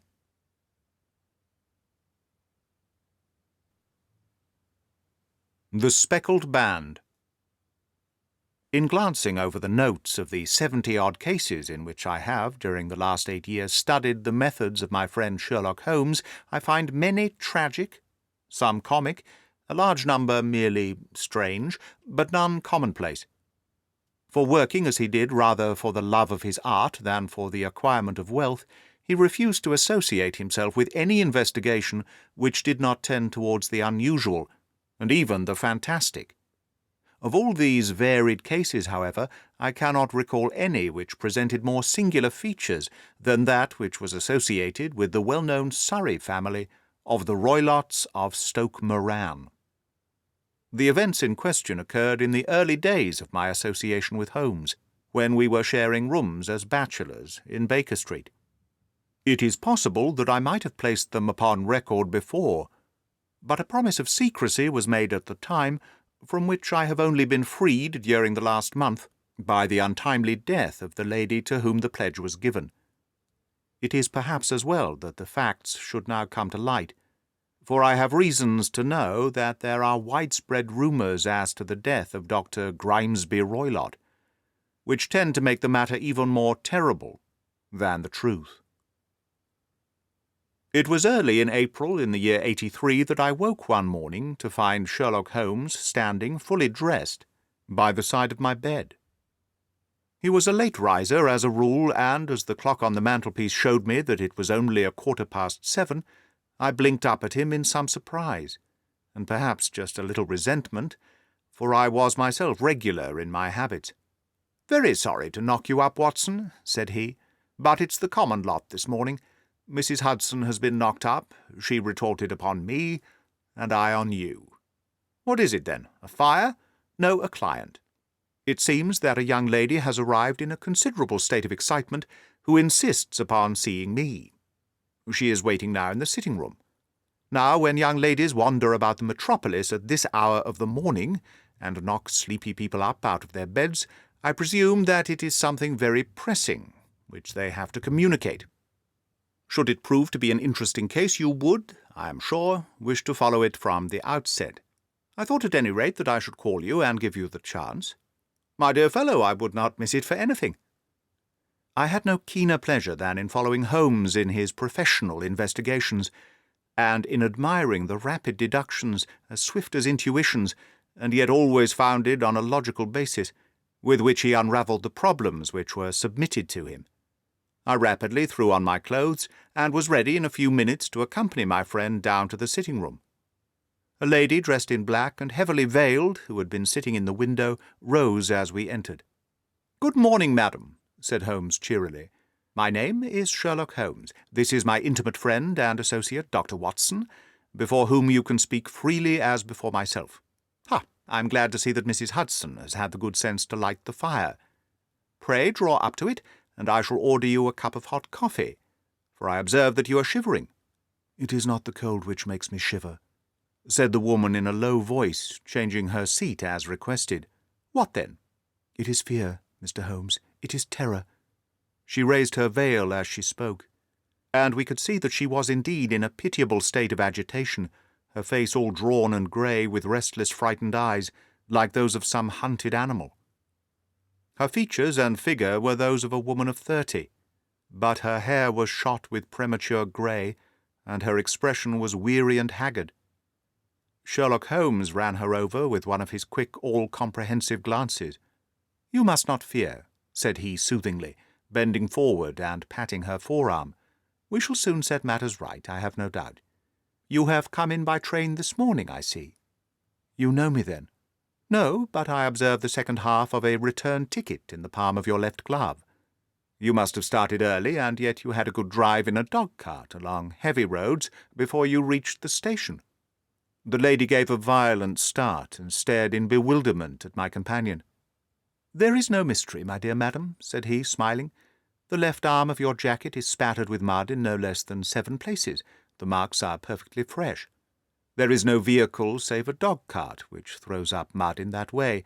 The Speckled Band. In glancing over the notes of the 70-odd cases in which I have, during the last 8 years, studied the methods of my friend Sherlock Holmes, I find many tragic, some comic, a large number merely strange, but none commonplace. For working as he did rather for the love of his art than for the acquirement of wealth, he refused to associate himself with any investigation which did not tend towards the unusual, and even the fantastic. Of all these varied cases, however, I cannot recall any which presented more singular features than that which was associated with the well-known Surrey family of the Roylotts of Stoke Moran. The events in question occurred in the early days of my association with Holmes, when we were sharing rooms as bachelors in Baker Street. It is possible that I might have placed them upon record before, but a promise of secrecy was made at the time, from which I have only been freed during the last month by the untimely death of the lady to whom the pledge was given. It is perhaps as well that the facts should now come to light, for I have reasons to know that there are widespread rumours as to the death of Dr. Grimesby Roylott, which tend to make the matter even more terrible than the truth. It was early in April in the year 83 that I woke one morning to find Sherlock Holmes standing, fully dressed, by the side of my bed. He was a late riser as a rule, and as the clock on the mantelpiece showed me that it was only 7:15, I blinked up at him in some surprise, and perhaps just a little resentment, for I was myself regular in my habits. "Very sorry to knock you up, Watson," said he, "but it's the common lot this morning. Mrs. Hudson has been knocked up, she retorted upon me, and I on you. What is it, then? A fire? No, a client. It seems that a young lady has arrived in a considerable state of excitement, who insists upon seeing me. She is waiting now in the sitting-room. Now, when young ladies wander about the metropolis at this hour of the morning, and knock sleepy people up out of their beds, I presume that it is something very pressing, which they have to communicate. Should it prove to be an interesting case, you would, I am sure, wish to follow it from the outset. I thought at any rate that I should call you and give you the chance. My dear fellow, I would not miss it for anything." I had no keener pleasure than in following Holmes in his professional investigations, and in admiring the rapid deductions, as swift as intuitions, and yet always founded on a logical basis, with which he unravelled the problems which were submitted to him. I rapidly threw on my clothes, and was ready in a few minutes to accompany my friend down to the sitting-room. A lady dressed in black and heavily veiled, who had been sitting in the window, rose as we entered. "Good morning, madam," said Holmes cheerily. "My name is Sherlock Holmes. This is my intimate friend and associate, Dr. Watson, before whom you can speak freely as before myself. I am glad to see that Mrs. Hudson has had the good sense to light the fire. Pray draw up to it, and I shall order you a cup of hot coffee, for I observe that you are shivering." "It is not the cold which makes me shiver," said the woman in a low voice, changing her seat as requested. "What then?" "It is fear, Mr. Holmes. It is terror." She raised her veil as she spoke, and we could see that she was indeed in a pitiable state of agitation, her face all drawn and grey, with restless, frightened eyes, like those of some hunted animal. Her features and figure were those of a woman of 30, but her hair was shot with premature grey, and her expression was weary and haggard. Sherlock Holmes ran her over with one of his quick, all-comprehensive glances. "You must not fear," said he soothingly, bending forward and patting her forearm. "We shall soon set matters right, I have no doubt. You have come in by train this morning, I see." "You know me, then?" "No, but I observe the second half of a return ticket in the palm of your left glove. You must have started early, and yet you had a good drive in a dog-cart along heavy roads before you reached the station." The lady gave a violent start and stared in bewilderment at my companion. "There is no mystery, my dear madam," said he, smiling. "The left arm of your jacket is spattered with mud in no less than 7 places. The marks are perfectly fresh. There is no vehicle save a dog-cart which throws up mud in that way,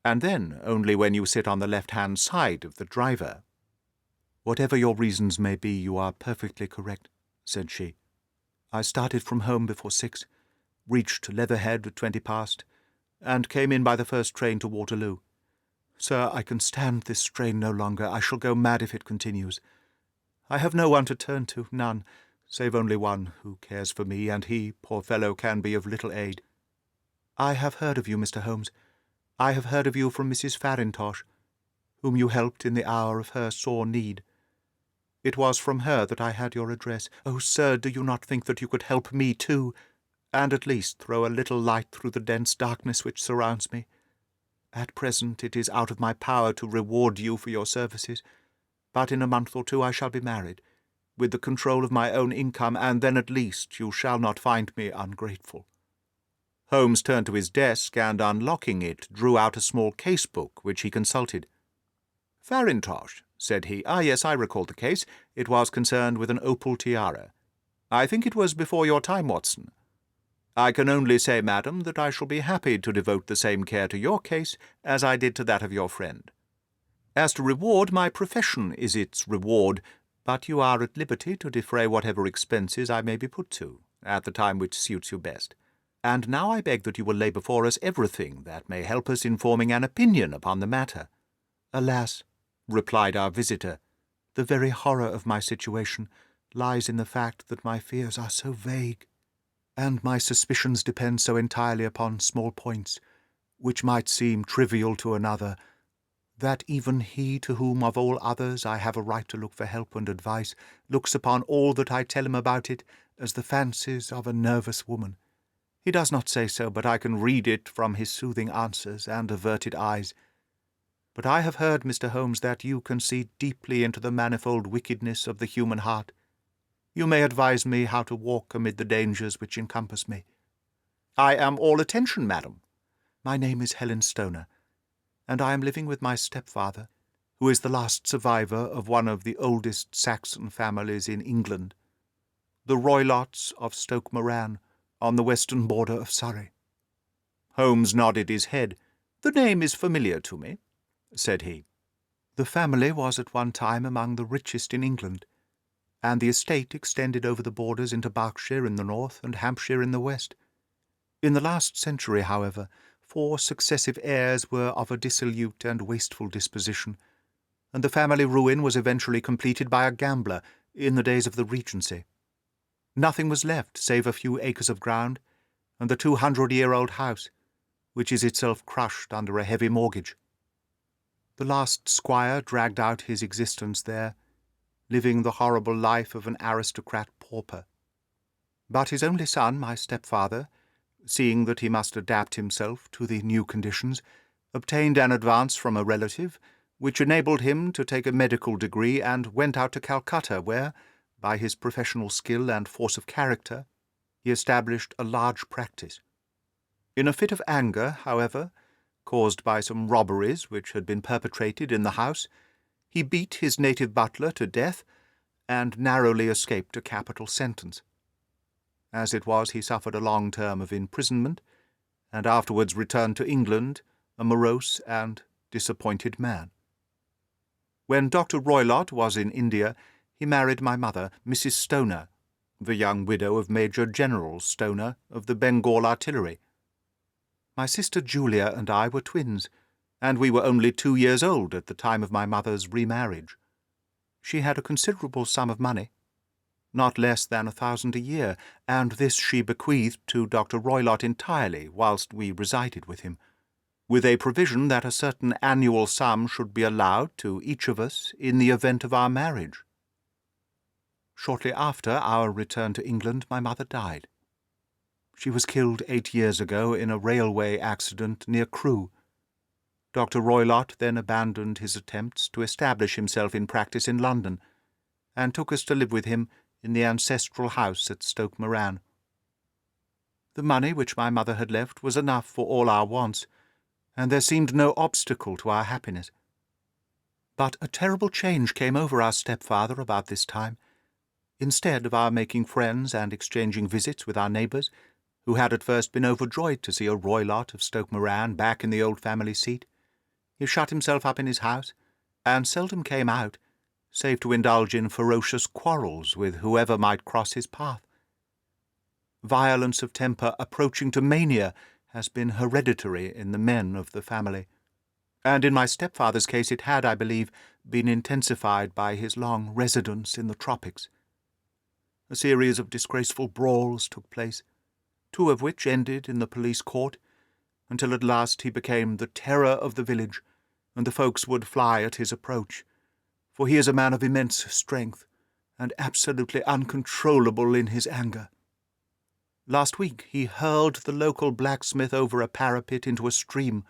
and then only when you sit on the left-hand side of the driver." "Whatever your reasons may be, you are perfectly correct," said she. "I started from home before 6, reached Leatherhead at 20 past, and came in by the first train to Waterloo. Sir, I can stand this strain no longer. I shall go mad if it continues. I have no one to turn to, none, save only one who cares for me, and he, poor fellow, can be of little aid. I have heard of you, Mr. Holmes. I have heard of you from Mrs. Farintosh, whom you helped in the hour of her sore need. It was from her that I had your address. Oh, sir, do you not think that you could help me too, and at least throw a little light through the dense darkness which surrounds me? At present it is out of my power to reward you for your services, but in a month or two I shall be married, with the control of my own income, and then at least you shall not find me ungrateful." Holmes turned to his desk, and unlocking it, drew out a small case-book, which he consulted. "Farintosh," said he. "Ah, yes, I recall the case. It was concerned with an opal tiara. I think it was before your time, Watson. I can only say, madam, that I shall be happy to devote the same care to your case as I did to that of your friend. As to reward, my profession is its reward, but you are at liberty to defray whatever expenses I may be put to, at the time which suits you best. And now I beg that you will lay before us everything that may help us in forming an opinion upon the matter." "Alas," replied our visitor, "the very horror of my situation lies in the fact that my fears are so vague, and my suspicions depend so entirely upon small points, which might seem trivial to another, that even he to whom of all others I have a right to look for help and advice looks upon all that I tell him about it as the fancies of a nervous woman. He does not say so, but I can read it from his soothing answers and averted eyes. But I have heard, Mr. Holmes, that you can see deeply into the manifold wickedness of the human heart. You may advise me how to walk amid the dangers which encompass me." "I am all attention, madam." "My name is Helen Stoner, and I am living with my stepfather, who is the last survivor of one of the oldest Saxon families in England, the Roylotts of Stoke Moran, on the western border of Surrey." Holmes nodded his head. "The name is familiar to me," said he. "The family was at one time among the richest in England, and the estate extended over the borders into Berkshire in the north and Hampshire in the west. In the last century, however, 4 successive heirs were of a dissolute and wasteful disposition, and the family ruin was eventually completed by a gambler in the days of the Regency. Nothing was left save a few acres of ground and the 200-year-old house, which is itself crushed under a heavy mortgage." The last squire dragged out his existence there, living the horrible life of an aristocrat pauper. But his only son, my stepfather, seeing that he must adapt himself to the new conditions, obtained an advance from a relative, which enabled him to take a medical degree, and went out to Calcutta, where, by his professional skill and force of character, he established a large practice. In a fit of anger, however, caused by some robberies which had been perpetrated in the house, he beat his native butler to death, and narrowly escaped a capital sentence. As it was, he suffered a long term of imprisonment, and afterwards returned to England a morose and disappointed man. When Dr. Roylott was in India, he married my mother, Mrs. Stoner, the young widow of Major General Stoner of the Bengal Artillery. My sister Julia and I were twins, and we were only 2 years old at the time of my mother's remarriage. She had a considerable sum of money, not less than 1,000 a year, and this she bequeathed to Dr. Roylott entirely whilst we resided with him, with a provision that a certain annual sum should be allowed to each of us in the event of our marriage. Shortly after our return to England, my mother died. She was killed 8 years ago in a railway accident near Crewe. Dr. Roylott then abandoned his attempts to establish himself in practice in London, and took us to live with him in the ancestral house at Stoke Moran. The money which my mother had left was enough for all our wants, and there seemed no obstacle to our happiness. But a terrible change came over our stepfather about this time. Instead of our making friends and exchanging visits with our neighbours, who had at first been overjoyed to see a Roylott of Stoke Moran back in the old family seat, he shut himself up in his house, and seldom came out, save to indulge in ferocious quarrels with whoever might cross his path. Violence of temper approaching to mania has been hereditary in the men of the family, and in my stepfather's case it had, I believe, been intensified by his long residence in the tropics. A series of disgraceful brawls took place, 2 of which ended in the police court, until at last he became the terror of the village, and the folks would fly at his approach, for he is a man of immense strength, and absolutely uncontrollable in his anger. Last week he hurled the local blacksmith over a parapet into a stream,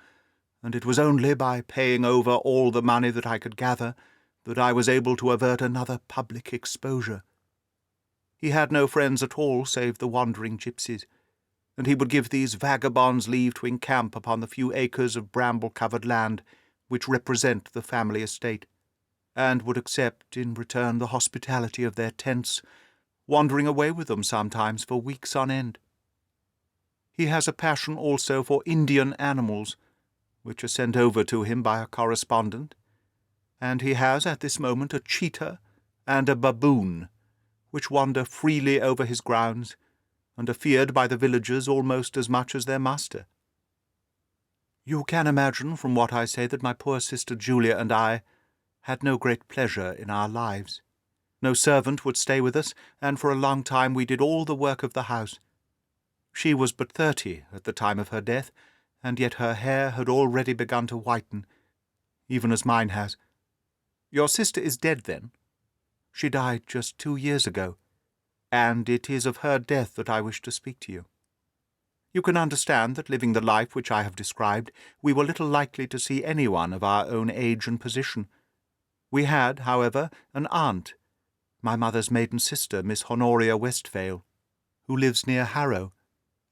and it was only by paying over all the money that I could gather that I was able to avert another public exposure. He had no friends at all save the wandering gipsies, and he would give these vagabonds leave to encamp upon the few acres of bramble-covered land which represent the family estate, and would accept in return the hospitality of their tents, wandering away with them sometimes for weeks on end. He has a passion also for Indian animals, which are sent over to him by a correspondent, and he has at this moment a cheetah and a baboon, which wander freely over his grounds, and are feared by the villagers almost as much as their master. You can imagine from what I say that my poor sister Julia and I had no great pleasure in our lives. No servant would stay with us, and for a long time we did all the work of the house. She was but 30 at the time of her death, and yet her hair had already begun to whiten, even as mine has. Your sister is dead, then? She died just 2 years ago, and it is of her death that I wish to speak to you. You can understand that, living the life which I have described, we were little likely to see anyone of our own age and position. We had, however, an aunt, my mother's maiden sister, Miss Honoria Westphale, who lives near Harrow,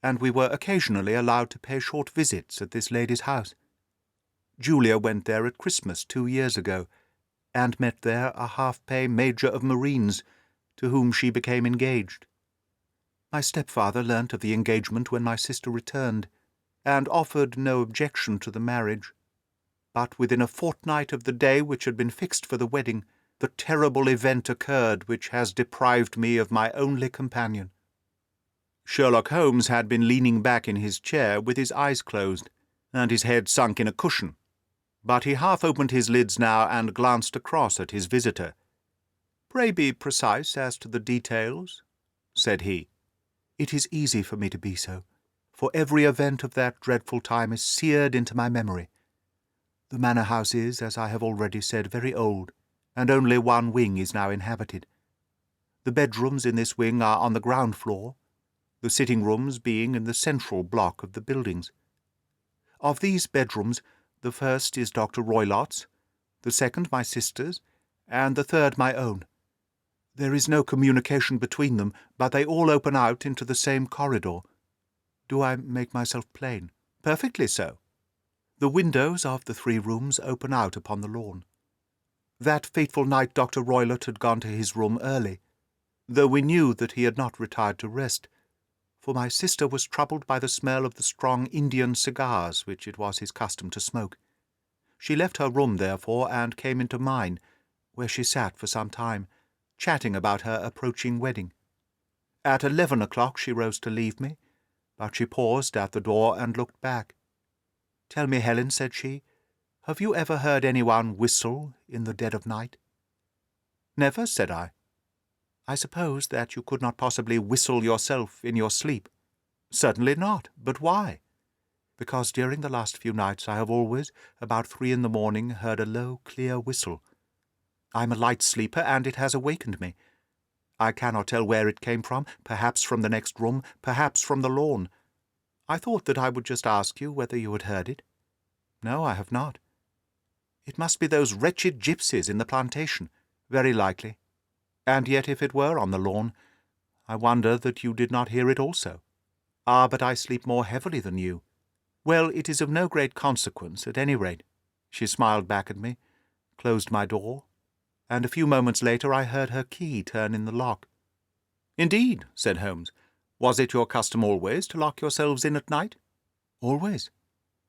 and we were occasionally allowed to pay short visits at this lady's house. Julia went there at Christmas 2 years ago, and met there a half-pay Major of Marines, to whom she became engaged. My stepfather learnt of the engagement when my sister returned, and offered no objection to the marriage. But within a fortnight of the day which had been fixed for the wedding, the terrible event occurred which has deprived me of my only companion. Sherlock Holmes had been leaning back in his chair with his eyes closed, and his head sunk in a cushion, but he half opened his lids now and glanced across at his visitor. "Pray be precise as to the details," said he. "It is easy for me to be so, for every event of that dreadful time is seared into my memory. The manor house is, as I have already said, very old, and only one wing is now inhabited. The bedrooms in this wing are on the ground floor, the sitting-rooms being in the central block of the buildings. Of these bedrooms, the first is Dr. Roylott's, the second my sister's, and the third my own. There is no communication between them, but they all open out into the same corridor. Do I make myself plain? Perfectly so. The windows of the 3 rooms open out upon the lawn. That fateful night Dr. Roylott had gone to his room early, though we knew that he had not retired to rest, for my sister was troubled by the smell of the strong Indian cigars which it was his custom to smoke. She left her room, therefore, and came into mine, where she sat for some time, chatting about her approaching wedding. At 11 o'clock she rose to leave me, but she paused at the door and looked back. "Tell me, Helen," said she, "have you ever heard anyone whistle in the dead of night?" "Never," said I. "I suppose that you could not possibly whistle yourself in your sleep." "Certainly not. But why?" "Because during the last few nights I have always, about 3 in the morning, heard a low, clear whistle. I am a light sleeper, and it has awakened me. I cannot tell where it came from, perhaps from the next room, perhaps from the lawn. I thought that I would just ask you whether you had heard it." "No, I have not." "It must be those wretched gypsies in the plantation. Very likely. And yet if it were on the lawn, I wonder that you did not hear it also." "Ah, but I sleep more heavily than you." "Well, it is of no great consequence, at any rate." She smiled back at me, closed my door, and a few moments later I heard her key turn in the lock. "Indeed," said Holmes. "Was it your custom always to lock yourselves in at night?" "Always."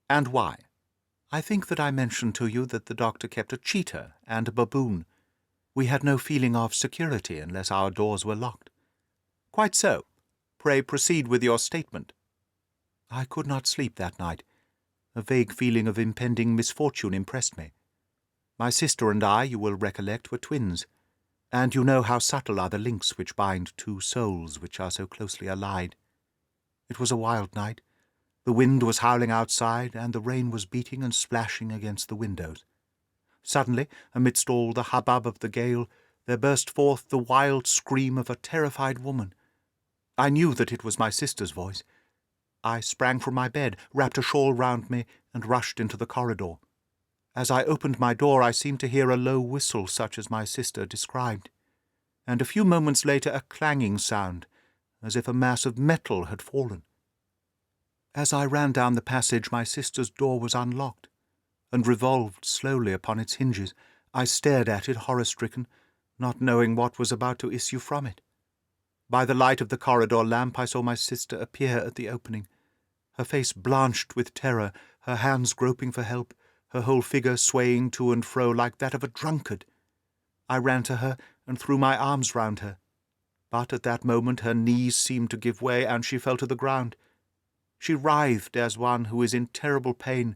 "And why?" "I think that I mentioned to you that the doctor kept a cheetah and a baboon. We had no feeling of security unless our doors were locked." "Quite so. Pray proceed with your statement." "I could not sleep that night. A vague feeling of impending misfortune impressed me. My sister and I, you will recollect, were twins, and you know how subtle are the links which bind 2 souls which are so closely allied. It was a wild night. The wind was howling outside, and the rain was beating and splashing against the windows. Suddenly, amidst all the hubbub of the gale, there burst forth the wild scream of a terrified woman. I knew that it was my sister's voice. I sprang from my bed, wrapped a shawl round me, and rushed into the corridor. As I opened my door I seemed to hear a low whistle such as my sister described, and a few moments later a clanging sound, as if a mass of metal had fallen. As I ran down the passage my sister's door was unlocked, and revolved slowly upon its hinges. I stared at it, horror-stricken, not knowing what was about to issue from it. By the light of the corridor lamp I saw my sister appear at the opening, her face blanched with terror, her hands groping for help, her whole figure swaying to and fro like that of a drunkard. I ran to her and threw my arms round her, but at that moment her knees seemed to give way, and she fell to the ground. She writhed as one who is in terrible pain,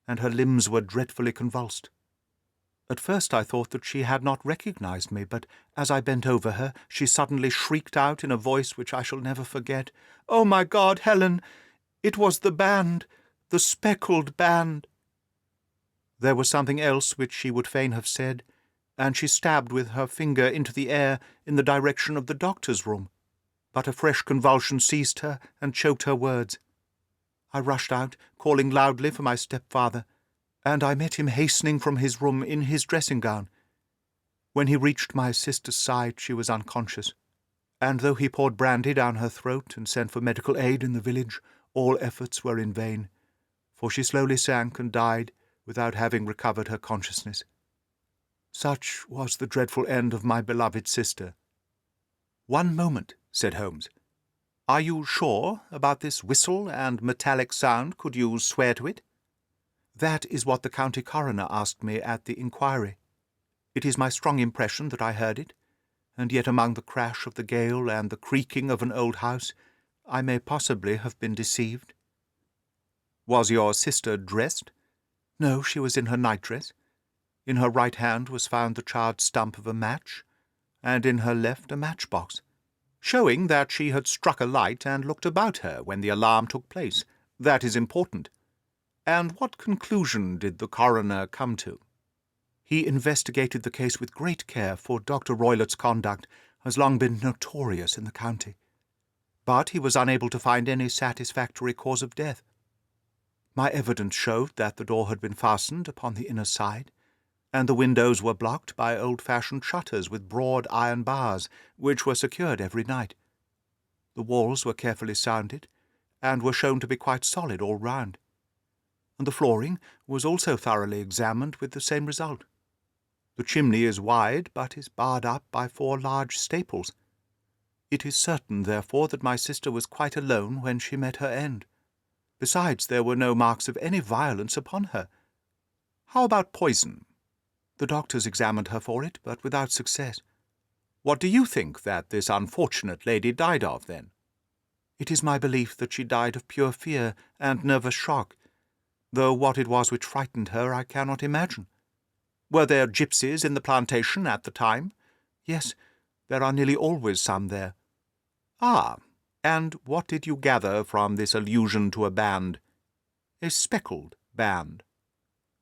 and her limbs were dreadfully convulsed. At first I thought that she had not recognized me, but as I bent over her, she suddenly shrieked out in a voice which I shall never forget, "Oh, my God, Helen! It was the band, the Speckled Band!" There was something else which she would fain have said, and she stabbed with her finger into the air in the direction of the doctor's room, but a fresh convulsion seized her and choked her words. I rushed out, calling loudly for my stepfather, and I met him hastening from his room in his dressing-gown. When he reached my sister's side she was unconscious, and though he poured brandy down her throat and sent for medical aid in the village, all efforts were in vain, for she slowly sank and died without having recovered her consciousness. Such was the dreadful end of my beloved sister. "One moment," said Holmes. "Are you sure about this whistle and metallic sound? Could you swear to it?" "That is what the county coroner asked me at the inquiry. It is my strong impression that I heard it, and yet among the crash of the gale and the creaking of an old house I may possibly have been deceived." "Was your sister dressed?" "No, she was in her nightdress. In her right hand was found the charred stump of a match, and in her left a matchbox, showing that she had struck a light and looked about her when the alarm took place. That is important. And what conclusion did the coroner come to? He investigated the case with great care, for Dr. Roylott's conduct has long been notorious in the county. But he was unable to find any satisfactory cause of death. My evidence showed that the door had been fastened upon the inner side, and the windows were blocked by old-fashioned shutters with broad iron bars, which were secured every night. The walls were carefully sounded, and were shown to be quite solid all round, and the flooring was also thoroughly examined with the same result. The chimney is wide, but is barred up by 4 large staples. It is certain, therefore, that my sister was quite alone when she met her end. Besides, there were no marks of any violence upon her. How about poison? The doctors examined her for it, but without success. What do you think that this unfortunate lady died of, then? It is my belief that she died of pure fear and nervous shock, though what it was which frightened her I cannot imagine. Were there gipsies in the plantation at the time? Yes, there are nearly always some there. Ah, and what did you gather from this allusion to a band? A speckled band.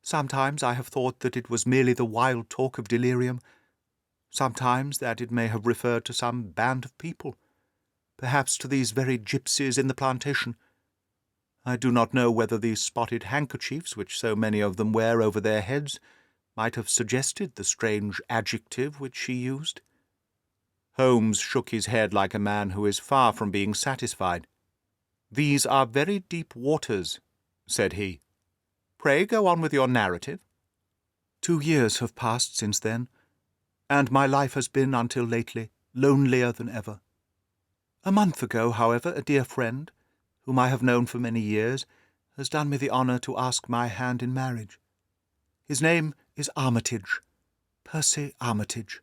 Sometimes I have thought that it was merely the wild talk of delirium, sometimes that it may have referred to some band of people, perhaps to these very gipsies in the plantation. I do not know whether these spotted handkerchiefs which so many of them wear over their heads might have suggested the strange adjective which she used. Holmes shook his head like a man who is far from being satisfied. "These are very deep waters," said he. "Pray go on with your narrative." 2 years have passed since then, and my life has been, until lately, lonelier than ever. A month ago, however, a dear friend, whom I have known for many years, has done me the honour to ask my hand in marriage. His name is Armitage, Percy Armitage,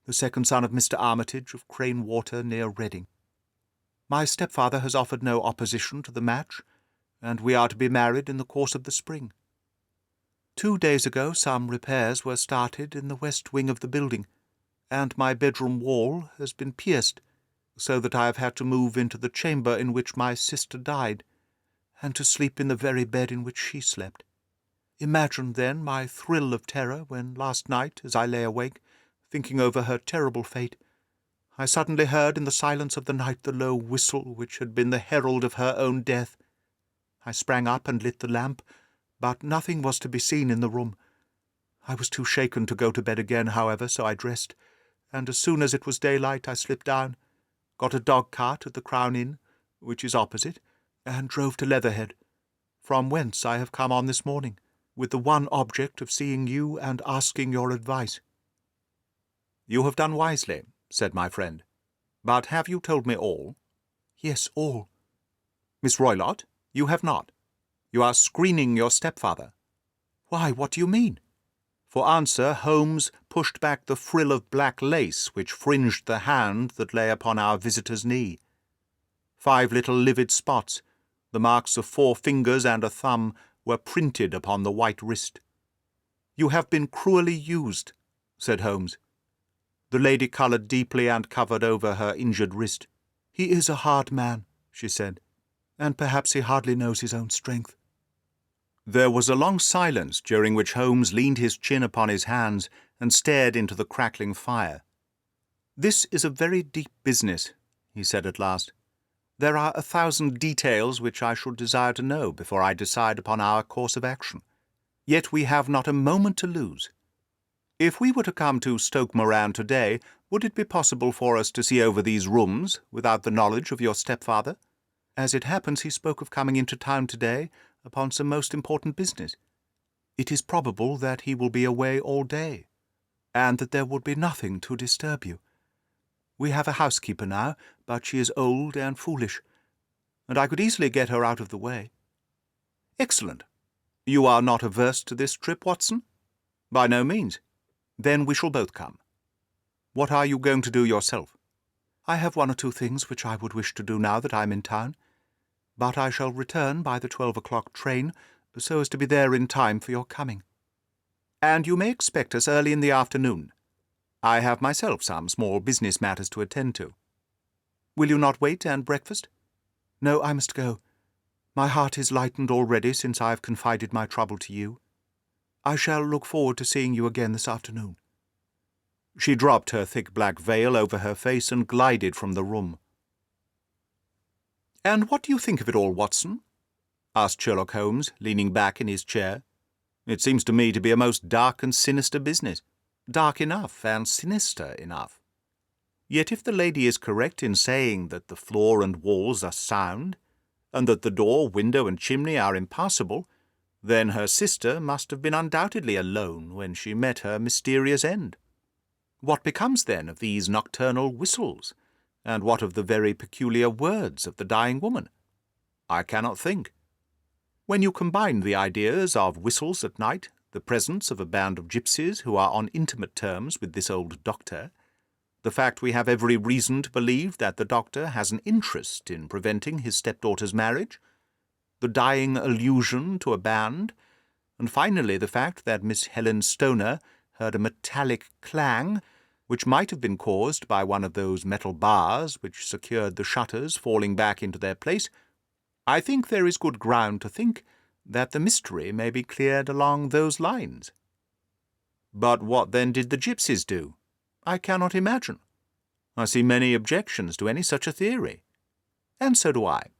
the second son of Mr. Armitage of Crane Water near Reading. My stepfather has offered no opposition to the match, and we are to be married in the course of the spring. 2 days ago some repairs were started in the west wing of the building, and my bedroom wall has been pierced, so that I have had to move into the chamber in which my sister died, and to sleep in the very bed in which she slept. Imagine, then, my thrill of terror when last night, as I lay awake, thinking over her terrible fate, I suddenly heard in the silence of the night the low whistle which had been the herald of her own death. I sprang up and lit the lamp, but nothing was to be seen in the room. I was too shaken to go to bed again, however, so I dressed, and as soon as it was daylight I slipped down, got a dog-cart at the Crown Inn, which is opposite, and drove to Leatherhead, from whence I have come on this morning, with the one object of seeing you and asking your advice." "You have done wisely," said my friend. "But have you told me all?" "Yes, all." "Miss Roylott, you have not. You are screening your stepfather." "Why, what do you mean?" For answer, Holmes pushed back the frill of black lace which fringed the hand that lay upon our visitor's knee. 5 little livid spots, the marks of 4 fingers and a thumb, were printed upon the white wrist. "You have been cruelly used," said Holmes. The lady coloured deeply and covered over her injured wrist. "He is a hard man," she said, "and perhaps he hardly knows his own strength." There was a long silence, during which Holmes leaned his chin upon his hands and stared into the crackling fire. "This is a very deep business," he said at last. "There are 1,000 details which I should desire to know before I decide upon our course of action. Yet we have not a moment to lose. If we were to come to Stoke Moran today, would it be possible for us to see over these rooms without the knowledge of your stepfather? As it happens, he spoke of coming into town today upon some most important business. It is probable that he will be away all day, and that there would be nothing to disturb you. We have a housekeeper now, but she is old and foolish, and I could easily get her out of the way." "Excellent. You are not averse to this trip, Watson?" "By no means. Then we shall both come. What are you going to do yourself?" "I have 1 or 2 things which I would wish to do now that I am in town, but I shall return by the 12 o'clock train, so as to be there in time for your coming." "And you may expect us early in the afternoon. I have myself some small business matters to attend to." "Will you not wait and breakfast?" "No, I must go. My heart is lightened already since I have confided my trouble to you. I shall look forward to seeing you again this afternoon." She dropped her thick black veil over her face and glided from the room. "And what do you think of it all, Watson?" asked Sherlock Holmes, leaning back in his chair. "It seems to me to be a most dark and sinister business. Dark enough and sinister enough. Yet if the lady is correct in saying that the floor and walls are sound, and that the door, window, and chimney are impassable, then her sister must have been undoubtedly alone when she met her mysterious end. What becomes, then, of these nocturnal whistles, and what of the very peculiar words of the dying woman? I cannot think. When you combine the ideas of whistles at night, the presence of a band of gypsies who are on intimate terms with this old doctor, the fact we have every reason to believe that the doctor has an interest in preventing his stepdaughter's marriage, the dying allusion to a band, and finally the fact that Miss Helen Stoner heard a metallic clang, which might have been caused by one of those metal bars which secured the shutters falling back into their place, I think there is good ground to think that the mystery may be cleared along those lines. But what then did the gypsies do? I cannot imagine. I see many objections to any such a theory. And so do I.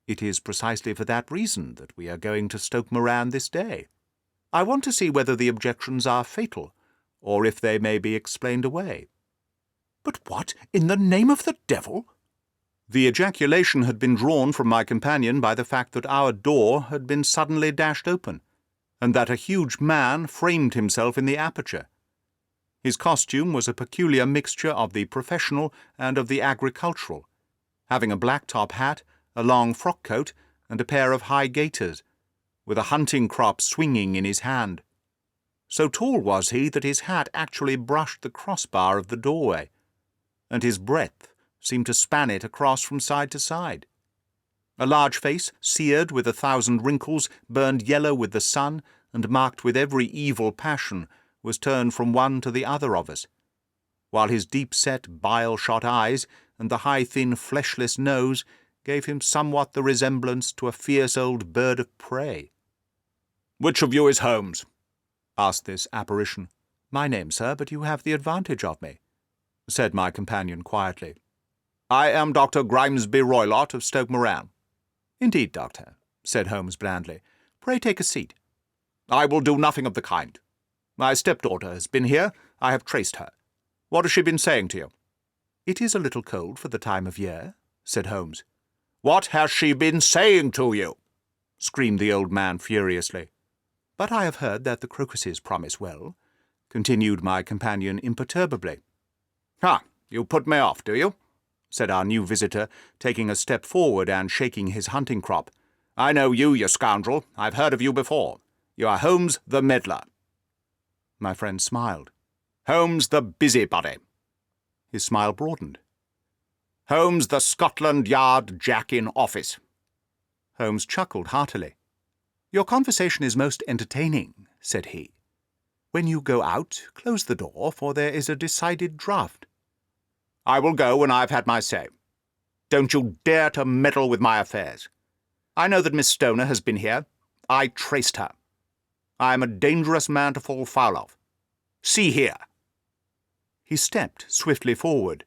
It is precisely for that reason that we are going to Stoke Moran this day. I want to see whether the objections are fatal, or if they may be explained away." "But what, in the name of the devil—" The ejaculation had been drawn from my companion by the fact that our door had been suddenly dashed open, and that a huge man framed himself in the aperture. His costume was a peculiar mixture of the professional and of the agricultural, having a black top hat, a long frock-coat, and a pair of high gaiters, with a hunting crop swinging in his hand. So tall was he that his hat actually brushed the crossbar of the doorway, and his breadth seemed to span it across from side to side. A large face, seared with 1,000 wrinkles, burned yellow with the sun, and marked with every evil passion, was turned from one to the other of us, while his deep-set, bile-shot eyes and the high, thin, fleshless nose gave him somewhat the resemblance to a fierce old bird of prey. "Which of you is Holmes?" asked this apparition. "My name, sir, but you have the advantage of me," said my companion quietly. "I am Dr. Grimesby Roylott of Stoke Moran." "Indeed, doctor," said Holmes blandly. "Pray take a seat." "I will do nothing of the kind. My stepdaughter has been here. I have traced her. What has she been saying to you?" "It is a little cold for the time of year," said Holmes. "What has she been saying to you?" screamed the old man furiously. "But I have heard that the crocuses promise well," continued my companion imperturbably. "Ha! You put me off, do you?" said our new visitor, taking a step forward and shaking his hunting crop. "I know you, you scoundrel. I've heard of you before. You are Holmes the meddler." My friend smiled. "Holmes the busybody." His smile broadened. "Holmes the Scotland Yard Jack in office." Holmes chuckled heartily. "Your conversation is most entertaining," said he. "When you go out, close the door, for there is a decided draught." "I will go when I have had my say. Don't you dare to meddle with my affairs. I know that Miss Stoner has been here. I traced her. I am a dangerous man to fall foul of. See here." He stepped swiftly forward,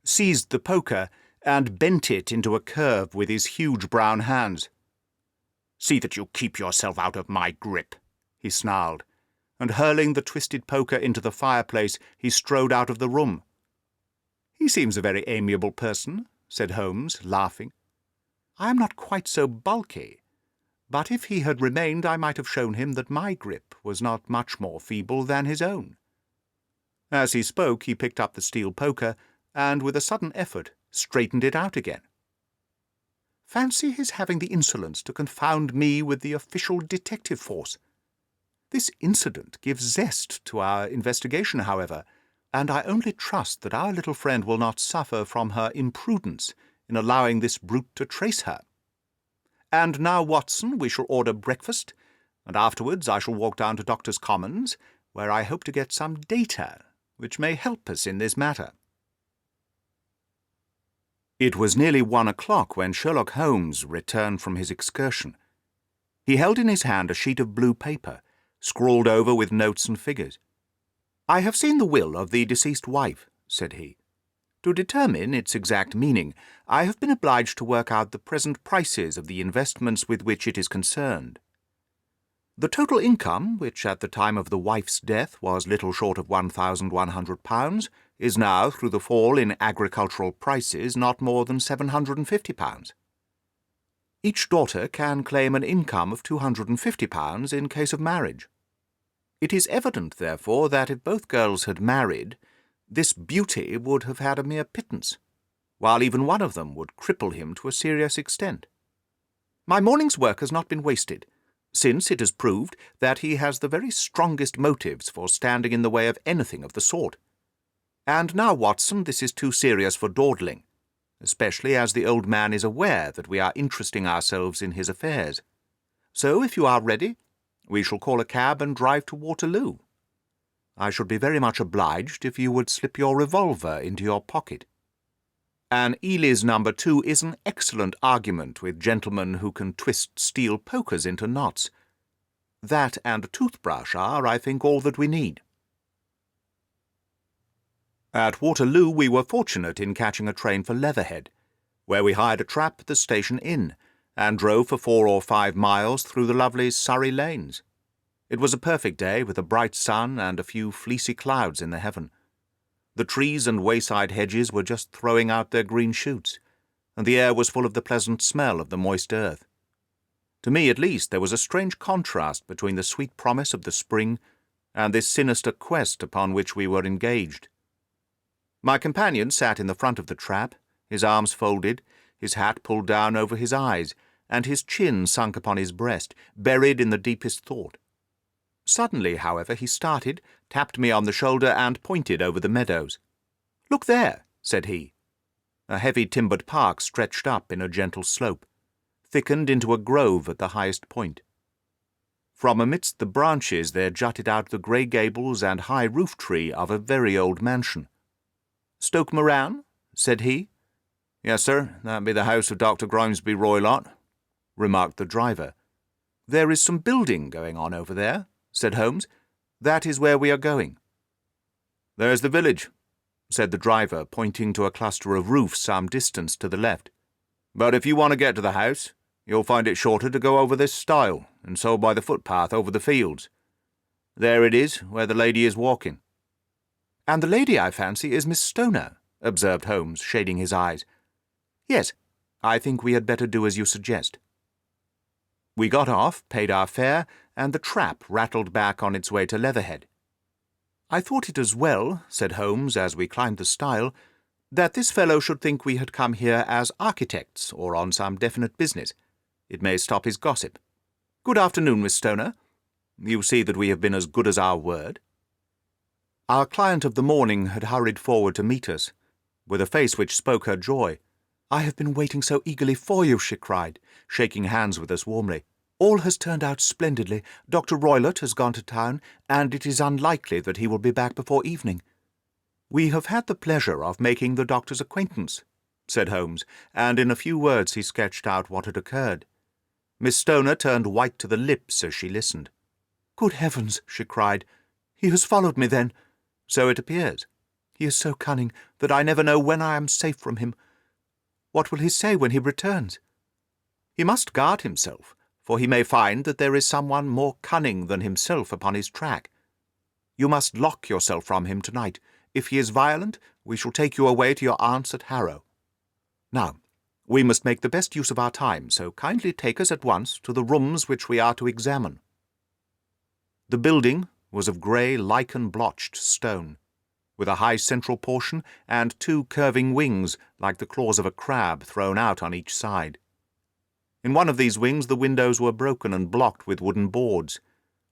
seized the poker, and bent it into a curve with his huge brown hands. "See that you keep yourself out of my grip," he snarled, and hurling the twisted poker into the fireplace, he strode out of the room. "He seems a very amiable person," said Holmes, laughing. "I am not quite so bulky, but if he had remained I might have shown him that my grip was not much more feeble than his own." As he spoke he picked up the steel poker, and with a sudden effort straightened it out again. "Fancy his having the insolence to confound me with the official detective force. This incident gives zest to our investigation, however, and I only trust that our little friend will not suffer from her imprudence in allowing this brute to trace her. And now, Watson, we shall order breakfast, and afterwards I shall walk down to Doctors' Commons, where I hope to get some data which may help us in this matter." It was nearly 1 o'clock when Sherlock Holmes returned from his excursion. He held in his hand a sheet of blue paper, scrawled over with notes and figures. "I have seen the will of the deceased wife," said he. "To determine its exact meaning, I have been obliged to work out the present prices of the investments with which it is concerned. The total income, which at the time of the wife's death was little short of £1,100, is now, through the fall in agricultural prices, not more than £750. Each daughter can claim an income of £250 in case of marriage. It is evident, therefore, that if both girls had married, this beauty would have had a mere pittance, while even one of them would cripple him to a serious extent. My morning's work has not been wasted, since it has proved that he has the very strongest motives for standing in the way of anything of the sort. And now, Watson, this is too serious for dawdling, especially as the old man is aware that we are interesting ourselves in his affairs. So, if you are ready, we shall call a cab and drive to Waterloo. I should be very much obliged if you would slip your revolver into your pocket. An Ely's No. 2 is an excellent argument with gentlemen who can twist steel pokers into knots. That and a toothbrush are, I think, all that we need." At Waterloo we were fortunate in catching a train for Leatherhead, where we hired a trap at the station inn, and drove for 4 or 5 miles through the lovely Surrey lanes. It was a perfect day, with a bright sun and a few fleecy clouds in the heaven. The trees and wayside hedges were just throwing out their green shoots, and the air was full of the pleasant smell of the moist earth. To me, at least, there was a strange contrast between the sweet promise of the spring and this sinister quest upon which we were engaged. My companion sat in the front of the trap, his arms folded, his hat pulled down over his eyes, and his chin sunk upon his breast, buried in the deepest thought. Suddenly, however, he started, tapped me on the shoulder, and pointed over the meadows. "Look there," said he. A heavy timbered park stretched up in a gentle slope, thickened into a grove at the highest point. From amidst the branches there jutted out the grey gables and high roof-tree of a very old mansion. "Stoke Moran?" said he. "Yes, sir, that be the house of Dr. Grimesby Roylott," remarked the driver. "There is some building going on over there," said Holmes. "That is where we are going." "There's the village," said the driver, pointing to a cluster of roofs some distance to the left. "But if you want to get to the house, you'll find it shorter to go over this stile, and so by the footpath over the fields. There it is, where the lady is walking." "And the lady, I fancy, is Miss Stoner," observed Holmes, shading his eyes. "Yes, I think we had better do as you suggest." We got off, paid our fare, and the trap rattled back on its way to Leatherhead. "I thought it as well," said Holmes as we climbed the stile, "that this fellow should think we had come here as architects or on some definite business. It may stop his gossip. Good afternoon, Miss Stoner. You see that we have been as good as our word." Our client of the morning had hurried forward to meet us, with a face which spoke her joy. "I have been waiting so eagerly for you," she cried, shaking hands with us warmly. "All has turned out splendidly. Dr. Roylott has gone to town, and it is unlikely that he will be back before evening." "We have had the pleasure of making the doctor's acquaintance," said Holmes, and in a few words he sketched out what had occurred. Miss Stoner turned white to the lips as she listened. "Good heavens!" she cried. "He has followed me, then?" "So it appears." "He is so cunning that I never know when I am safe from him. What will he say when he returns?" "He must guard himself, for he may find that there is someone more cunning than himself upon his track. You must lock yourself from him tonight. If he is violent, we shall take you away to your aunt's at Harrow. Now, we must make the best use of our time, so kindly take us at once to the rooms which we are to examine." The building was of grey lichen-blotched stone, with a high central portion and 2 curving wings like the claws of a crab thrown out on each side. In one of these wings the windows were broken and blocked with wooden boards,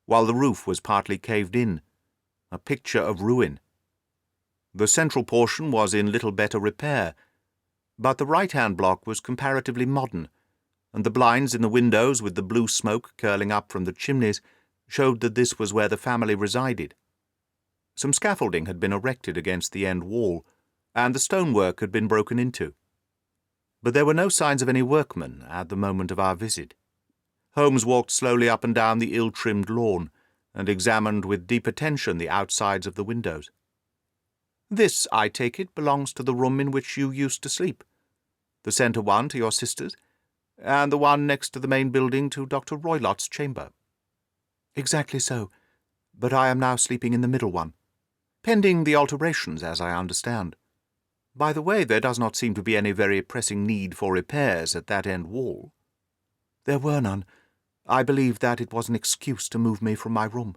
while the roof was partly caved in, a picture of ruin. The central portion was in little better repair, but the right-hand block was comparatively modern, and the blinds in the windows, with the blue smoke curling up from the chimneys, showed that this was where the family resided. Some scaffolding had been erected against the end wall, and the stonework had been broken into. but there were no signs of any workmen at the moment of our visit. Holmes walked slowly up and down the ill-trimmed lawn, and examined with deep attention the outsides of the windows. "This, I take it, belongs to the room in which you used to sleep. The centre one to your sister's, and the one next to the main building to Dr. Roylott's chamber." "Exactly so, but I am now sleeping in the middle one, pending the alterations, as I understand. By the way, there does not seem to be any very pressing need for repairs at that end wall." "There were none. I believe that it was an excuse to move me from my room."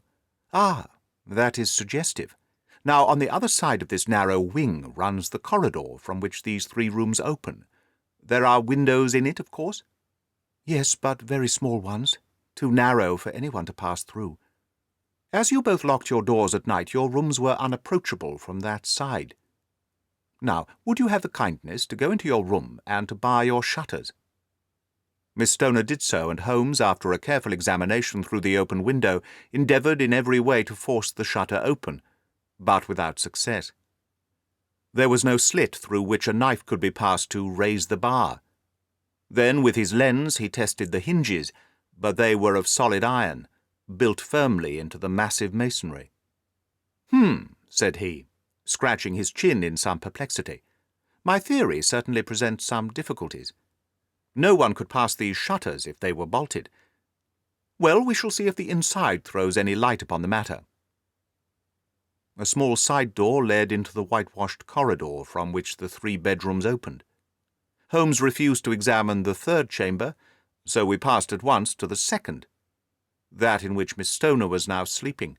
"Ah, that is suggestive. Now, on the other side of this narrow wing runs the corridor from which these 3 rooms open. There are windows in it, of course?" "Yes, but very small ones, too narrow for anyone to pass through. As you both locked your doors at night, your rooms were unapproachable from that side. Now, would you have the kindness to go into your room and to bar your shutters?" Miss Stoner did so, and Holmes, after a careful examination through the open window, endeavoured in every way to force the shutter open, but without success. There was no slit through which a knife could be passed to raise the bar. Then, with his lens, he tested the hinges, but they were of solid iron, built firmly into the massive masonry. Said he, scratching his chin in some perplexity. "My theory certainly presents some difficulties. No one could pass these shutters if they were bolted. Well, we shall see if the inside throws any light upon the matter." A small side door led into the whitewashed corridor from which the 3 bedrooms opened. Holmes refused to examine the 3rd chamber, so we passed at once to the 2nd, that in which Miss Stoner was now sleeping,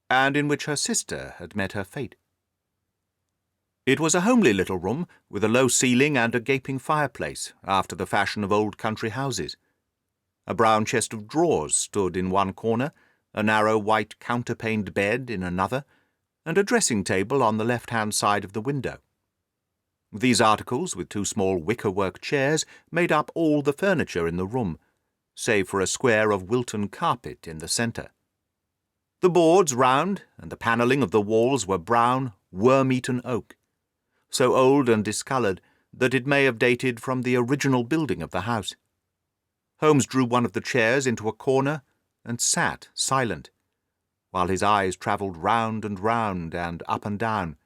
and in which her sister had met her fate. It was a homely little room, with a low ceiling and a gaping fireplace, after the fashion of old country houses. A brown chest of drawers stood in one corner, a narrow white counterpaned bed in another, and a dressing-table on the left-hand side of the window. These articles, with 2 small wicker-work chairs, made up all the furniture in the room, save for a square of Wilton carpet in the centre. The boards round, and the panelling of the walls were brown, worm-eaten oak, so old and discoloured that it may have dated from the original building of the house. Holmes drew one of the chairs into a corner and sat silent, while his eyes travelled round and up and down,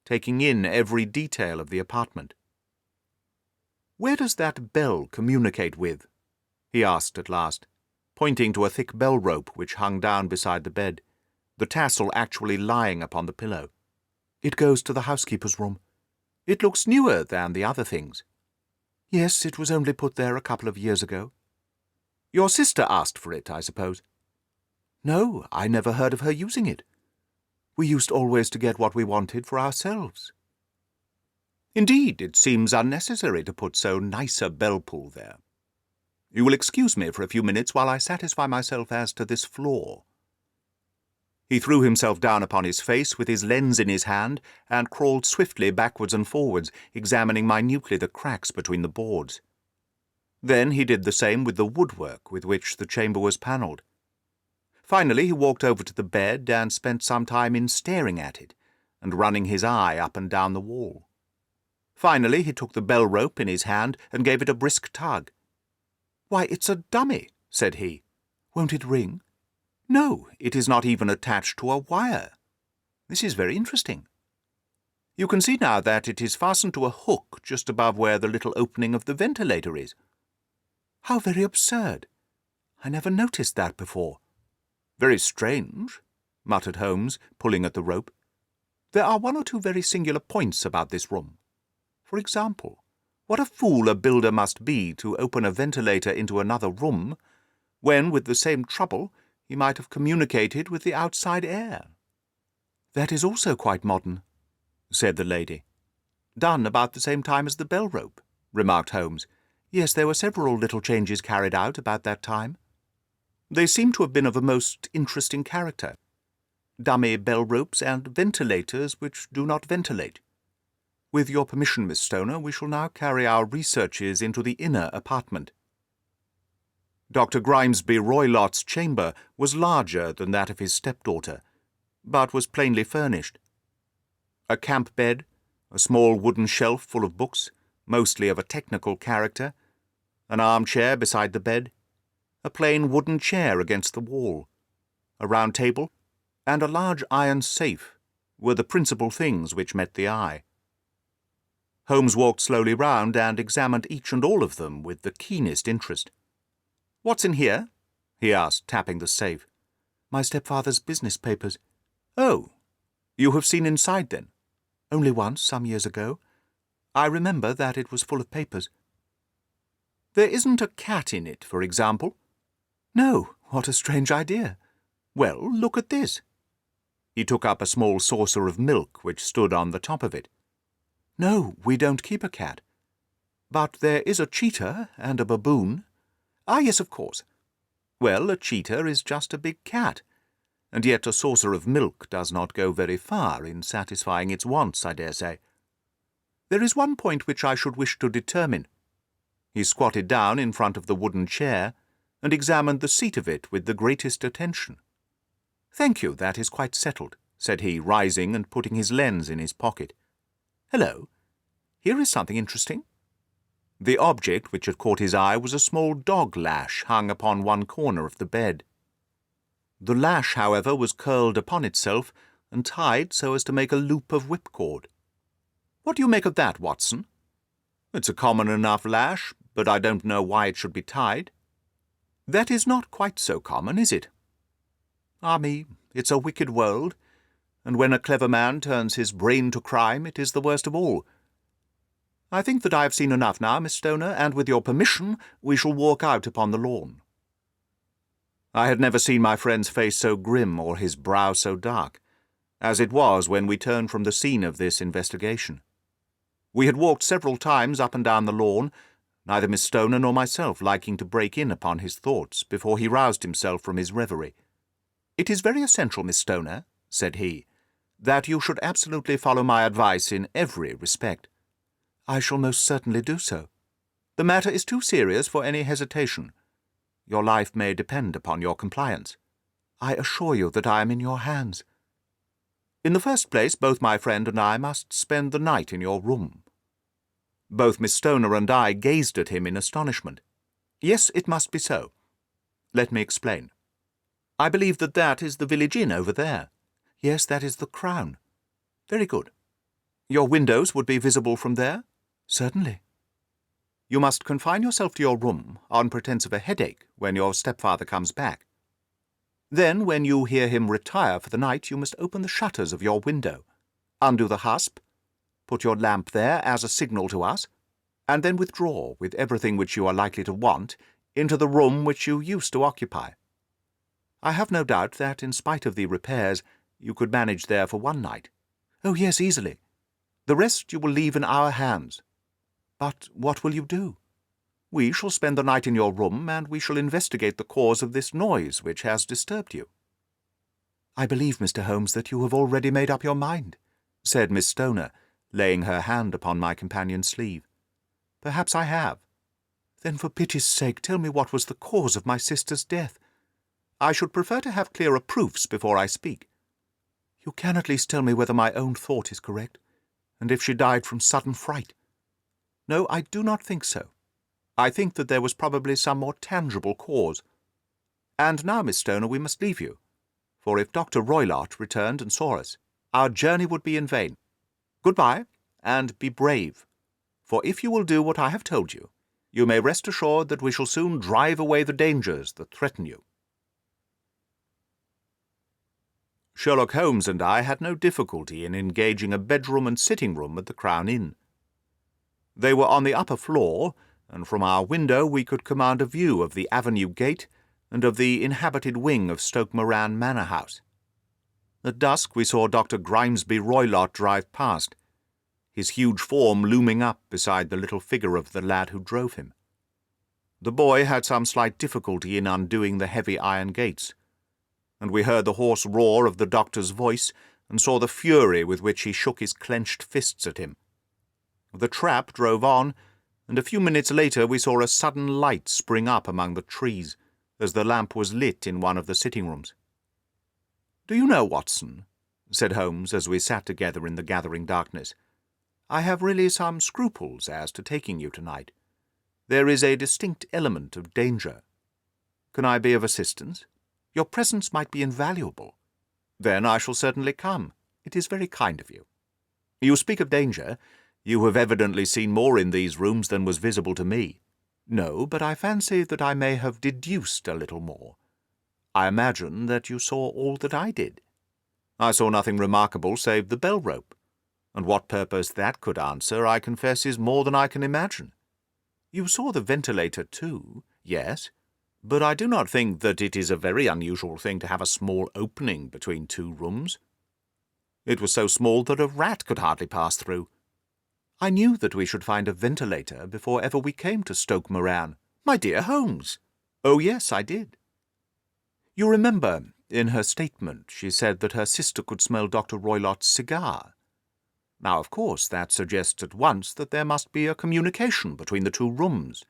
taking in every detail of the apartment. "Where does that bell communicate with?" he asked at last, pointing to a thick bell rope which hung down beside the bed, the tassel actually lying upon the pillow. "It goes to the housekeeper's room. It looks newer than the other things." "Yes, it was only put there a couple of years ago." "Your sister asked for it, I suppose?" "No, I never heard of her using it. We used always to get what we wanted for ourselves." "Indeed, it seems unnecessary to put so nice a bell-pull there. You will excuse me for a few minutes while I satisfy myself as to this floor." He threw himself down upon his face with his lens in his hand and crawled swiftly backwards and forwards, examining minutely the cracks between the boards. Then he did the same with the woodwork with which the chamber was panelled. Finally he walked over to the bed and spent some time in staring at it and running his eye up and down the wall. Finally he took the bell-rope in his hand and gave it a brisk tug. "Why, it's a dummy," said he. "Won't it ring?" "No, it is not even attached to a wire. This is very interesting. You can see now that it is fastened to a hook just above where the little opening of the ventilator is." "How very absurd! I never noticed that before." "Very strange," muttered Holmes, pulling at the rope. "There are 1 or 2 very singular points about this room. For example, what a fool a builder must be to open a ventilator into another room, when, with the same trouble, he might have communicated with the outside air." "That is also quite modern," said the lady. "Done about the same time as the bell-rope," remarked Holmes. "Yes, there were several little changes carried out about that time. They seem to have been of a most interesting character. Dummy bell-ropes and ventilators which do not ventilate. With your permission, Miss Stoner, we shall now carry our researches into the inner apartment." Dr. Grimesby Roylott's chamber was larger than that of his stepdaughter, but was plainly furnished. A camp bed, a small wooden shelf full of books, mostly of a technical character, an armchair beside the bed, a plain wooden chair against the wall, a round table, and a large iron safe were the principal things which met the eye. Holmes walked slowly round and examined each and all of them with the keenest interest. "What's in here?" he asked, tapping the safe. "My stepfather's business papers." "Oh, you have seen inside, then?" "Only once, some years ago. I remember that it was full of papers." "There isn't a cat in it, for example?" "No, what a strange idea." "Well, look at this." He took up a small saucer of milk which stood on the top of it. "No, we don't keep a cat. But there is a cheetah and a baboon." "Ah, yes, of course." "Well, a cheetah is just a big cat, and yet a saucer of milk does not go very far in satisfying its wants, I dare say. There is one point which I should wish to determine." He squatted down in front of the wooden chair and examined the seat of it with the greatest attention. "Thank you, that is quite settled," said he, rising and putting his lens in his pocket. "Hello, here is something interesting." The object which had caught his eye was a small dog lash hung upon one corner of the bed. The lash, however, was curled upon itself and tied so as to make a loop of whipcord. "What do you make of that, Watson?" "It's a common enough lash, but I don't know why it should be tied." "That is not quite so common, is it? Ah me, it's a wicked world, and when a clever man turns his brain to crime, it is the worst of all. I think that I have seen enough now, Miss Stoner, and with your permission we shall walk out upon the lawn." I had never seen my friend's face so grim or his brow so dark, as it was when we turned from the scene of this investigation. We had walked several times up and down the lawn, neither Miss Stoner nor myself liking to break in upon his thoughts before he roused himself from his reverie. "It is very essential, Miss Stoner," said he, "that you should absolutely follow my advice in every respect." "I shall most certainly do so." "The matter is too serious for any hesitation. Your life may depend upon your compliance." "I assure you that I am in your hands." "In the first place, both my friend and I must spend the night in your room." Both Miss Stoner and I gazed at him in astonishment. "Yes, it must be so. Let me explain. I believe that that is the village inn over there." "Yes, that is the Crown." "Very good. Your windows would be visible from there?" "Certainly." "You must confine yourself to your room on pretence of a headache when your stepfather comes back. Then, when you hear him retire for the night, you must open the shutters of your window, undo the hasp, put your lamp there as a signal to us, and then withdraw, with everything which you are likely to want, into the room which you used to occupy. I have no doubt that, in spite of the repairs, you could manage there for one night." "Oh, yes, easily." "The rest you will leave in our hands." "But what will you do?" "We shall spend the night in your room, and we shall investigate the cause of this noise which has disturbed you." "I believe, Mr. Holmes, that you have already made up your mind," said Miss Stoner, laying her hand upon my companion's sleeve. "Perhaps I have." "Then for pity's sake tell me what was the cause of my sister's death." "I should prefer to have clearer proofs before I speak." "You can at least tell me whether my own thought is correct, and if she died from sudden fright." "No, I do not think so. I think that there was probably some more tangible cause. And now, Miss Stoner, we must leave you, for if Dr. Roylott returned and saw us, our journey would be in vain. Good-bye, and be brave, for if you will do what I have told you, you may rest assured that we shall soon drive away the dangers that threaten you." Sherlock Holmes and I had no difficulty in engaging a bedroom and sitting-room at the Crown Inn. They were on the upper floor, and from our window we could command a view of the avenue gate and of the inhabited wing of Stoke Moran Manor House. At dusk we saw Dr. Grimesby Roylott drive past, his huge form looming up beside the little figure of the lad who drove him. The boy had some slight difficulty in undoing the heavy iron gates, and we heard the hoarse roar of the doctor's voice and saw the fury with which he shook his clenched fists at him. The trap drove on, and a few minutes later we saw a sudden light spring up among the trees, as the lamp was lit in one of the sitting-rooms. "Do you know, Watson," said Holmes as we sat together in the gathering darkness, I have really some scruples as to taking you tonight. There is a distinct element of danger. Can I be of assistance? Your presence might be invaluable. Then I shall certainly come. It is very kind of you. You speak of danger. You have evidently seen more in these rooms than was visible to me. No, but I fancy that I may have deduced a little more. I imagine that you saw all that I did. I saw nothing remarkable save the bell-rope, and what purpose that could answer, I confess, is more than I can imagine. You saw the ventilator too, yes, but I do not think that it is a very unusual thing to have a small opening between two rooms. It was so small that a rat could hardly pass through. I knew that we should find a ventilator before ever we came to Stoke Moran. My dear Holmes! Oh, yes, I did. You remember, in her statement, she said that her sister could smell Dr. Roylott's cigar. Now, of course, that suggests at once that there must be a communication between the two rooms.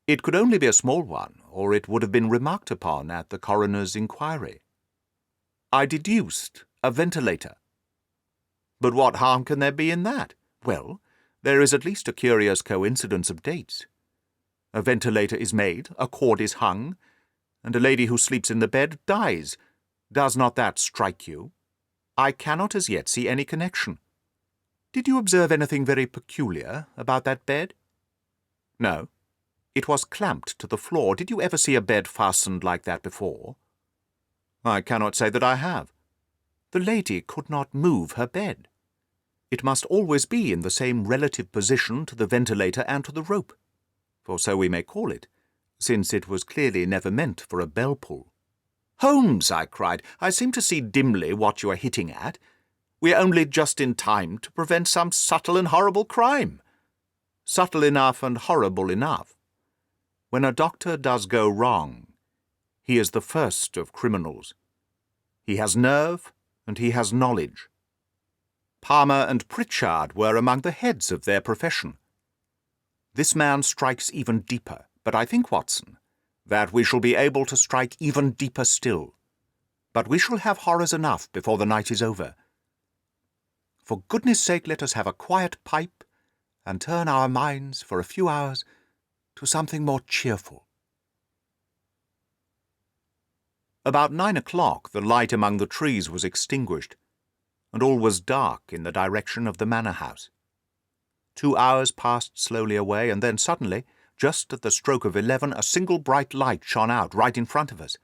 It could only be a small one, or it would have been remarked upon at the coroner's inquiry. I deduced a ventilator. But what harm can there be in that? Well, there is at least a curious coincidence of dates. A ventilator is made, a cord is hung, and a lady who sleeps in the bed dies. Does not that strike you? I cannot as yet see any connection. Did you observe anything very peculiar about that bed? No. It was clamped to the floor. Did you ever see a bed fastened like that before? I cannot say that I have. The lady could not move her bed. It must always be in the same relative position to the ventilator and to the rope, for so we may call it, since it was clearly never meant for a bell-pull. Holmes, I cried, I seem to see dimly what you are hitting at. We are only just in time to prevent some subtle and horrible crime. Subtle enough and horrible enough. When a doctor does go wrong, he is the first of criminals. He has nerve and he has knowledge. Palmer and Pritchard were among the heads of their profession. This man strikes even deeper, but I think, Watson, that we shall be able to strike even deeper still. But we shall have horrors enough before the night is over. For goodness' sake, let us have a quiet pipe and turn our minds for a few hours to something more cheerful. About 9 o'clock the light among the trees was extinguished, and all was dark in the direction of the manor house. 2 hours passed slowly away, and then suddenly, just at the stroke of 11, a single bright light shone out right in front of us.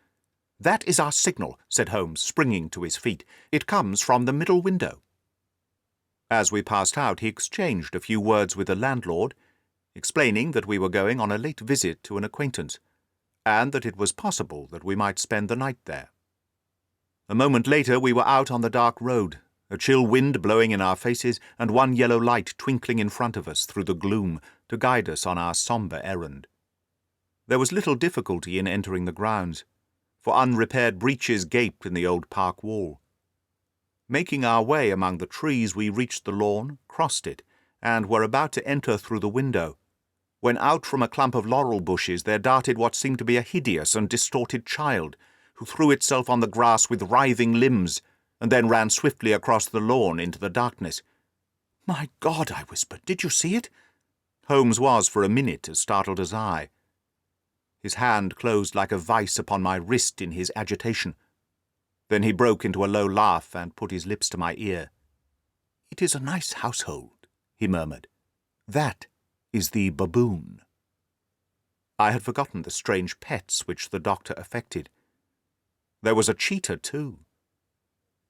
"That is our signal," said Holmes, springing to his feet. "It comes from the middle window." As we passed out, he exchanged a few words with the landlord, explaining that we were going on a late visit to an acquaintance, and that it was possible that we might spend the night there. A moment later we were out on the dark road, a chill wind blowing in our faces, and one yellow light twinkling in front of us through the gloom to guide us on our sombre errand. There was little difficulty in entering the grounds, for unrepaired breaches gaped in the old park wall. Making our way among the trees, we reached the lawn, crossed it, and were about to enter through the window, when out from a clump of laurel bushes there darted what seemed to be a hideous and distorted child, who threw itself on the grass with writhing limbs, and then ran swiftly across the lawn into the darkness. "My God," I whispered, "did you see it?" Holmes was for a minute as startled as I. His hand closed like a vice upon my wrist in his agitation. Then he broke into a low laugh and put his lips to my ear. "It is a nice household," he murmured. "That is the baboon." I had forgotten the strange pets which the doctor affected. There was a cheetah, too.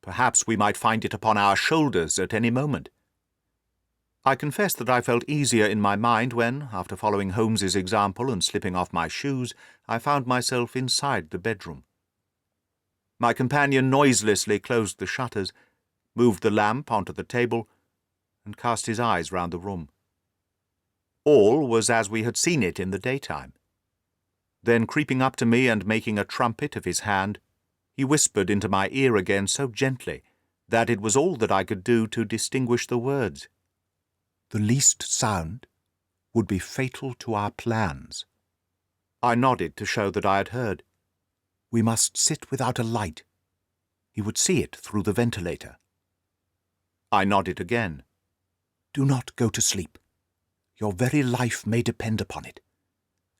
Perhaps we might find it upon our shoulders at any moment. I confess that I felt easier in my mind when, after following Holmes's example and slipping off my shoes, I found myself inside the bedroom. My companion noiselessly closed the shutters, moved the lamp onto the table, and cast his eyes round the room. All was as we had seen it in the daytime. Then, creeping up to me and making a trumpet of his hand, he whispered into my ear again so gently that it was all that I could do to distinguish the words. "The least sound would be fatal to our plans." I nodded to show that I had heard. "We must sit without a light. He would see it through the ventilator." I nodded again. Do not go to sleep. Your very life may depend upon it.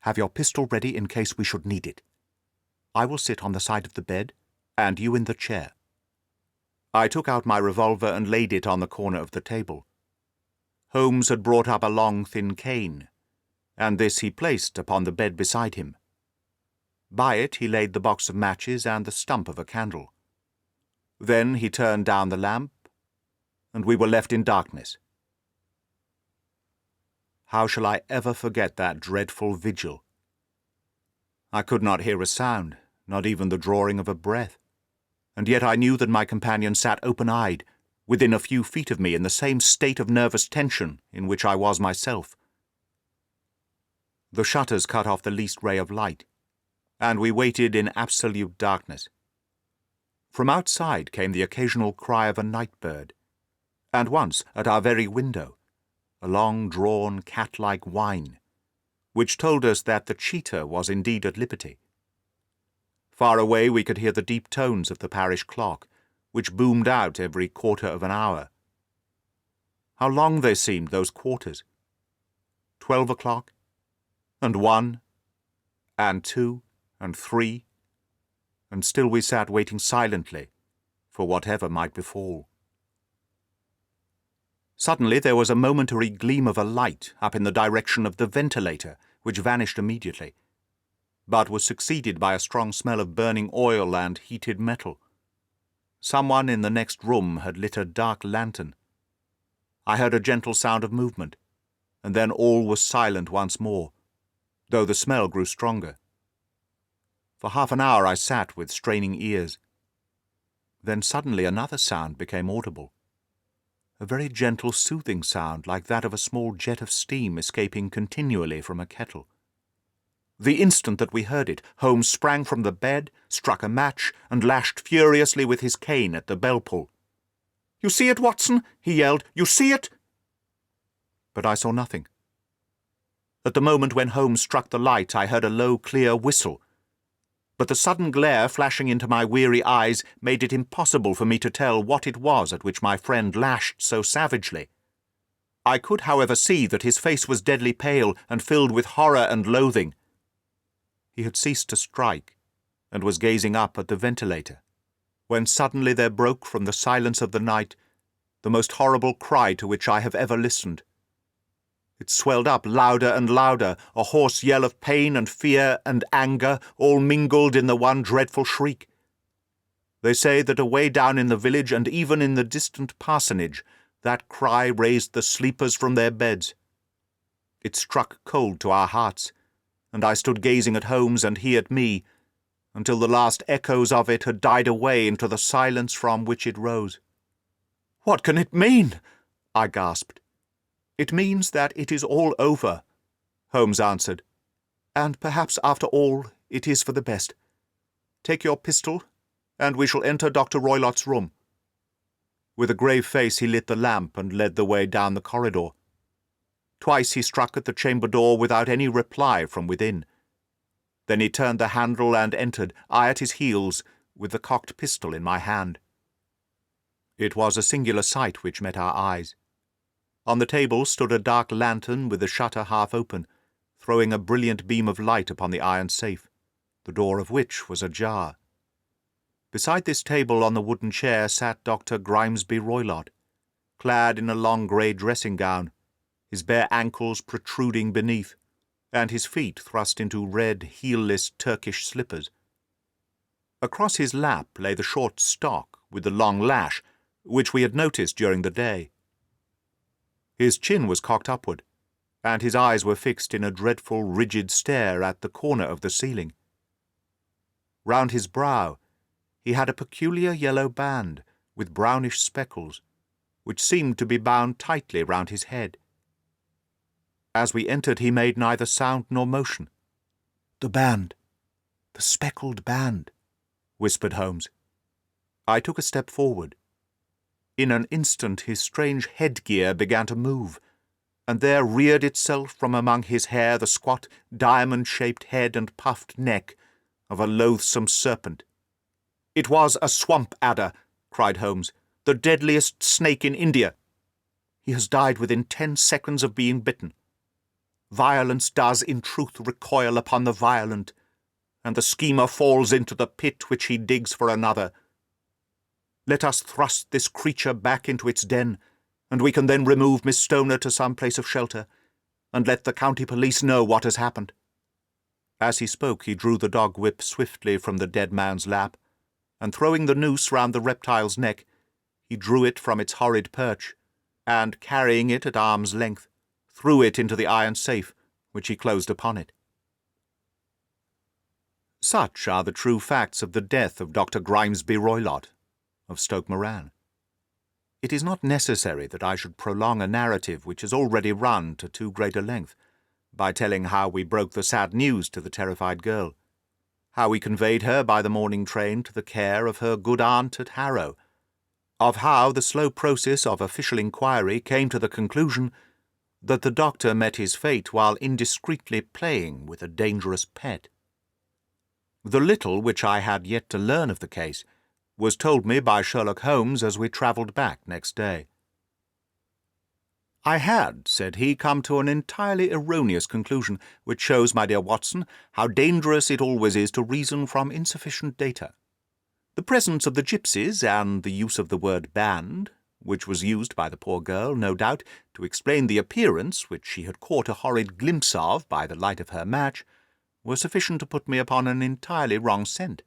Have your pistol ready in case we should need it. I will sit on the side of the bed, and you in the chair." I took out my revolver and laid it on the corner of the table. Holmes had brought up a long, thin cane, and this he placed upon the bed beside him. By it he laid the box of matches and the stump of a candle. Then he turned down the lamp, and we were left in darkness. How shall I ever forget that dreadful vigil? I could not hear a sound, not even the drawing of a breath, and yet I knew that my companion sat open-eyed, within a few feet of me in the same state of nervous tension in which I was myself. The shutters cut off the least ray of light, and we waited in absolute darkness. From outside came the occasional cry of a night-bird, and once, at our very window, a long-drawn, cat-like whine, which told us that the cheetah was indeed at liberty. Far away we could hear the deep tones of the parish clock, which boomed out every quarter of an hour. How long they seemed, those quarters! 12 o'clock, and 1, and 2, and 3, and still we sat waiting silently for whatever might befall. Suddenly there was a momentary gleam of a light up in the direction of the ventilator, which vanished immediately, but was succeeded by a strong smell of burning oil and heated metal. Someone in the next room had lit a dark lantern. I heard a gentle sound of movement, and then all was silent once more, though the smell grew stronger. For half an hour I sat with straining ears. Then suddenly another sound became audible. A very gentle, soothing sound like that of a small jet of steam escaping continually from a kettle. The instant that we heard it, Holmes sprang from the bed, struck a match, and lashed furiously with his cane at the bell-pull. "You see it, Watson?" he yelled. "You see it?" But I saw nothing. At the moment when Holmes struck the light, I heard a low, clear whistle, but the sudden glare flashing into my weary eyes made it impossible for me to tell what it was at which my friend lashed so savagely. I could, however, see that his face was deadly pale and filled with horror and loathing. He had ceased to strike, and was gazing up at the ventilator, when suddenly there broke from the silence of the night the most horrible cry to which I have ever listened. It swelled up louder and louder, a hoarse yell of pain and fear and anger, all mingled in the one dreadful shriek. They say that away down in the village and even in the distant parsonage, that cry raised the sleepers from their beds. It struck cold to our hearts, and I stood gazing at Holmes and he at me, until the last echoes of it had died away into the silence from which it rose. "What can it mean?" I gasped. "It means that it is all over," Holmes answered, "and perhaps after all it is for the best. Take your pistol, and we shall enter Dr. Roylott's room." With a grave face he lit the lamp and led the way down the corridor. Twice he struck at the chamber door without any reply from within. Then he turned the handle and entered, I at his heels, with the cocked pistol in my hand. It was a singular sight which met our eyes. On the table stood a dark lantern with the shutter half open, throwing a brilliant beam of light upon the iron safe, the door of which was ajar. Beside this table on the wooden chair sat Dr. Grimesby Roylott, clad in a long grey dressing-gown, his bare ankles protruding beneath, and his feet thrust into red, heel-less Turkish slippers. Across his lap lay the short stock with the long lash, which we had noticed during the day. His chin was cocked upward, and his eyes were fixed in a dreadful, rigid stare at the corner of the ceiling. Round his brow he had a peculiar yellow band, with brownish speckles, which seemed to be bound tightly round his head. As we entered he made neither sound nor motion. "The band, the speckled band," whispered Holmes. I took a step forward. In an instant his strange headgear began to move, and there reared itself from among his hair the squat, diamond-shaped head and puffed neck of a loathsome serpent. "It was a swamp adder," cried Holmes, "the deadliest snake in India." He has died within 10 seconds of being bitten. Violence does in truth recoil upon the violent, and the schemer falls into the pit which he digs for another. Let us thrust this creature back into its den, and we can then remove Miss Stoner to some place of shelter, and let the county police know what has happened." As he spoke, he drew the dog-whip swiftly from the dead man's lap, and throwing the noose round the reptile's neck, he drew it from its horrid perch, and, carrying it at arm's length, threw it into the iron safe, which he closed upon it. Such are the true facts of the death of Dr. Grimesby Roylott, of Stoke Moran. It is not necessary that I should prolong a narrative which has already run to too great a length, by telling how we broke the sad news to the terrified girl, how we conveyed her by the morning train to the care of her good aunt at Harrow, of how the slow process of official inquiry came to the conclusion that the doctor met his fate while indiscreetly playing with a dangerous pet. The little which I had yet to learn of the case was told me by Sherlock Holmes as we travelled back next day. "I had," said he, "come to an entirely erroneous conclusion, which shows, my dear Watson, how dangerous it always is to reason from insufficient data. The presence of the gipsies, and the use of the word band, which was used by the poor girl, no doubt, to explain the appearance which she had caught a horrid glimpse of by the light of her match, were sufficient to put me upon an entirely wrong scent.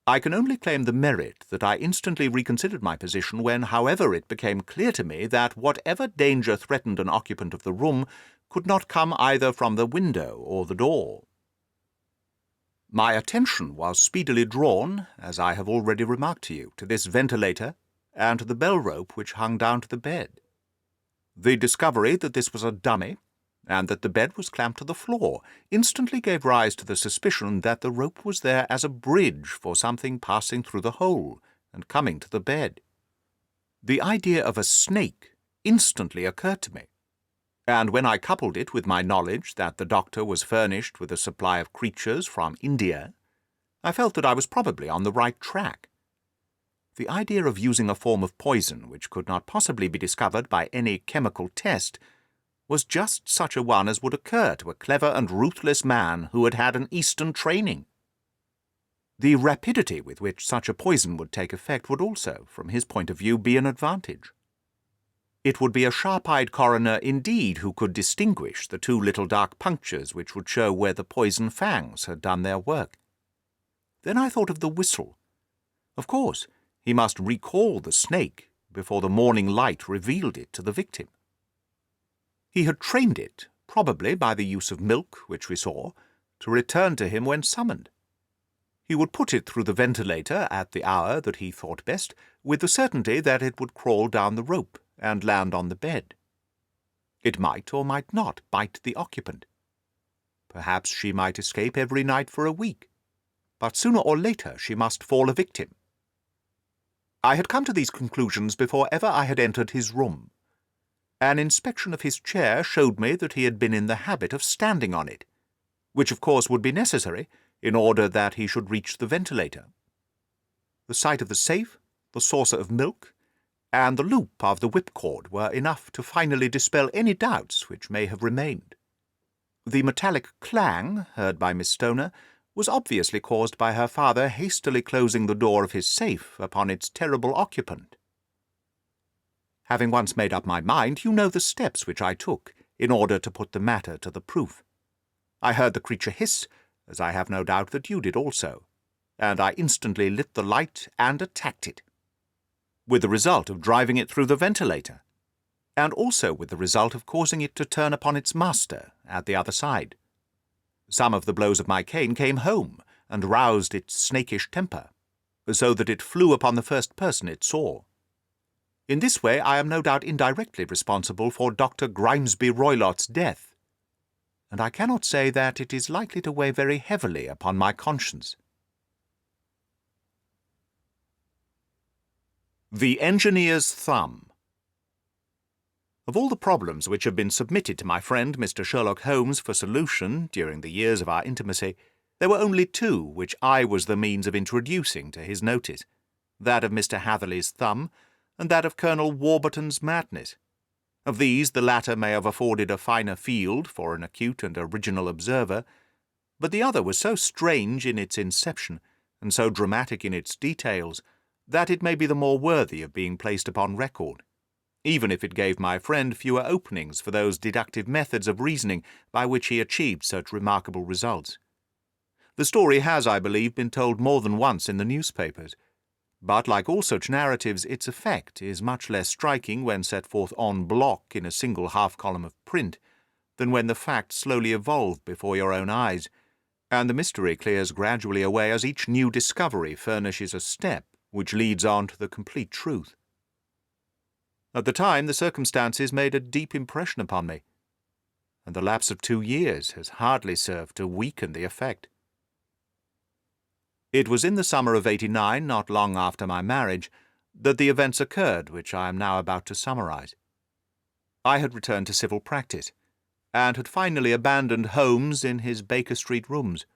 I can only claim the merit that I instantly reconsidered my position when, however, it became clear to me that whatever danger threatened an occupant of the room could not come either from the window or the door. My attention was speedily drawn, as I have already remarked to you, to this ventilator and to the bell-rope which hung down to the bed. The discovery that this was a dummy, and that the bed was clamped to the floor, instantly gave rise to the suspicion that the rope was there as a bridge for something passing through the hole and coming to the bed. The idea of a snake instantly occurred to me, and when I coupled it with my knowledge that the doctor was furnished with a supply of creatures from India, I felt that I was probably on the right track. The idea of using a form of poison which could not possibly be discovered by any chemical test was just such a one as would occur to a clever and ruthless man who had had an Eastern training. The rapidity with which such a poison would take effect would also, from his point of view, be an advantage. It would be a sharp-eyed coroner indeed who could distinguish the two little dark punctures which would show where the poison fangs had done their work. Then I thought of the whistle. Of course, he must recall the snake before the morning light revealed it to the victim. He had trained it, probably by the use of milk, which we saw, to return to him when summoned. He would put it through the ventilator at the hour that he thought best, with the certainty that it would crawl down the rope and land on the bed. It might or might not bite the occupant. Perhaps she might escape every night for a week, but sooner or later she must fall a victim. I had come to these conclusions before ever I had entered his room. An inspection of his chair showed me that he had been in the habit of standing on it, which of course would be necessary in order that he should reach the ventilator. The sight of the safe, the saucer of milk, and the loop of the whipcord were enough to finally dispel any doubts which may have remained. The metallic clang heard by Miss Stoner was obviously caused by her father hastily closing the door of his safe upon its terrible occupant. Having once made up my mind, you know the steps which I took in order to put the matter to the proof. I heard the creature hiss, as I have no doubt that you did also, and I instantly lit the light and attacked it, with the result of driving it through the ventilator, and also with the result of causing it to turn upon its master at the other side. Some of the blows of my cane came home and roused its snakish temper, so that it flew upon the first person it saw. In this way I am no doubt indirectly responsible for Dr. Grimesby Roylott's death, and I cannot say that it is likely to weigh very heavily upon my conscience. The Engineer's Thumb. Of all the problems which have been submitted to my friend Mr. Sherlock Holmes for solution during the years of our intimacy, there were only two which I was the means of introducing to his notice, that of Mr. Hatherley's thumb, and that of Colonel Warburton's madness. Of these, the latter may have afforded a finer field for an acute and original observer, but the other was so strange in its inception, and so dramatic in its details, that it may be the more worthy of being placed upon record, even if it gave my friend fewer openings for those deductive methods of reasoning by which he achieved such remarkable results. The story has, I believe, been told more than once in the newspapers, but like all such narratives, its effect is much less striking when set forth en bloc in a single half-column of print than when the facts slowly evolve before your own eyes, and the mystery clears gradually away as each new discovery furnishes a step which leads on to the complete truth. At the time, the circumstances made a deep impression upon me, and the lapse of 2 years has hardly served to weaken the effect. It was in the summer of '89, not long after my marriage, that the events occurred which I am now about to summarize. I had returned to civil practice, and had finally abandoned Holmes in his Baker Street rooms,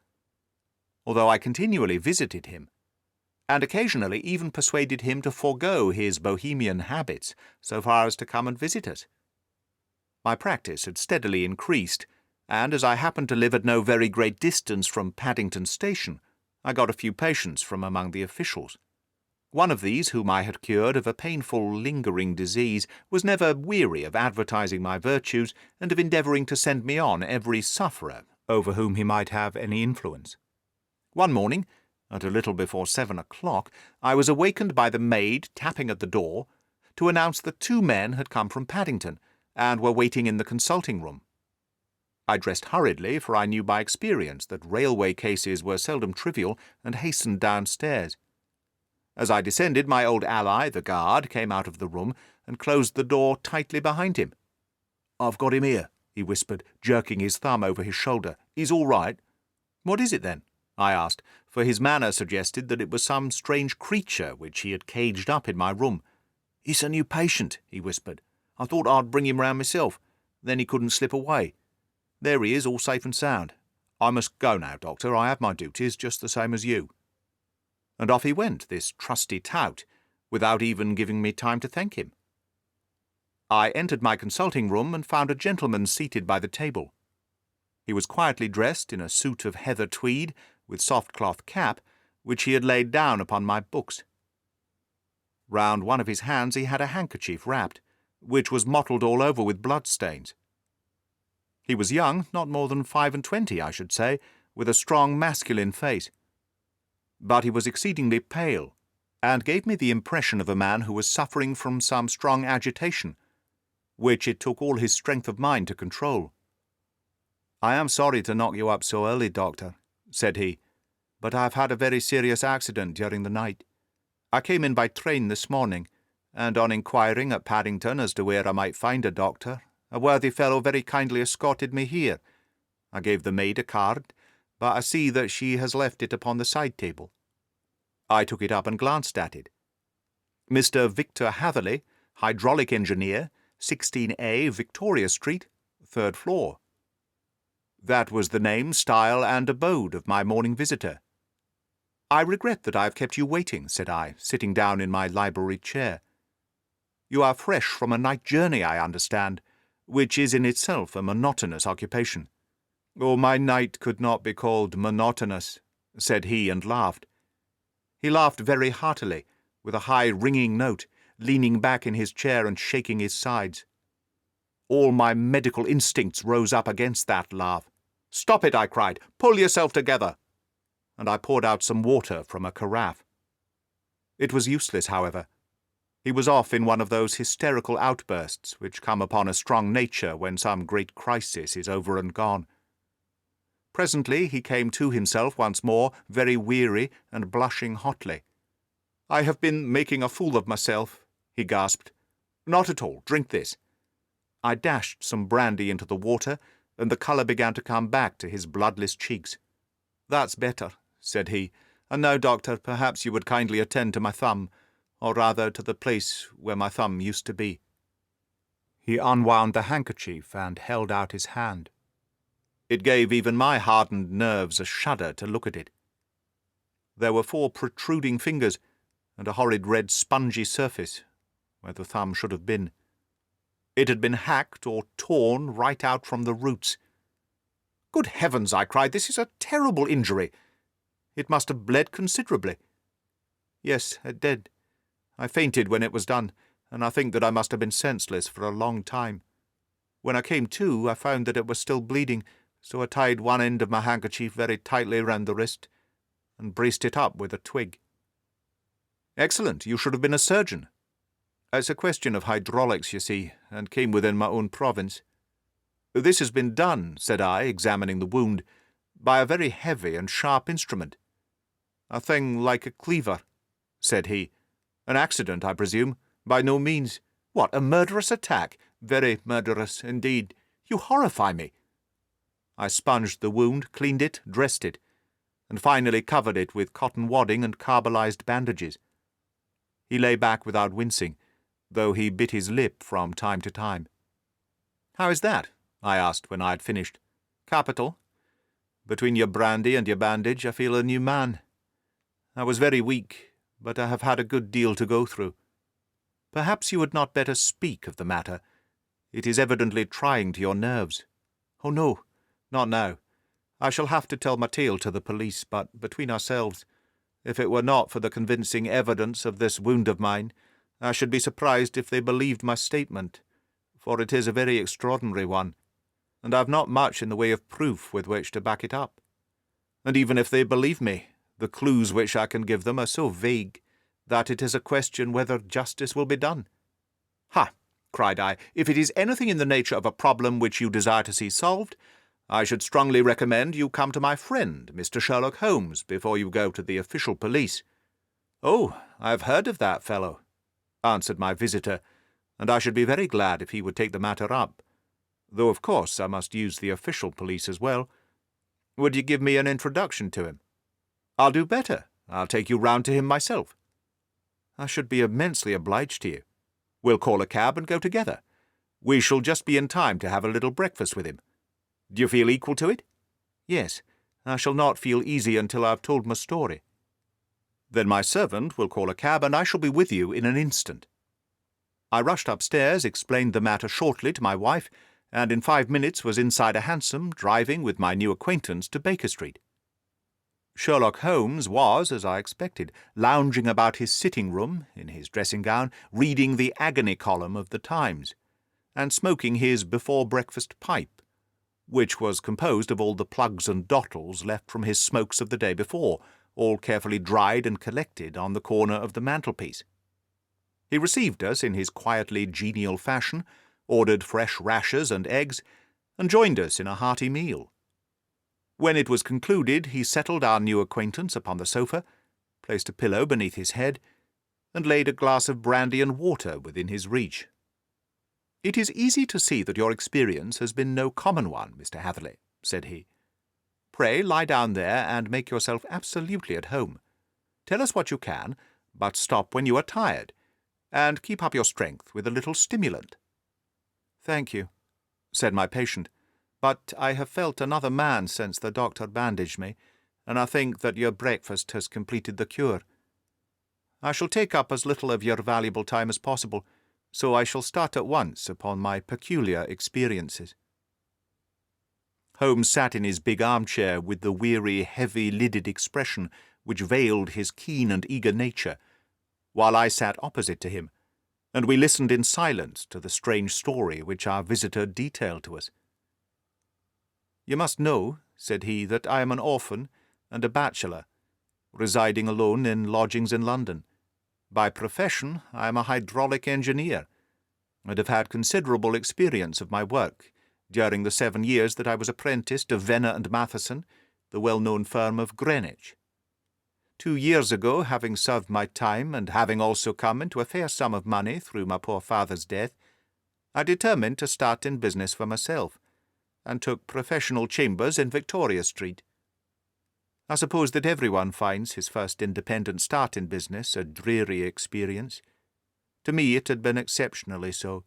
although I continually visited him, and occasionally even persuaded him to forego his Bohemian habits so far as to come and visit us. My practice had steadily increased, and as I happened to live at no very great distance from Paddington Station, I got a few patients from among the officials. One of these, whom I had cured of a painful, lingering disease, was never weary of advertising my virtues and of endeavouring to send me on every sufferer over whom he might have any influence. One morning, at a little before 7 o'clock, I was awakened by the maid tapping at the door to announce that 2 men had come from Paddington and were waiting in the consulting room. I dressed hurriedly, for I knew by experience that railway cases were seldom trivial, and hastened downstairs. As I descended, my old ally, the guard, came out of the room and closed the door tightly behind him. "I've got him here," he whispered, jerking his thumb over his shoulder. "He's all right." "What is it, then?" I asked, for his manner suggested that it was some strange creature which he had caged up in my room. "It's a new patient," he whispered. "I thought I'd bring him round myself. Then he couldn't slip away. There he is, all safe and sound. I must go now, Doctor. I have my duties, just the same as you." And off he went, this trusty tout, without even giving me time to thank him. I entered my consulting room and found a gentleman seated by the table. He was quietly dressed in a suit of heather tweed, with soft cloth cap, which he had laid down upon my books. Round one of his hands he had a handkerchief wrapped, which was mottled all over with blood-stains. He was young, not more than 25, I should say, with a strong masculine face. But he was exceedingly pale, and gave me the impression of a man who was suffering from some strong agitation, which it took all his strength of mind to control. "I am sorry to knock you up so early, Doctor," said he, "but I have had a very serious accident during the night. I came in by train this morning, and on inquiring at Paddington as to where I might find a doctor, a worthy fellow very kindly escorted me here. I gave the maid a card, but I see that she has left it upon the side table." I took it up and glanced at it. "Mr. Victor Hatherley, hydraulic engineer, 16A Victoria Street, 3rd floor." That was the name, style, and abode of my morning visitor. "I regret that I have kept you waiting," said I, sitting down in my library chair. "You are fresh from a night journey, I understand, which is in itself a monotonous occupation." "Oh, my night could not be called monotonous," said he, and laughed. He laughed very heartily, with a high ringing note, leaning back in his chair and shaking his sides. All my medical instincts rose up against that laugh. "Stop it," I cried. "Pull yourself together." And I poured out some water from a carafe. It was useless, however. He was off in one of those hysterical outbursts which come upon a strong nature when some great crisis is over and gone. Presently he came to himself once more, very weary and blushing hotly. "I have been making a fool of myself," he gasped. "Not at all. Drink this." I dashed some brandy into the water, and the colour began to come back to his bloodless cheeks. "That's better," said he. "And now, Doctor, perhaps you would kindly attend to my thumb, or rather to the place where my thumb used to be." He unwound the handkerchief and held out his hand. It gave even my hardened nerves a shudder to look at it. There were 4 protruding fingers, and a horrid red spongy surface, where the thumb should have been. It had been hacked or torn right out from the roots. "Good heavens!" I cried. "This is a terrible injury. It must have bled considerably." "Yes, it did. I fainted when it was done, and I think that I must have been senseless for a long time. When I came to, I found that it was still bleeding, so I tied one end of my handkerchief very tightly round the wrist, and braced it up with a twig." "Excellent. You should have been a surgeon." "It's a question of hydraulics, you see, and came within my own province." "This has been done," said I, examining the wound, "by a very heavy and sharp instrument." "A thing like a cleaver," said he. "An accident, I presume?" "By no means." "What, a murderous attack?" "Very murderous indeed." "You horrify me." I sponged the wound, cleaned it, dressed it, and finally covered it with cotton wadding and carbolized bandages. He lay back without wincing, though he bit his lip from time to time. "How is that?" I asked when I had finished. "Capital. Between your brandy and your bandage I feel a new man. I was very weak, but I have had a good deal to go through. Perhaps you had not better speak of the matter. It is evidently trying to your nerves." "Oh, no, not now. I shall have to tell my tale to the police, but between ourselves, if it were not for the convincing evidence of this wound of mine, I should be surprised if they believed my statement, for it is a very extraordinary one, and I have not much in the way of proof with which to back it up. And even if they believe me, the clues which I can give them are so vague that it is a question whether justice will be done." "Ha!" cried I. "If it is anything in the nature of a problem which you desire to see solved, I should strongly recommend you come to my friend, Mr. Sherlock Holmes, before you go to the official police." "Oh, I have heard of that fellow," answered my visitor, "and I should be very glad if he would take the matter up, though of course I must use the official police as well. Would you give me an introduction to him?" "I'll do better. I'll take you round to him myself." "I should be immensely obliged to you." "We'll call a cab and go together. We shall just be in time to have a little breakfast with him. Do you feel equal to it?" "Yes, I shall not feel easy until I have told my story." "Then my servant will call a cab, and I shall be with you in an instant." I rushed upstairs, explained the matter shortly to my wife, and in 5 minutes was inside a hansom, driving with my new acquaintance to Baker Street. Sherlock Holmes was, as I expected, lounging about his sitting-room, in his dressing-gown, reading the agony column of the Times, and smoking his before-breakfast pipe, which was composed of all the plugs and dottles left from his smokes of the day before, all carefully dried and collected on the corner of the mantelpiece. He received us in his quietly genial fashion, ordered fresh rashers and eggs, and joined us in a hearty meal. When it was concluded, he settled our new acquaintance upon the sofa, placed a pillow beneath his head, and laid a glass of brandy and water within his reach. "It is easy to see that your experience has been no common one, Mr. Hatherley," said he. "Pray lie down there and make yourself absolutely at home. Tell us what you can, but stop when you are tired, and keep up your strength with a little stimulant." "Thank you," said my patient, "but I have felt another man since the doctor bandaged me, and I think that your breakfast has completed the cure. I shall take up as little of your valuable time as possible, so I shall start at once upon my peculiar experiences." Holmes sat in his big armchair with the weary, heavy-lidded expression which veiled his keen and eager nature, while I sat opposite to him, and we listened in silence to the strange story which our visitor detailed to us. "You must know," said he, "that I am an orphan and a bachelor, residing alone in lodgings in London. By profession I am a hydraulic engineer, and have had considerable experience of my work during the 7 years that I was apprentice to Venner and Matheson, the well-known firm of Greenwich. 2 years ago, having served my time, and having also come into a fair sum of money through my poor father's death, I determined to start in business for myself, and took professional chambers in Victoria Street. I suppose that everyone finds his first independent start in business a dreary experience. To me it had been exceptionally so.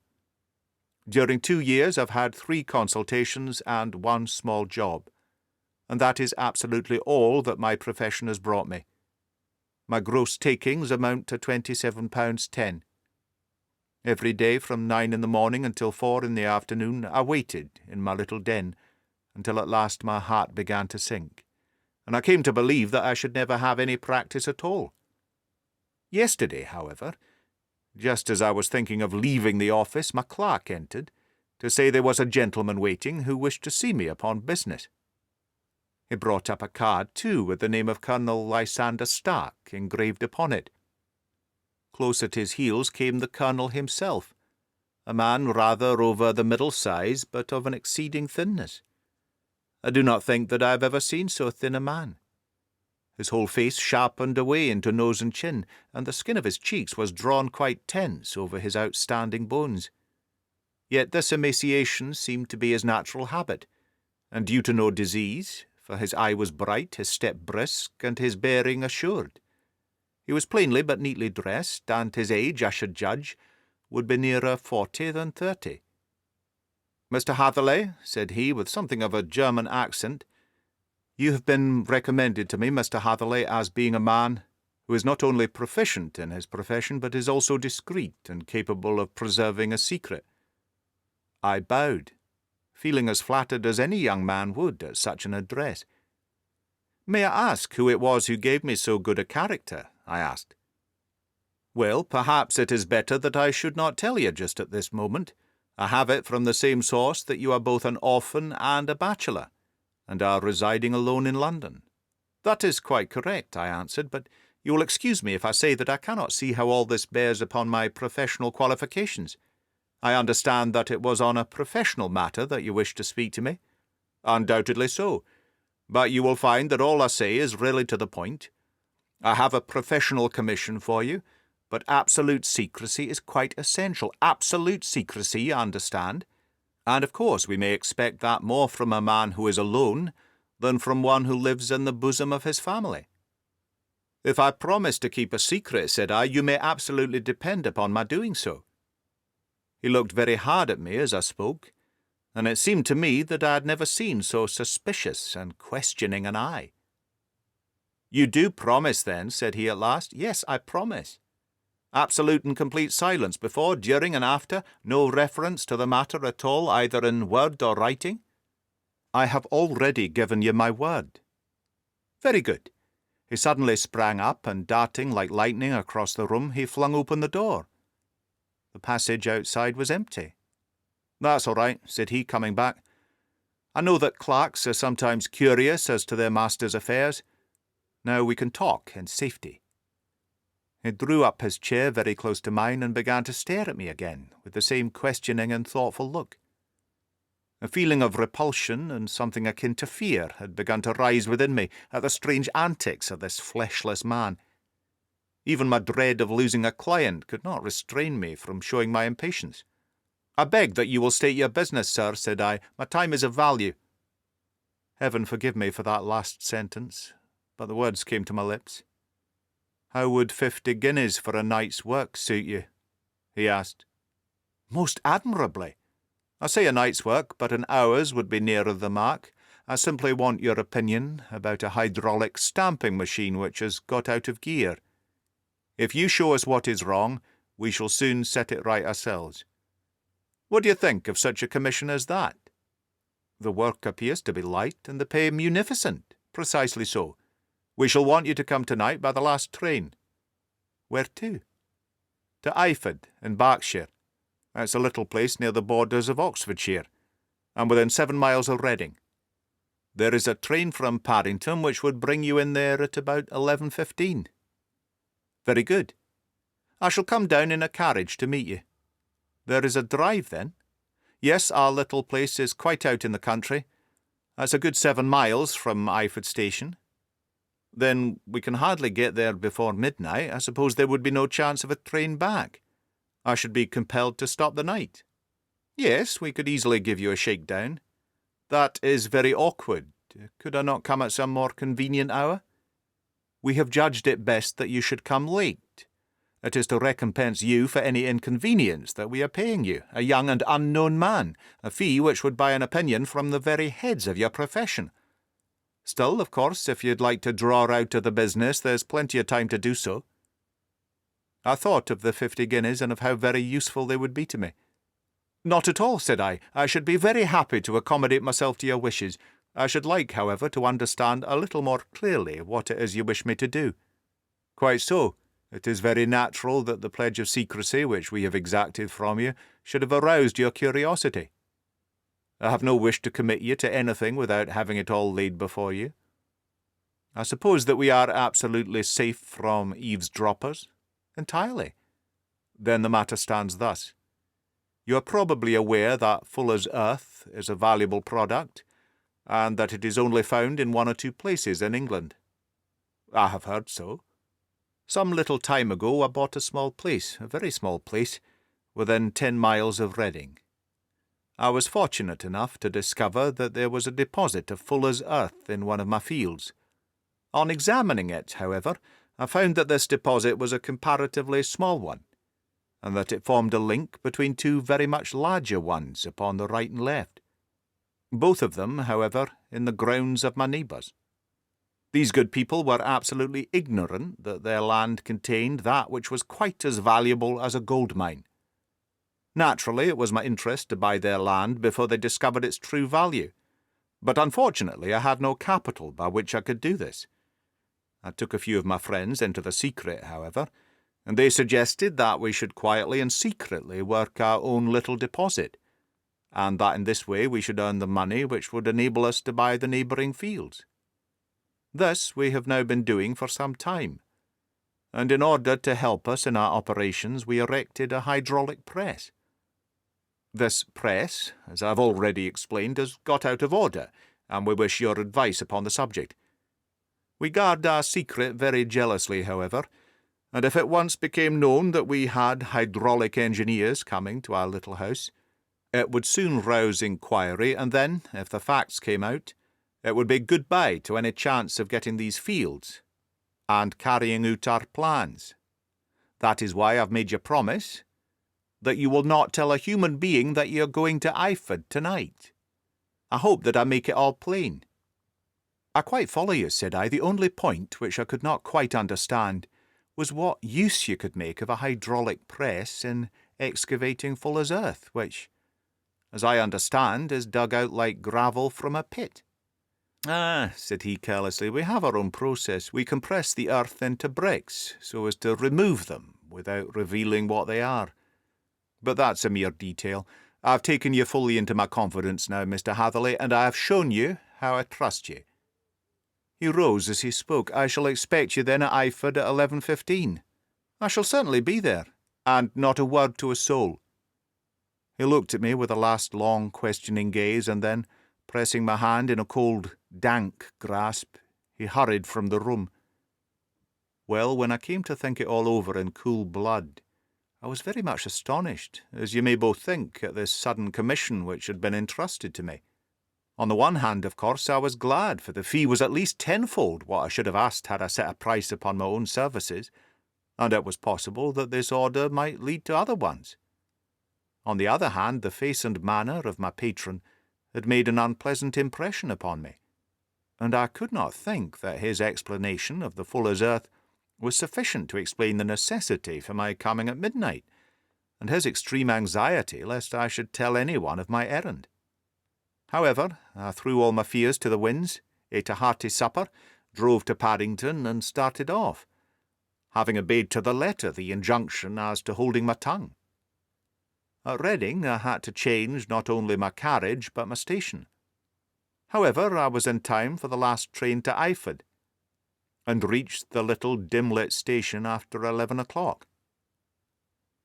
During 2 years I've had 3 consultations and 1 small job, and that is absolutely all that my profession has brought me. My gross takings amount to £27.10. Every day from 9 in the morning until 4 in the afternoon I waited in my little den, until at last my heart began to sink, and I came to believe that I should never have any practice at all. Yesterday, however, just as I was thinking of leaving the office, my clerk entered, to say there was a gentleman waiting who wished to see me upon business. He brought up a card, too, with the name of Colonel Lysander Stark engraved upon it. Close at his heels came the colonel himself, a man rather over the middle size, but of an exceeding thinness. I do not think that I have ever seen so thin a man. His whole face sharpened away into nose and chin, and the skin of his cheeks was drawn quite tense over his outstanding bones. Yet this emaciation seemed to be his natural habit, and due to no disease, for his eye was bright, his step brisk, and his bearing assured. He was plainly but neatly dressed, and his age, I should judge, would be nearer 40 than 30. "Mr. Hatherley," said he, with something of a German accent, "you have been recommended to me, Mr. Hatherley, as being a man who is not only proficient in his profession, but is also discreet and capable of preserving a secret." I bowed, feeling as flattered as any young man would at such an address. "May I ask who it was who gave me so good a character?" I asked. "Well, perhaps it is better that I should not tell you just at this moment. I have it from the same source that you are both an orphan and a bachelor, and are residing alone in London." "That is quite correct," I answered, "but you will excuse me if I say that I cannot see how all this bears upon my professional qualifications. I understand that it was on a professional matter that you wished to speak to me." "Undoubtedly so. But you will find that all I say is really to the point. I have a professional commission for you, but absolute secrecy is quite essential. Absolute secrecy, you understand. And of course we may expect that more from a man who is alone than from one who lives in the bosom of his family." "If I promise to keep a secret," said I, "you may absolutely depend upon my doing so." He looked very hard at me as I spoke, and it seemed to me that I had never seen so suspicious and questioning an eye. "You do promise, then?" said he at last. "Yes, I promise." "Absolute and complete silence before, during, and after? No reference to the matter at all, either in word or writing?" "I have already given you my word." "Very good." He suddenly sprang up, and darting like lightning across the room, he flung open the door. The passage outside was empty. "That's all right," said he, coming back. "I know that clerks are sometimes curious as to their master's affairs. Now we can talk in safety." He drew up his chair very close to mine and began to stare at me again with the same questioning and thoughtful look. A feeling of repulsion and something akin to fear had begun to rise within me at the strange antics of this fleshless man. Even my dread of losing a client could not restrain me from showing my impatience. "I beg that you will state your business, sir," said I. "My time is of value." Heaven forgive me for that last sentence, but the words came to my lips. "How would 50 guineas for a night's work suit you?" he asked. "Most admirably. I say a night's work, but an hour's would be nearer the mark. I simply want your opinion about a hydraulic stamping machine which has got out of gear. If you show us what is wrong, we shall soon set it right ourselves. What do you think of such a commission as that? The work appears to be light, and the pay munificent." "Precisely so. We shall want you to come tonight by the last train." "Where to?" "To Eyford, in Berkshire. It's a little place near the borders of Oxfordshire, and within 7 miles of Reading. There is a train from Paddington which would bring you in there at about 11:15. "Very good. I shall come down in a carriage to meet you." "There is a drive, then?" "Yes, our little place is quite out in the country. It's a good 7 miles from Eyford Station." "Then we can hardly get there before midnight. I suppose there would be no chance of a train back. I should be compelled to stop the night." "Yes, we could easily give you a shakedown." "That is very awkward. Could I not come at some more convenient hour?" "We have judged it best that you should come late. It is to recompense you for any inconvenience that we are paying you, a young and unknown man, a fee which would buy an opinion from the very heads of your profession. Still, of course, if you'd like to draw out of the business, there's plenty of time to do so." I thought of the 50 guineas and of how very useful they would be to me. "Not at all," said I. "I should be very happy to accommodate myself to your wishes. I should like, however, to understand a little more clearly what it is you wish me to do." "Quite so. It is very natural that the pledge of secrecy which we have exacted from you should have aroused your curiosity. I have no wish to commit you to anything without having it all laid before you. I suppose that we are absolutely safe from eavesdroppers?" "Entirely." "Then the matter stands thus. You are probably aware that Fuller's earth is a valuable product, and that it is only found in 1 or 2 places in England." "I have heard so." "Some little time ago I bought a small place, a very small place, within 10 miles of Reading. I was fortunate enough to discover that there was a deposit of Fuller's earth in one of my fields. On examining it, however, I found that this deposit was a comparatively small one, and that it formed a link between 2 very much larger ones upon the right and left, both of them, however, in the grounds of my neighbours. These good people were absolutely ignorant that their land contained that which was quite as valuable as a gold mine. Naturally, it was my interest to buy their land before they discovered its true value, but unfortunately I had no capital by which I could do this. I took a few of my friends into the secret, however, and they suggested that we should quietly and secretly work our own little deposit, and that in this way we should earn the money which would enable us to buy the neighbouring fields. This we have now been doing for some time, and in order to help us in our operations we erected a hydraulic press. This press, as I have already explained, has got out of order, and we wish your advice upon the subject. We guard our secret very jealously, however, and if it once became known that we had hydraulic engineers coming to our little house, it would soon rouse inquiry, and then, if the facts came out, it would be goodbye to any chance of getting these fields, and carrying out our plans. That is why I've made you promise that you will not tell a human being that you are going to Eyford tonight. I hope that I make it all plain." "I quite follow you," said I. "The only point which I could not quite understand was what use you could make of a hydraulic press in excavating Fuller's earth, which, as I understand, is dug out like gravel from a pit." "Ah," said he carelessly, "we have our own process. We compress the earth into bricks so as to remove them without revealing what they are. But that's a mere detail. I've taken you fully into my confidence now, Mr. Hatherley, and I have shown you how I trust you." He rose as he spoke. "I shall expect you then at Eyford at 11:15. "I shall certainly be there." "And not a word to a soul." He looked at me with a last long questioning gaze, and then, pressing my hand in a cold, dank grasp, he hurried from the room. Well, when I came to think it all over in cool blood, I was very much astonished, as you may both think, at this sudden commission which had been entrusted to me. On the one hand, of course, I was glad, for the fee was at least tenfold what I should have asked had I set a price upon my own services, and it was possible that this order might lead to other ones. On the other hand, the face and manner of my patron had made an unpleasant impression upon me, and I could not think that his explanation of the Fuller's earth was sufficient to explain the necessity for my coming at midnight, and his extreme anxiety lest I should tell anyone of my errand. However, I threw all my fears to the winds, ate a hearty supper, drove to Paddington, and started off, having obeyed to the letter the injunction as to holding my tongue. At Reading I had to change not only my carriage but my station. However, I was in time for the last train to Eyford, and reached the little dim-lit station after 11 o'clock.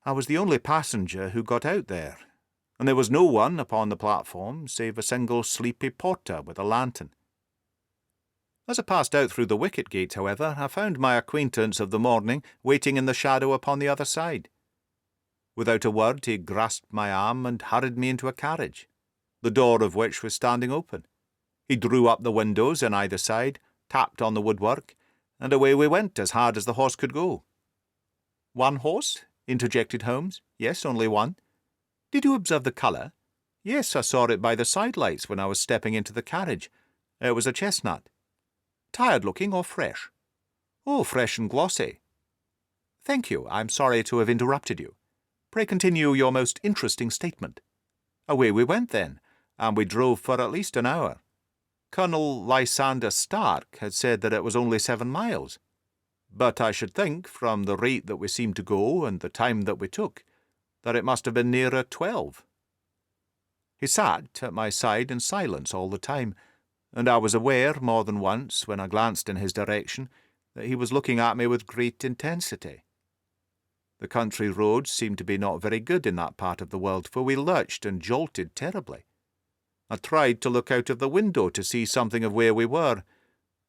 I was the only passenger who got out there, and there was no one upon the platform save a single sleepy porter with a lantern. As I passed out through the wicket gate, however, I found my acquaintance of the morning waiting in the shadow upon the other side. Without a word he grasped my arm and hurried me into a carriage, the door of which was standing open. He drew up the windows on either side, tapped on the woodwork, and away we went as hard as the horse could go. "One horse?" interjected Holmes. "Yes, only one." "Did you observe the colour?" "Yes, I saw it by the sidelights when I was stepping into the carriage. It was a chestnut." "Tired-looking or fresh?" "Oh, fresh and glossy." "Thank you. I'm sorry to have interrupted you. Pray continue your most interesting statement." Away we went then, and we drove for at least an hour. Colonel Lysander Stark had said that it was only 7 miles, but I should think, from the rate that we seemed to go and the time that we took, that it must have been nearer 12. He sat at my side in silence all the time, and I was aware more than once, when I glanced in his direction, that he was looking at me with great intensity. The country roads seemed to be not very good in that part of the world, for we lurched and jolted terribly. I tried to look out of the window to see something of where we were,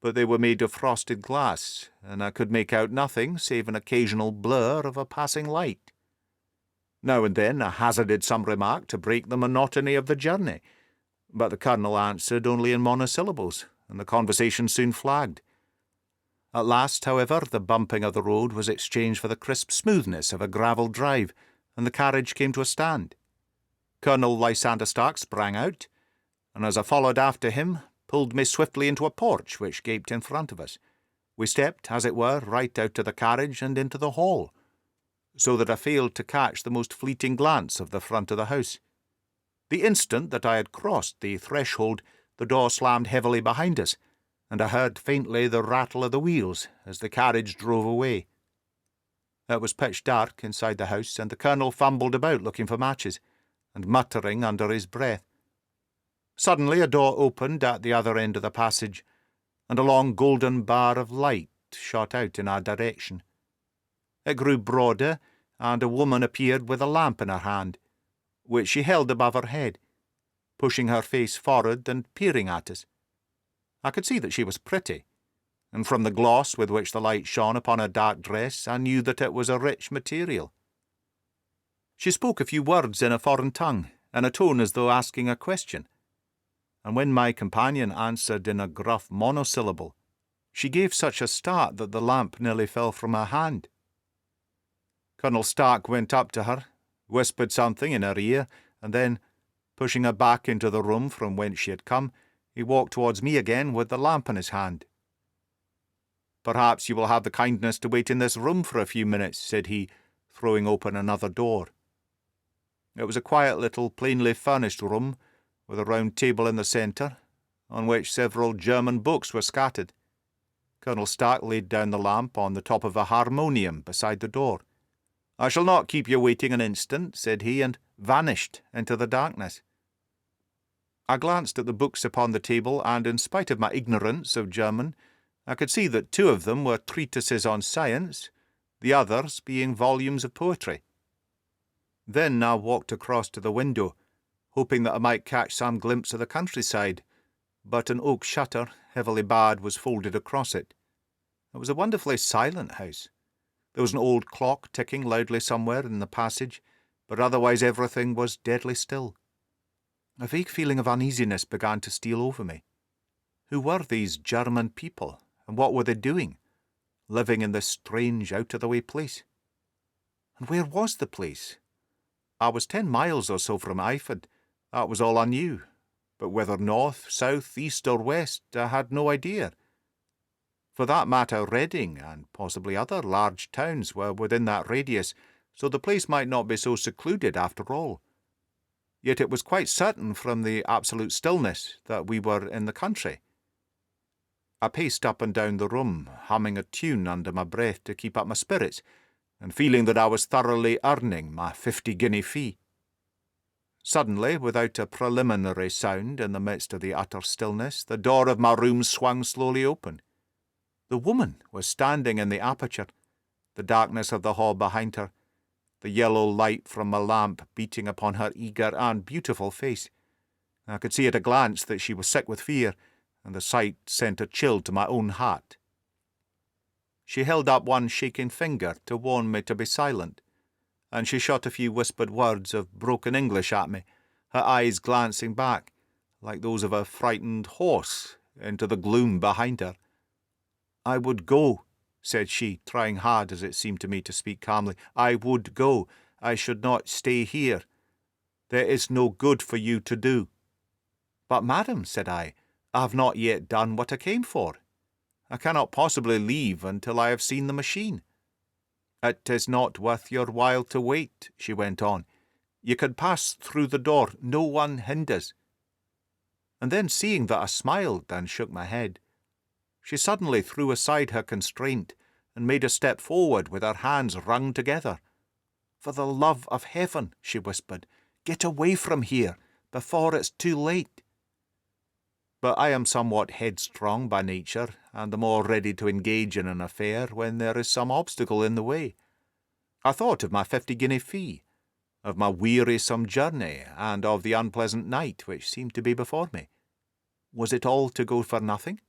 but they were made of frosted glass, and I could make out nothing save an occasional blur of a passing light. Now and then I hazarded some remark to break the monotony of the journey, but the Colonel answered only in monosyllables, and the conversation soon flagged. At last, however, the bumping of the road was exchanged for the crisp smoothness of a gravel drive, and the carriage came to a stand. Colonel Lysander Stark sprang out, and as I followed after him, pulled me swiftly into a porch which gaped in front of us. We stepped, as it were, right out of the carriage and into the hall, so that I failed to catch the most fleeting glance of the front of the house. The instant that I had crossed the threshold, the door slammed heavily behind us, and I heard faintly the rattle of the wheels as the carriage drove away. It was pitch dark inside the house, and the Colonel fumbled about looking for matches, and muttering under his breath. Suddenly a door opened at the other end of the passage, and a long golden bar of light shot out in our direction. It grew broader, and a woman appeared with a lamp in her hand, which she held above her head, pushing her face forward and peering at us. I could see that she was pretty, and from the gloss with which the light shone upon her dark dress, I knew that it was a rich material. She spoke a few words in a foreign tongue, in a tone as though asking a question, and when my companion answered in a gruff monosyllable, she gave such a start that the lamp nearly fell from her hand. Colonel Stark went up to her, whispered something in her ear, and then, pushing her back into the room from whence she had come, he walked towards me again with the lamp in his hand. "Perhaps you will have the kindness to wait in this room for a few minutes," said he, throwing open another door. It was a quiet little plainly furnished room, with a round table in the centre, on which several German books were scattered. Colonel Stark laid down the lamp on the top of a harmonium beside the door. "I shall not keep you waiting an instant," said he, and vanished into the darkness. I glanced at the books upon the table, and in spite of my ignorance of German, I could see that 2 of them were treatises on science, the others being volumes of poetry. Then I walked across to the window, hoping that I might catch some glimpse of the countryside, but an oak shutter, heavily barred, was folded across it. It was a wonderfully silent house. There was an old clock ticking loudly somewhere in the passage, but otherwise everything was deadly still. A vague feeling of uneasiness began to steal over me. Who were these German people, and what were they doing, living in this strange, out-of-the-way place? And where was the place? I was 10 miles or so from Eyford. That was all I knew, but whether north, south, east or west, I had no idea. For that matter, Reading, and possibly other large towns, were within that radius, so the place might not be so secluded after all. Yet it was quite certain from the absolute stillness that we were in the country. I paced up and down the room, humming a tune under my breath to keep up my spirits, and feeling that I was thoroughly earning my 50-guinea fee. Suddenly, without a preliminary sound in the midst of the utter stillness, the door of my room swung slowly open. The woman was standing in the aperture, the darkness of the hall behind her, the yellow light from my lamp beating upon her eager and beautiful face. I could see at a glance that she was sick with fear, and the sight sent a chill to my own heart. She held up one shaking finger to warn me to be silent, and she shot a few whispered words of broken English at me, her eyes glancing back, like those of a frightened horse, into the gloom behind her. "I would go," said she, trying hard, as it seemed to me, to speak calmly. "I would go. I should not stay here. There is no good for you to do." "But, madam," said I have not yet done what I came for. I cannot possibly leave until I have seen the machine." "It is not worth your while to wait," she went on. "You can pass through the door. No one hinders." And then, seeing that I smiled and shook my head, she suddenly threw aside her constraint and made a step forward with her hands wrung together. "For the love of heaven," she whispered, "get away from here before it's too late." But I am somewhat headstrong by nature, and am more ready to engage in an affair when there is some obstacle in the way. I thought of my 50-guinea fee, of my wearisome journey, and of the unpleasant night which seemed to be before me. Was it all to go for nothing?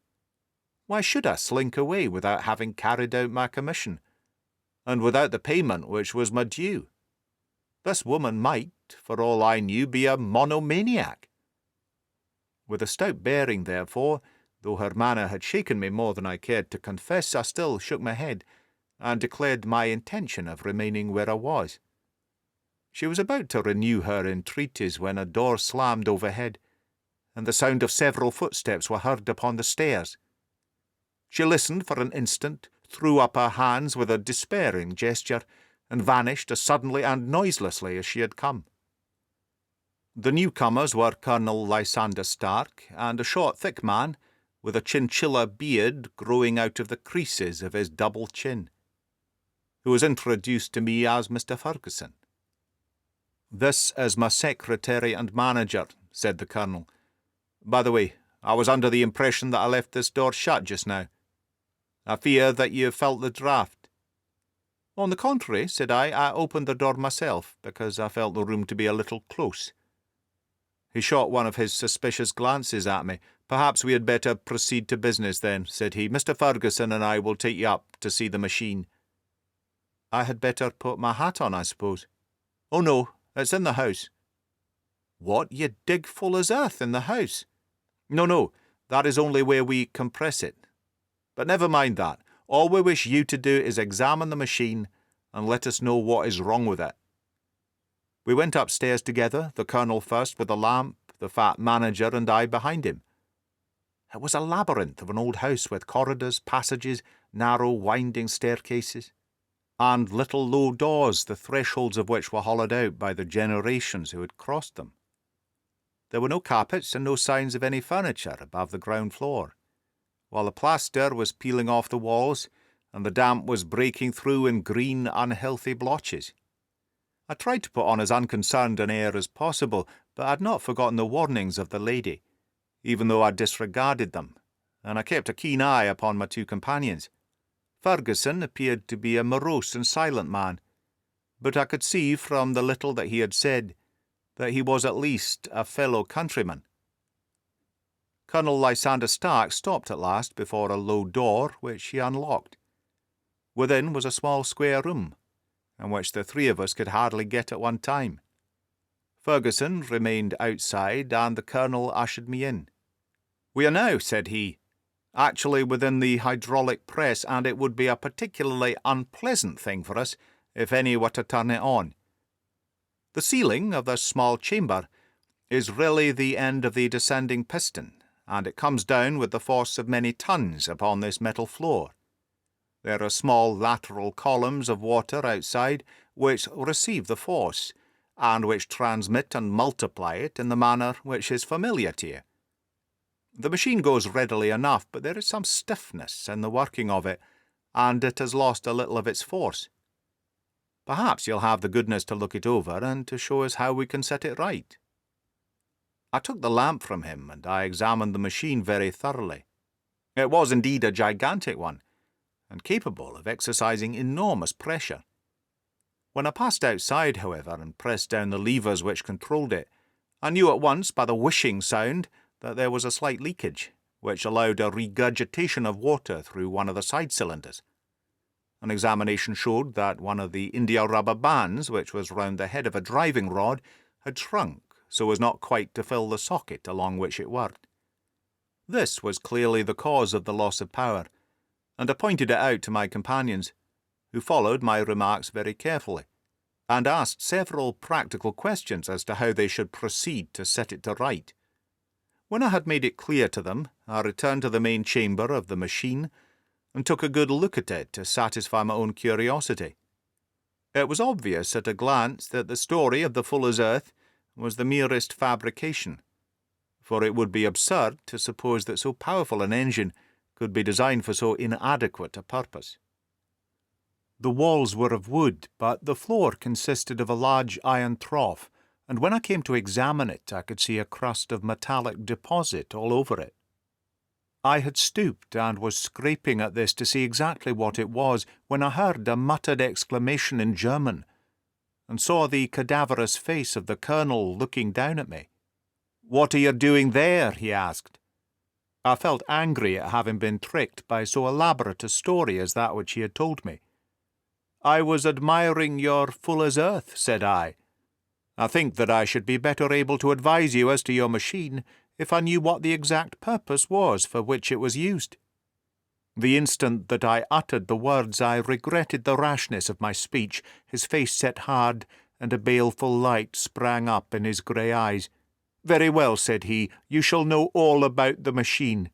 Why should I slink away without having carried out my commission, and without the payment which was my due? This woman might, for all I knew, be a monomaniac. With a stout bearing, therefore, though her manner had shaken me more than I cared to confess, I still shook my head, and declared my intention of remaining where I was. She was about to renew her entreaties when a door slammed overhead, and the sound of several footsteps were heard upon the stairs. She listened for an instant, threw up her hands with a despairing gesture, and vanished as suddenly and noiselessly as she had come. The newcomers were Colonel Lysander Stark and a short, thick man, with a chinchilla beard growing out of the creases of his double chin, who was introduced to me as Mr. Ferguson. "This is my secretary and manager," said the Colonel. "By the way, I was under the impression that I left this door shut just now. I fear that you felt the draught." "On the contrary," said I opened the door myself, because I felt the room to be a little close." He shot one of his suspicious glances at me. "Perhaps we had better proceed to business then," said he. "Mr. Ferguson and I will take you up to see the machine." "I had better put my hat on, I suppose." "Oh, no, it's in the house." "What, you dig full as earth in the house?" No, that is only where we compress it. But never mind that. All we wish you to do is examine the machine and let us know what is wrong with it." We went upstairs together, the Colonel first with a lamp, the fat manager and I behind him. It was a labyrinth of an old house with corridors, passages, narrow winding staircases, and little low doors, the thresholds of which were hollowed out by the generations who had crossed them. There were no carpets and no signs of any furniture above the ground floor, while the plaster was peeling off the walls and the damp was breaking through in green, unhealthy blotches. I tried to put on as unconcerned an air as possible, but I had not forgotten the warnings of the lady, even though I disregarded them, and I kept a keen eye upon my two companions. Ferguson appeared to be a morose and silent man, but I could see from the little that he had said that he was at least a fellow countryman. Colonel Lysander Stark stopped at last before a low door, which he unlocked. Within was a small square room, in which the three of us could hardly get at one time. Ferguson remained outside, and the Colonel ushered me in. "We are now," said he, "actually within the hydraulic press, and it would be a particularly unpleasant thing for us if any were to turn it on. The ceiling of this small chamber is really the end of the descending piston, and it comes down with the force of many tons upon this metal floor. There are small lateral columns of water outside which receive the force, and which transmit and multiply it in the manner which is familiar to you. The machine goes readily enough, but there is some stiffness in the working of it, and it has lost a little of its force. Perhaps you'll have the goodness to look it over and to show us how we can set it right." I took the lamp from him, and I examined the machine very thoroughly. It was indeed a gigantic one, and capable of exercising enormous pressure. When I passed outside, however, and pressed down the levers which controlled it, I knew at once by the whishing sound that there was a slight leakage, which allowed a regurgitation of water through one of the side cylinders. An examination showed that one of the india-rubber bands, which was round the head of a driving rod, had shrunk so as not quite to fill the socket along which it worked. This was clearly the cause of the loss of power, and I pointed it out to my companions, who followed my remarks very carefully, and asked several practical questions as to how they should proceed to set it to right. When I had made it clear to them, I returned to the main chamber of the machine, and took a good look at it to satisfy my own curiosity. It was obvious at a glance that the story of the Fuller's Earth was the merest fabrication, for it would be absurd to suppose that so powerful an engine could be designed for so inadequate a purpose. The walls were of wood, but the floor consisted of a large iron trough, and when I came to examine it I could see a crust of metallic deposit all over it. I had stooped and was scraping at this to see exactly what it was when I heard a muttered exclamation in German, and saw the cadaverous face of the colonel looking down at me. "What are you doing there?" he asked. I felt angry at having been tricked by so elaborate a story as that which he had told me. "I was admiring your Fuller's Earth," said I. "I think that I should be better able to advise you as to your machine if I knew what the exact purpose was for which it was used." The instant that I uttered the words I regretted the rashness of my speech. His face set hard, and a baleful light sprang up in his grey eyes. "Very well," said he, "you shall know all about the machine."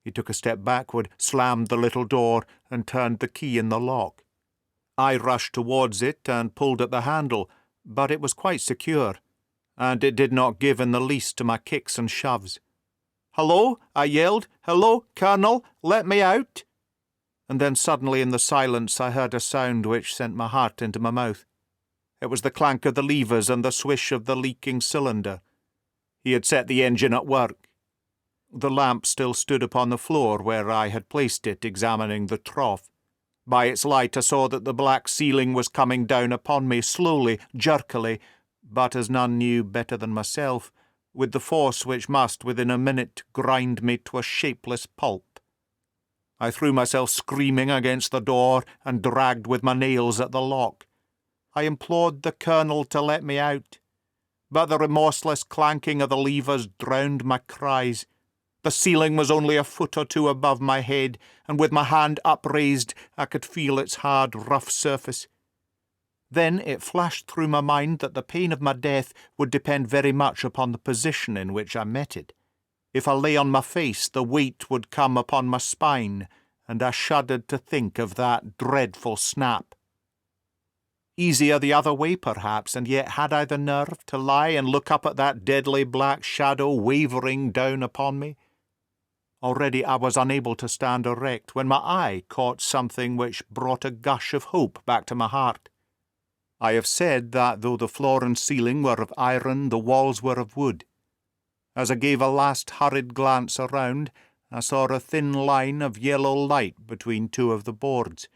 He took a step backward, slammed the little door, and turned the key in the lock. I rushed towards it and pulled at the handle, but it was quite secure, and it did not give in the least to my kicks and shoves. "Hello!" I yelled. "Hello, Colonel! Let me out!" And then suddenly in the silence I heard a sound which sent my heart into my mouth. It was the clank of the levers and the swish of the leaking cylinder. He had set the engine at work. The lamp still stood upon the floor where I had placed it, examining the trough. By its light I saw that the black ceiling was coming down upon me slowly, jerkily, but as none knew better than myself, with the force which must within a minute grind me to a shapeless pulp. I threw myself screaming against the door and dragged with my nails at the lock. I implored the colonel to let me out, but the remorseless clanking of the levers drowned my cries. The ceiling was only a foot or two above my head, and with my hand upraised I could feel its hard, rough surface. Then it flashed through my mind that the pain of my death would depend very much upon the position in which I met it. If I lay on my face, the weight would come upon my spine, and I shuddered to think of that dreadful snap. Easier the other way, perhaps, and yet had I the nerve to lie and look up at that deadly black shadow wavering down upon me? Already I was unable to stand erect when my eye caught something which brought a gush of hope back to my heart. I have said that though the floor and ceiling were of iron, the walls were of wood. As I gave a last hurried glance around, I saw a thin line of yellow light between two of the boards,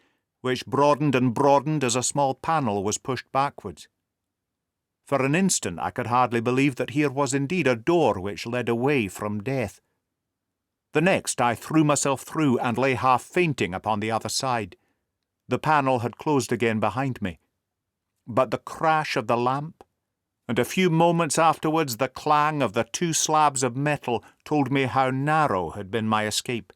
which broadened and broadened as a small panel was pushed backwards. For an instant I could hardly believe that here was indeed a door which led away from death. The next I threw myself through and lay half fainting upon the other side. The panel had closed again behind me. But the crash of the lamp, and a few moments afterwards the clang of the two slabs of metal told me how narrow had been my escape.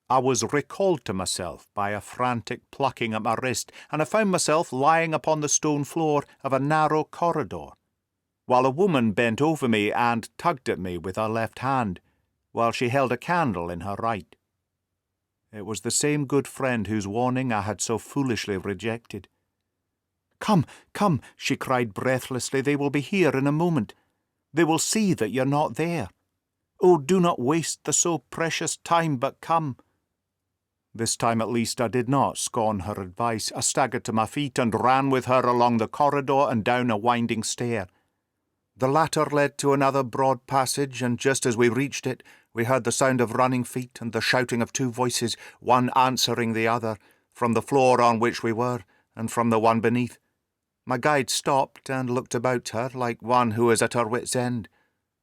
I was recalled to myself by a frantic plucking at my wrist, and I found myself lying upon the stone floor of a narrow corridor, while a woman bent over me and tugged at me with her left hand, while she held a candle in her right. It was the same good friend whose warning I had so foolishly rejected. "Come, come," she cried breathlessly, "they will be here in a moment. They will see that you're not there. Oh, do not waste the so precious time, but come." This time at least I did not scorn her advice. I staggered to my feet and ran with her along the corridor and down a winding stair. The latter led to another broad passage, and just as we reached it, we heard the sound of running feet and the shouting of two voices, one answering the other, from the floor on which we were, and from the one beneath. My guide stopped and looked about her like one who is at her wit's end.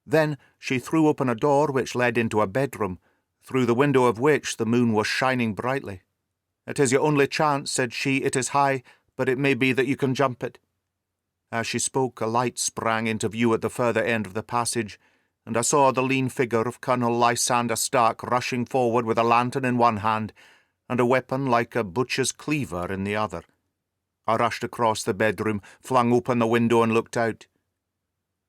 Then she threw open a door which led into a bedroom, through the window of which the moon was shining brightly. "It is your only chance," said she. "It is high, but it may be that you can jump it." As she spoke, a light sprang into view at the further end of the passage, and I saw the lean figure of Colonel Lysander Stark rushing forward with a lantern in one hand and a weapon like a butcher's cleaver in the other. I rushed across the bedroom, flung open the window and looked out.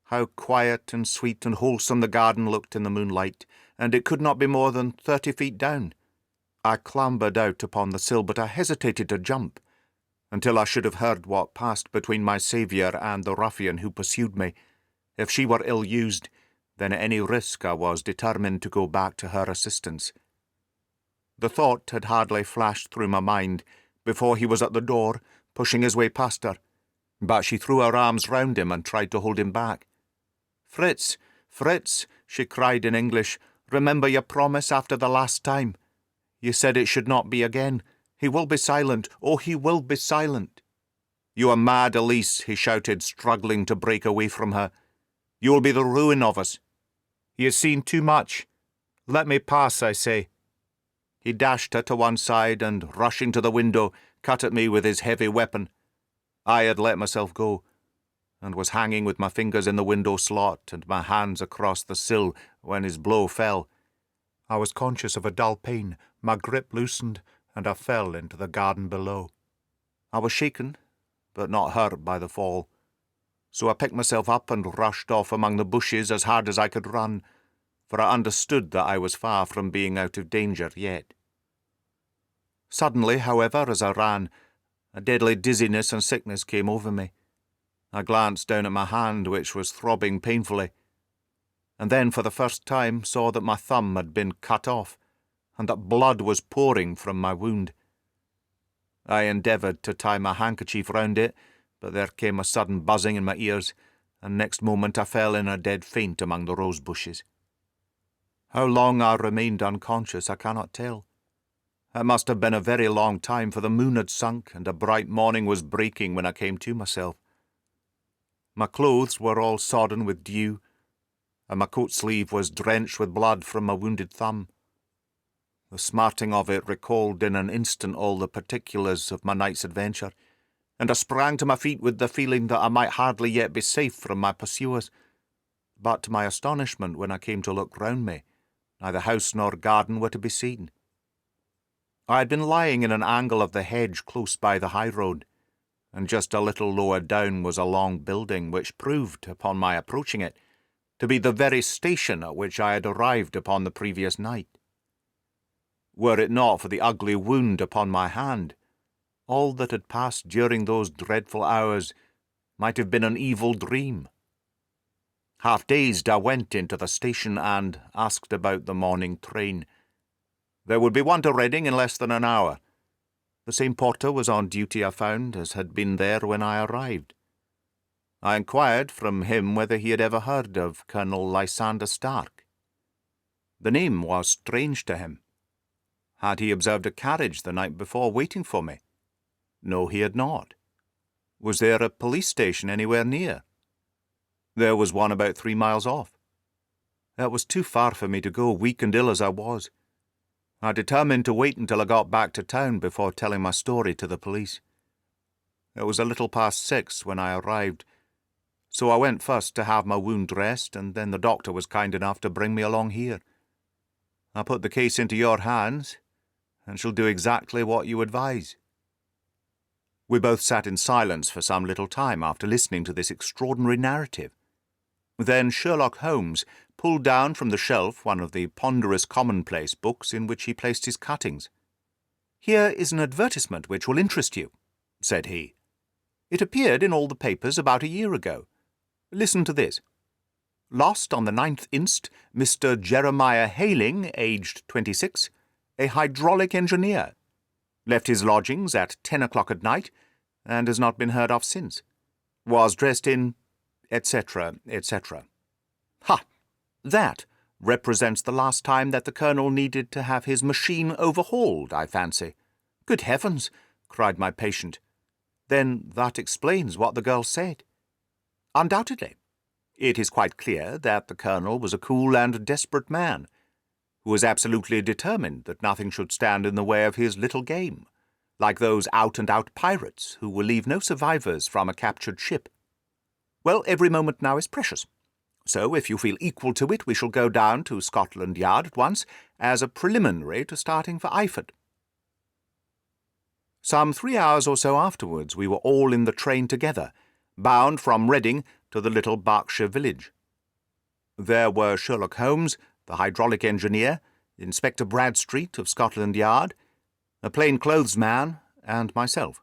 How quiet and sweet and wholesome the garden looked in the moonlight, and it could not be more than 30 feet down. I clambered out upon the sill, but I hesitated to jump. until I should have heard what passed between my saviour and the ruffian who pursued me. If she were ill-used, then at any risk I was determined to go back to her assistance. The thought had hardly flashed through my mind before he was at the door, pushing his way past her, but she threw her arms round him and tried to hold him back. "Fritz, Fritz," she cried in English, "remember your promise after the last time. You said it should not be again. He will be silent. Oh, he will be silent." "You are mad, Elise," he shouted, struggling to break away from her. "You will be the ruin of us. He has seen too much. Let me pass, I say." He dashed her to one side and, rushing to the window, cut at me with his heavy weapon. I had let myself go, and was hanging with my fingers in the window slot and my hands across the sill when his blow fell. I was conscious of a dull pain, my grip loosened, and I fell into the garden below. I was shaken, but not hurt by the fall, so I picked myself up and rushed off among the bushes as hard as I could run, for I understood that I was far from being out of danger yet. Suddenly, however, as I ran, a deadly dizziness and sickness came over me. I glanced down at my hand, which was throbbing painfully, and then for the first time saw that my thumb had been cut off, and that blood was pouring from my wound. I endeavoured to tie my handkerchief round it, but there came a sudden buzzing in my ears, and next moment I fell in a dead faint among the rose bushes. How long I remained unconscious I cannot tell. It must have been a very long time, for the moon had sunk, and a bright morning was breaking when I came to myself. My clothes were all sodden with dew, and my coat sleeve was drenched with blood from my wounded thumb. The smarting of it recalled in an instant all the particulars of my night's adventure, and I sprang to my feet with the feeling that I might hardly yet be safe from my pursuers. But to my astonishment, when I came to look round me, neither house nor garden were to be seen. I had been lying in an angle of the hedge close by the high road, and just a little lower down was a long building which proved, upon my approaching it, to be the very station at which I had arrived upon the previous night. Were it not for the ugly wound upon my hand, all that had passed during those dreadful hours might have been an evil dream. Half-dazed, I went into the station and asked about the morning train. There would be one to Reading in less than an hour. The same porter was on duty, I found, as had been there when I arrived. I inquired from him whether he had ever heard of Colonel Lysander Stark. The name was strange to him. Had he observed a carriage the night before waiting for me? No, he had not. Was there a police station anywhere near? There was one about 3 miles off. It was too far for me to go, weak and ill as I was. I determined to wait until I got back to town before telling my story to the police. It was a little past 6 when I arrived, so I went first to have my wound dressed, and then the doctor was kind enough to bring me along here. I put the case into your hands, and shall do exactly what you advise." We both sat in silence for some little time after listening to this extraordinary narrative. Then Sherlock Holmes pulled down from the shelf one of the ponderous commonplace books in which he placed his cuttings. "Here is an advertisement which will interest you," said he. "It appeared in all the papers about a year ago. Listen to this. Lost on the 9th inst, Mr. Jeremiah Hayling, aged 26, a hydraulic engineer. Left his lodgings at 10 o'clock at night, and has not been heard of since. Was dressed in, etc., etc. Ha! That represents the last time that the Colonel needed to have his machine overhauled, I fancy." "Good heavens!" cried my patient. "Then that explains what the girl said." "Undoubtedly. It is quite clear that the Colonel was a cool and desperate man, who was absolutely determined that nothing should stand in the way of his little game, like those out-and-out pirates who will leave no survivors from a captured ship. Well, every moment now is precious. So, if you feel equal to it, we shall go down to Scotland Yard at once, as a preliminary to starting for Eyford." Some 3 hours or so afterwards we were all in the train together, bound from Reading to the little Berkshire village. There were Sherlock Holmes, the hydraulic engineer, Inspector Bradstreet of Scotland Yard, a plain-clothes man, and myself.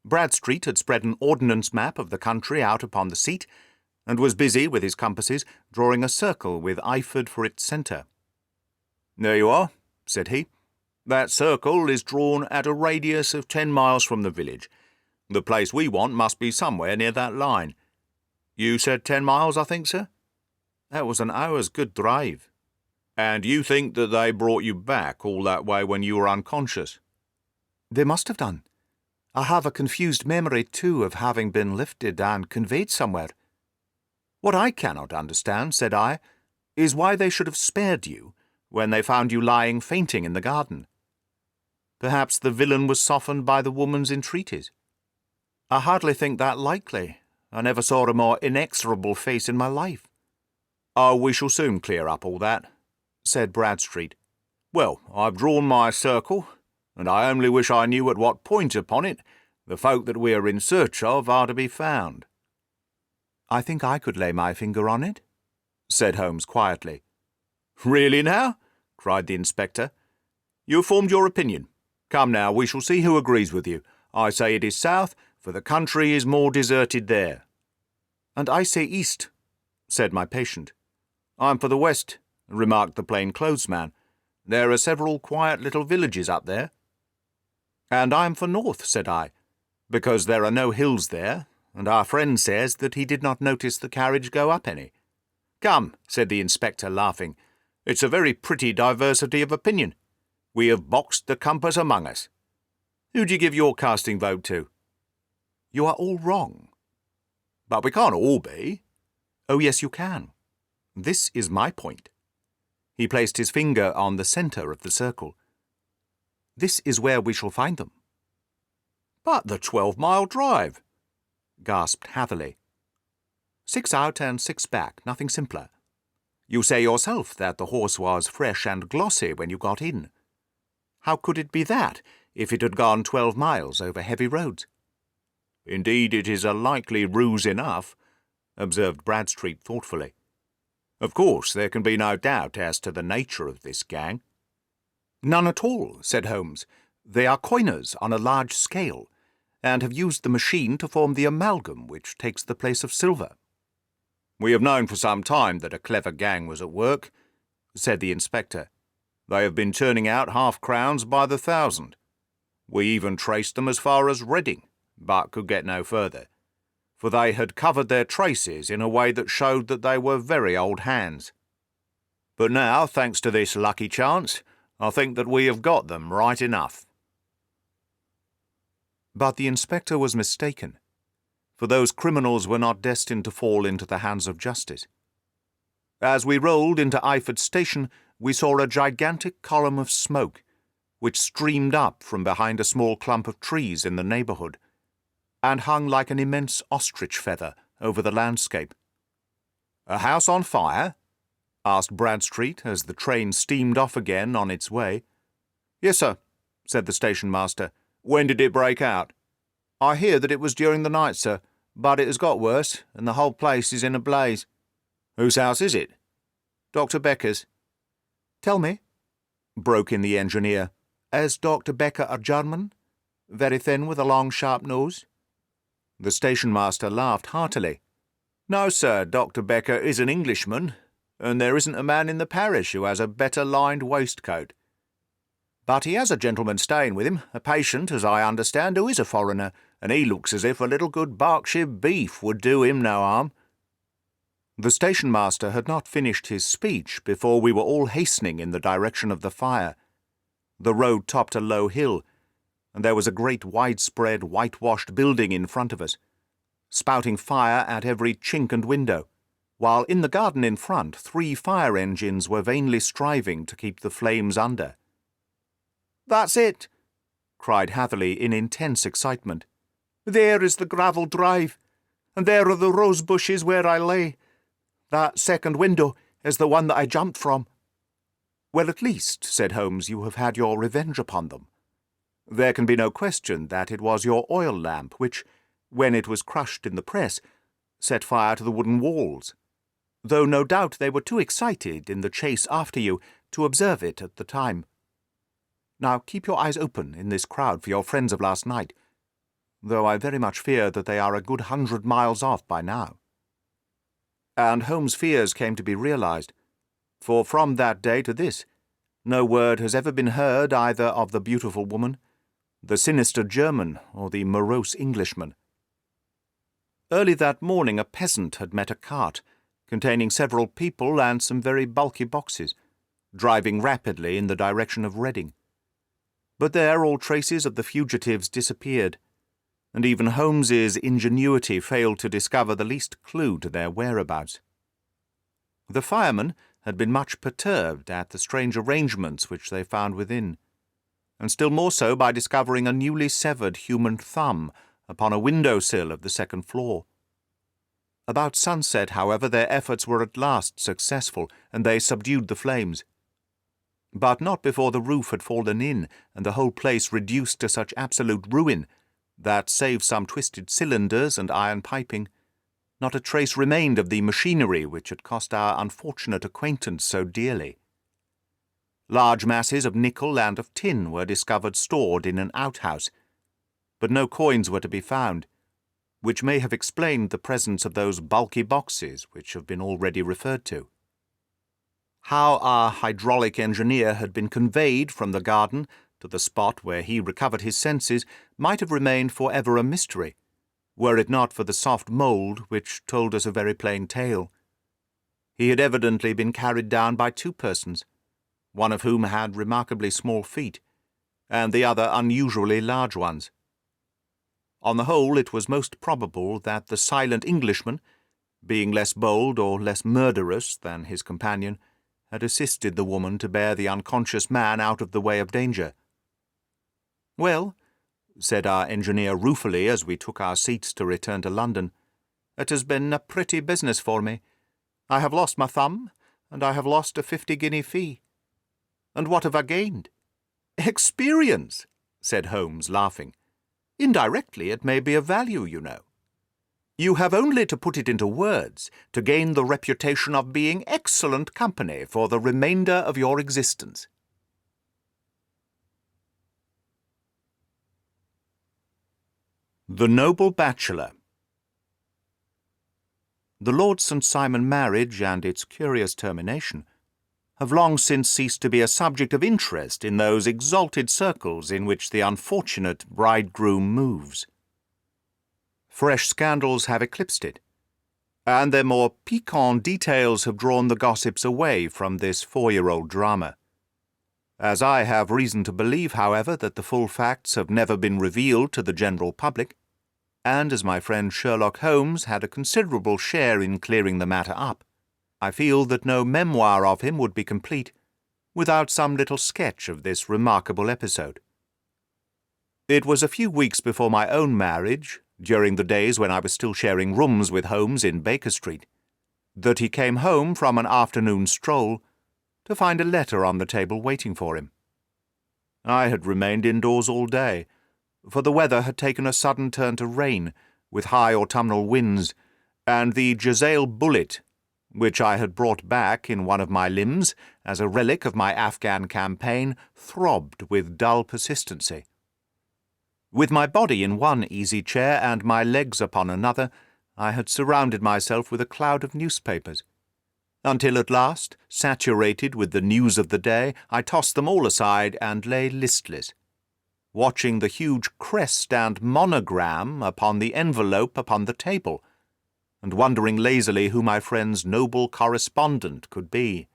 Bradstreet had spread an ordnance map of the country out upon the seat, and was busy with his compasses, drawing a circle with Iford for its centre. "There you are," said he. "That circle is drawn at a radius of 10 miles from the village. The place we want must be somewhere near that line. You said 10 miles, I think, sir? That was an hour's good drive. And you think that they brought you back all that way when you were unconscious?" "They must have done. I have a confused memory, too, of having been lifted and conveyed somewhere. What I cannot understand," said I, "is why they should have spared you when they found you lying fainting in the garden. Perhaps the villain was softened by the woman's entreaties. I hardly think that likely. I never saw a more inexorable face in my life." "Oh, we shall soon clear up all that," said Bradstreet. "Well, I've drawn my circle, and I only wish I knew at what point upon it the folk that we are in search of are to be found." "I think I could lay my finger on it," said Holmes quietly. "Really now?" cried the inspector. "You have formed your opinion. Come now, we shall see who agrees with you. I say it is south, for the country is more deserted there." "And I say east," said my patient. "I'm for the west," remarked the plain-clothes man. "There are several quiet little villages up there." "And I'm for north," said I, "because there are no hills there, and our friend says that he did not notice the carriage go up any." "Come," said the inspector, laughing, "it's a very pretty diversity of opinion. We have boxed the compass among us. Who do you give your casting vote to?" "You are all wrong." "But we can't all be." "Oh, yes, you can. This is my point." He placed his finger on the centre of the circle. "This is where we shall find them." "But the 12-mile drive!" gasped Hatherley. 6 out and 6 back, nothing simpler. You say yourself that the horse was fresh and glossy when you got in. How could it be that, if it had gone 12 miles over heavy roads? "Indeed, it is a likely ruse enough," observed Bradstreet thoughtfully. "Of course, there can be no doubt as to the nature of this gang." "None at all," said Holmes. "They are coiners on a large scale, and have used the machine to form the amalgam which takes the place of silver." "We have known for some time that a clever gang was at work," said the inspector. "They have been turning out half-crowns by the thousand. We even traced them as far as Reading, but could get no further, for they had covered their traces in a way that showed that they were very old hands. But now, thanks to this lucky chance, I think that we have got them right enough." But the inspector was mistaken, for those criminals were not destined to fall into the hands of justice. As we rolled into Iford station, we saw a gigantic column of smoke, which streamed up from behind a small clump of trees in the neighbourhood, and hung like an immense ostrich feather over the landscape. "A house on fire?" asked Bradstreet as the train steamed off again on its way. "Yes, sir," said the station-master. "When did it break out?" "I hear that it was during the night, sir, but it has got worse, and the whole place is in a blaze." "Whose house is it?" "Dr. Becker's." "Tell me," broke in the engineer, "is Dr. Becker a German? Very thin with a long sharp nose?" The station-master laughed heartily. "No, sir, Dr. Becker is an Englishman, and there isn't a man in the parish who has a better lined waistcoat. But he has a gentleman staying with him, a patient, as I understand, who is a foreigner, and he looks as if a little good Berkshire beef would do him no harm." The station-master had not finished his speech before we were all hastening in the direction of the fire. The road topped a low hill, and there was a great widespread whitewashed building in front of us, spouting fire at every chink and window, while in the garden in front 3 fire engines were vainly striving to keep the flames under. "That's it!" cried Hatherley in intense excitement. "There is the gravel drive, and there are the rose bushes where I lay. That second window is the one that I jumped from." "Well, at least," said Holmes, "you have had your revenge upon them. There can be no question that it was your oil lamp which, when it was crushed in the press, set fire to the wooden walls, though no doubt they were too excited in the chase after you to observe it at the time. Now keep your eyes open in this crowd for your friends of last night. though I very much fear that they are a good 100 miles off by now." And Holmes' fears came to be realized, for from that day to this, no word has ever been heard either of the beautiful woman, the sinister German, or the morose Englishman. Early that morning a peasant had met a cart, containing several people and some very bulky boxes, driving rapidly in the direction of Reading. But there all traces of the fugitives disappeared, and even Holmes's ingenuity failed to discover the least clue to their whereabouts. The firemen had been much perturbed at the strange arrangements which they found within, and still more so by discovering a newly severed human thumb upon a window-sill of the second floor. About sunset, however, their efforts were at last successful, and they subdued the flames. But not before the roof had fallen in, and the whole place reduced to such absolute ruin that, save some twisted cylinders and iron piping, not a trace remained of the machinery which had cost our unfortunate acquaintance so dearly. Large masses of nickel and of tin were discovered stored in an outhouse, but no coins were to be found, which may have explained the presence of those bulky boxes which have been already referred to. How our hydraulic engineer had been conveyed from the garden to the spot where he recovered his senses might have remained for ever a mystery, were it not for the soft mould which told us a very plain tale. He had evidently been carried down by two persons, one of whom had remarkably small feet, and the other unusually large ones. On the whole, it was most probable that the silent Englishman, being less bold or less murderous than his companion, had assisted the woman to bear the unconscious man out of the way of danger. "Well," said our engineer ruefully as we took our seats to return to London, "it has been a pretty business for me. I have lost my thumb, and I have lost a 50-guinea fee. And what have I gained?" "Experience," said Holmes, laughing. "Indirectly it may be of value, you know. You have only to put it into words to gain the reputation of being excellent company for the remainder of your existence." The Noble Bachelor. The Lord St. Simon marriage and its curious termination have long since ceased to be a subject of interest in those exalted circles in which the unfortunate bridegroom moves. Fresh scandals have eclipsed it, and their more piquant details have drawn the gossips away from this 4-year-old drama. As I have reason to believe, however, that the full facts have never been revealed to the general public, and as my friend Sherlock Holmes had a considerable share in clearing the matter up, I feel that no memoir of him would be complete without some little sketch of this remarkable episode. It was a few weeks before my own marriage, during the days when I was still sharing rooms with Holmes in Baker Street, that he came home from an afternoon stroll to find a letter on the table waiting for him. I had remained indoors all day, for the weather had taken a sudden turn to rain, with high autumnal winds, and the Jezail bullet, which I had brought back in one of my limbs as a relic of my Afghan campaign, throbbed with dull persistency. With my body in one easy chair and my legs upon another, I had surrounded myself with a cloud of newspapers, until at last, saturated with the news of the day, I tossed them all aside and lay listless, watching the huge crest and monogram upon the envelope upon the table, and wondering lazily who my friend's noble correspondent could be.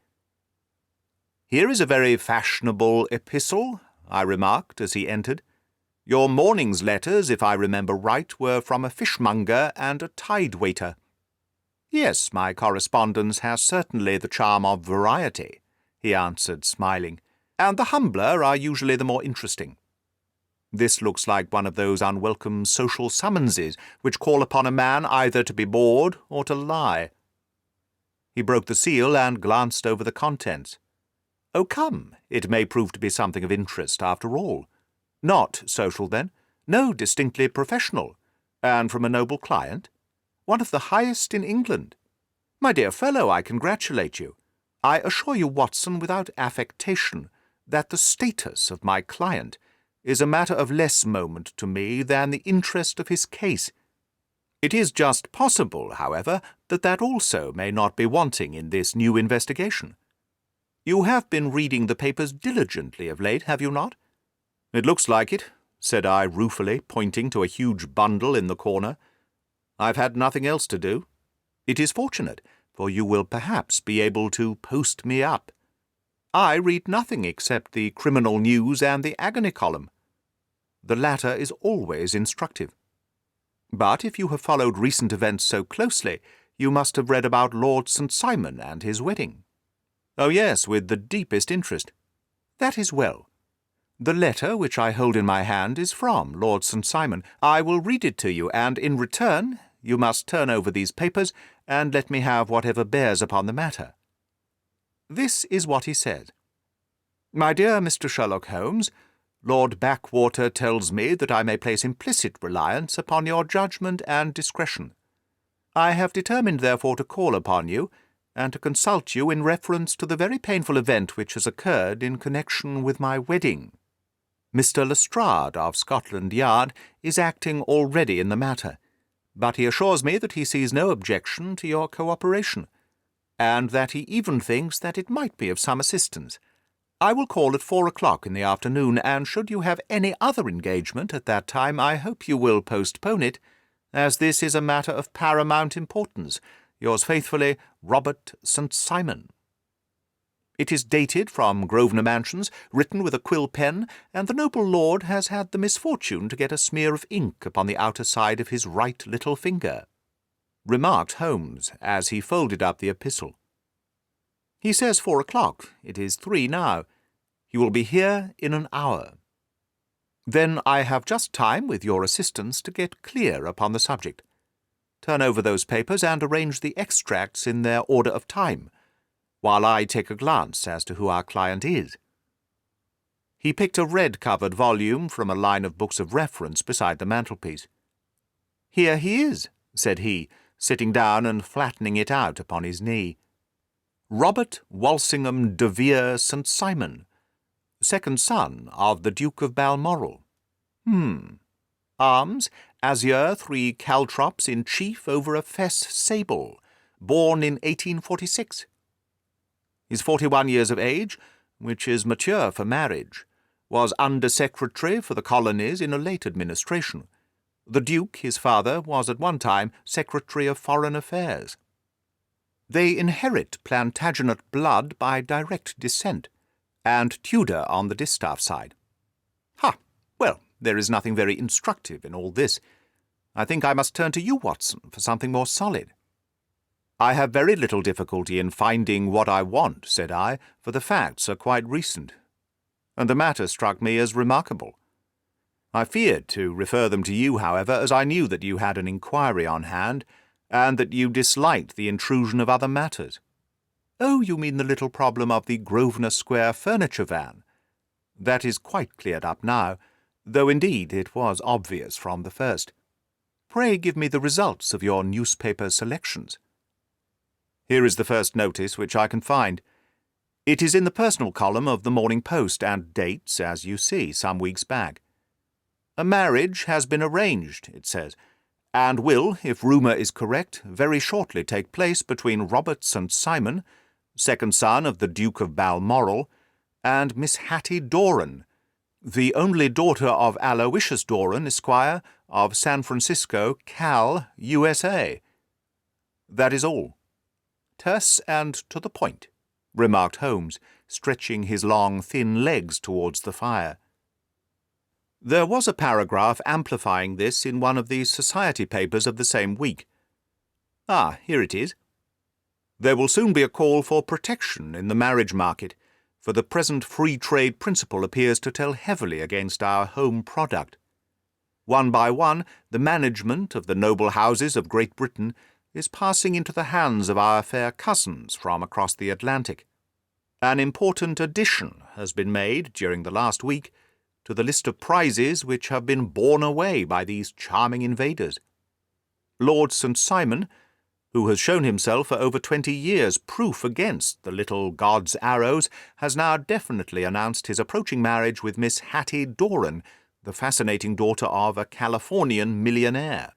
"Here is a very fashionable epistle," I remarked as he entered. "Your morning's letters, if I remember right, were from a fishmonger and a tide-waiter." "Yes, my correspondence has certainly the charm of variety," he answered, smiling, "and the humbler are usually the more interesting. This looks like one of those unwelcome social summonses which call upon a man either to be bored or to lie." He broke the seal and glanced over the contents. "Oh, come, it may prove to be something of interest after all. Not social, then? No, distinctly professional. And from a noble client? One of the highest in England. My dear fellow, I congratulate you. I assure you, Watson, without affectation, that the status of my client is a matter of less moment to me than the interest of his case. It is just possible, however, that also may not be wanting in this new investigation. You have been reading the papers diligently of late, have you not?" "It looks like it," said I ruefully, pointing to a huge bundle in the corner. "I've had nothing else to do. It is fortunate, for you will perhaps be able to post me up. I read nothing except the criminal news and the agony column. The latter is always instructive. But if you have followed recent events so closely, you must have read about Lord St. Simon and his wedding." "Oh yes, with the deepest interest." "That is well. The letter which I hold in my hand is from Lord St. Simon. I will read it to you, and in return you must turn over these papers and let me have whatever bears upon the matter. This is what he said. "My dear Mr. Sherlock Holmes, Lord Backwater tells me that I may place implicit reliance upon your judgment and discretion. I have determined, therefore, to call upon you, and to consult you in reference to the very painful event which has occurred in connection with my wedding. Mr. Lestrade of Scotland Yard is acting already in the matter, but he assures me that he sees no objection to your cooperation, and that he even thinks that it might be of some assistance. I will call at 4 o'clock in the afternoon, and should you have any other engagement at that time, I hope you will postpone it, as this is a matter of paramount importance. Yours faithfully, Robert St. Simon." It is dated from Grosvenor Mansions, written with a quill pen, and the noble lord has had the misfortune to get a smear of ink upon the outer side of his right little finger, remarked Holmes, as he folded up the epistle. "He says 4 o'clock. It is 3 now. He will be here in an hour. Then I have just time, with your assistance, to get clear upon the subject. Turn over those papers and arrange the extracts in their order of time, while I take a glance as to who our client is." He picked a red-covered volume from a line of books of reference beside the mantelpiece. "Here he is," said he, sitting down and flattening it out upon his knee. "Robert Walsingham de Vere St. Simon, second son of the Duke of Balmoral. Arms, azure, 3 caltrops in chief over a fess sable, born in 1846. Is 41 years of age, which is mature for marriage. Was Under-Secretary for the Colonies in a late administration. The Duke, his father, was at one time Secretary of Foreign Affairs. They inherit Plantagenet blood by direct descent, and Tudor on the distaff side. Ha! Well, there is nothing very instructive in all this. I think I must turn to you, Watson, for something more solid." "I have very little difficulty in finding what I want," said I, "for the facts are quite recent, and the matter struck me as remarkable. I feared to refer them to you, however, as I knew that you had an inquiry on hand, and that you disliked the intrusion of other matters." "Oh, you mean the little problem of the Grosvenor Square furniture van. That is quite cleared up now, though indeed it was obvious from the first. Pray give me the results of your newspaper selections." Here is the first notice which I can find. It is in the personal column of the Morning Post, and dates, as you see, some weeks back. "A marriage has been arranged," it says, "and will, if rumour is correct, very shortly take place between Robert St. Simon, second son of the Duke of Balmoral, and Miss Hattie Doran, the only daughter of Aloysius Doran, Esquire, of San Francisco, Cal, USA. That is all. Terse and to the point," remarked Holmes, stretching his long, thin legs towards the fire. There was a paragraph amplifying this in one of the society papers of the same week. Here it is. "There will soon be a call for protection in the marriage market, for the present free trade principle appears to tell heavily against our home product. One by one, the management of the noble houses of Great Britain is passing into the hands of our fair cousins from across the Atlantic. An important addition has been made during the last week to the list of prizes which have been borne away by these charming invaders. Lord St. Simon, who has shown himself for over 20 years proof against the little god's arrows, has now definitely announced his approaching marriage with Miss Hattie Doran, the fascinating daughter of a Californian millionaire.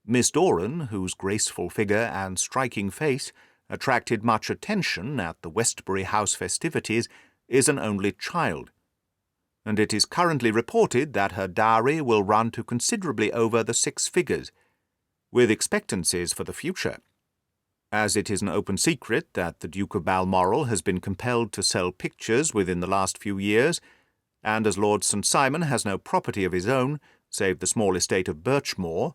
Miss Doran, whose graceful figure and striking face attracted much attention at the Westbury House festivities, is an only child, and it is currently reported that her dowry will run to considerably over the 6 figures, with expectancies for the future. As it is an open secret that the Duke of Balmoral has been compelled to sell pictures within the last few years, and as Lord St. Simon has no property of his own, save the small estate of Birchmoor,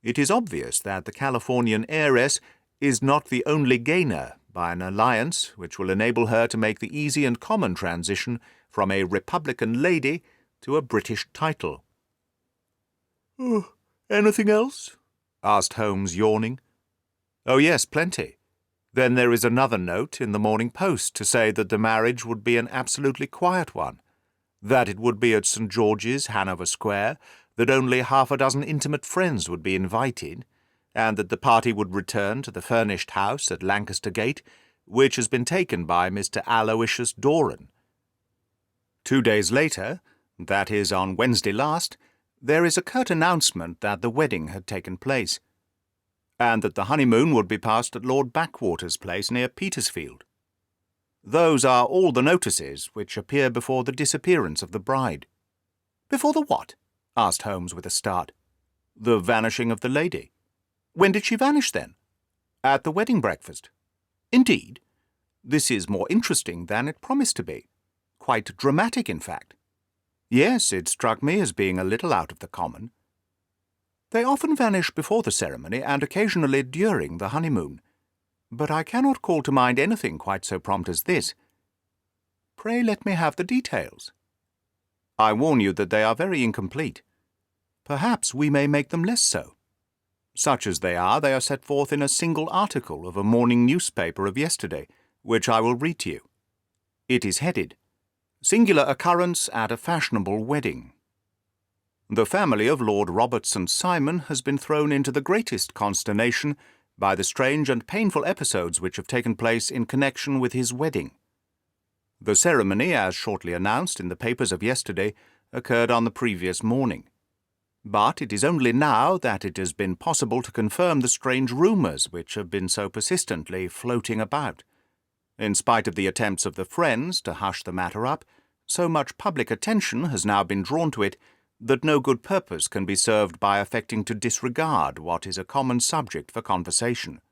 it is obvious that the Californian heiress is not the only gainer by an alliance which will enable her to make the easy and common transition from a Republican lady to a British title. "Anything else?" asked Holmes, yawning. "Oh, yes, plenty. Then there is another note in the Morning Post to say that the marriage would be an absolutely quiet one, that it would be at St. George's, Hanover Square, that only half a dozen intimate friends would be invited, and that the party would return to the furnished house at Lancaster Gate, which has been taken by Mr. Aloysius Doran. 2 days later, that is on Wednesday last, there is a curt announcement that the wedding had taken place, and that the honeymoon would be passed at Lord Backwater's place near Petersfield. Those are all the notices which appear before the disappearance of the bride." "Before the what?" asked Holmes with a start. "The vanishing of the lady." "When did she vanish, then?" "At the wedding breakfast." "Indeed? This is more interesting than it promised to be. Quite dramatic, in fact." "Yes, it struck me as being a little out of the common." "They often vanish before the ceremony and occasionally during the honeymoon, but I cannot call to mind anything quite so prompt as this. Pray let me have the details." "I warn you that they are very incomplete. Perhaps we may make them less so. Such as they are set forth in a single article of a morning newspaper of yesterday, which I will read to you. It is headed, 'Singular Occurrence at a Fashionable Wedding.' The family of Lord Robert St. Simon has been thrown into the greatest consternation by the strange and painful episodes which have taken place in connection with his wedding. The ceremony, as shortly announced in the papers of yesterday, occurred on the previous morning. But it is only now that it has been possible to confirm the strange rumours which have been so persistently floating about. In spite of the attempts of the friends to hush the matter up, so much public attention has now been drawn to it that no good purpose can be served by affecting to disregard what is a common subject for conversation.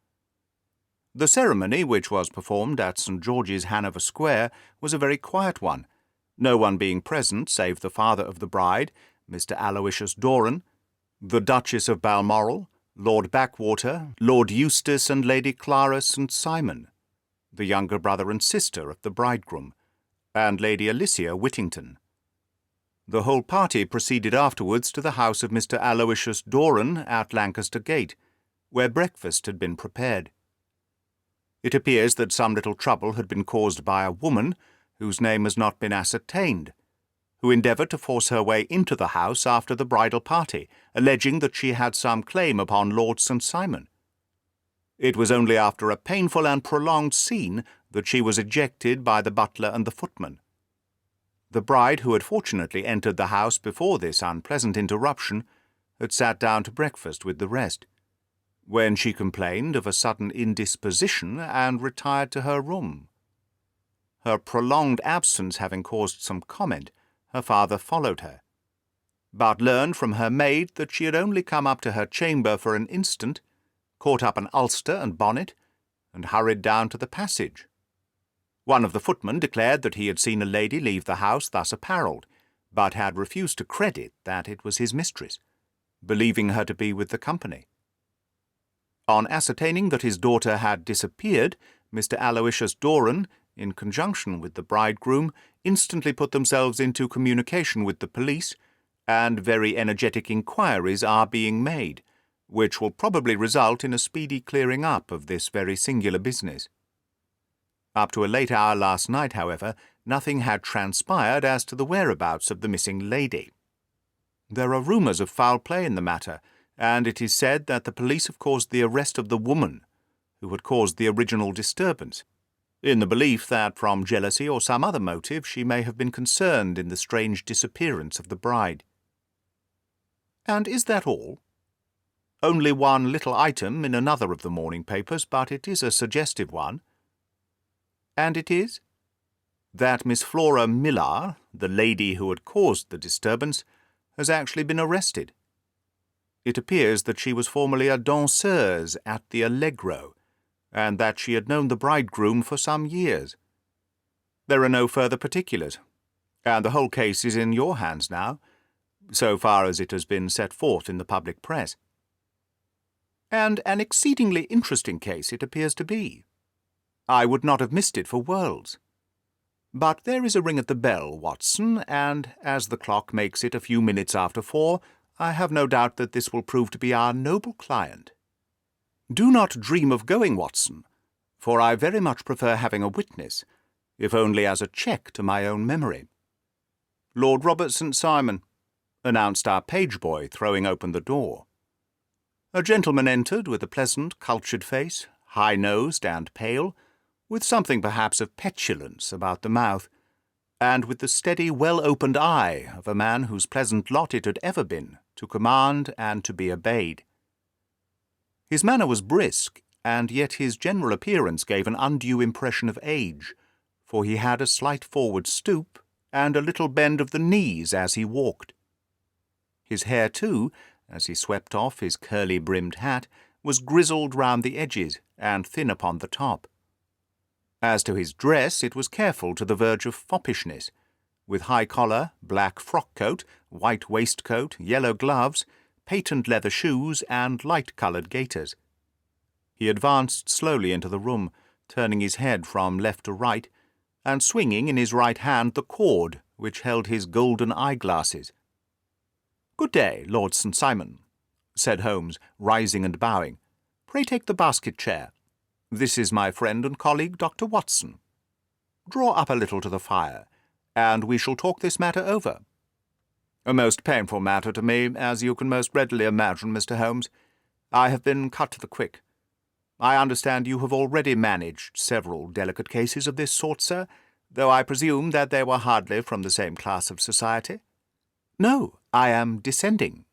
The ceremony, which was performed at St. George's, Hanover Square, was a very quiet one, no one being present save the father of the bride, Mr. Aloysius Doran, the Duchess of Balmoral, Lord Backwater, Lord Eustace and Lady Clara St. Simon, the younger brother and sister of the bridegroom, and Lady Alicia Whittington. The whole party proceeded afterwards to the house of Mr. Aloysius Doran at Lancaster Gate, where breakfast had been prepared. It appears that some little trouble had been caused by a woman, whose name has not been ascertained, who endeavoured to force her way into the house after the bridal party, alleging that she had some claim upon Lord St. Simon. It was only after a painful and prolonged scene that she was ejected by the butler and the footman. The bride, who had fortunately entered the house before this unpleasant interruption, had sat down to breakfast with the rest, when she complained of a sudden indisposition and retired to her room. Her prolonged absence having caused some comment, her father followed her, but learned from her maid that she had only come up to her chamber for an instant, caught up an ulster and bonnet, and hurried down to the passage. One of the footmen declared that he had seen a lady leave the house thus apparelled, but had refused to credit that it was his mistress, believing her to be with the company. On ascertaining that his daughter had disappeared, Mr. Aloysius Doran, in conjunction with the bridegroom, instantly put themselves into communication with the police, and very energetic inquiries are being made, which will probably result in a speedy clearing up of this very singular business. Up to a late hour last night, however, nothing had transpired as to the whereabouts of the missing lady. There are rumours of foul play in the matter, and it is said that the police have caused the arrest of the woman who had caused the original disturbance, in the belief that from jealousy or some other motive she may have been concerned in the strange disappearance of the bride. And is that all? Only one little item in another of the morning papers, but it is a suggestive one. And it is that Miss Flora Millar, the lady who had caused the disturbance, has actually been arrested. It appears that she was formerly a danseuse at the Allegro, and that she had known the bridegroom for some years. There are no further particulars, and the whole case is in your hands now, so far as it has been set forth in the public press. And an exceedingly interesting case it appears to be. I would not have missed it for worlds. But there is a ring at the bell, Watson, and as the clock makes it a few minutes after 4, I have no doubt that this will prove to be our noble client. Do not dream of going, Watson, for I very much prefer having a witness, if only as a check to my own memory. Lord Robert St. Simon, announced our page-boy, throwing open the door. A gentleman entered with a pleasant, cultured face, high-nosed and pale, with something perhaps of petulance about the mouth, and with the steady, well-opened eye of a man whose pleasant lot it had ever been to command and to be obeyed. His manner was brisk, and yet his general appearance gave an undue impression of age, for he had a slight forward stoop and a little bend of the knees as he walked. His hair, too, as he swept off his curly-brimmed hat, was grizzled round the edges and thin upon the top. As to his dress, it was careful to the verge of foppishness, with high collar, black frock-coat, white waistcoat, yellow gloves, patent leather shoes, and light-coloured gaiters. He advanced slowly into the room, turning his head from left to right, and swinging in his right hand the cord which held his golden eyeglasses. "Good day, Lord St. Simon," said Holmes, rising and bowing. "Pray take the basket-chair. This is my friend and colleague, Dr. Watson. Draw up a little to the fire, and we shall talk this matter over. A most painful matter to me, as you can most readily imagine, Mr. Holmes. I have been cut to the quick. I understand you have already managed several delicate cases of this sort, sir, though I presume that they were hardly from the same class of society. No, I am descending.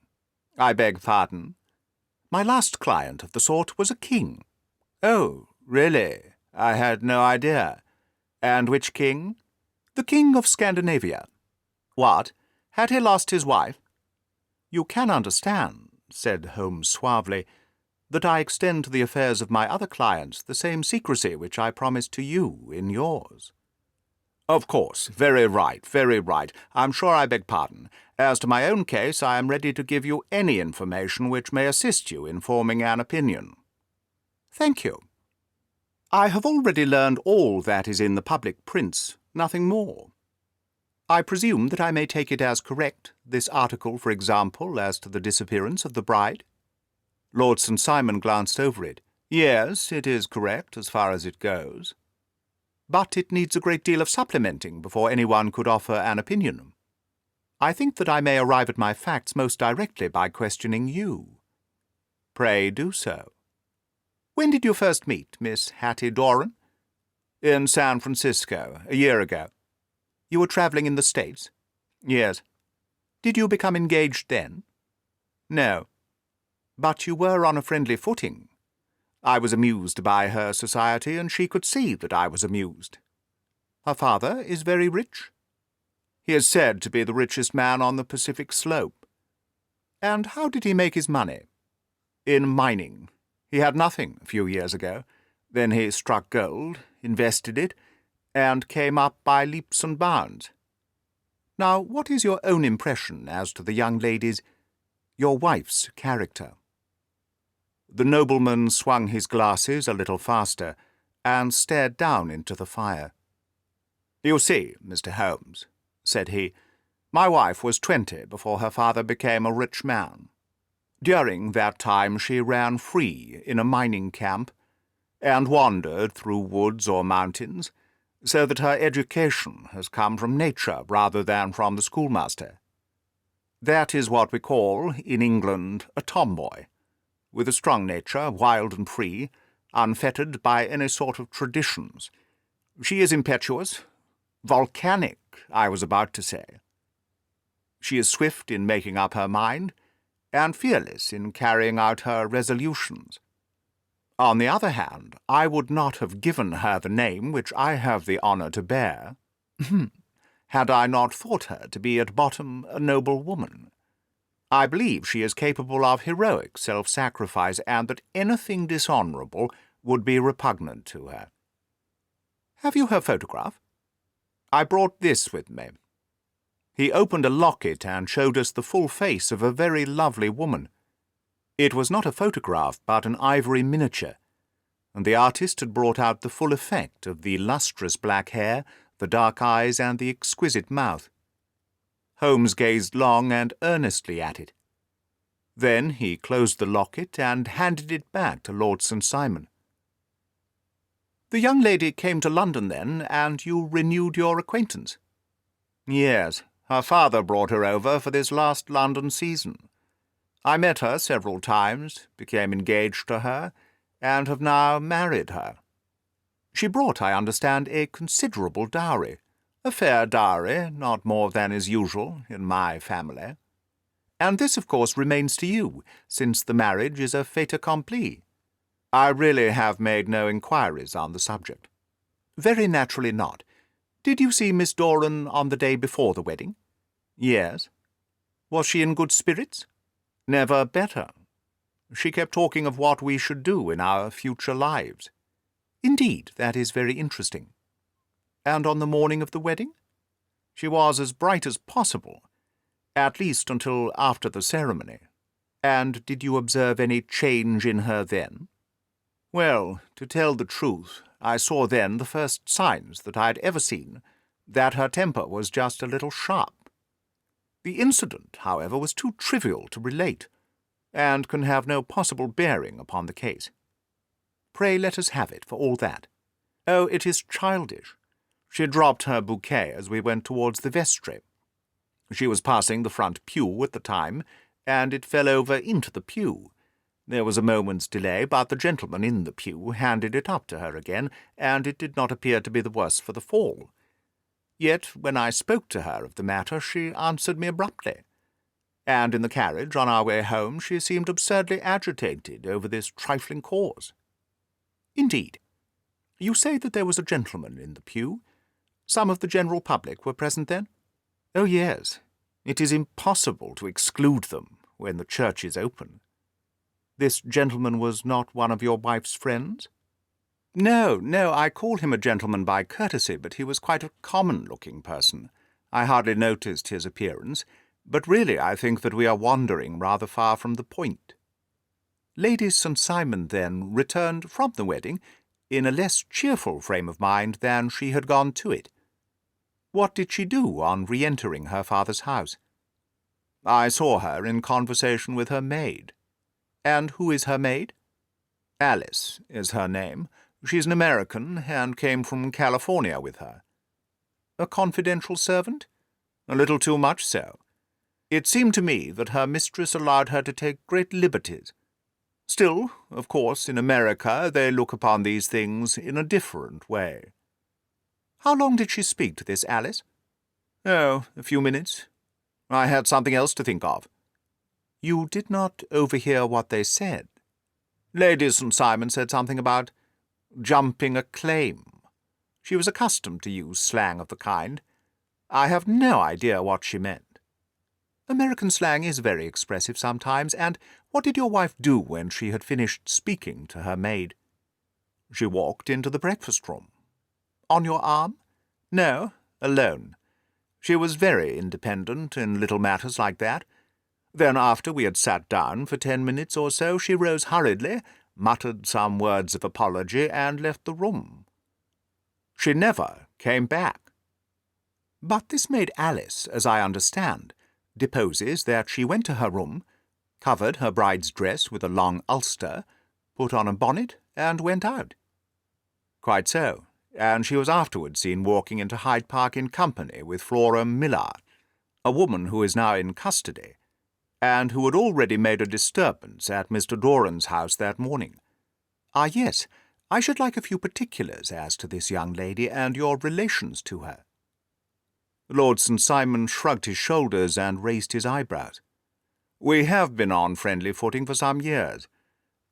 I beg pardon. My last client of the sort was a king. Oh, really? I had no idea. And which king? The King of Scandinavia. What? Had he lost his wife? You can understand, said Holmes suavely, that I extend to the affairs of my other clients the same secrecy which I promised to you in yours. Of course. Very right, very right. I'm sure I beg pardon. As to my own case, I am ready to give you any information which may assist you in forming an opinion. Thank you. I have already learned all that is in the public prints, nothing more. I presume that I may take it as correct, this article, for example, as to the disappearance of the bride? Lord St. Simon glanced over it. Yes, it is correct as far as it goes. But it needs a great deal of supplementing before anyone could offer an opinion. I think that I may arrive at my facts most directly by questioning you. Pray do so. When did you first meet Miss Hattie Doran? In San Francisco, a year ago. You were travelling in the States? Yes. Did you become engaged then? No. But you were on a friendly footing. I was amused by her society, and she could see that I was amused. Her father is very rich? He is said to be the richest man on the Pacific slope. And how did he make his money? In mining. He had nothing a few years ago. Then he struck gold, invested it, and came up by leaps and bounds. Now, what is your own impression as to the young lady's, your wife's, character? The nobleman swung his glasses a little faster, and stared down into the fire. You see, Mr. Holmes, said he, my wife was 20 before her father became a rich man. During that time she ran free in a mining camp, and wandered through woods or mountains, so that her education has come from nature rather than from the schoolmaster. That is what we call, in England, a tomboy, with a strong nature, wild and free, unfettered by any sort of traditions. She is impetuous, volcanic, I was about to say. She is swift in making up her mind, and fearless in carrying out her resolutions. On the other hand, I would not have given her the name which I have the honour to bear, had I not thought her to be at bottom a noble woman. I believe she is capable of heroic self-sacrifice, and that anything dishonourable would be repugnant to her. Have you her photograph? I brought this with me." He opened a locket and showed us the full face of a very lovely woman. It was not a photograph, but an ivory miniature, and the artist had brought out the full effect of the lustrous black hair, the dark eyes, and the exquisite mouth. Holmes gazed long and earnestly at it. Then he closed the locket and handed it back to Lord St. Simon. "The young lady came to London, then, and you renewed your acquaintance?" "Yes, her father brought her over for this last London season. I met her several times, became engaged to her, and have now married her. She brought, I understand, a considerable dowry, a fair dowry, not more than is usual in my family. And this, of course, remains to you, since the marriage is a fait accompli. I really have made no inquiries on the subject." "Very naturally not. Did you see Miss Doran on the day before the wedding?" "Yes." "Was she in good spirits?" "Never better. She kept talking of what we should do in our future lives." "Indeed, that is very interesting. And on the morning of the wedding?" "She was as bright as possible, at least until after the ceremony." "And did you observe any change in her then?" "Well, to tell the truth, I saw then the first signs that I had ever seen that her temper was just a little sharp. The incident, however, was too trivial to relate, and can have no possible bearing upon the case." "Pray let us have it, for all that." "Oh, it is childish. She dropped her bouquet as we went towards the vestry. She was passing the front pew at the time, and it fell over into the pew. There was a moment's delay, but the gentleman in the pew handed it up to her again, and it did not appear to be the worse for the fall. Yet, when I spoke to her of the matter, she answered me abruptly, and in the carriage on our way home she seemed absurdly agitated over this trifling cause." "Indeed. You say that there was a gentleman in the pew. Some of the general public were present then?" "Oh, yes. It is impossible to exclude them when the church is open." "This gentleman was not one of your wife's friends?" No, I call him a gentleman by courtesy, but he was quite a common-looking person. I hardly noticed his appearance, but really I think that we are wandering rather far from the point." Lady St. Simon, then, returned from the wedding in a less cheerful frame of mind than she had gone to it. What did she do on re-entering her father's house? "I saw her in conversation with her maid." "And who is her maid?" "Alice is her name. She's an American, and came from California with her." "A confidential servant?" "A little too much so. It seemed to me that her mistress allowed her to take great liberties. Still, of course, in America they look upon these things in a different way." "How long did she speak to this Alice?" "Oh, a few minutes. I had something else to think of." "You did not overhear what they said?" "Lady St. Simon said something about jumping a claim. She was accustomed to use slang of the kind. I have no idea what she meant." "American slang is very expressive sometimes. And what did your wife do when she had finished speaking to her maid?" "She walked into the breakfast-room." "On your arm?" "No, alone. She was very independent in little matters like that. Then, after we had sat down for 10 minutes or so, she rose hurriedly, muttered some words of apology, and left the room. She never came back." "But this maid Alice, as I understand, deposes that she went to her room, covered her bride's dress with a long ulster, put on a bonnet, and went out." "Quite so, and she was afterwards seen walking into Hyde Park in company with Flora Millard. a woman who is now in custody, and who had already made a disturbance at Mr. Doran's house that morning. Ah, yes, I should like a few particulars as to this young lady and your relations to her." Lord St. Simon shrugged his shoulders and raised his eyebrows. "We have been on friendly footing for some years.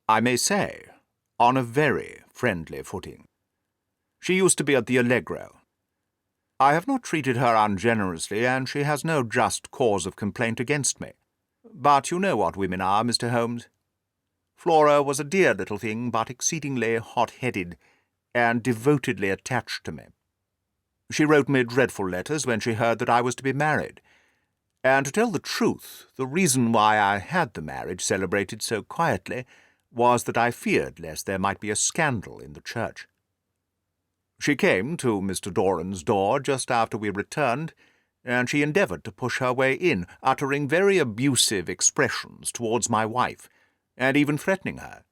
I may say, on a very friendly footing. She used to be at the Allegro. I have not treated her ungenerously, and she has no just cause of complaint against me. But you know what women are, Mr. Holmes. Flora was a dear little thing, but exceedingly hot-headed and devotedly attached to me. She wrote me dreadful letters when she heard that I was to be married, and to tell the truth, the reason why I had the marriage celebrated so quietly was that I feared lest there might be a scandal in the church. She came to Mr. Doran's door just after we returned, and she endeavoured to push her way in, uttering very abusive expressions towards my wife, and even threatening her.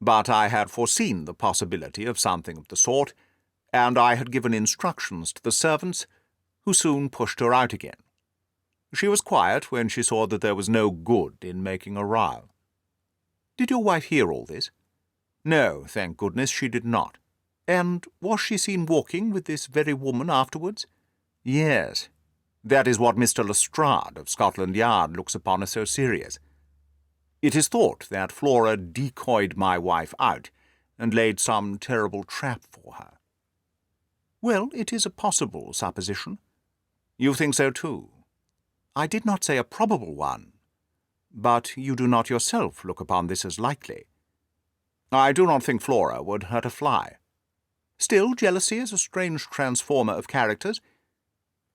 But I had foreseen the possibility of something of the sort, and I had given instructions to the servants, who soon pushed her out again. She was quiet when she saw that there was no good in making a row." "Did your wife hear all this?" "No, thank goodness she did not." "And was she seen walking with this very woman afterwards?" "Yes. That is what Mr. Lestrade of Scotland Yard looks upon as so serious. It is thought that Flora decoyed my wife out and laid some terrible trap for her." "Well, it is a possible supposition." "You think so too?" "I did not say a probable one. But you do not yourself look upon this as likely." "I do not think Flora would hurt a fly." "Still, jealousy is a strange transformer of characters.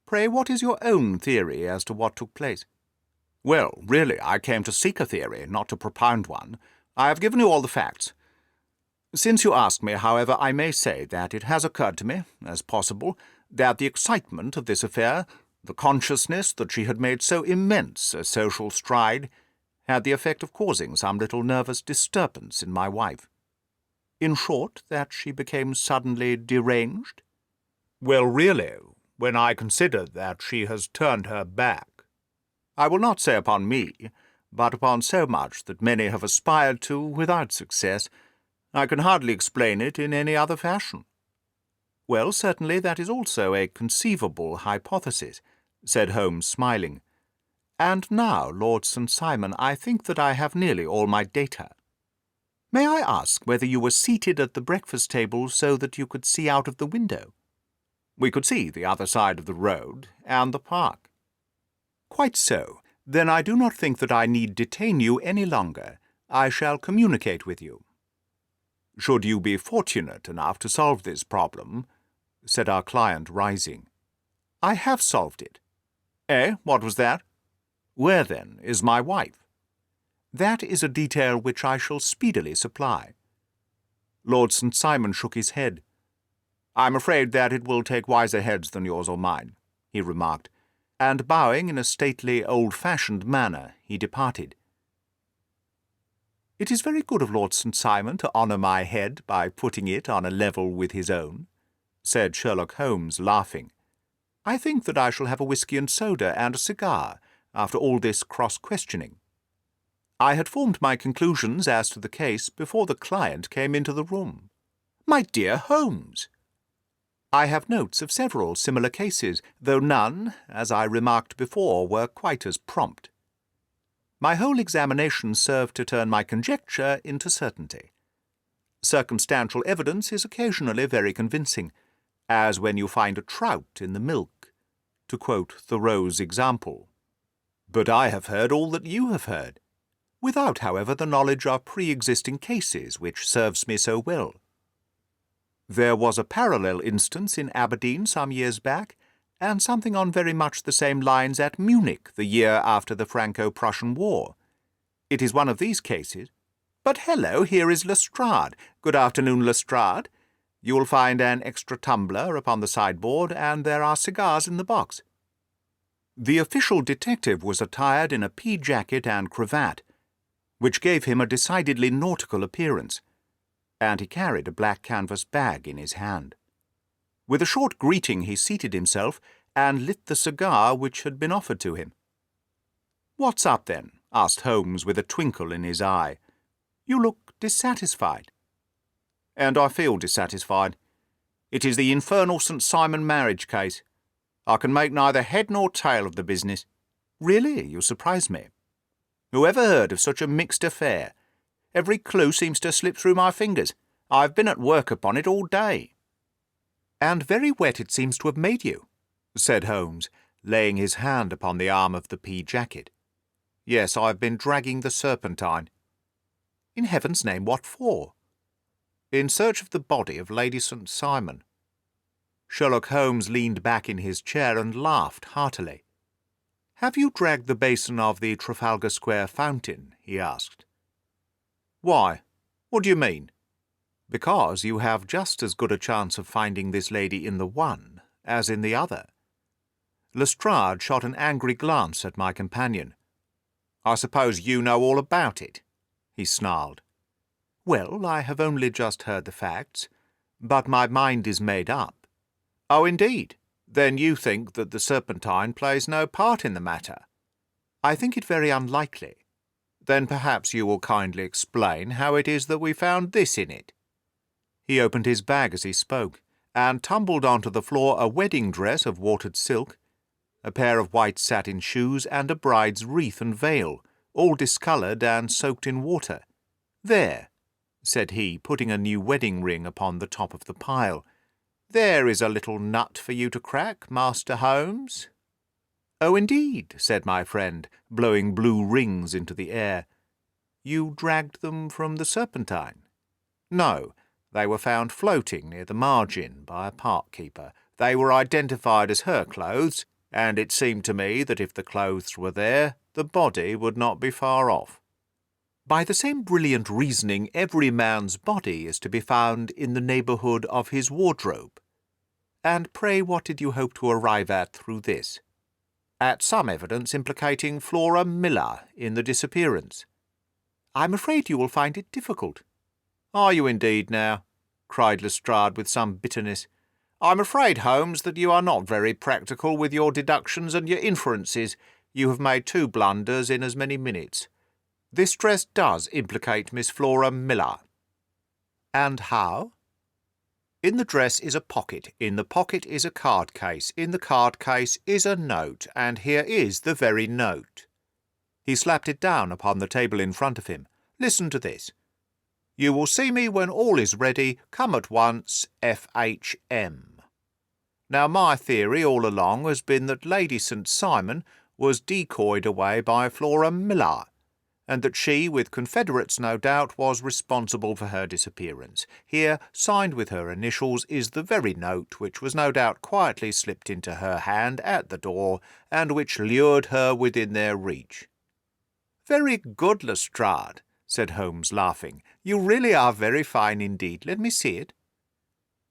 Pray, what is your own theory as to what took place?" "Well, really, I came to seek a theory, not to propound one. I have given you all the facts. Since you ask me, however, I may say that it has occurred to me, as possible, that the excitement of this affair, the consciousness that she had made so immense a social stride, had the effect of causing some little nervous disturbance in my wife. In short, that she became suddenly deranged?" "Well, really, when I consider that she has turned her back, I will not say upon me, but upon so much that many have aspired to without success, I can hardly explain it in any other fashion." "Well, certainly that is also a conceivable hypothesis," said Holmes, smiling. "And now, Lord St. Simon, I think that I have nearly all my data. May I ask whether you were seated at the breakfast table so that you could see out of the window?" "We could see the other side of the road and the park." "Quite so. Then I do not think that I need detain you any longer. I shall communicate with you." "Should you be fortunate enough to solve this problem," said our client, rising. "I have solved it." "Eh? What was that?" "Where, then, is my wife?" "That is a detail which I shall speedily supply." Lord St. Simon shook his head. "I'm afraid that it will take wiser heads than yours or mine," he remarked, and bowing in a stately, old-fashioned manner, he departed. "It is very good of Lord St. Simon to honour my head by putting it on a level with his own," said Sherlock Holmes, laughing. "I think that I shall have a whisky and soda and a cigar after all this cross-questioning. I had formed my conclusions as to the case before the client came into the room." "My dear Holmes!" "I have notes of several similar cases, though none, as I remarked before, were quite as prompt. My whole examination served to turn my conjecture into certainty. Circumstantial evidence is occasionally very convincing, as when you find a trout in the milk, to quote Thoreau's example. But I have heard all that you have heard, without, however, the knowledge of pre-existing cases which serves me so well. There was a parallel instance in Aberdeen some years back, and something on very much the same lines at Munich the year after the Franco-Prussian War. It is one of these cases. But hello, here is Lestrade. Good afternoon, Lestrade. You will find an extra tumbler upon the sideboard, and there are cigars in the box." The official detective was attired in a pea jacket and cravat, which gave him a decidedly nautical appearance, and he carried a black canvas bag in his hand. With a short greeting he seated himself, and lit the cigar which had been offered to him. "What's up, then?" asked Holmes with a twinkle in his eye. "You look dissatisfied." "And I feel dissatisfied. It is the infernal St. Simon marriage case. I can make neither head nor tail of the business. Really, you surprise me. Who ever heard of such a mixed affair? Every clue seems to slip through my fingers. I've been at work upon it all day." "And very wet it seems to have made you," said Holmes, laying his hand upon the arm of the pea jacket. "Yes, I've been dragging the Serpentine." "In heaven's name, what for?" "In search of the body of Lady St. Simon." Sherlock Holmes leaned back in his chair and laughed heartily. "Have you dragged the basin of the Trafalgar Square fountain?" he asked. "Why? What do you mean?" "Because you have just as good a chance of finding this lady in the one as in the other." Lestrade shot an angry glance at my companion. "I suppose you know all about it," he snarled. "Well, I have only just heard the facts, but my mind is made up." "Oh, indeed? Then you think that the Serpentine plays no part in the matter?" "I think it very unlikely." "Then perhaps you will kindly explain how it is that we found this in it." He opened his bag as he spoke, and tumbled onto the floor a wedding dress of watered silk, a pair of white satin shoes, and a bride's wreath and veil, all discoloured and soaked in water. "There," said he, putting a new wedding ring upon the top of the pile. "There is a little nut for you to crack, Master Holmes." "Oh, indeed," said my friend, blowing blue rings into the air. "You dragged them from the Serpentine?" "No, they were found floating near the margin by a park keeper. They were identified as her clothes, and it seemed to me that if the clothes were there, the body would not be far off." "By the same brilliant reasoning, every man's body is to be found in the neighbourhood of his wardrobe. And pray what did you hope to arrive at through this?" "At some evidence implicating Flora Miller in the disappearance." "I'm afraid you will find it difficult." "Are you indeed now?" cried Lestrade with some bitterness. "I'm afraid, Holmes, that you are not very practical with your deductions and your inferences. You have made 2 blunders in as many minutes. This dress does implicate Miss Flora Miller." "And how?" "In the dress is a pocket. In the pocket is a card case. In the card case is a note, and here is the very note." He slapped it down upon the table in front of him. "Listen to this. 'You will see me when all is ready. Come at once. F.H.M.' Now, my theory all along has been that Lady St. Simon was decoyed away by Flora Miller, and that she, with confederates no doubt, was responsible for her disappearance. Here, signed with her initials, is the very note which was no doubt quietly slipped into her hand at the door, and which lured her within their reach." "Very good, Lestrade," said Holmes, laughing. "You really are very fine indeed. Let me see it."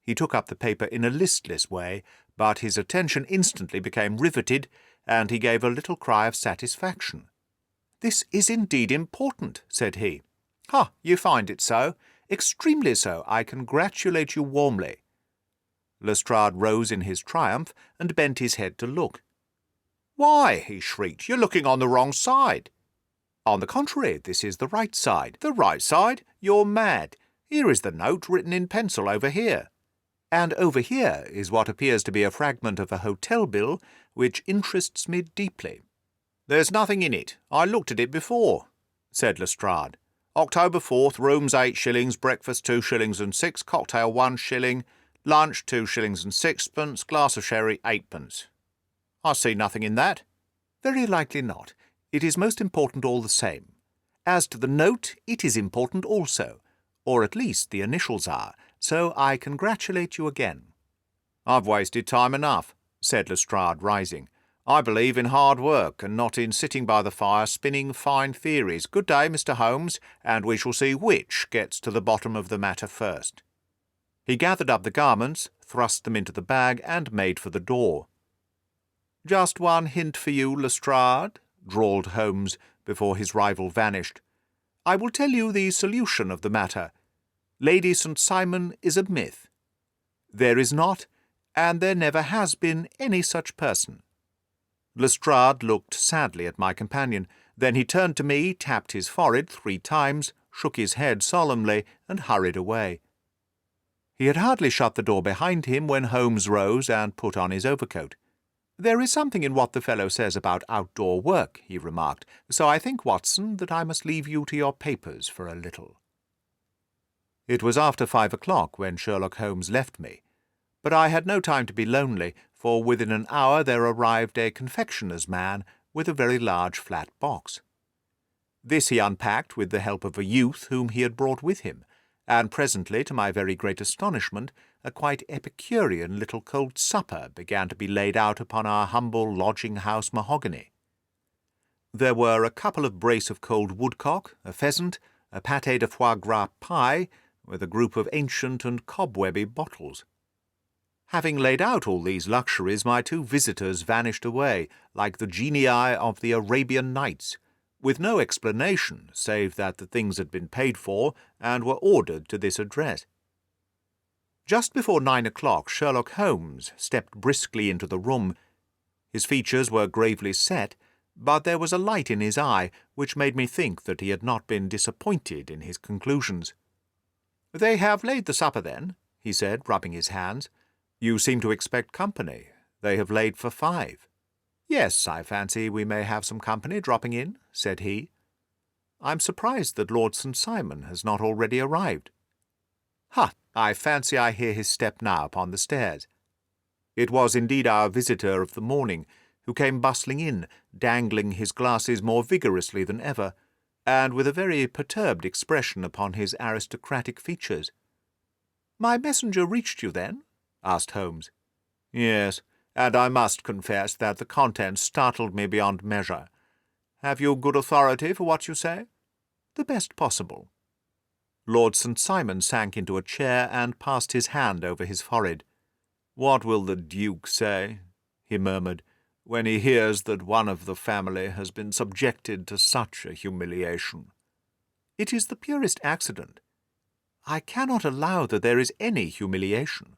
He took up the paper in a listless way, but his attention instantly became riveted, and he gave a little cry of satisfaction. "This is indeed important," said he. "Ha, you find it so? Extremely so. I congratulate you warmly." Lestrade rose in his triumph and bent his head to look. "Why," he shrieked, "you're looking on the wrong side." "On the contrary, this is the right side." "The right side? You're mad. Here is the note written in pencil over here." "And over here is what appears to be a fragment of a hotel bill which interests me deeply." "There's nothing in it. I looked at it before," said Lestrade. "October 4th, rooms 8 shillings, breakfast 2 shillings and 6, cocktail 1 shilling, lunch 2 shillings and 6pence, glass of sherry 8pence. I see nothing in that." "Very likely not. It is most important all the same. As to the note, it is important also, or at least the initials are, so I congratulate you again." "I've wasted time enough," said Lestrade, rising. "I believe in hard work, and not in sitting by the fire spinning fine theories. Good day, Mr. Holmes, and we shall see which gets to the bottom of the matter first." He gathered up the garments, thrust them into the bag, and made for the door. "Just one hint for you, Lestrade," drawled Holmes, before his rival vanished. "I will tell you the solution of the matter. Lady St. Simon is a myth. There is not, and there never has been any such person." Lestrade looked sadly at my companion. Then he turned to me, tapped his forehead 3 times, shook his head solemnly, and hurried away. He had hardly shut the door behind him when Holmes rose and put on his overcoat. "There is something in what the fellow says about outdoor work," he remarked, "so I think, Watson, that I must leave you to your papers for a little." It was after 5 o'clock when Sherlock Holmes left me, but I had no time to be lonely, for within an hour there arrived a confectioner's man with a very large flat box. This he unpacked with the help of a youth whom he had brought with him, and presently, to my very great astonishment, a quite Epicurean little cold supper began to be laid out upon our humble lodging-house mahogany. There were a couple of brace of cold woodcock, a pheasant, a pâté de foie gras pie, with a group of ancient and cobwebby bottles. Having laid out all these luxuries, my 2 visitors vanished away, like the genii of the Arabian Nights, with no explanation save that the things had been paid for and were ordered to this address. Just before 9 o'clock Sherlock Holmes stepped briskly into the room. His features were gravely set, but there was a light in his eye which made me think that he had not been disappointed in his conclusions. "They have laid the supper, then?" he said, rubbing his hands. "You seem to expect company. They have laid for 5. "Yes, I fancy we may have some company dropping in," said he. "I'm surprised that Lord St. Simon has not already arrived." "Ha! I fancy I hear his step now upon the stairs." It was indeed our visitor of the morning, who came bustling in, dangling his glasses more vigorously than ever, and with a very perturbed expression upon his aristocratic features. "My messenger reached you, then?" asked Holmes. "Yes, and I must confess that the contents startled me beyond measure. Have you good authority for what you say?" "The best possible." Lord St. Simon sank into a chair and passed his hand over his forehead. "What will the Duke say," he murmured, "when he hears that one of the family has been subjected to such a humiliation?" "It is the purest accident. I cannot allow that there is any humiliation."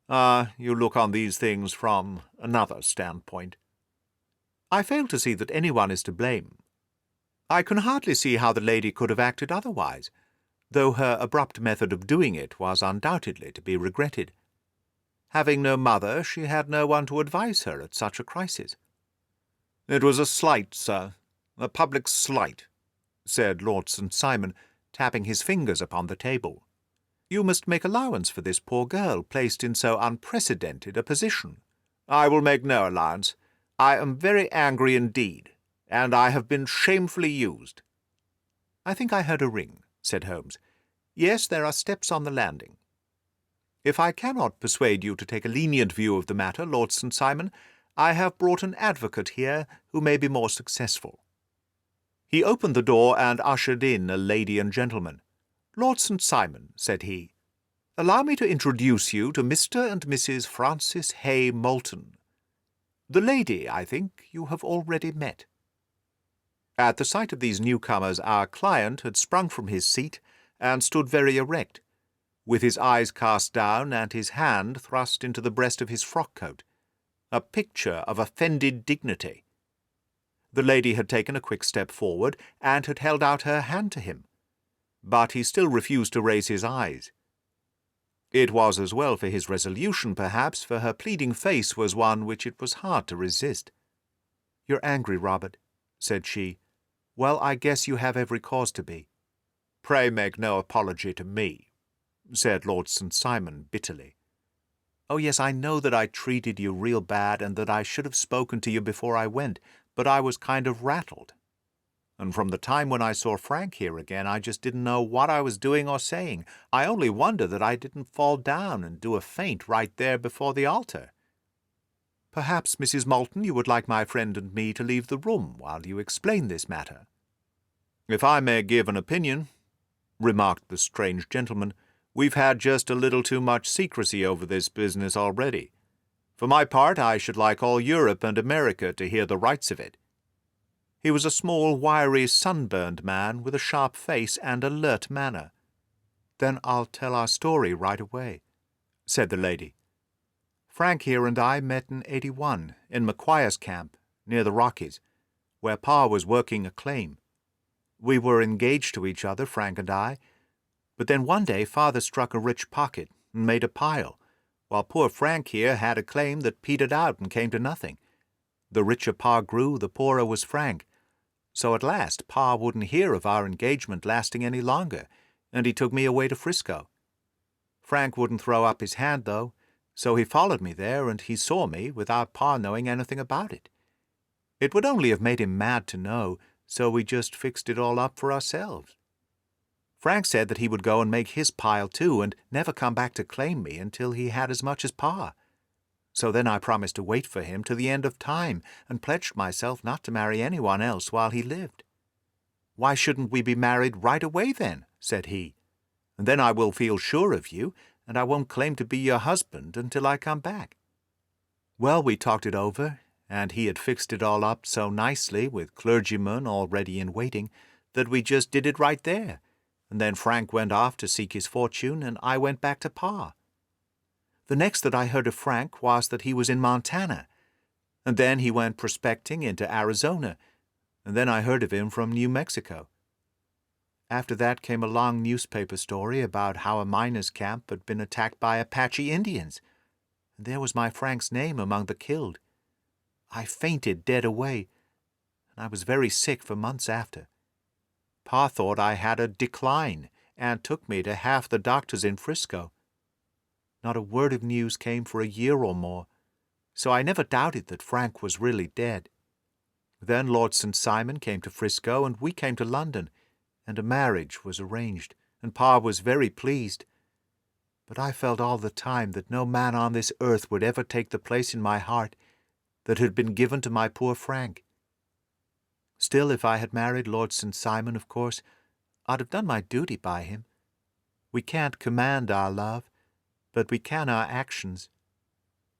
"Ah, you look on these things from another standpoint." "I fail to see that anyone is to blame. I can hardly see how the lady could have acted otherwise, though her abrupt method of doing it was undoubtedly to be regretted. Having no mother, she had no one to advise her at such a crisis." "It was a slight, sir, a public slight," said Lord St. Simon, tapping his fingers upon the table. "You must make allowance for this poor girl, placed in so unprecedented a position." "I will make no allowance. I am very angry indeed, and I have been shamefully used." "I think I heard a ring," said Holmes. "Yes, there are steps on the landing. If I cannot persuade you to take a lenient view of the matter, Lord St. Simon, I have brought an advocate here who may be more successful." He opened the door and ushered in a lady and gentleman. "Lord St. Simon," said he, "allow me to introduce you to Mr. and Mrs. Francis Hay Moulton. The lady, I think, you have already met." At the sight of these newcomers our client had sprung from his seat and stood very erect, with his eyes cast down and his hand thrust into the breast of his frock-coat, a picture of offended dignity. The lady had taken a quick step forward and had held out her hand to him, but he still refused to raise his eyes. It was as well for his resolution, perhaps, for her pleading face was one which it was hard to resist. "You're angry, Robert," said she. "Well, I guess you have every cause to be." "Pray make no apology to me," said Lord St. Simon bitterly. "Oh, yes, I know that I treated you real bad and that I should have spoken to you before I went, but I was kind of rattled. And from the time when I saw Frank here again, I just didn't know what I was doing or saying. I only wonder that I didn't fall down and do a faint right there before the altar. Perhaps, Mrs. Moulton, you would like my friend and me to leave the room while you explain this matter." "If I may give an opinion," remarked the strange gentleman, "we've had just a little too much secrecy over this business already. For my part, I should like all Europe and America to hear the rights of it." He was a small, wiry, sunburned man with a sharp face and alert manner. "Then I'll tell our story right away," said the lady. Frank here and I met in '81 in McQuire's camp, near the Rockies, where Pa was working a claim. We were engaged to each other, Frank and I, but then one day Father struck a rich pocket and made a pile, while poor Frank here had a claim that petered out and came to nothing. The richer Pa grew, the poorer was Frank. So at last Pa wouldn't hear of our engagement lasting any longer, and he took me away to Frisco. Frank wouldn't throw up his hand, though, so he followed me there, and he saw me without Pa knowing anything about it. It would only have made him mad to know, so we just fixed it all up for ourselves. Frank said that he would go and make his pile too, and never come back to claim me until he had as much as Pa. So then I promised to wait for him to the end of time, and pledged myself not to marry anyone else while he lived. "Why shouldn't we be married right away then?" said he. "And then I will feel sure of you, and I won't claim to be your husband until I come back." Well, we talked it over, and he had fixed it all up so nicely with clergymen already in waiting that we just did it right there, and then Frank went off to seek his fortune, and I went back to Pa. The next that I heard of Frank was that he was in Montana, and then he went prospecting into Arizona, and then I heard of him from New Mexico. After that came a long newspaper story about how a miners' camp had been attacked by Apache Indians, and there was my Frank's name among the killed. I fainted dead away, and I was very sick for months after. Pa thought I had a decline, and took me to half the doctors in Frisco. Not a word of news came for a year or more, so I never doubted that Frank was really dead. Then Lord St. Simon came to Frisco, and we came to London, and a marriage was arranged, and Pa was very pleased. But I felt all the time that no man on this earth would ever take the place in my heart that had been given to my poor Frank. Still, if I had married Lord St. Simon, of course, I'd have done my duty by him. We can't command our love, but we can our actions.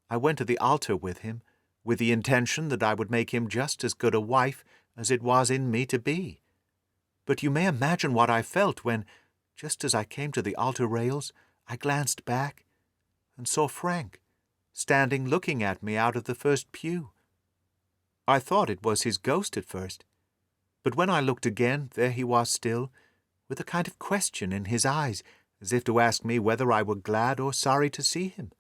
I went to the altar with him, with the intention that I would make him just as good a wife as it was in me to be. But you may imagine what I felt when, just as I came to the altar rails, I glanced back and saw Frank, standing looking at me out of the first pew. I thought it was his ghost at first, but when I looked again, there he was still, with a kind of question in his eyes, as if to ask me whether I were glad or sorry to see him.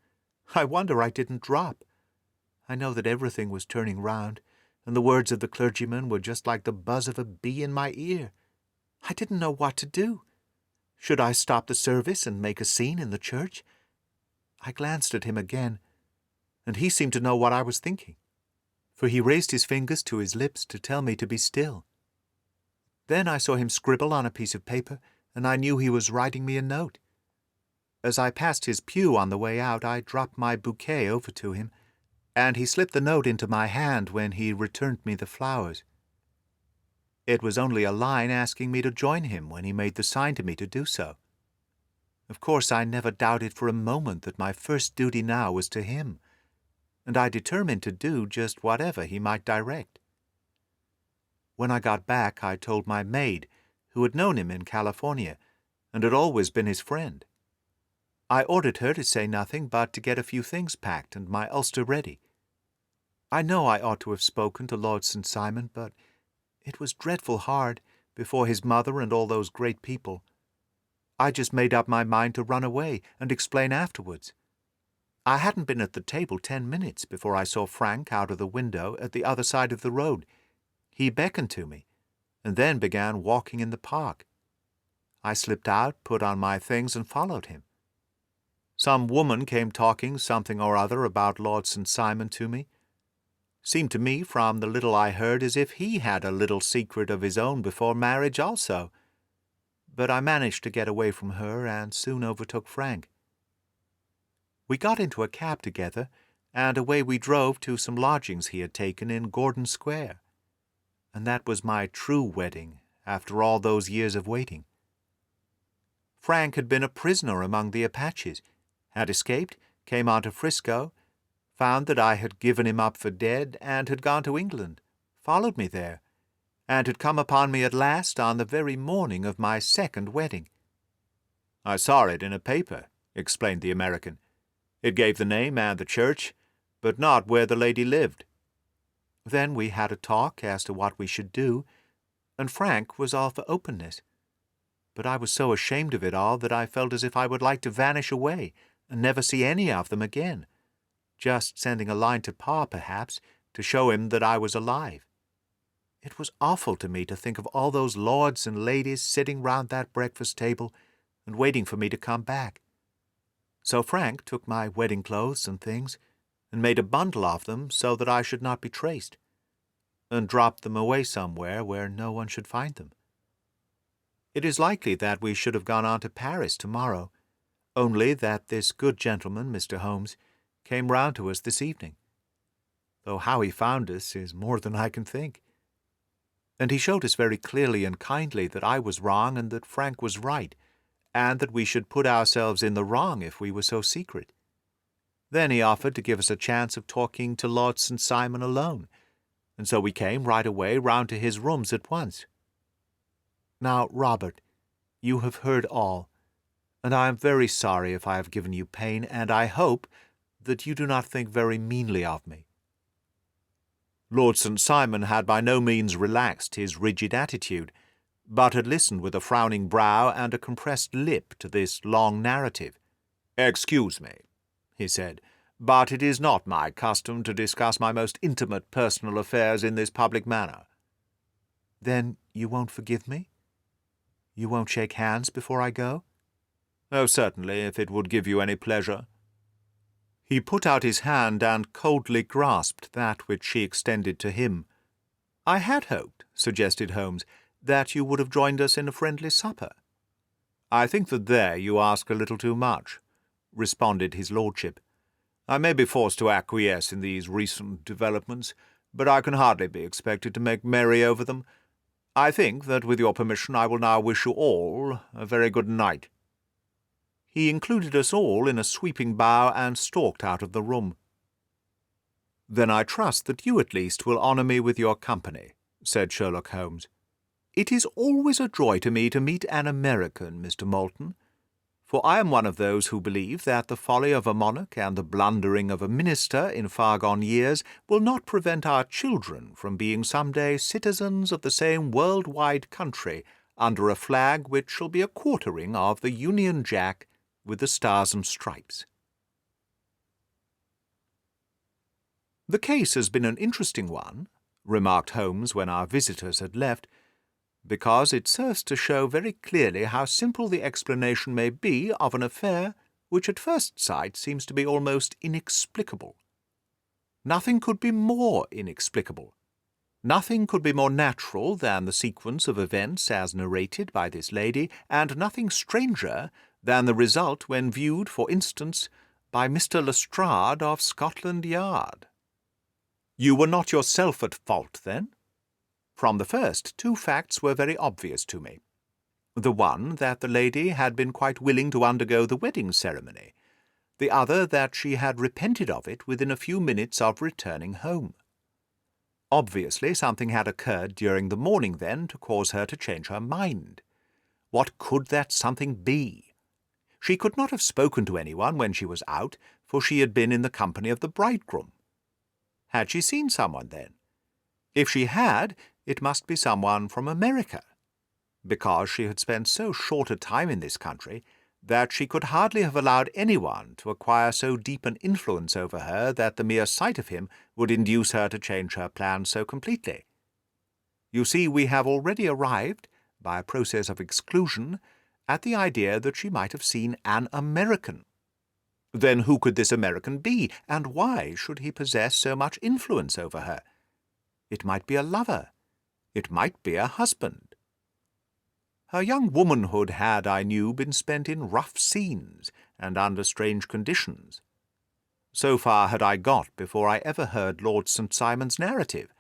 I wonder I didn't drop. I know that everything was turning round, and the words of the clergyman were just like the buzz of a bee in my ear. I didn't know what to do. Should I stop the service and make a scene in the church? I glanced at him again, and he seemed to know what I was thinking, for he raised his fingers to his lips to tell me to be still. Then I saw him scribble on a piece of paper, and I knew he was writing me a note. As I passed his pew on the way out, I dropped my bouquet over to him, and he slipped the note into my hand when he returned me the flowers. It was only a line asking me to join him when he made the sign to me to do so. Of course, I never doubted for a moment that my first duty now was to him, and I determined to do just whatever he might direct. When I got back, I told my maid, who had known him in California, and had always been his friend. I ordered her to say nothing but to get a few things packed and my ulster ready. I know I ought to have spoken to Lord St. Simon, but it was dreadful hard, before his mother and all those great people. I just made up my mind to run away and explain afterwards. I hadn't been at the table 10 minutes before I saw Frank out of the window at the other side of the road. He beckoned to me, and then began walking in the park. I slipped out, put on my things, and followed him. Some woman came talking something or other about Lord St. Simon to me. Seemed to me, from the little I heard, as if he had a little secret of his own before marriage also. But I managed to get away from her, and soon overtook Frank. We got into a cab together, and away we drove to some lodgings he had taken in Gordon Square. And that was my true wedding, after all those years of waiting. Frank had been a prisoner among the Apaches, had escaped, came on to Frisco, found that I had given him up for dead, and had gone to England, followed me there, and had come upon me at last on the very morning of my second wedding. "I saw it in a paper," explained the American, It gave the name and the church, but not where the lady lived. Then we had a talk as to what we should do, and Frank was all for openness. But I was so ashamed of it all that I felt as if I would like to vanish away and never see any of them again, just sending a line to Pa, perhaps, to show him that I was alive. It was awful to me to think of all those lords and ladies sitting round that breakfast table and waiting for me to come back. So Frank took my wedding clothes and things and made a bundle of them so that I should not be traced, and dropped them away somewhere where no one should find them. It is likely that we should have gone on to Paris tomorrow, only that this good gentleman, Mr. Holmes, came round to us this evening, though how he found us is more than I can think. And he showed us very clearly and kindly that I was wrong and that Frank was right, and that we should put ourselves in the wrong if we were so secret. Then he offered to give us a chance of talking to Lord St. Simon alone, and so we came right away round to his rooms at once. Now, Robert, you have heard all, and I am very sorry if I have given you pain, and I hope that you do not think very meanly of me." Lord St. Simon had by no means relaxed his rigid attitude, but had listened with a frowning brow and a compressed lip to this long narrative. "Excuse me," he said, "but it is not my custom to discuss my most intimate personal affairs in this public manner." "Then you won't forgive me? You won't shake hands before I go?" "Oh, certainly, if it would give you any pleasure." He put out his hand and coldly grasped that which she extended to him. "I had hoped," suggested Holmes, "that you would have joined us in a friendly supper." "I think that there you ask a little too much," responded his lordship. "I may be forced to acquiesce in these recent developments, but I can hardly be expected to make merry over them. I think that, with your permission, I will now wish you all a very good night." He included us all in a sweeping bow and stalked out of the room. "Then I trust that you at least will honour me with your company," said Sherlock Holmes. "It is always a joy to me to meet an American, Mr. Moulton, for I am one of those who believe that the folly of a monarch and the blundering of a minister in far-gone years will not prevent our children from being some day citizens of the same world-wide country under a flag which shall be a quartering of the Union Jack with the Stars and Stripes." "The case has been an interesting one," remarked Holmes when our visitors had left, "because it serves to show very clearly how simple the explanation may be of an affair which at first sight seems to be almost inexplicable. Nothing could be more inexplicable. Nothing could be more natural than the sequence of events as narrated by this lady, and nothing stranger than the result when viewed, for instance, by Mr. Lestrade of Scotland Yard." "You were not yourself at fault, then?" "From the first, two facts were very obvious to me. The one, that the lady had been quite willing to undergo the wedding ceremony. The other, that she had repented of it within a few minutes of returning home. Obviously something had occurred during the morning, then, to cause her to change her mind. What could that something be? She could not have spoken to anyone when she was out, for she had been in the company of the bridegroom. Had she seen someone, then? If she had, it must be someone from America, because she had spent so short a time in this country that she could hardly have allowed anyone to acquire so deep an influence over her that the mere sight of him would induce her to change her plans so completely. You see, we have already arrived, by a process of exclusion, at the idea that she might have seen an American. Then who could this American be, and why should he possess so much influence over her? It might be a lover. It might be a husband. Her young womanhood had, I knew, been spent in rough scenes and under strange conditions. So far had I got before I ever heard Lord St. Simon's narrative.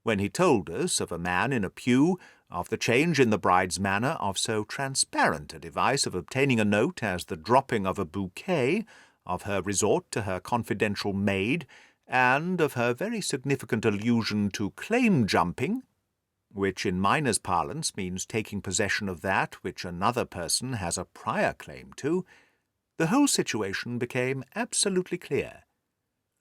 When he told us of a man in a pew, of the change in the bride's manner, of so transparent a device of obtaining a note as the dropping of a bouquet, of her resort to her confidential maid, and of her very significant allusion to claim-jumping, which in miners' parlance means taking possession of that which another person has a prior claim to, The whole situation became absolutely clear.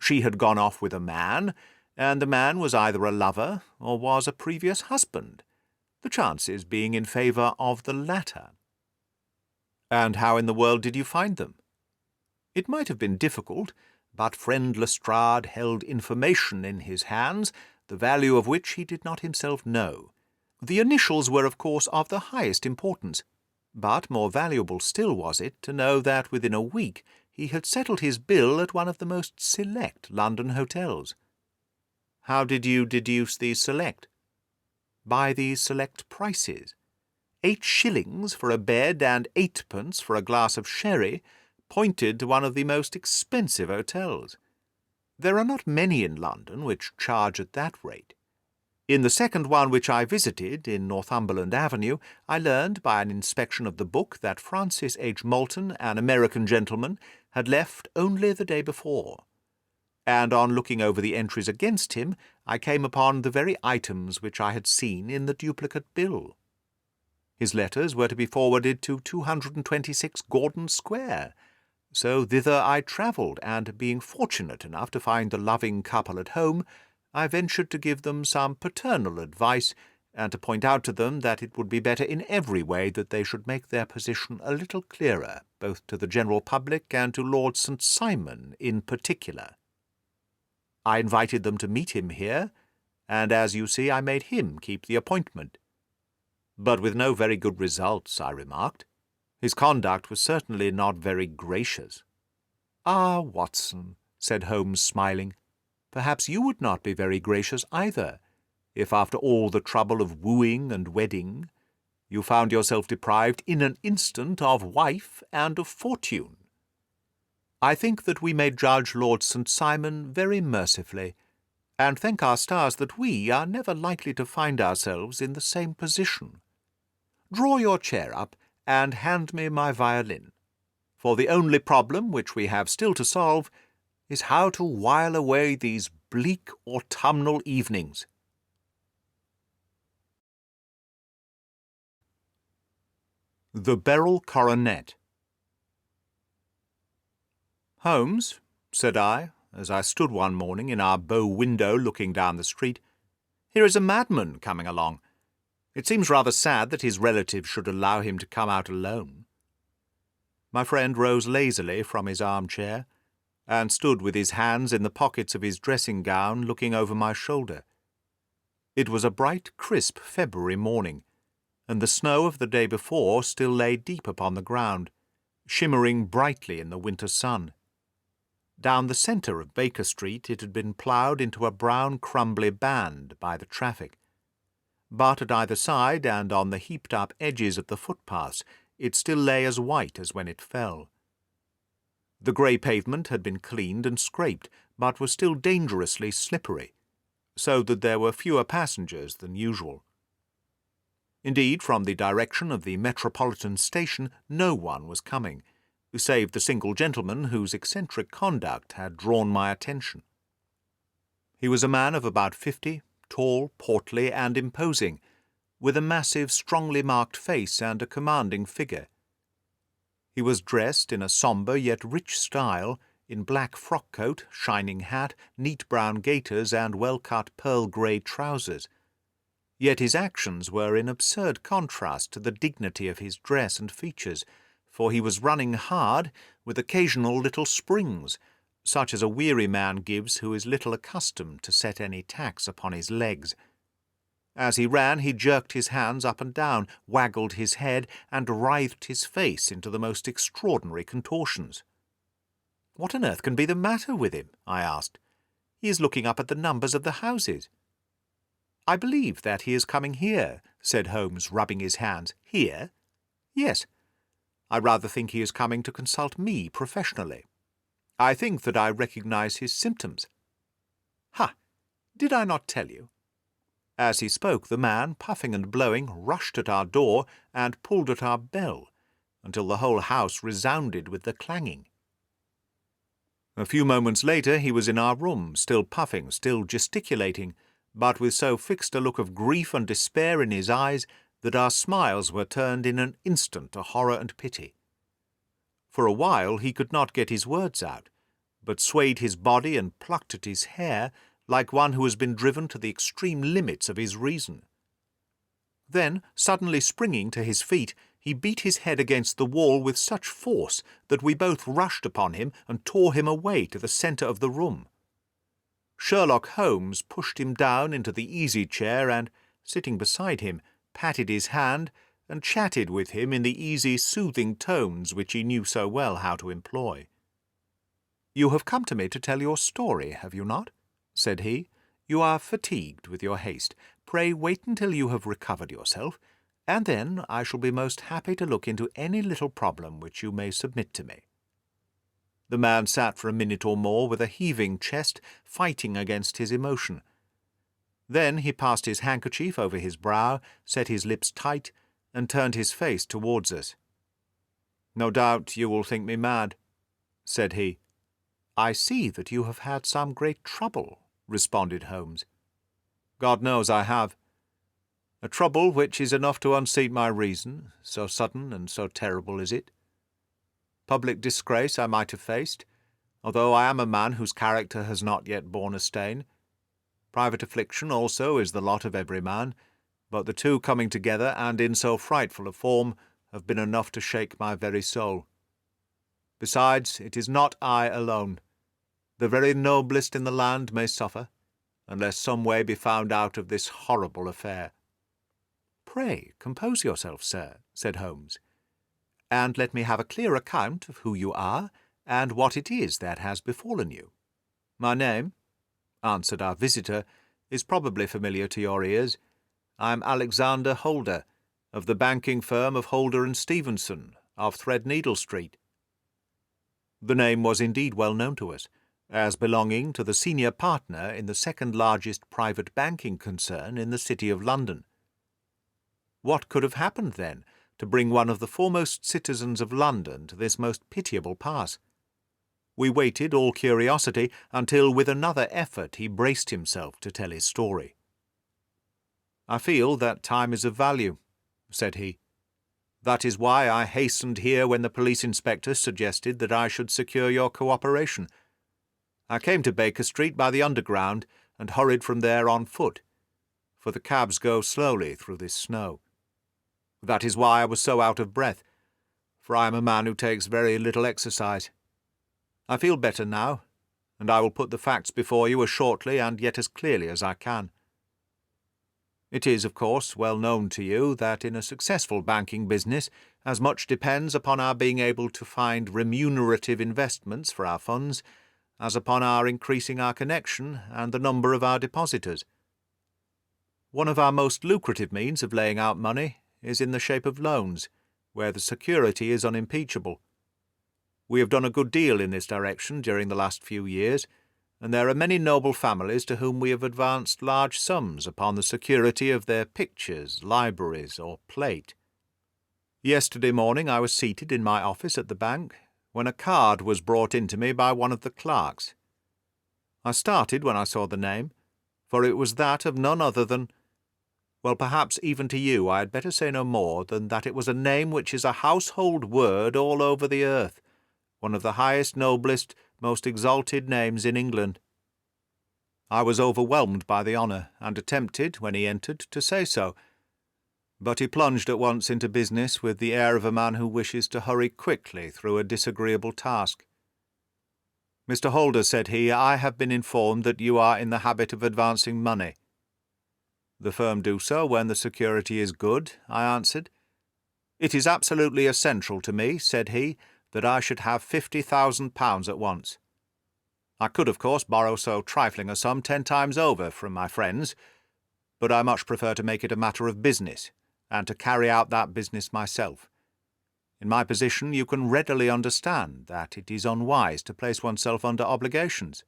She had gone off with a man, and the man was either a lover or was a previous husband, the chances being in favour of the latter. And how in the world did you find them? It might have been difficult, but friend Lestrade held information in his hands, the value of which he did not himself know. The initials were, of course, of the highest importance, but more valuable still was it to know that within a week he had settled his bill at one of the most select London hotels. How did you deduce these select? By these select prices. 8 shillings for a bed and 8pence for a glass of sherry pointed to one of the most expensive hotels. There are not many in London which charge at that rate. In the second one which I visited, in Northumberland Avenue, I learned by an inspection of the book that Francis H. Moulton, an American gentleman, had left only the day before. And on looking over the entries against him, I came upon the very items which I had seen in the duplicate bill. His letters were to be forwarded to 226 Gordon Square, so thither I travelled, and being fortunate enough to find the loving couple at home, I ventured to give them some paternal advice, and to point out to them that it would be better in every way that they should make their position a little clearer, both to the general public and to Lord St. Simon in particular. I invited them to meet him here, and as you see I made him keep the appointment. But with no very good results, I remarked. His conduct was certainly not very gracious. "Ah, Watson," said Holmes, smiling, "perhaps you would not be very gracious either, if after all the trouble of wooing and wedding, you found yourself deprived in an instant of wife and of fortune. I think that we may judge Lord St. Simon very mercifully, and thank our stars that we are never likely to find ourselves in the same position. Draw your chair up, and hand me my violin, for the only problem which we have still to solve is how to while away these bleak autumnal evenings." The Beryl Coronet. "Holmes," said I, as I stood one morning in our bow window looking down the street, "here is a madman coming along. It seems rather sad that his relatives should allow him to come out alone." My friend rose lazily from his armchair, and stood with his hands in the pockets of his dressing-gown looking over my shoulder. It was a bright, crisp February morning, and the snow of the day before still lay deep upon the ground, shimmering brightly in the winter sun. Down the centre of Baker Street it had been ploughed into a brown crumbly band by the traffic, but at either side and on the heaped-up edges of the footpaths it still lay as white as when it fell. The grey pavement had been cleaned and scraped, but was still dangerously slippery, so that there were fewer passengers than usual. Indeed, from the direction of the Metropolitan Station no one was coming, save the single gentleman whose eccentric conduct had drawn my attention. He was a man of about 50, tall, portly, and imposing, with a massive, strongly marked face and a commanding figure. He was dressed in a sombre yet rich style, in black frock-coat, shining hat, neat brown gaiters, and well-cut pearl-grey trousers. Yet his actions were in absurd contrast to the dignity of his dress and features, for he was running hard, with occasional little springs, such as a weary man gives who is little accustomed to set any tax upon his legs. As he ran, he jerked his hands up and down, waggled his head, and writhed his face into the most extraordinary contortions. "What on earth can be the matter with him?" I asked. "He is looking up at the numbers of the houses." "I believe that he is coming here," said Holmes, rubbing his hands. "Here?" "Yes. I rather think he is coming to consult me professionally. I think that I recognize his symptoms." "Ha! Did I not tell you?" As he spoke, the man, puffing and blowing, rushed at our door and pulled at our bell, until the whole house resounded with the clanging. A few moments later he was in our room, still puffing, still gesticulating, but with so fixed a look of grief and despair in his eyes that our smiles were turned in an instant to horror and pity. For a while he could not get his words out, but swayed his body and plucked at his hair like one who has been driven to the extreme limits of his reason. Then, suddenly springing to his feet, he beat his head against the wall with such force that we both rushed upon him and tore him away to the centre of the room. Sherlock Holmes pushed him down into the easy-chair and, sitting beside him, patted his hand and chatted with him in the easy, soothing tones which he knew so well how to employ. "You have come to me to tell your story, have you not?" said he. "You are fatigued with your haste. Pray wait until you have recovered yourself, and then I shall be most happy to look into any little problem which you may submit to me." The man sat for a minute or more with a heaving chest, fighting against his emotion. Then he passed his handkerchief over his brow, set his lips tight, and turned his face towards us. "No doubt you will think me mad," said he. "I see that you have had some great trouble," responded Holmes. "God knows I have. A trouble which is enough to unseat my reason, so sudden and so terrible is it. Public disgrace I might have faced, although I am a man whose character has not yet borne a stain. Private affliction also is the lot of every man, but the two coming together, and in so frightful a form, have been enough to shake my very soul. Besides, it is not I alone. The very noblest in the land may suffer, unless some way be found out of this horrible affair." "Pray compose yourself, sir," said Holmes, "and let me have a clear account of who you are, and what it is that has befallen you." "My name," answered our visitor, "is probably familiar to your ears. I am Alexander Holder, of the banking firm of Holder and Stevenson, of Threadneedle Street." The name was indeed well known to us, as belonging to the senior partner in the second largest private banking concern in the City of London. What could have happened, then, to bring one of the foremost citizens of London to this most pitiable pass? We waited, all curiosity, until with another effort he braced himself to tell his story. "I feel that time is of value," said he. "That is why I hastened here when the police inspector suggested that I should secure your cooperation. I came to Baker Street by the Underground and hurried from there on foot, for the cabs go slowly through this snow. That is why I was so out of breath, for I am a man who takes very little exercise. I feel better now, and I will put the facts before you as shortly and yet as clearly as I can. It is, of course, well known to you that in a successful banking business as much depends upon our being able to find remunerative investments for our funds as upon our increasing our connection and the number of our depositors. One of our most lucrative means of laying out money is in the shape of loans, where the security is unimpeachable. We have done a good deal in this direction during the last few years, and there are many noble families to whom we have advanced large sums upon the security of their pictures, libraries, or plate. Yesterday morning I was seated in my office at the bank, when a card was brought in to me by one of the clerks. I started when I saw the name, for it was that of none other than— well, perhaps even to you I had better say no more than that it was a name which is a household word all over the earth, one of the highest, noblest, most exalted names in England. I was overwhelmed by the honour, and attempted, when he entered, to say so, but he plunged at once into business with the air of a man who wishes to hurry quickly through a disagreeable task. "Mr. Holder," said he, "I have been informed that you are in the habit of advancing money." "The firm do so when the security is good," I answered. "It is absolutely essential to me," said he, "that I should have £50,000 at once. I could, of course, borrow so trifling a sum 10 times over from my friends, but I much prefer to make it a matter of business, and to carry out that business myself. In my position you can readily understand that it is unwise to place oneself under obligations."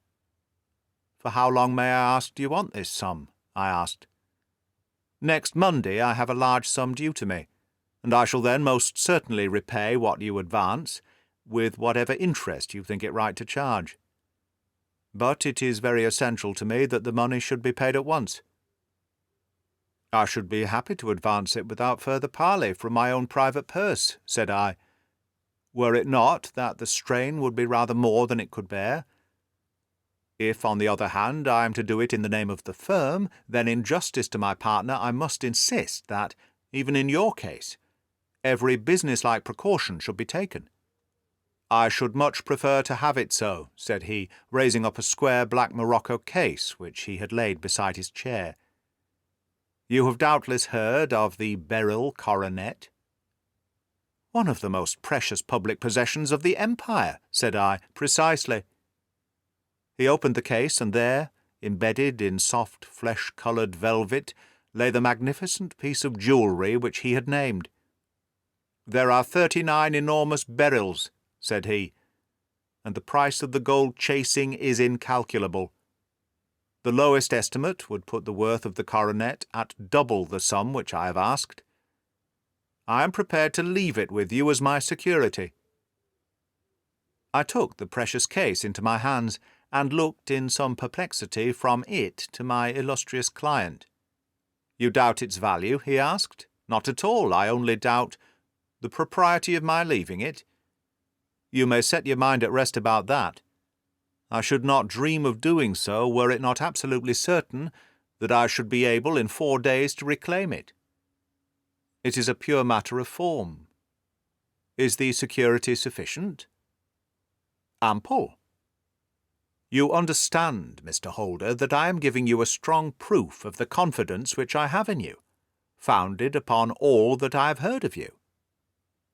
"For how long, may I ask, do you want this sum?" I asked. "Next Monday I have a large sum due to me, and I shall then most certainly repay what you advance, with whatever interest you think it right to charge. But it is very essential to me that the money should be paid at once." "I should be happy to advance it without further parley from my own private purse," said I. Were it not that the strain would be rather more than it could bear? If, on the other hand, I am to do it in the name of the firm, then in justice to my partner I must insist that, even in your case, every business-like precaution should be taken. I should much prefer to have it so, said he, raising up a square black morocco case which he had laid beside his chair. You have doubtless heard of the Beryl Coronet? One of the most precious public possessions of the Empire, said I. Precisely. He opened the case, and there, embedded in soft flesh-coloured velvet, lay the magnificent piece of jewellery which he had named. There are 39 enormous beryls, said he, and the price of the gold chasing is incalculable. The lowest estimate would put the worth of the coronet at double the sum which I have asked. I am prepared to leave it with you as my security. I took the precious case into my hands, and looked in some perplexity from it to my illustrious client. You doubt its value? He asked. Not at all. I only doubt the propriety of my leaving it. You may set your mind at rest about that. I should not dream of doing so were it not absolutely certain that I should be able in 4 days to reclaim it. It is a pure matter of form. Is the security sufficient? Ample. You understand, Mr. Holder, that I am giving you a strong proof of the confidence which I have in you, founded upon all that I have heard of you.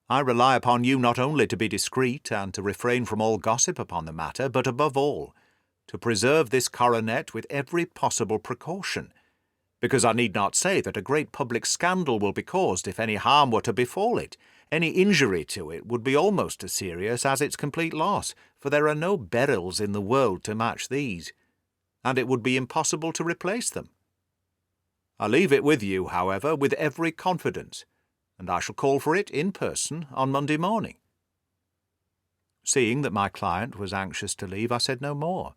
I rely upon you not only to be discreet and to refrain from all gossip upon the matter, but above all, to preserve this coronet with every possible precaution, because I need not say that a great public scandal will be caused if any harm were to befall it. Any injury to it would be almost as serious as its complete loss, for there are no beryls in the world to match these, and it would be impossible to replace them. I leave it with you, however, with every confidence, and I shall call for it in person on Monday morning. Seeing that my client was anxious to leave, I said no more,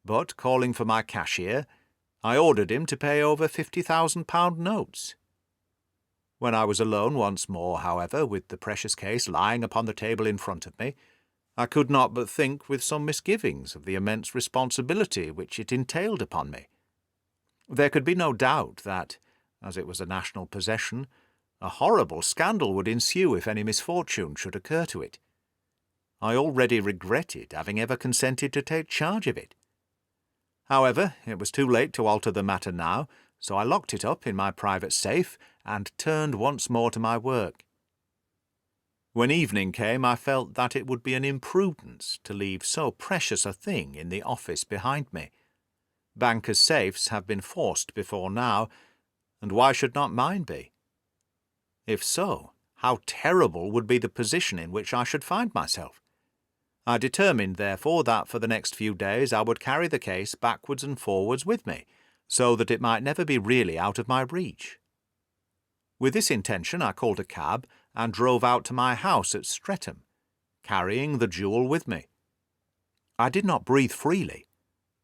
but, calling for my cashier, I ordered him to pay over £50,000 notes. When I was alone once more, however, with the precious case lying upon the table in front of me, I could not but think with some misgivings of the immense responsibility which it entailed upon me. There could be no doubt that, as it was a national possession, a horrible scandal would ensue if any misfortune should occur to it. I already regretted having ever consented to take charge of it. However, it was too late to alter the matter now, so I locked it up in my private safe and turned once more to my work. When evening came, I felt that it would be an imprudence to leave so precious a thing in the office behind me. Bankers' safes have been forced before now, and why should not mine be? If so, how terrible would be the position in which I should find myself. I determined, therefore, that for the next few days I would carry the case backwards and forwards with me, so that it might never be really out of my reach. With this intention I called a cab and drove out to my house at Streatham, carrying the jewel with me. I did not breathe freely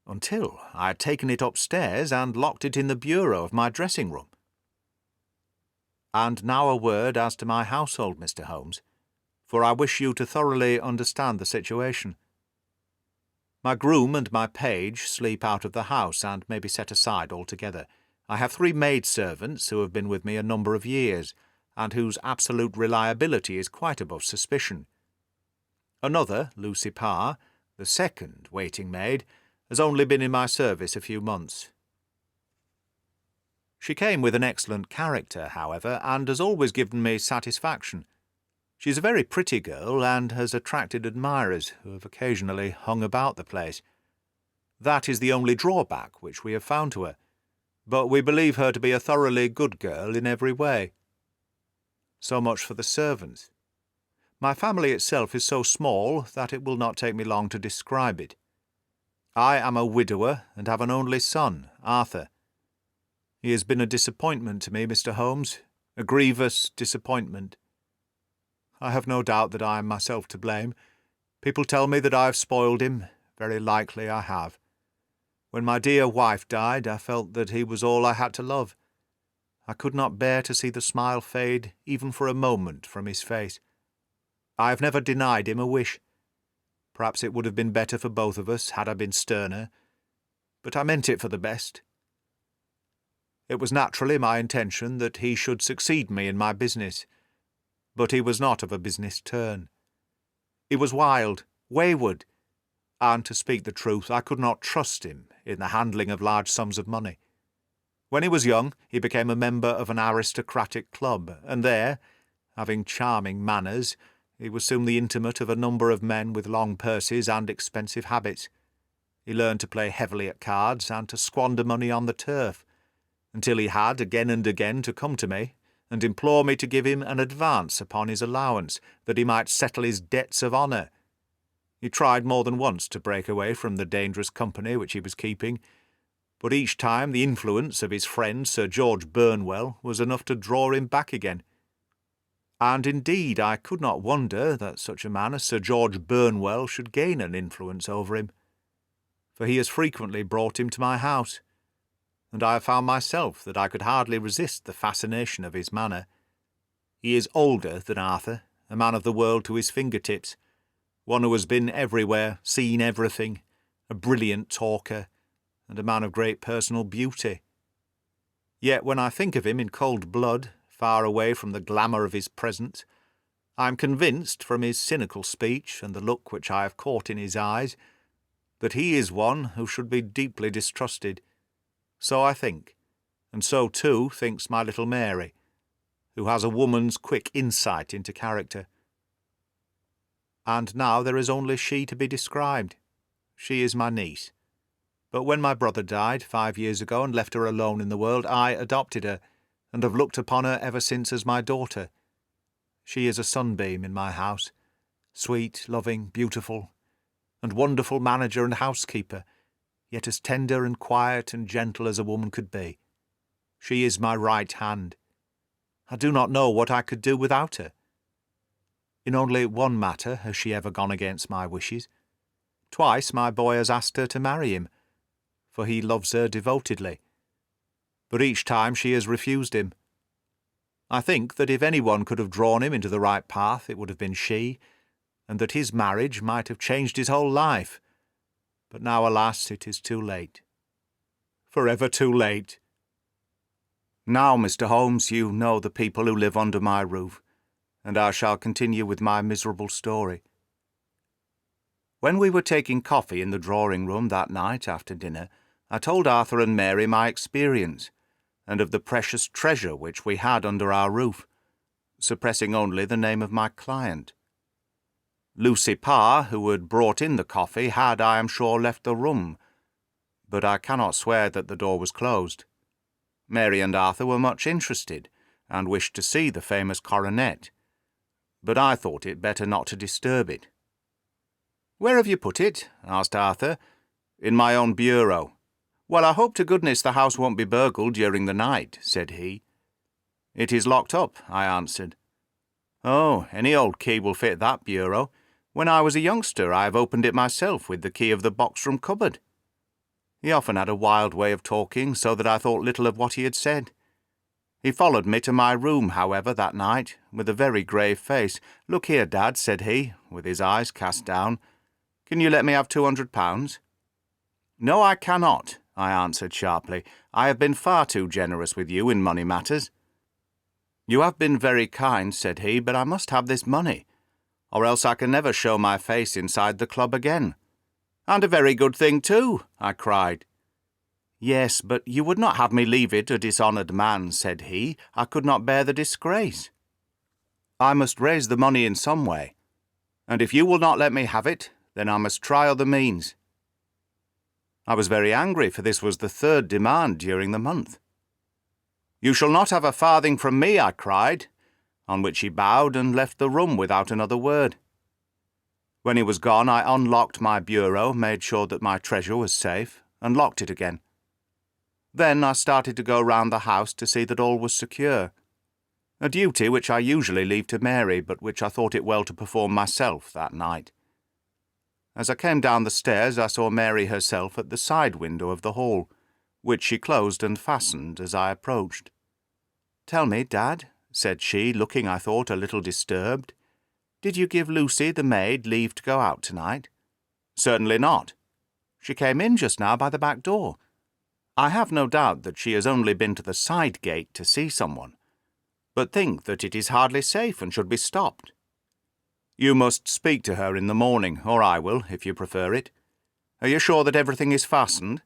until I had taken it upstairs and locked it in the bureau of my dressing-room. And now a word as to my household, Mr. Holmes, for I wish you to thoroughly understand the situation. My groom and my page sleep out of the house and may be set aside altogether. I have 3 maidservants who have been with me a number of years, and whose absolute reliability is quite above suspicion. Another, Lucy Parr, the second waiting maid, has only been in my service a few months. She came with an excellent character, however, and has always given me satisfaction. She is a very pretty girl, and has attracted admirers who have occasionally hung about the place. That is the only drawback which we have found to her, but we believe her to be a thoroughly good girl in every way. So much for the servants. My family itself is so small that it will not take me long to describe it. I am a widower and have an only son, Arthur. He has been a disappointment to me, Mr. Holmes, a grievous disappointment. I have no doubt that I am myself to blame. People tell me that I have spoiled him. Very likely I have. When my dear wife died, I felt that he was all I had to love. I could not bear to see the smile fade, even for a moment, from his face. I have never denied him a wish. Perhaps it would have been better for both of us had I been sterner, but I meant it for the best. It was naturally my intention that he should succeed me in my business, but he was not of a business turn. He was wild, wayward, and, to speak the truth, I could not trust him in the handling of large sums of money. When he was young, he became a member of an aristocratic club, and there, having charming manners, he was soon the intimate of a number of men with long purses and expensive habits. He learned to play heavily at cards and to squander money on the turf, until he had again and again to come to me and implore me to give him an advance upon his allowance, that he might settle his debts of honour. He tried more than once to break away from the dangerous company which he was keeping, but each time the influence of his friend Sir George Burnwell was enough to draw him back again. And indeed I could not wonder that such a man as Sir George Burnwell should gain an influence over him, for he has frequently brought him to my house, and I have found myself that I could hardly resist the fascination of his manner. He is older than Arthur, a man of the world to his fingertips, one who has been everywhere, seen everything, a brilliant talker, and a man of great personal beauty. Yet when I think of him in cold blood, far away from the glamour of his presence, I am convinced, from his cynical speech and the look which I have caught in his eyes, that he is one who should be deeply distrusted. So I think, and so too thinks my little Mary, who has a woman's quick insight into character. And now there is only she to be described. She is my niece. But when my brother died 5 years ago and left her alone in the world, I adopted her, and have looked upon her ever since as my daughter. She is a sunbeam in my house, sweet, loving, beautiful, and wonderful manager and housekeeper, yet as tender and quiet and gentle as a woman could be. She is my right hand. I do not know what I could do without her. In only one matter has she ever gone against my wishes. Twice my boy has asked her to marry him, for he loves her devotedly. But each time she has refused him. I think that if anyone could have drawn him into the right path, it would have been she, and that his marriage might have changed his whole life. But now, alas, it is too late. Forever too late. Now, Mr. Holmes, you know the people who live under my roof, and I shall continue with my miserable story. When we were taking coffee in the drawing-room that night after dinner, I told Arthur and Mary my experience, and of the precious treasure which we had under our roof, suppressing only the name of my client. Lucy Parr, who had brought in the coffee, had, I am sure, left the room, but I cannot swear that the door was closed. Mary and Arthur were much interested, and wished to see the famous coronet, but I thought it better not to disturb it. "Where have you put it?" asked Arthur. "In my own bureau." "Well, I hope to goodness the house won't be burgled during the night," said he. "It is locked up," I answered. "Oh, any old key will fit that bureau. When I was a youngster I have opened it myself with the key of the box-room cupboard." He often had a wild way of talking, so that I thought little of what he had said. He followed me to my room, however, that night, with a very grave face. "Look here, Dad," said he, with his eyes cast down. "Can you let me have £200? "No, I cannot," I answered sharply. "I have been far too generous with you in money matters." "You have been very kind," said he, "but I must have this money, or else I can never show my face inside the club again." "And a very good thing too," I cried. "Yes, but you would not have me leave it a dishonoured man," said he. "I could not bear the disgrace. I must raise the money in some way, and if you will not let me have it, then I must try other means." I was very angry, for this was the third demand during the month. "You shall not have a farthing from me," I cried, on which he bowed and left the room without another word. When he was gone, I unlocked my bureau, made sure that my treasure was safe, and locked it again. Then I started to go round the house to see that all was secure, a duty which I usually leave to Mary, but which I thought it well to perform myself that night. As I came down the stairs, I saw Mary herself at the side window of the hall, which she closed and fastened as I approached. "Tell me, Dad," said she, looking, I thought, a little disturbed. Did you give Lucy, the maid, leave to go out tonight? Certainly not. She came in just now by the back door. I have no doubt that she has only been to the side gate to see someone, but think that it is hardly safe and should be stopped. You must speak to her in the morning, or I will, if you prefer it. Are you sure that everything is fastened?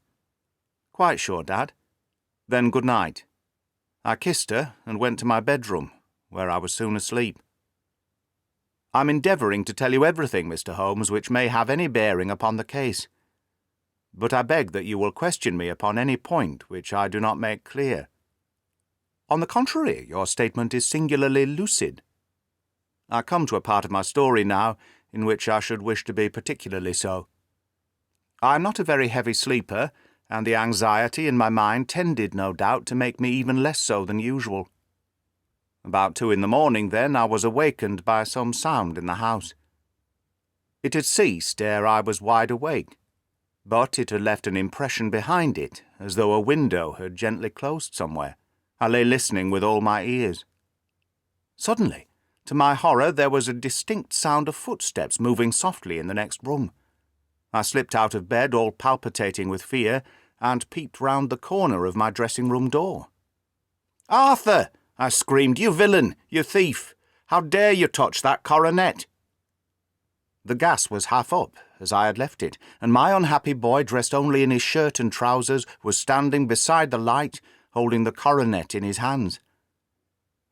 Quite sure, Dad. Then good night. I kissed her and went to my bedroom, where I was soon asleep. I'm endeavouring to tell you everything, Mr. Holmes, which may have any bearing upon the case, but I beg that you will question me upon any point which I do not make clear. On the contrary, your statement is singularly lucid. I come to a part of my story now in which I should wish to be particularly so. I am not a very heavy sleeper, and the anxiety in my mind tended, no doubt, to make me even less so than usual. About 2 a.m, then, I was awakened by some sound in the house. It had ceased ere I was wide awake, but it had left an impression behind it, as though a window had gently closed somewhere. I lay listening with all my ears. Suddenly, to my horror, there was a distinct sound of footsteps moving softly in the next room. I slipped out of bed, all palpitating with fear, and peeped round the corner of my dressing-room door. "Arthur!" I screamed. "You villain! You thief! How dare you touch that coronet?" The gas was half up, as I had left it, and my unhappy boy, dressed only in his shirt and trousers, was standing beside the light, holding the coronet in his hands.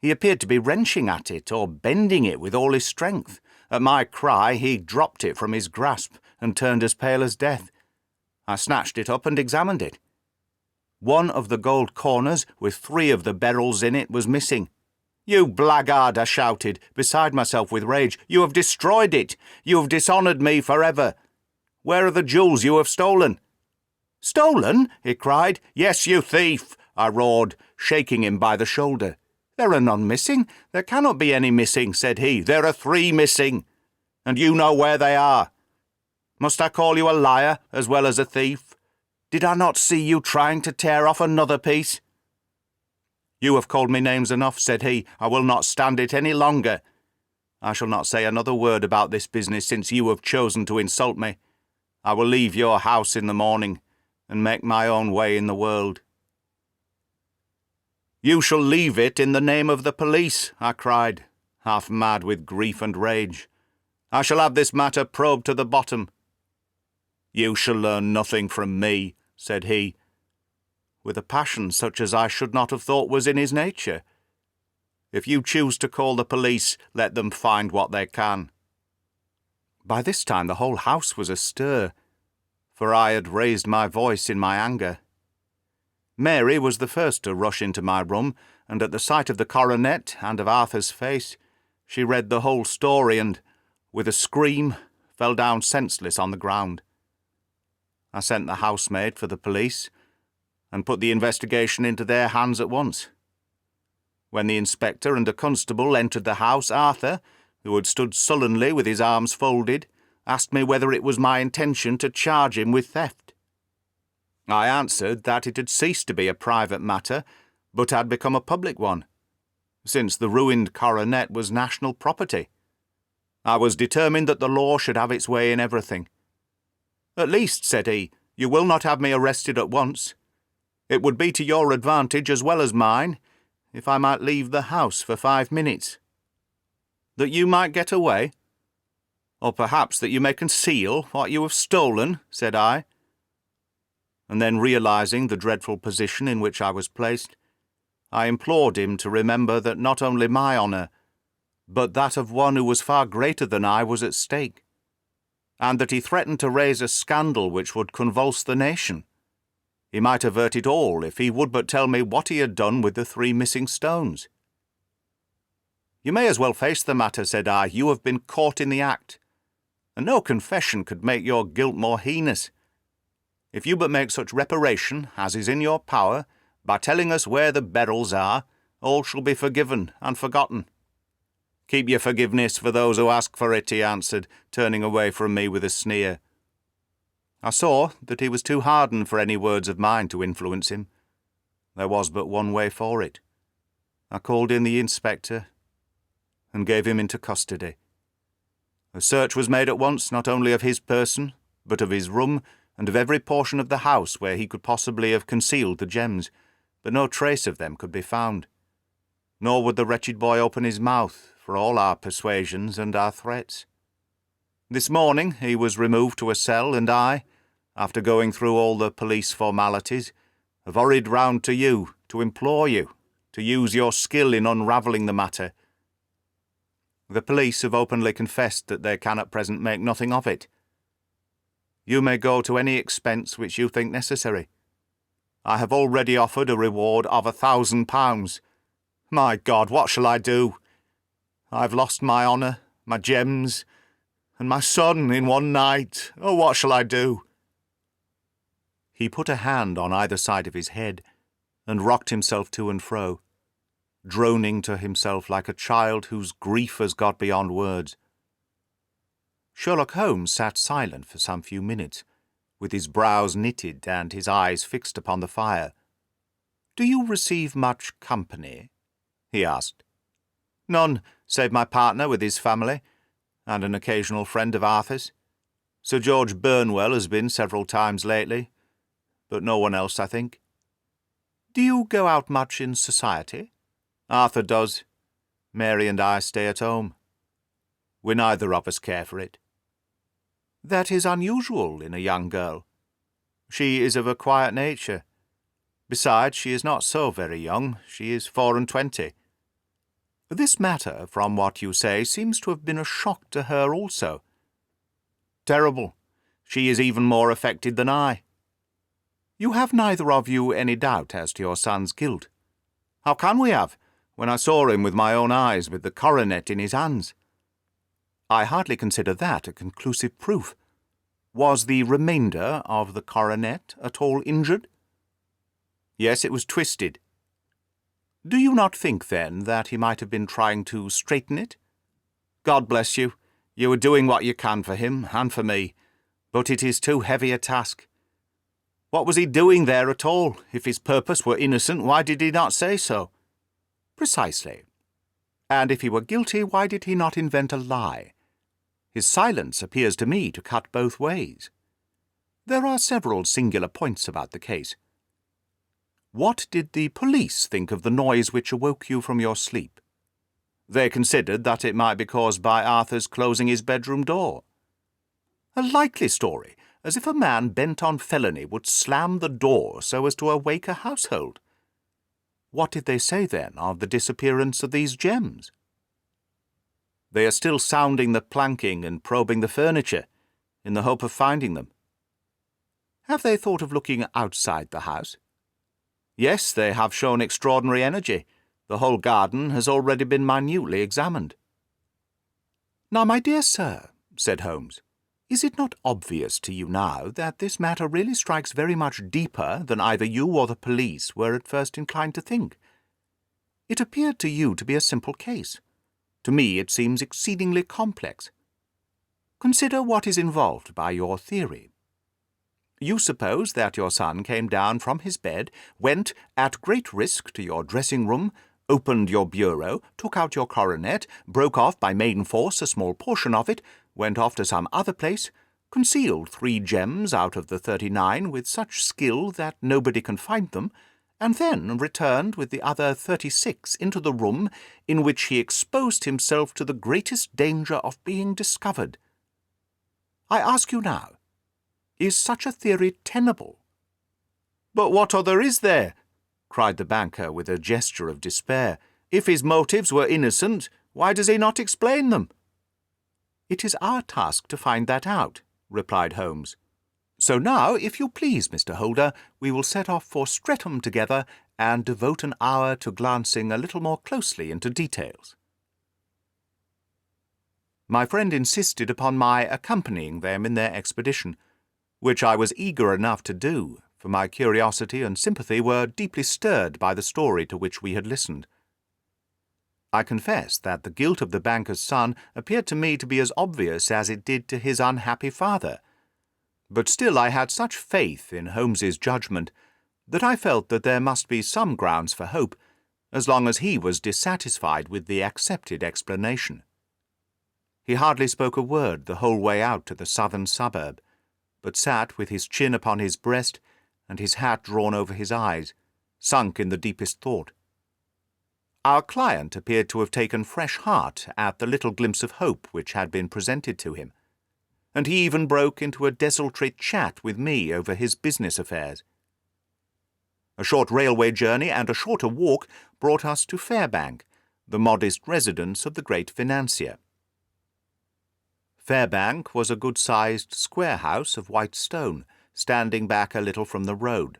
He appeared to be wrenching at it, or bending it with all his strength. At my cry, he dropped it from his grasp, and turned as pale as death. I snatched it up and examined it. One of the gold corners, with 3 of the beryls in it, was missing. "You blackguard!" I shouted, beside myself with rage. "You have destroyed it! You have dishonoured me forever! Where are the jewels you have stolen?" "Stolen?" he cried. "Yes, you thief!" I roared, shaking him by the shoulder. "There are none missing. There cannot be any missing," said he. "There are 3 missing, and you know where they are. Must I call you a liar as well as a thief? Did I not see you trying to tear off another piece?" "You have called me names enough," said he. "I will not stand it any longer. I shall not say another word about this business since you have chosen to insult me. I will leave your house in the morning and make my own way in the world." "You shall leave it in the name of the police," I cried, half mad with grief and rage. "I shall have this matter probed to the bottom." "You shall learn nothing from me," said he, with a passion such as I should not have thought was in his nature. "If you choose to call the police, let them find what they can." By this time the whole house was astir, for I had raised my voice in my anger. Mary was the first to rush into my room, and at the sight of the coronet and of Arthur's face, she read the whole story and, with a scream, fell down senseless on the ground. I sent the housemaid for the police, and put the investigation into their hands at once. When the inspector and a constable entered the house, Arthur, who had stood sullenly with his arms folded, asked me whether it was my intention to charge him with theft. I answered that it had ceased to be a private matter, but had become a public one, since the ruined coronet was national property. I was determined that the law should have its way in everything. "At least," said he, "you will not have me arrested at once. It would be to your advantage as well as mine if I might leave the house for 5 minutes." "That you might get away? Or perhaps that you may conceal what you have stolen?" said I. And then, realizing the dreadful position in which I was placed, I implored him to remember that not only my honour, but that of one who was far greater than I was at stake, and that he threatened to raise a scandal which would convulse the nation. He might avert it all if he would but tell me what he had done with the 3 missing stones. "You may as well face the matter," said I. "You have been caught in the act, and no confession could make your guilt more heinous. If you but make such reparation as is in your power, by telling us where the beryls are, all shall be forgiven and forgotten." "Keep your forgiveness for those who ask for it," he answered, turning away from me with a sneer. I saw that he was too hardened for any words of mine to influence him. There was but one way for it. I called in the inspector and gave him into custody. A search was made at once not only of his person, but of his room and of every portion of the house where he could possibly have concealed the gems, but no trace of them could be found. Nor would the wretched boy open his mouth, for all our persuasions and our threats. This morning he was removed to a cell, and I, after going through all the police formalities, have hurried round to you to implore you to use your skill in unravelling the matter. The police have openly confessed that they can at present make nothing of it. You may go to any expense which you think necessary. I have already offered a reward of £1,000. My God, what shall I do? I've lost my honour, my gems, and my son in one night. Oh, what shall I do?" He put a hand on either side of his head and rocked himself to and fro, droning to himself like a child whose grief has got beyond words. Sherlock Holmes sat silent for some few minutes, with his brows knitted and his eyes fixed upon the fire. "Do you receive much company?" he asked. "None, save my partner with his family, and an occasional friend of Arthur's. Sir George Burnwell has been several times lately, but no one else, I think." "Do you go out much in society?" "Arthur does. Mary and I stay at home. We neither of us care for it." "That is unusual in a young girl." "She is of a quiet nature. Besides, she is not so very young. She is 24. "This matter, from what you say, seems to have been a shock to her also." "Terrible. She is even more affected than I." "You have neither of you any doubt as to your son's guilt?" "How can we have, when I saw him with my own eyes with the coronet in his hands?" "I hardly consider that a conclusive proof. Was the remainder of the coronet at all injured?" "Yes, it was twisted." "Do you not think, then, that he might have been trying to straighten it?" "God bless you. You are doing what you can for him, and for me, but it is too heavy a task. What was he doing there at all? If his purpose were innocent, why did he not say so?" "Precisely. And if he were guilty, why did he not invent a lie? His silence appears to me to cut both ways. There are several singular points about the case. What did the police think of the noise which awoke you from your sleep?" "They considered that it might be caused by Arthur's closing his bedroom door." "A likely story, as if a man bent on felony would slam the door so as to awake a household. What did they say, then, of the disappearance of these gems?" "They are still sounding the planking and probing the furniture, in the hope of finding them." "Have they thought of looking outside the house?" "Yes, they have shown extraordinary energy. The whole garden has already been minutely examined." "Now, my dear sir," said Holmes, "is it not obvious to you now that this matter really strikes very much deeper than either you or the police were at first inclined to think? It appeared to you to be a simple case. To me it seems exceedingly complex. Consider what is involved by your theory. You suppose that your son came down from his bed, went at great risk to your dressing-room, opened your bureau, took out your coronet, broke off by main force a small portion of it, went off to some other place, concealed 3 gems out of the 39 with such skill that nobody can find them, and then returned with the other 36 into the room in which he exposed himself to the greatest danger of being discovered. I ask you now, is such a theory tenable?" "But what other is there?" cried the banker with a gesture of despair. "If his motives were innocent, why does he not explain them?" "It is our task to find that out," replied Holmes. "So now, if you please, Mr. Holder, we will set off for Streatham together and devote an hour to glancing a little more closely into details." My friend insisted upon my accompanying them in their expedition, which I was eager enough to do, for my curiosity and sympathy were deeply stirred by the story to which we had listened. I confess that the guilt of the banker's son appeared to me to be as obvious as it did to his unhappy father, but still I had such faith in Holmes's judgment that I felt that there must be some grounds for hope, as long as he was dissatisfied with the accepted explanation. He hardly spoke a word the whole way out to the southern suburb, but sat with his chin upon his breast and his hat drawn over his eyes, sunk in the deepest thought. Our client appeared to have taken fresh heart at the little glimpse of hope which had been presented to him, and he even broke into a desultory chat with me over his business affairs. A short railway journey and a shorter walk brought us to Fairbank, the modest residence of the great financier. Fairbank was a good-sized square house of white stone, standing back a little from the road.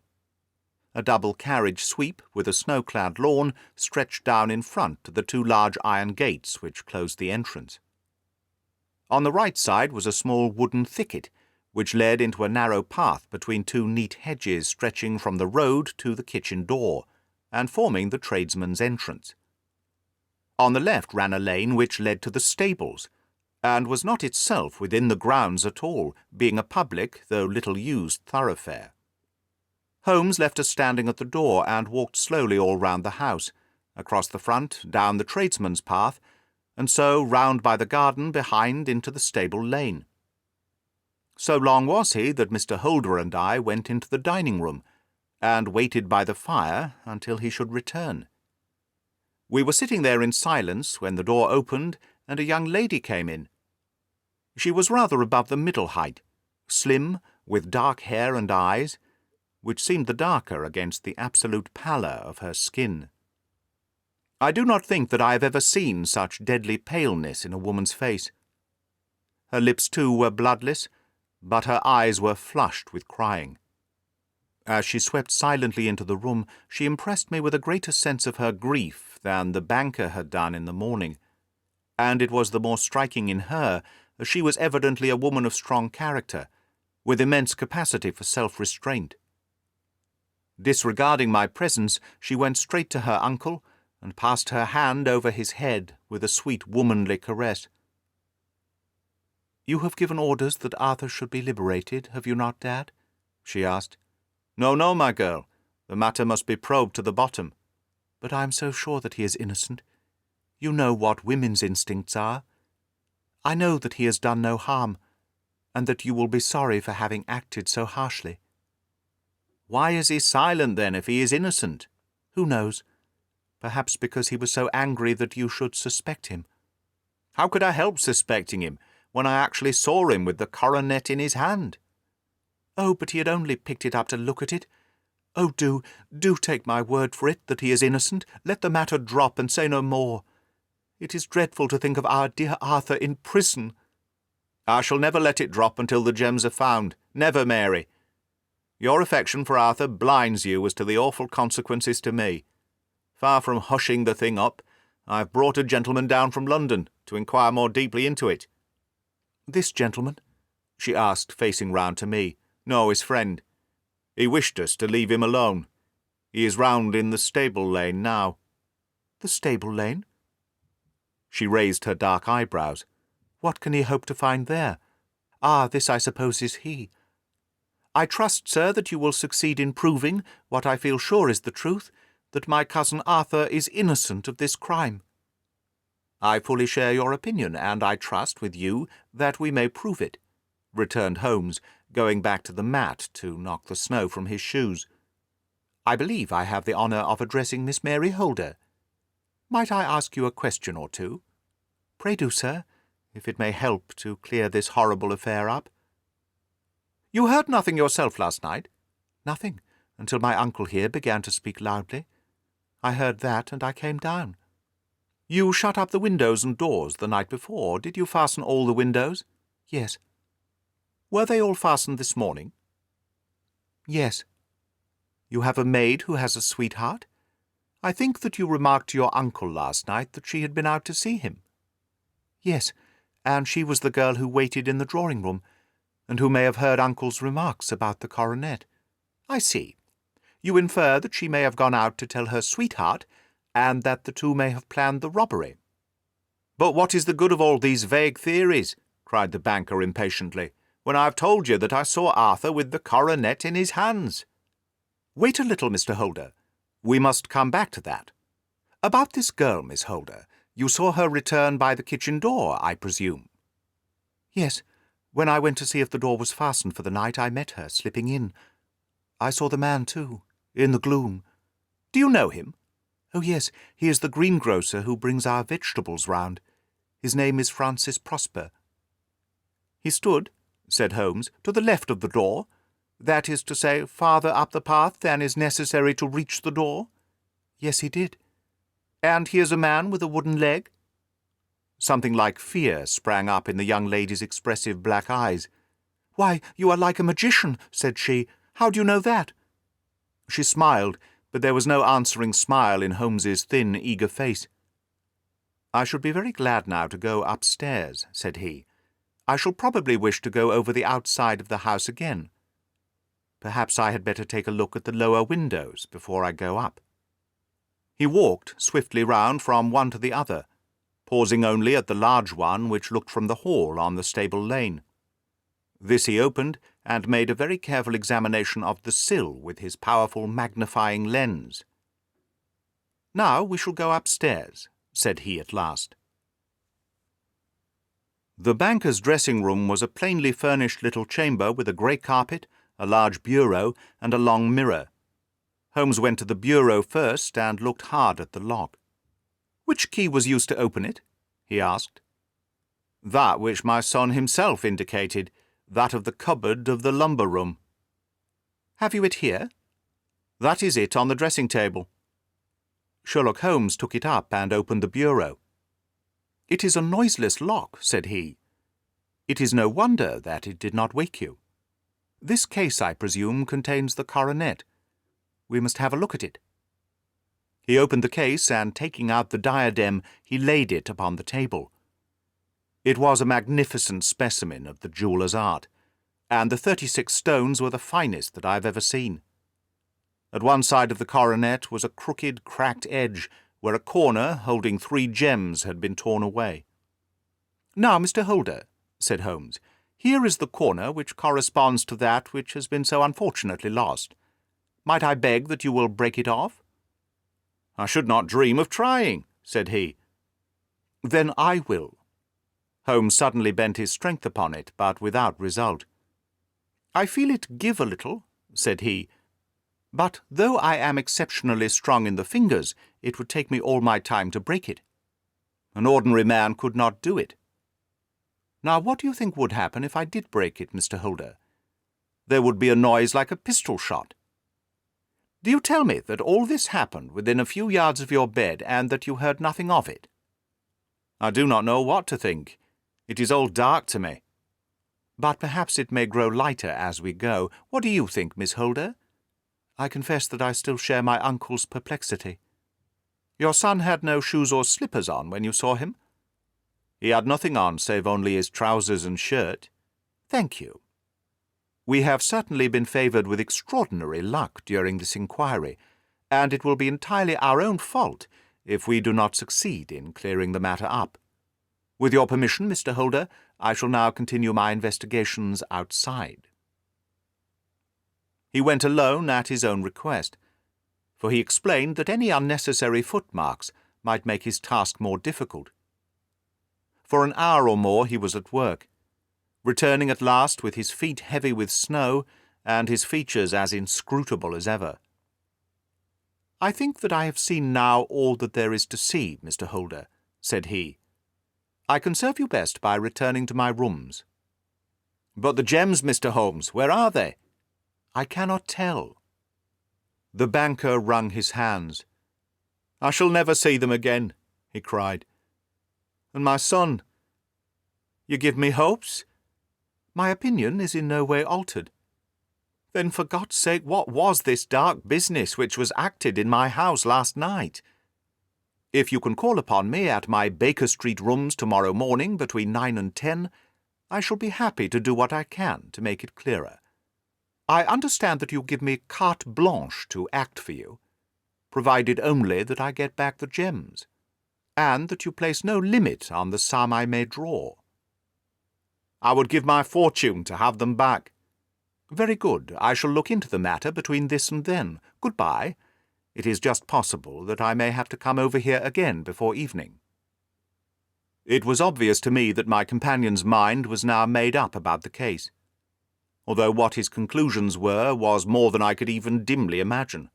A double-carriage sweep with a snow-clad lawn stretched down in front to the two large iron gates which closed the entrance. On the right side was a small wooden thicket, which led into a narrow path between two neat hedges stretching from the road to the kitchen door, and forming the tradesman's entrance. On the left ran a lane which led to the stables, and was not itself within the grounds at all, being a public, though little-used, thoroughfare. Holmes left us standing at the door and walked slowly all round the house, across the front, down the tradesman's path, and so round by the garden behind into the stable lane. So long was he that Mr. Holder and I went into the dining-room, and waited by the fire until he should return. We were sitting there in silence when the door opened and a young lady came in. She was rather above the middle height, slim, with dark hair and eyes, which seemed the darker against the absolute pallor of her skin. I do not think that I have ever seen such deadly paleness in a woman's face. Her lips, too, were bloodless, but her eyes were flushed with crying. As she swept silently into the room, she impressed me with a greater sense of her grief than the banker had done in the morning, and it was the more striking in her, as she was evidently a woman of strong character, with immense capacity for self-restraint. Disregarding my presence, she went straight to her uncle, and passed her hand over his head with a sweet womanly caress. "You have given orders that Arthur should be liberated, have you not, Dad?" she asked. "No, no, my girl. The matter must be probed to the bottom." "But I am so sure that he is innocent. You know what women's instincts are. I know that he has done no harm, and that you will be sorry for having acted so harshly." "Why is he silent, then, if he is innocent?" "Who knows? Perhaps because he was so angry that you should suspect him." "How could I help suspecting him, when I actually saw him with the coronet in his hand?" "Oh, but he had only picked it up to look at it. Oh, do take my word for it that he is innocent. Let the matter drop and say no more. It is dreadful to think of our dear Arthur in prison." "I shall never let it drop until the gems are found. Never, Mary. Your affection for Arthur blinds you as to the awful consequences to me. Far from hushing the thing up, I have brought a gentleman down from London to inquire more deeply into it." "This gentleman?" she asked, facing round to me. "No, his friend. He wished us to leave him alone. He is round in the stable lane now." "The stable lane?" She raised her dark eyebrows. "What can he hope to find there? Ah, this, I suppose, is he. I trust, sir, that you will succeed in proving, what I feel sure is the truth, that my cousin Arthur is innocent of this crime." "I fully share your opinion, and I trust, with you, that we may prove it," returned Holmes, going back to the mat to knock the snow from his shoes. "I believe I have the honour of addressing Miss Mary Holder. Might I ask you a question or two?" "Pray do, sir, if it may help to clear this horrible affair up." "You heard nothing yourself last night?" "Nothing, until my uncle here began to speak loudly. I heard that, and I came down." "You shut up the windows and doors the night before. Did you fasten all the windows?" "Yes." "Were they all fastened this morning?" "Yes." "You have a maid who has a sweetheart? I think that you remarked to your uncle last night that she had been out to see him." "Yes, and she was the girl who waited in the drawing-room, and who may have heard uncle's remarks about the coronet." "I see. You infer that she may have gone out to tell her sweetheart, and that the two may have planned the robbery." "But what is the good of all these vague theories?" cried the banker impatiently, "when I have told you that I saw Arthur with the coronet in his hands?" "Wait a little, Mr. Holder. We must come back to that. About this girl, Miss Holder, you saw her return by the kitchen door, I presume?" "Yes. When I went to see if the door was fastened for the night, I met her slipping in. I saw the man, too, in the gloom." "Do you know him?" "Oh, yes. He is the greengrocer who brings our vegetables round. His name is Francis Prosper." "He stood," said Holmes, "to the left of the door. That is to say, farther up the path than is necessary to reach the door?" "Yes, he did." "And he is a man with a wooden leg?" Something like fear sprang up in the young lady's expressive black eyes. "Why, you are like a magician," said she. "How do you know that?" She smiled, but there was no answering smile in Holmes's thin, eager face. "I should be very glad now to go upstairs," said he. "I shall probably wish to go over the outside of the house again. Perhaps I had better take a look at the lower windows before I go up." He walked swiftly round from one to the other, pausing only at the large one which looked from the hall on the stable lane. This he opened, and made a very careful examination of the sill with his powerful magnifying lens. "Now we shall go upstairs," said he at last. The banker's dressing-room was a plainly furnished little chamber with a grey carpet, a large bureau, and a long mirror. Holmes went to the bureau first and looked hard at the lock. "Which key was used to open it?" he asked. "That which my son himself indicated, that of the cupboard of the lumber room." "Have you it here?" "That is it on the dressing-table." Sherlock Holmes took it up and opened the bureau. "It is a noiseless lock," said he. "It is no wonder that it did not wake you. This case, I presume, contains the coronet. We must have a look at it." He opened the case, and taking out the diadem, he laid it upon the table. It was a magnificent specimen of the jeweller's art, and the 36 stones were the finest that I have ever seen. At one side of the coronet was a crooked, cracked edge, where a corner holding 3 gems had been torn away. "Now, Mr. Holder," said Holmes, "here is the corner which corresponds to that which has been so unfortunately lost. Might I beg that you will break it off?" "I should not dream of trying," said he. "Then I will." Holmes suddenly bent his strength upon it, but without result. "I feel it give a little," said he, "but though I am exceptionally strong in the fingers, it would take me all my time to break it. An ordinary man could not do it. Now, what do you think would happen if I did break it, Mr. Holder? There would be a noise like a pistol shot. Do you tell me that all this happened within a few yards of your bed, and that you heard nothing of it?" "I do not know what to think. It is all dark to me." "But perhaps it may grow lighter as we go. What do you think, Miss Holder?" I confess that I still share my uncle's perplexity. "Your son had no shoes or slippers on when you saw him?" "He had nothing on save only his trousers and shirt." "Thank you. We have certainly been favoured with extraordinary luck during this inquiry, and it will be entirely our own fault if we do not succeed in clearing the matter up. With your permission, Mr. Holder, I shall now continue my investigations outside." He went alone at his own request, for he explained that any unnecessary footmarks might make his task more difficult. For an hour or more he was at work, returning at last with his feet heavy with snow and his features as inscrutable as ever. "I think that I have seen now all that there is to see, Mr. Holder," said he. "I can serve you best by returning to my rooms." "But the gems, Mr. Holmes, where are they?" "I cannot tell." The banker wrung his hands. "I shall never see them again," he cried. "And my son? You give me hopes?" "My opinion is in no way altered." "Then for God's sake, what was this dark business which was acted in my house last night? If you can call upon me at my Baker Street rooms tomorrow morning between 9 and 10, I shall be happy to do what I can to make it clearer. I understand that you give me carte blanche to act for you, provided only that I get back the gems, and that you place no limit on the sum I may draw." "I would give my fortune to have them back." "Very good. I shall look into the matter between this and then. Good-bye. It is just possible that I may have to come over here again before evening." It was obvious to me that my companion's mind was now made up about the case, although what his conclusions were was more than I could even dimly imagine.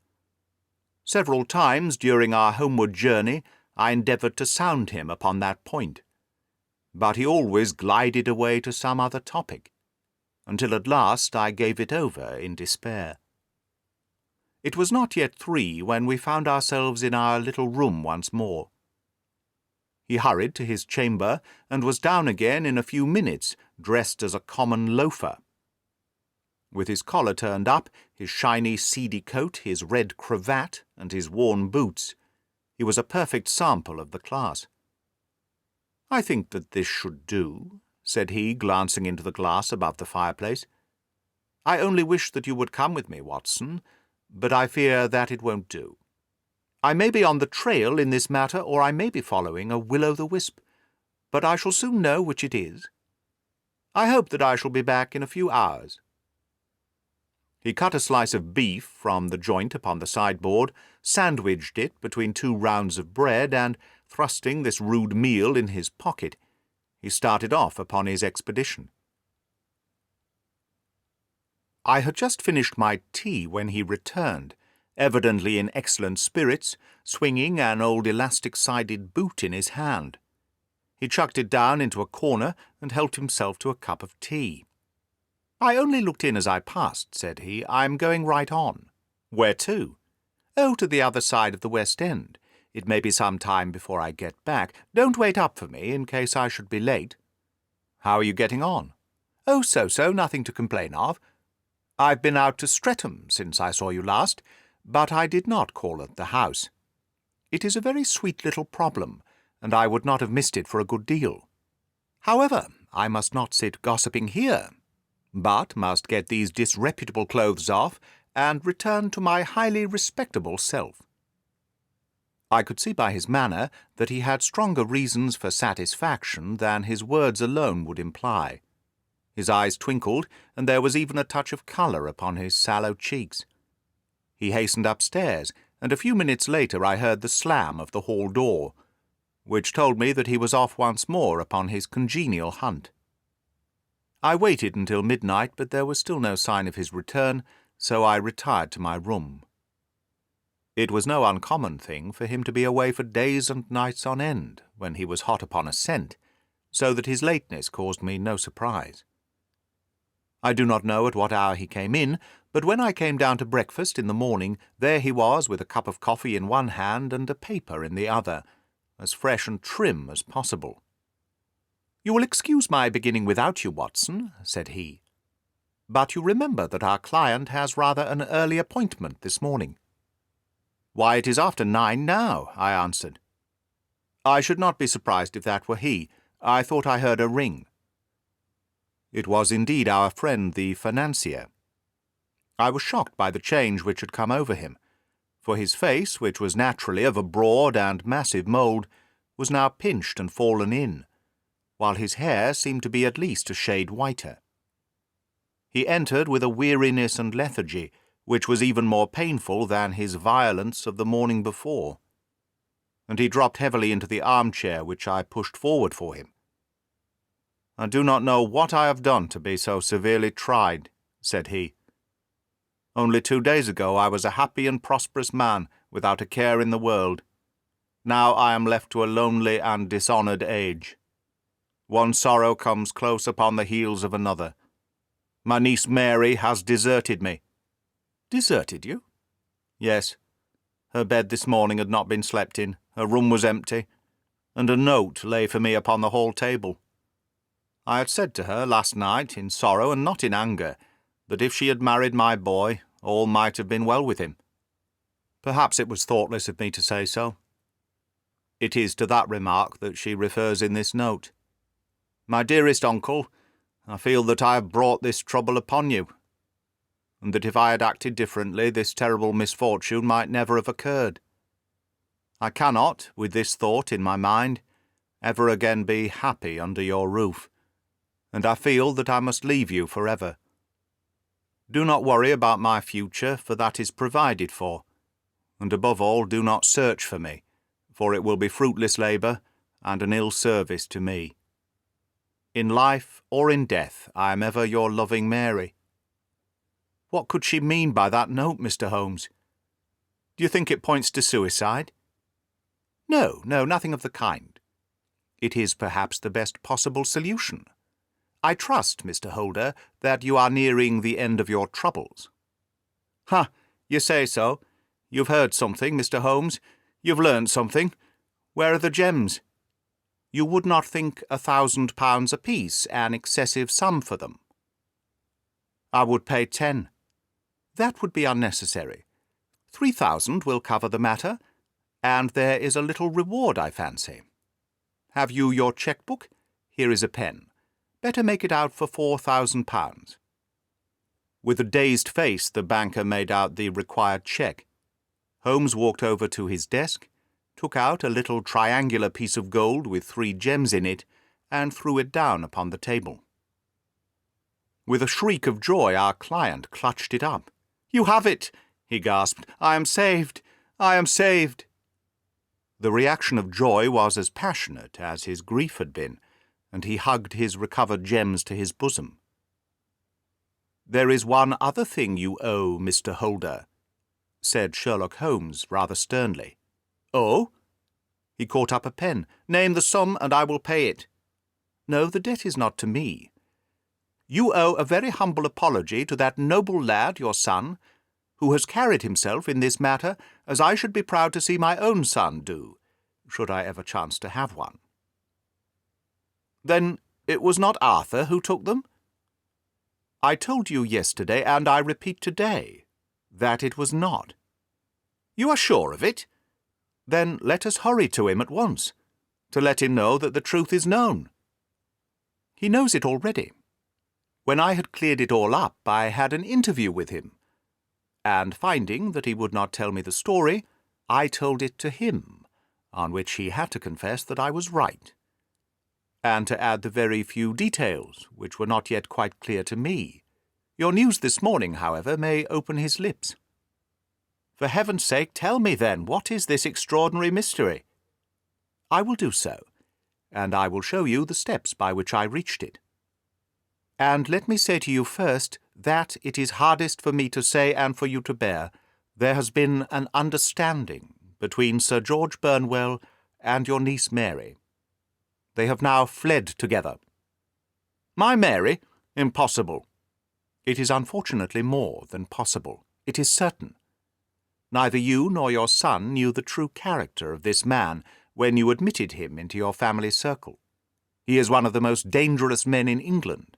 Several times during our homeward journey I endeavoured to sound him upon that point, but he always glided away to some other topic, until at last I gave it over in despair. It was not yet 3 when we found ourselves in our little room once more. He hurried to his chamber, and was down again in a few minutes, dressed as a common loafer. With his collar turned up, his shiny seedy coat, his red cravat, and his worn boots, he was a perfect sample of the class. "I think that this should do," said he, glancing into the glass above the fireplace. "I only wish that you would come with me, Watson, but I fear that it won't do. I may be on the trail in this matter, or I may be following a will-o'-the-wisp, but I shall soon know which it is. I hope that I shall be back in a few hours." He cut a slice of beef from the joint upon the sideboard, sandwiched it between 2 rounds of bread, and, thrusting this rude meal in his pocket, he started off upon his expedition. I had just finished my tea when he returned, evidently in excellent spirits, swinging an old elastic-sided boot in his hand. He chucked it down into a corner and helped himself to a cup of tea. "I only looked in as I passed," said he. "I'm going right on." "Where to?" "Oh, to the other side of the West End. It may be some time before I get back. Don't wait up for me, in case I should be late." "How are you getting on?" "Oh, so, nothing to complain of. I've been out to Streatham since I saw you last, but I did not call at the house. It is a very sweet little problem, and I would not have missed it for a good deal. However, I must not sit gossiping here, but must get these disreputable clothes off and return to my highly respectable self." I could see by his manner that he had stronger reasons for satisfaction than his words alone would imply. His eyes twinkled, and there was even a touch of colour upon his sallow cheeks. He hastened upstairs, and a few minutes later I heard the slam of the hall door, which told me that he was off once more upon his congenial hunt. I waited until midnight, but there was still no sign of his return, so I retired to my room. It was no uncommon thing for him to be away for days and nights on end when he was hot upon a scent, so that his lateness caused me no surprise. I do not know at what hour he came in, but when I came down to breakfast in the morning, there he was with a cup of coffee in one hand and a paper in the other, as fresh and trim as possible. "You will excuse my beginning without you, Watson," said he, "but you remember that our client has rather an early appointment this morning." "Why, it is after 9 now," I answered. "I should not be surprised if that were he. I thought I heard a ring." It was indeed our friend the financier. I was shocked by the change which had come over him, for his face, which was naturally of a broad and massive mould, was now pinched and fallen in, while his hair seemed to be at least a shade whiter. He entered with a weariness and lethargy which was even more painful than his violence of the morning before, and he dropped heavily into the armchair which I pushed forward for him. "I do not know what I have done to be so severely tried," said he. "Only 2 days ago I was a happy and prosperous man, without a care in the world. Now I am left to a lonely and dishonoured age. One sorrow comes close upon the heels of another. My niece Mary has deserted me." "Deserted you?" "Yes. Her bed this morning had not been slept in, her room was empty, and a note lay for me upon the hall table. I had said to her last night, in sorrow and not in anger, that if she had married my boy, all might have been well with him. Perhaps it was thoughtless of me to say so. It is to that remark that she refers in this note. My dearest uncle, I feel that I have brought this trouble upon you, and that if I had acted differently, this terrible misfortune might never have occurred. I cannot, with this thought in my mind, ever again be happy under your roof, and I feel that I must leave you forever. Do not worry about my future, for that is provided for, and above all do not search for me, for it will be fruitless labour, and an ill service to me. In life or in death, I am ever your loving Mary. What could she mean by that note, Mr. Holmes? Do you think it points to suicide? No, nothing of the kind. It is perhaps the best possible solution. I trust, Mr. Holder, that you are nearing the end of your troubles. Ha! You say so. You've heard something, Mr. Holmes. You've learned something. Where are the gems? You would not think £1,000 apiece an excessive sum for them? I would pay 10. That would be unnecessary. 3,000 will cover the matter, and there is a little reward, I fancy. Have you your cheque-book? Here is a pen. Better make it out for £4,000. With a dazed face, the banker made out the required cheque. Holmes walked over to his desk, took out a little triangular piece of gold with 3 gems in it, and threw it down upon the table. With a shriek of joy, our client clutched it up. "You have it!" he gasped. "I am saved! I am saved!" The reaction of joy was as passionate as his grief had been, and he hugged his recovered gems to his bosom. "There is one other thing you owe, Mr. Holder," said Sherlock Holmes rather sternly. "Oh?" He caught up a pen. "Name the sum, and I will pay it." "No, the debt is not to me. You owe a very humble apology to that noble lad, your son, who has carried himself in this matter as I should be proud to see my own son do, should I ever chance to have one." "Then it was not Arthur who took them?" "I told you yesterday, and I repeat today, that it was not." "You are sure of it? Then let us hurry to him at once, to let him know that the truth is known." "He knows it already. When I had cleared it all up, I had an interview with him, and finding that he would not tell me the story, I told it to him, on which he had to confess that I was right, and to add the very few details which were not yet quite clear to me. Your news this morning, however, may open his lips." "For heaven's sake, tell me, then, what is this extraordinary mystery?" "I will do so, and I will show you the steps by which I reached it. And let me say to you first that it is hardest for me to say and for you to bear. There has been an understanding between Sir George Burnwell and your niece Mary. They have now fled together." "My Mary? Impossible." "It is unfortunately more than possible. It is certain. Neither you nor your son knew the true character of this man when you admitted him into your family circle. He is one of the most dangerous men in England,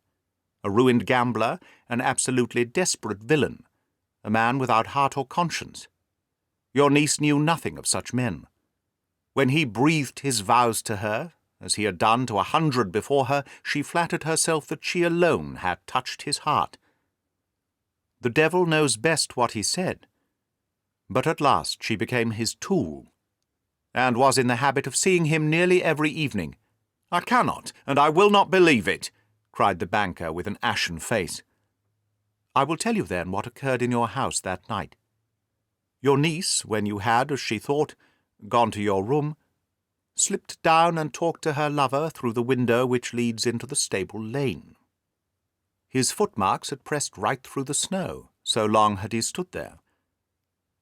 a ruined gambler, an absolutely desperate villain, a man without heart or conscience. Your niece knew nothing of such men. When he breathed his vows to her, as he had done to 100 before her, she flattered herself that she alone had touched his heart. The devil knows best what he said, but at last she became his tool, and was in the habit of seeing him nearly every evening. "I cannot, and I will not believe it," cried the banker with an ashen face. "I will tell you then what occurred in your house that night. Your niece, when you had, as she thought, gone to your room, slipped down and talked to her lover through the window which leads into the stable lane. His footmarks had pressed right through the snow, so long had he stood there.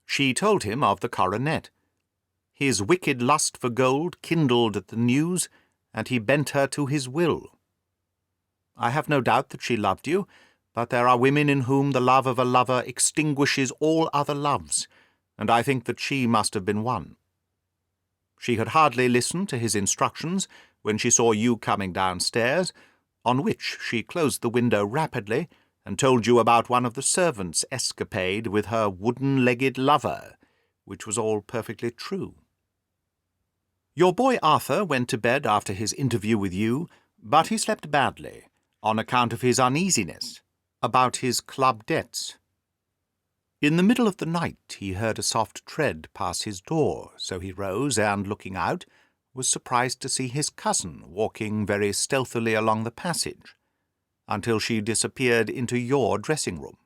She told him of the coronet. His wicked lust for gold kindled at the news, and he bent her to his will. I have no doubt that she loved you, but there are women in whom the love of a lover extinguishes all other loves, and I think that she must have been one. She had hardly listened to his instructions when she saw you coming downstairs, on which she closed the window rapidly and told you about one of the servants' escapade with her wooden-legged lover, which was all perfectly true. Your boy Arthur went to bed after his interview with you, but he slept badly, on account of his uneasiness about his club debts. In the middle of the night he heard a soft tread pass his door, so he rose and, looking out, was surprised to see his cousin walking very stealthily along the passage, until she disappeared into your dressing-room.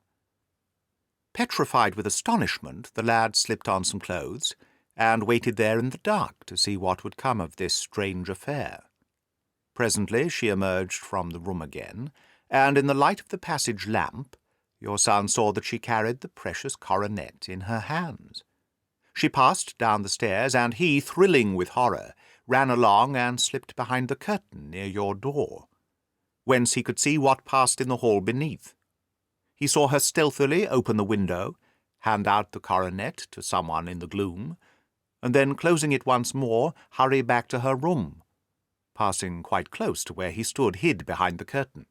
Petrified with astonishment, the lad slipped on some clothes, and waited there in the dark to see what would come of this strange affair. Presently she emerged from the room again, and in the light of the passage lamp your son saw that she carried the precious coronet in her hands. She passed down the stairs, and he, thrilling with horror, ran along and slipped behind the curtain near your door, whence he could see what passed in the hall beneath. He saw her stealthily open the window, hand out the coronet to someone in the gloom, and then, closing it once more, hurry back to her room, passing quite close to where he stood hid behind the curtain.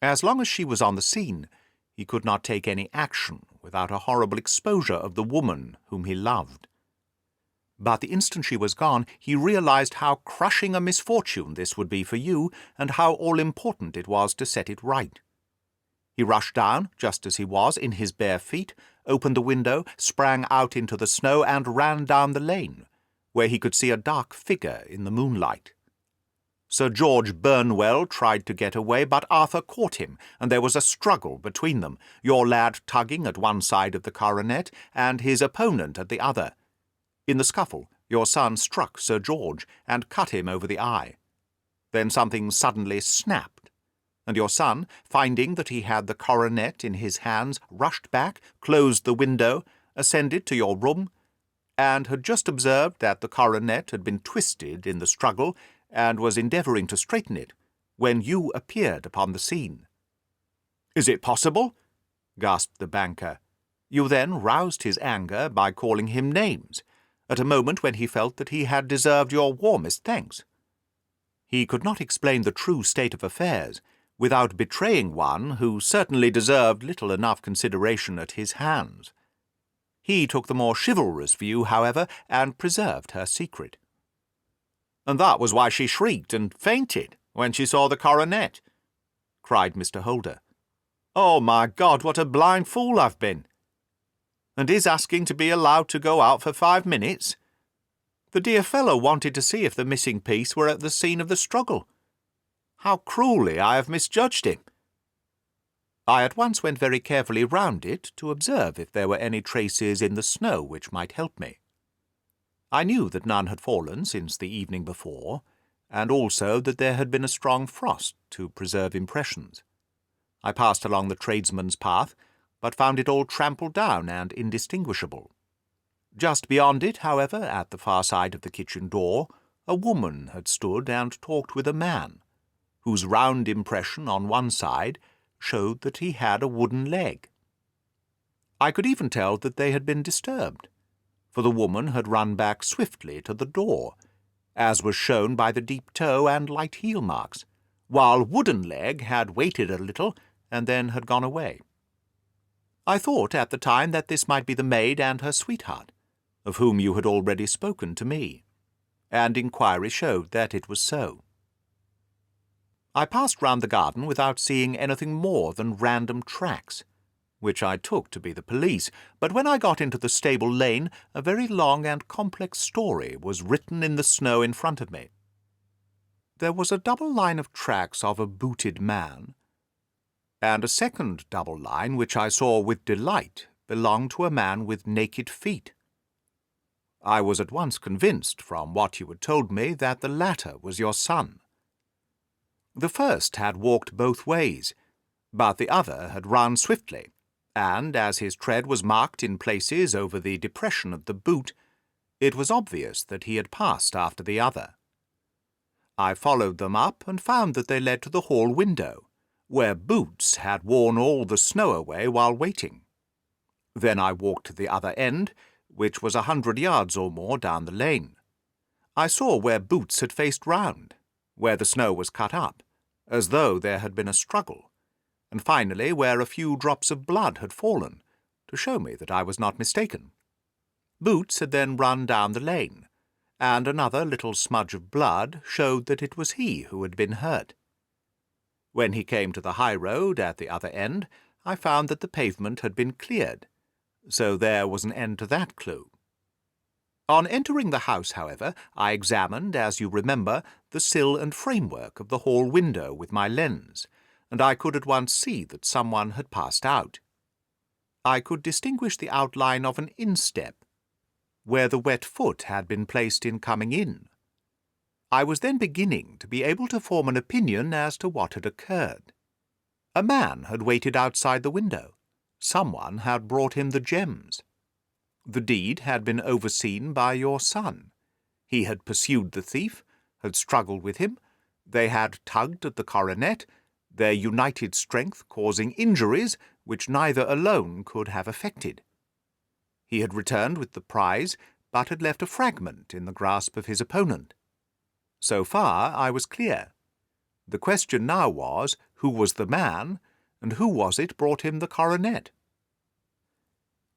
As long as she was on the scene, he could not take any action without a horrible exposure of the woman whom he loved. But the instant she was gone, he realized how crushing a misfortune this would be for you, and how all-important it was to set it right. He rushed down, just as he was, in his bare feet, opened the window, sprang out into the snow, and ran down the lane, where he could see a dark figure in the moonlight. Sir George Burnwell tried to get away, but Arthur caught him, and there was a struggle between them, your lad tugging at one side of the coronet, and his opponent at the other. In the scuffle, your son struck Sir George, and cut him over the eye. Then something suddenly snapped, and your son, finding that he had the coronet in his hands, rushed back, closed the window, ascended to your room, and had just observed that the coronet had been twisted in the struggle, and was endeavouring to straighten it, when you appeared upon the scene. "Is it possible?" gasped the banker. You then roused his anger by calling him names, at a moment when he felt that he had deserved your warmest thanks. He could not explain the true state of affairs without betraying one who certainly deserved little enough consideration at his hands. He took the more chivalrous view, however, and preserved her secret. "And that was why she shrieked and fainted when she saw the coronet," cried Mr. Holder. "Oh, my God, what a blind fool I've been! And is asking to be allowed to go out for 5 minutes? The dear fellow wanted to see if the missing piece were at the scene of the struggle. How cruelly I have misjudged him!" I at once went very carefully round it to observe if there were any traces in the snow which might help me. I knew that none had fallen since the evening before, and also that there had been a strong frost to preserve impressions. I passed along the tradesman's path, but found it all trampled down and indistinguishable. Just beyond it, however, at the far side of the kitchen door, a woman had stood and talked with a man, whose round impression on one side showed that he had a wooden leg. I could even tell that they had been disturbed, for the woman had run back swiftly to the door, as was shown by the deep toe and light heel marks, while Wooden Leg had waited a little and then had gone away. I thought at the time that this might be the maid and her sweetheart, of whom you had already spoken to me, and inquiry showed that it was so. I passed round the garden without seeing anything more than random tracks, which I took to be the police, but when I got into the stable lane a very long and complex story was written in the snow in front of me. There was a double line of tracks of a booted man, and a second double line which I saw with delight belonged to a man with naked feet. I was at once convinced, from what you had told me, that the latter was your son. The first had walked both ways, but the other had run swiftly, and as his tread was marked in places over the depression of the boot, it was obvious that he had passed after the other. I followed them up and found that they led to the hall window, where Boots had worn all the snow away while waiting. Then I walked to the other end, which was 100 yards or more down the lane. I saw where Boots had faced round, where the snow was cut up, as though there had been a struggle, and finally where a few drops of blood had fallen, to show me that I was not mistaken. Boots had then run down the lane, and another little smudge of blood showed that it was he who had been hurt. When he came to the high road at the other end, I found that the pavement had been cleared, so there was an end to that clue. On entering the house, however, I examined, as you remember, the sill and framework of the hall window with my lens, and I could at once see that someone had passed out. I could distinguish the outline of an instep, where the wet foot had been placed in coming in. I was then beginning to be able to form an opinion as to what had occurred. A man had waited outside the window. Someone had brought him the gems. The deed had been overseen by your son. He had pursued the thief, had struggled with him. They had tugged at the coronet, their united strength causing injuries which neither alone could have effected. He had returned with the prize, but had left a fragment in the grasp of his opponent. So far I was clear. The question now was, who was the man, and who was it brought him the coronet?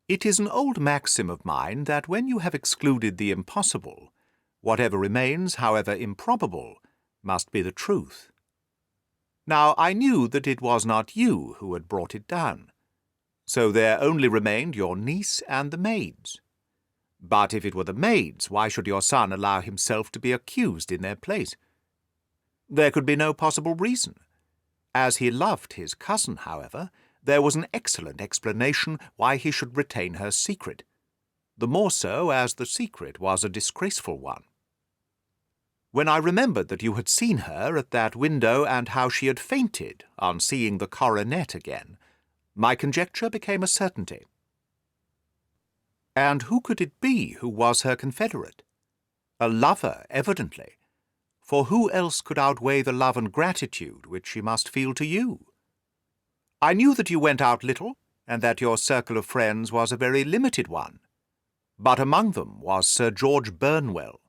It is an old maxim of mine that when you have excluded the impossible, whatever remains, however improbable, must be the truth. Now I knew that it was not you who had brought it down, so there only remained your niece and the maids. But if it were the maids, why should your son allow himself to be accused in their place? There could be no possible reason. As he loved his cousin, however, there was an excellent explanation why he should retain her secret, the more so as the secret was a disgraceful one. When I remembered that you had seen her at that window and how she had fainted on seeing the coronet again, my conjecture became a certainty. And who could it be who was her confederate? A lover, evidently, for who else could outweigh the love and gratitude which she must feel to you? I knew that you went out little, and that your circle of friends was a very limited one, but among them was Sir George Burnwell.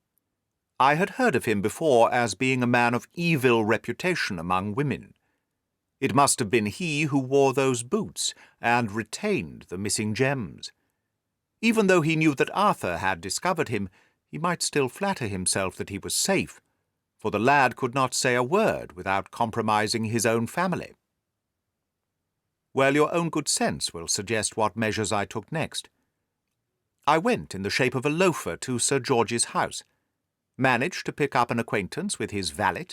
I had heard of him before as being a man of evil reputation among women. It must have been he who wore those boots and retained the missing gems. Even though he knew that Arthur had discovered him, he might still flatter himself that he was safe, for the lad could not say a word without compromising his own family. Well, your own good sense will suggest what measures I took next. I went in the shape of a loafer to Sir George's house, managed to pick up an acquaintance with his valet,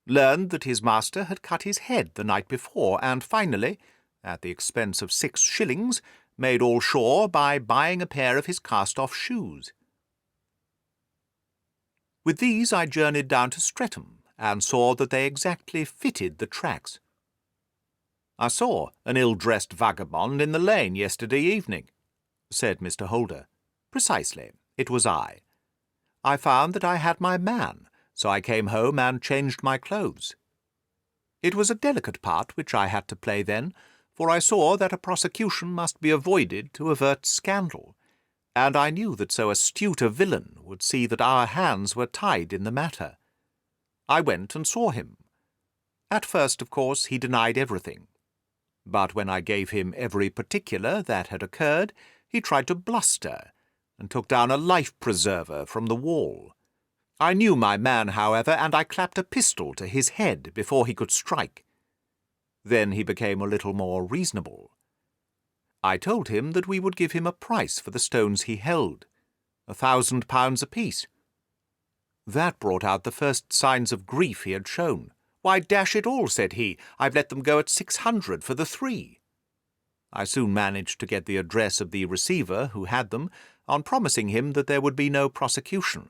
learned that his master had cut his head the night before, and finally, at the expense of 6 shillings, made all sure by buying a pair of his cast-off shoes. With these I journeyed down to Streatham, and saw that they exactly fitted the tracks. I saw an ill-dressed vagabond in the lane yesterday evening, said Mr. Holder. Precisely, it was I. I found that I had my man, so I came home and changed my clothes. It was a delicate part which I had to play then, for I saw that a prosecution must be avoided to avert scandal, and I knew that so astute a villain would see that our hands were tied in the matter. I went and saw him. At first, of course, he denied everything. But when I gave him every particular that had occurred, he tried to bluster, and took down a life-preserver from the wall. I knew my man, however, and I clapped a pistol to his head before he could strike. Then he became a little more reasonable. I told him that we would give him a price for the stones he held, £1,000 apiece. That brought out the first signs of grief he had shown. "Why, dash it all," said he, "I've let them go at 600 for the 3. I soon managed to get the address of the receiver who had them, on promising him that there would be no prosecution.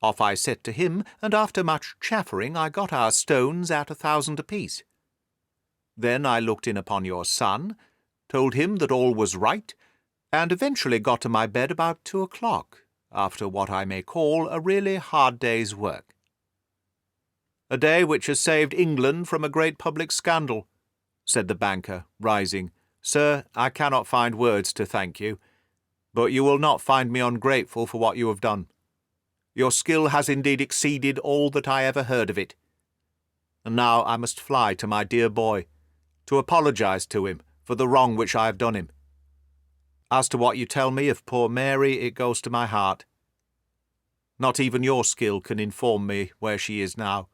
Off I set to him, and after much chaffering I got our stones at 1,000 apiece. Then I looked in upon your son, told him that all was right, and eventually got to my bed about 2 o'clock, after what I may call a really hard day's work. A day which has saved England from a great public scandal," said the banker, rising. "Sir, I cannot find words to thank you, but you will not find me ungrateful for what you have done. Your skill has indeed exceeded all that I ever heard of it. And now I must fly to my dear boy, to apologize to him for the wrong which I have done him. As to what you tell me of poor Mary, it goes to my heart. Not even your skill can inform me where she is now."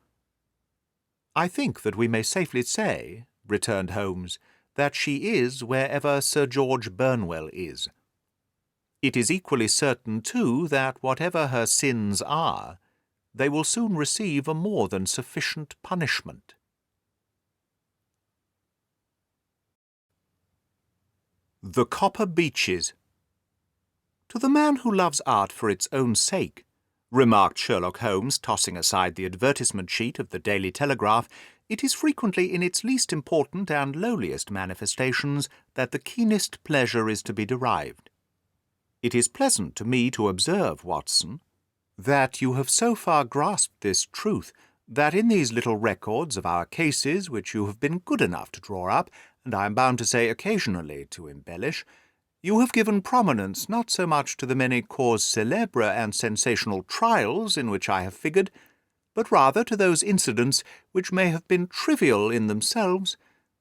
"I think that we may safely say," returned Holmes, "that she is wherever Sir George Burnwell is. It is equally certain, too, that whatever her sins are, they will soon receive a more than sufficient punishment." The Copper Beeches. "To the man who loves art for its own sake," remarked Sherlock Holmes, tossing aside the advertisement sheet of the Daily Telegraph, "it is frequently in its least important and lowliest manifestations that the keenest pleasure is to be derived. It is pleasant to me to observe, Watson, that you have so far grasped this truth, that in these little records of our cases which you have been good enough to draw up, and I am bound to say occasionally to embellish, you have given prominence not so much to the many causes célèbres and sensational trials in which I have figured, but rather to those incidents which may have been trivial in themselves,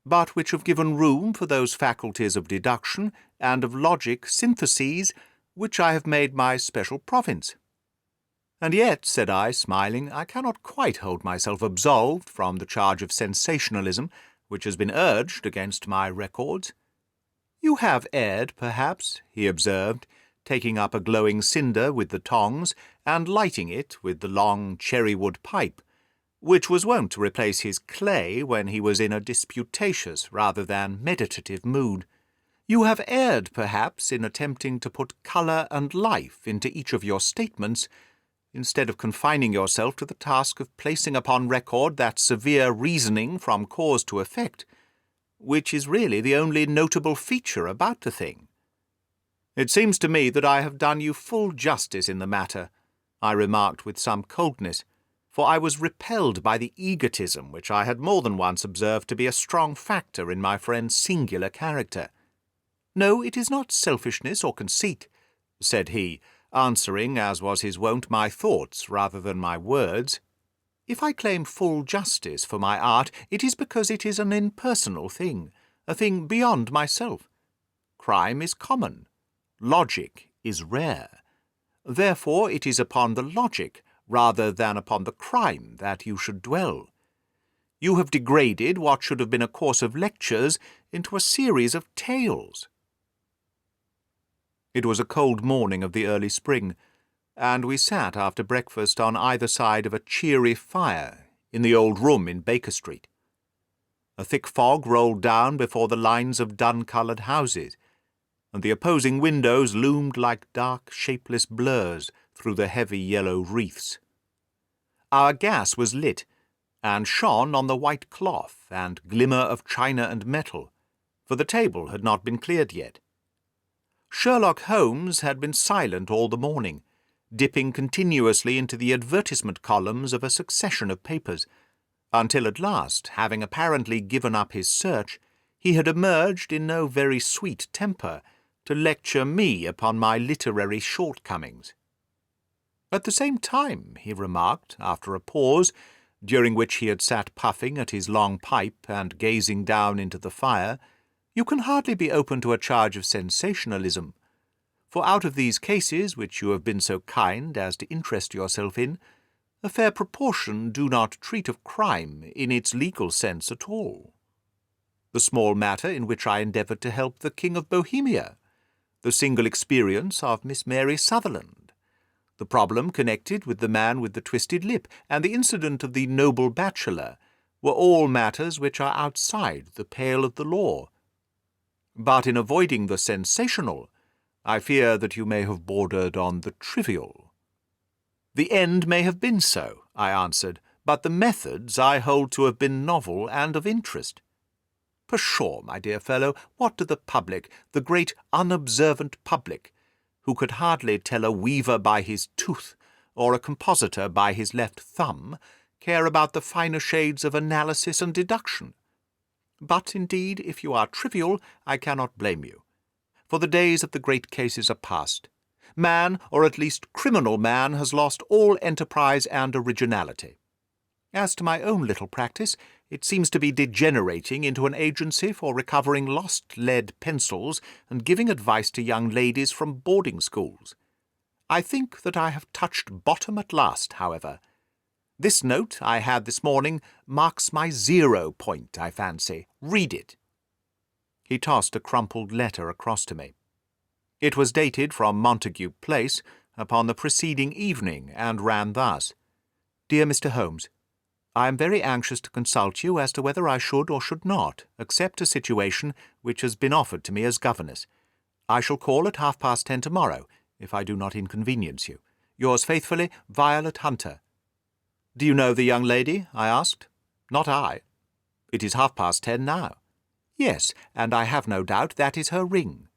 but which have given room for those faculties of deduction and of logic syntheses which I have made my special province. And yet, said I, smiling, I cannot quite hold myself absolved from the charge of sensationalism which has been urged against my records. You have erred, perhaps, he observed, taking up a glowing cinder with the tongs and lighting it with the long cherry-wood pipe, which was wont to replace his clay when he was in a disputatious rather than meditative mood. You have erred, perhaps, in attempting to put colour and life into each of your statements, instead of confining yourself to the task of placing upon record that severe reasoning from cause to effect, which is really the only notable feature about the thing. It seems to me that I have done you full justice in the matter, I remarked with some coldness, for I was repelled by the egotism which I had more than once observed to be a strong factor in my friend's singular character. No, it is not selfishness or conceit, said he, answering, as was his wont, my thoughts rather than my words. If I claim full justice for my art, it is because it is an impersonal thing, a thing beyond myself. Crime is common. Logic is rare. Therefore it is upon the logic rather than upon the crime that you should dwell. You have degraded what should have been a course of lectures into a series of tales. It was a cold morning of the early spring, and we sat after breakfast on either side of a cheery fire in the old room in Baker Street. A thick fog rolled down before the lines of dun-coloured houses, and the opposing windows loomed like dark, shapeless blurs through the heavy yellow wreaths. Our gas was lit, and shone on the white cloth and glimmer of china and metal, for the table had not been cleared yet. Sherlock Holmes had been silent all the morning, dipping continuously into the advertisement columns of a succession of papers, until at last, having apparently given up his search, he had emerged in no very sweet temper to lecture me upon my literary shortcomings. At the same time, he remarked, after a pause, during which he had sat puffing at his long pipe and gazing down into the fire, you can hardly be open to a charge of sensationalism, for out of these cases which you have been so kind as to interest yourself in, a fair proportion do not treat of crime in its legal sense at all. The small matter in which I endeavoured to help the King of Bohemia, the single experience of Miss Mary Sutherland, the problem connected with the man with the twisted lip, and the incident of the Noble Bachelor, were all matters which are outside the pale of the law. But in avoiding the sensational, I fear that you may have bordered on the trivial. The end may have been so, I answered, but the methods I hold to have been novel and of interest. Pshaw, my dear fellow, what do the public, the great unobservant public, who could hardly tell a weaver by his tooth or a compositor by his left thumb, care about the finer shades of analysis and deduction? But, indeed, if you are trivial, I cannot blame you, for the days of the great cases are past. Man, or at least criminal man, has lost all enterprise and originality. As to my own little practice, it seems to be degenerating into an agency for recovering lost lead pencils and giving advice to young ladies from boarding schools. I think that I have touched bottom at last, however. This note I had this morning marks my 0 point, I fancy. Read it. He tossed a crumpled letter across to me. It was dated from Montague Place upon the preceding evening, and ran thus: Dear Mr. Holmes, I am very anxious to consult you as to whether I should or should not accept a situation which has been offered to me as governess. I shall call at 10:30 tomorrow. if I do not inconvenience you. Yours faithfully, Violet Hunter. Do you know the young lady? I asked. Not I. It is 10:30 now. Yes, and I have no doubt that is her ring.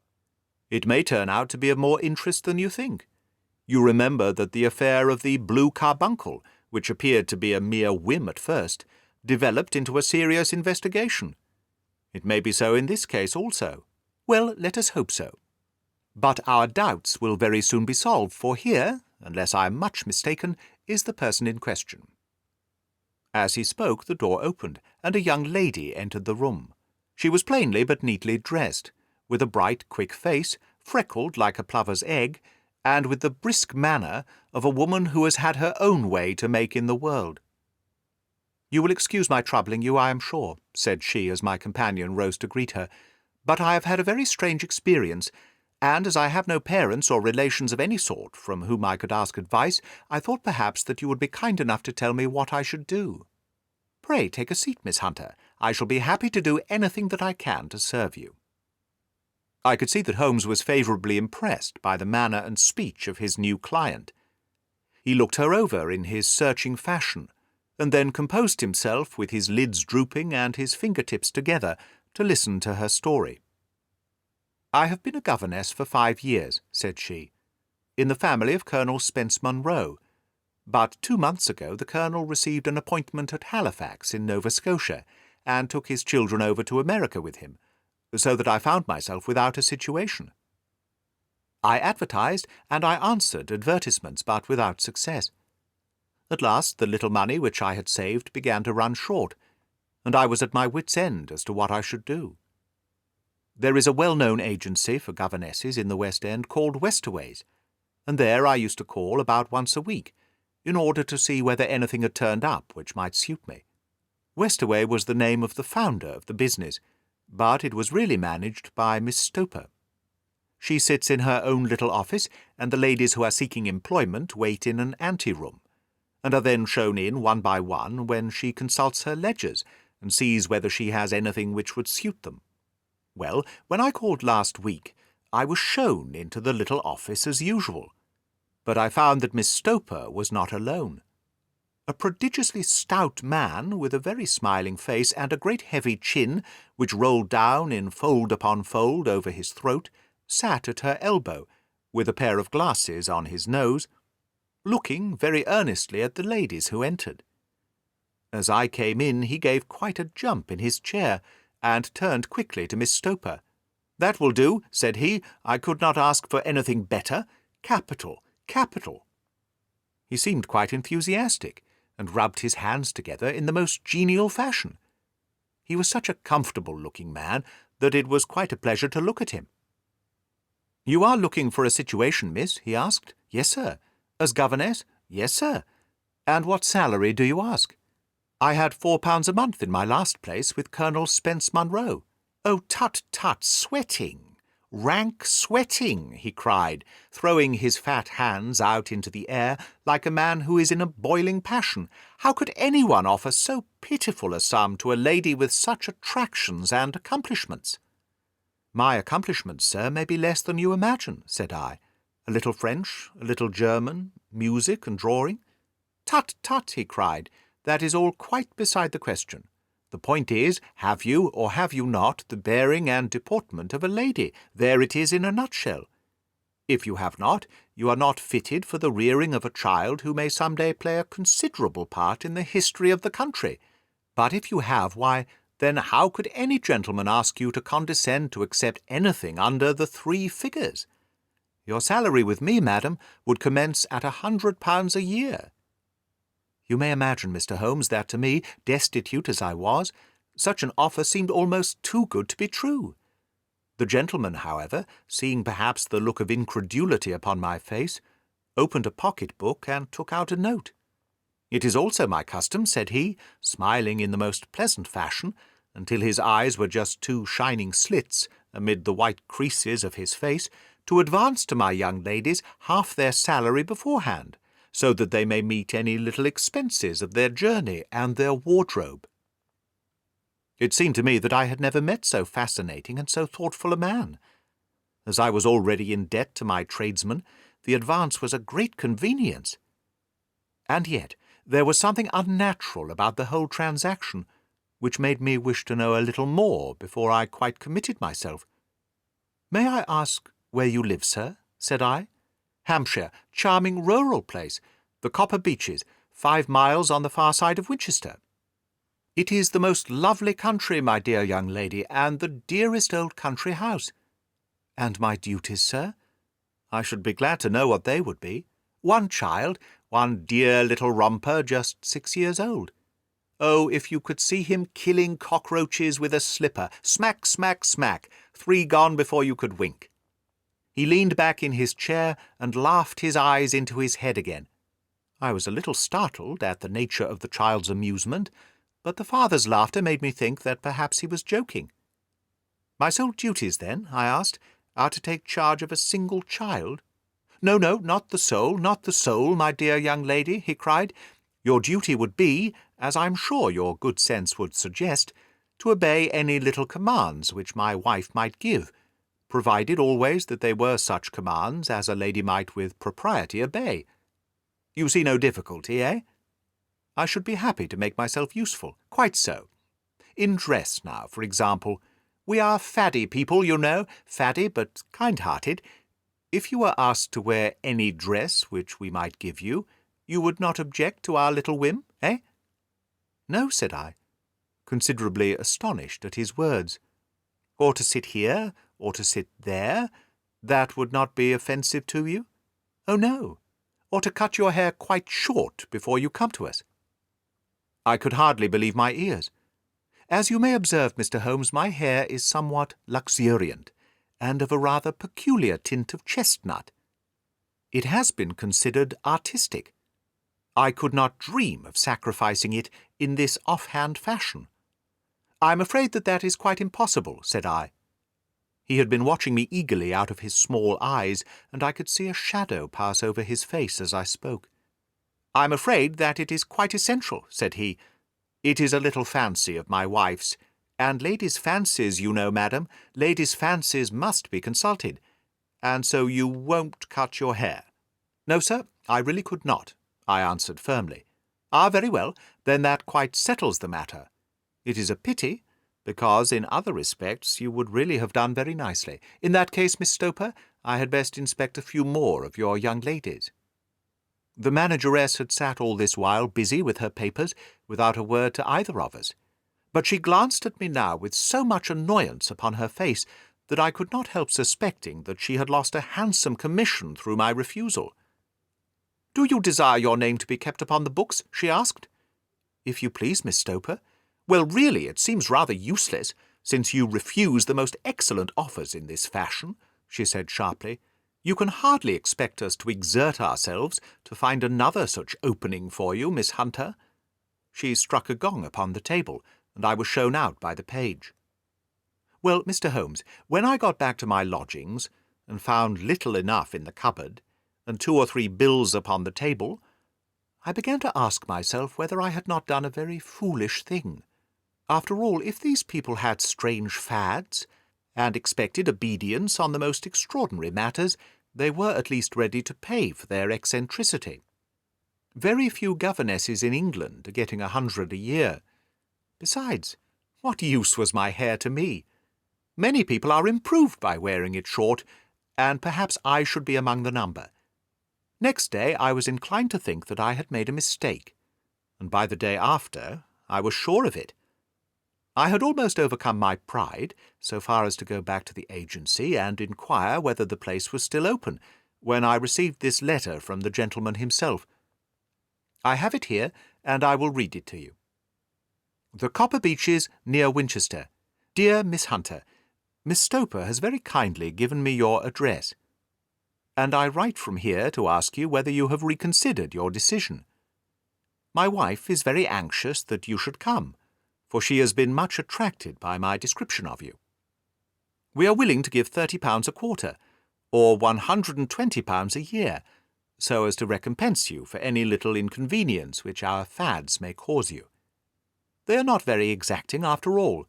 It may turn out to be of more interest than you think. You remember that the affair of the Blue Carbuncle, which appeared to be a mere whim at first, developed into a serious investigation. It may be so in this case also. Well, let us hope so. But our doubts will very soon be solved, for here, unless I am much mistaken, is the person in question. As he spoke, the door opened, and a young lady entered the room. She was plainly but neatly dressed, with a bright, quick face, freckled like a plover's egg, and with the brisk manner of a woman who has had her own way to make in the world. "You will excuse my troubling you, I am sure," said she as my companion rose to greet her, "but I have had a very strange experience, and as I have no parents or relations of any sort from whom I could ask advice, I thought perhaps that you would be kind enough to tell me what I should do. Pray take a seat, Miss Hunter. I shall be happy to do anything that I can to serve you." I could see that Holmes was favourably impressed by the manner and speech of his new client. He looked her over in his searching fashion, and then composed himself with his lids drooping and his fingertips together to listen to her story. "I have been a governess for 5 years," said she, "in the family of Colonel Spence Munro. But 2 months ago the Colonel received an appointment at Halifax in Nova Scotia, and took his children over to America with him, so that I found myself without a situation. I advertised and I answered advertisements, but without success. At last the little money which I had saved began to run short, and I was at my wits' end as to what I should do. There is a well-known agency for governesses in the West End called Westaway's, and there I used to call about once a week, in order to see whether anything had turned up which might suit me. Westaway was the name of the founder of the business, but it was really managed by Miss Stoper. She sits in her own little office, and the ladies who are seeking employment wait in an ante-room, and are then shown in one by one when she consults her ledgers and sees whether she has anything which would suit them. Well, when I called last week, I was shown into the little office as usual, but I found that Miss Stoper was not alone. A prodigiously stout man, with a very smiling face and a great heavy chin, which rolled down in fold upon fold over his throat, sat at her elbow, with a pair of glasses on his nose, looking very earnestly at the ladies who entered. As I came in, he gave quite a jump in his chair, and turned quickly to Miss Stoper. "That will do," said he. "I could not ask for anything better. Capital, capital." He seemed quite enthusiastic, and rubbed his hands together in the most genial fashion. He was such a comfortable-looking man that it was quite a pleasure to look at him. "You are looking for a situation, miss?" he asked. "Yes, sir." "As governess?" "Yes, sir." "And what salary do you ask?" "I had £4 a month in my last place with Colonel Spence Munro." "Oh, tut, tut, sweating! Rank sweating!" he cried, throwing his fat hands out into the air like a man who is in a boiling passion. "How could anyone offer so pitiful a sum to a lady with such attractions and accomplishments?" "My accomplishments, sir, may be less than you imagine," said I. "A little French, a little German, music and drawing." "Tut, tut!" he cried. "That is all quite beside the question. The point is, have you or have you not the bearing and deportment of a lady? There it is in a nutshell. If you have not, you are not fitted for the rearing of a child who may some day play a considerable part in the history of the country. But if you have, why, then how could any gentleman ask you to condescend to accept anything under the 3 figures? Your salary with me, madam, would commence at £100 a year. You may imagine, Mr. Holmes, that to me, destitute as I was, such an offer seemed almost too good to be true. The gentleman, however, seeing perhaps the look of incredulity upon my face, opened a pocket-book and took out a note. "It is also my custom," said he, smiling in the most pleasant fashion, until his eyes were just 2 shining slits amid the white creases of his face, "to advance to my young ladies half their salary beforehand, so that they may meet any little expenses of their journey and their wardrobe." It seemed to me that I had never met so fascinating and so thoughtful a man. As I was already in debt to my tradesmen, The advance was a great convenience. And yet there was something unnatural about the whole transaction, which made me wish to know a little more before I quite committed myself. "May I ask where you live, sir?" said I. "Hampshire, charming rural place, the Copper Beeches, 5 miles on the far side of Winchester." "It is the most lovely country, my dear young lady, and the dearest old country house." "And my duties, sir?" "I should be glad to know what they would be. One child, one dear little romper, just 6 years old. Oh, if you could see him killing cockroaches with a slipper, smack, smack, smack, 3 gone before you could wink." He leaned back in his chair and laughed his eyes into his head again. I was a little startled at the nature of the child's amusement, but the father's laughter made me think that perhaps he was joking. "My sole duties, then," I asked, "are to take charge of a single child?" "No, no, not the sole, not the sole, my dear young lady," he cried. "Your duty would be, as I'm sure your good sense would suggest, to obey any little commands which my wife might give, provided always that they were such commands as a lady might with propriety obey. You see no difficulty, eh? I should be happy to make myself useful. Quite so. In dress, now, for example. We are faddy people, you know, faddy but kind-hearted. If you were asked to wear any dress which we might give you, you would not object to our little whim, eh?" "No," said I, considerably astonished at his words. "Or to sit here, or to sit there, that would not be offensive to you?" "Oh, no. Or to cut your hair quite short before you come to us?" I could hardly believe my ears. As you may observe, Mr. Holmes, my hair is somewhat luxuriant, and of a rather peculiar tint of chestnut. It has been considered artistic. I could not dream of sacrificing it in this off-hand fashion. "I'm afraid that is quite impossible," said I. He had been watching me eagerly out of his small eyes, and I could see a shadow pass over his face as I spoke. "I'm afraid that it is quite essential," said he. "It is a little fancy of my wife's, and ladies' fancies, you know, madam, ladies' fancies must be consulted, and so you won't cut your hair." "No, sir, I really could not," I answered firmly. "Ah, very well, then that quite settles the matter. It is a pity, because in other respects you would really have done very nicely. In that case, Miss Stoper, I had best inspect a few more of your young ladies." The manageress had sat all this while busy with her papers, without a word to either of us, but she glanced at me now with so much annoyance upon her face that I could not help suspecting that she had lost a handsome commission through my refusal. "Do you desire your name to be kept upon the books?" she asked. "If you please, Miss Stoper." "Well, really, it seems rather useless, since you refuse the most excellent offers in this fashion," she said sharply. "You can hardly expect us to exert ourselves to find another such opening for you, Miss Hunter." She struck a gong upon the table, and I was shown out by the page. Well, Mr. Holmes, when I got back to my lodgings, and found little enough in the cupboard, and 2 or 3 bills upon the table, I began to ask myself whether I had not done a very foolish thing. After all, if these people had strange fads, and expected obedience on the most extraordinary matters, they were at least ready to pay for their eccentricity. Very few governesses in England are getting 100 a year. Besides, what use was my hair to me? Many people are improved by wearing it short, and perhaps I should be among the number. Next day I was inclined to think that I had made a mistake, and by the day after I was sure of it. I had almost overcome my pride, so far as to go back to the agency and inquire whether the place was still open, when I received this letter from the gentleman himself. I have it here, and I will read it to you. "The Copper Beeches, near Winchester. Dear Miss Hunter, Miss Stoper has very kindly given me your address, and I write from here to ask you whether you have reconsidered your decision. My wife is very anxious that you should come, for she has been much attracted by my description of you. We are willing to give £30 a quarter, or £120 a year, so as to recompense you for any little inconvenience which our fads may cause you. They are not very exacting after all.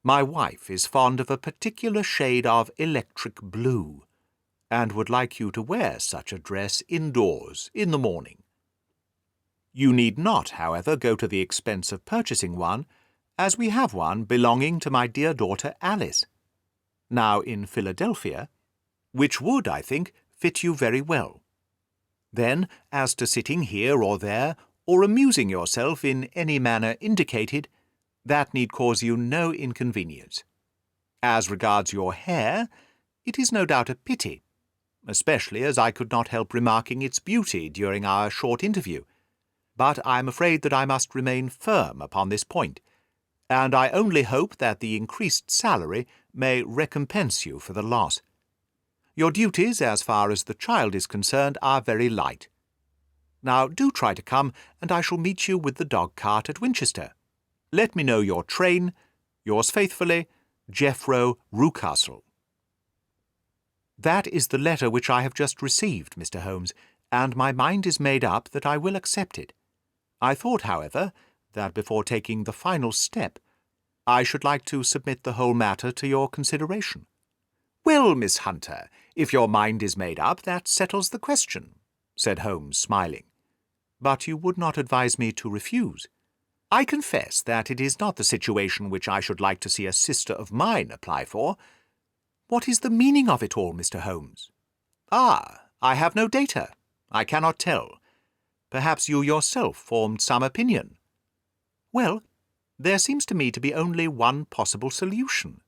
My wife is fond of a particular shade of electric blue. and would like you to wear such a dress indoors in the morning. You need not, however, go to the expense of purchasing one, as we have one belonging to my dear daughter Alice, now in Philadelphia, which would, I think, fit you very well. Then, as to sitting here or there, or amusing yourself in any manner indicated, that need cause you no inconvenience. As regards your hair, it is no doubt a pity, especially as I could not help remarking its beauty during our short interview, but I am afraid that I must remain firm upon this point, and I only hope that the increased salary may recompense you for the loss. Your duties, as far as the child is concerned, are very light. Now do try to come, and I shall meet you with the dog-cart at Winchester. Let me know your train. Yours faithfully, Jeffro Rucastle. That is the letter which I have just received, Mr. Holmes, and my mind is made up that I will accept it. I thought, however, that before taking the final step, I should like to submit the whole matter to your consideration. Well, Miss Hunter, if your mind is made up, that settles the question, said Holmes, smiling. But you would not advise me to refuse. I confess that it is not the situation which I should like to see a sister of mine apply for. What is the meaning of it all, Mr. Holmes? Ah, I have no data. I cannot tell. Perhaps you yourself formed some opinion. Well, there seems to me to be only one possible solution.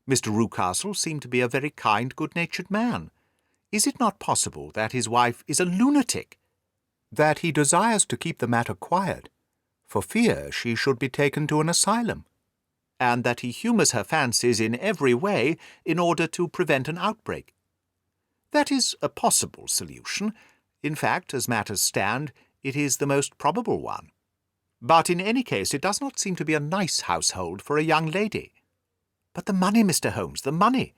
Mr. Rucastle seemed to be a very kind, good-natured man. Is it not possible that his wife is a lunatic, that he desires to keep the matter quiet, for fear she should be taken to an asylum, and that he humours her fancies in every way in order to prevent an outbreak? That is a possible solution. In fact, as matters stand, it is the most probable one. But in any case, it does not seem to be a nice household for a young lady. But the money, Mr. Holmes, the money.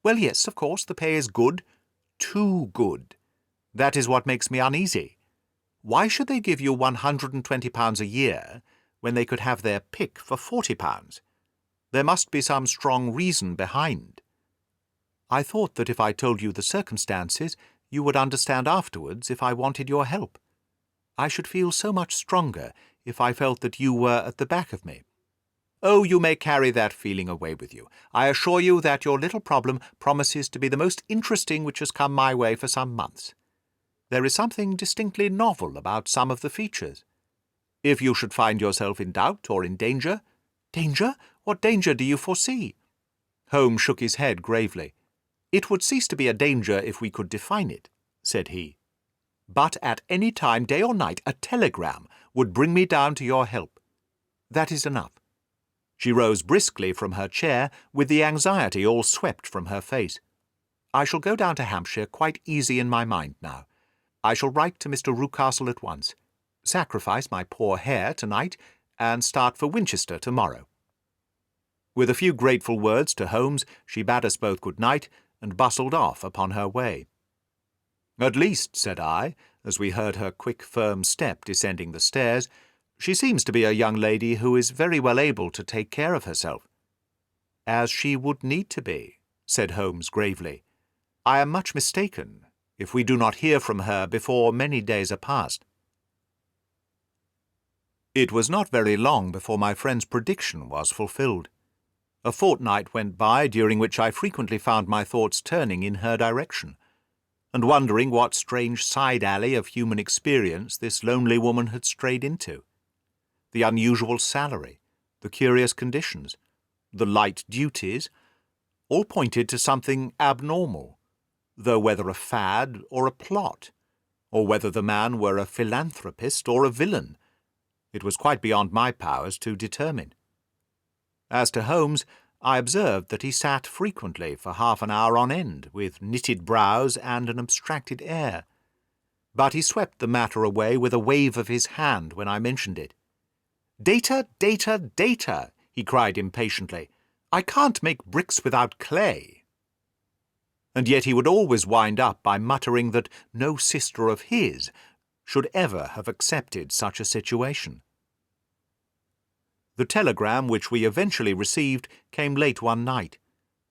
Well, yes, of course, the pay is good. Too good. That is what makes me uneasy. Why should they give you £120 a year when they could have their pick for £40? There must be some strong reason behind. I thought that if I told you the circumstances, you would understand afterwards if I wanted your help. I should feel so much stronger if I felt that you were at the back of me. Oh, you may carry that feeling away with you. I assure you that your little problem promises to be the most interesting which has come my way for some months. There is something distinctly novel about some of the features. If you should find yourself in doubt or in danger— Danger? What danger do you foresee? Holmes shook his head gravely. It would cease to be a danger if we could define it, said he. But at any time, day or night, a telegram would bring me down to your help. That is enough. She rose briskly from her chair, with the anxiety all swept from her face. I shall go down to Hampshire quite easy in my mind now. I shall write to Mr. Rucastle at once, sacrifice my poor hair tonight, and start for Winchester tomorrow. With a few grateful words to Holmes, she bade us both good night, and bustled off upon her way. At least, said I, as we heard her quick, firm step descending the stairs, she seems to be a young lady who is very well able to take care of herself. As she would need to be, said Holmes gravely. I am much mistaken if we do not hear from her before many days are past. It was not very long before my friend's prediction was fulfilled. A fortnight went by during which I frequently found my thoughts turning in her direction, and wondering what strange side-alley of human experience this lonely woman had strayed into. The unusual salary, the curious conditions, the light duties, all pointed to something abnormal, though whether a fad or a plot, or whether the man were a philanthropist or a villain, it was quite beyond my powers to determine. As to Holmes, I observed that he sat frequently for half an hour on end, with knitted brows and an abstracted air. But he swept the matter away with a wave of his hand when I mentioned it. "Data, data, data!" he cried impatiently. "I can't make bricks without clay." And yet he would always wind up by muttering that no sister of his should ever have accepted such a situation. The telegram which we eventually received came late one night,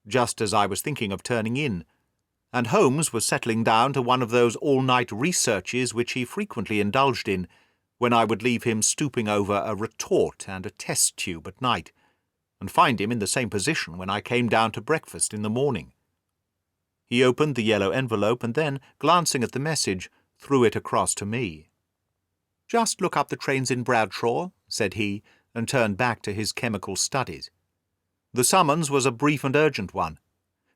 just as I was thinking of turning in, and Holmes was settling down to one of those all-night researches which he frequently indulged in, when I would leave him stooping over a retort and a test tube at night, and find him in the same position when I came down to breakfast in the morning. He opened the yellow envelope and then, glancing at the message, threw it across to me. "Just look up the trains in Bradshaw," said he, and turned back to his chemical studies. The summons was a brief and urgent one.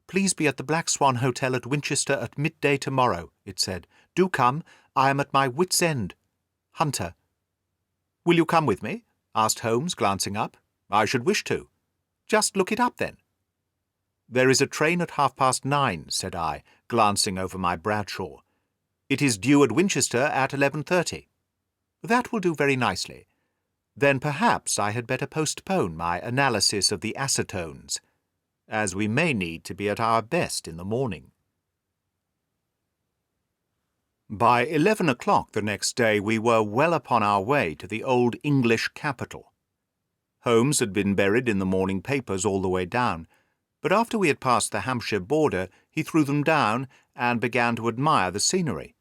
"Please be at the Black Swan Hotel at Winchester at midday tomorrow," it said. "Do come. I am at my wits' end. Hunter." "Will you come with me?" asked Holmes, glancing up. "I should wish to." "Just look it up, then." "There is a train at 9:30, said I, glancing over my Bradshaw. "It is due at Winchester at 11:30. "That will do very nicely. Then perhaps I had better postpone my analysis of the acetones, as we may need to be at our best in the morning." By 11 o'clock the next day we were well upon our way to the old English capital. Holmes had been buried in the morning papers all the way down, but after we had passed the Hampshire border he threw them down and began to admire the scenery.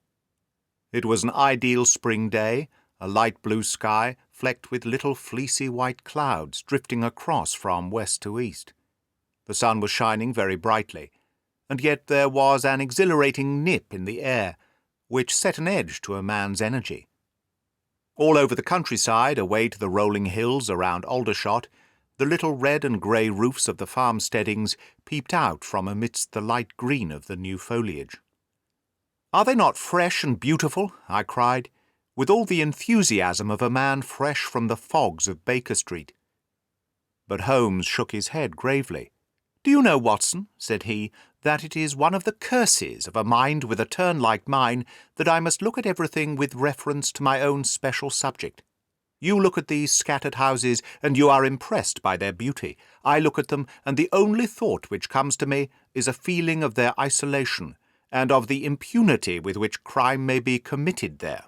It was an ideal spring day, a light blue sky flecked with little fleecy white clouds drifting across from west to east. The sun was shining very brightly, and yet there was an exhilarating nip in the air, which set an edge to a man's energy. All over the countryside, away to the rolling hills around Aldershot, the little red and grey roofs of the farmsteadings peeped out from amidst the light green of the new foliage. "Are they not fresh and beautiful?" I cried, with all the enthusiasm of a man fresh from the fogs of Baker Street. But Holmes shook his head gravely. "Do you know, Watson," said he, "that it is one of the curses of a mind with a turn like mine that I must look at everything with reference to my own special subject. You look at these scattered houses, and you are impressed by their beauty. I look at them, and the only thought which comes to me is a feeling of their isolation, and of the impunity with which crime may be committed there."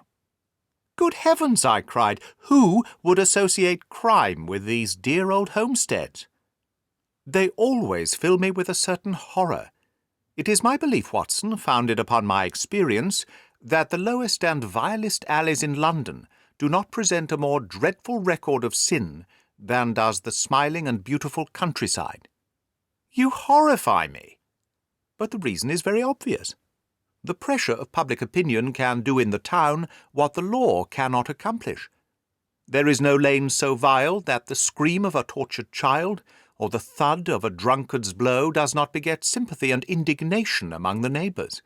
"Good heavens!" I cried. "Who would associate crime with these dear old homesteads?" "They always fill me with a certain horror. It is my belief, Watson, founded upon my experience, that the lowest and vilest alleys in London do not present a more dreadful record of sin than does the smiling and beautiful countryside." "You horrify me." "But the reason is very obvious. The pressure of public opinion can do in the town what the law cannot accomplish. There is no lane so vile that the scream of a tortured child or the thud of a drunkard's blow does not beget sympathy and indignation among the neighbours.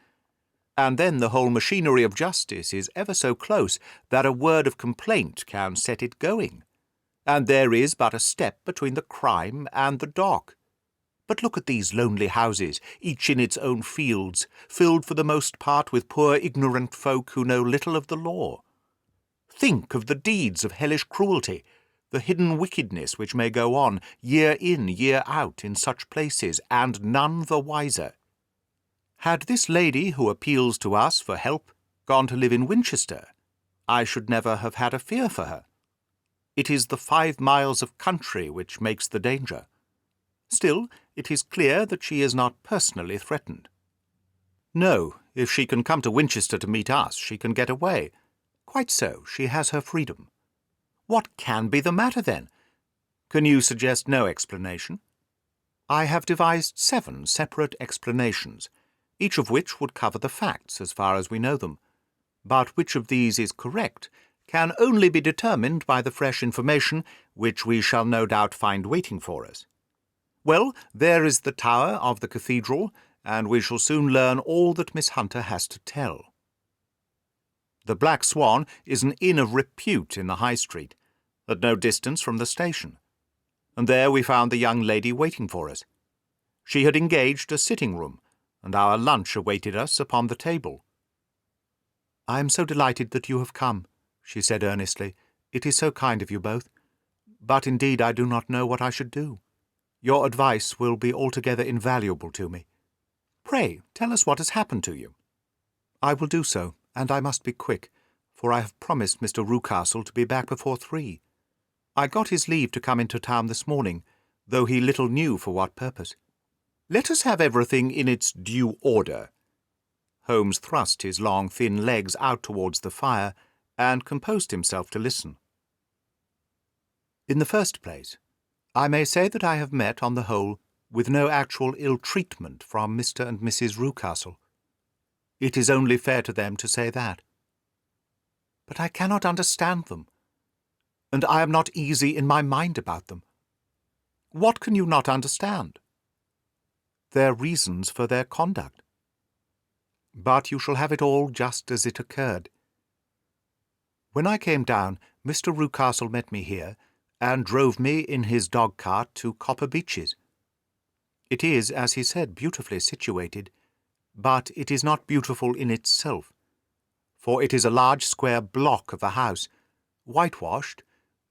And then the whole machinery of justice is ever so close that a word of complaint can set it going, and there is but a step between the crime and the dock. But look at these lonely houses, each in its own fields, filled for the most part with poor ignorant folk who know little of the law. Think of the deeds of hellish cruelty, the hidden wickedness which may go on, year in, year out, in such places, and none the wiser. Had this lady who appeals to us for help gone to live in Winchester, I should never have had a fear for her. It is the 5 miles of country which makes the danger. Still, it is clear that she is not personally threatened. No, if she can come to Winchester to meet us, she can get away. Quite so, she has her freedom. What can be the matter, then? Can you suggest no explanation? I have devised 7 separate explanations, each of which would cover the facts as far as we know them. But which of these is correct can only be determined by the fresh information which we shall no doubt find waiting for us. Well, there is the tower of the cathedral, and we shall soon learn all that Miss Hunter has to tell. The Black Swan is an inn of repute in the High Street, at no distance from the station, and there we found the young lady waiting for us. She had engaged a sitting-room, and our lunch awaited us upon the table. "I am so delighted that you have come," she said earnestly. "It is so kind of you both. But indeed I do not know what I should do. Your advice will be altogether invaluable to me. Pray, tell us what has happened to you." "I will do so, and I must be quick, for I have promised Mr. Rucastle to be back before 3. I got his leave to come into town this morning, though he little knew for what purpose." "Let us have everything in its due order," Holmes thrust his long, thin legs out towards the fire and composed himself to listen. "In the first place, I may say that I have met, on the whole, with no actual ill-treatment from Mr. and Mrs. Rucastle. It is only fair to them to say that. But I cannot understand them, and I am not easy in my mind about them. What can you not understand? Their reasons for their conduct. But you shall have it all just as it occurred. When I came down, Mr. Rucastle met me here, and drove me in his dog-cart to Copper Beeches. It is, as he said, beautifully situated, but it is not beautiful in itself, for it is a large square block of a house, whitewashed,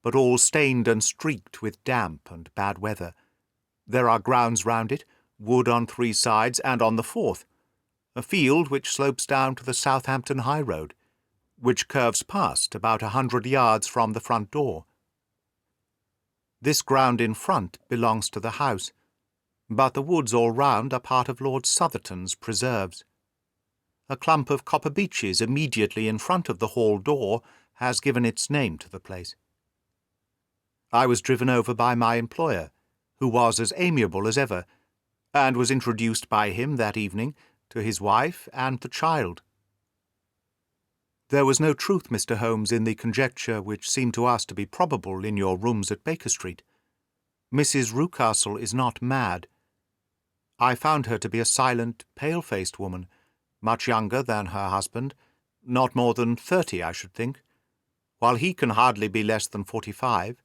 but all stained and streaked with damp and bad weather. There are grounds round it, wood on 3 sides, and on the 4th, a field which slopes down to the Southampton high road, which curves past about 100 yards from the front door. This ground in front belongs to the house, but the woods all round are part of Lord Southerton's preserves. A clump of copper beeches immediately in front of the hall door has given its name to the place. I was driven over by my employer, who was as amiable as ever, and was introduced by him that evening to his wife and the child. There was no truth, Mr. Holmes, in the conjecture which seemed to us to be probable in your rooms at Baker Street. Mrs. Rucastle is not mad. I found her to be a silent, pale-faced woman, much younger than her husband, not more than 30, I should think, while he can hardly be less than 45.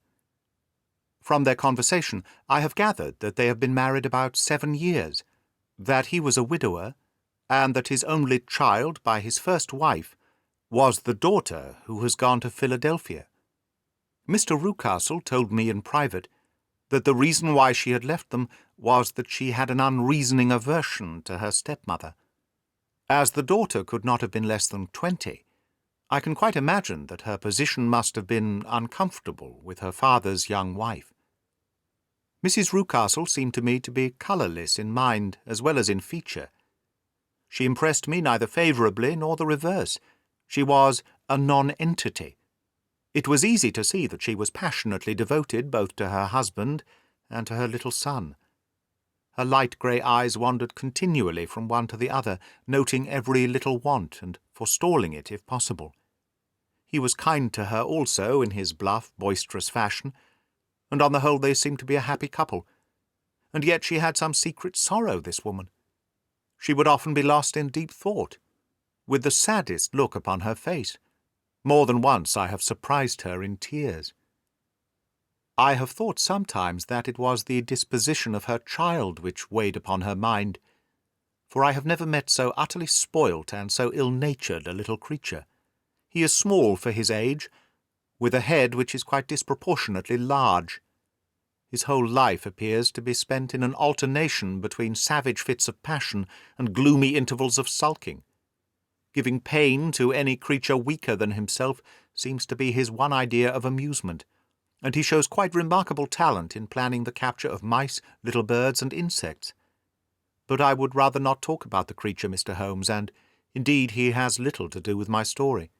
From their conversation, I have gathered that they have been married about 7 years, that he was a widower, and that his only child by his first wife was the daughter who has gone to Philadelphia. Mr. Rucastle told me in private that the reason why she had left them was that she had an unreasoning aversion to her stepmother. As the daughter could not have been less than 20, I can quite imagine that her position must have been uncomfortable with her father's young wife. Mrs. Rucastle seemed to me to be colourless in mind as well as in feature. She impressed me neither favourably nor the reverse. She was a non-entity. It was easy to see that she was passionately devoted both to her husband and to her little son. Her light grey eyes wandered continually from one to the other, noting every little want and forestalling it if possible. He was kind to her also in his bluff, boisterous fashion, and on the whole they seemed to be a happy couple. And yet she had some secret sorrow, this woman. She would often be lost in deep thought, with the saddest look upon her face. More than once I have surprised her in tears. I have thought sometimes that it was the disposition of her child which weighed upon her mind, for I have never met so utterly spoilt and so ill-natured a little creature. He is small for his age, with a head which is quite disproportionately large. His whole life appears to be spent in an alternation between savage fits of passion and gloomy intervals of sulking. Giving pain to any creature weaker than himself seems to be his one idea of amusement, and he shows quite remarkable talent in planning the capture of mice, little birds, and insects. But I would rather not talk about the creature, Mr. Holmes, and, indeed, he has little to do with my story.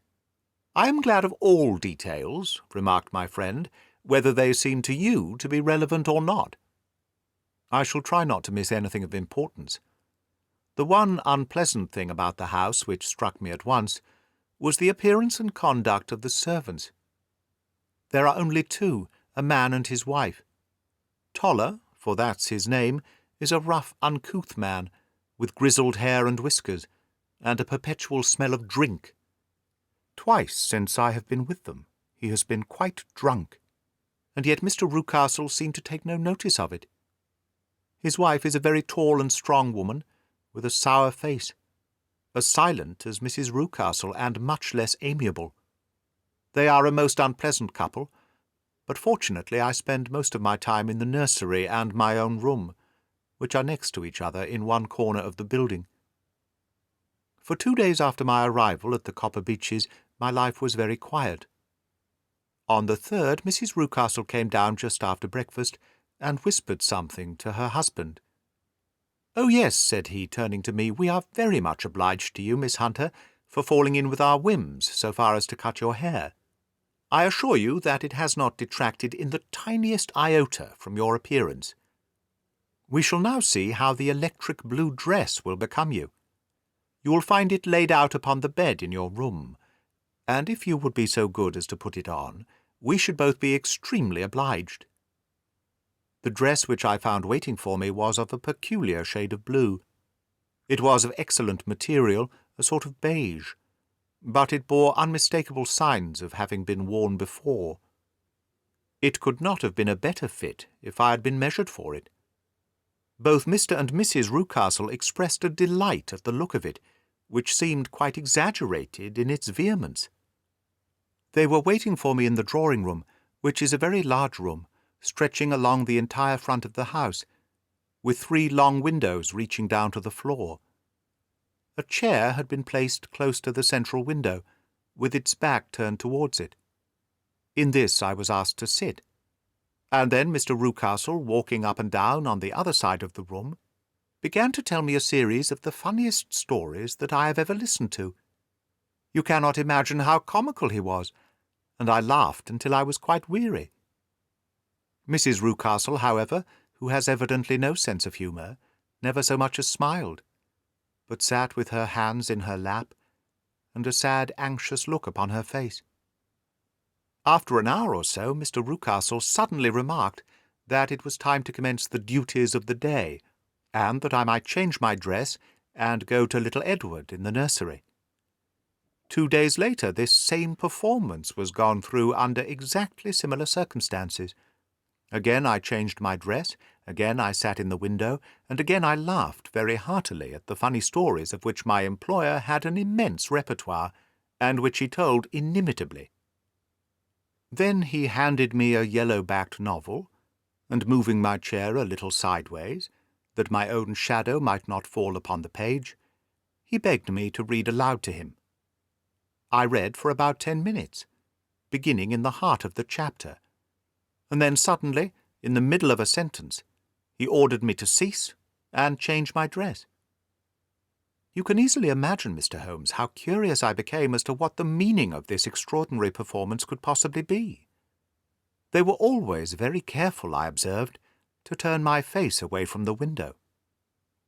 "I am glad of all details," remarked my friend, "whether they seem to you to be relevant or not. I shall try not to miss anything of importance. The one unpleasant thing about the house which struck me at once was the appearance and conduct of the servants. There are only 2, a man and his wife. Toller, for that's his name, is a rough, uncouth man, with grizzled hair and whiskers, and a perpetual smell of drink. Twice since I have been with them he has been quite drunk, and yet Mr. Rucastle seemed to take no notice of it. His wife is a very tall and strong woman, with a sour face, as silent as Mrs. Rucastle and much less amiable. They are a most unpleasant couple, but fortunately I spend most of my time in the nursery and my own room, which are next to each other in one corner of the building. For 2 days after my arrival at the Copper Beeches, my life was very quiet. On the 3rd, Mrs. Rucastle came down just after breakfast and whispered something to her husband. "Oh, yes," said he, turning to me, "we are very much obliged to you, Miss Hunter, for falling in with our whims so far as to cut your hair. I assure you that it has not detracted in the tiniest iota from your appearance. We shall now see how the electric blue dress will become you. You will find it laid out upon the bed in your room, and if you would be so good as to put it on, we should both be extremely obliged." The dress which I found waiting for me was of a peculiar shade of blue. It was of excellent material, a sort of beige, but it bore unmistakable signs of having been worn before. It could not have been a better fit if I had been measured for it. Both Mr. and Mrs. Rucastle expressed a delight at the look of it, which seemed quite exaggerated in its vehemence. They were waiting for me in the drawing-room, which is a very large room, stretching along the entire front of the house, with 3 long windows reaching down to the floor. A chair had been placed close to the central window, with its back turned towards it. In this I was asked to sit, and then Mr. Rucastle, walking up and down on the other side of the room, began to tell me a series of the funniest stories that I have ever listened to. You cannot imagine how comical he was, and I laughed until I was quite weary. Mrs. Rucastle, however, who has evidently no sense of humour, never so much as smiled, but sat with her hands in her lap, and a sad, anxious look upon her face. After an hour or so, Mr. Rucastle suddenly remarked that it was time to commence the duties of the day, and that I might change my dress and go to little Edward in the nursery. 2 days later, this same performance was gone through under exactly similar circumstances. Again I changed my dress, again I sat in the window, and again I laughed very heartily at the funny stories of which my employer had an immense repertoire, and which he told inimitably. Then he handed me a yellow-backed novel, and moving my chair a little sideways, that my own shadow might not fall upon the page, he begged me to read aloud to him. I read for about 10 minutes, beginning in the heart of the chapter, and then suddenly, in the middle of a sentence, he ordered me to cease and change my dress. You can easily imagine, Mr. Holmes, how curious I became as to what the meaning of this extraordinary performance could possibly be. They were always very careful, I observed, to turn my face away from the window,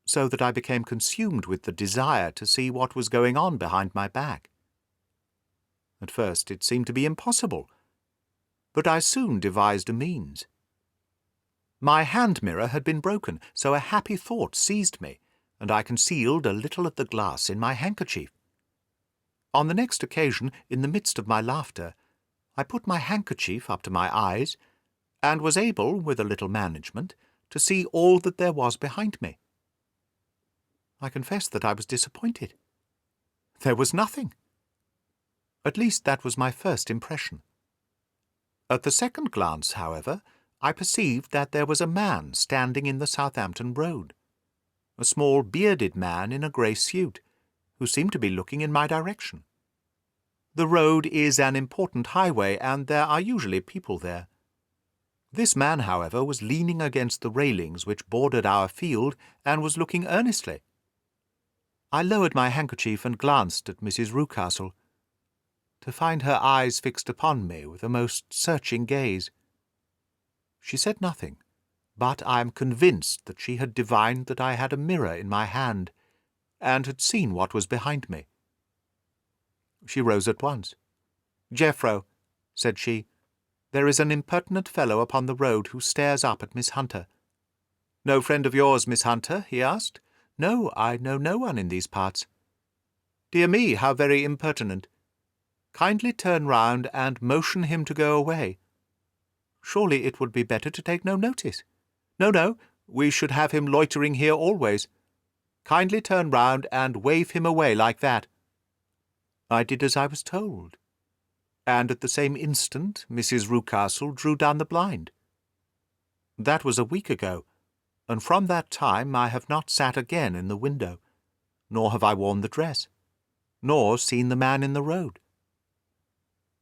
so that I became consumed with the desire to see what was going on behind my back. At first it seemed to be impossible, but I soon devised a means. My hand mirror had been broken, so a happy thought seized me, and I concealed a little of the glass in my handkerchief. On the next occasion, in the midst of my laughter, I put my handkerchief up to my eyes, and was able, with a little management, to see all that there was behind me. I confess that I was disappointed. There was nothing. At least that was my first impression. At the second glance, however, I perceived that there was a man standing in the Southampton Road, a small bearded man in a grey suit, who seemed to be looking in my direction. The road is an important highway, and there are usually people there. This man, however, was leaning against the railings which bordered our field, and was looking earnestly. I lowered my handkerchief and glanced at Mrs. Rucastle, to find her eyes fixed upon me with a most searching gaze. She said nothing, but I am convinced that she had divined that I had a mirror in my hand, and had seen what was behind me. She rose at once. "Jeffro," said she, "there is an impertinent fellow upon the road who stares up at Miss Hunter." "No friend of yours, Miss Hunter?" he asked. "No, I know no one in these parts." "Dear me, how very impertinent. Kindly turn round and motion him to go away. Surely it would be better to take no notice. No, we should have him loitering here always. Kindly turn round and wave him away like that." I did as I was told, and at the same instant Mrs. Rucastle drew down the blind. That was a week ago, and from that time I have not sat again in the window, nor have I worn the dress, nor seen the man in the road.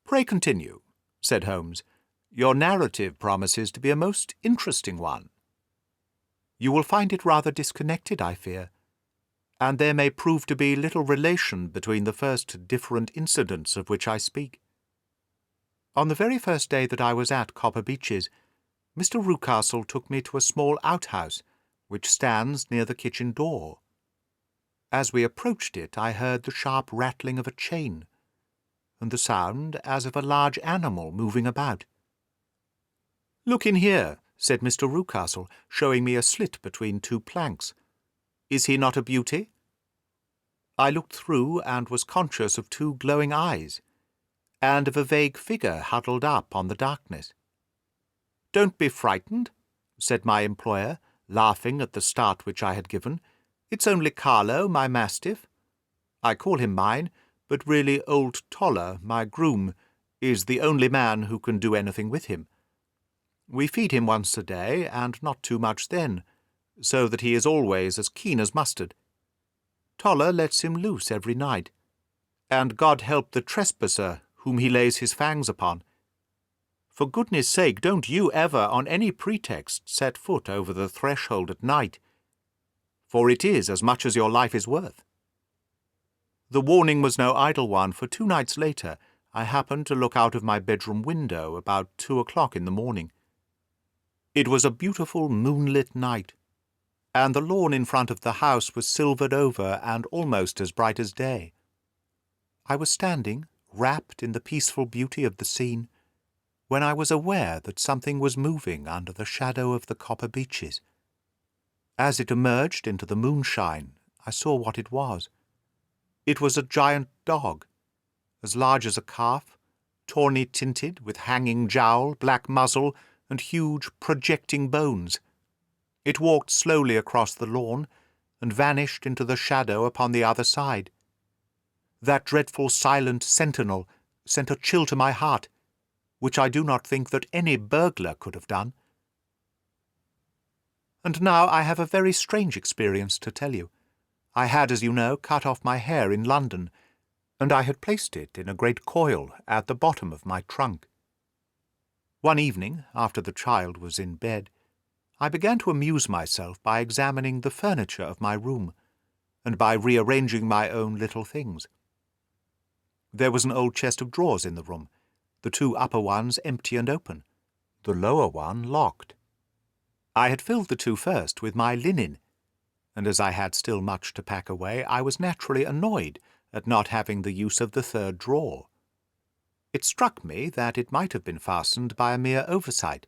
"Pray continue," said Holmes. "Your narrative promises to be a most interesting one." You will find it rather disconnected, I fear, and there may prove to be little relation between the first different incidents of which I speak. On the very first day that I was at Copper Beeches, Mr. Rucastle took me to a small outhouse which stands near the kitchen door. As we approached it, I heard the sharp rattling of a chain, and the sound as of a large animal moving about. "Look in here," said Mr. Rucastle, showing me a slit between two planks. "Is he not a beauty?" I looked through and was conscious of two glowing eyes, and of a vague figure huddled up on the darkness. "Don't be frightened," said my employer, laughing at the start which I had given. "It's only Carlo, my mastiff. I call him mine, but really old Toller, my groom, is the only man who can do anything with him. We feed him once a day, and not too much then, so that he is always as keen as mustard. Toller lets him loose every night, and God help the trespasser whom he lays his fangs upon. For goodness' sake, don't you ever on any pretext set foot over the threshold at night, for it is as much as your life is worth." The warning was no idle one, for 2 nights later I happened to look out of my bedroom window about 2 o'clock in the morning. It was a beautiful moonlit night, and the lawn in front of the house was silvered over and almost as bright as day. I was standing, wrapped in the peaceful beauty of the scene, when I was aware that something was moving under the shadow of the Copper Beeches. As it emerged into the moonshine, I saw what it was. It was a giant dog, as large as a calf, tawny tinted, with hanging jowl, black muzzle, and huge projecting bones. It walked slowly across the lawn, and vanished into the shadow upon the other side. That dreadful silent sentinel sent a chill to my heart, which I do not think that any burglar could have done. And now I have a very strange experience to tell you. I had, as you know, cut off my hair in London, and I had placed it in a great coil at the bottom of my trunk. One evening, after the child was in bed, I began to amuse myself by examining the furniture of my room, and by rearranging my own little things. There was an old chest of drawers in the room, the 2 upper ones empty and open, the lower one locked. I had filled the 2 first with my linen, and as I had still much to pack away, I was naturally annoyed at not having the use of the 3rd drawer. It struck me that it might have been fastened by a mere oversight,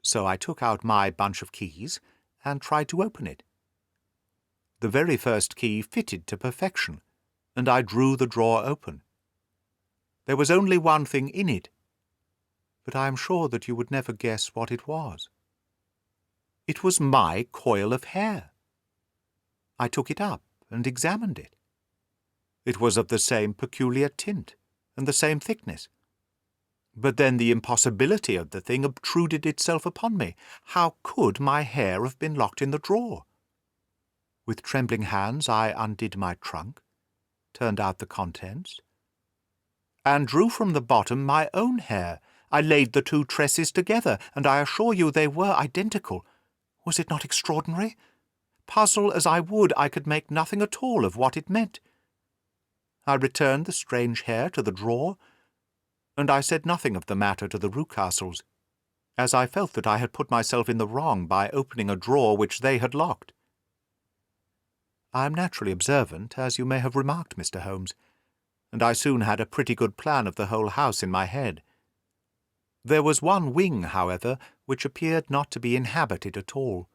so I took out my bunch of keys and tried to open it. The very first key fitted to perfection, and I drew the drawer open. There was only one thing in it, but I am sure that you would never guess what it was. It was my coil of hair. I took it up and examined it. It was of the same peculiar tint and the same thickness. But then the impossibility of the thing obtruded itself upon me. How could my hair have been locked in the drawer? With trembling hands I undid my trunk, turned out the contents, and drew from the bottom my own hair. I laid the 2 tresses together, and I assure you they were identical. Was it not extraordinary? Puzzle as I would, I could make nothing at all of what it meant. I returned the strange hair to the drawer, and I said nothing of the matter to the Rucastles, as I felt that I had put myself in the wrong by opening a drawer which they had locked. I am naturally observant, as you may have remarked, Mr. Holmes, and I soon had a pretty good plan of the whole house in my head. There was one wing, however, which appeared not to be inhabited at all.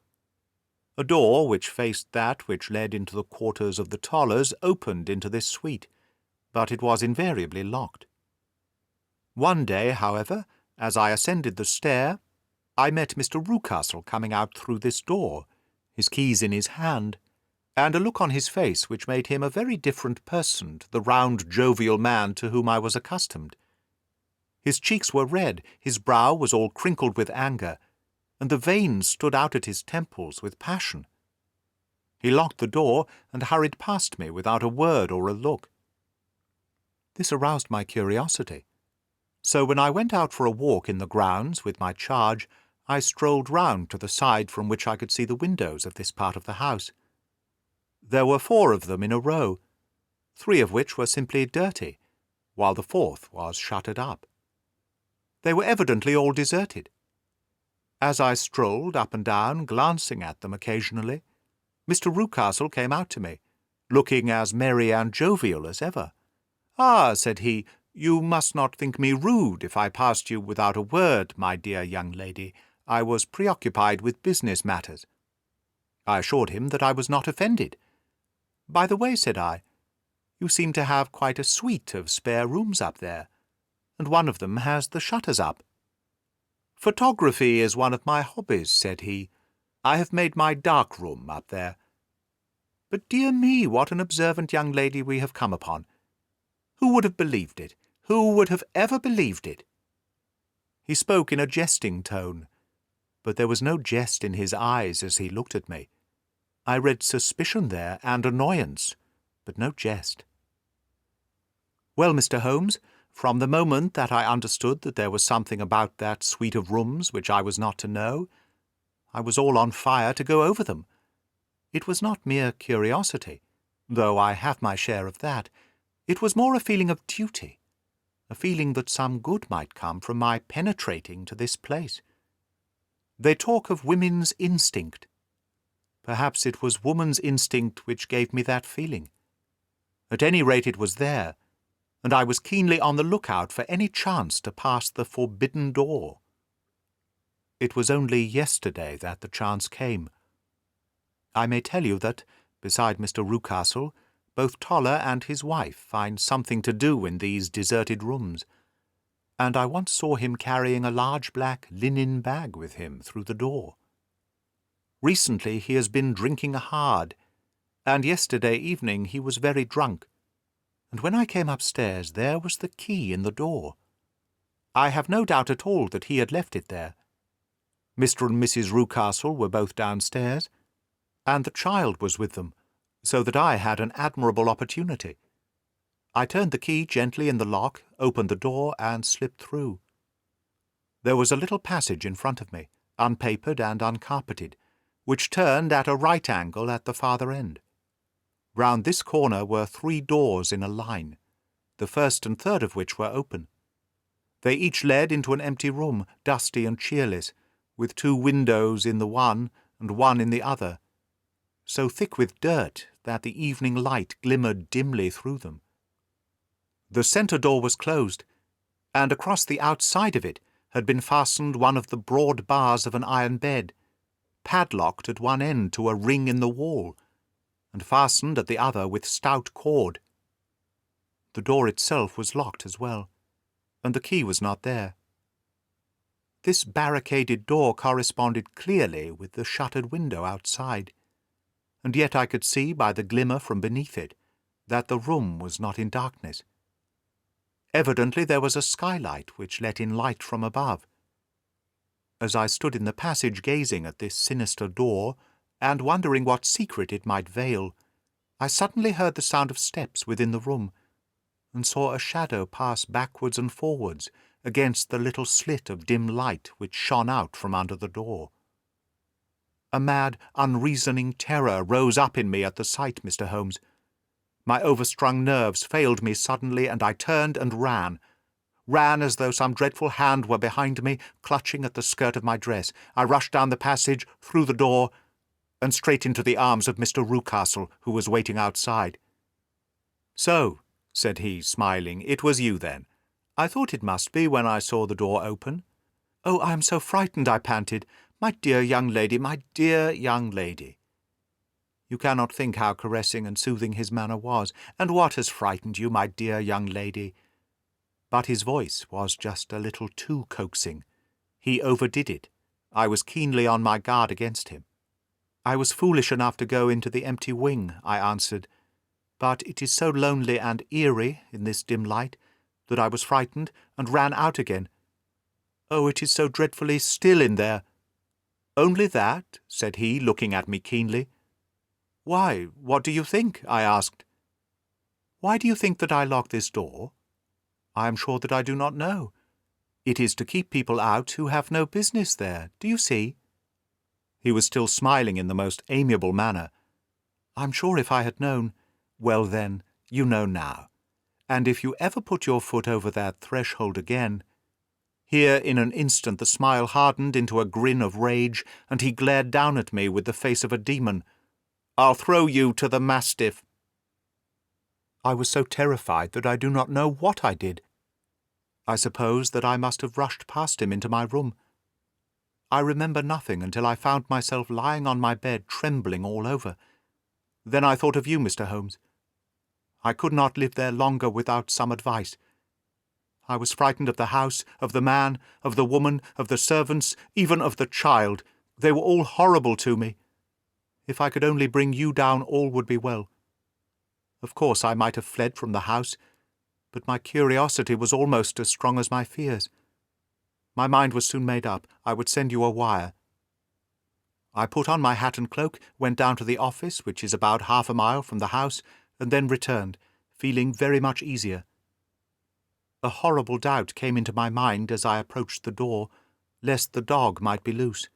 A door which faced that which led into the quarters of the Tollers opened into this suite, but it was invariably locked. One day, however, as I ascended the stair, I met Mr. Rucastle coming out through this door, his keys in his hand, and a look on his face which made him a very different person to the round, jovial man to whom I was accustomed. His cheeks were red, his brow was all crinkled with anger, and the veins stood out at his temples with passion. He locked the door and hurried past me without a word or a look. This aroused my curiosity, so when I went out for a walk in the grounds with my charge, I strolled round to the side from which I could see the windows of this part of the house. There were 4 of them in a row, 3 of which were simply dirty, while the 4th was shuttered up. They were evidently all deserted. As I strolled up and down, glancing at them occasionally, Mr. Rucastle came out to me, looking as merry and jovial as ever. "Ah," said he, "you must not think me rude if I passed you without a word, my dear young lady. I was preoccupied with business matters." I assured him that I was not offended. "By the way," said I, "you seem to have quite a suite of spare rooms up there, and one of them has the shutters up." "Photography is one of my hobbies," said he. "I have made my dark room up there. But dear me, what an observant young lady we have come upon! Who would have believed it? Who would have ever believed it?" He spoke in a jesting tone, but there was no jest in his eyes as he looked at me. I read suspicion there and annoyance, but no jest. "Well, Mr. Holmes, from the moment that I understood that there was something about that suite of rooms which I was not to know, I was all on fire to go over them. It was not mere curiosity, though I have my share of that. It was more a feeling of duty, a feeling that some good might come from my penetrating to this place. They talk of women's instinct. Perhaps it was woman's instinct which gave me that feeling. At any rate it was there, and I was keenly on the lookout for any chance to pass the forbidden door. It was only yesterday that the chance came. I may tell you that, beside Mr. Rucastle, both Toller and his wife find something to do in these deserted rooms, and I once saw him carrying a large black linen bag with him through the door. Recently he has been drinking hard, and yesterday evening he was very drunk, and when I came upstairs there was the key in the door. I have no doubt at all that he had left it there. Mr. and Mrs. Rucastle were both downstairs, and the child was with them, so that I had an admirable opportunity. I turned the key gently in the lock, opened the door, and slipped through. There was a little passage in front of me, unpapered and uncarpeted, which turned at a right angle at the farther end. Round this corner were 3 doors in a line, the first and third of which were open. They each led into an empty room, dusty and cheerless, with 2 windows in the one and one in the other, so thick with dirt that the evening light glimmered dimly through them. The centre door was closed, and across the outside of it had been fastened one of the broad bars of an iron bed, padlocked at one end to a ring in the wall, and fastened at the other with stout cord. The door itself was locked as well, and the key was not there. This barricaded door corresponded clearly with the shuttered window outside, and yet I could see by the glimmer from beneath it that the room was not in darkness. Evidently there was a skylight which let in light from above. As I stood in the passage gazing at this sinister door, and wondering what secret it might veil, I suddenly heard the sound of steps within the room, and saw a shadow pass backwards and forwards against the little slit of dim light which shone out from under the door. A mad, unreasoning terror rose up in me at the sight, Mr. Holmes. My overstrung nerves failed me suddenly, and I turned and ran as though some dreadful hand were behind me, clutching at the skirt of my dress. I rushed down the passage, through the door, and straight into the arms of Mr. Rucastle, who was waiting outside. "So," said he, smiling, "it was you, then. I thought it must be when I saw the door open." "Oh, I am so frightened," I panted. "My dear young lady, my dear young lady." You cannot think how caressing and soothing his manner was. "And what has frightened you, my dear young lady?" But his voice was just a little too coaxing. He overdid it. I was keenly on my guard against him. "I was foolish enough to go into the empty wing," I answered, "but it is so lonely and eerie in this dim light that I was frightened and ran out again. Oh, it is so dreadfully still in there." "Only that?" said he, looking at me keenly. "Why, what do you think?" I asked. "Why do you think that I locked this door? I am sure that I do not know. It is to keep people out who have no business there, do you see?" He was still smiling in the most amiable manner. "I'm sure if I had known— well then, you know now. And if you ever put your foot over that threshold again—" Here in an instant the smile hardened into a grin of rage, and he glared down at me with the face of a demon. "I'll throw you to the mastiff." I was so terrified that I do not know what I did. I suppose that I must have rushed past him into my room. I remember nothing until I found myself lying on my bed trembling all over. Then I thought of you, Mr. Holmes. I could not live there longer without some advice. I was frightened of the house, of the man, of the woman, of the servants, even of the child. They were all horrible to me. If I could only bring you down, all would be well. Of course I might have fled from the house, but my curiosity was almost as strong as my fears. My mind was soon made up. I would send you a wire. I put on my hat and cloak, went down to the office, which is about 1/2 mile from the house, and then returned, feeling very much easier. A horrible doubt came into my mind as I approached the door, lest the dog might be loose.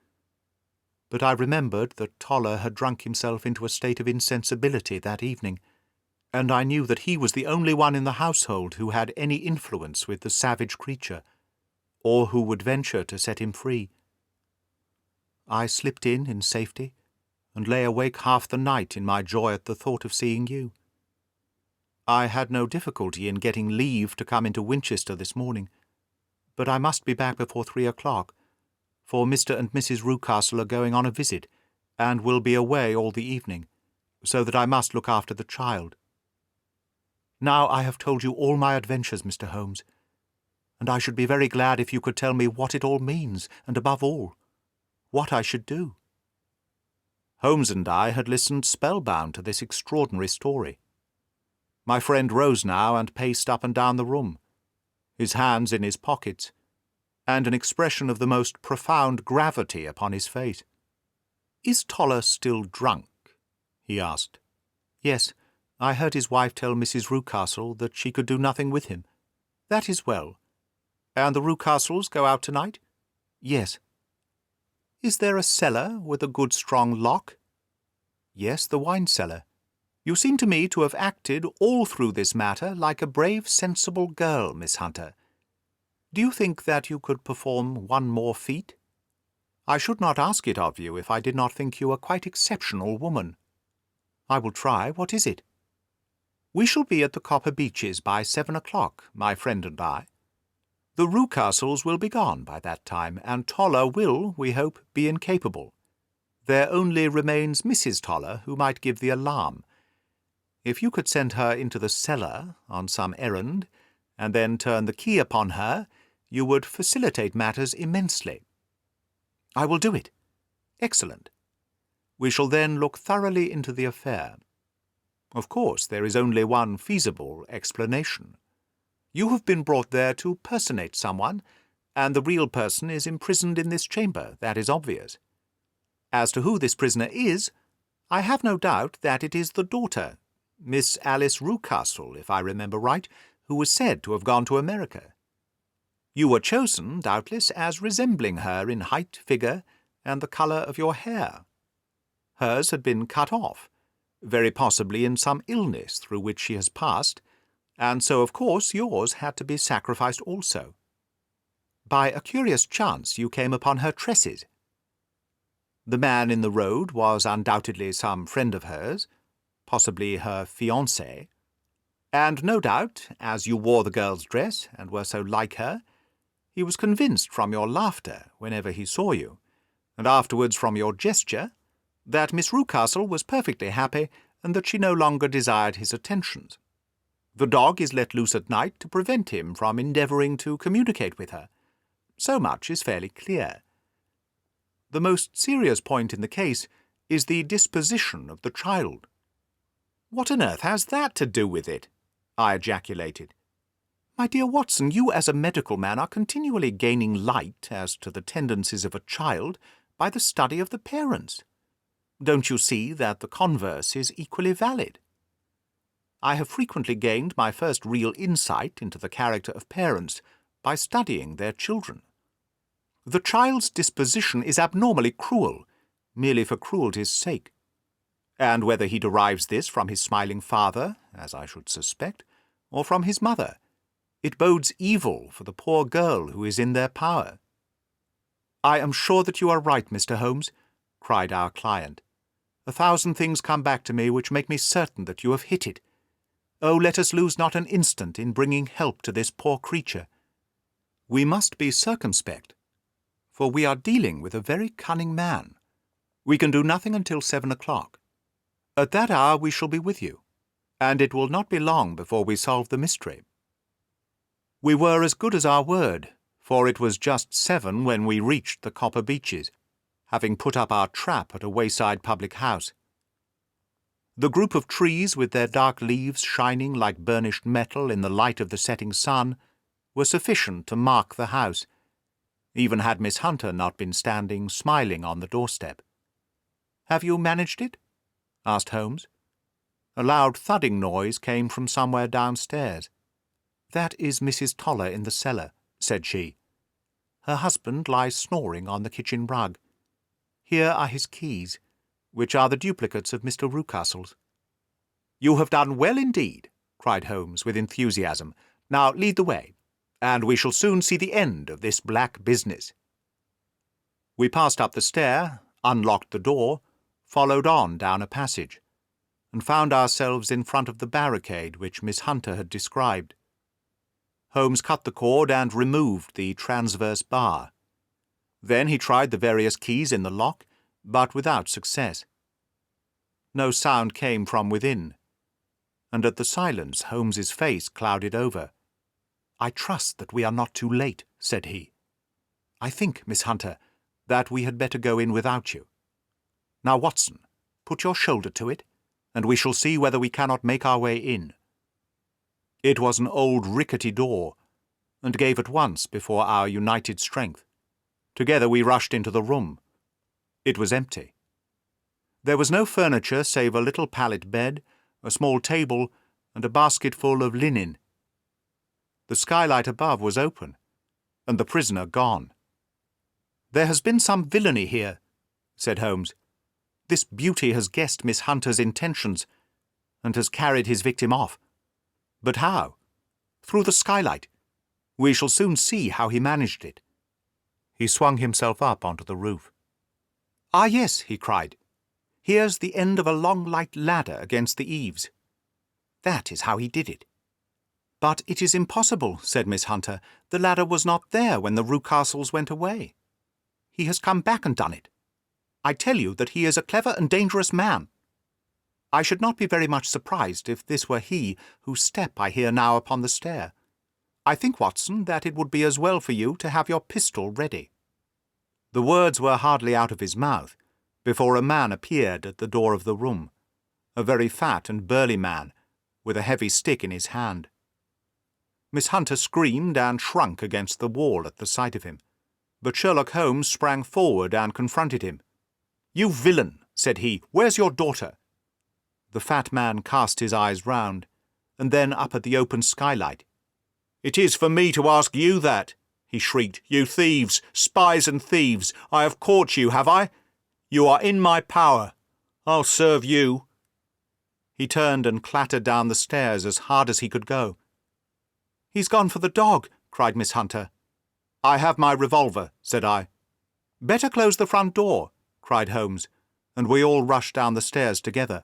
But I remembered that Toller had drunk himself into a state of insensibility that evening, and I knew that he was the only one in the household who had any influence with the savage creature, or who would venture to set him free. I slipped in safety, and lay awake half the night in my joy at the thought of seeing you. I had no difficulty in getting leave to come into Winchester this morning, but I must be back before 3 o'clock, for Mr. and Mrs. Rucastle are going on a visit, and will be away all the evening, so that I must look after the child. Now I have told you all my adventures, Mr. Holmes, and I should be very glad if you could tell me what it all means, and above all, what I should do." Holmes and I had listened spellbound to this extraordinary story. My friend rose now and paced up and down the room, his hands in his pockets, and an expression of the most profound gravity upon his face. "Is Toller still drunk?" he asked. "Yes, I heard his wife tell Mrs. Rucastle that she could do nothing with him." "That is well. And the Rucastles go out tonight?" "Yes." "Is there a cellar with a good strong lock?" "Yes, the wine cellar. You seem to me to have acted all through this matter like a brave, sensible girl, Miss Hunter. Do you think that you could perform one more feat? I should not ask it of you if I did not think you a quite exceptional woman." "I will try. What is it?" "We shall be at the Copper Beeches by 7 o'clock, my friend and I. The Rucastles will be gone by that time, and Toller will, we hope, be incapable. There only remains Mrs. Toller, who might give the alarm. If you could send her into the cellar on some errand, and then turn the key upon her, you would facilitate matters immensely." "I will do it." "Excellent. We shall then look thoroughly into the affair. Of course, there is only one feasible explanation. You have been brought there to personate someone, and the real person is imprisoned in this chamber, that is obvious. As to who this prisoner is, I have no doubt that it is the daughter, Miss Alice Rucastle, if I remember right, who was said to have gone to America. You were chosen, doubtless, as resembling her in height, figure, and the colour of your hair. Hers had been cut off, very possibly in some illness through which she has passed, and so, of course, yours had to be sacrificed also. By a curious chance you came upon her tresses. The man in the road was undoubtedly some friend of hers, possibly her fiancé, and no doubt, as you wore the girl's dress and were so like her, he was convinced from your laughter whenever he saw you, and afterwards from your gesture, that Miss Rucastle was perfectly happy and that she no longer desired his attentions. The dog is let loose at night to prevent him from endeavouring to communicate with her. So much is fairly clear. The most serious point in the case is the disposition of the child." "What on earth has that to do with it?" I ejaculated. "My dear Watson, you as a medical man are continually gaining light as to the tendencies of a child by the study of the parents. Don't you see that the converse is equally valid? I have frequently gained my first real insight into the character of parents by studying their children. The child's disposition is abnormally cruel, merely for cruelty's sake. And whether he derives this from his smiling father, as I should suspect, or from his mother, it bodes evil for the poor girl who is in their power." "I am sure that you are right, Mr. Holmes," cried our client. "A thousand things come back to me which make me certain that you have hit it. Oh, let us lose not an instant in bringing help to this poor creature. We must be circumspect, for we are dealing with a very cunning man. We can do nothing until 7 o'clock. At that hour we shall be with you, and it will not be long before we solve the mystery." We were as good as our word, for it was just 7 when we reached the Copper Beeches, having put up our trap at a wayside public house. The group of trees, with their dark leaves shining like burnished metal in the light of the setting sun, were sufficient to mark the house, even had Miss Hunter not been standing smiling on the doorstep. "Have you managed it?" asked Holmes. A loud thudding noise came from somewhere downstairs. "That is Mrs. Toller in the cellar," said she. "Her husband lies snoring on the kitchen rug. Here are his keys, which are the duplicates of Mr. Rucastle's." "You have done well indeed," cried Holmes with enthusiasm. "Now lead the way, and we shall soon see the end of this black business." We passed up the stair, unlocked the door, followed on down a passage, and found ourselves in front of the barricade which Miss Hunter had described. Holmes cut the cord and removed the transverse bar. Then he tried the various keys in the lock, but without success. No sound came from within, and at the silence Holmes's face clouded over. "I trust that we are not too late," said he. "I think, Miss Hunter, that we had better go in without you. Now, Watson, put your shoulder to it, and we shall see whether we cannot make our way in." It was an old rickety door, and gave at once before our united strength. Together we rushed into the room. It was empty. There was no furniture save a little pallet bed, a small table, and a basketful of linen. The skylight above was open, and the prisoner gone. "There has been some villainy here," said Holmes. "This beauty has guessed Miss Hunter's intentions, and has carried his victim off. But how? Through the skylight. We shall soon see how he managed it." He swung himself up onto the roof. "Ah, yes," he cried. "Here's the end of a long light ladder against the eaves. That is how he did it." "But it is impossible," said Miss Hunter. "The ladder was not there when the Rucastles went away. He has come back and done it. I tell you that he is a clever and dangerous man. I should not be very much surprised if this were he whose step I hear now upon the stair. I think, Watson, that it would be as well for you to have your pistol ready." The words were hardly out of his mouth before a man appeared at the door of the room, a very fat and burly man, with a heavy stick in his hand. Miss Hunter screamed and shrunk against the wall at the sight of him, but Sherlock Holmes sprang forward and confronted him. "You villain," said he, "where's your daughter?" The fat man cast his eyes round, and then up at the open skylight. "It is for me to ask you that," he shrieked. "You thieves, spies and thieves, I have caught you, have I? You are in my power. I'll serve you." He turned and clattered down the stairs as hard as he could go. "He's gone for the dog," cried Miss Hunter. "I have my revolver," said I. "Better close the front door," cried Holmes, and we all rushed down the stairs together.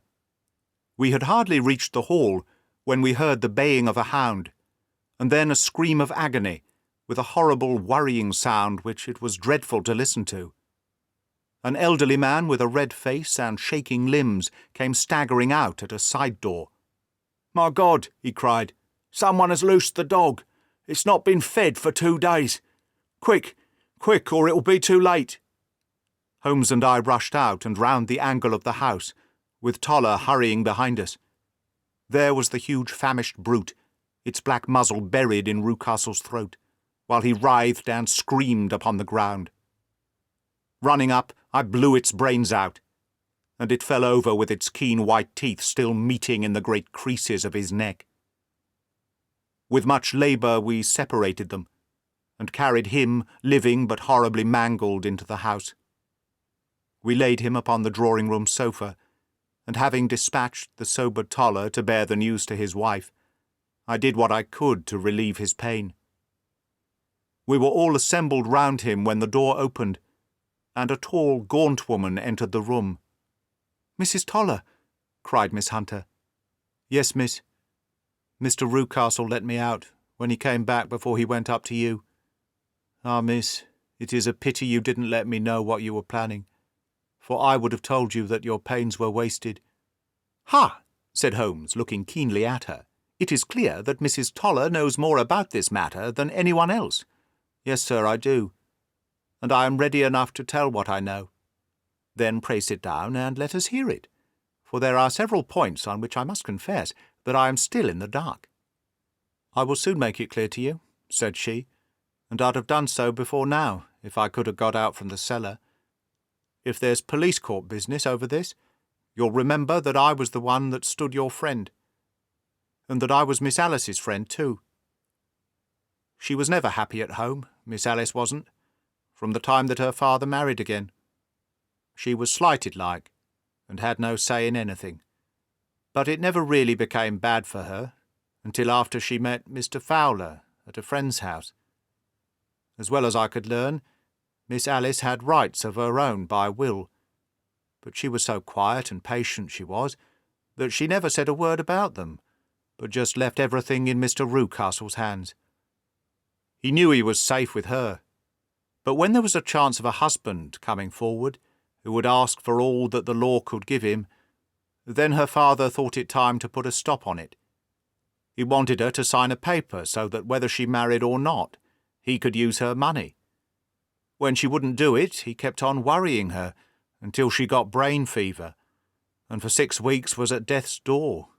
We had hardly reached the hall when we heard the baying of a hound, and then a scream of agony, with a horrible worrying sound which it was dreadful to listen to. An elderly man with a red face and shaking limbs came staggering out at a side door. "My God," he cried, "someone has loosed the dog. It's not been fed for 2 days. Quick, quick, or it will be too late." Holmes and I rushed out and round the angle of the house, with Toller hurrying behind us. There was the huge famished brute, its black muzzle buried in Rucastle's throat, while he writhed and screamed upon the ground. Running up, I blew its brains out, and it fell over with its keen white teeth still meeting in the great creases of his neck. With much labour we separated them, and carried him, living but horribly mangled, into the house. We laid him upon the drawing-room sofa, and having dispatched the sobered Toller to bear the news to his wife, I did what I could to relieve his pain. We were all assembled round him when the door opened, and a tall, gaunt woman entered the room. "Mrs. Toller," cried Miss Hunter. "Yes, miss. Mr. Rucastle let me out when he came back before he went up to you. Ah, miss, it is a pity you didn't let me know what you were planning, for I would have told you that your pains were wasted." "Ha!" said Holmes, looking keenly at her. "It is clear that Mrs. Toller knows more about this matter than anyone else." "Yes, sir, I do, and I am ready enough to tell what I know." "Then pray sit down and let us hear it, for there are several points on which I must confess that I am still in the dark." "I will soon make it clear to you," said she, "and I'd have done so before now, if I could have got out from the cellar. If there's police court business over this, you'll remember that I was the one that stood your friend, and that I was Miss Alice's friend too. She was never happy at home, Miss Alice wasn't, from the time that her father married again. She was slighted like, and had no say in anything. But it never really became bad for her until after she met Mr. Fowler at a friend's house. As well as I could learn, Miss Alice had rights of her own by will, but she was so quiet and patient, she was, that she never said a word about them, but just left everything in Mr. Rucastle's hands. He knew he was safe with her, but when there was a chance of a husband coming forward who would ask for all that the law could give him, then her father thought it time to put a stop on it. He wanted her to sign a paper so that whether she married or not, he could use her money. When she wouldn't do it, he kept on worrying her until she got brain fever, and for 6 weeks was at death's door.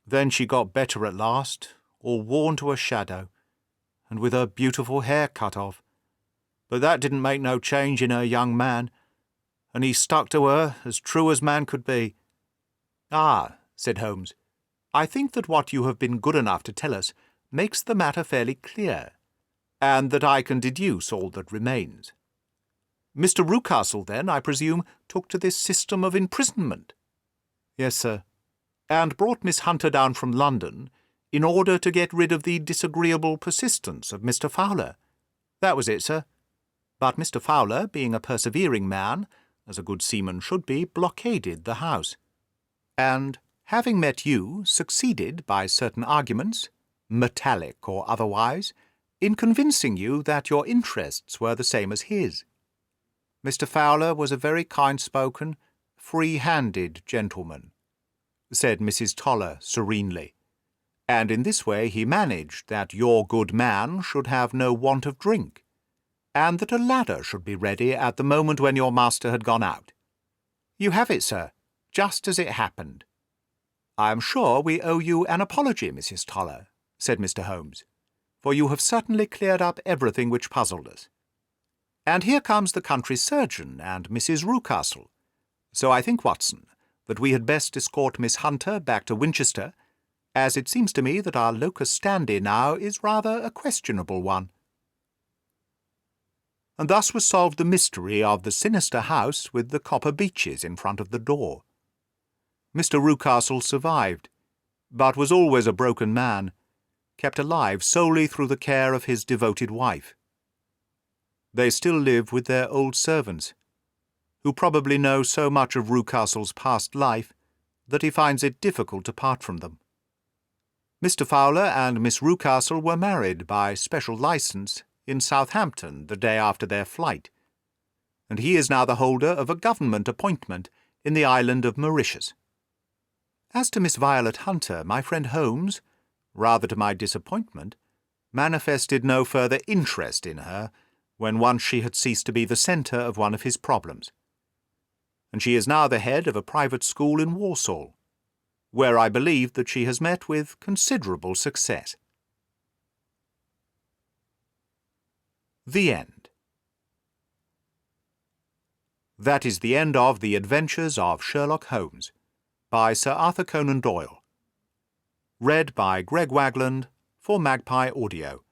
Then she got better at last, all worn to a shadow, and with her beautiful hair cut off. But that didn't make no change in her young man, and he stuck to her as true as man could be." "Ah," said Holmes, "I think that what you have been good enough to tell us makes the matter fairly clear, and that I can deduce all that remains. Mr. Rucastle, then, I presume, took to this system of imprisonment?" "Yes, sir, and brought Miss Hunter down from London in order to get rid of the disagreeable persistence of Mr. Fowler. That was it, sir. But Mr. Fowler, being a persevering man, as a good seaman should be, blockaded the house, and, having met you, succeeded by certain arguments, metallic or otherwise, in convincing you that your interests were the same as his. Mr. Fowler was a very kind-spoken, free-handed gentleman," said Mrs. Toller serenely, "and in this way he managed that your good man should have no want of drink, and that a ladder should be ready at the moment when your master had gone out. You have it, sir, just as it happened." "I am sure we owe you an apology, Mrs. Toller," said Mr. Holmes, "for you have certainly cleared up everything which puzzled us. And here comes the country surgeon and Mrs. Rucastle, so I think, Watson, that we had best escort Miss Hunter back to Winchester, as it seems to me that our locus standi now is rather a questionable one." And thus was solved the mystery of the sinister house with the Copper Beeches in front of the door. Mr. Rucastle survived, but was always a broken man, kept alive solely through the care of his devoted wife. They still live with their old servants, who probably know so much of Rucastle's past life that he finds it difficult to part from them. Mr. Fowler and Miss Rucastle were married by special licence in Southampton the day after their flight, and he is now the holder of a government appointment in the island of Mauritius. As to Miss Violet Hunter, my friend Holmes, rather to my disappointment, manifested no further interest in her when once she had ceased to be the centre of one of his problems, and she is now the head of a private school in Warsaw, where I believe that she has met with considerable success. The End. That is the end of The Adventures of Sherlock Holmes, by Sir Arthur Conan Doyle. Read by Greg Wagland for Magpie Audio.